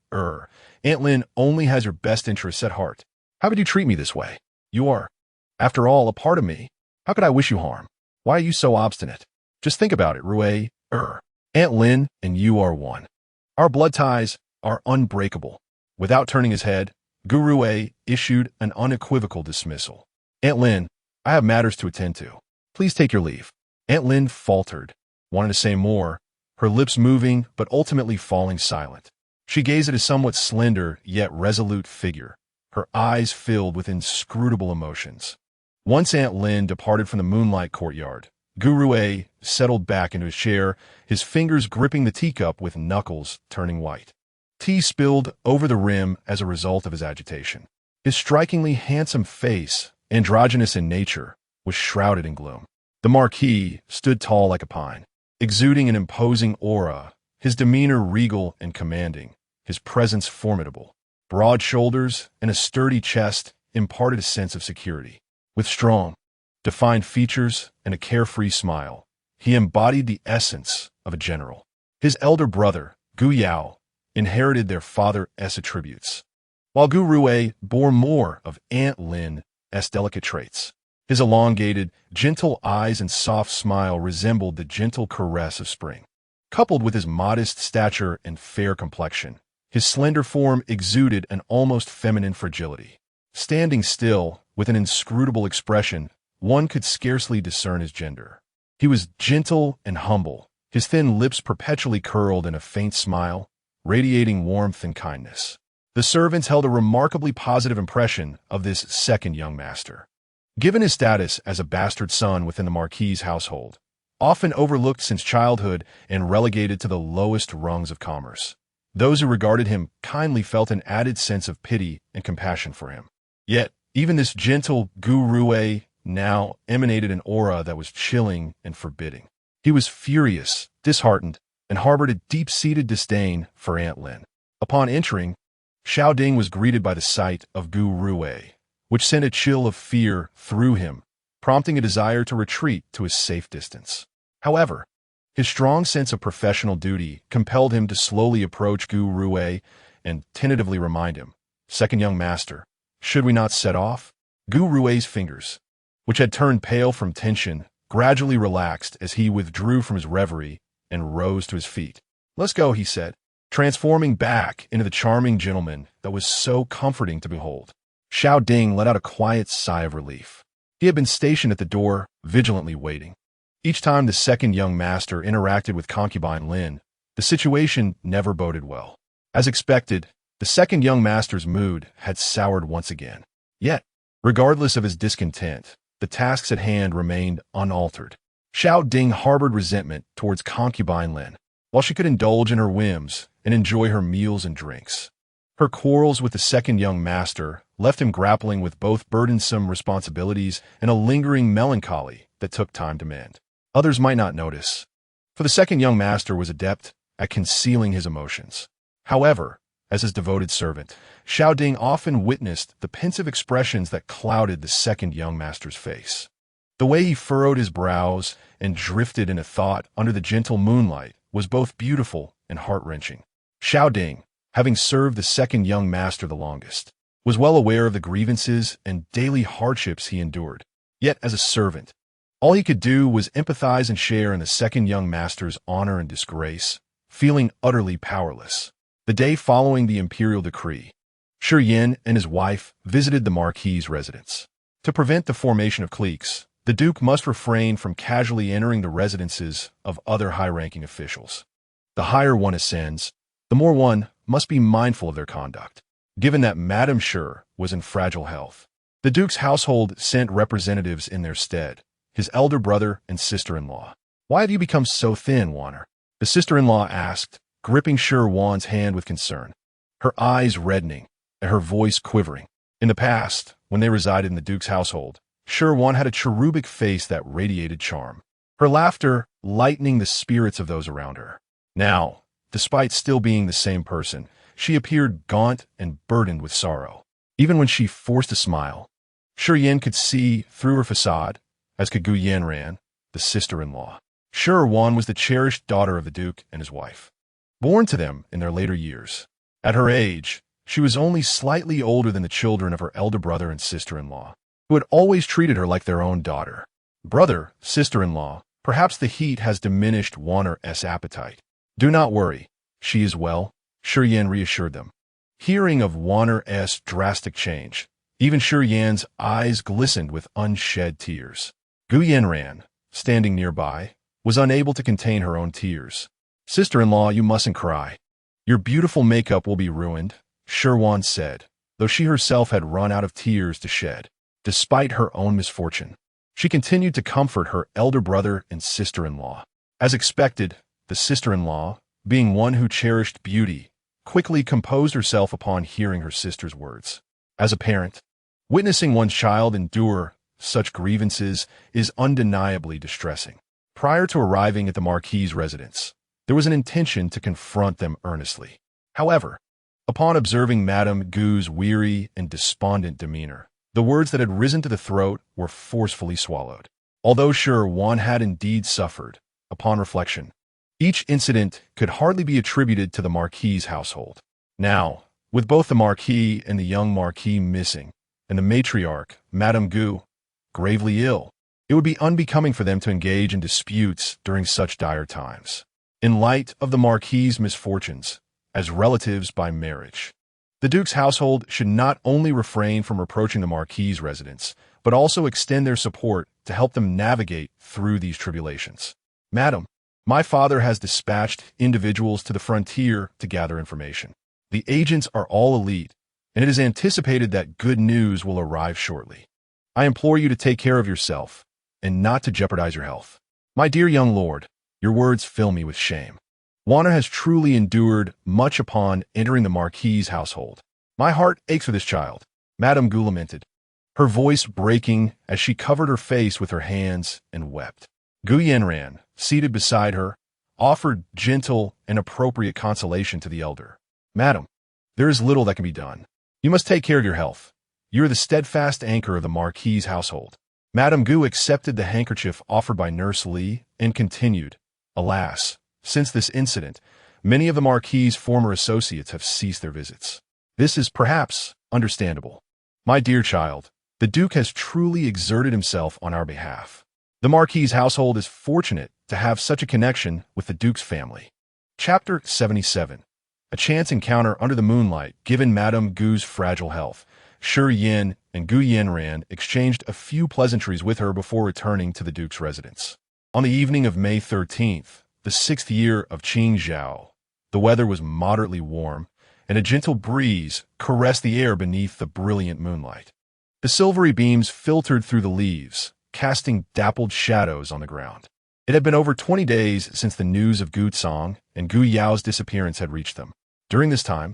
Aunt Lin only has your best interests at heart. How could you treat me this way? You are, after all, a part of me. How could I wish you harm? Why are you so obstinate? Just think about it, Rue. Aunt Lin and you are one. Our blood ties are unbreakable. Without turning his head, Gu Rue issued an unequivocal dismissal. Aunt Lin, I have matters to attend to. Please take your leave. Aunt Lin faltered, wanted to say more, her lips moving but ultimately falling silent. She gazed at his somewhat slender yet resolute figure, her eyes filled with inscrutable emotions. Once Aunt Lin departed from the moonlight courtyard, Gu Rue settled back into his chair, his fingers gripping the teacup with knuckles turning white. Tea spilled over the rim as a result of his agitation. His strikingly handsome face, androgynous in nature, was shrouded in gloom. The marquis stood tall like a pine, exuding an imposing aura, his demeanor regal and commanding, his presence formidable. Broad shoulders and a sturdy chest imparted a sense of security. With strong, defined features and a carefree smile, he embodied the essence of a general. His elder brother, Gu Yao, inherited their father's attributes, while Gu Rue bore more of Aunt Lin's delicate traits. His elongated, gentle eyes and soft smile resembled the gentle caress of spring. Coupled with his modest stature and fair complexion, his slender form exuded an almost feminine fragility. Standing still, with an inscrutable expression, one could scarcely discern his gender. He was gentle and humble, his thin lips perpetually curled in a faint smile, radiating warmth and kindness. The servants held a remarkably positive impression of this second young master. Given his status as a bastard son within the marquis's household, often overlooked since childhood and relegated to the lowest rungs of commerce, those who regarded him kindly felt an added sense of pity and compassion for him. Yet, even this gentle Gu now emanated an aura that was chilling and forbidding. He was furious, disheartened, and harbored a deep-seated disdain for Aunt Lin. Upon entering, Xiao Ding was greeted by the sight of Gu, which sent a chill of fear through him, prompting a desire to retreat to a safe distance. However, his strong sense of professional duty compelled him to slowly approach Gu and tentatively remind him, "Second young master, should we not set off?" Gu fingers, which had turned pale from tension, gradually relaxed as he withdrew from his reverie and rose to his feet. "Let's go," he said, transforming back into the charming gentleman that was so comforting to behold. Xiao Ding let out a quiet sigh of relief. He had been stationed at the door, vigilantly waiting. Each time the second young master interacted with concubine Lin, the situation never boded well. As expected, the second young master's mood had soured once again. Yet, regardless of his discontent, the tasks at hand remained unaltered. Xiao Ding harbored resentment towards concubine Lin, while she could indulge in her whims and enjoy her meals and drinks. Her quarrels with the second young master left him grappling with both burdensome responsibilities and a lingering melancholy that took time to mend. Others might not notice, for the second young master was adept at concealing his emotions. However, as his devoted servant, Xiao Ding often witnessed the pensive expressions that clouded the second young master's face. The way he furrowed his brows and drifted in a thought under the gentle moonlight was both beautiful and heart-wrenching. Xiao Ding, having served the second young master the longest, was well aware of the grievances and daily hardships he endured. Yet, as a servant, all he could do was empathize and share in the second young master's honor and disgrace, feeling utterly powerless. The day following the imperial decree, Shi Wan and his wife visited the marquis's residence. To prevent the formation of cliques, the duke must refrain from casually entering the residences of other high-ranking officials. The higher one ascends, the more one must be mindful of their conduct. Given that Madame Shi was in fragile health, the duke's household sent representatives in their stead, his elder brother and sister-in-law. "Why have you become so thin, Wanner?" the sister-in-law asked, gripping Shi Wan's hand with concern, her eyes reddening and her voice quivering. In the past, when they resided in the duke's household, Shi Wan had a cherubic face that radiated charm, her laughter lightening the spirits of those around her. Now, despite still being the same person, she appeared gaunt and burdened with sorrow. Even when she forced a smile, Shi Wan could see through her facade, as could Gu Yanran, the sister-in-law. Shi Wan was the cherished daughter of the duke and his wife, born to them in their later years. At her age, she was only slightly older than the children of her elder brother and sister-in-law, who had always treated her like their own daughter. "Brother, sister-in-law, perhaps the heat has diminished Wanner's appetite. Do not worry, she is well," Shi Wan reassured them. Hearing of Wanner's drastic change, even Shi Wan's eyes glistened with unshed tears. Gu Yanran, standing nearby, was unable to contain her own tears. "Sister-in-law, you mustn't cry. Your beautiful makeup will be ruined," Shi Wan said, though she herself had run out of tears to shed. Despite her own misfortune, she continued to comfort her elder brother and sister-in-law. As expected, the sister-in-law, being one who cherished beauty, quickly composed herself upon hearing her sister's words. As a parent, witnessing one's child endure such grievances is undeniably distressing. Prior to arriving at the marquis's residence, there was an intention to confront them earnestly. However, upon observing Madame Gu's weary and despondent demeanor, the words that had risen to the throat were forcefully swallowed. Although Shi Wan had indeed suffered, upon reflection, each incident could hardly be attributed to the marquis's household. Now, with both the marquis and the young marquis missing, and the matriarch, Madame Gu, gravely ill, it would be unbecoming for them to engage in disputes during such dire times. In light of the marquis's misfortunes, as relatives by marriage, the duke's household should not only refrain from approaching the marquis's residence, but also extend their support to help them navigate through these tribulations. "Madam, My father has dispatched individuals to the frontier to gather information. The agents are all elite, and it is anticipated that good news will arrive shortly. I implore you to take care of yourself and not to jeopardize your health. My dear young lord, your words fill me with shame. Juana has truly endured much upon entering the marquis's household. My heart aches for this child, Madame Gu lamented, her voice breaking as she covered her face with her hands and wept. Gu Yanran, seated beside her, offered gentle and appropriate consolation to the elder. Madam, there is little that can be done. You must take care of your health. You are the steadfast anchor of the marquis's household. Madame Gu accepted the handkerchief offered by Nurse Li and continued, Alas, since this incident, many of the marquis's former associates have ceased their visits. This is perhaps understandable. My dear child, the Duke has truly exerted himself on our behalf. The Marquis's household is fortunate to have such a connection with the Duke's family. Chapter 77. A chance encounter under the moonlight. Given Madame Gu's fragile health, Shi Yin and Gu Yanran exchanged a few pleasantries with her before returning to the Duke's residence. On the evening of May 13th, the 6th year of Qing Zhao, the weather was moderately warm, and a gentle breeze caressed the air beneath the brilliant moonlight. The silvery beams filtered through the leaves, casting dappled shadows on the ground. It had been over 20 days since the news of Gu Tsang and Gu Yao's disappearance had reached them. During this time,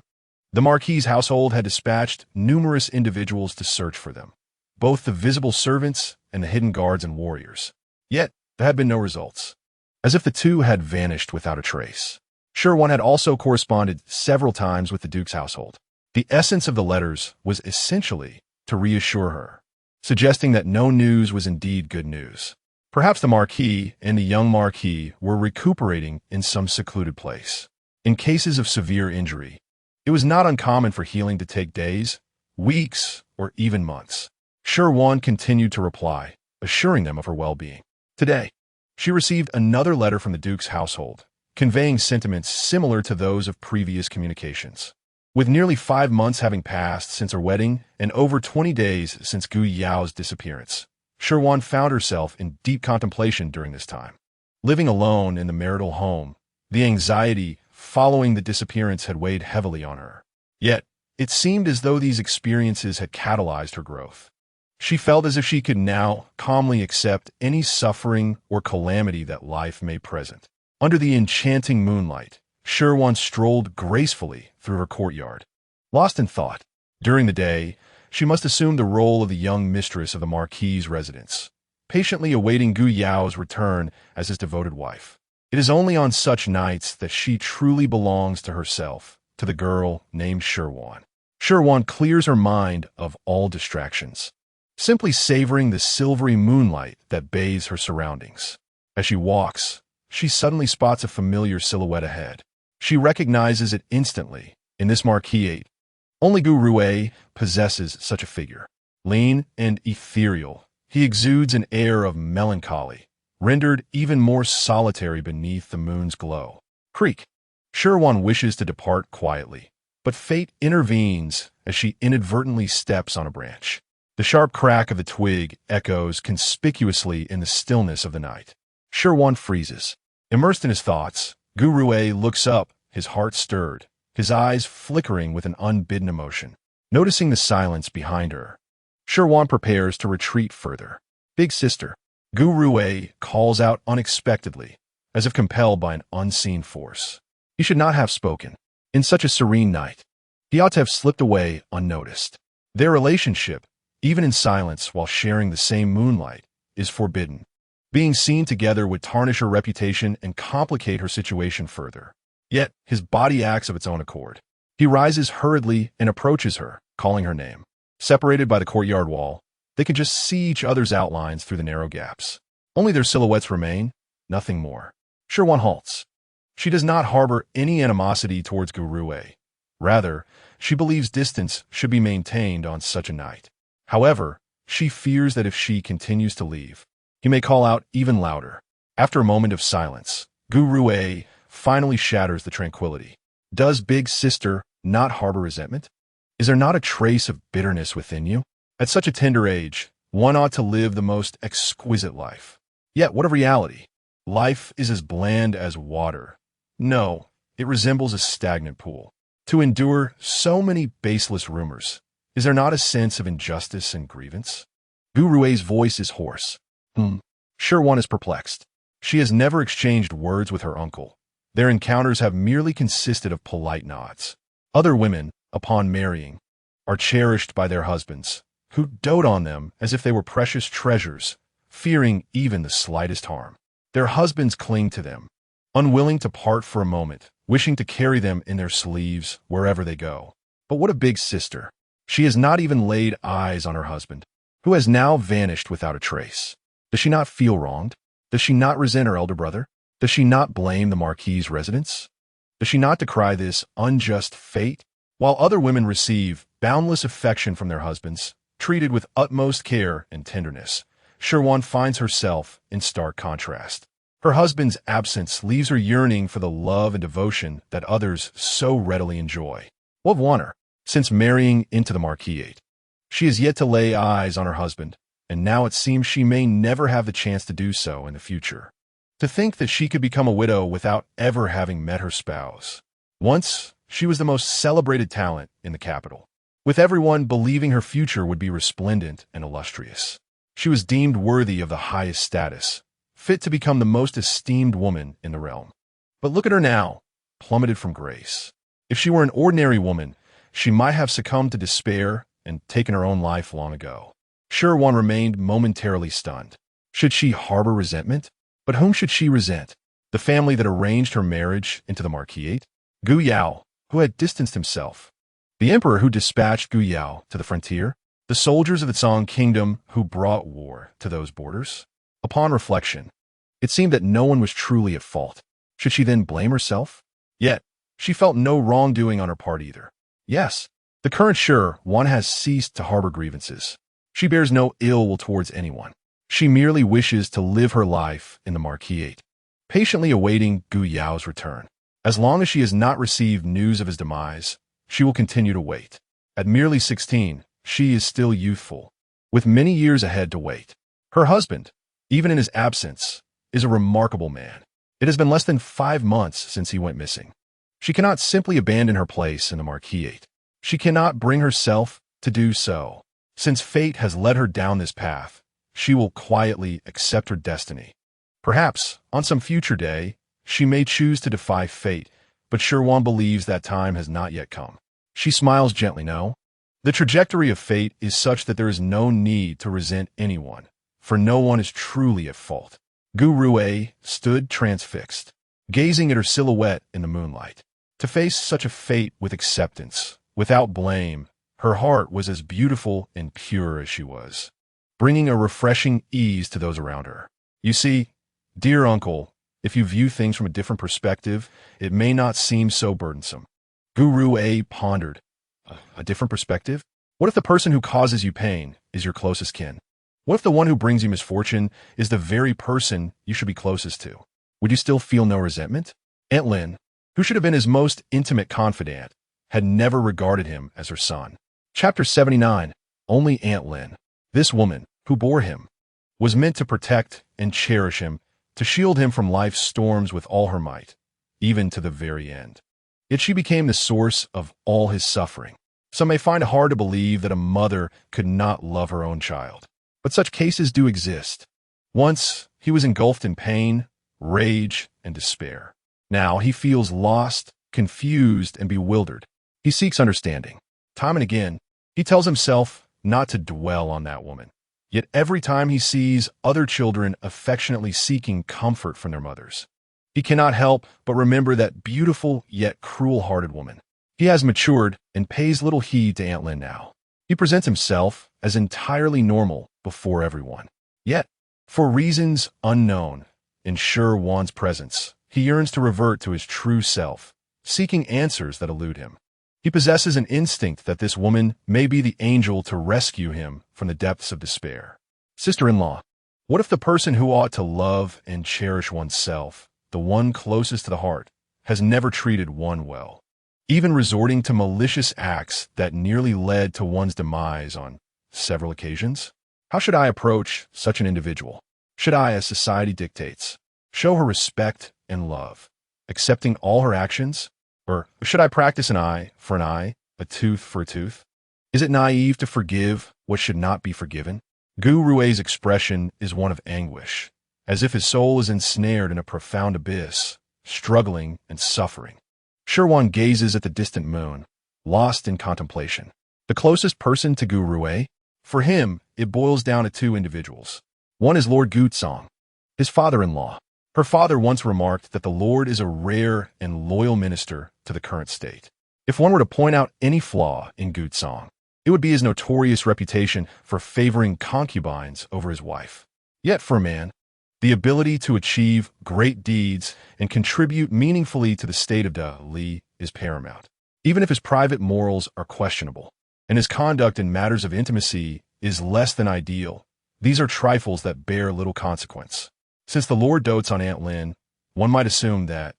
the Marquis's household had dispatched numerous individuals to search for them, both the visible servants and the hidden guards and warriors. Yet, there had been no results, as if the two had vanished without a trace. Shi Wan had also corresponded several times with the Duke's household. The essence of the letters was essentially to reassure her, suggesting that no news was indeed good news. Perhaps the Marquis and the young Marquis were recuperating in some secluded place. In cases of severe injury, it was not uncommon for healing to take days, weeks, or even months. Shi Wan continued to reply, assuring them of her well-being. Today, she received another letter from the Duke's household, conveying sentiments similar to those of previous communications. With nearly 5 months having passed since her wedding and over 20 days since Gu Yao's disappearance, Shi Wan found herself in deep contemplation during this time. Living alone in the marital home, the anxiety following the disappearance had weighed heavily on her. Yet, it seemed as though these experiences had catalyzed her growth. She felt as if she could now calmly accept any suffering or calamity that life may present. Under the enchanting moonlight, Shi Wan strolled gracefully through her courtyard. Lost in thought, during the day, she must assume the role of the young mistress of the Marquis's residence, patiently awaiting Gu Yao's return as his devoted wife. It is only on such nights that she truly belongs to herself, to the girl named Shi Wan. Shi Wan clears her mind of all distractions, simply savoring the silvery moonlight that bathes her surroundings. As she walks, she suddenly spots a familiar silhouette ahead. She recognizes it instantly in this Marquis. Only Gu Rui possesses such a figure. Lean and ethereal, he exudes an air of melancholy, rendered even more solitary beneath the moon's glow. Creak. Shi Wan wishes to depart quietly, but fate intervenes as she inadvertently steps on a branch. The sharp crack of the twig echoes conspicuously in the stillness of the night. Shi Wan freezes. Immersed in his thoughts, Gu Rui looks up, his heart stirred, his eyes flickering with an unbidden emotion. Noticing the silence behind her, Shi Wan prepares to retreat further. Big sister, Gu Rui calls out unexpectedly, as if compelled by an unseen force. He should not have spoken. In such a serene night, he ought to have slipped away unnoticed. Their relationship, even in silence while sharing the same moonlight, is forbidden. Being seen together would tarnish her reputation and complicate her situation further. Yet, his body acts of its own accord. He rises hurriedly and approaches her, calling her name. Separated by the courtyard wall, they can just see each other's outlines through the narrow gaps. Only their silhouettes remain, nothing more. Shi Wan halts. She does not harbor any animosity towards Gu Rui. Rather, she believes distance should be maintained on such a night. However, she fears that if she continues to leave, he may call out even louder. After a moment of silence, Gu Rui finally shatters the tranquility. Does big sister not harbor resentment? Is there not a trace of bitterness within you? At such a tender age, one ought to live the most exquisite life. Yet what of reality? Life is as bland as water. No, it resembles a stagnant pool. To endure so many baseless rumors, is there not a sense of injustice and grievance? Gu Rui's voice is hoarse. Shi Wan is perplexed. She has never exchanged words with her uncle. Their encounters have merely consisted of polite nods. Other women, upon marrying, are cherished by their husbands, who dote on them as if they were precious treasures, fearing even the slightest harm. Their husbands cling to them, unwilling to part for a moment, wishing to carry them in their sleeves wherever they go. But what a big sister! She has not even laid eyes on her husband, who has now vanished without a trace. Does she not feel wronged? Does she not resent her elder brother? Does she not blame the marquis's residence? Does she not decry this unjust fate? While other women receive boundless affection from their husbands, treated with utmost care and tenderness, Shi Wan finds herself in stark contrast. Her husband's absence leaves her yearning for the love and devotion that others so readily enjoy. What have won her? Since marrying into the marquis, she has yet to lay eyes on her husband, and now it seems she may never have the chance to do so in the future. To think that she could become a widow without ever having met her spouse. Once, she was the most celebrated talent in the capital, with everyone believing her future would be resplendent and illustrious. She was deemed worthy of the highest status, fit to become the most esteemed woman in the realm. But look at her now, plummeted from grace. If she were an ordinary woman, she might have succumbed to despair and taken her own life long ago. Shi Wan remained momentarily stunned. Should she harbor resentment? But whom should she resent? The family that arranged her marriage into the marquis? Gu Yao, who had distanced himself. The emperor who dispatched Gu Yao to the frontier? The soldiers of the Song kingdom who brought war to those borders? Upon reflection, it seemed that no one was truly at fault. Should she then blame herself? Yet, she felt no wrongdoing on her part either. Yes, the current Shi Wan has ceased to harbor grievances. She bears no ill will towards anyone. She merely wishes to live her life in the marquis, patiently awaiting Gu Yao's return. As long as she has not received news of his demise, she will continue to wait. At merely 16, she is still youthful, with many years ahead to wait. Her husband, even in his absence, is a remarkable man. It has been less than 5 months since he went missing. She cannot simply abandon her place in the marquis. She cannot bring herself to do so. Since fate has led her down this path, she will quietly accept her destiny. Perhaps, on some future day, she may choose to defy fate, but Shi Wan believes that time has not yet come. She smiles gently, no? The trajectory of fate is such that there is no need to resent anyone, for no one is truly at fault. Gu Rui stood transfixed, gazing at her silhouette in the moonlight. To face such a fate with acceptance, without blame, her heart was as beautiful and pure as she was, bringing a refreshing ease to those around her. You see, dear uncle, if you view things from a different perspective, it may not seem so burdensome. Gu Rui pondered. A different perspective? What if the person who causes you pain is your closest kin? What if the one who brings you misfortune is the very person you should be closest to? Would you still feel no resentment? Aunt Lin, who should have been his most intimate confidant, had never regarded him as her son. Chapter 79. Only Aunt Lin, this woman, who bore him, was meant to protect and cherish him, to shield him from life's storms with all her might, even to the very end. Yet she became the source of all his suffering. Some may find it hard to believe that a mother could not love her own child, but such cases do exist. Once, he was engulfed in pain, rage, and despair. Now he feels lost, confused, and bewildered. He seeks understanding. Time and again, he tells himself not to dwell on that woman. Yet every time he sees other children affectionately seeking comfort from their mothers, he cannot help but remember that beautiful yet cruel-hearted woman. He has matured and pays little heed to Aunt Lin now. He presents himself as entirely normal before everyone. Yet, for reasons unknown, in Shi Wan's presence, he yearns to revert to his true self, seeking answers that elude him. He possesses an instinct that this woman may be the angel to rescue him from the depths of despair. Sister-in-law, what if the person who ought to love and cherish oneself, the one closest to the heart, has never treated one well, even resorting to malicious acts that nearly led to one's demise on several occasions? How should I approach such an individual? Should I, as society dictates, Show her respect and love, accepting all her actions? Or should I practice an eye for an eye, a tooth for a tooth? Is it naive to forgive what should not be forgiven? Gu Rui's expression is one of anguish, as if his soul is ensnared in a profound abyss, struggling and suffering. Shi Wan gazes at the distant moon, lost in contemplation. The closest person to Gu Rui? For him, it boils down to two individuals. One is Lord Gutsong, his father-in-law. Her father once remarked that the Lord is a rare and loyal minister to the current state. If one were to point out any flaw in Gutsong, it would be his notorious reputation for favoring concubines over his wife. Yet for a man, the ability to achieve great deeds and contribute meaningfully to the state of dowry is paramount, even if his private morals are questionable, and his conduct in matters of intimacy is less than ideal. These are trifles that bear little consequence. Since the Lord dotes on Aunt Lin, one might assume that,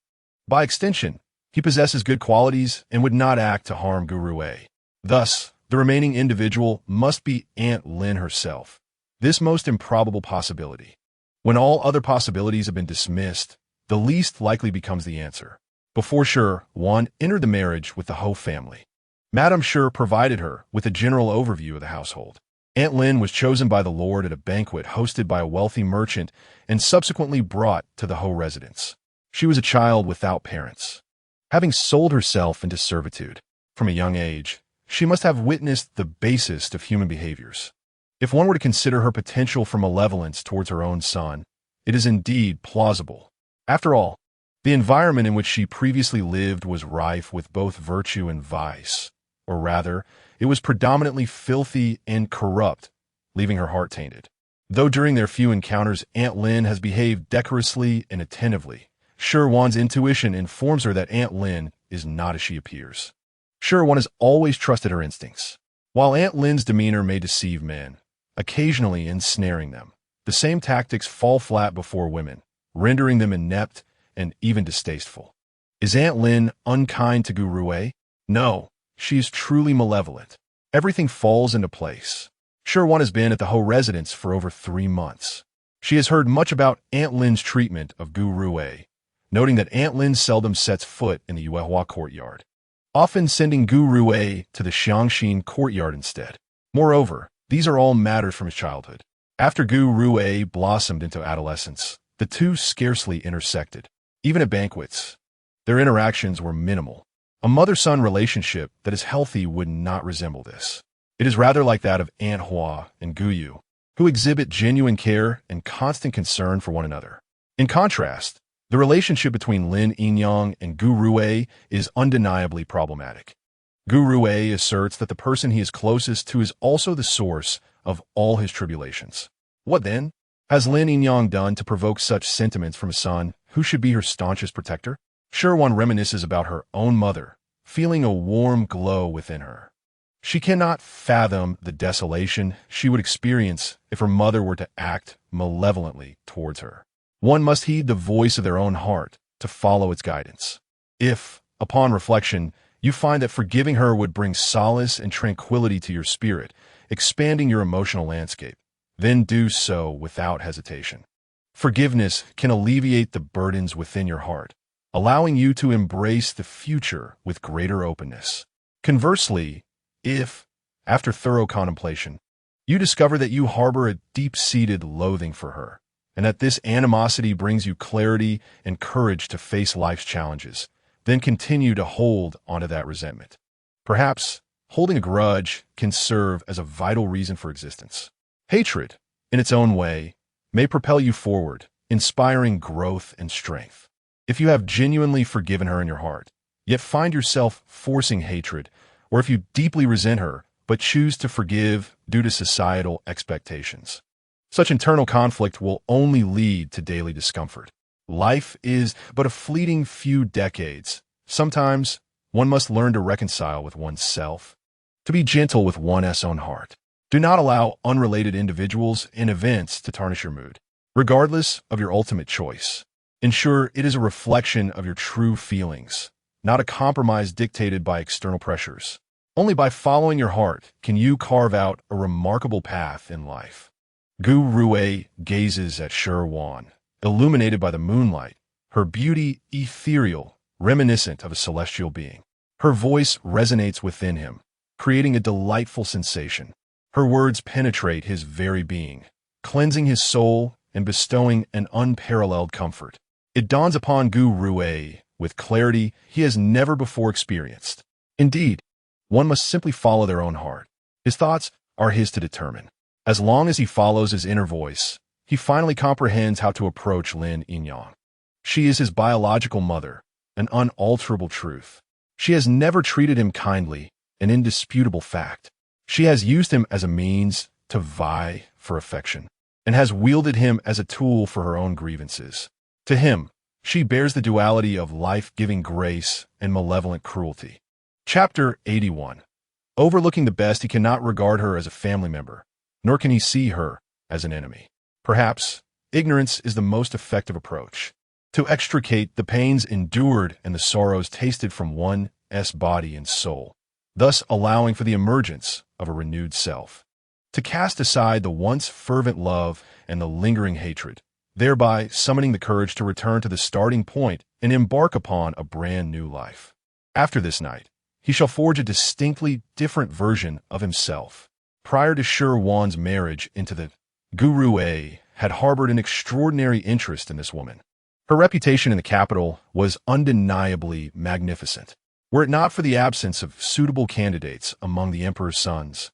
by extension, he possesses good qualities and would not act to harm Gu Rui. Thus, the remaining individual must be Aunt Lin herself, this most improbable possibility. When all other possibilities have been dismissed, the least likely becomes the answer. Before Shi Wan entered the marriage with the Ho family, Madame Shi provided her with a general overview of the household. Aunt Lin was chosen by the Lord at a banquet hosted by a wealthy merchant and subsequently brought to the Ho residence. She was a child without parents. Having sold herself into servitude from a young age, she must have witnessed the basest of human behaviors. If one were to consider her potential for malevolence towards her own son, it is indeed plausible. After all, the environment in which she previously lived was rife with both virtue and vice, or rather, it was predominantly filthy and corrupt, leaving her heart tainted. Though during their few encounters Aunt Lin has behaved decorously and attentively, Shi Wan's intuition informs her that Aunt Lin is not as she appears. Shi Wan has always trusted her instincts. While Aunt Lin's demeanor may deceive men, occasionally ensnaring them, the same tactics fall flat before women, rendering them inept and even distasteful. Is Aunt Lin unkind to Gu Rui? No. She is truly malevolent. Everything falls into place. Shi Wan has been at the Ho residence for over 3 months. She has heard much about Aunt Lin's treatment of Gu Rui, noting that Aunt Lin seldom sets foot in the Yuehua courtyard, often sending Gu Rui to the Xiangxin courtyard instead. Moreover, these are all matters from his childhood. After Gu Rui blossomed into adolescence, the two scarcely intersected. Even at banquets, their interactions were minimal. A mother-son relationship that is healthy would not resemble this. It is rather like that of Aunt Hua and Gu Yu, who exhibit genuine care and constant concern for one another. In contrast, the relationship between Lin Yinyang and Gu Rui is undeniably problematic. Gu Rui asserts that the person he is closest to is also the source of all his tribulations. What then has Lin Yinyang done to provoke such sentiments from a son who should be her staunchest protector? Shi Wan reminisces about her own mother, feeling a warm glow within her. She cannot fathom the desolation she would experience if her mother were to act malevolently towards her. One must heed the voice of their own heart to follow its guidance. If, upon reflection, you find that forgiving her would bring solace and tranquility to your spirit, expanding your emotional landscape, then do so without hesitation. Forgiveness can alleviate the burdens within your heart, allowing you to embrace the future with greater openness. Conversely, if, after thorough contemplation, you discover that you harbor a deep-seated loathing for her, and that this animosity brings you clarity and courage to face life's challenges, then continue to hold onto that resentment. Perhaps holding a grudge can serve as a vital reason for existence. Hatred, in its own way, may propel you forward, inspiring growth and strength. If you have genuinely forgiven her in your heart, yet find yourself forcing hatred, or if you deeply resent her but choose to forgive due to societal expectations, such internal conflict will only lead to daily discomfort. Life is but a fleeting few decades. Sometimes one must learn to reconcile with oneself, to be gentle with one's own heart. Do not allow unrelated individuals and events to tarnish your mood, regardless of your ultimate choice. Ensure it is a reflection of your true feelings, not a compromise dictated by external pressures. Only by following your heart can you carve out a remarkable path in life. Gu Rui gazes at Shi Wan, illuminated by the moonlight, her beauty ethereal, reminiscent of a celestial being. Her voice resonates within him, creating a delightful sensation. Her words penetrate his very being, cleansing his soul and bestowing an unparalleled comfort. It dawns upon Gu Rue with clarity he has never before experienced. Indeed, one must simply follow their own heart. His thoughts are his to determine. As long as he follows his inner voice, he finally comprehends how to approach Lin Yinyang. She is his biological mother, an unalterable truth. She has never treated him kindly, an indisputable fact. She has used him as a means to vie for affection, and has wielded him as a tool for her own grievances. To him, she bears the duality of life-giving grace and malevolent cruelty. Chapter 81. Overlooking the best, he cannot regard her as a family member, nor can he see her as an enemy. Perhaps, ignorance is the most effective approach. To extricate the pains endured and the sorrows tasted from one's body and soul, thus allowing for the emergence of a renewed self. To cast aside the once fervent love and the lingering hatred, thereby summoning the courage to return to the starting point and embark upon a brand new life. After this night, he shall forge a distinctly different version of himself. Prior to Shi Wan's marriage into the Guru had harbored an extraordinary interest in this woman. Her reputation in the capital was undeniably magnificent. Were it not for the absence of suitable candidates among the emperor's sons,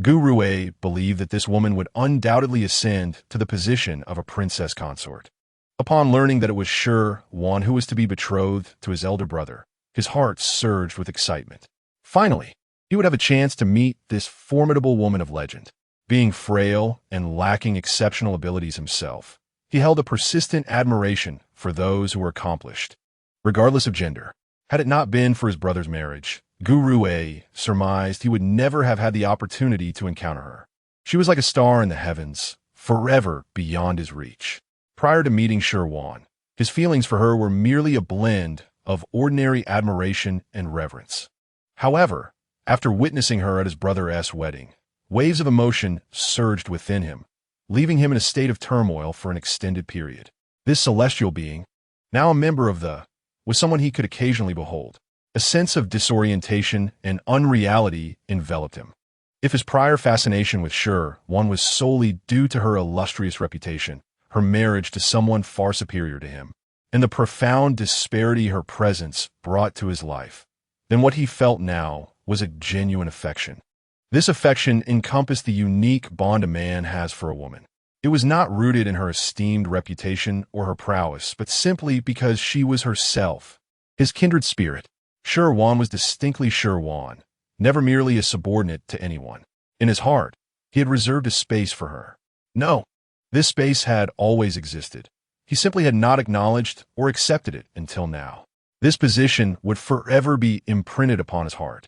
Guru believed that this woman would undoubtedly ascend to the position of a princess consort. Upon learning that it was Shi Wan who was to be betrothed to his elder brother, his heart surged with excitement. Finally, he would have a chance to meet this formidable woman of legend. Being frail and lacking exceptional abilities himself, he held a persistent admiration for those who were accomplished, regardless of gender. Had it not been for his brother's marriage, Guru surmised he would never have had the opportunity to encounter her. She was like a star in the heavens, forever beyond his reach. Prior to meeting Shi Wan, his feelings for her were merely a blend of ordinary admiration and reverence. However, after witnessing her at his brother's wedding, waves of emotion surged within him, leaving him in a state of turmoil for an extended period. This celestial being, now a member of the, was someone he could occasionally behold. A sense of disorientation and unreality enveloped him. If his prior fascination with Shi Wan was solely due to her illustrious reputation, her marriage to someone far superior to him, and the profound disparity her presence brought to his life, then what he felt now was a genuine affection. This affection encompassed the unique bond a man has for a woman. It was not rooted in her esteemed reputation or her prowess, but simply because she was herself, his kindred spirit. Shi Wan was distinctly Shi Wan, never merely a subordinate to anyone. In his heart, he had reserved a space for her. No, this space had always existed. He simply had not acknowledged or accepted it until now. This position would forever be imprinted upon his heart.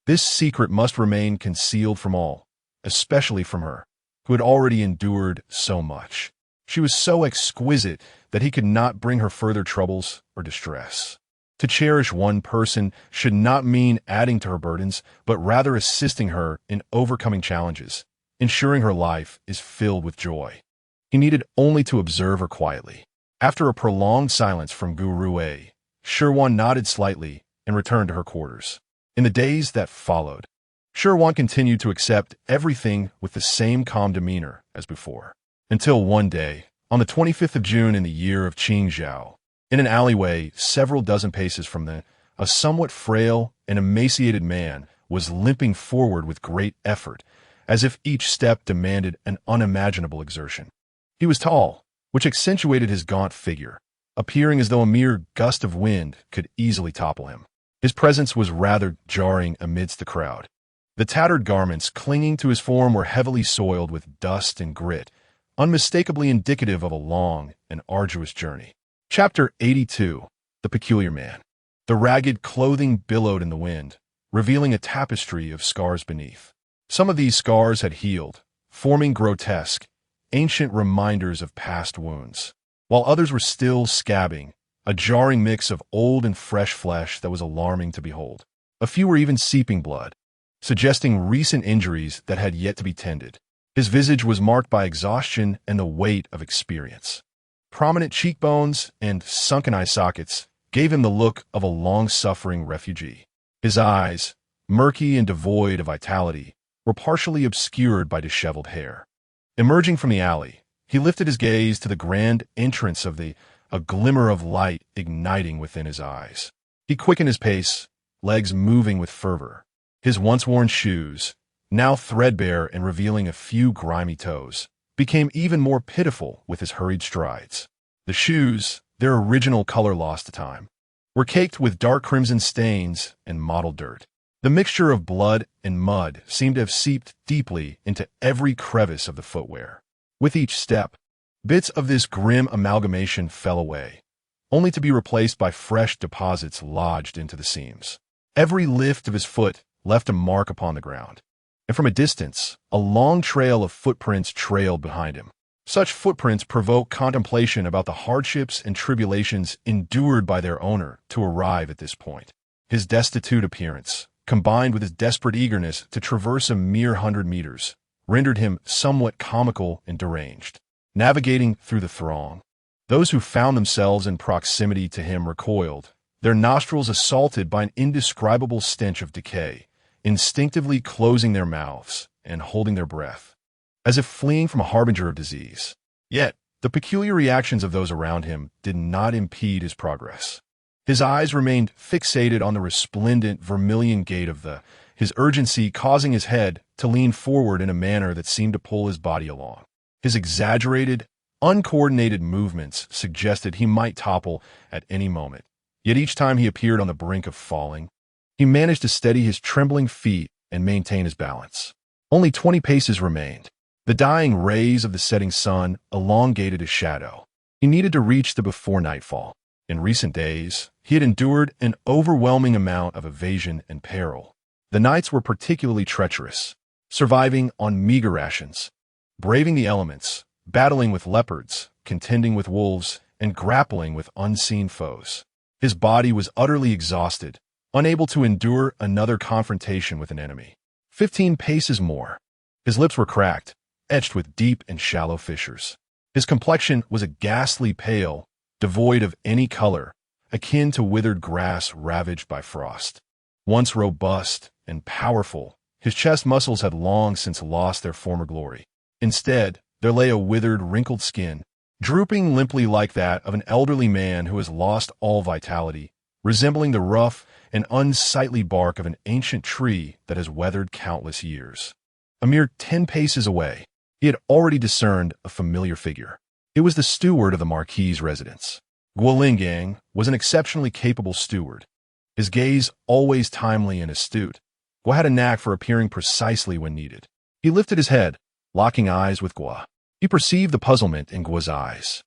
This secret must remain concealed from all, especially from her, who had already endured so much. She was so exquisite that he could not bring her further troubles or distress. To cherish one person should not mean adding to her burdens, but rather assisting her in overcoming challenges, ensuring her life is filled with joy. He needed only to observe her quietly. After a prolonged silence from Guru Shi Wan nodded slightly and returned to her quarters. In the days that followed, Shi Wan continued to accept everything with the same calm demeanor as before, until one day, on the 25th of June in the year of Qingzhou, in an alleyway several dozen paces from them, a somewhat frail and emaciated man was limping forward with great effort, as if each step demanded an unimaginable exertion. He was tall, which accentuated his gaunt figure, appearing as though a mere gust of wind could easily topple him. His presence was rather jarring amidst the crowd. The tattered garments clinging to his form were heavily soiled with dust and grit, unmistakably indicative of a long and arduous journey. Chapter 82. The Peculiar Man. The ragged clothing billowed in the wind, revealing a tapestry of scars beneath. Some of these scars had healed, forming grotesque, ancient reminders of past wounds, while others were still scabbing, a jarring mix of old and fresh flesh that was alarming to behold. A few were even seeping blood, suggesting recent injuries that had yet to be tended. His visage was marked by exhaustion and the weight of experience. prominent cheekbones, and sunken eye sockets gave him the look of a long-suffering refugee. His eyes, murky and devoid of vitality, were partially obscured by disheveled hair. Emerging from the alley, he lifted his gaze to the grand entrance of a glimmer of light igniting within his eyes. He quickened his pace, legs moving with fervor. His once-worn shoes, now threadbare and revealing a few grimy toes, became even more pitiful with his hurried strides. The shoes, their original color lost to time, were caked with dark crimson stains and mottled dirt. The mixture of blood and mud seemed to have seeped deeply into every crevice of the footwear. With each step, bits of this grim amalgamation fell away, only to be replaced by fresh deposits lodged into the seams. Every lift of his foot left a mark upon the ground, and from a distance, a long trail of footprints trailed behind him. Such footprints provoke contemplation about the hardships and tribulations endured by their owner to arrive at this point. His destitute appearance, combined with his desperate eagerness to traverse a mere 100 meters, rendered him somewhat comical and deranged. Navigating through the throng, those who found themselves in proximity to him recoiled, their nostrils assaulted by an indescribable stench of decay, instinctively closing their mouths and holding their breath, as if fleeing from a harbinger of disease. Yet, the peculiar reactions of those around him did not impede his progress. His eyes remained fixated on the resplendent vermilion gate of his urgency causing his head to lean forward in a manner that seemed to pull his body along. His exaggerated, uncoordinated movements suggested he might topple at any moment. Yet each time he appeared on the brink of falling, he managed to steady his trembling feet and maintain his balance. Only 20 paces remained. The dying rays of the setting sun elongated his shadow. He needed to reach them before nightfall. In recent days, he had endured an overwhelming amount of evasion and peril. The nights were particularly treacherous, surviving on meager rations, braving the elements, battling with leopards, contending with wolves, and grappling with unseen foes. His body was utterly exhausted, unable to endure another confrontation with an enemy. 15 paces more. His lips were cracked, etched with deep and shallow fissures. His complexion was a ghastly pale, devoid of any color, akin to withered grass ravaged by frost. Once robust and powerful, his chest muscles had long since lost their former glory. Instead, there lay a withered, wrinkled skin, drooping limply like that of an elderly man who has lost all vitality, resembling the rough and unsightly bark of an ancient tree that has weathered countless years. A mere 10 paces away, he had already discerned a familiar figure. It was the steward of the marquis's residence. Guolingang was an exceptionally capable steward. His gaze always timely and astute, Guo had a knack for appearing precisely when needed. He lifted his head, locking eyes with Guo. He perceived the puzzlement in Guo's eyes.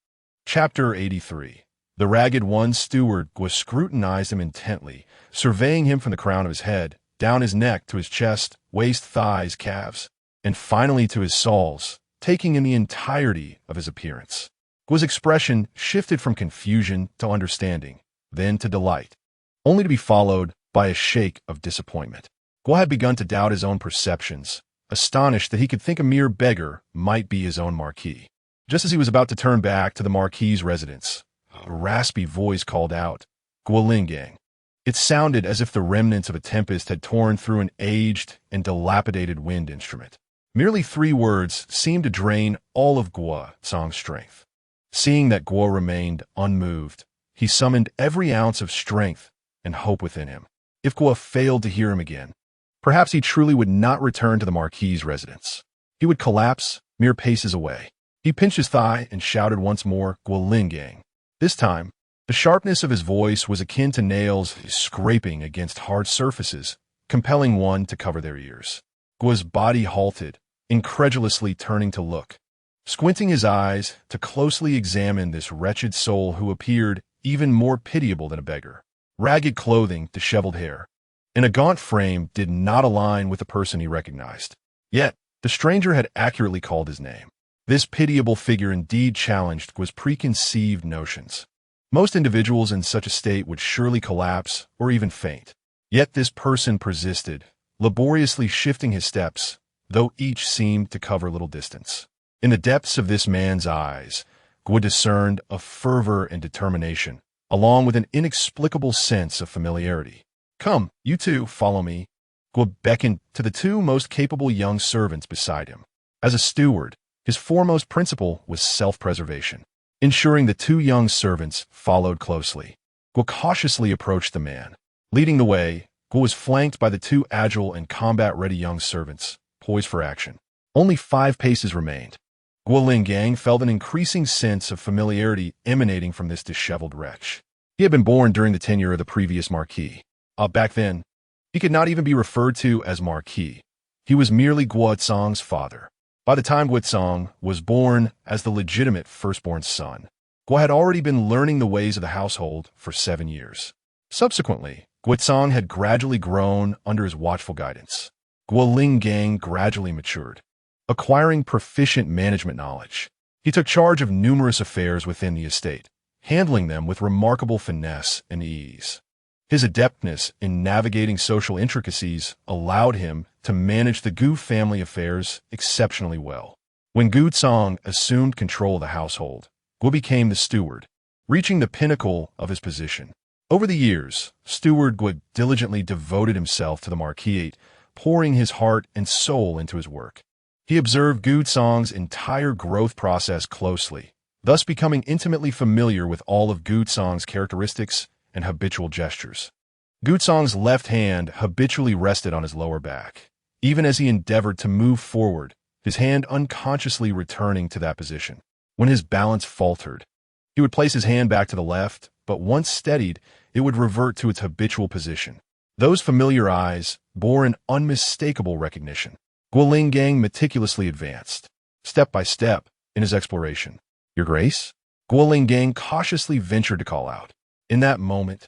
Chapter 83. The ragged one steward Guo scrutinized him intently, surveying him from the crown of his head, down his neck to his chest, waist, thighs, calves, and finally to his soles, taking in the entirety of his appearance. Guo's expression shifted from confusion to understanding, then to delight, only to be followed by a shake of disappointment. Guo had begun to doubt his own perceptions, astonished that he could think a mere beggar might be his own marquis. Just as he was about to turn back to the marquis's residence, a raspy voice called out, "Guolingang." It sounded as if the remnants of a tempest had torn through an aged and dilapidated wind instrument. Merely 3 words seemed to drain all of Guo's strength. Seeing that Guo remained unmoved, he summoned every ounce of strength and hope within him. If Guo failed to hear him again, perhaps he truly would not return to the marquis's residence. He would collapse mere paces away. He pinched his thigh and shouted once more, "Guolingang." This time, the sharpness of his voice was akin to nails scraping against hard surfaces, compelling one to cover their ears. Guo's body halted, incredulously turning to look, squinting his eyes to closely examine this wretched soul who appeared even more pitiable than a beggar. Ragged clothing, disheveled hair, and a gaunt frame did not align with the person he recognized. Yet, the stranger had accurately called his name. This pitiable figure indeed challenged Guo's preconceived notions. Most individuals in such a state would surely collapse or even faint. Yet this person persisted, laboriously shifting his steps, though each seemed to cover little distance. In the depths of this man's eyes, Guo discerned a fervor and determination, along with an inexplicable sense of familiarity. "Come, you two, follow me." Guo beckoned to the two most capable young servants beside him. As a steward, his foremost principle was self-preservation. Ensuring the two young servants followed closely, Guo cautiously approached the man. Leading the way, Guo was flanked by the two agile and combat-ready young servants, poised for action. Only 5 paces remained. Guo Lingang felt an increasing sense of familiarity emanating from this disheveled wretch. He had been born during the tenure of the previous marquis. Back then, he could not even be referred to as marquis. He was merely Guo Tsang's father. By the time Guo Tsang was born as the legitimate firstborn son, Guo had already been learning the ways of the household for 7 years. Subsequently, Guo Tsang had gradually grown under his watchful guidance. Guo Lingang gradually matured, acquiring proficient management knowledge. He took charge of numerous affairs within the estate, handling them with remarkable finesse and ease. His adeptness in navigating social intricacies allowed him to manage the Gu family affairs exceptionally well. When Gu Tsang assumed control of the household, Guo became the steward, reaching the pinnacle of his position. Over the years, Steward Guo diligently devoted himself to the marquisate, pouring his heart and soul into his work. He observed Gu Tsang's entire growth process closely, thus becoming intimately familiar with all of Gu Tsang's characteristics and habitual gestures. Gu Tsang's left hand habitually rested on his lower back. Even as he endeavored to move forward, his hand unconsciously returning to that position. When his balance faltered, he would place his hand back to the left, but once steadied, it would revert to its habitual position. Those familiar eyes bore an unmistakable recognition. Guo Lingang meticulously advanced, step by step, in his exploration. "Your Grace?" Guo Lingang cautiously ventured to call out. In that moment,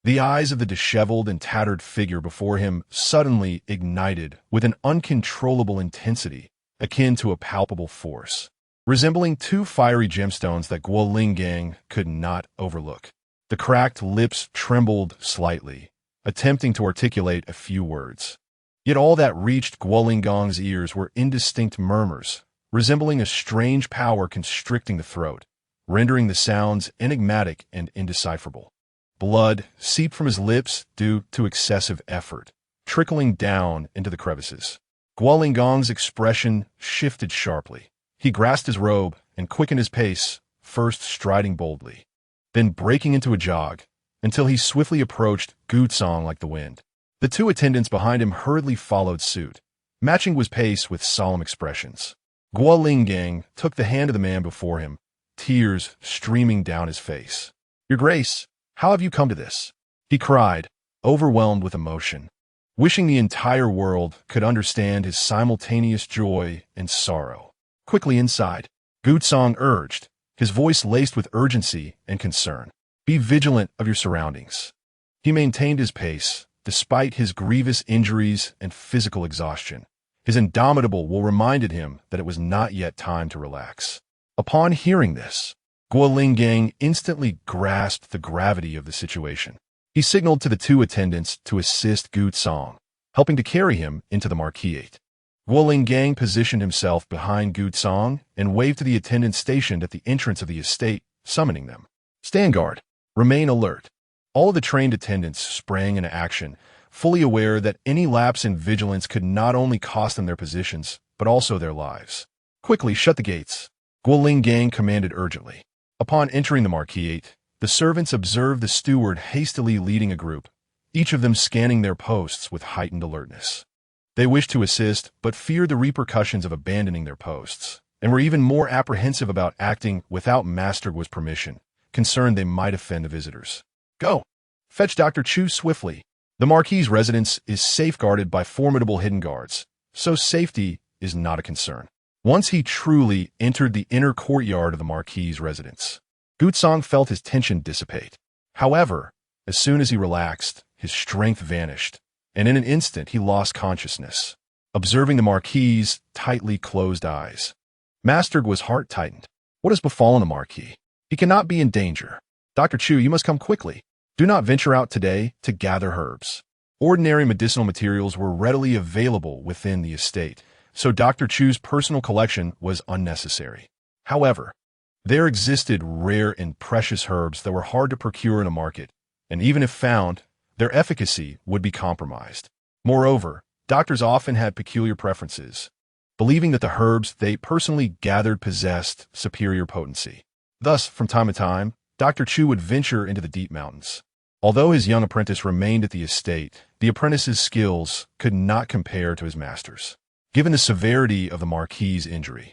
the eyes of the disheveled and tattered figure before him suddenly ignited with an uncontrollable intensity akin to a palpable force, resembling 2 fiery gemstones that Guo Lingang could not overlook. The cracked lips trembled slightly, attempting to articulate a few words. Yet all that reached Guo Linggang's ears were indistinct murmurs, resembling a strange power constricting the throat, rendering the sounds enigmatic and indecipherable. Blood seeped from his lips due to excessive effort, trickling down into the crevices. Guo Linggang's expression shifted sharply. He grasped his robe and quickened his pace, first striding boldly, then breaking into a jog, until he swiftly approached Gu Tsang like the wind. The 2 attendants behind him hurriedly followed suit, matching Guo's pace with solemn expressions. Guo Lingang took the hand of the man before him, tears streaming down his face. "Your Grace, how have you come to this?" he cried, overwhelmed with emotion, wishing the entire world could understand his simultaneous joy and sorrow. Quickly inside, Gu Tsang urged, his voice laced with urgency and concern. "Be vigilant of your surroundings." He maintained his pace, despite his grievous injuries and physical exhaustion. His indomitable will reminded him that it was not yet time to relax. Upon hearing this, Guo Lingang instantly grasped the gravity of the situation. He signaled to the 2 attendants to assist Gu Tsang, helping to carry him into the marquisate. Guo Lingang positioned himself behind Gu Tsang and waved to the attendants stationed at the entrance of the estate, summoning them. "Stand guard. Remain alert." All of the trained attendants sprang into action, fully aware that any lapse in vigilance could not only cost them their positions, but also their lives. "Quickly shut the gates," Guo Lingang commanded urgently. Upon entering the marquisate, the servants observed the steward hastily leading a group, each of them scanning their posts with heightened alertness. They wished to assist, but feared the repercussions of abandoning their posts, and were even more apprehensive about acting without Master Guo's permission, concerned they might offend the visitors. "Go! Fetch Dr. Chu swiftly." The Marquis's residence is safeguarded by formidable hidden guards, so safety is not a concern. Once he truly entered the inner courtyard of the Marquis's residence, Gu Tsang felt his tension dissipate. However, as soon as he relaxed, his strength vanished, and in an instant he lost consciousness, observing the Marquis's tightly closed eyes. Master Guo's heart tightened. What has befallen the Marquis? He cannot be in danger. "Dr. Chu, you must come quickly. Do not venture out today to gather herbs." Ordinary medicinal materials were readily available within the estate, so Dr. Chu's personal collection was unnecessary. However, There existed rare and precious herbs that were hard to procure in a market, and even if found, their efficacy would be compromised. Moreover, doctors often had peculiar preferences, believing that the herbs they personally gathered possessed superior potency. Thus, from time to time, Dr. Chu would venture into the deep mountains. Although his young apprentice remained at the estate, the apprentice's skills could not compare to his master's. Given the severity of the marquis's injury,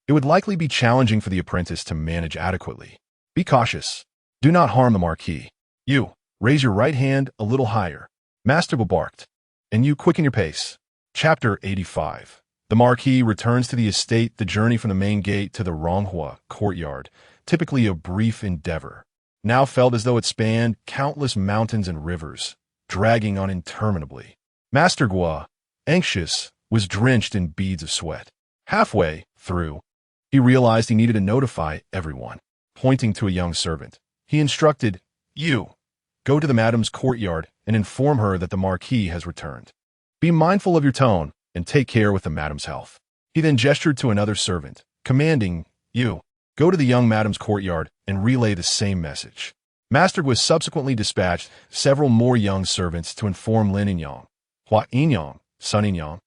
it would likely be challenging for the apprentice to manage adequately. Be cautious. Do not harm the marquis. You, raise your right hand a little higher. Master barked. And you quicken your pace. Chapter 85. The marquis returns to the estate. The journey from the main gate to the Ronghua courtyard, typically a brief endeavor, now felt as though it spanned countless mountains and rivers, dragging on interminably. Master Gua, anxious, was drenched in beads of sweat. Halfway through, he realized he needed to notify everyone. Pointing to a young servant, he instructed, "You, go to the madam's courtyard and inform her that the marquis has returned. Be mindful of your tone and take care with the madam's health." He then gestured to another servant, commanding, "You, go to the young madam's courtyard and relay the same message." Master Gua subsequently dispatched several more young servants to inform Lin Inyang, Hua Inyang, Sun Inyang,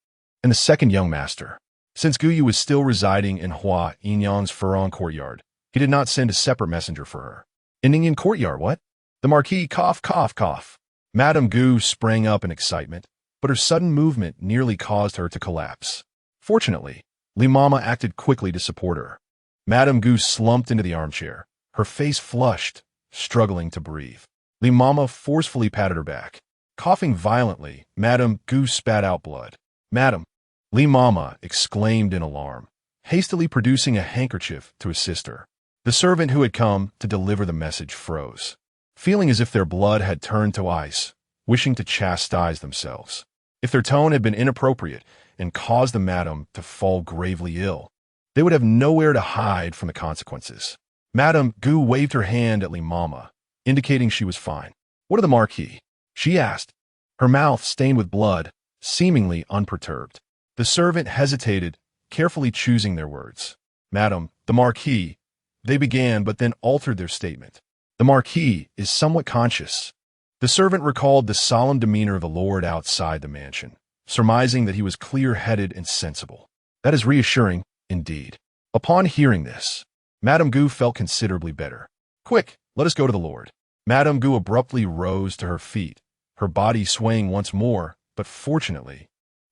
and the second young master. Since Guyu was still residing in Hua Inyang's Furong courtyard, he did not send a separate messenger for her. In Ningyan courtyard, what? The marquis cough. Madame Gu sprang up in excitement, but her sudden movement nearly caused her to collapse. Fortunately, Li Mama acted quickly to support her. Madame Gu slumped into the armchair, her face flushed, struggling to breathe. Li Mama forcefully patted her back. Coughing violently, Madame Gu spat out blood. "Madam!" Li Mama exclaimed in alarm, hastily producing a handkerchief to assist her. The servant who had come to deliver the message froze, feeling as if their blood had turned to ice, wishing to chastise themselves. If their tone had been inappropriate and caused the madam to fall gravely ill, they would have nowhere to hide from the consequences. Madame Gu waved her hand at Li Mama, indicating she was fine. "What of the marquis?" she asked, her mouth stained with blood, seemingly unperturbed. The servant hesitated, carefully choosing their words. "Madam, the marquis," they began, but then altered their statement. "The marquis is somewhat conscious." The servant recalled the solemn demeanor of the lord outside the mansion, surmising that he was clear-headed and sensible. That is reassuring, indeed. Upon hearing this, Madame Gu felt considerably better. "Quick, let us go to the lord." Madame Gu abruptly rose to her feet, her body swaying once more, but fortunately,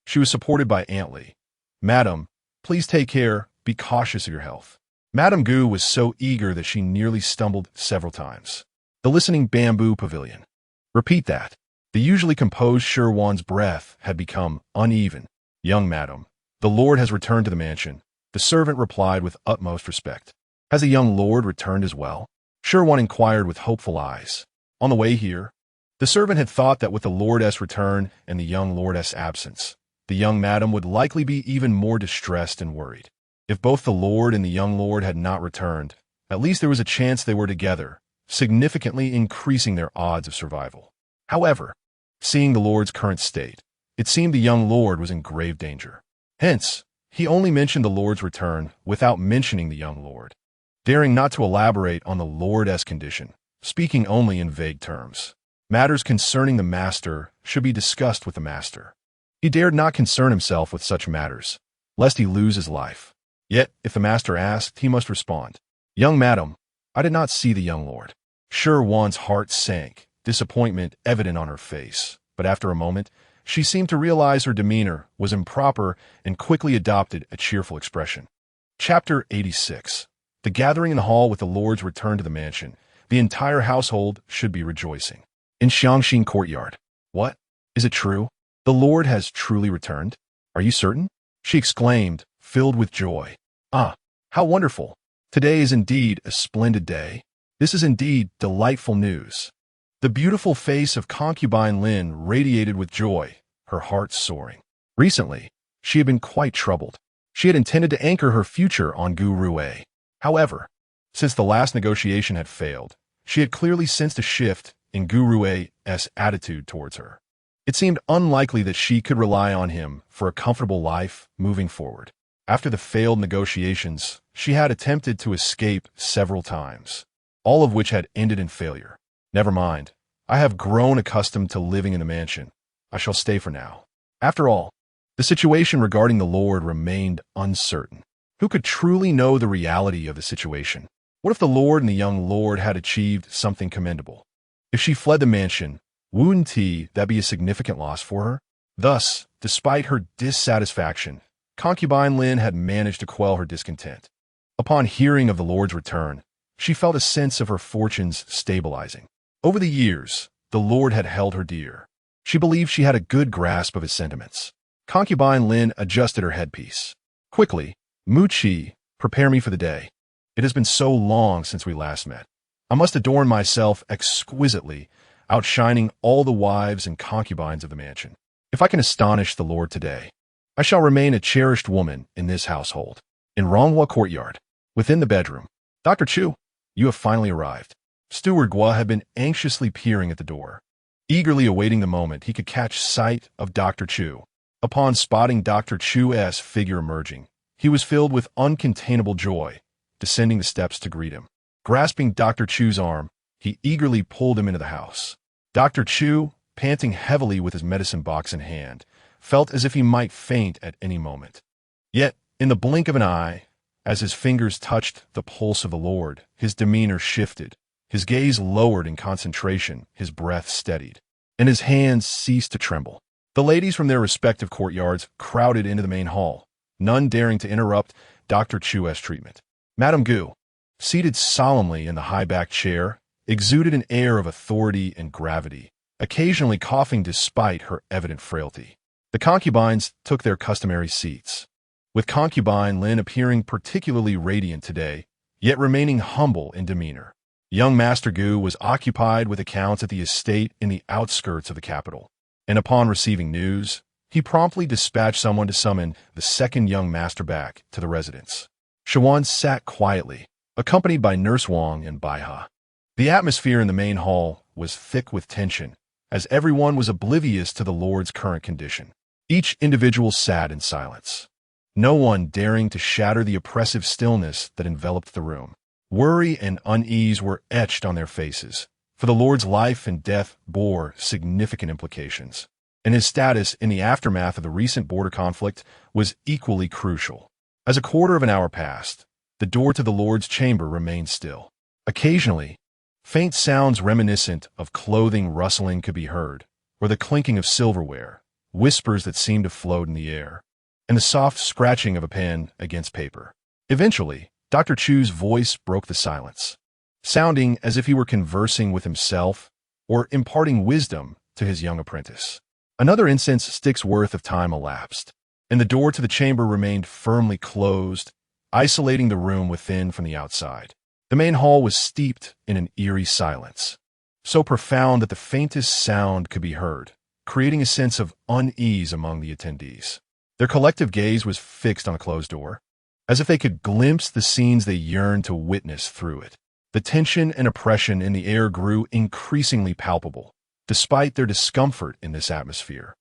she was supported by Aunt Li. "Madam, please take care, be cautious of your health." Madame Gu was so eager that she nearly stumbled several times. The listening bamboo pavilion. Repeat that. The usually composed Shi Wan's breath had become uneven. "Young madam, the lord has returned to the mansion," the servant replied with utmost respect. "Has the young lord returned as well?" Shi Wan inquired with hopeful eyes. "On the way here?" The servant had thought that with the lordess' return and the young lordess' absence, the young madam would likely be even more distressed and worried. If both the lord and the young lord had not returned, at least there was a chance they were together, significantly increasing their odds of survival. However, seeing the lord's current state, it seemed the young lord was in grave danger. Hence, he only mentioned the lord's return without mentioning the young lord, daring not to elaborate on the lordess' condition, speaking only in vague terms. Matters concerning the master should be discussed with the master. He dared not concern himself with such matters, lest he lose his life. Yet, if the master asked, he must respond. "Young madam, I did not see the young lord." Shi Wan's heart sank, disappointment evident on her face, but after a moment, she seemed to realize her demeanor was improper and quickly adopted a cheerful expression. Chapter 86. The gathering in the hall with the lord's return to the mansion. The entire household should be rejoicing. In Xiangxin courtyard. "What? Is it true? The lord has truly returned? Are you certain?" she exclaimed, filled with joy. "Ah, how wonderful! Today is indeed a splendid day. This is indeed delightful news." The beautiful face of concubine Lin radiated with joy, her heart soaring. Recently, she had been quite troubled. She had intended to anchor her future on Gu Rue. However, since the last negotiation had failed, she had clearly sensed a shift in Gu Rue's attitude towards her. It seemed unlikely that she could rely on him for a comfortable life moving forward. After the failed negotiations, she had attempted to escape several times, all of which had ended in failure. Never mind. I have grown accustomed to living in the mansion. I shall stay for now. After all, the situation regarding the Lord remained uncertain. Who could truly know the reality of the situation? What if the Lord and the young lord had achieved something commendable? If she fled the mansion, wouldn't that be a significant loss for her? Thus, despite her dissatisfaction, concubine Lin had managed to quell her discontent. Upon hearing of the Lord's return, she felt a sense of her fortunes stabilizing. Over the years, the Lord had held her dear. She believed she had a good grasp of his sentiments. Concubine Lin adjusted her headpiece. Quickly, Muchi, prepare me for the day. It has been so long since we last met. I must adorn myself exquisitely, outshining all the wives and concubines of the mansion. If I can astonish the Lord today, I shall remain a cherished woman in this household. In Ronghua Courtyard, within the bedroom, Dr. Chu, you have finally arrived. Steward Gua had been anxiously peering at the door, eagerly awaiting the moment he could catch sight of Dr. Chu. Upon spotting Dr. Chu's figure emerging, he was filled with uncontainable joy, descending the steps to greet him. Grasping Dr. Chu's arm, he eagerly pulled him into the house. Dr. Chu, panting heavily with his medicine box in hand, felt as if he might faint at any moment. Yet, in the blink of an eye, as his fingers touched the pulse of the Lord, his demeanor shifted, his gaze lowered in concentration, his breath steadied, and his hands ceased to tremble. The ladies from their respective courtyards crowded into the main hall, none daring to interrupt Dr. Chu's treatment. Madame Gu, seated solemnly in the high-backed chair, exuded an air of authority and gravity, occasionally coughing despite her evident frailty. The concubines took their customary seats, with concubine Lin appearing particularly radiant today, yet remaining humble in demeanor. Young Master Gu was occupied with accounts at the estate in the outskirts of the capital, and upon receiving news, he promptly dispatched someone to summon the second young master back to the residence. Shi Wan sat quietly, accompanied by Nurse Wang and Baiha. The atmosphere in the main hall was thick with tension, as everyone was oblivious to the Lord's current condition. Each individual sat in silence, no one daring to shatter the oppressive stillness that enveloped the room. Worry and unease were etched on their faces, for the Lord's life and death bore significant implications, and his status in the aftermath of the recent border conflict was equally crucial. As a quarter of an hour passed, the door to the Lord's chamber remained still. Occasionally, faint sounds reminiscent of clothing rustling could be heard, or the clinking of silverware, whispers that seemed to float in the air, and the soft scratching of a pen against paper. Eventually, Dr. Chu's voice broke the silence, sounding as if he were conversing with himself or imparting wisdom to his young apprentice. Another incense-stick's worth of time elapsed, and the door to the chamber remained firmly closed, isolating the room within from the outside. The main hall was steeped in an eerie silence, so profound that the faintest sound could be heard, creating a sense of unease among the attendees. Their collective gaze was fixed on the closed door, as if they could glimpse the scenes they yearned to witness through it. The tension and oppression in the air grew increasingly palpable, despite their discomfort in this atmosphere.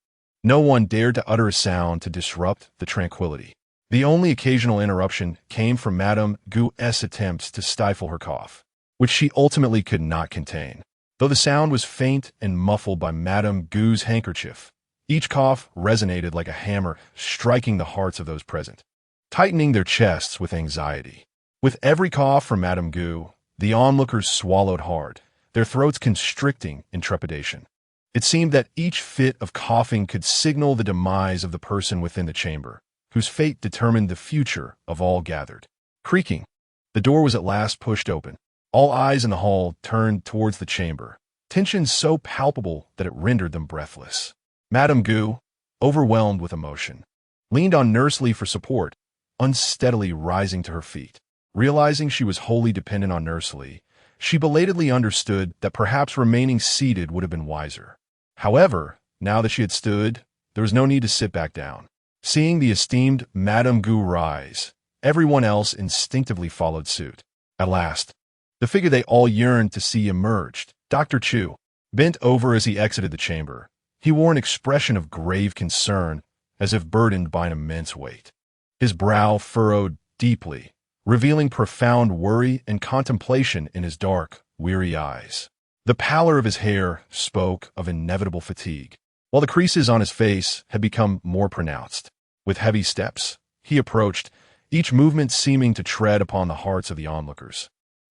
No one dared to utter a sound to disrupt the tranquility. The only occasional interruption came from Madame Gu's attempts to stifle her cough, which she ultimately could not contain. Though the sound was faint and muffled by Madame Gu's handkerchief, each cough resonated like a hammer, striking the hearts of those present, tightening their chests with anxiety. With every cough from Madame Gu, the onlookers swallowed hard, their throats constricting in trepidation. It seemed that each fit of coughing could signal the demise of the person within the chamber, whose fate determined the future of all gathered. Creaking, the door was at last pushed open. All eyes in the hall turned towards the chamber, tension so palpable that it rendered them breathless. Madame Gu, overwhelmed with emotion, leaned on Nurse Li for support, unsteadily rising to her feet. Realizing she was wholly dependent on Nurse Li, she belatedly understood that perhaps remaining seated would have been wiser. However, now that she had stood, there was no need to sit back down. Seeing the esteemed Madame Gu rise, everyone else instinctively followed suit. At last, the figure they all yearned to see emerged. Dr. Chu bent over as he exited the chamber. He wore an expression of grave concern, as if burdened by an immense weight. His brow furrowed deeply, revealing profound worry and contemplation in his dark, weary eyes. The pallor of his hair spoke of inevitable fatigue, while the creases on his face had become more pronounced. With heavy steps, he approached, each movement seeming to tread upon the hearts of the onlookers,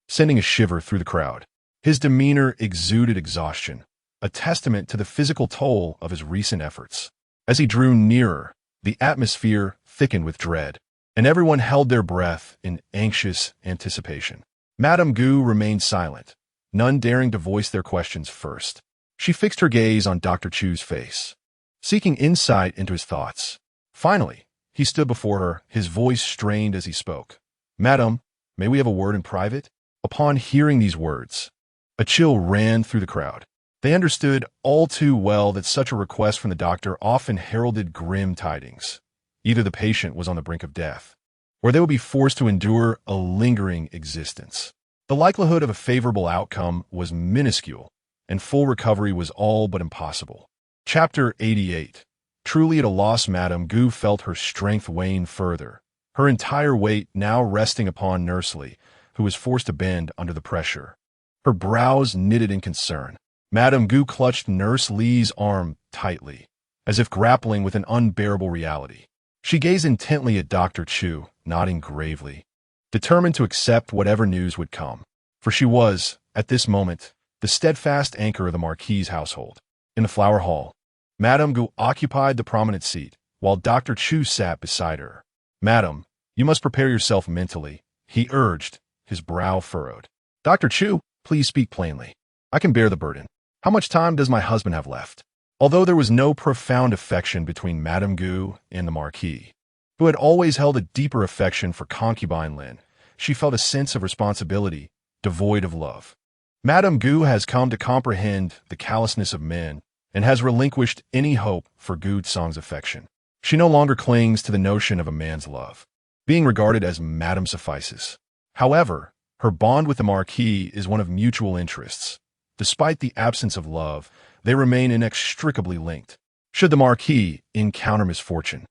sending a shiver through the crowd. His demeanor exuded exhaustion, a testament to the physical toll of his recent efforts. As he drew nearer, the atmosphere thickened with dread, and everyone held their breath in anxious anticipation. Madame Gu remained silent, none daring to voice their questions first. She fixed her gaze on Dr. Chu's face, seeking insight into his thoughts. Finally, he stood before her, his voice strained as he spoke. "Madam, may we have a word in private?" Upon hearing these words, a chill ran through the crowd. They understood all too well that such a request from the doctor often heralded grim tidings. Either the patient was on the brink of death, or they would be forced to endure a lingering existence. The likelihood of a favorable outcome was minuscule, and full recovery was all but impossible. Chapter 88. Truly at a loss, Madame Gu felt her strength wane further, her entire weight now resting upon Nurse Li, who was forced to bend under the pressure. Her brows knitted in concern. Madame Gu clutched Nurse Li's arm tightly, as if grappling with an unbearable reality. She gazed intently at Dr. Chu, nodding gravely, determined to accept whatever news would come, for she was, at this moment, the steadfast anchor of the marquis's household. In the flower hall, Madame Gu occupied the prominent seat, while Dr. Chu sat beside her. "Madam, you must prepare yourself mentally," he urged, his brow furrowed. "Dr. Chu, please speak plainly. I can bear the burden. How much time does my husband have left?" Although there was no profound affection between Madame Gu and the marquis, who had always held a deeper affection for concubine Lin, she felt a sense of responsibility, devoid of love. Madame Gu has come to comprehend the callousness of men and has relinquished any hope for Gu Tsang's affection. She no longer clings to the notion of a man's love, being regarded as Madame suffices. However, her bond with the marquis is one of mutual interests. Despite the absence of love, they remain inextricably linked. Should the marquis encounter misfortune,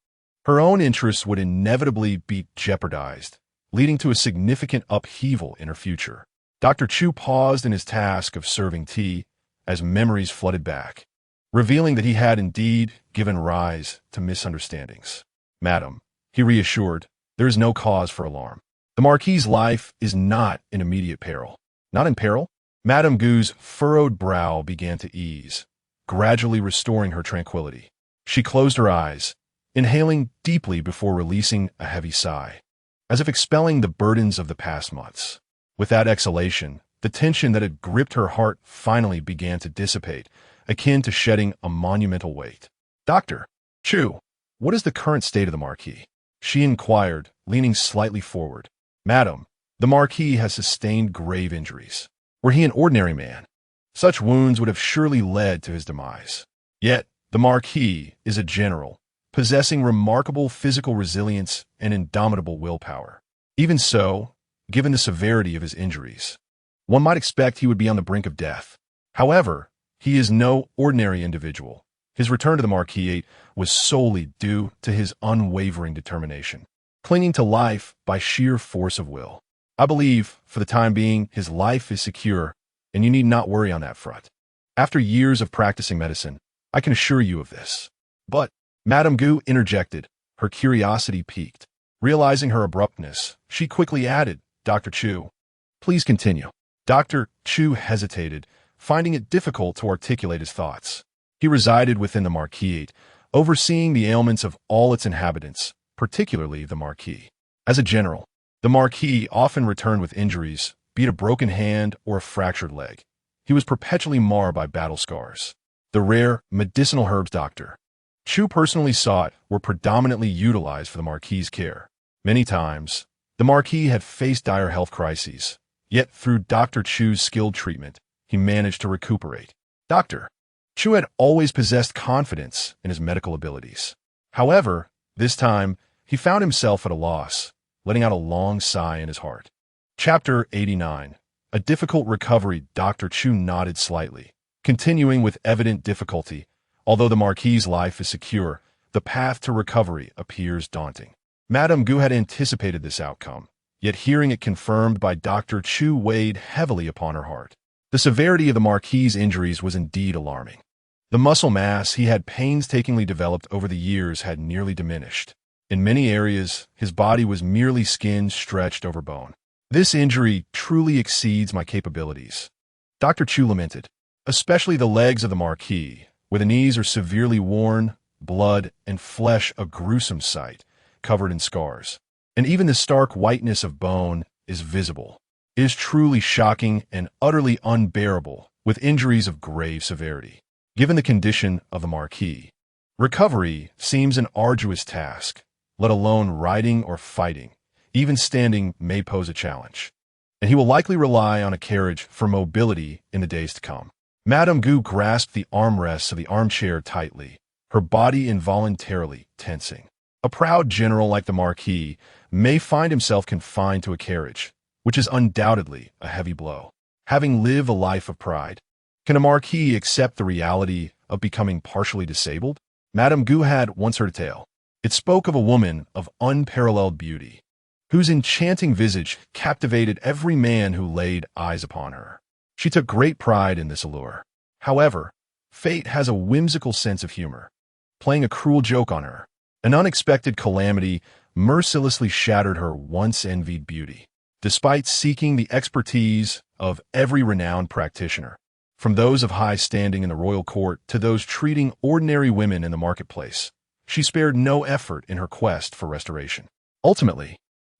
her own interests would inevitably be jeopardized, leading to a significant upheaval in her future. Dr. Chu paused in his task of serving tea as memories flooded back, revealing that he had indeed given rise to misunderstandings. "Madam," he reassured, "there is no cause for alarm. The marquis's life is not in immediate peril." "Not in peril?" Madame Gu's furrowed brow began to ease, gradually restoring her tranquility. She closed her eyes, inhaling deeply before releasing a heavy sigh, as if expelling the burdens of the past months. With that exhalation, the tension that had gripped her heart finally began to dissipate, akin to shedding a monumental weight. "Dr. Chu, what is the current state of the marquis?" she inquired, leaning slightly forward. "Madam, the marquis has sustained grave injuries. Were he an ordinary man, such wounds would have surely led to his demise. Yet, the marquis is a general, possessing remarkable physical resilience and indomitable willpower. Even so, given the severity of his injuries, one might expect he would be on the brink of death. However, he is no ordinary individual. His return to the marquisate was solely due to his unwavering determination, clinging to life by sheer force of will. I believe, for the time being, his life is secure, and you need not worry on that front. After years of practicing medicine, I can assure you of this." "But," Madame Gu interjected, her curiosity piqued. Realizing her abruptness, she quickly added, "Dr. Chu, please continue." Dr. Chu hesitated, finding it difficult to articulate his thoughts. He resided within the marquisate, overseeing the ailments of all its inhabitants, particularly the marquis. As a general, the marquis often returned with injuries, be it a broken hand or a fractured leg. He was perpetually marred by battle scars. The rare medicinal herbs Dr. Chu personally sought were predominantly utilized for the marquis's care. Many times, the marquis had faced dire health crises, yet through Dr. Chu's skilled treatment, he managed to recuperate. Dr. Chu had always possessed confidence in his medical abilities. However, this time, he found himself at a loss, letting out a long sigh in his heart. Chapter 89. A difficult recovery. Dr. Chu nodded slightly, continuing with evident difficulty. Although the marquis's life is secure, the path to recovery appears daunting. Madame Gu had anticipated this outcome, yet hearing it confirmed by Dr. Chu weighed heavily upon her heart. The severity of the Marquis's injuries was indeed alarming. The muscle mass he had painstakingly developed over the years had nearly diminished. In many areas, his body was merely skin stretched over bone. This injury truly exceeds my capabilities, Dr. Chu lamented. Especially the legs of the Marquis, where the knees are severely worn, blood and flesh a gruesome sight, covered in scars. And even the stark whiteness of bone is visible. It is truly shocking and utterly unbearable, with injuries of grave severity. Given the condition of the Marquis, recovery seems an arduous task, let alone riding or fighting. Even standing may pose a challenge, and he will likely rely on a carriage for mobility in the days to come. Madame Gu grasped the armrests of the armchair tightly, her body involuntarily tensing. A proud general like the Marquis may find himself confined to a carriage, which is undoubtedly a heavy blow. Having lived a life of pride, can a Marquis accept the reality of becoming partially disabled? Madame Gu had once heard a tale. It spoke of a woman of unparalleled beauty, whose enchanting visage captivated every man who laid eyes upon her. She took great pride in this allure. However, fate has a whimsical sense of humor, playing a cruel joke on her. An unexpected calamity mercilessly shattered her once envied beauty. Despite seeking the expertise of every renowned practitioner, from those of high standing in the royal court to those treating ordinary women in the marketplace, she spared no effort in her quest for restoration. Ultimately,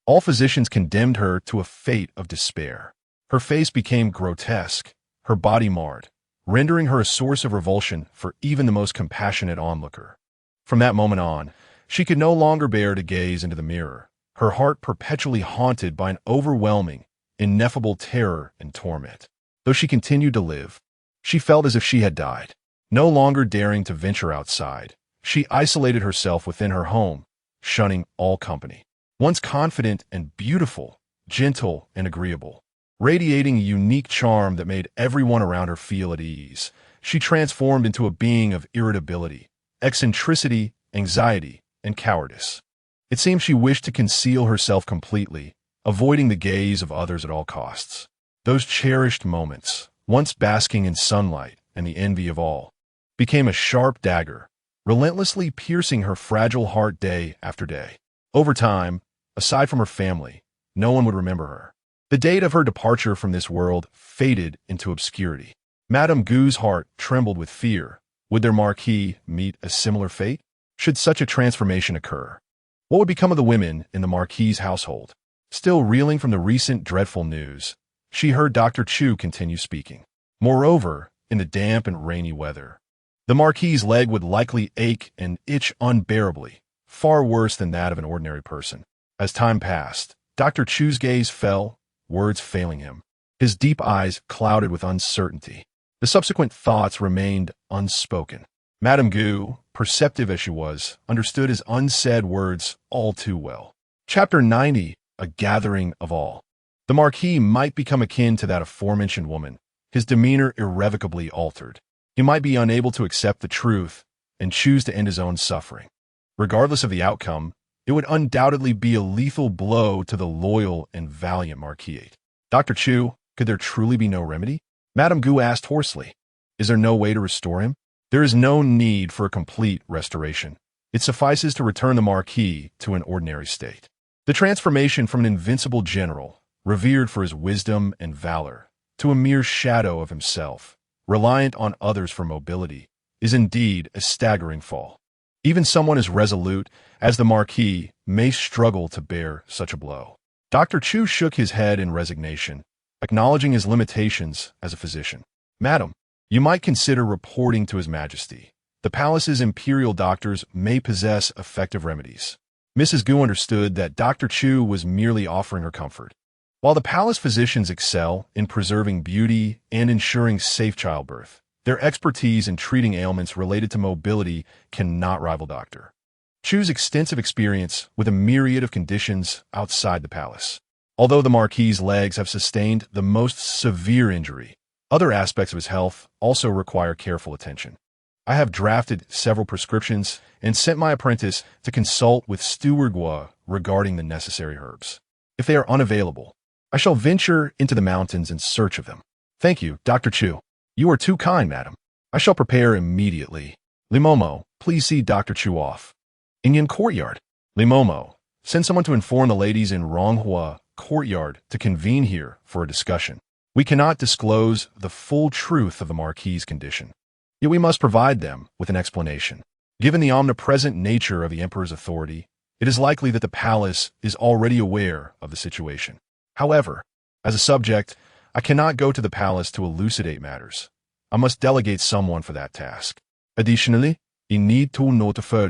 all physicians condemned her to a fate of despair. Her face became grotesque, her body marred, rendering her a source of revulsion for even the most compassionate onlooker. From that moment on, she could no longer bear to gaze into the mirror, her heart perpetually haunted by an overwhelming, ineffable terror and torment. Though she continued to live, she felt as if she had died. No longer daring to venture outside, she isolated herself within her home, shunning all company. Once confident and beautiful, gentle and agreeable, radiating a unique charm that made everyone around her feel at ease, she transformed into a being of irritability, eccentricity, anxiety, and cowardice. It seemed she wished to conceal herself completely, avoiding the gaze of others at all costs. Those cherished moments, once basking in sunlight and the envy of all, became a sharp dagger, relentlessly piercing her fragile heart day after day. Over time, aside from her family, no one would remember her. The date of her departure from this world faded into obscurity. Madame Gu's heart trembled with fear. Would their Marquis meet a similar fate? Should such a transformation occur, what would become of the women in the Marquis's household? Still reeling from the recent dreadful news, she heard Dr. Chu continue speaking. Moreover, in the damp and rainy weather, the Marquis's leg would likely ache and itch unbearably, far worse than that of an ordinary person. As time passed, Dr. Chu's gaze fell, words failing him. His deep eyes clouded with uncertainty. The subsequent thoughts remained unspoken. Madame Gu, perceptive as she was, understood his unsaid words all too well. Chapter 90, A Gathering of All. The Marquis might become akin to that aforementioned woman, his demeanor irrevocably altered. He might be unable to accept the truth and choose to end his own suffering. Regardless of the outcome, it would undoubtedly be a lethal blow to the loyal and valiant Marquis. Dr. Chu, could there truly be no remedy? Madame Gu asked hoarsely. Is there no way to restore him? There is no need for a complete restoration. It suffices to return the Marquis to an ordinary state. The transformation from an invincible general, revered for his wisdom and valor, to a mere shadow of himself, reliant on others for mobility, is indeed a staggering fall. Even someone as resolute as the Marquis may struggle to bear such a blow. Dr. Chu shook his head in resignation, acknowledging his limitations as a physician. Madam, you might consider reporting to His Majesty. The palace's imperial doctors may possess effective remedies. Mrs. Gu understood that Dr. Chu was merely offering her comfort. While the palace physicians excel in preserving beauty and ensuring safe childbirth, their expertise in treating ailments related to mobility cannot rival Dr. Chu's extensive experience with a myriad of conditions outside the palace. Although the Marquis's legs have sustained the most severe injury, other aspects of his health also require careful attention. I have drafted several prescriptions and sent my apprentice to consult with Steward Gua regarding the necessary herbs. If they are unavailable, I shall venture into the mountains in search of them. Thank you, Dr. Chu. You are too kind, madam. I shall prepare immediately. Limomo, please see Dr. Chu off. Inyan Courtyard. Limomo, send someone to inform the ladies in Ronghua Courtyard to convene here for a discussion. We cannot disclose the full truth of the marquis's condition, yet we must provide them with an explanation. Given the omnipresent nature of the emperor's authority, it is likely that the palace is already aware of the situation. However, as a subject, I cannot go to the palace to elucidate matters. I must delegate someone for that task. Additionally, I need to notify.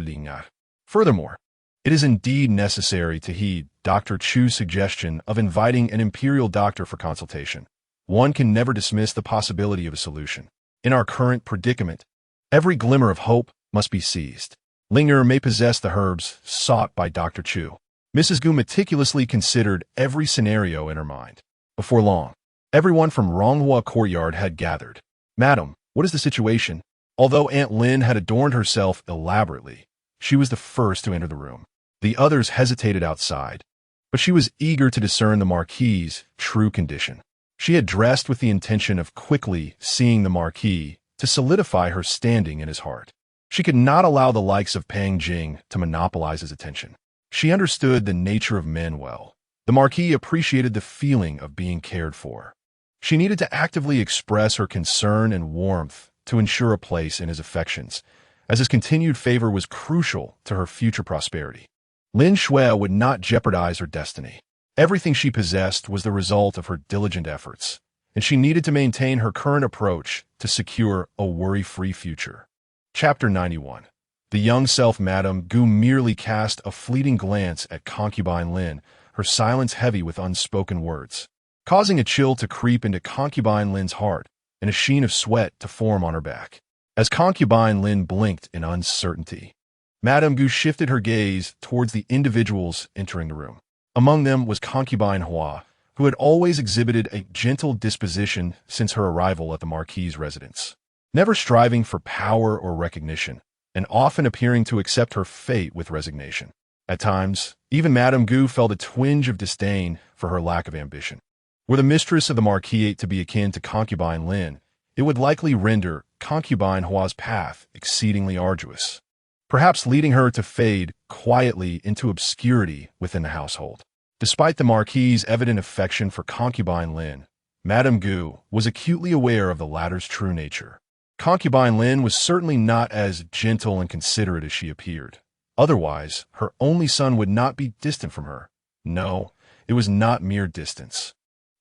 Furthermore, it is indeed necessary to heed Dr. Chu's suggestion of inviting an imperial doctor for consultation. One can never dismiss the possibility of a solution. In our current predicament, every glimmer of hope must be seized. Linger may possess the herbs sought by Dr. Chu. Mrs. Gu meticulously considered every scenario in her mind. Before long, everyone from Ronghua Courtyard had gathered. Madam, what is the situation? Although Aunt Lin had adorned herself elaborately, she was the first to enter the room. The others hesitated outside, but she was eager to discern the marquis's true condition. She had dressed with the intention of quickly seeing the marquis to solidify her standing in his heart. She could not allow the likes of Pang Jing to monopolize his attention. She understood the nature of men well. The marquis appreciated the feeling of being cared for. She needed to actively express her concern and warmth to ensure a place in his affections, as his continued favor was crucial to her future prosperity. Lin Shui would not jeopardize her destiny. Everything she possessed was the result of her diligent efforts, and she needed to maintain her current approach to secure a worry-free future. Chapter 91. The young self-Madame Gu merely cast a fleeting glance at concubine Lin, her silence heavy with unspoken words, causing a chill to creep into concubine Lin's heart and a sheen of sweat to form on her back. As concubine Lin blinked in uncertainty, Madame Gu shifted her gaze towards the individuals entering the room. Among them was concubine Hua, who had always exhibited a gentle disposition since her arrival at the marquis's residence, never striving for power or recognition, and often appearing to accept her fate with resignation. At times, even Madame Gu felt a twinge of disdain for her lack of ambition. Were the mistress of the marquis to be akin to concubine Lin, it would likely render concubine Hua's path exceedingly arduous, perhaps leading her to fade quietly into obscurity within the household. Despite the marquis's evident affection for concubine Lin, Madame Gu was acutely aware of the latter's true nature. Concubine Lin was certainly not as gentle and considerate as she appeared. Otherwise, her only son would not be distant from her. No, it was not mere distance,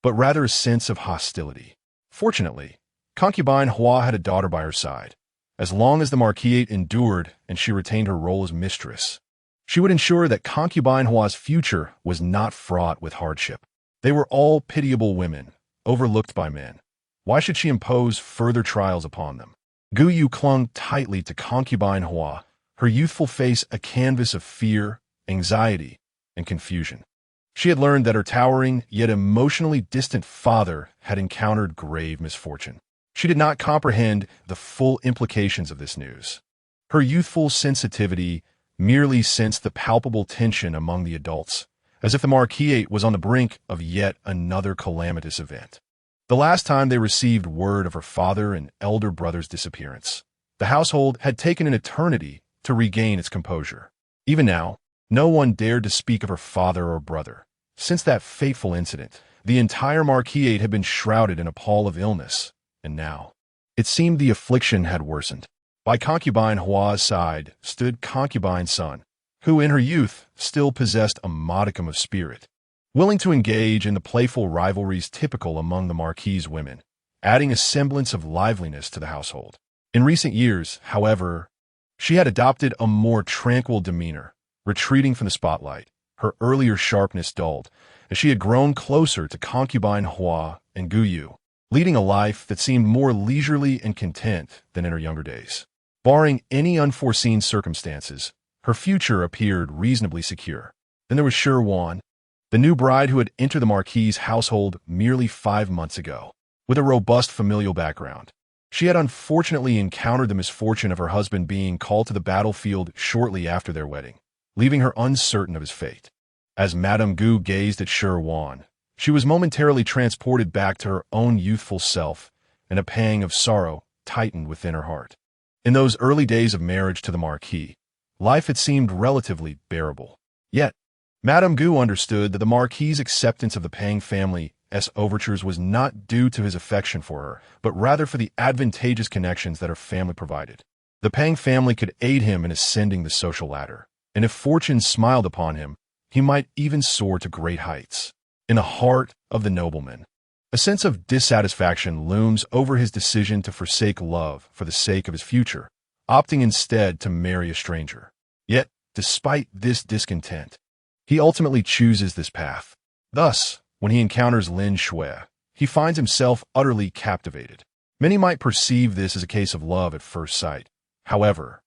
but rather a sense of hostility. Fortunately, concubine Hua had a daughter by her side. As long as the marquis endured and she retained her role as mistress, she would ensure that concubine Hua's future was not fraught with hardship. They were all pitiable women, overlooked by men. Why should she impose further trials upon them? Gu Yu clung tightly to concubine Hua, her youthful face a canvas of fear, anxiety, and confusion. She had learned that her towering yet emotionally distant father had encountered grave misfortune. She did not comprehend the full implications of this news. Her youthful sensitivity merely sensed the palpable tension among the adults, as if the marquis was on the brink of yet another calamitous event. The last time they received word of her father and elder brother's disappearance, the household had taken an eternity to regain its composure. Even now, no one dared to speak of her father or brother. Since that fateful incident, the entire marquis had been shrouded in a pall of illness. And now, it seemed the affliction had worsened. By concubine Hua's side stood concubine's son, who in her youth still possessed a modicum of spirit, willing to engage in the playful rivalries typical among the marquis's women, adding a semblance of liveliness to the household. In recent years, however, she had adopted a more tranquil demeanor, retreating from the spotlight, her earlier sharpness dulled, as she had grown closer to concubine Hua and Gu Yu, leading a life that seemed more leisurely and content than in her younger days. Barring any unforeseen circumstances, her future appeared reasonably secure. Then there was Shi Wan, the new bride who had entered the marquis's household merely 5 months ago. With a robust familial background, She had unfortunately encountered the misfortune of her husband being called to the battlefield shortly after their wedding, leaving her uncertain of his fate. As Madame Gu gazed at Shi Wan, she was momentarily transported back to her own youthful self, and a pang of sorrow tightened within her heart. In those early days of marriage to the marquis, life had seemed relatively bearable. Yet, Madame Gu understood that the marquis's acceptance of the Pang family's overtures was not due to his affection for her, but rather for the advantageous connections that her family provided. The Pang family could aid him in ascending the social ladder, and if fortune smiled upon him, he might even soar to great heights. In the heart of the nobleman, a sense of dissatisfaction looms over his decision to forsake love for the sake of his future, opting instead to marry a stranger. Yet, despite this discontent, he ultimately chooses this path. Thus, when he encounters Lin Shui, he finds himself utterly captivated. Many might perceive this as a case of love at first sight. However,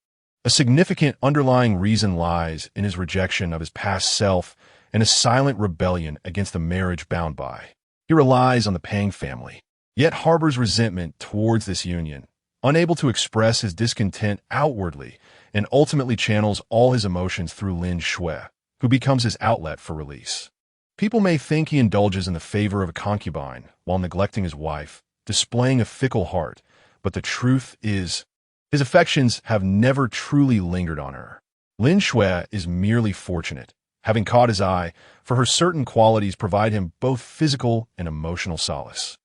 a significant underlying reason lies in his rejection of his past self and a silent rebellion against the marriage bound by. He relies on the Pang family, yet harbors resentment towards this union, unable to express his discontent outwardly, and ultimately channels all his emotions through Lin Shui, who becomes his outlet for release. People may think he indulges in the favor of a concubine while neglecting his wife, displaying a fickle heart, but the truth is, his affections have never truly lingered on her. Lin Shui is merely fortunate, having caught his eye, for her certain qualities provide him both physical and emotional solace.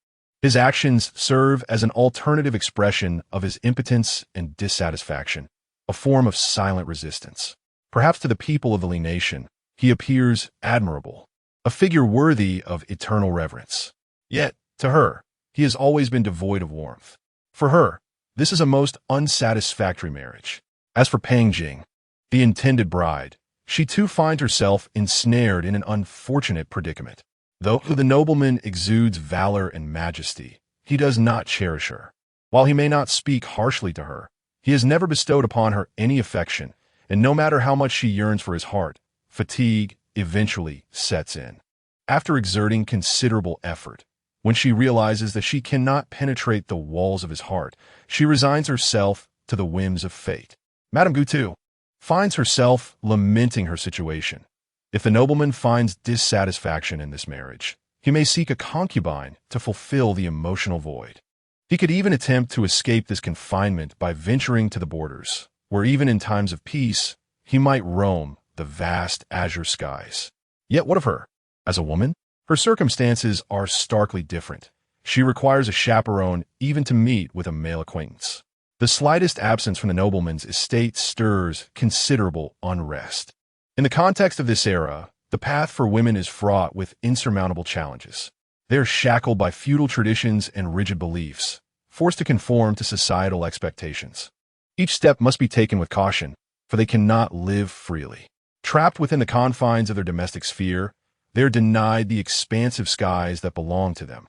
His actions serve as an alternative expression of his impotence and dissatisfaction, a form of silent resistance. Perhaps to the people of the Li nation, he appears admirable, a figure worthy of eternal reverence. Yet, to her, he has always been devoid of warmth. For her, this is a most unsatisfactory marriage. As for Pang Jing, the intended bride, she too finds herself ensnared in an unfortunate predicament. Though the nobleman exudes valor and majesty, he does not cherish her. While he may not speak harshly to her, he has never bestowed upon her any affection, and no matter how much she yearns for his heart, fatigue eventually sets in. After exerting considerable effort, when she realizes that she cannot penetrate the walls of his heart, she resigns herself to the whims of fate. Madame Gu, too, finds herself lamenting her situation. If the nobleman finds dissatisfaction in this marriage, he may seek a concubine to fulfill the emotional void. He could even attempt to escape this confinement by venturing to the borders, where even in times of peace, he might roam the vast azure skies. Yet what of her? As a woman, her circumstances are starkly different. She requires a chaperone even to meet with a male acquaintance. The slightest absence from the nobleman's estate stirs considerable unrest. In the context of this era, the path for women is fraught with insurmountable challenges. They are shackled by feudal traditions and rigid beliefs, forced to conform to societal expectations. Each step must be taken with caution, for they cannot live freely. Trapped within the confines of their domestic sphere, they are denied the expansive skies that belong to them.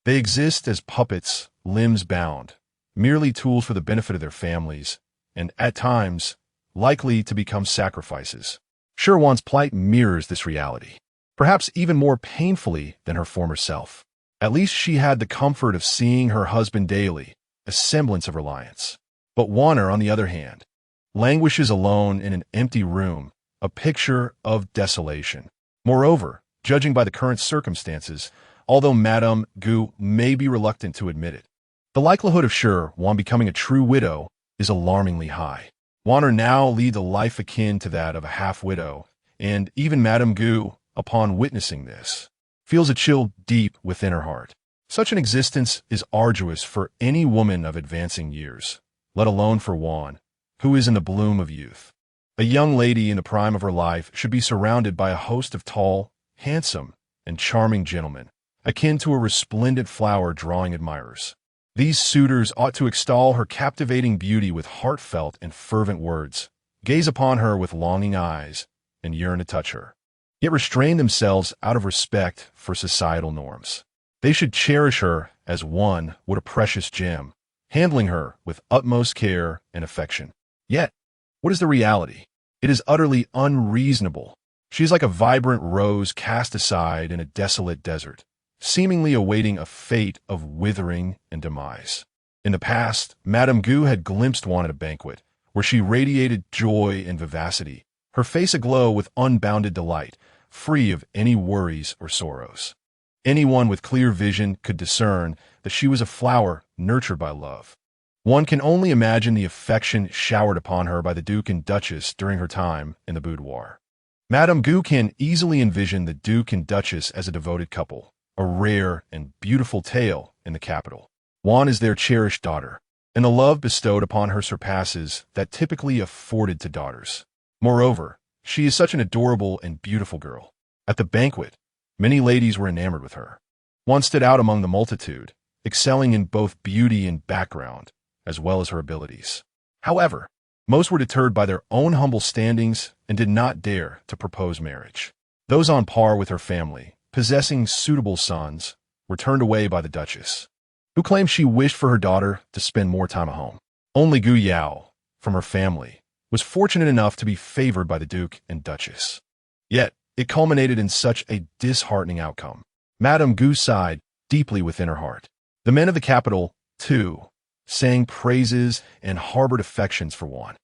They exist as puppets, limbs bound, merely tools for the benefit of their families, and, at times, likely to become sacrifices. Shi Wan's plight mirrors this reality, perhaps even more painfully than her former self. At least she had the comfort of seeing her husband daily, a semblance of reliance. But Wanner, on the other hand, languishes alone in an empty room, a picture of desolation. Moreover, judging by the current circumstances, although Madame Gu may be reluctant to admit it, the likelihood of Shi Wan becoming a true widow is alarmingly high. Wanner now leads a life akin to that of a half-widow, and even Madame Gu, upon witnessing this, feels a chill deep within her heart. Such an existence is arduous for any woman of advancing years, let alone for Wan, who is in the bloom of youth. A young lady in the prime of her life should be surrounded by a host of tall, handsome, and charming gentlemen, akin to a resplendent flower drawing admirers. These suitors ought to extol her captivating beauty with heartfelt and fervent words, gaze upon her with longing eyes, and yearn to touch her, yet restrain themselves out of respect for societal norms. They should cherish her as one would a precious gem, handling her with utmost care and affection. Yet, what is the reality? It is utterly unreasonable. She is like a vibrant rose cast aside in a desolate desert, seemingly awaiting a fate of withering and demise. In the past, Madame Gu had glimpsed Wan at a banquet, where she radiated joy and vivacity, her face aglow with unbounded delight, free of any worries or sorrows. Anyone with clear vision could discern that she was a flower nurtured by love. One can only imagine the affection showered upon her by the Duke and Duchess during her time in the boudoir. Madame Gu can easily envision the Duke and Duchess as a devoted couple, a rare and beautiful tale in the capital. Wan is their cherished daughter, and the love bestowed upon her surpasses that typically afforded to daughters. Moreover, she is such an adorable and beautiful girl. At the banquet, many ladies were enamored with her. Wan stood out among the multitude, excelling in both beauty and background, as well as her abilities. However, most were deterred by their own humble standings and did not dare to propose marriage. Those on par with her family, possessing suitable sons, were turned away by the Duchess, who claimed she wished for her daughter to spend more time at home. Only Gu Yao, from her family, was fortunate enough to be favored by the Duke and Duchess. Yet, it culminated in such a disheartening outcome. Madame Gu sighed deeply within her heart. The men of the capital, too, sang praises and harbored affections for Wan.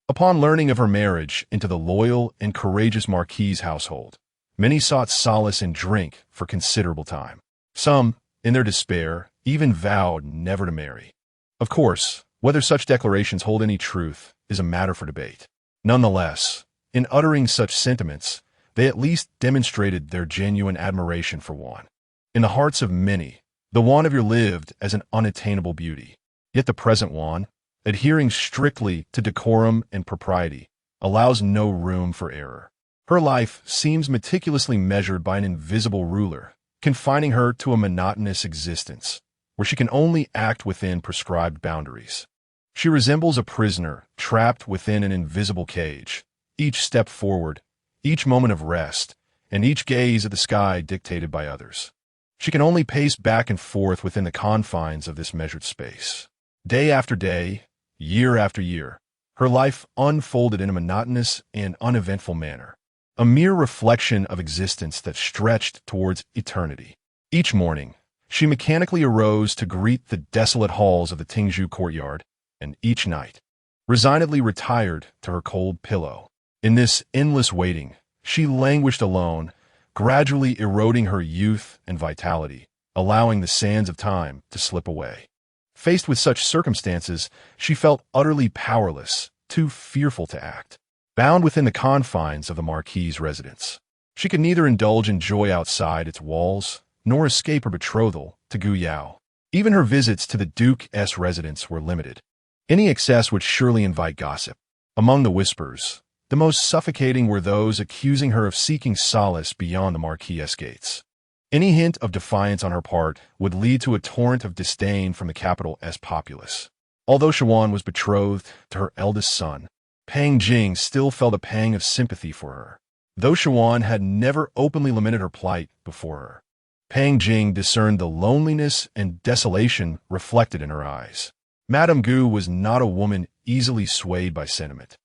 Upon learning of her marriage into the loyal and courageous marquis' household, many sought solace in drink for considerable time. Some, in their despair, even vowed never to marry. Of course, whether such declarations hold any truth is a matter for debate. Nonetheless, in uttering such sentiments, they at least demonstrated their genuine admiration for Wan. In the hearts of many, the Wan of yore lived as an unattainable beauty. Yet the present Wan, adhering strictly to decorum and propriety, allows no room for error. Her life seems meticulously measured by an invisible ruler, confining her to a monotonous existence, where she can only act within prescribed boundaries. She resembles a prisoner trapped within an invisible cage, each step forward, each moment of rest, and each gaze at the sky dictated by others. She can only pace back and forth within the confines of this measured space. Day after day, year after year, her life unfolded in a monotonous and uneventful manner, a mere reflection of existence that stretched towards eternity. Each morning, she mechanically arose to greet the desolate halls of the Tingzhu courtyard, and each night, resignedly retired to her cold pillow. In this endless waiting, she languished alone, gradually eroding her youth and vitality, allowing the sands of time to slip away. Faced with such circumstances, she felt utterly powerless, too fearful to act. Bound within the confines of the marquis' residence, she could neither indulge in joy outside its walls, nor escape her betrothal to Gu Yao. Even her visits to the Duke's residence were limited. Any excess would surely invite gossip. Among the whispers, the most suffocating were those accusing her of seeking solace beyond the marquis' gates. Any hint of defiance on her part would lead to a torrent of disdain from the capital's populace. Although Shi Wan was betrothed to her eldest son, Pang Jing still felt a pang of sympathy for her. Though Shi Wan had never openly lamented her plight before her, Pang Jing discerned the loneliness and desolation reflected in her eyes. Madame Gu was not a woman easily swayed by sentiment.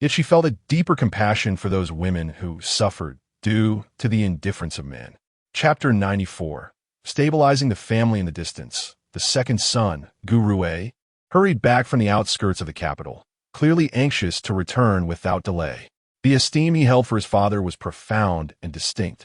Yet she felt a deeper compassion for those women who suffered due to the indifference of men. Chapter 94. Stabilizing the family in the distance, the second son, Gu Rue, hurried back from the outskirts of the capital, clearly anxious to return without delay. The esteem he held for his father was profound and distinct.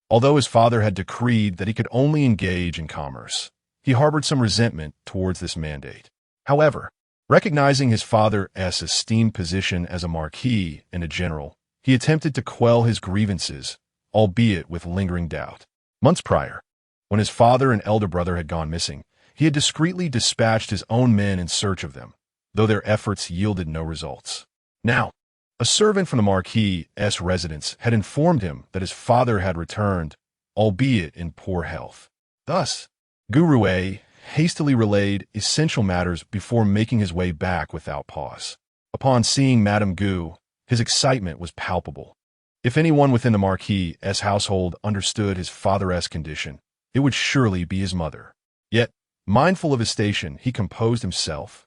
Although his father had decreed that he could only engage in commerce, he harbored some resentment towards this mandate. However, recognizing his father's esteemed position as a marquis and a general, he attempted to quell his grievances, albeit with lingering doubt. Months prior, when his father and elder brother had gone missing, he had discreetly dispatched his own men in search of them, though their efforts yielded no results. Now, a servant from the marquis' residence had informed him that his father had returned, albeit in poor health. Thus, Gu Rue hastily relayed essential matters before making his way back without pause. Upon seeing Madame Gu, his excitement was palpable. If anyone within the marquis' household understood his father's condition, it would surely be his mother. Yet, mindful of his station, he composed himself,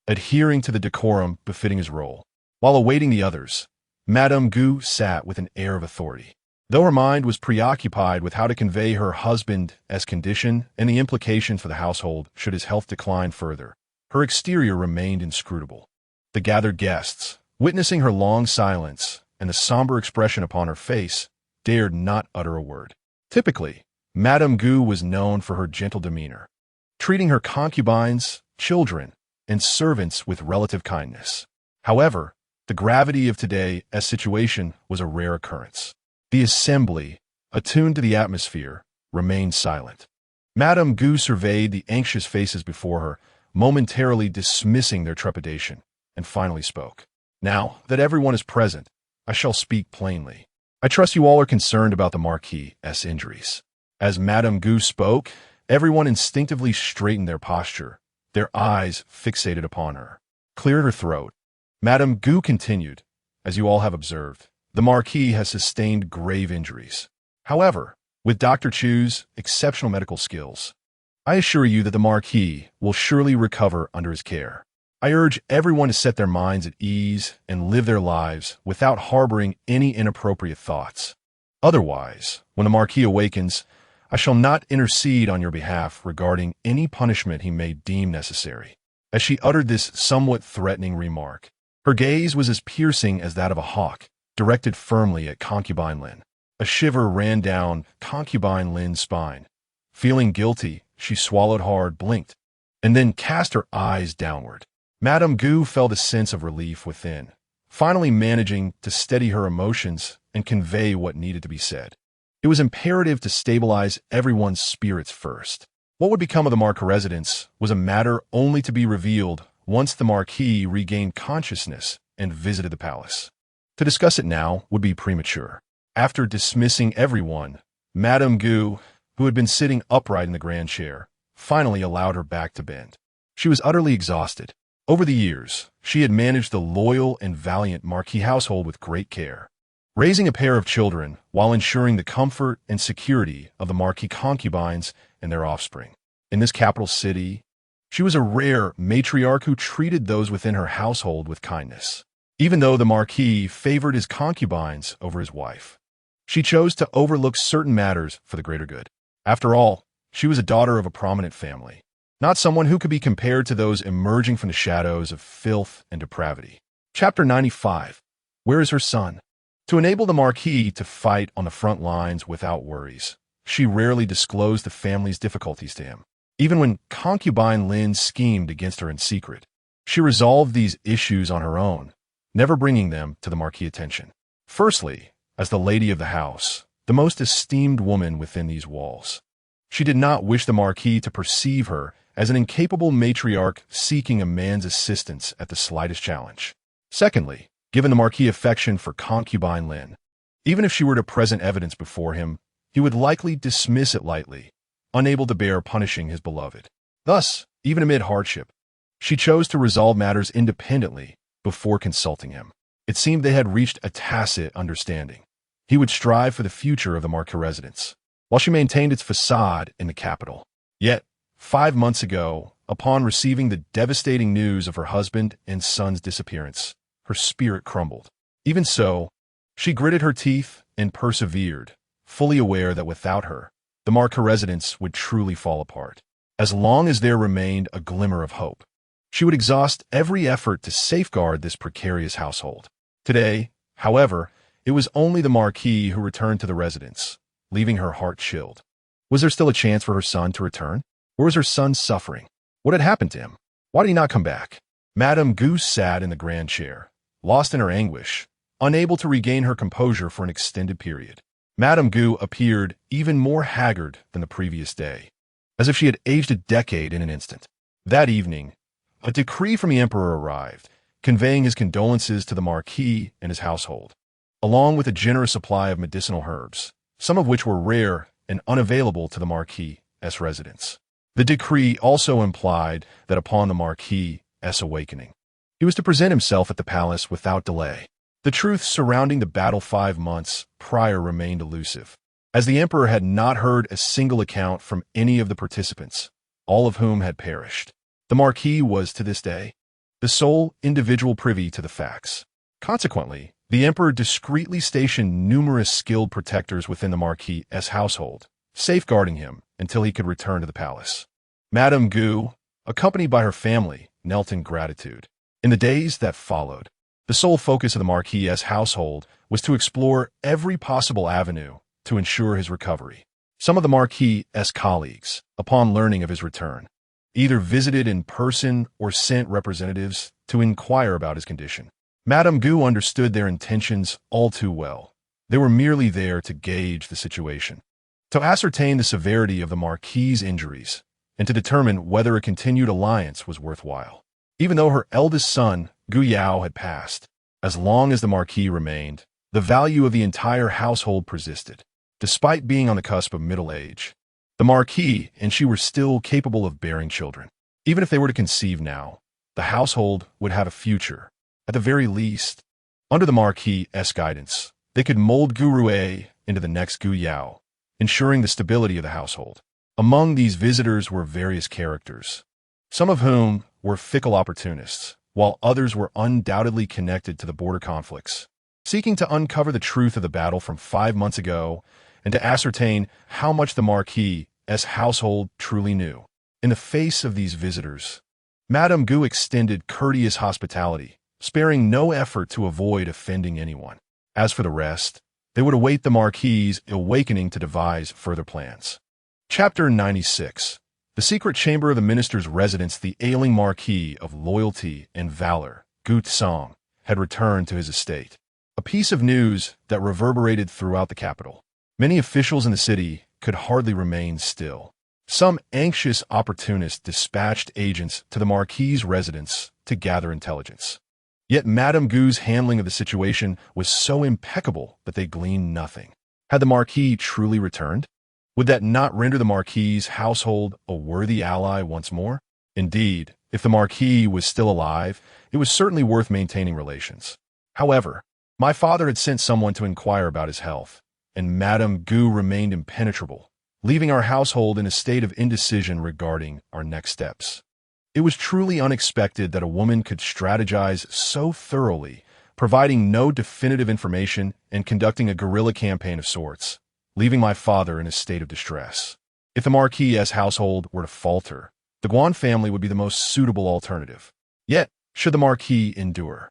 adhering to the decorum befitting his role. While awaiting the others, Madame Gu sat with an air of authority. Though her mind was preoccupied with how to convey her husband's condition and the implications for the household should his health decline further, Her exterior remained inscrutable. The gathered guests, witnessing her long silence and the somber expression upon her face, dared not utter a word. Typically, Madame Gu was known for her gentle demeanor, treating her concubines, children, and servants with relative kindness. However, the gravity of today's situation was a rare occurrence. The assembly, attuned to the atmosphere, remained silent. Madame Gu surveyed the anxious faces before her, momentarily dismissing their trepidation, and finally spoke. Now that everyone is present, I shall speak plainly. I trust you all are concerned about the marquis's injuries. As Madame Gu spoke, everyone instinctively straightened their posture, their eyes fixated upon her. Cleared her throat. Madame Gu continued, as you all have observed, the marquis has sustained grave injuries. However, with Dr. Chu's exceptional medical skills, I assure you that the marquis will surely recover under his care. I urge everyone to set their minds at ease and live their lives without harboring any inappropriate thoughts. Otherwise, when the marquis awakens, I shall not intercede on your behalf regarding any punishment he may deem necessary. As she uttered this somewhat threatening remark, her gaze was as piercing as that of a hawk, directed firmly at concubine Lin. A shiver ran down concubine Lin's spine. Feeling guilty, she swallowed hard, blinked, and then cast her eyes downward. Madame Gu felt a sense of relief within, finally managing to steady her emotions and convey what needed to be said. It was imperative to stabilize everyone's spirits first. What would become of the marquis residence was a matter only to be revealed once the marquis regained consciousness and visited the palace. To discuss it now would be premature. After dismissing everyone, Madame Gu, who had been sitting upright in the grand chair, finally allowed her back to bend. She was utterly exhausted. Over the years, she had managed the loyal and valiant marquis household with great care, raising a pair of children while ensuring the comfort and security of the marquis concubines and their offspring. In this capital city, she was a rare matriarch who treated those within her household with kindness. Even though the marquis favored his concubines over his wife, she chose to overlook certain matters for the greater good. After all, she was a daughter of a prominent family, not someone who could be compared to those emerging from the shadows of filth and depravity. Chapter 95. Where is her son? To enable the marquis to fight on the front lines without worries, she rarely disclosed the family's difficulties to him. Even when concubine Lin schemed against her in secret, she resolved these issues on her own, never bringing them to the marquis' attention. Firstly, as the lady of the house, the most esteemed woman within these walls, she did not wish the marquis to perceive her as an incapable matriarch seeking a man's assistance at the slightest challenge. Secondly, given the marquis' affection for concubine Lin, even if she were to present evidence before him, he would likely dismiss it lightly, unable to bear punishing his beloved. Thus, even amid hardship, she chose to resolve matters independently before consulting him. It seemed they had reached a tacit understanding. He would strive for the future of the marquis residence, while she maintained its facade in the capital. Yet, 5 months ago, upon receiving the devastating news of her husband and son's disappearance, her spirit crumbled. Even so, she gritted her teeth and persevered, fully aware that without her, the marquis residence would truly fall apart. As long as there remained a glimmer of hope, she would exhaust every effort to safeguard this precarious household. Today, however, it was only the marquis who returned to the residence, leaving her heart chilled. Was there still a chance for her son to return? Or was her son suffering? What had happened to him? Why did he not come back? Madame Gu sat in the grand chair, lost in her anguish, unable to regain her composure for an extended period. Madame Gu appeared even more haggard than the previous day, as if she had aged a decade in an instant. That evening, a decree from the emperor arrived, conveying his condolences to the marquis and his household, along with a generous supply of medicinal herbs, some of which were rare and unavailable to the marquis's residence. The decree also implied that upon the marquis's awakening, he was to present himself at the palace without delay. The truth surrounding the battle 5 months prior remained elusive, as the emperor had not heard a single account from any of the participants, all of whom had perished. The marquis was, to this day, the sole individual privy to the facts. Consequently, the emperor discreetly stationed numerous skilled protectors within the marquis's household, safeguarding him until he could return to the palace. Madame Gu, accompanied by her family, knelt in gratitude. In the days that followed, the sole focus of the marquis's household was to explore every possible avenue to ensure his recovery. Some of the marquis's colleagues, upon learning of his return, either visited in person or sent representatives to inquire about his condition. Madame Gu understood their intentions all too well. They were merely there to gauge the situation, to ascertain the severity of the marquis's injuries, and to determine whether a continued alliance was worthwhile. Even though her eldest son, Gu Yao, had passed, as long as the marquis remained, the value of the entire household persisted. Despite being on the cusp of middle age, the marquis and she were still capable of bearing children. Even if they were to conceive now, the household would have a future. At the very least, under the marquis's guidance, they could mold Gu Rue into the next Gu Yao, ensuring the stability of the household. Among these visitors were various characters, some of whom were fickle opportunists, while others were undoubtedly connected to the border conflicts, seeking to uncover the truth of the battle from 5 months ago and to ascertain how much the marquis's household truly knew. In the face of these visitors, Madame Gu extended courteous hospitality, sparing no effort to avoid offending anyone. As for the rest, they would await the marquis's awakening to devise further plans. Chapter 96. The secret chamber of the minister's residence. The ailing marquis of loyalty and valor, Gu Tsang, had returned to his estate. A piece of news that reverberated throughout the capital. Many officials in the city could hardly remain still. Some anxious opportunists dispatched agents to the marquis's residence to gather intelligence. Yet Madame Gu's handling of the situation was so impeccable that they gleaned nothing. Had the marquis truly returned? Would that not render the marquis's household a worthy ally once more? Indeed, if the marquis was still alive, it was certainly worth maintaining relations. However, my father had sent someone to inquire about his health, and Madame Gu remained impenetrable, leaving our household in a state of indecision regarding our next steps. It was truly unexpected that a woman could strategize so thoroughly, providing no definitive information and conducting a guerrilla campaign of sorts, leaving my father in a state of distress. If the marquis's household were to falter, the Guan family would be the most suitable alternative. Yet, should the marquis endure,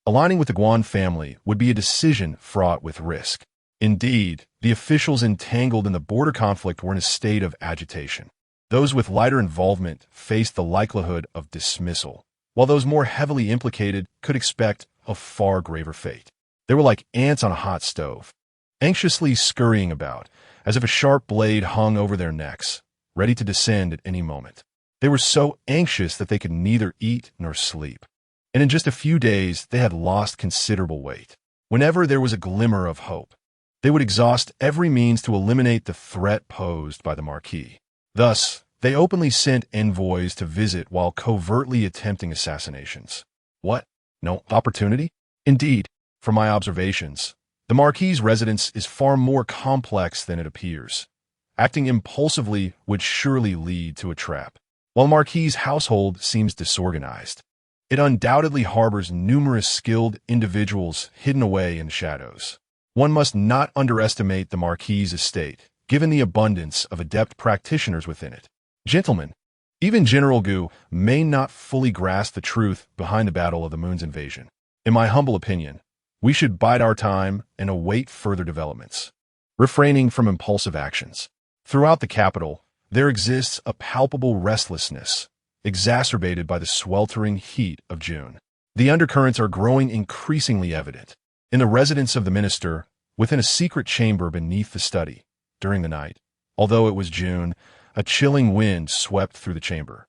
aligning with the Guan family would be a decision fraught with risk. Indeed, the officials entangled in the border conflict were in a state of agitation. Those with lighter involvement faced the likelihood of dismissal, while those more heavily implicated could expect a far graver fate. They were like ants on a hot stove, anxiously scurrying about, as if a sharp blade hung over their necks, ready to descend at any moment. They were so anxious that they could neither eat nor sleep, and in just a few days they had lost considerable weight. Whenever there was a glimmer of hope, they would exhaust every means to eliminate the threat posed by the marquis. Thus, they openly sent envoys to visit while covertly attempting assassinations. What? No opportunity? Indeed, from my observations, the marquis's residence is far more complex than it appears. Acting impulsively would surely lead to a trap. While the marquis's household seems disorganized, it undoubtedly harbors numerous skilled individuals hidden away in the shadows. One must not underestimate the marquis's estate, given the abundance of adept practitioners within it. Gentlemen, even General Gu may not fully grasp the truth behind the Battle of the Moon's invasion. In my humble opinion, we should bide our time and await further developments, refraining from impulsive actions. Throughout the capital, there exists a palpable restlessness, exacerbated by the sweltering heat of June. The undercurrents are growing increasingly evident. In the residence of the minister, within a secret chamber beneath the study, during the night, although it was June, a chilling wind swept through the chamber,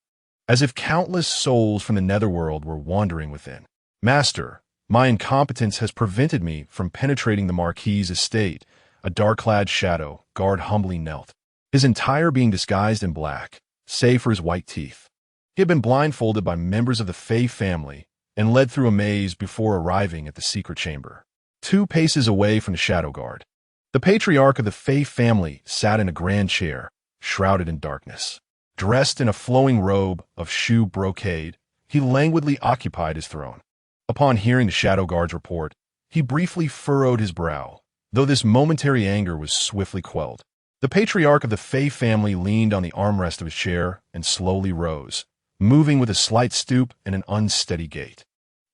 as if countless souls from the netherworld were wandering within. Master, my incompetence has prevented me from penetrating the marquis's estate. A dark-clad shadow guard humbly knelt, his entire being disguised in black, save for his white teeth. He had been blindfolded by members of the Fei family and led through a maze before arriving at the secret chamber. 2 paces away from the shadow guard, the patriarch of the Fei family sat in a grand chair, shrouded in darkness. Dressed in a flowing robe of shoe brocade, he languidly occupied his throne. Upon hearing the shadow guard's report, he briefly furrowed his brow, though this momentary anger was swiftly quelled. The patriarch of the Fei family leaned on the armrest of his chair and slowly rose, moving with a slight stoop and an unsteady gait,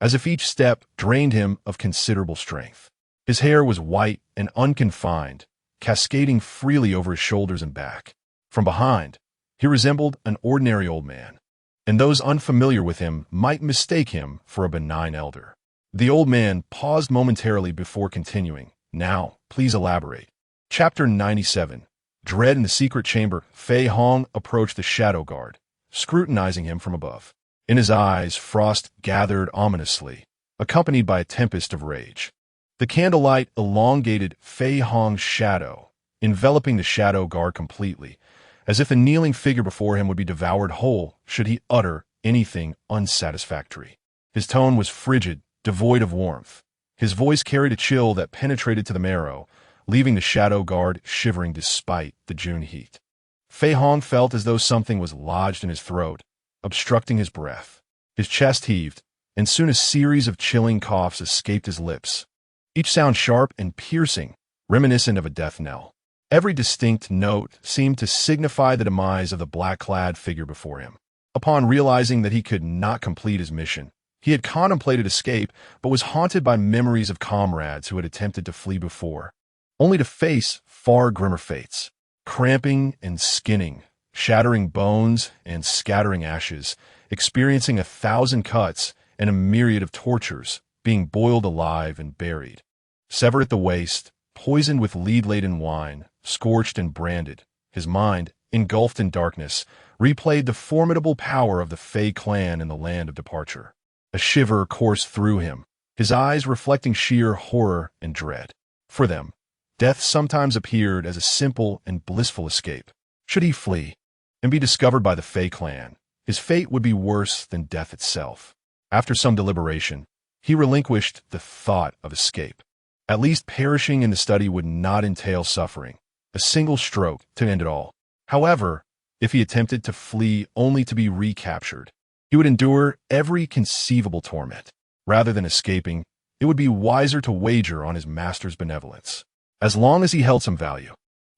as if each step drained him of considerable strength. His hair was white and unconfined, cascading freely over his shoulders and back. From behind, he resembled an ordinary old man, and those unfamiliar with him might mistake him for a benign elder. The old man paused momentarily before continuing. Now, please elaborate. Chapter 97. Dread in the Secret Chamber. Fei Hong approached the shadow guard, scrutinizing him from above. In his eyes, frost gathered ominously, accompanied by a tempest of rage. The candlelight elongated Fei Hong's shadow, enveloping the shadow guard completely, as if the kneeling figure before him would be devoured whole should he utter anything unsatisfactory. His tone was frigid, devoid of warmth. His voice carried a chill that penetrated to the marrow, leaving the shadow guard shivering despite the June heat. Fei Hong felt as though something was lodged in his throat, obstructing his breath. His chest heaved, and soon a series of chilling coughs escaped his lips, each sound sharp and piercing, reminiscent of a death knell. Every distinct note seemed to signify the demise of the black-clad figure before him. Upon realizing that he could not complete his mission, he had contemplated escape but was haunted by memories of comrades who had attempted to flee before, only to face far grimmer fates. Cramping and skinning, shattering bones and scattering ashes, experiencing 1,000 cuts and a myriad of tortures, being boiled alive and buried. Severed at the waist, poisoned with lead-laden wine, scorched and branded, his mind, engulfed in darkness, replayed the formidable power of the Fei clan in the land of departure. A shiver coursed through him, his eyes reflecting sheer horror and dread. For them, death sometimes appeared as a simple and blissful escape. Should he flee and be discovered by the Fei clan, his fate would be worse than death itself. After some deliberation, he relinquished the thought of escape. At least perishing in the study would not entail suffering, a single stroke to end it all. However, if he attempted to flee only to be recaptured, he would endure every conceivable torment. Rather than escaping, it would be wiser to wager on his master's benevolence. As long as he held some value,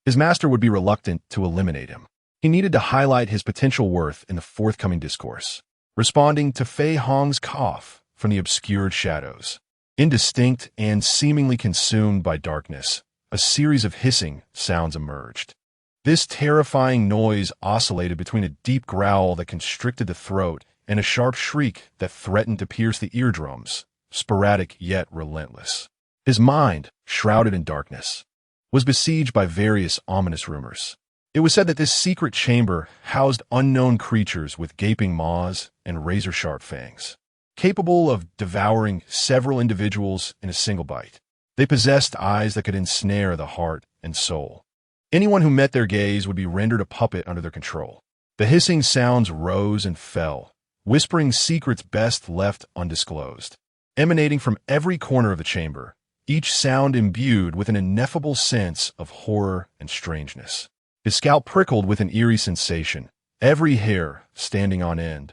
his master would be reluctant to eliminate him. He needed to highlight his potential worth in the forthcoming discourse, responding to Fei Hong's cough from the obscured shadows. Indistinct and seemingly consumed by darkness, a series of hissing sounds emerged. This terrifying noise oscillated between a deep growl that constricted the throat and a sharp shriek that threatened to pierce the eardrums, sporadic yet relentless. His mind, shrouded in darkness, was besieged by various ominous rumors. It was said that this secret chamber housed unknown creatures with gaping maws and razor-sharp fangs, capable of devouring several individuals in a single bite. They possessed eyes that could ensnare the heart and soul. Anyone who met their gaze would be rendered a puppet under their control. The hissing sounds rose and fell, whispering secrets best left undisclosed. Emanating from every corner of the chamber, each sound imbued with an ineffable sense of horror and strangeness. His scalp prickled with an eerie sensation, every hair standing on end,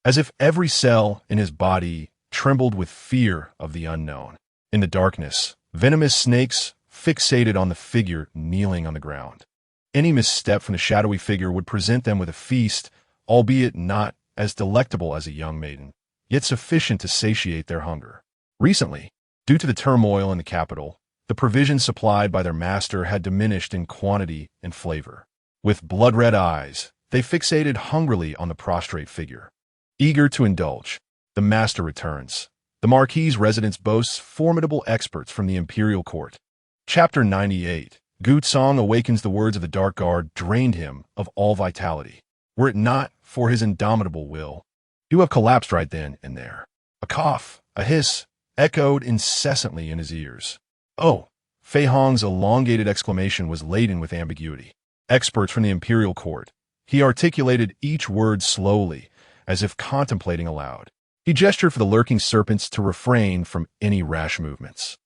as if every cell in his body trembled with fear of the unknown. In the darkness, venomous snakes fixated on the figure kneeling on the ground. Any misstep from the shadowy figure would present them with a feast, albeit not as delectable as a young maiden, yet sufficient to satiate their hunger. Recently, due to the turmoil in the capital, the provisions supplied by their master had diminished in quantity and flavor. With blood-red eyes, they fixated hungrily on the prostrate figure. Eager to indulge, the master returns. The marquis' residence boasts formidable experts from the imperial court. Chapter 98. Gu Tsong awakens. The words of the dark guard drained him of all vitality. Were it not for his indomitable will, he would have collapsed right then and there. A cough, a hiss, echoed incessantly in his ears. Oh! Fei Hong's elongated exclamation was laden with ambiguity. Experts from the imperial court. He articulated each word slowly, as if contemplating aloud. He gestured for the lurking serpents to refrain from any rash movements.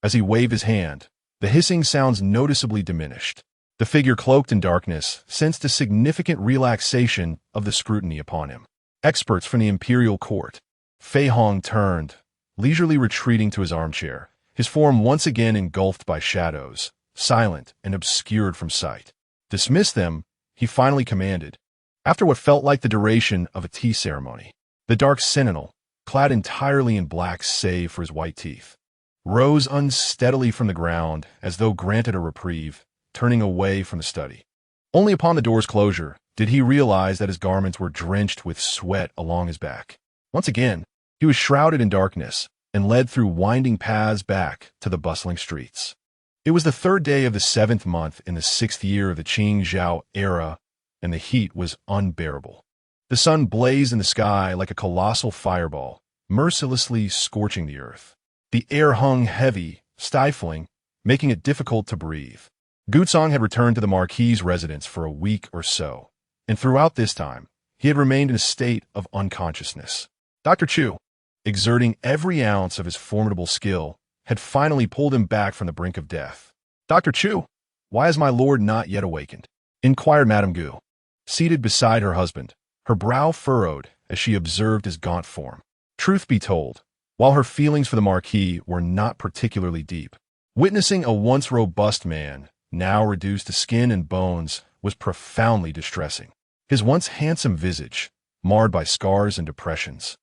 As he waved his hand, the hissing sounds noticeably diminished. The figure cloaked in darkness sensed a significant relaxation of the scrutiny upon him. Experts from the imperial court. Fei Hong turned, leisurely retreating to his armchair, his form once again engulfed by shadows, silent and obscured from sight. Dismiss them, he finally commanded. After what felt like the duration of a tea ceremony, the dark sentinel, clad entirely in black save for his white teeth, rose unsteadily from the ground as though granted a reprieve, turning away from the study. Only upon the door's closure did he realize that his garments were drenched with sweat along his back. Once again, he was shrouded in darkness and led through winding paths back to the bustling streets. It was the 3rd day of the 7th month in the 6th year of the Qing Zhao era, and the heat was unbearable. The sun blazed in the sky like a colossal fireball, mercilessly scorching the earth. The air hung heavy, stifling, making it difficult to breathe. Gucong had returned to the marquis's residence for a week or so, and throughout this time, he had remained in a state of unconsciousness. Dr. Chu, exerting every ounce of his formidable skill, had finally pulled him back from the brink of death. "Dr. Chu, why has my lord not yet awakened?" inquired Madame Gu, seated beside her husband, her brow furrowed as she observed his gaunt form. Truth be told, while her feelings for the marquis were not particularly deep, witnessing a once robust man, now reduced to skin and bones, was profoundly distressing. His once handsome visage, marred by scars and depressions,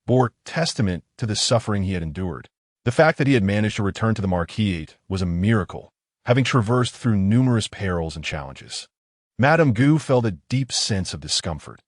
bore testament to the suffering he had endured. The fact that he had managed to return to the marquisate was a miracle, having traversed through numerous perils and challenges. Madame Gu felt a deep sense of discomfort.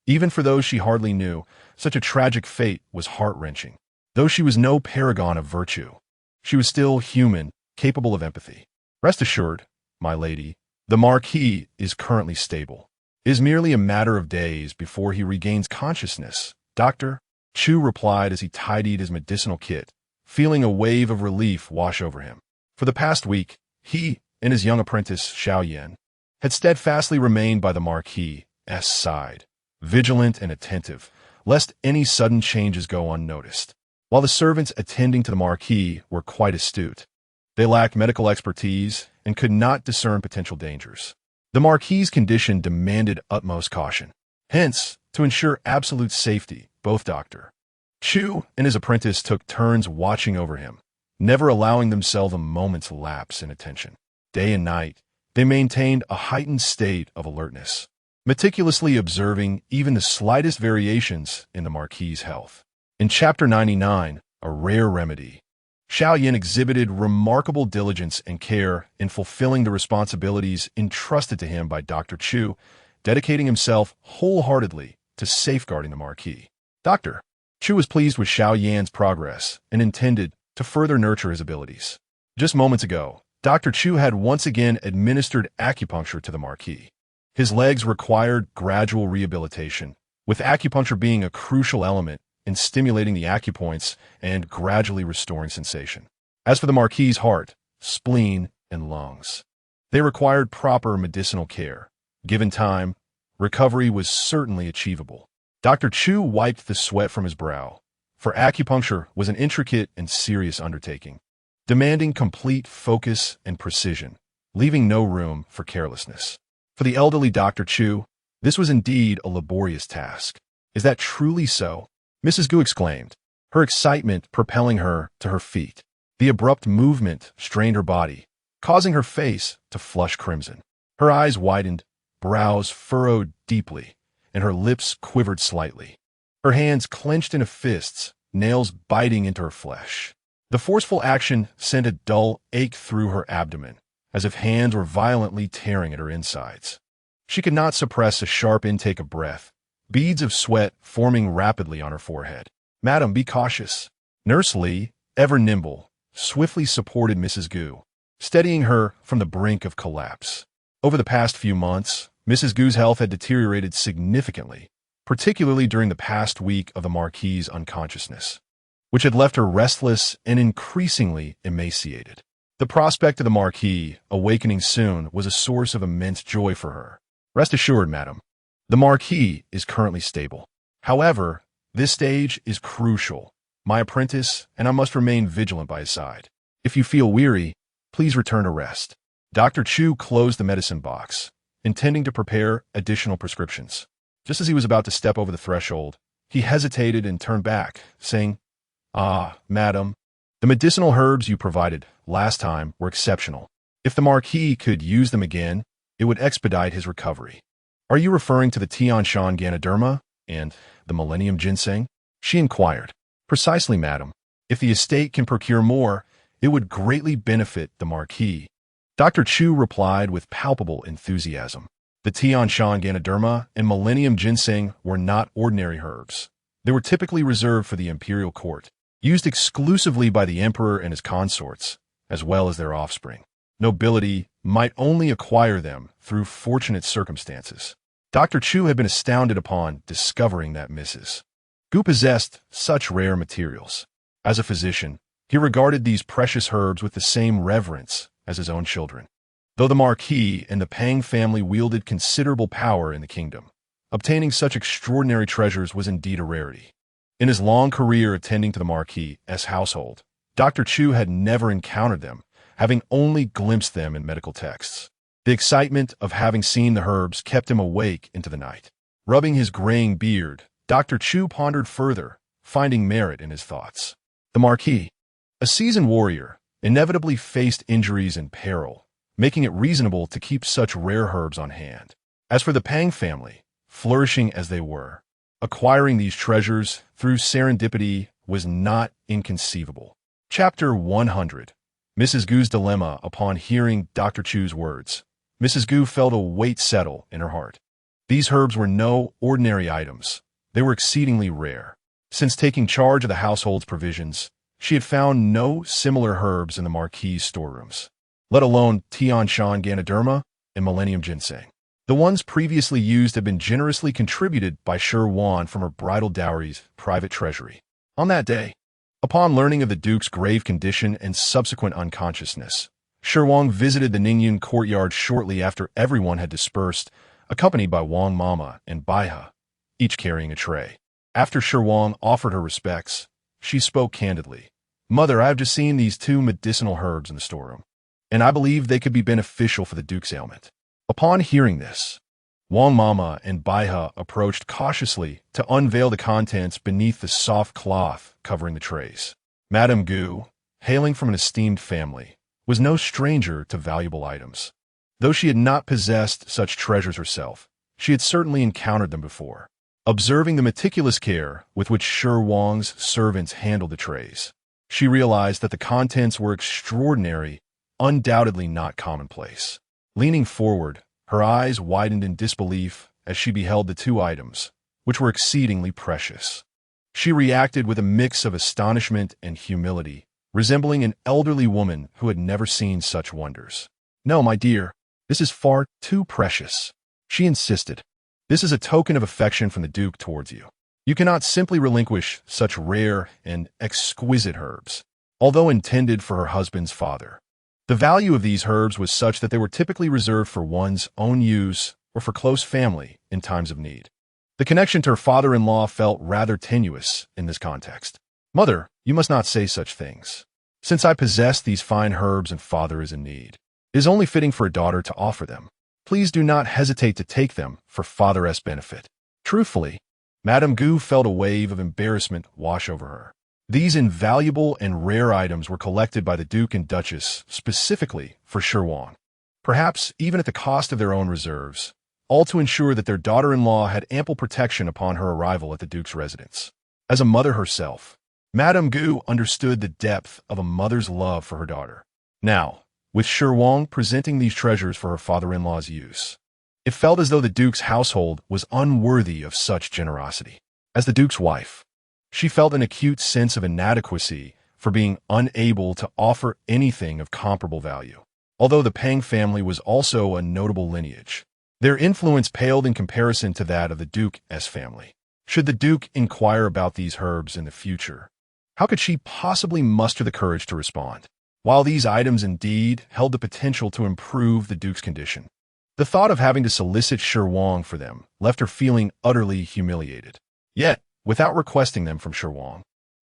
Even for those she hardly knew, such a tragic fate was heart-wrenching. Though she was no paragon of virtue, she was still human, capable of empathy. "Rest assured, my lady, the marquis is currently stable. It is merely a matter of days before he regains consciousness," Dr. Chu replied as he tidied his medicinal kit, feeling a wave of relief wash over him. For the past week, he and his young apprentice, Xiao Yan, had steadfastly remained by the marquis's side, vigilant and attentive, lest any sudden changes go unnoticed. While the servants attending to the marquis were quite astute, they lacked medical expertise and could not discern potential dangers. The marquis's condition demanded utmost caution. Hence, to ensure absolute safety, both Dr. Chu and his apprentice took turns watching over him, never allowing themselves a moment's lapse in attention. Day and night, they maintained a heightened state of alertness, meticulously observing even the slightest variations in the marquis's health. In Chapter 99, A Rare Remedy, Xiao Yan exhibited remarkable diligence and care in fulfilling the responsibilities entrusted to him by Dr. Chu, dedicating himself wholeheartedly to safeguarding the marquis. Dr. Chu was pleased with Xiao Yan's progress and intended to further nurture his abilities. Just moments ago, Dr. Chu had once again administered acupuncture to the marquis. His legs required gradual rehabilitation, with acupuncture being a crucial element in stimulating the acupoints and gradually restoring sensation. As for the marquis's heart, spleen, and lungs, they required proper medicinal care. Given time, recovery was certainly achievable. Dr. Chu wiped the sweat from his brow, for acupuncture was an intricate and serious undertaking, demanding complete focus and precision, leaving no room for carelessness. For the elderly Dr. Chu, this was indeed a laborious task. "Is that truly so?" Mrs. Gu exclaimed, her excitement propelling her to her feet. The abrupt movement strained her body, causing her face to flush crimson. Her eyes widened, brows furrowed deeply, and her lips quivered slightly. Her hands clenched into fists, nails biting into her flesh. The forceful action sent a dull ache through her abdomen, as if hands were violently tearing at her insides. She could not suppress a sharp intake of breath, beads of sweat forming rapidly on her forehead. "Madam, be cautious." Nurse Li, ever nimble, swiftly supported Mrs. Gu, steadying her from the brink of collapse. Over the past few months, Mrs. Gu's health had deteriorated significantly, particularly during the past week of the marquis's unconsciousness, which had left her restless and increasingly emaciated. The prospect of the marquis awakening soon was a source of immense joy for her. "Rest assured, madam, the marquis is currently stable. However, this stage is crucial. My apprentice and I must remain vigilant by his side. If you feel weary, please return to rest." Dr. Chu closed the medicine box, intending to prepare additional prescriptions. Just as he was about to step over the threshold, he hesitated and turned back, saying, "Ah, madam, the medicinal herbs you provided last time were exceptional. If the marquis could use them again, it would expedite his recovery. Are you referring to the Tianshan Ganoderma and the Millennium Ginseng? She inquired. Precisely, madam. If the estate can procure more, it would greatly benefit the marquis. Dr. Chu replied with palpable enthusiasm. The Tianshan Ganoderma and Millennium Ginseng were not ordinary herbs. They were typically reserved for the imperial court, used exclusively by the emperor and his consorts, as well as their offspring. Nobility might only acquire them through fortunate circumstances. Dr. Chu had been astounded upon discovering that Mrs. Gu possessed such rare materials. As a physician, he regarded these precious herbs with the same reverence as his own children. Though the marquis and the Pang family wielded considerable power in the kingdom, obtaining such extraordinary treasures was indeed a rarity. In his long career attending to the marquis's household, Dr. Chu had never encountered them, having only glimpsed them in medical texts. The excitement of having seen the herbs kept him awake into the night. Rubbing his graying beard, Dr. Chu pondered further, finding merit in his thoughts. The marquis, a seasoned warrior, inevitably faced injuries and peril, making it reasonable to keep such rare herbs on hand. As for the Pang family, flourishing as they were, acquiring these treasures through serendipity was not inconceivable. Chapter 100. Mrs. Gu's Dilemma. Upon hearing Dr. Chu's words, Mrs. Gu felt a weight settle in her heart. These herbs were no ordinary items. They were exceedingly rare. Since taking charge of the household's provisions, she had found no similar herbs in the marquis's storerooms, let alone Tianshan Ganoderma and Millennium Ginseng. The ones previously used had been generously contributed by Shi Wan from her bridal dowry's private treasury. On that day, upon learning of the duke's grave condition and subsequent unconsciousness, Shi Wan visited the Ningyun courtyard shortly after everyone had dispersed, accompanied by Wang Mama and Baihe, each carrying a tray. After Shi Wan offered her respects, she spoke candidly. Mother, I have just seen these 2 medicinal herbs in the storeroom, and I believe they could be beneficial for the duke's ailment. Upon hearing this, Wang Mama and Baihe approached cautiously to unveil the contents beneath the soft cloth covering the trays. Madame Gu, hailing from an esteemed family, was no stranger to valuable items. Though she had not possessed such treasures herself, she had certainly encountered them before. Observing the meticulous care with which Shi Wang's servants handled the trays, she realized that the contents were extraordinary, undoubtedly not commonplace. Leaning forward, her eyes widened in disbelief as she beheld the 2 items, which were exceedingly precious. She reacted with a mix of astonishment and humility, resembling an elderly woman who had never seen such wonders. No, my dear, this is far too precious, she insisted. This is a token of affection from the Duke towards you. You cannot simply relinquish such rare and exquisite herbs, although intended for her husband's father. The value of these herbs was such that they were typically reserved for one's own use or for close family in times of need. The connection to her father-in-law felt rather tenuous in this context. Mother, you must not say such things. Since I possess these fine herbs and father is in need, it is only fitting for a daughter to offer them. Please do not hesitate to take them for father's benefit. Truthfully, Madame Gu felt a wave of embarrassment wash over her. These invaluable and rare items were collected by the Duke and Duchess specifically for Shi Wan, perhaps even at the cost of their own reserves, all to ensure that their daughter-in-law had ample protection upon her arrival at the Duke's residence. As a mother herself, Madame Gu understood the depth of a mother's love for her daughter. Now, with Shi Wan presenting these treasures for her father-in-law's use, it felt as though the Duke's household was unworthy of such generosity. As the Duke's wife, she felt an acute sense of inadequacy for being unable to offer anything of comparable value. Although the Pang family was also a notable lineage, their influence paled in comparison to that of the Duke's family. Should the Duke inquire about these herbs in the future, how could she possibly muster the courage to respond? While these items indeed held the potential to improve the Duke's condition, the thought of having to solicit Shi Wan for them left her feeling utterly humiliated. Yet, without requesting them from Shi Wan,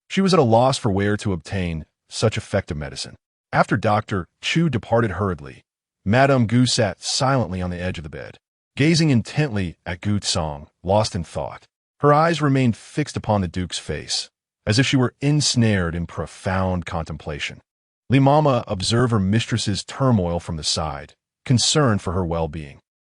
she was at a loss for where to obtain such effective medicine. After Dr. Chu departed hurriedly, Madame Gu sat silently on the edge of the bed, gazing intently at Gu Tsang, lost in thought. Her eyes remained fixed upon the Duke's face, as if she were ensnared in profound contemplation. Li Mama observed her mistress's turmoil from the side, concerned for her well-being.